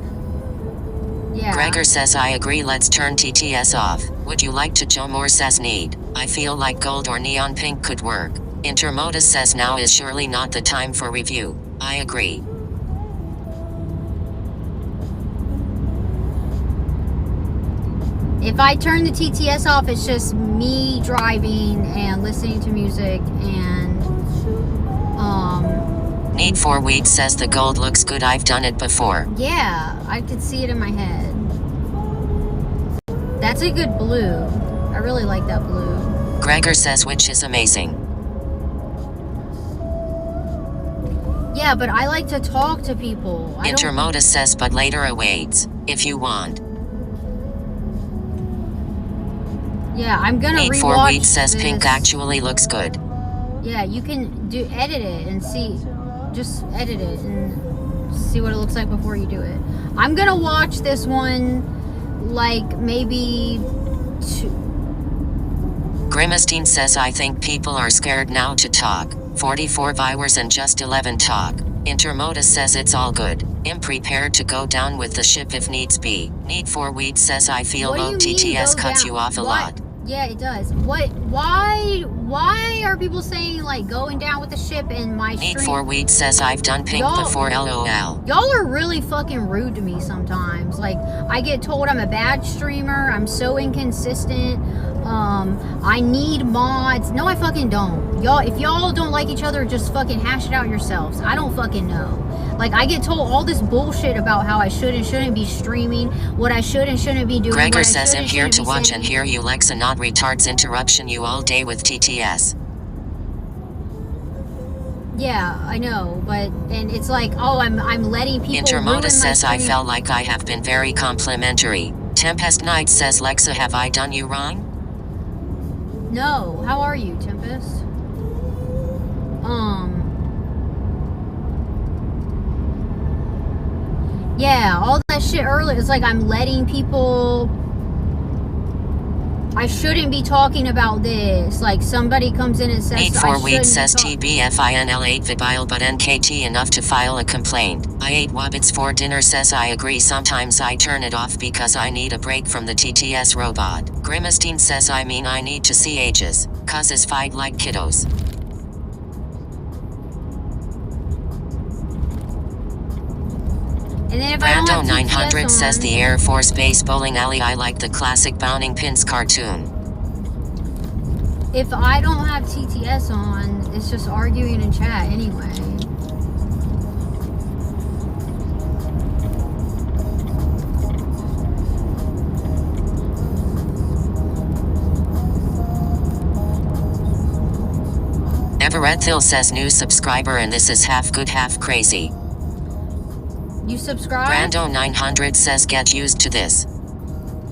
Speaker 2: Yeah.
Speaker 1: Gregor says I agree let's turn TTS off. Would you like to Joe Moore says need. I feel like gold or neon pink could work. Intermodus says now is surely not the time for review. I agree.
Speaker 2: If I turn the TTS off, it's just me driving and listening to music and
Speaker 1: Need for weed says the gold looks good. I've done it before.
Speaker 2: yeah, I could see it in my head. That's a good blue. I really like that blue.
Speaker 1: Gregor says which is amazing.
Speaker 2: Yeah, but I like to talk to people. I don't,
Speaker 1: Intermodus says but later awaits. If you want.
Speaker 2: yeah, I'm gonna
Speaker 1: Need for
Speaker 2: rewatch
Speaker 1: weed says
Speaker 2: this.
Speaker 1: pink actually looks good.
Speaker 2: Yeah, you can edit it and see. Just edit it and see what it looks like before you do it. I'm gonna watch this one like maybe 2.
Speaker 1: Grimistine says I think people are scared now to talk. 44 viewers and just 11 talk. Intermodus says it's all good. am prepared to go down with the ship if needs be. Need for weed says I feel
Speaker 2: What do
Speaker 1: low
Speaker 2: you mean,
Speaker 1: TTS
Speaker 2: go
Speaker 1: cuts
Speaker 2: down?
Speaker 1: you off a
Speaker 2: What?
Speaker 1: lot.
Speaker 2: Yeah, it does. Why are people saying like going down with the ship in my
Speaker 1: Need
Speaker 2: stream?
Speaker 1: for weed says I've done pink
Speaker 2: Y'all-
Speaker 1: before LOL.
Speaker 2: Y'all are really fucking rude to me sometimes. Like, I get told I'm a bad streamer. I'm so inconsistent. I need mods. No, I fucking don't. Y'all, if y'all don't like each other, just fucking hash it out yourselves. I don't fucking know. Like, I get told all this bullshit about how I should and shouldn't be streaming, what I should and shouldn't be doing.
Speaker 1: Gregor
Speaker 2: what I
Speaker 1: says
Speaker 2: should
Speaker 1: I'm
Speaker 2: and
Speaker 1: here
Speaker 2: shouldn't
Speaker 1: to
Speaker 2: be
Speaker 1: watch
Speaker 2: saying.
Speaker 1: and hear you Lexa not retards interruption you all day with TTS.
Speaker 2: Yeah, I know, but and it's like, oh, I'm letting people ruin my
Speaker 1: Intermodus says I
Speaker 2: stream.
Speaker 1: felt like I have been very complimentary. Tempest Knight says Lexa, have I done you wrong?
Speaker 2: No, how are you, Tempest? Yeah, all that shit earlier. It's like I'm letting people. I shouldn't be talking about this. Like somebody comes in and says,
Speaker 1: Need
Speaker 2: I
Speaker 1: for
Speaker 2: shouldn't
Speaker 1: weed
Speaker 2: be
Speaker 1: says
Speaker 2: talk-
Speaker 1: TBFINL8 vibile but NKT enough to file a complaint. I ate Wobbits for dinner says I agree sometimes I turn it off because I need a break from the TTS robot. Grimistine says I need to see ages. Causes fight like kiddos.
Speaker 2: And then if I don't
Speaker 1: Brando
Speaker 2: have TTS
Speaker 1: 900 says
Speaker 2: on-
Speaker 1: the Air Force Base bowling alley I like the classic Bounding Pins cartoon.
Speaker 2: If I don't have TTS on, it's just arguing in chat anyway.
Speaker 1: Everett Thill says new subscriber and this is half good half crazy.
Speaker 2: You subscribe?
Speaker 1: Brando 900 says get used to this.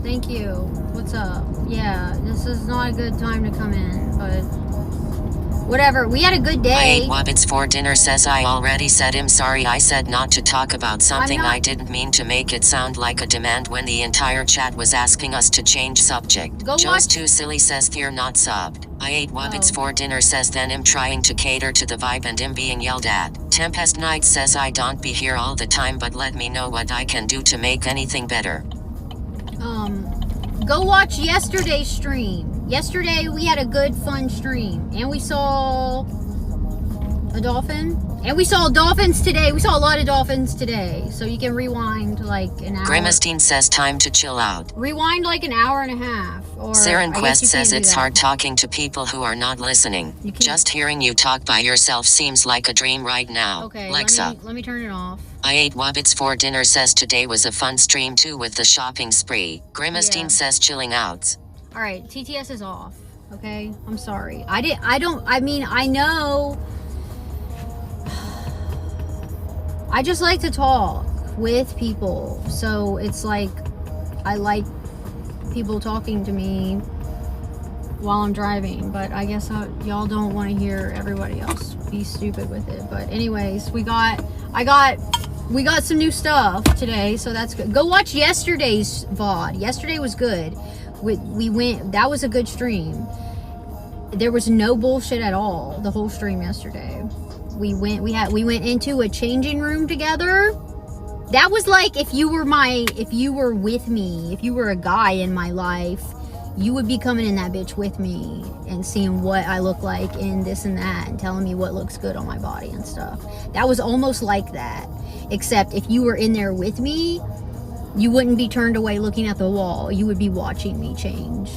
Speaker 2: Thank you. What's up? Yeah, this is not a good time to come in, but whatever. We had a good
Speaker 1: I
Speaker 2: day.
Speaker 1: ate Wobbits for dinner says I already said I'm sorry I said not to talk about something
Speaker 2: not-
Speaker 1: I didn't mean to make it sound like a demand when the entire chat was asking us to change subject.
Speaker 2: Go
Speaker 1: Joe's
Speaker 2: watch-
Speaker 1: too silly says they're not subbed. I ate Wobbits
Speaker 2: Oh.
Speaker 1: for dinner says then I'm trying to cater to the vibe and I'm being yelled at. Tempest Knight says I don't be here all the time but let me know what I can do to make anything better.
Speaker 2: Go watch yesterday's stream. Yesterday we had a good fun stream and we saw a dolphin and we saw dolphins today. We saw a lot of dolphins today, so you can rewind like an hour.
Speaker 1: Grimistine says time to chill out.
Speaker 2: Rewind like an hour and a half. Or
Speaker 1: Saren
Speaker 2: I guess
Speaker 1: Quest
Speaker 2: you
Speaker 1: says
Speaker 2: can't do
Speaker 1: it's
Speaker 2: that.
Speaker 1: hard talking to people who are not listening. Just hearing you talk by yourself seems like a dream right now.
Speaker 2: Okay,
Speaker 1: Lexa.
Speaker 2: let me turn it off.
Speaker 1: I ate Wobbits for dinner says today was a fun stream too with the shopping spree. Grimistine
Speaker 2: Yeah.
Speaker 1: says chilling out.
Speaker 2: All right, TTS is off. Okay, I'm sorry. I know. I just like to talk with people, so it's like I like people talking to me while I'm driving. But I guess y'all don't want to hear everybody else be stupid with it. But anyways, we got some new stuff today, so that's good. Go watch yesterday's VOD. Yesterday was good. We went. That was a good stream. There was no bullshit at all the whole stream yesterday. We went into a changing room together. That was like if you were with me, if you were a guy in my life, you would be coming in that bitch with me and seeing what I look like in this and that and telling me what looks good on my body and stuff. That was almost like that. Except if you were in there with me, you wouldn't be turned away looking at the wall. You would be watching me change.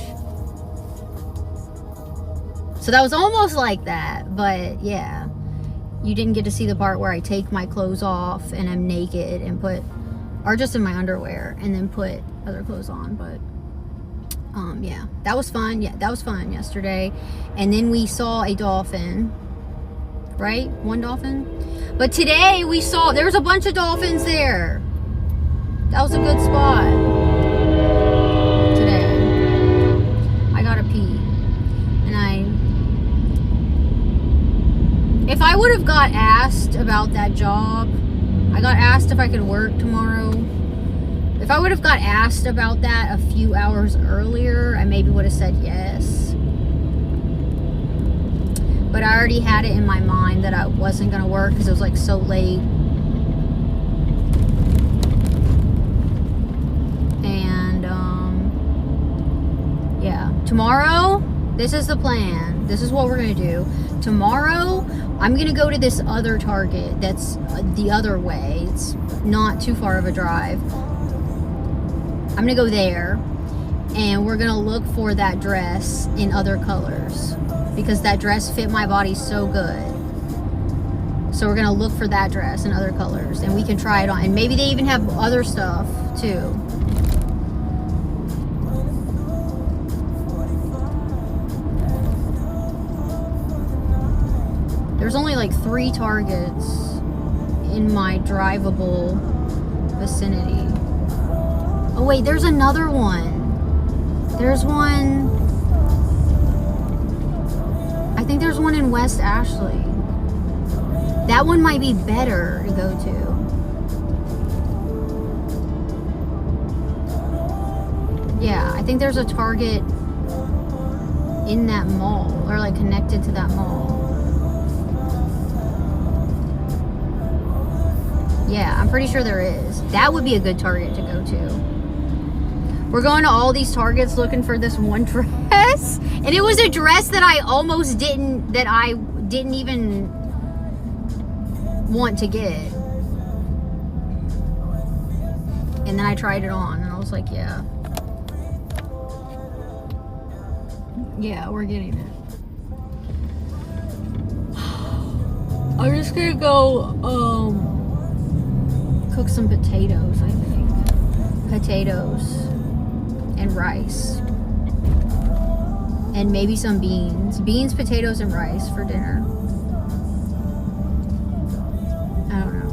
Speaker 2: So that was almost like that, but yeah. You didn't get to see the part where I take my clothes off and I'm naked and or just in my underwear and then put other clothes on, but yeah, that was fun. Yeah, that was fun yesterday. And then we saw a dolphin, right? One dolphin. But today we saw, there was a bunch of dolphins there. That was a good spot today. I gotta pee. If I would have got asked about that job, I got asked if I could work tomorrow. If I would have got asked about that a few hours earlier, I maybe would have said yes. But I already had it in my mind that I wasn't going to work because it was like so late. tomorrow, this is the plan. This is what we're gonna do. Tomorrow, I'm gonna go to this other Target that's the other way. It's not too far of a drive. I'm gonna go there, and we're gonna look for that dress in other colors because that dress fit my body so good. So we're gonna look for that dress in other colors, and we can try it on. And maybe they even have other stuff too. There's only like 3 Targets in my drivable vicinity. Oh wait, there's another one. There's one. I think there's one in West Ashley. That one might be better to go to. Yeah, I think there's a Target in that mall, or like connected to that mall. Yeah, I'm pretty sure there is. That would be a good Target to go to. We're going to all these Targets looking for this one dress. And it was a dress that I didn't even want to get. And then I tried it on and I was like, yeah. Yeah, we're getting it. I'm just gonna go, cook some potatoes, I think. Potatoes and rice. And maybe some beans. Beans, potatoes, and rice for dinner. I don't know.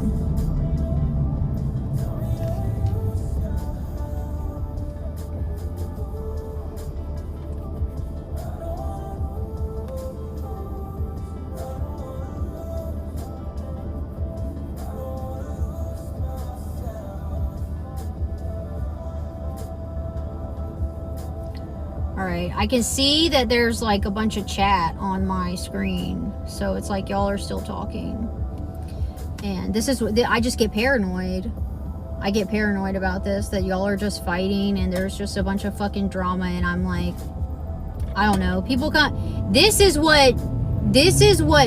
Speaker 2: Alright, I can see that there's like a bunch of chat on my screen. So it's like y'all are still talking. And this is, I just get paranoid. I get paranoid about this, that y'all are just fighting and there's just a bunch of fucking drama, and I'm like, I don't know. People come, this is what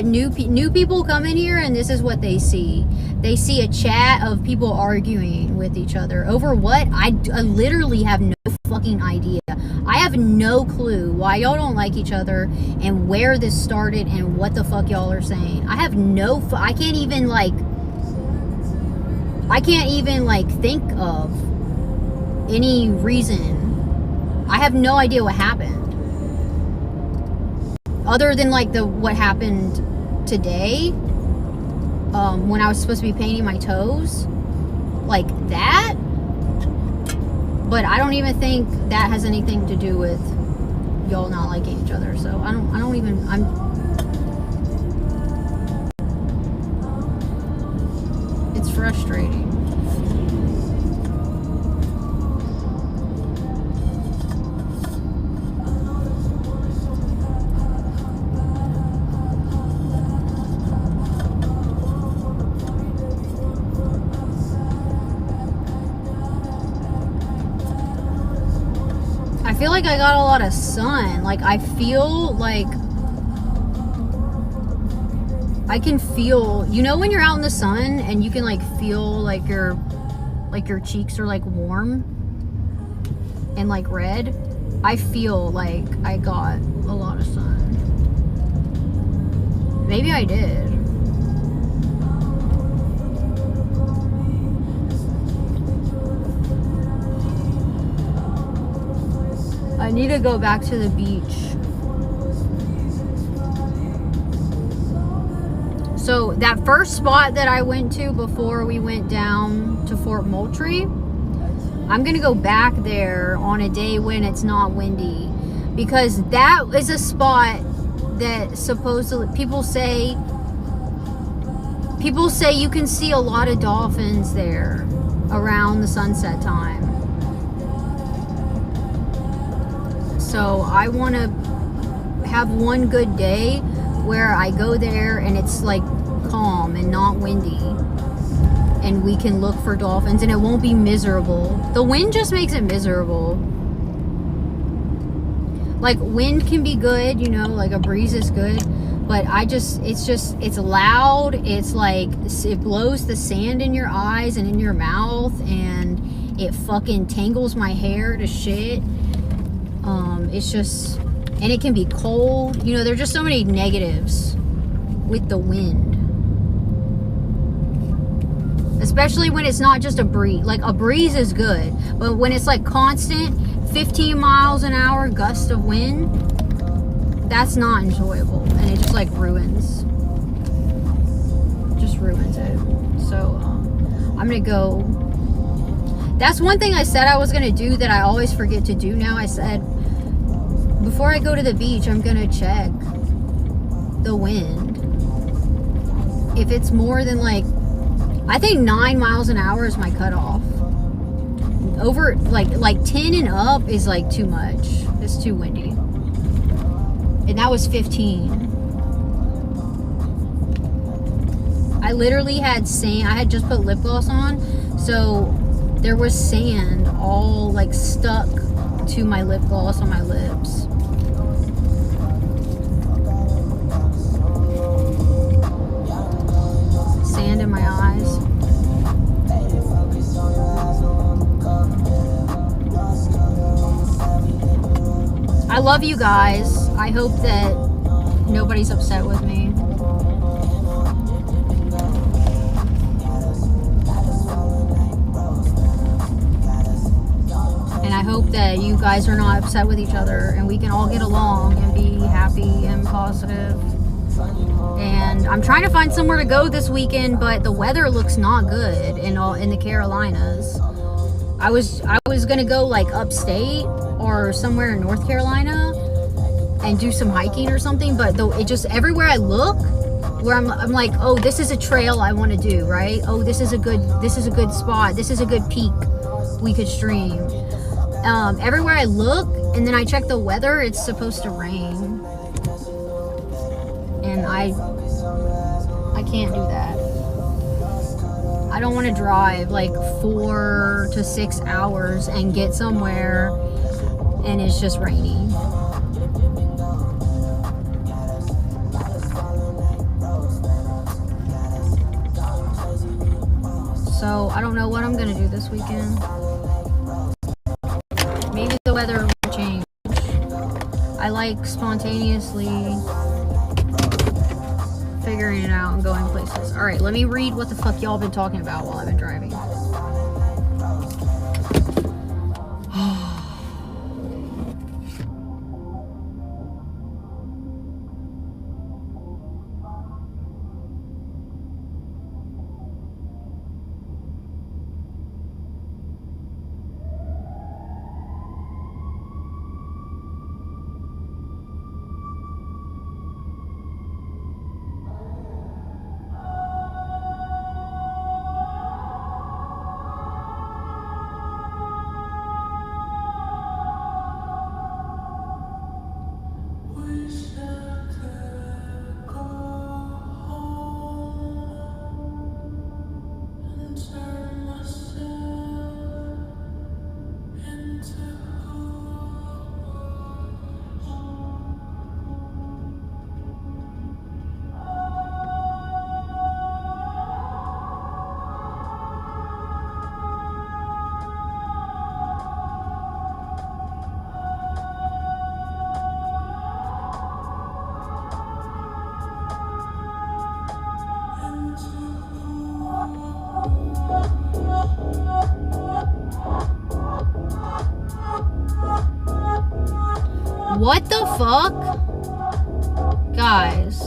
Speaker 2: new people come in here, and this is what they see. They see a chat of people arguing with each other over what? I literally have no fucking idea. I have no clue why y'all don't like each other and where this started and what the fuck y'all are saying. I have no, I can't even think of any reason. I have no idea what happened. Other than like what happened today, when I was supposed to be painting my toes, like that. But I don't even think that has anything to do with y'all not liking each other. So it's frustrating. I feel like I got a lot of sun. Like I feel like I can feel, you know, when you're out in the sun and you can like feel like your cheeks are like warm and like red. I feel like I got a lot of sun. Maybe I did. I need to go back to the beach. So that first spot that I went to before we went down to Fort Moultrie, I'm gonna go back there on a day when it's not windy, because that is a spot that supposedly people say you can see a lot of dolphins there around the sunset time. So I want to have one good day where I go there and it's like calm and not windy, and we can look for dolphins and it won't be miserable. The wind just makes it miserable. Like wind can be good, you know, like a breeze is good, but it's loud. It's like, it blows the sand in your eyes and in your mouth, and it fucking tangles my hair to shit. It's just, and it can be cold. You know, there's just so many negatives with the wind. Especially when it's not just a breeze. Like a breeze is good, but when it's like constant 15 miles an hour gust of wind, that's not enjoyable, and it just like ruins it. So I'm gonna go. That's one thing I said I was gonna do that I always forget to do now. I said before I go to the beach, I'm gonna check the wind. If it's more than like, I think 9 miles an hour is my cutoff. Over like 10 and up is like too much. It's too windy. And that was 15. I literally had sand. I had just put lip gloss on, so there was sand all like stuck to my lip gloss on my lips. Sand in my eyes. I love you guys. I hope that nobody's upset with me. And I hope that you guys are not upset with each other, and we can all get along and be happy and positive. And I'm trying to find somewhere to go this weekend, but the weather looks not good in the Carolinas. I was gonna go like upstate or somewhere in North Carolina and do some hiking or something, but though it just, everywhere I look, where I'm like, oh, this is a trail I want to do, right? Oh, this is a good spot. This is a good peak we could stream. Everywhere I look, and then I check the weather, it's supposed to rain, and I can't do that. I don't want to drive like 4 to 6 hours and get somewhere and it's just raining. So I don't know what I'm gonna do this weekend. Maybe the weather will change. I like spontaneously figuring it out and going places. All right, let me read what the fuck y'all been talking about while I've been driving. What the fuck? Guys.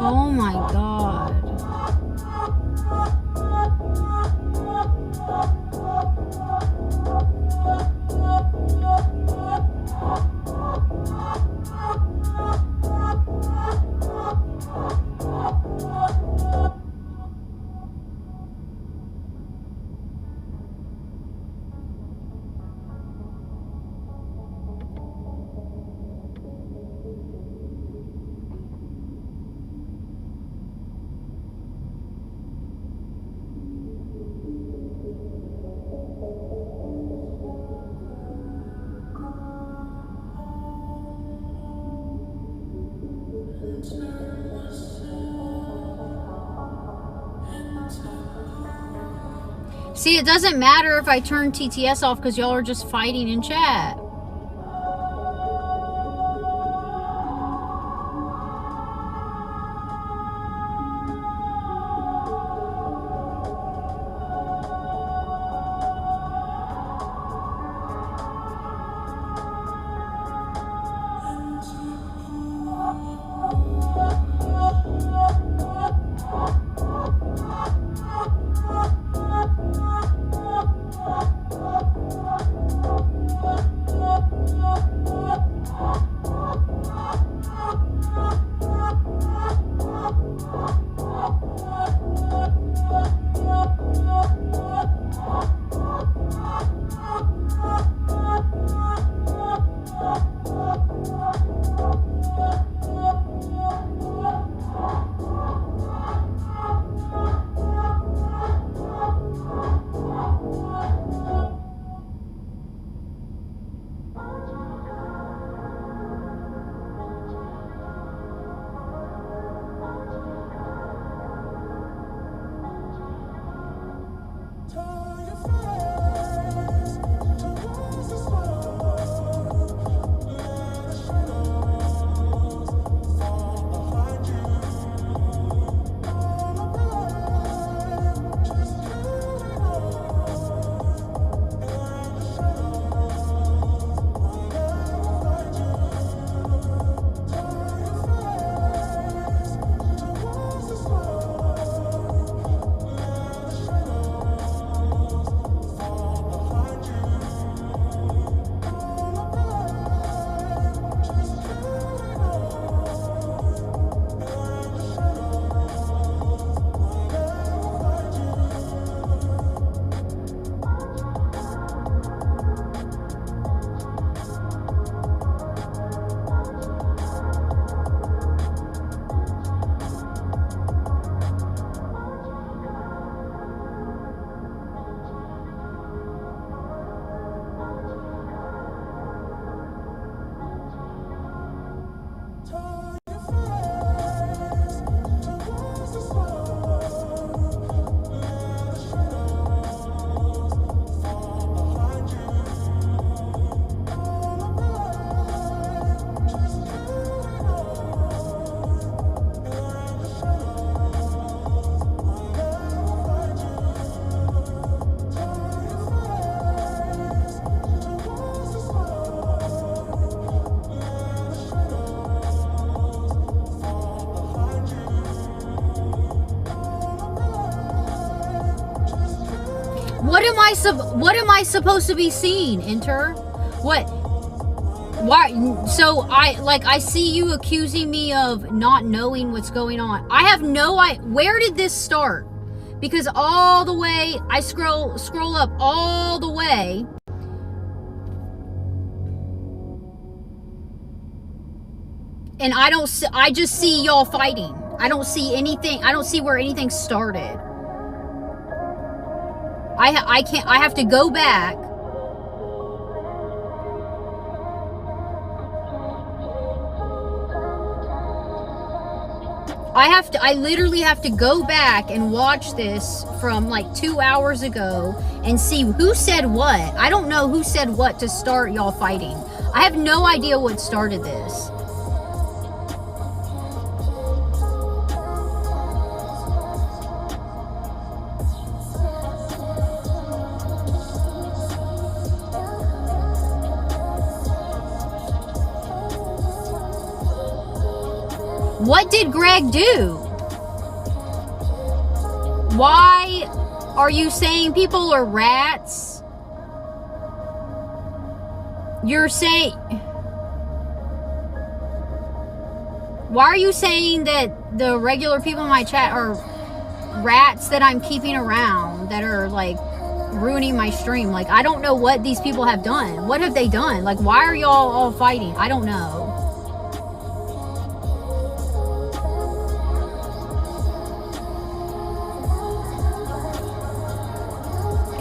Speaker 2: Oh my god.
Speaker 6: See, it doesn't matter if I turn TTS off because y'all are just fighting in chat. What am I supposed to be seeing, Enter? What? Why? So I see you accusing me of not knowing what's going on. I have no idea. Where did this start? Because all the way, I scroll up all the way. And I just see y'all fighting. I don't see anything. I don't see where anything started. I have to go back. I literally have to go back and watch this from like 2 hours ago and see who said what. I don't know who said what to start y'all fighting. I have no idea what started this. What did Greg do? Why are you saying people are rats? You're saying... Why are you saying that the regular people in my chat are rats that I'm keeping around that are like ruining my stream? Like, I don't know what these people have done. What have they done? Like, why are y'all all fighting? I don't know.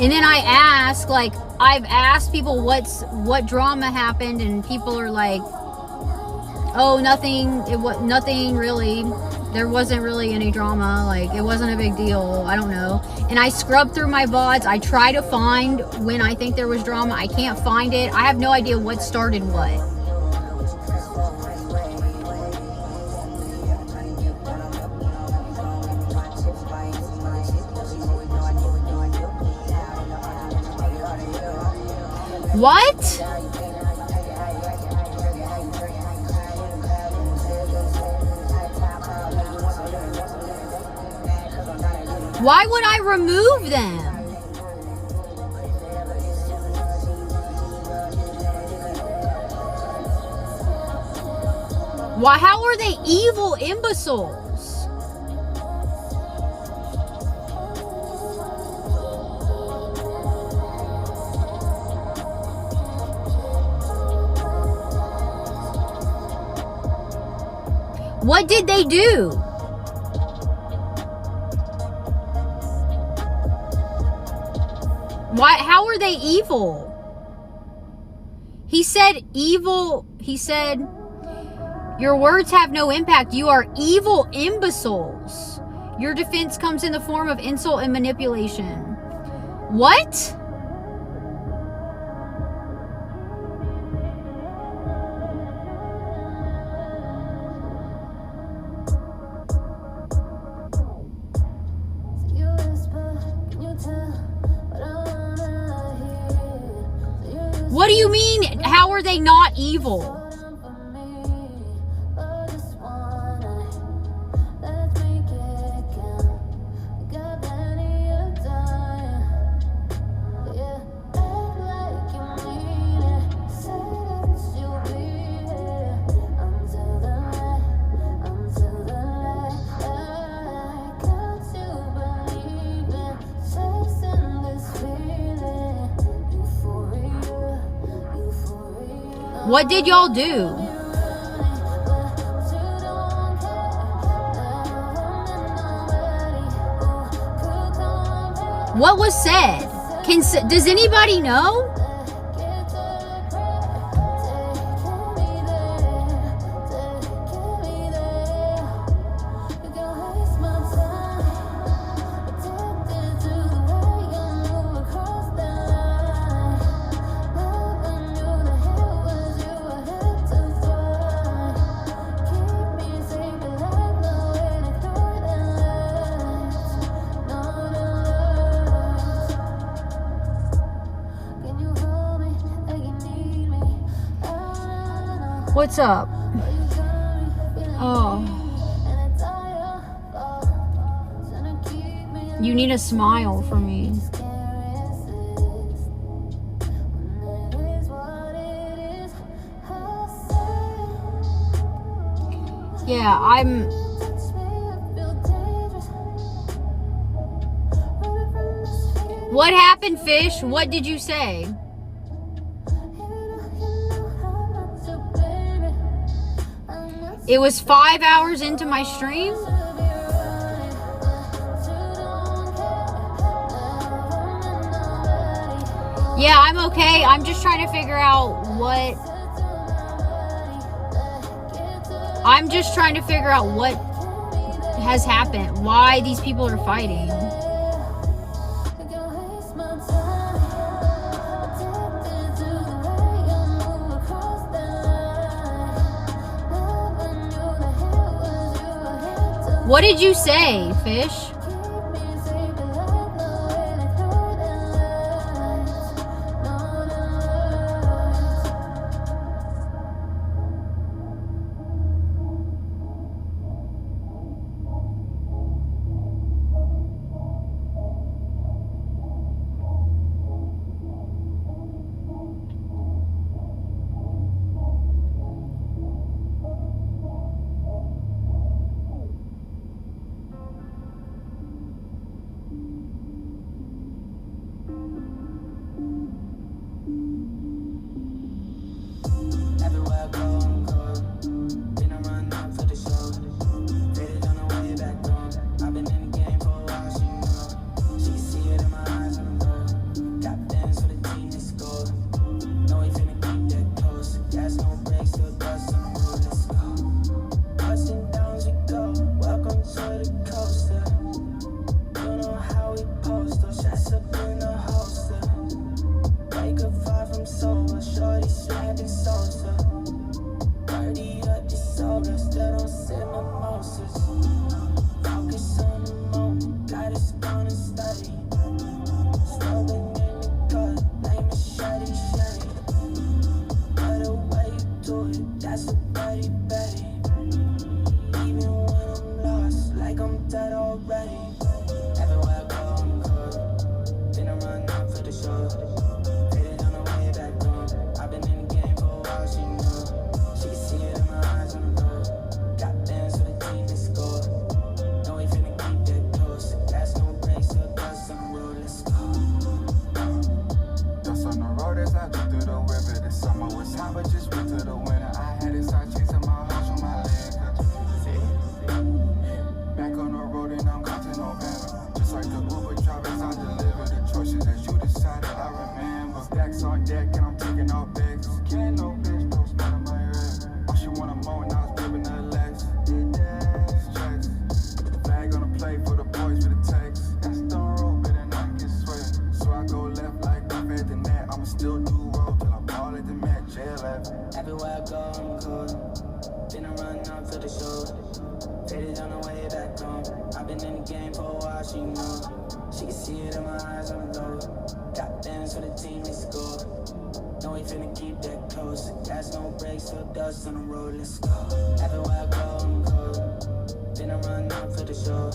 Speaker 6: And then I ask, like, I've asked people what drama happened, and people are like, oh, nothing, nothing really.
Speaker 2: There wasn't really any drama. Like, it wasn't a big deal. I don't know. And I scrubbed through my VODs. I try to find when I think there was drama. I can't find it. I have no idea what started what. What? Why would I remove them? Why? How are they evil imbeciles? What did they do? Why? How are they evil? He said evil. He said, your words have no impact. You are evil imbeciles. Your defense comes in the form of insult and manipulation. What? What do you mean? How are they not evil? What did y'all do? What was said? Does anybody know? What's up? Oh. You need a smile for me. Yeah, What happened, Fish? What did you say? It was 5 hours into my stream? Yeah, I'm okay. I'm just trying to figure out what... I'm just trying to figure out what has happened. Why these people are fighting. What did you say, Fish?
Speaker 11: that's a Betty Betty. Even when I'm lost, like I'm dead already. Everywhere I go, I'm good. Then I run out for the show. Faded on the way back home. I've been in the game for a while, she know. She can see it in my eyes on the road. Got bands for the team to score. No, we finna keep that close. That's no break, so dust on the road, let's go.
Speaker 12: Dust on the road as I go through the river. This summer was hot, but just went to the winter. I had it start chasing my horse on my leg. Back on the road and I'm got to no banner. Just like the Uber drivers, I deliver the choices that you decided. I remember stacks on deck and I'm taking off bags. Can't no bitch, no smell in my head. All she wanna moan, now I was giving her legs. Stress. Flag on the plate for the boys with the text. That's the road, but then I get sweat. So I go left like I'm at the net. I'ma still do roll till I ball at the mat. JLF.
Speaker 11: Everywhere I go, I'm cold. Then I run out for the show. Faded on the way back home. I've been in the game for a while, she know. She can see it in my eyes on the low. Got bands for the team to score. No, we finna keep that close. Gas no brakes, so dust on the road, let's go. Everywhere I go, I'm cold. Then I run out for the show.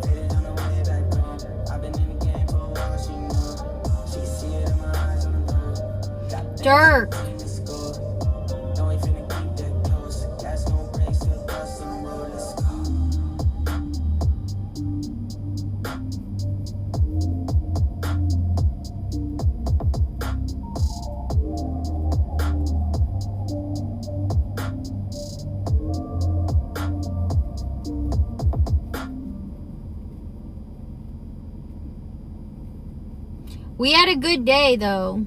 Speaker 11: Faded on the way back home. I've been in the game for a while, she know. She can see it in my eyes on the low. Got bands
Speaker 6: Dirk.
Speaker 11: for the team to score. No, we finna keep that close. Gas no brakes, so dust on the road, let's go.
Speaker 6: We had a good day though.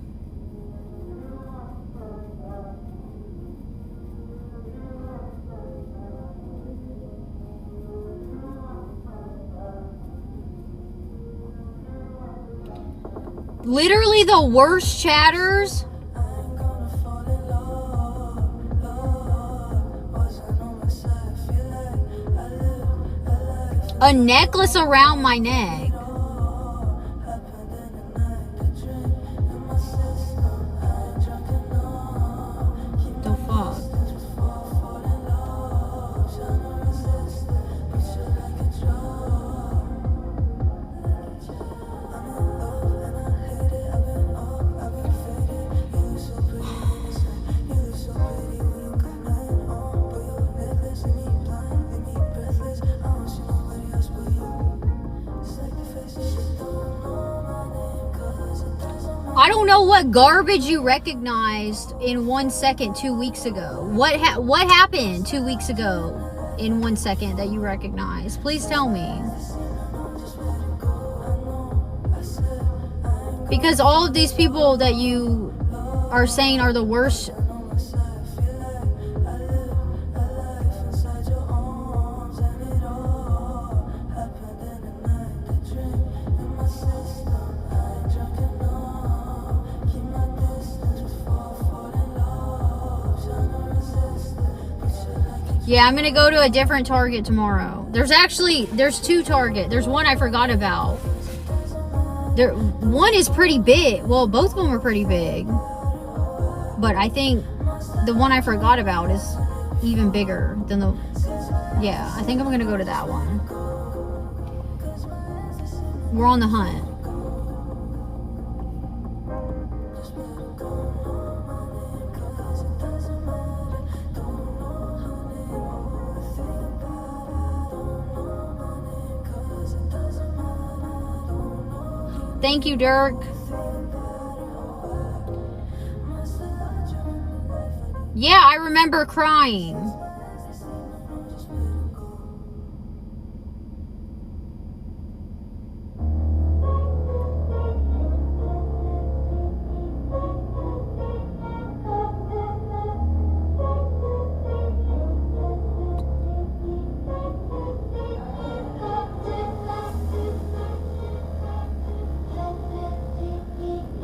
Speaker 6: Literally the worst chatters. A necklace around my neck. The fuck? I don't know what garbage you recognized in 1 second 2 weeks ago. What happened 2 weeks ago in 1 second that you recognized? Please tell me. Because all of these people that you are saying are the worst. Yeah, I'm gonna go to a different Target tomorrow. There's two Target. There's one I forgot about. One is pretty big. Well, both of them are pretty big. But I think the one I forgot about is even bigger than the... Yeah, I think I'm gonna go to that one. We're on the hunt. Thank you, Dirk. Yeah, I remember crying.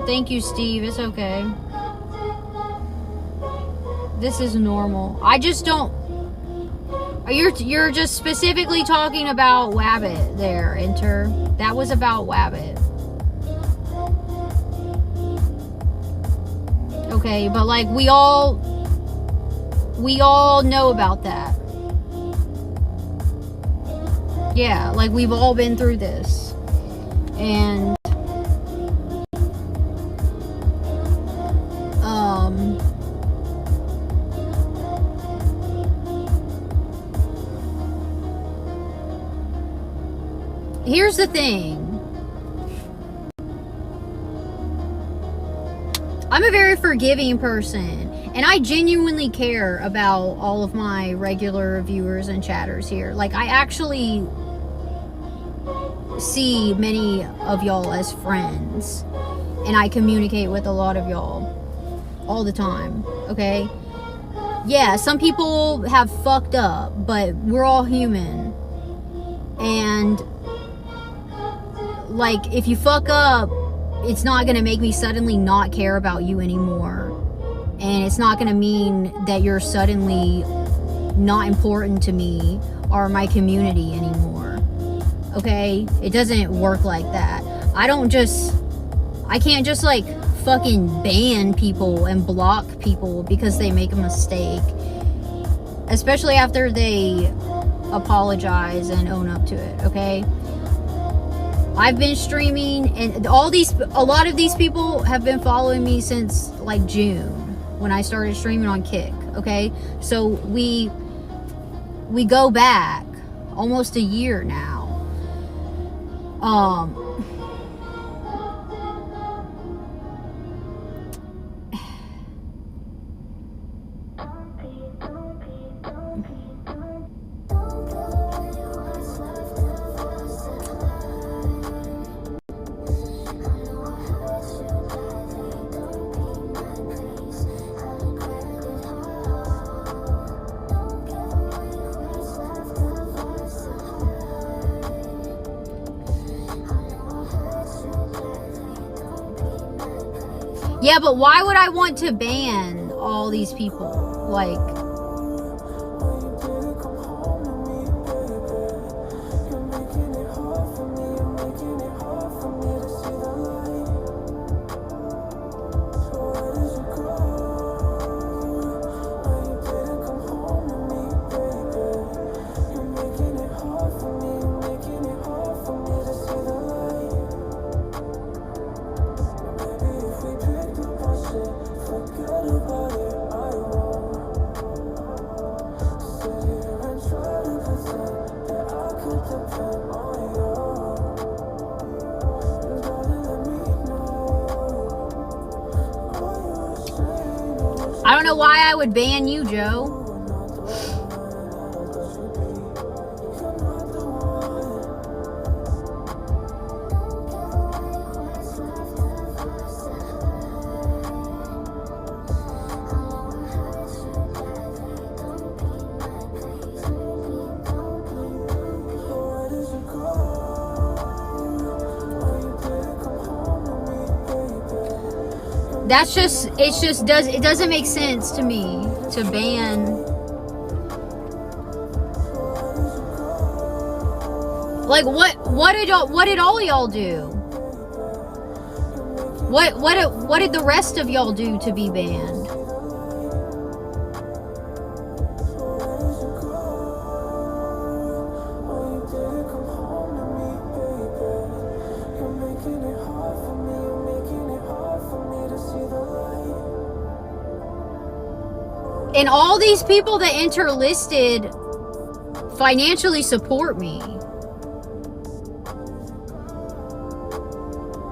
Speaker 6: Thank you, Steve. It's okay. This is normal. I just don't... You're just specifically talking about Wabbit there, Enter. That was about Wabbit. Okay, but like we all...
Speaker 2: we all know about that. Yeah, like we've all been through this. And here's the thing. I'm a very forgiving person, and I genuinely care about all of my regular viewers and chatters here. Like, I actually see many of y'all as friends, and I communicate with a lot of y'all all the time, okay? Yeah, some people have fucked up, but we're all human. And like, if you fuck up, it's not gonna make me suddenly not care about you anymore. And it's not gonna mean that you're suddenly not important to me or my community anymore. Okay? It doesn't work like that. I can't just like fucking ban people and block people because they make a mistake. Especially after they apologize and own up to it, okay? I've been streaming, and a lot of these people have been following me since like June when I started streaming on Kick, okay? So we go back almost a year now. Yeah, but why would I want to ban all these people? Like, I don't know why I would ban you, Joe. It doesn't make sense to me to ban. Like, what did all y'all do? What did the rest of y'all do to be banned? And all these people that enter listed financially support me.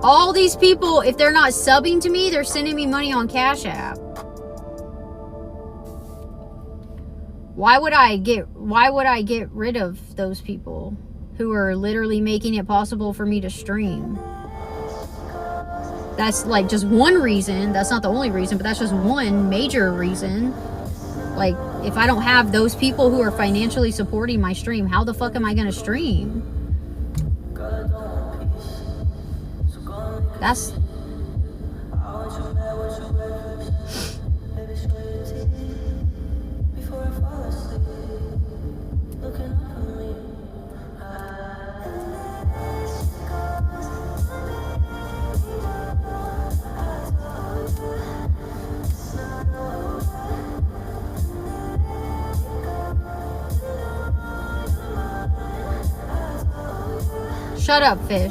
Speaker 2: All these people, if they're not subbing to me, they're sending me money on Cash App. Why would I get rid of those people who are literally making it possible for me to stream? That's like just one reason. That's not the only reason, but that's just one major reason. Like, if I don't have those people who are financially supporting my stream, how the fuck am I gonna stream? That's... Shut up, fish.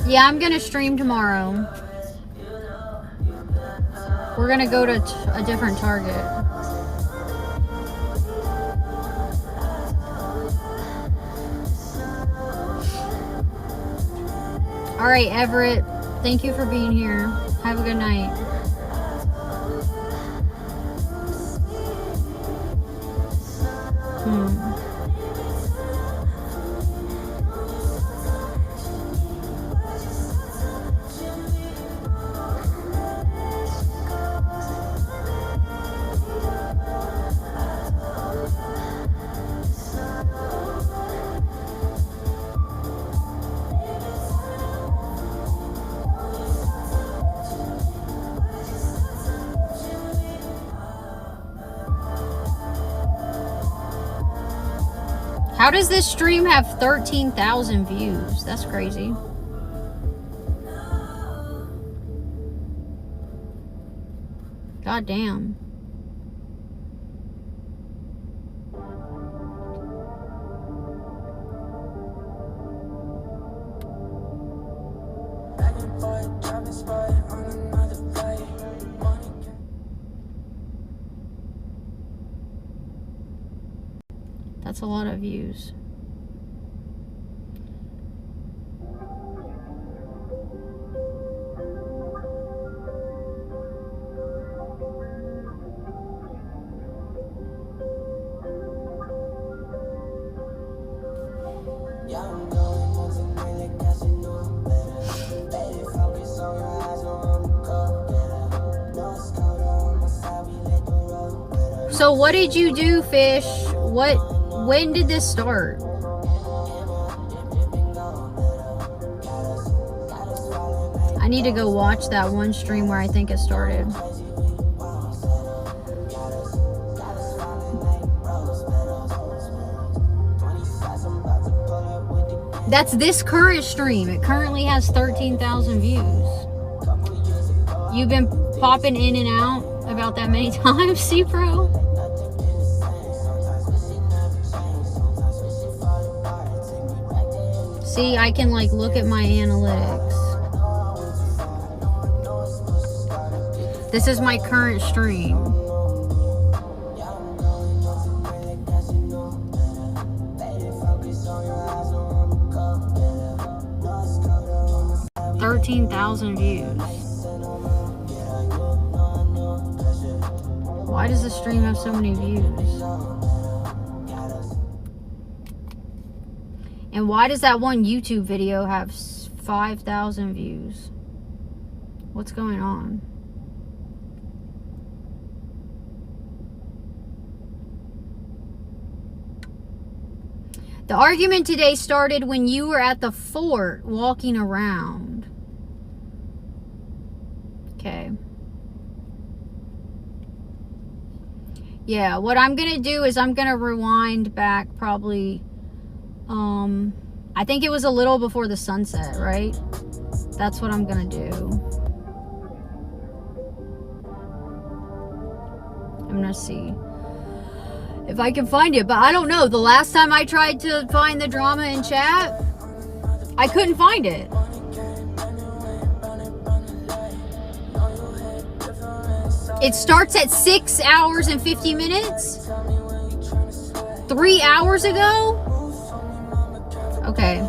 Speaker 2: Yeah, I'm gonna stream tomorrow. We're gonna go to a different Target. All right, Everett, thank you for being here. Have a good night. How does this stream have 13,000 views? That's crazy. God damn. That's a lot of views. So what did you do, Fish? When did this start? I need to go watch that one stream where I think it started. That's this current stream. It currently has 13,000 views. You've been popping in and out about that many times, C-Pro? See, I can like look at my analytics. This is my current stream. $13,000 views. Why does the stream have so many views? And why does that one YouTube video have 5,000 views? What's going on? The argument today started when you were at the fort walking around. Okay. Yeah, what I'm gonna do is I'm gonna rewind back probably, I think it was a little before the sunset, right? That's what I'm gonna do. I'm gonna see if I can find it, but I don't know. The last time I tried to find the drama in chat, I couldn't find it. It starts at 6 hours and 50 minutes? 3 hours ago? Okay.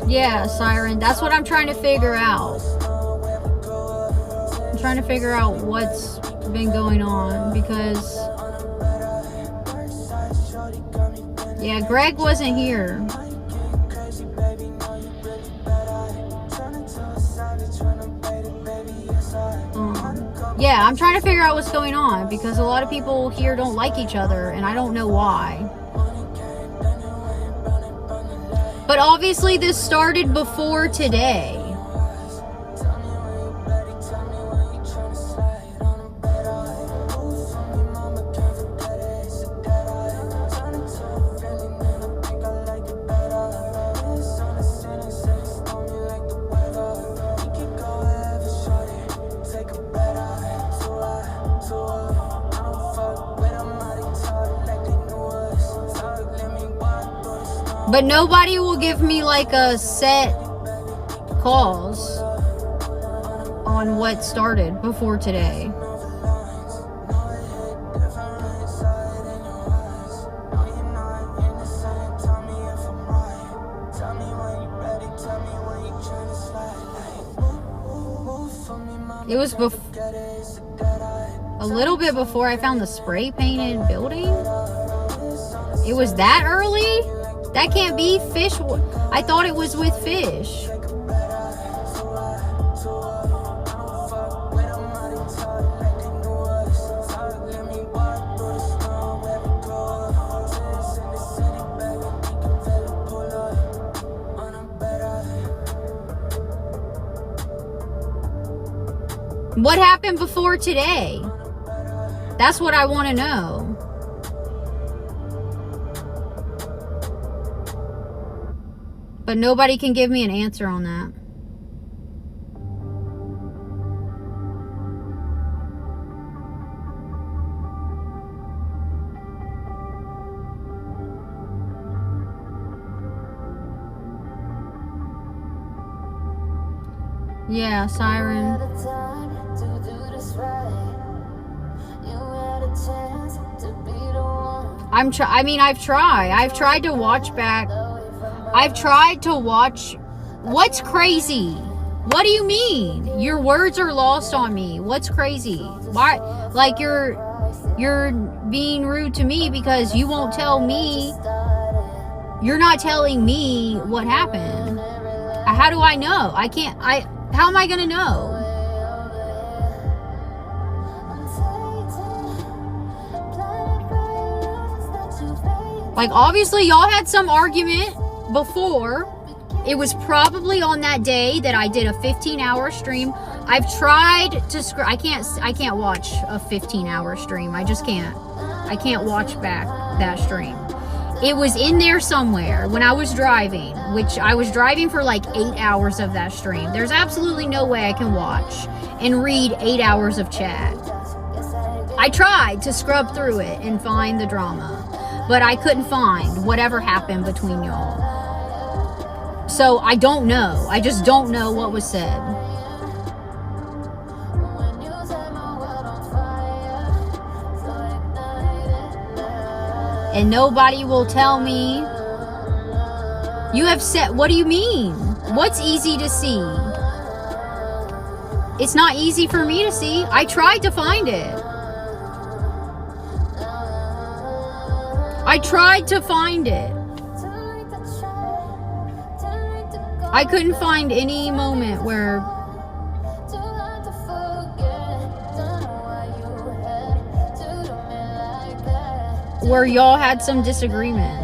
Speaker 2: Yeah, Siren, that's what I'm trying to figure out. I'm trying to figure out what's been going on because Yeah, Greg wasn't here. Yeah, I'm trying to figure out what's going on because a lot of people here don't like each other and I don't know why. But obviously this started before today. But nobody will give me like a set cause on what started before today. It was a little bit before I found the spray painted building. It was that early? That can't be Fish. I thought it was with Fish. What happened before today? That's what I want to know. But nobody can give me an answer on that. Yeah, Siren. I've tried to watch back. I've tried to watch. What's crazy? What do you mean? Your words are lost on me. What's crazy? Why? Like you're being rude to me because you won't tell me. You're not telling me what happened. How do I know? I can't. How am I gonna know? Like obviously y'all had some argument before. It was probably on that day that I did a 15-hour stream. I've tried to I can't watch a 15-hour stream. I just can't. I can't watch back that stream. It was in there somewhere when I was driving, which I was driving for like 8 hours of that stream. There's absolutely no way I can watch and read 8 hours of chat. I tried to scrub through it and find the drama, but I couldn't find whatever happened between y'all. So I don't know. I just don't know what was said. And nobody will tell me. You have said, what do you mean? What's easy to see? It's not easy for me to see. I tried to find it. I tried to find it. I couldn't find any moment where y'all had some disagreement.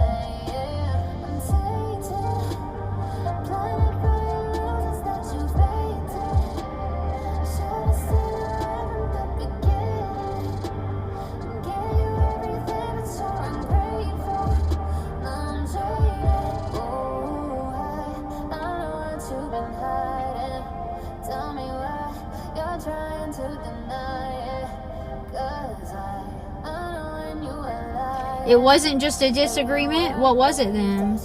Speaker 2: It wasn't just a disagreement? What was it then?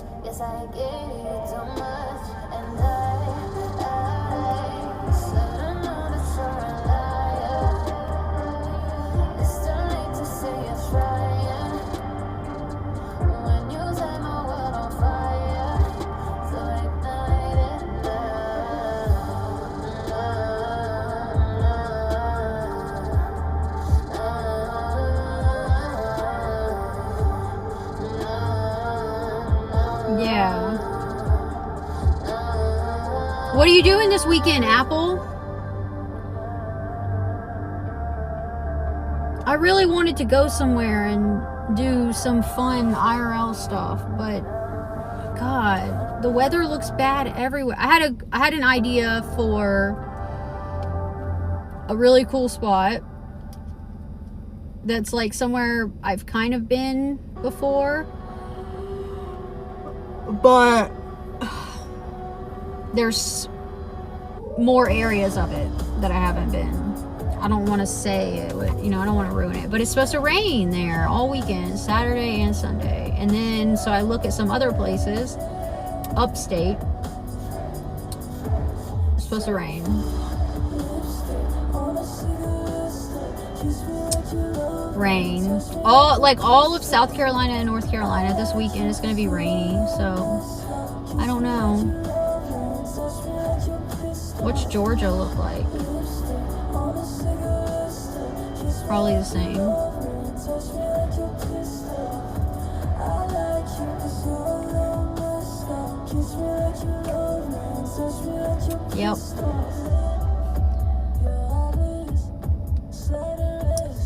Speaker 6: What are you doing this weekend, Apple? I really wanted to go somewhere and do some fun IRL stuff, but God, the weather looks bad everywhere. I had an idea for a really cool spot that's like somewhere I've kind of been before, but there's more areas of it that I haven't been. I don't want to say it would, I don't want to ruin it, but it's supposed to rain there all weekend, Saturday and Sunday. And then, so I look at some other places, upstate, it's supposed to rain. Rain. All of South Carolina and North Carolina this weekend is going to be rainy, so I don't know. What's Georgia look like? Probably the same. Yep.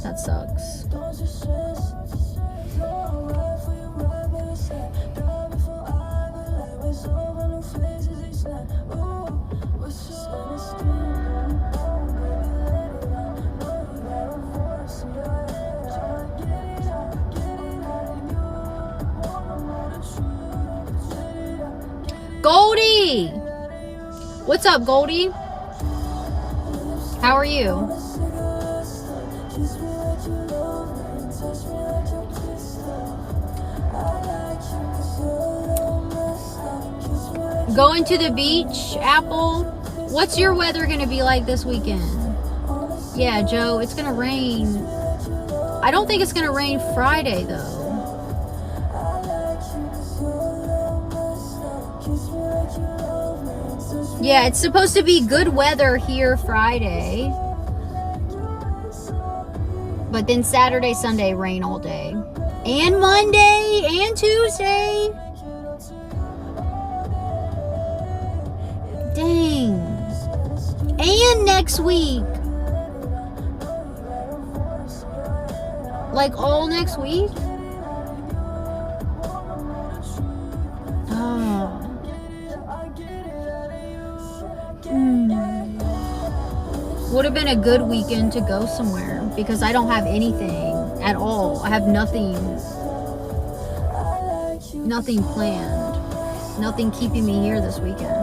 Speaker 6: That sucks. Goldie! What's up, Goldie? How are you? Going to the beach, Apple? What's your weather going to be like this weekend? Yeah, Joe, it's going to rain. I don't think it's going to rain Friday, though. Yeah, it's supposed to be good weather here Friday. But then Saturday, Sunday, rain all day. And Monday and Tuesday. Dang. And next week. Like all next week? Oh. Would have been a good weekend to go somewhere because I don't have anything at all. I have nothing planned. Nothing keeping me here this weekend.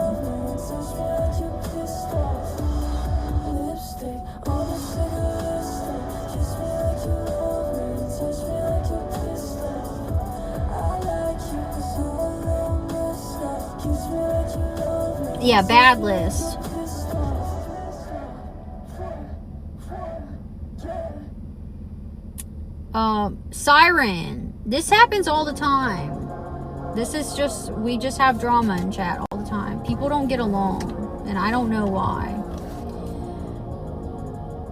Speaker 6: Yeah, bad list. Siren. This happens all the time. We just have drama in chat all the time. People don't get along, and I don't know why.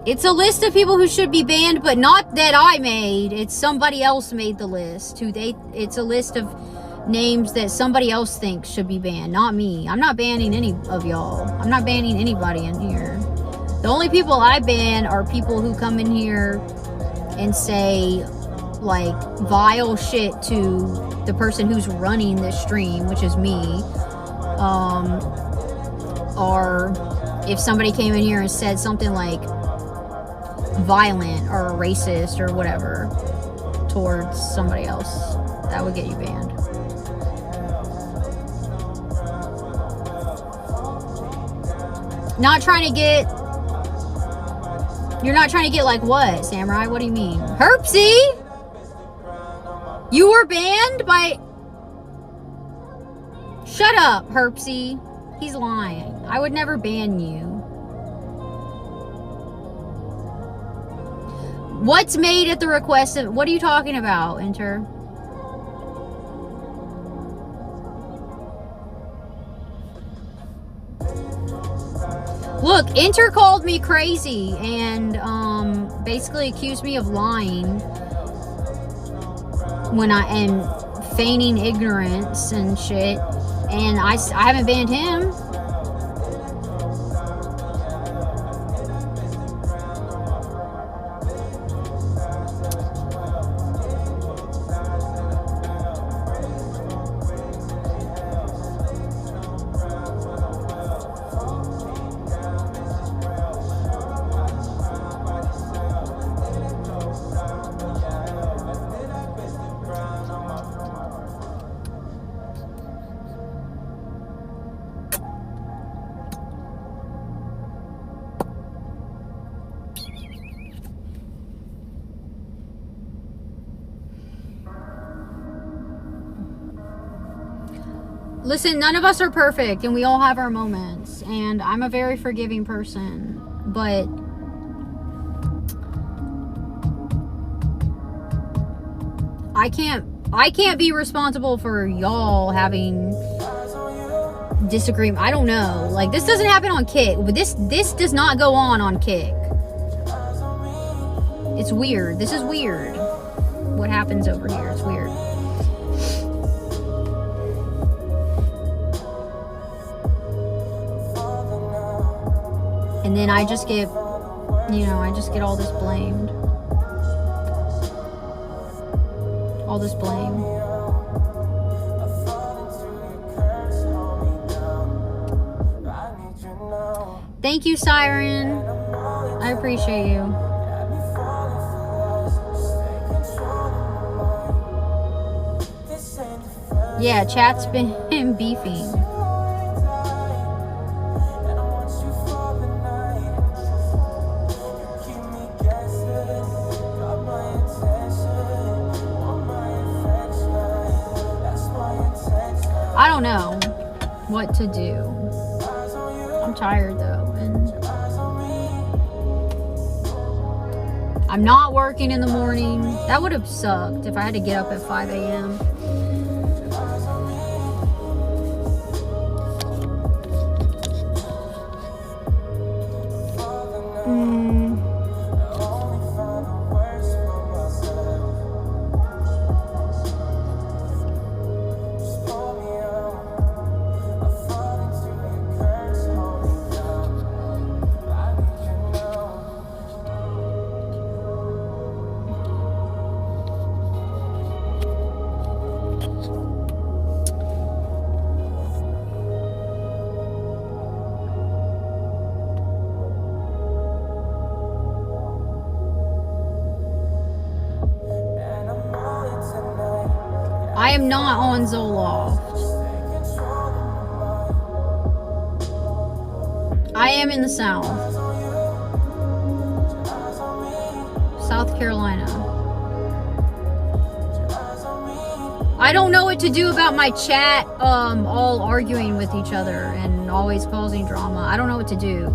Speaker 6: It's a list of people who should be banned, but not that I made. It's somebody else made the list. It's a list of names that somebody else thinks should be banned, not me. I'm not banning any of y'all. I'm not banning anybody in here. The only people I ban are people who come in here and say like vile shit to the person who's running this stream, which is me. Or if somebody came in here and said something like violent or racist or whatever towards somebody else, that would get you banned. You're not trying to get like what, Samurai? What do you mean? Herpsy? You were banned by... Shut up, Herpsy. He's lying. I would never ban you. What's made at the request of... What are you talking about, Enter? Look, Enter called me crazy and basically accused me of lying when I am feigning ignorance and shit, and I haven't banned him.
Speaker 2: Listen, none of us are perfect, and we all have our moments. And I'm a very forgiving person, but I can't be responsible for y'all having disagreement. I don't know. Like, this doesn't happen on Kick, but this does not go on Kick. It's weird. This is weird. What happens over here? It's weird. And then I just get, I just get all this blamed. All this blame. Thank you, Siren. I appreciate you. Yeah, chat's been beefing. I don't know what to do. I'm tired though, and I'm not working in the morning. That would have sucked if I had to get up at 5 a.m. I am not on Zoloft. I am in the South. South Carolina. I don't know what to do about my chat all arguing with each other and always causing drama. I don't know what to do.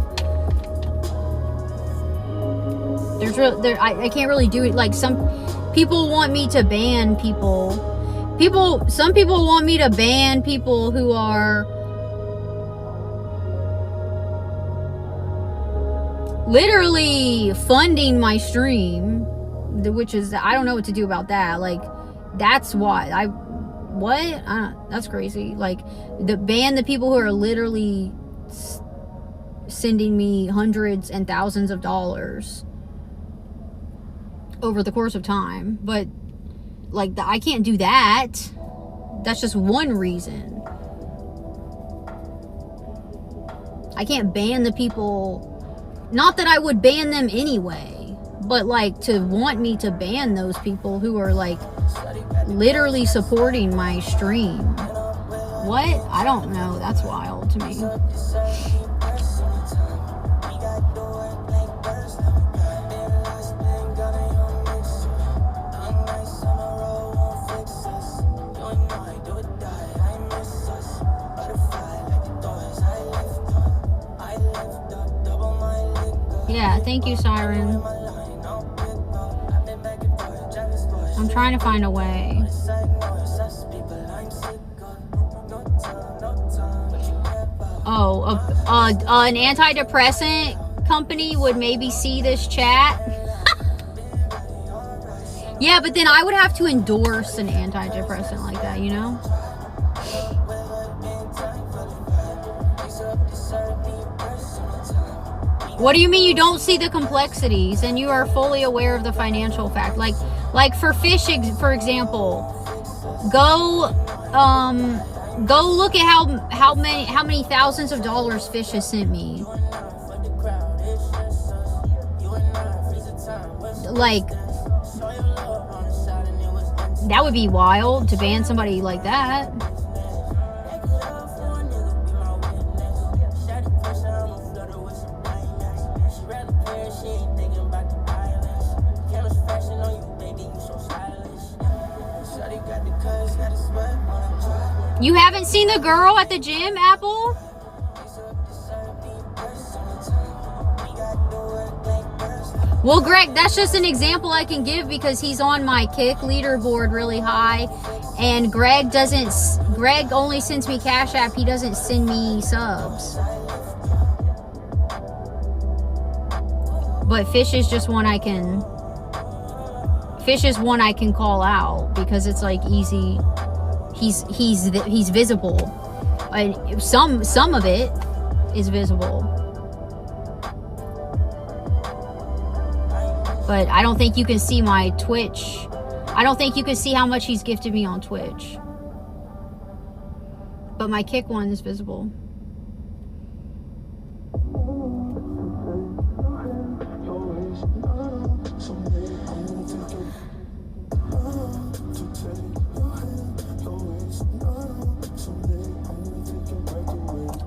Speaker 2: I can't really do it. Like, some people want me to ban people. Some people want me to ban people who are literally funding my stream, which is, I don't know what to do about that. Like, that's why that's crazy. Like, ban the people who are literally sending me hundreds and thousands of dollars over the course of time. But like, I can't do that. That's just one reason. I can't ban the people. Not that I would ban them anyway, but like, to want me to ban those people who are like literally supporting my stream. What? I don't know. That's wild to me. Yeah, thank you, Siren. I'm trying to find a way. Oh, an antidepressant company would maybe see this chat. Yeah, but then I would have to endorse an antidepressant like that, you know? What do you mean you don't see the complexities and you are fully aware of the financial fact? Like for fish, for example, go look at how many thousands of dollars Fish has sent me. Like, that would be wild to ban somebody like that.
Speaker 6: You haven't seen the girl at the gym, Apple? Well, Greg, that's just an example I can give because he's on my Kick leaderboard really high. And Greg only sends me Cash App. He doesn't send me subs. But Fish is just one I can call out because it's like easy. He's visible. Some of it is visible. But I don't think you can see my Twitch. I don't think you can see how much he's gifted me on Twitch. But my Kick one is visible.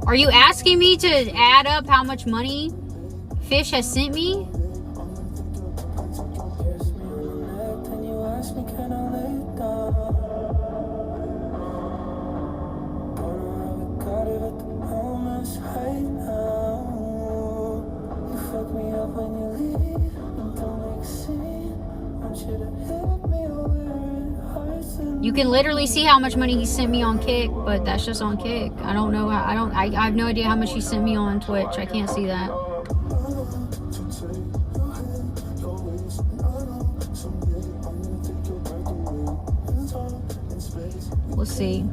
Speaker 6: Are you asking me to add up how much money Fish has sent me? You can literally see how much money he sent me on Kick, but that's just on Kick. I don't know. I have no idea how much he sent me on Twitch. I can't see that. Let's see.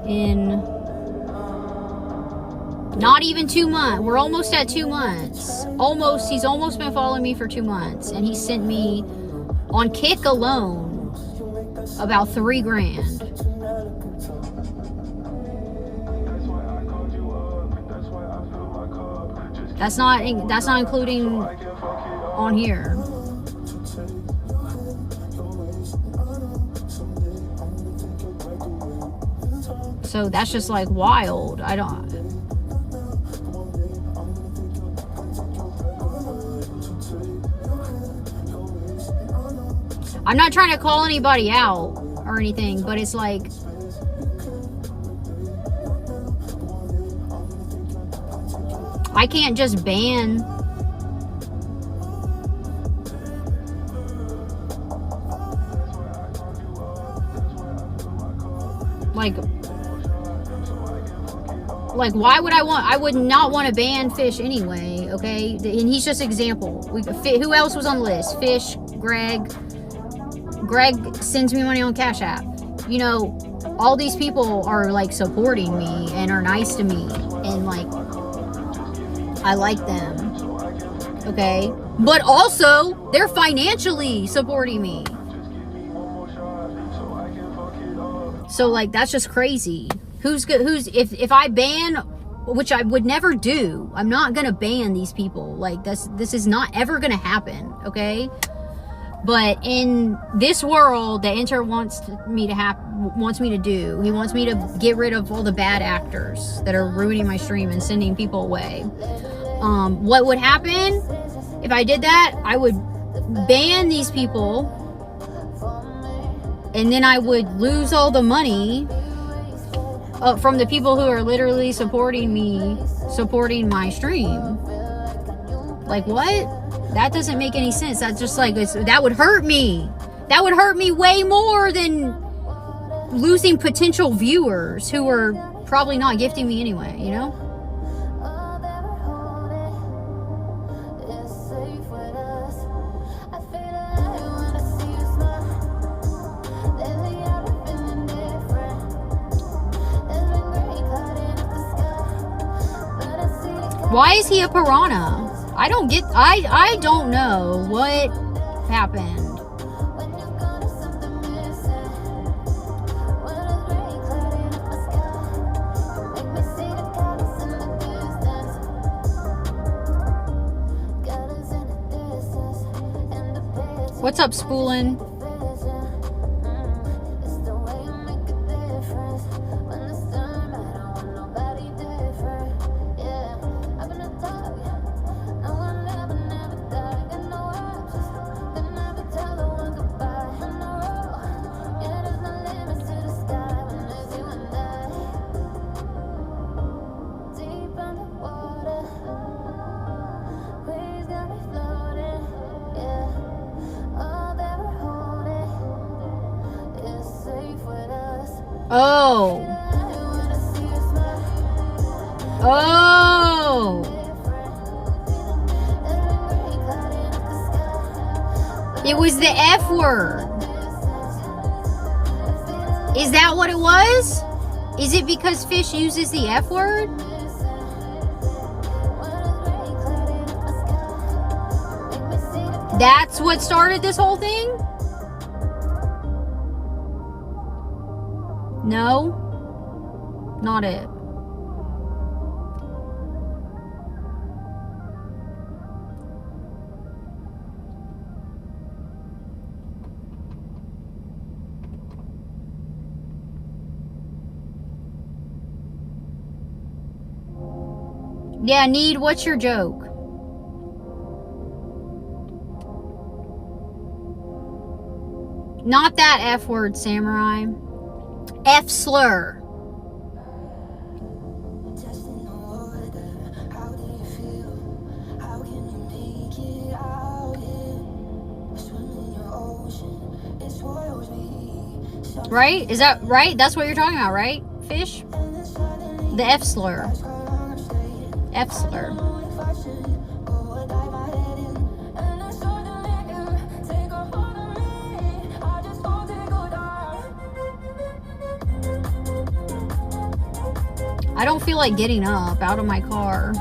Speaker 6: In not even 2 months. We're almost at 2 months. Almost. He's almost been following me for 2 months. And he sent me on Kick alone about $3,000. That's not including on here. So that's just like wild. I'm not trying to call anybody out or anything, but it's like I can't just ban like why would I would not want to ban Fish anyway, okay? And he's just example. Who else was on the list? Fish, Greg sends me money on Cash App. You know, all these people are like supporting me and are nice to me and like I like them, okay? But also they're financially supporting me. So like that's just crazy. If I ban, which I would never do, I'm not gonna ban these people. Like this is not ever gonna happen, okay? But in this world that Enter wants me to do, he wants me to get rid of all the bad actors that are ruining my stream and sending people away. What would happen if I did that? I would ban these people, and then I would lose all the money from the people who are literally supporting me, supporting my stream. Like, what? That doesn't make any sense. That's just like, that would hurt me. That would hurt me way more than losing potential viewers who are probably not gifting me anyway, you know? Why is he a piranha? I don't know what happened. What's up, Spoolin? Oh. Oh. It was the F word. Is that what it was? Is it because Fish uses the F word? That's what started this whole thing? No, not it. Yeah, Need, what's your joke? Not that F word, Samurai. F slur. Right? Is that right? That's what you're talking about, right? Fish? The F slur. F slur. I don't feel like getting up out of my car.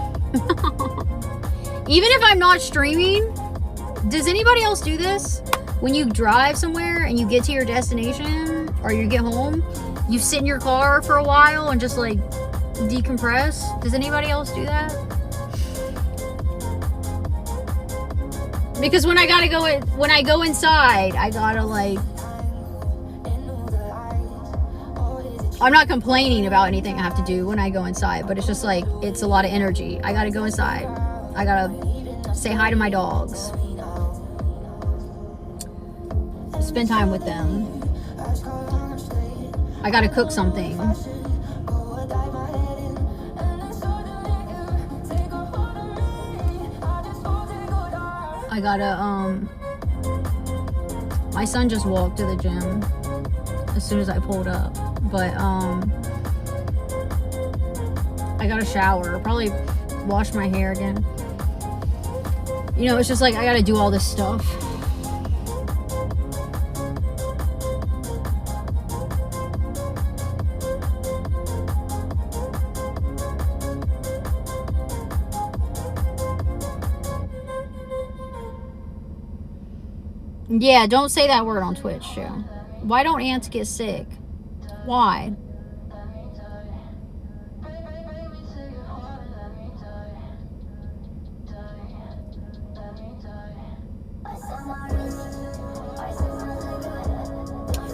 Speaker 6: Even if I'm not streaming, does anybody else do this? When you drive somewhere and you get to your destination or you get home, you sit in your car for a while and just like decompress. Does anybody else do that? Because when I go inside, I gotta like, I'm not complaining about anything I have to do when I go inside, but it's just like, it's a lot of energy. I gotta go inside. I gotta say hi to my dogs. Spend time with them. I gotta cook something. I gotta, my son just walked to the gym as soon as I pulled up. But, I gotta shower. Probably wash my hair again. You know, it's just like, I gotta do all this stuff. Yeah, don't say that word on Twitch, Joe. Why don't ants get sick? Why?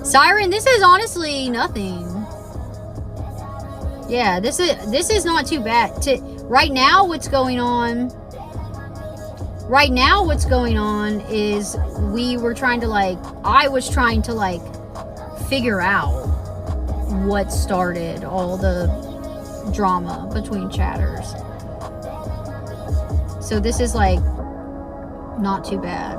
Speaker 6: Siren, this is honestly nothing. Yeah, this is not too bad. Right now what's going on is I was trying to like figure out what started all the drama between chatters. So this is like not too bad.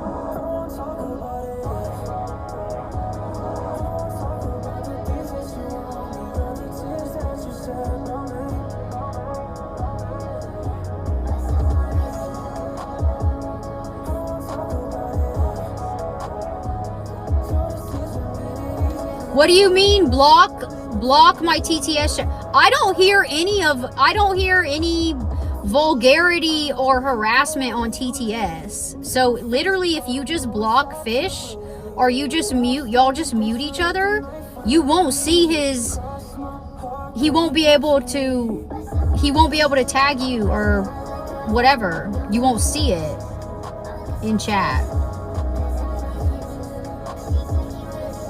Speaker 6: What do you mean block my TTS? I don't hear any vulgarity or harassment on TTS. So literally if you just block Fish or you just y'all just mute each other, you won't see he won't be able to tag you or whatever. You won't see it in chat.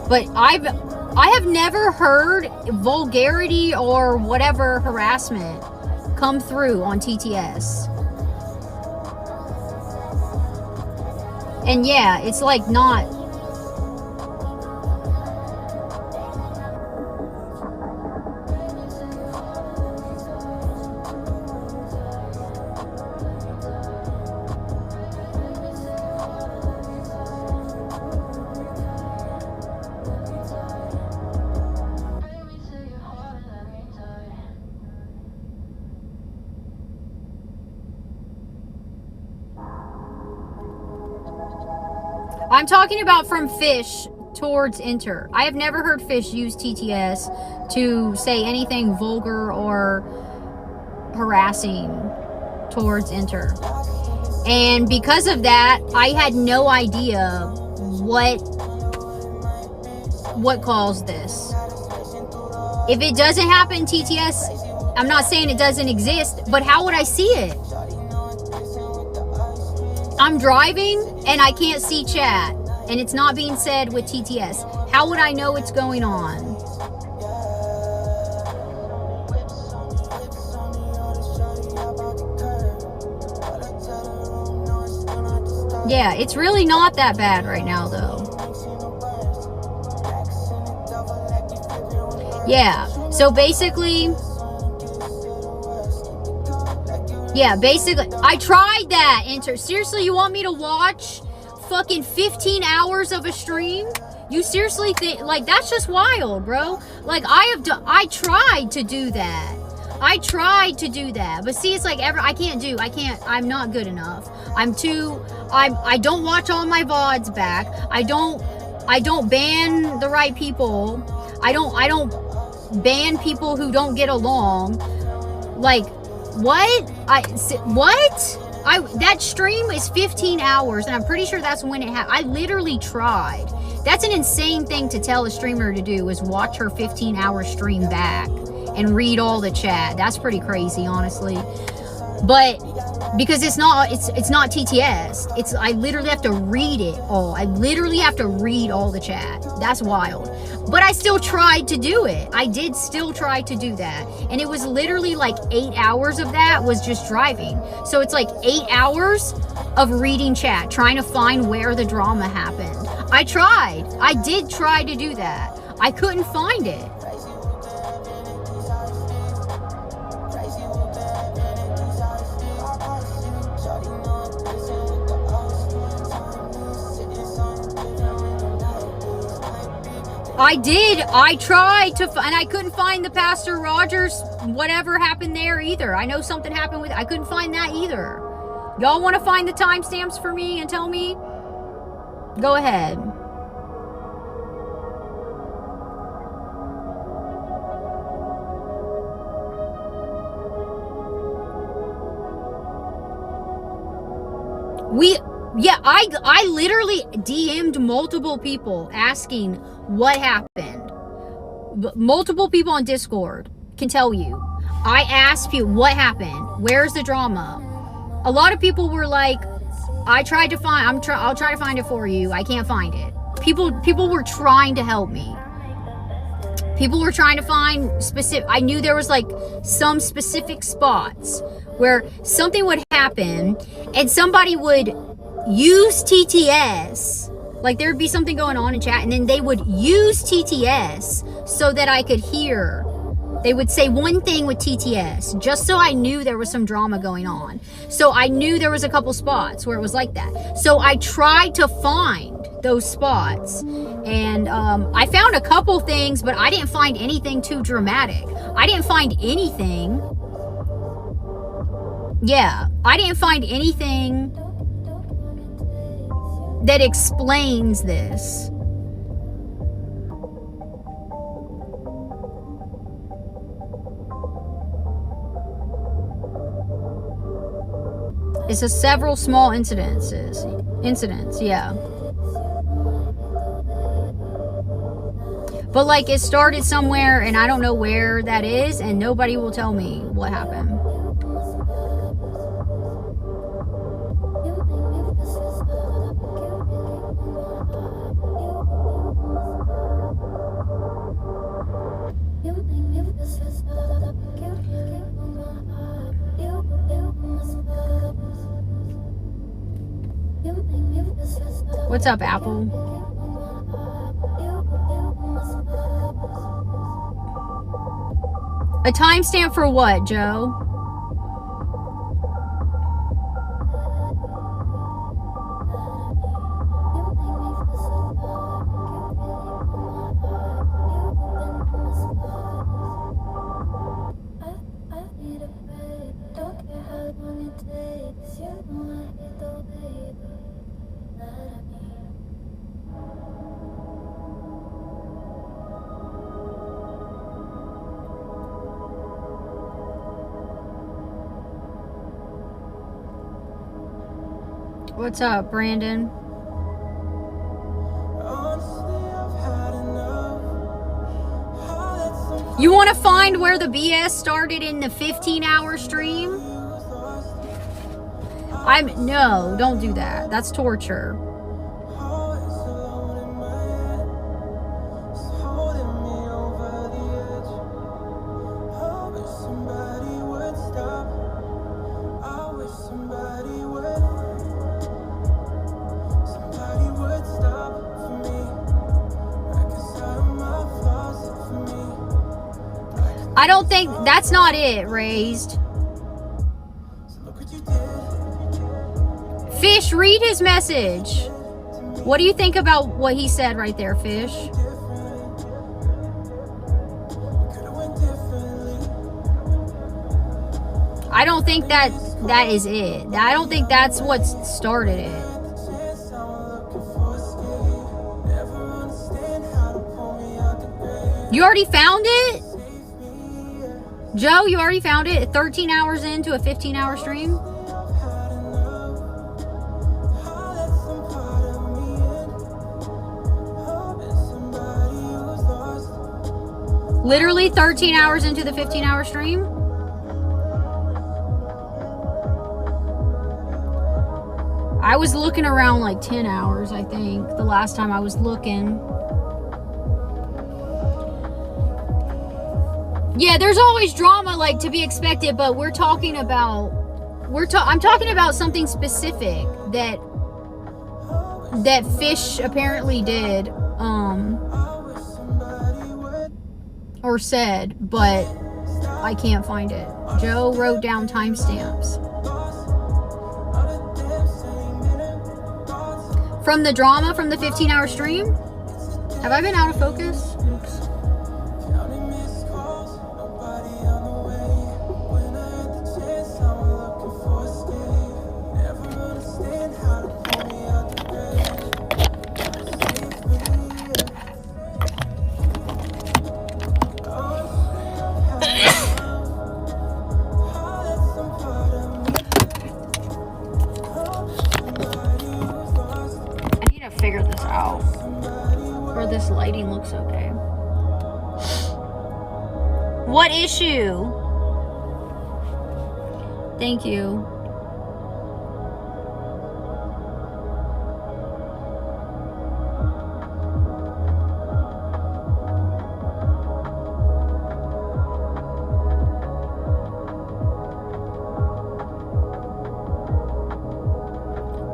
Speaker 6: But I have never heard vulgarity or whatever harassment come through on TTS. And yeah, it's like not. I'm talking about from Fish towards Enter. I have never heard Fish use TTS to say anything vulgar or harassing towards Enter. And because of that, I had no idea what caused this. If it doesn't happen in TTS, I'm not saying it doesn't exist, but how would I see it? I'm driving and I can't see chat and it's not being said with TTS. How would I know what's going on? Yeah, it's really not that bad right now though. Yeah, so basically, I tried that. Seriously, you want me to watch fucking 15 hours of a stream? You seriously think, like, that's just wild, bro. Like, I tried to do that. But see, it's like, I'm not good enough. I don't watch all my VODs back. I don't ban the right people. I don't ban people who don't get along. Like, what? That stream is 15 hours, and I'm pretty sure that's when it happened. I literally tried. That's an insane thing to tell a streamer to do, is watch her 15-hour stream back and read all the chat. That's pretty crazy, honestly. But because it's not TTS. I literally have to read it all. I literally have to read all the chat. That's wild. But I still tried to do it. I did still try to do that. And it was literally like 8 hours of that was just driving. So it's like 8 hours of reading chat, trying to find where the drama happened. I tried. I did try to do that. I couldn't find it. I did. I tried to, and I couldn't find the Pastor Rogers, whatever happened there either. I know something happened with, I couldn't find that either. Y'all want to find the timestamps for me and tell me? Go ahead. I literally DM'd multiple people asking what happened. Multiple people on Discord can tell you. I asked people what happened. Where's the drama? A lot of people were like, I'll try to find it for you. I can't find it. People were trying to help me. People were trying to find specific. I knew there was like some specific spots where something would happen and somebody would use TTS, like there'd be something going on in chat, and then they would use TTS so that I could hear. They would say one thing with TTS just so I knew there was some drama going on. So I knew there was a couple spots where it was like that. So I tried to find those spots, and I found a couple things, but I didn't find anything too dramatic. I didn't find anything. Yeah, I didn't find anything that explains this. It's just several small incidents, yeah. But like, it started somewhere and I don't know where that is, and nobody will tell me what happened. What's up, Apple? A timestamp for what, Joe? What's up, Brandon? You want to find where the BS started in the 15-hour stream? No, don't do that. That's torture. I don't think that's not it, Raised. Fish, read his message. What do you think about what he said right there, Fish? I don't think that is it. I don't think that's what started it. You already found it? Joe, you already found it 13 hours into a 15-hour stream? Literally 13 hours into the 15-hour stream? I was looking around like 10 hours, I think, the last time I was looking. Yeah, there's always drama, like, to be expected, but we're talking about I'm talking about something specific that Fish apparently did or said, but I can't find it. Joe wrote down timestamps. From the drama from the 15-hour stream? Have I been out of focus? Oops. Figure this out, or this lighting looks okay. What issue? Thank you.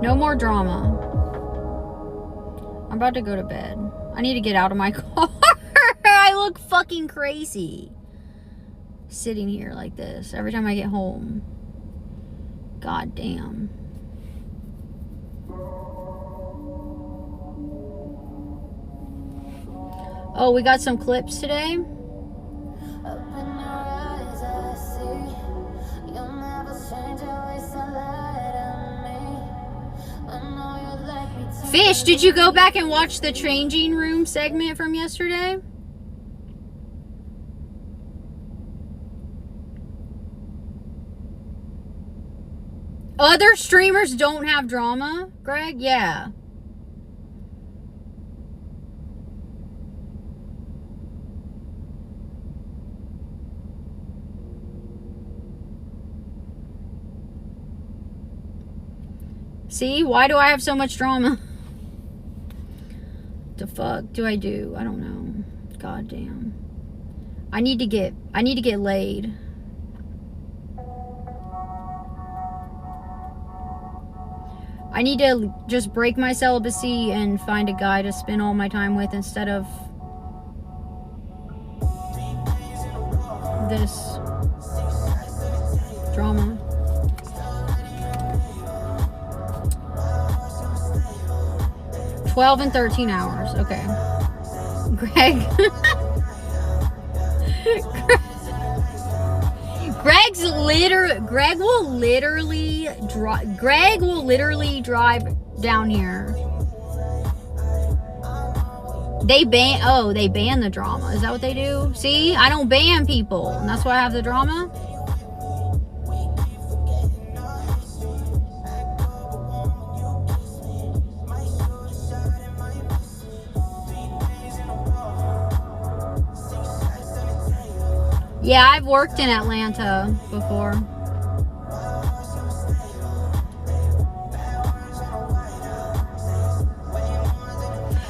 Speaker 6: No more drama. I'm about to go to bed. I need to get out of my car. I look fucking crazy sitting here like this every time I get home. God damn. Oh, we got some clips today. Fish, did you go back and watch the changing room segment from yesterday? Other streamers don't have drama, Greg? Yeah. See? Why do I have so much drama? The fuck do I do? I don't know. God damn.
Speaker 2: I need to get laid. I need to just break my celibacy and find a guy to spend all my time with instead of this drama. – 12 and 13 hours. Okay. Greg. Greg will literally drive down here. They ban the drama. Is that what they do? See, I don't ban people, and that's why I have the drama. Yeah, I've worked in Atlanta before.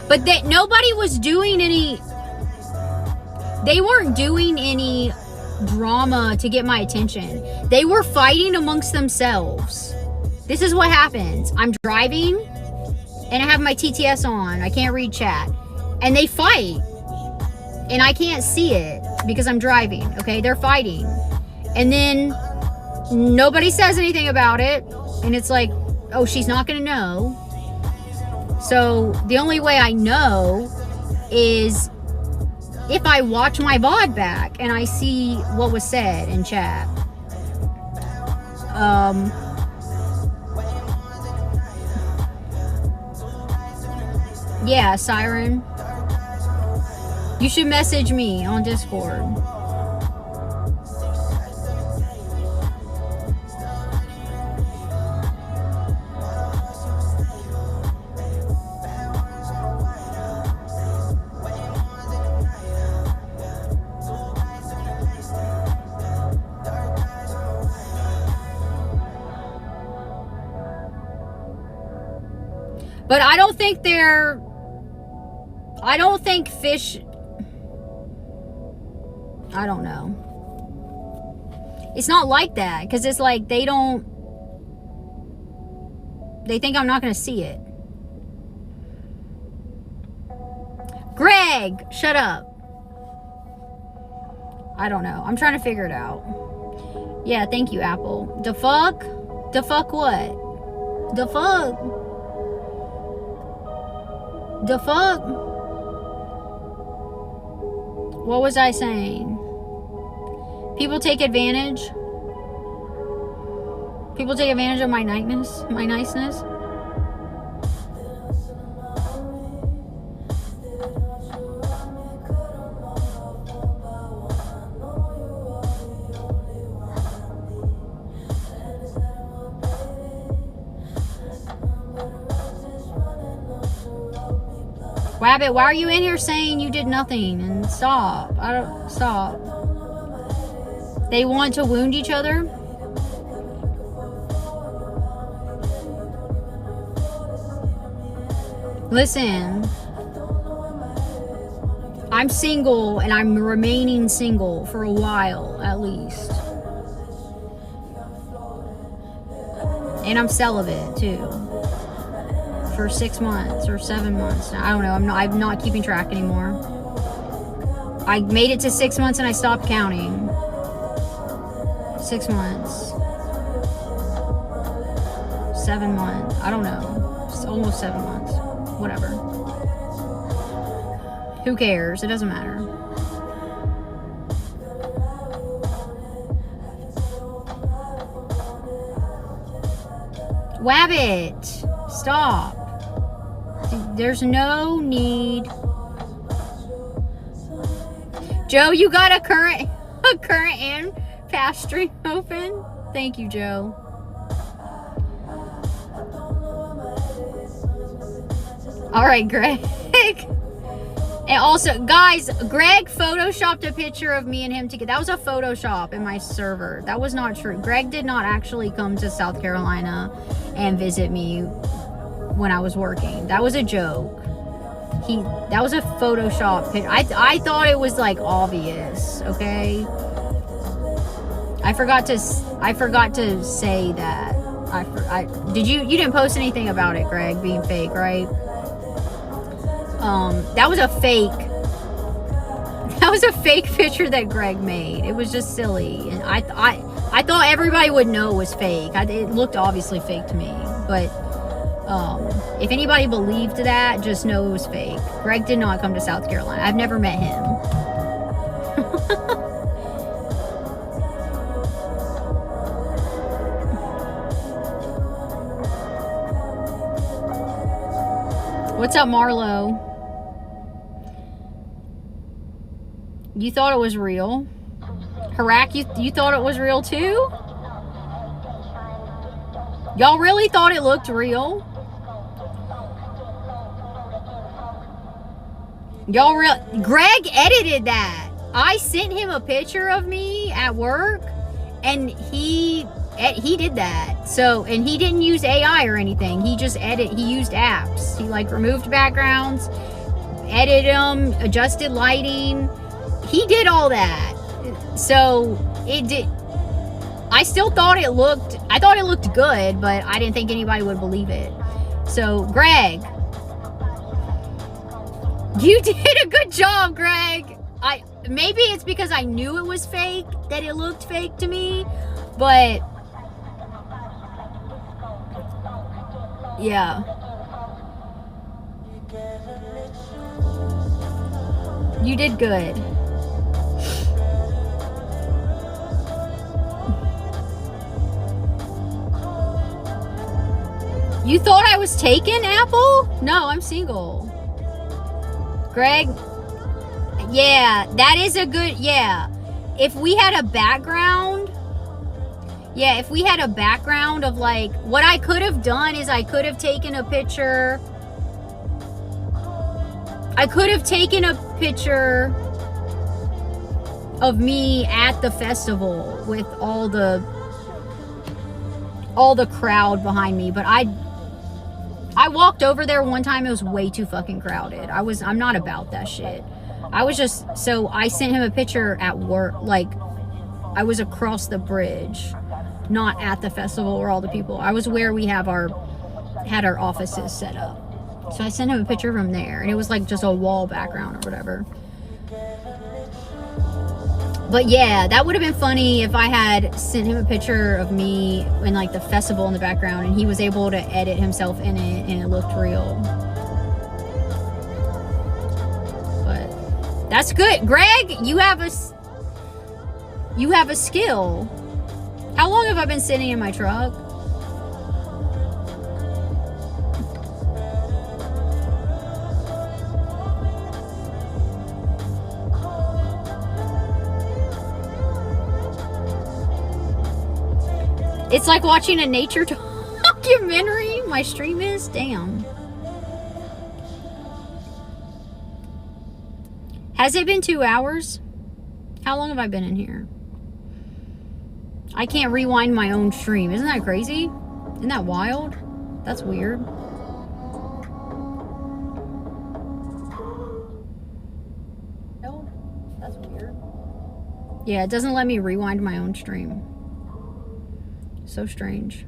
Speaker 2: But nobody was doing any... They weren't doing any drama to get my attention. They were fighting amongst themselves. This is what happens. I'm driving, and I have my TTS on. I can't read chat. And they fight. And I can't see it because I'm driving, okay? They're fighting. And then nobody says anything about it. And it's like, oh, she's not gonna know. So the only way I know is if I watch my VOD back and I see what was said in chat. Yeah, Siren. You should message me on Discord. But I don't think fish... I don't know. It's not like that, because it's like they think I'm not going to see it. Greg, shut up. I don't know. I'm trying to figure it out. Yeah, thank you, Apple. The fuck? The fuck what? The fuck? The fuck? What was I saying? People take advantage. People take advantage of my niceness. My niceness. Wabbit, why are you in here saying you did nothing? And stop. Stop. They want to wound each other? Listen. I'm single and I'm remaining single for a while at least. And I'm celibate too. For 6 months or 7 months. I don't know. I'm not keeping track anymore. I made it to 6 months and I stopped counting. 6 months. 7 months. I don't know. It's almost 7 months. Whatever. Who cares? It doesn't matter. Wabbit! Stop. There's no need. Joe, you got a current and past stream open? Thank you, Joe. All right, Greg. And also, guys, Greg photoshopped a picture of me and him together. That was a Photoshop in my server. That was not true. Greg did not actually come to South Carolina and visit me when I was working. That was a joke. that was a Photoshop pic. I thought it was like obvious, okay? I forgot to say that. You didn't post anything about it, Greg, being fake, right? That was a fake. That was a fake picture that Greg made. It was just silly, and I thought everybody would know it was fake. It looked obviously fake to me, but if anybody believed that, just know it was fake. Greg did not come to South Carolina. I've never met him. What's up, Marlo? You thought it was real? Harak, you thought it was real too? Y'all really thought it looked real? Greg edited that. I sent him a picture of me at work, and he did that. So, and he didn't use AI or anything. He just he used apps. He like removed backgrounds, edited them, adjusted lighting. He did all that. So it did. I still thought it looked good, but I didn't think anybody would believe it. So Greg, you did a good job, Greg. Maybe it's because I knew it was fake that it looked fake to me, but yeah. You did good. You thought I was taken, Apple? No, I'm single. Greg, yeah, that is a good, yeah. If we had a background, of like, what I could have done is I could have taken a picture. I could have taken a picture of me at the festival with all the crowd behind me, but I walked over there one time. It was way too fucking crowded. I'm not about that shit. So I sent him a picture at work. Like, I was across the bridge, not at the festival where all the people. I was where we had our offices set up. So I sent him a picture from there, and it was like just a wall background or whatever. But yeah, that would have been funny if I had sent him a picture of me in like the festival in the background, and he was able to edit himself in it, and it looked real. But that's good, Greg. You have a skill. How long have I been sitting in my truck? It's like watching a nature documentary. My stream is, damn. Has it been 2 hours? How long have I been in here? I can't rewind my own stream. Isn't that crazy? Isn't that wild? That's weird. That's weird. Yeah, it doesn't let me rewind my own stream. So strange.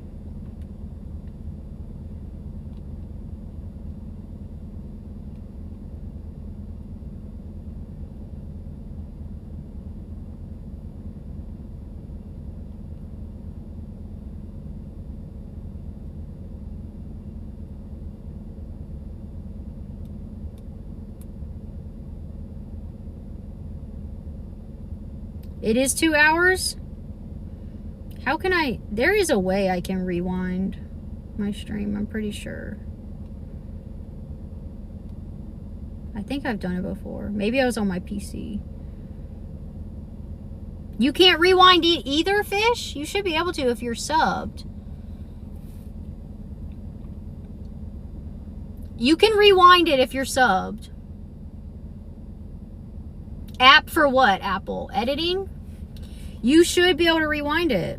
Speaker 2: It is 2 hours? How can I... There is a way I can rewind my stream, I'm pretty sure. I think I've done it before. Maybe I was on my PC. You can't rewind it either, Fish? You should be able to if you're subbed. You can rewind it if you're subbed. App for what, Apple? Editing? You should be able to rewind it.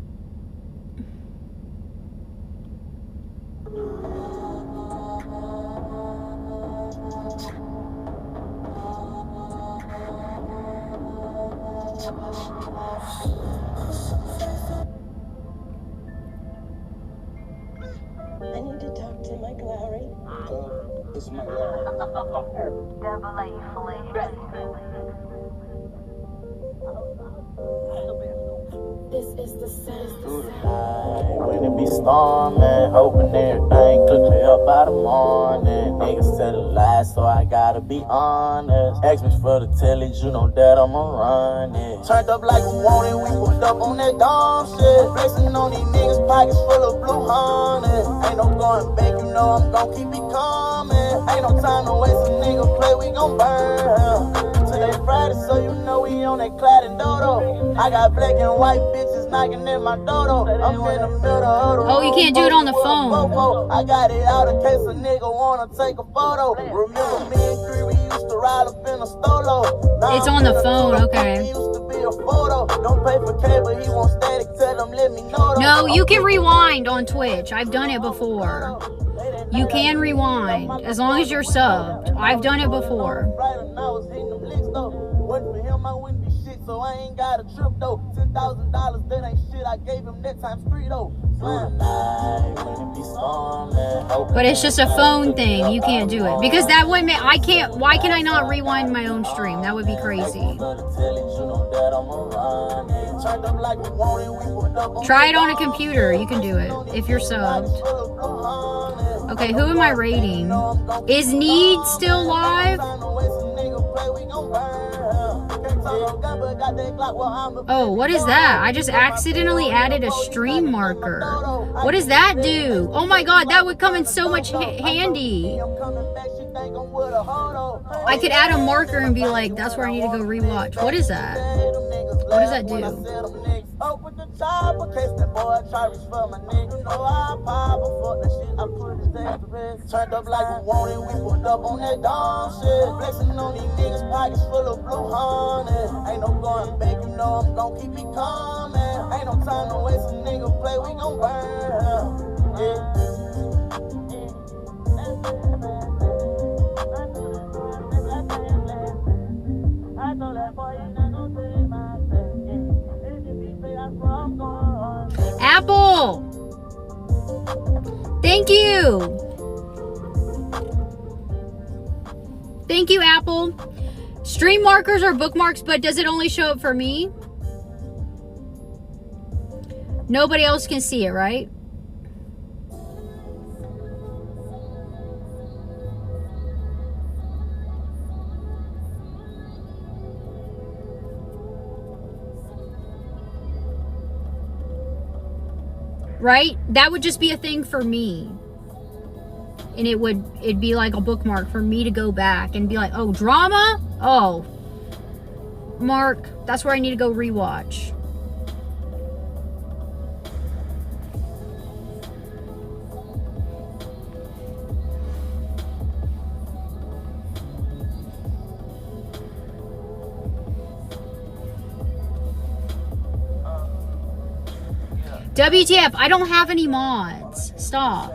Speaker 16: When it be storming, hoping everything clear up by the morning. Niggas tell the lies, so I gotta be honest. Ask me for the tellage, you know that I'ma run it. Turned up like we want it, we pulled up on that dumb shit. Flexing on these niggas, pockets full of blue honey. Ain't no going back, you know I'm gon' keep it coming. Ain't no time to waste, a nigga play, we gon' burn. Today Friday, so you know we on that Clyde and Dodo. I got black and white bitches knocking in my dodo. I'm in the middle of the
Speaker 6: Oh, you can't do it on the phone.
Speaker 16: I got it out in case a nigga wanna take a photo. Remember me and Cree, we used to ride up in a stolo.
Speaker 6: It's on the phone, okay.
Speaker 16: Don't pay for cable, he won't static, tell him let me know.
Speaker 6: No, you can rewind on Twitch. I've done it before. You can rewind as long as you're subbed. I've done it before.
Speaker 16: So I ain't got a trip though. $10,000, that ain't shit. I gave him that times 3 though.
Speaker 6: But it's just a phone thing. You can't do it because that would make I can't. Why can I not rewind my own stream? That would be crazy. Try it on a computer. You can do it if you're subbed. Okay, who am I rating? Is Need still live? Oh, what is that? I just accidentally added a stream marker. What does that do? Oh my god, that would come in so much handy. I could add a marker and be like, that's where I need to go rewatch. What is that? What does that do?
Speaker 16: Turned up like we wanted, we pulled up on that dumb shit. Flexing on these niggas, pockets full of blue honey. Ain't no going back, you know I'm gon' keep it coming. Ain't no time to waste, a nigga play, we gon' burn.
Speaker 6: Apple! Thank you! Thank you, Apple. Stream markers are bookmarks, but does it only show up for me? Nobody else can see it, right? Right? That would just be a thing for me. And it'd be like a bookmark for me to go back and be like, oh, drama? Oh. Mark, that's where I need to go rewatch. WTF, I don't have any mods. Stop.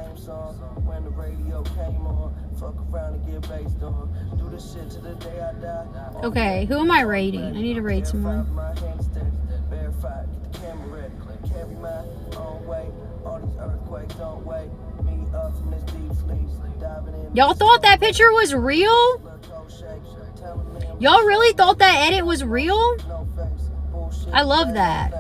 Speaker 6: Okay, who am I rating? I need to rate someone. Y'all thought that picture was real? Y'all really thought that edit was real? I love that.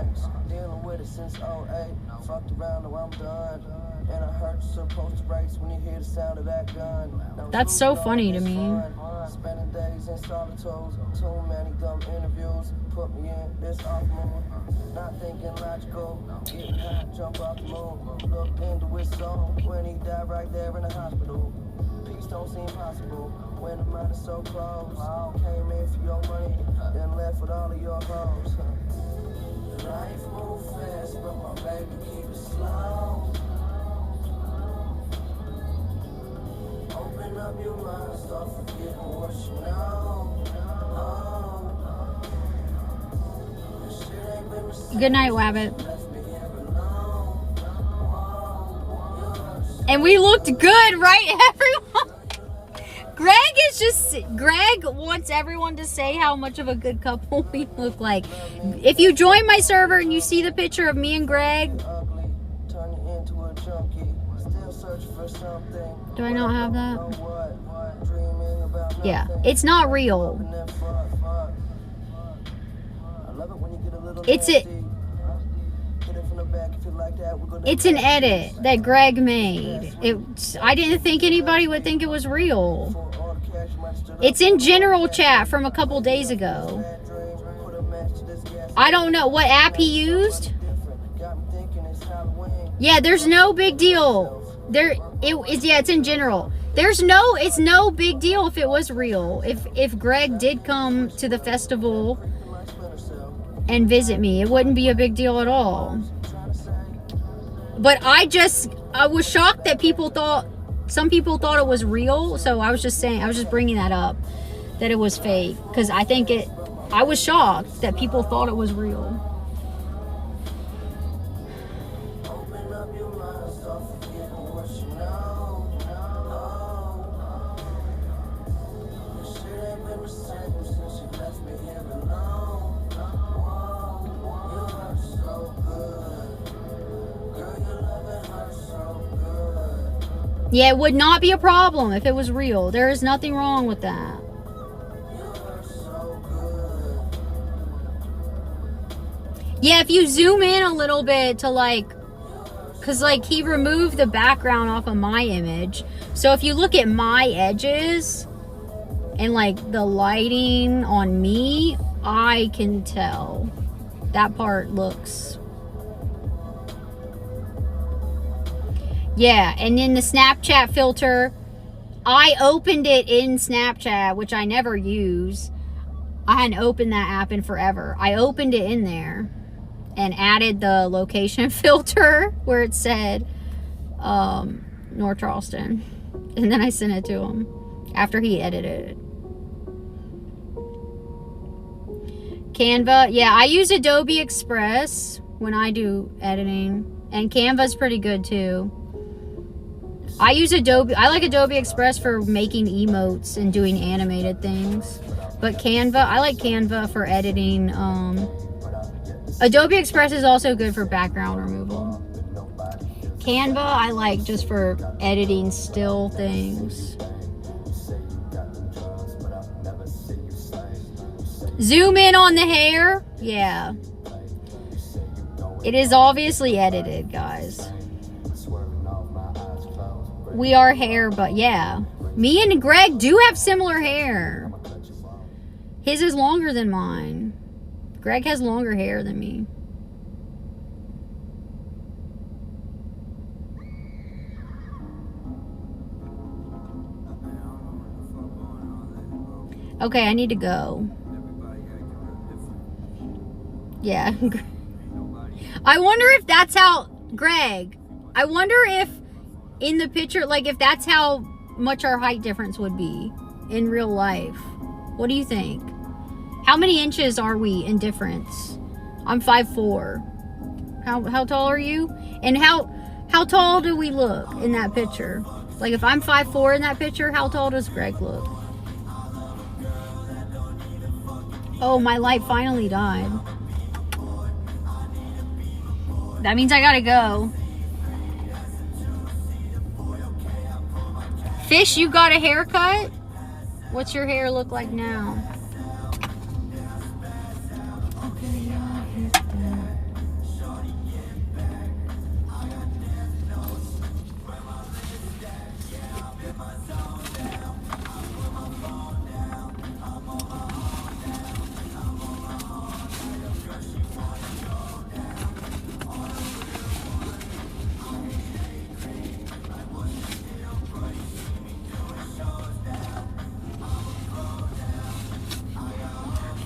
Speaker 6: That's so funny to me. Spending days in solitude, too many dumb interviews put me in this off mood. Not thinking logical, getting high, jump off the moon. Looked into his soul when he died right there in the hospital. Peace don't seem possible when the mind is so close. Came in for your money, then left with all of your hoes. Life move fast, but my baby keep it slow. Open up your mind, start forgetting what you know. Good night, Wabbit. And we looked good, right, everyone? Greg wants everyone to say how much of a good couple we look like. If you join my server and you see the picture of me and Greg. Do I not have that?
Speaker 2: Yeah, it's not real. It's an edit that Greg made. I didn't think anybody would think it was real. It's in general chat from a couple days ago. I don't know what app he used. Yeah, there's no big deal. It's in general. It's no big deal if it was real. If Greg did come to the festival and visit me, it wouldn't be a big deal at all. But I was shocked that some people thought it was real. So I was just bringing that up, that it was fake. Because I was shocked that people thought it was real. Yeah, it would not be a problem if it was real. There is nothing wrong with that. Yeah, if you zoom in a little bit to because he removed the background off of my image. So if you look at my edges and the lighting on me, I can tell that part looks. Yeah, and then the Snapchat filter, I opened it in Snapchat, which I never use. I hadn't opened that app in forever. I opened it in there and added the location filter where it said North Charleston. And then I sent it to him after he edited it. Canva, yeah, I use Adobe Express when I do editing. And Canva's pretty good too. I like Adobe Express for making emotes and doing animated things. But I like Canva for editing. Adobe Express is also good for background removal. Canva, I like just for editing still things. Zoom in on the hair. Yeah. It is obviously edited, guys. We are hair, but yeah. Me and Greg do have similar hair. His is longer than mine. Greg has longer hair than me. Okay, I need to go. Yeah. I wonder if that's how, Greg, I wonder if in the picture, if that's how much our height difference would be in real life. What do you think? How many inches are we in difference? I'm 5'4". How tall are you? And how tall do we look in that picture? If I'm 5'4" in that picture, how tall does Greg look? Oh, my light finally died. That means I gotta go. Fish, you got a haircut? What's your hair look like now?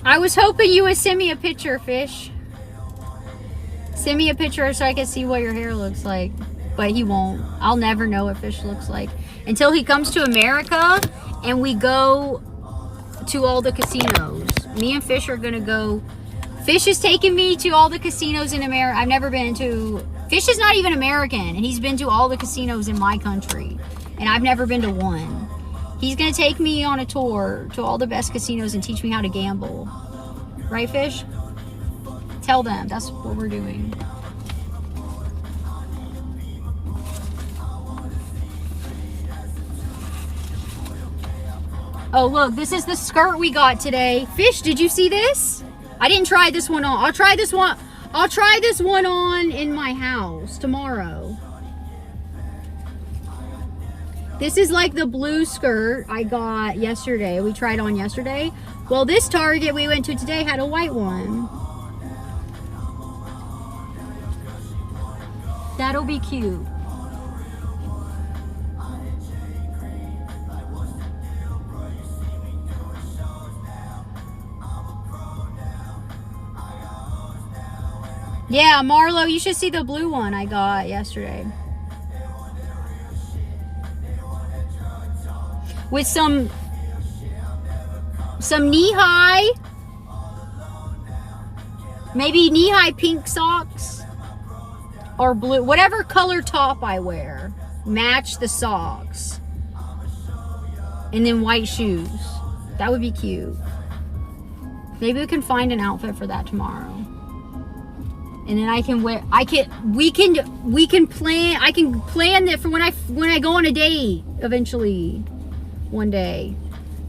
Speaker 2: I was hoping you would send me a picture, Fish. Send me a picture so I can see what your hair looks like. But he won't. I'll never know what Fish looks like until he comes to America and we go to all the casinos. Me and Fish are gonna go. Fish is taking me to all the casinos in America. I've never been to. Fish is not even American, and he's been to all the casinos in my country, and I've never been to one. He's gonna take me on a tour to all the best casinos and teach me how to gamble. Right, Fish? Tell them that's what we're doing. Oh, look, this is the skirt we got today. Fish, did you see this? I didn't try this one on. I'll try this one on in my house tomorrow. This is like the blue skirt I got yesterday. We tried on yesterday. Well, this Target we went to today had a white one. That'll be cute. Yeah, Marlo, you should see the blue one I got yesterday. With some knee-high, maybe knee-high pink socks or blue, whatever color top I wear, match the socks. And then white shoes. That would be cute. Maybe we can find an outfit for that tomorrow. And then I can plan that for when I go on a date eventually one day.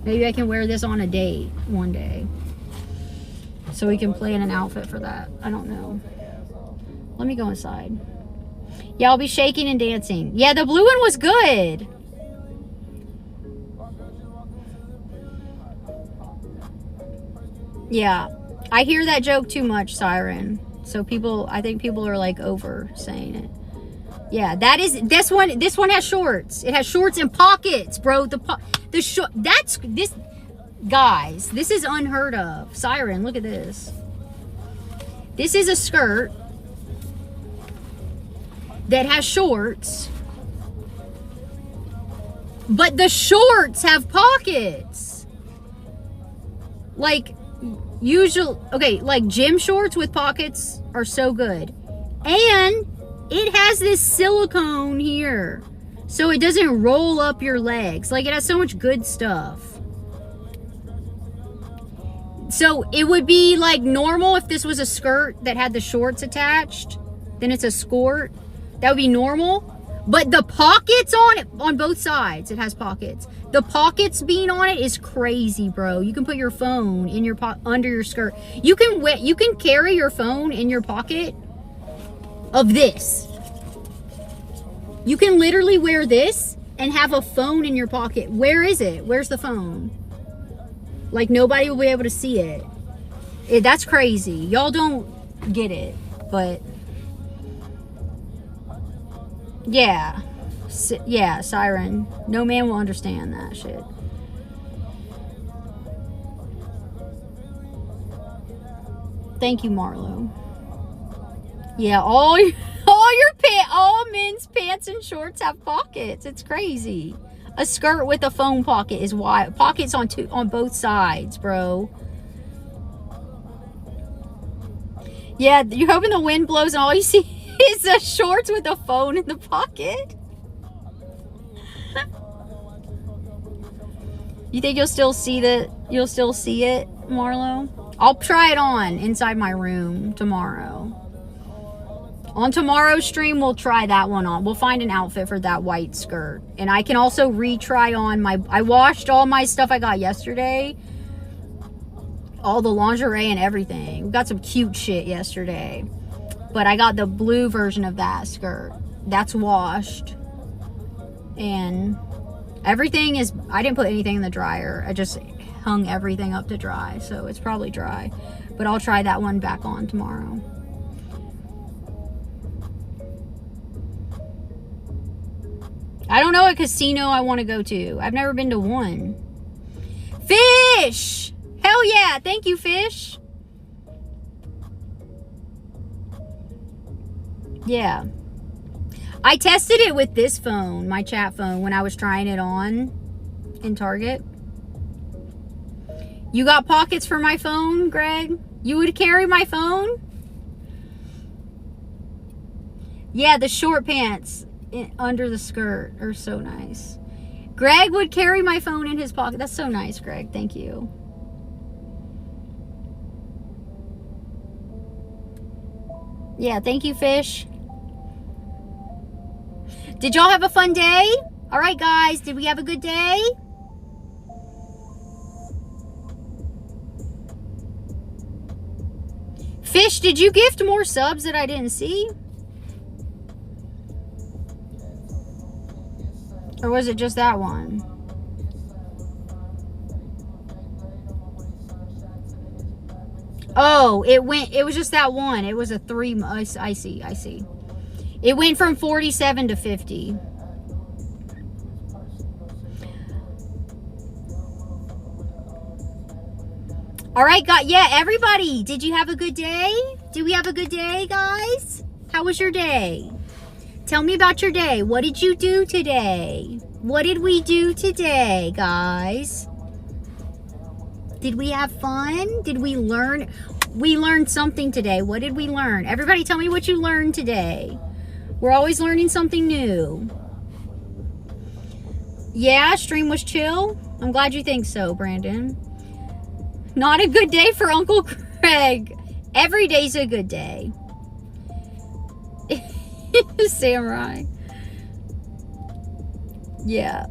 Speaker 2: Maybe I can wear this on a date one day. So we can plan an outfit for that. I don't know. Let me go inside. Yeah, I'll be shaking and dancing. Yeah, the blue one was good. Yeah. I hear that joke too much, Siren. So I think people are like over saying it. Yeah, this one has shorts. It has shorts and pockets, bro. Guys, this is unheard of. Siren, look at this. This is a skirt that has shorts, but the shorts have pockets. Like like gym shorts with pockets are so good. And it has this silicone here, so it doesn't roll up your legs. Like, it has so much good stuff. So it would be like normal if this was a skirt that had the shorts attached, then it's a skirt. That would be normal. But the pockets on it, on both sides, it has pockets. The pockets being on it is crazy, bro. You can put your phone in your under your skirt. You can carry your phone in your pocket of this. You can literally wear this and have a phone in your pocket. Where is it? Where's the phone? Like, nobody will be able to see it. That's crazy. Y'all don't get it, but yeah. Yeah, Siren. No man will understand that shit. Thank you, Marlo. Yeah, all men's pants and shorts have pockets. It's crazy. A skirt with a phone pocket is wide. Pockets on both sides, bro. Yeah, you're hoping the wind blows and all you see is the shorts with a phone in the pocket. You think you'll still see it, Marlo? I'll try it on inside my room tomorrow. On tomorrow's stream, we'll try that one on. We'll find an outfit for that white skirt. And I can also retry on I washed all my stuff I got yesterday. All the lingerie and everything. We got some cute shit yesterday. But I got the blue version of that skirt. That's washed. And everything is, I didn't put anything in the dryer. I just hung everything up to dry. So it's probably dry. But I'll try that one back on tomorrow. I don't know what casino I want to go to. I've never been to one. Fish! Hell yeah! Thank you, Fish. Yeah. I tested it with this phone, my chat phone, when I was trying it on in Target. You got pockets for my phone, Greg? You would carry my phone? Yeah, the short pants under the skirt are so nice. Greg would carry my phone in his pocket. That's so nice, Greg. Thank you. Yeah, thank you, Fish. Did y'all have a fun day? All right, guys. Did we have a good day? Fish, did you gift more subs that I didn't see? Or was it just that one? Oh, it was just that one. It was a 3. I see. It went from 47 to 50. All right, yeah, everybody, did you have a good day? Did we have a good day, guys? How was your day? Tell me about your day. What did you do today? What did we do today, guys? Did we have fun? Did we learn? We learned something today. What did we learn? Everybody tell me what you learned today. We're always learning something new. Yeah, stream was chill. I'm glad you think so, Brandon. Not a good day for Uncle Craig. Every day's a good day. Samurai. Yeah.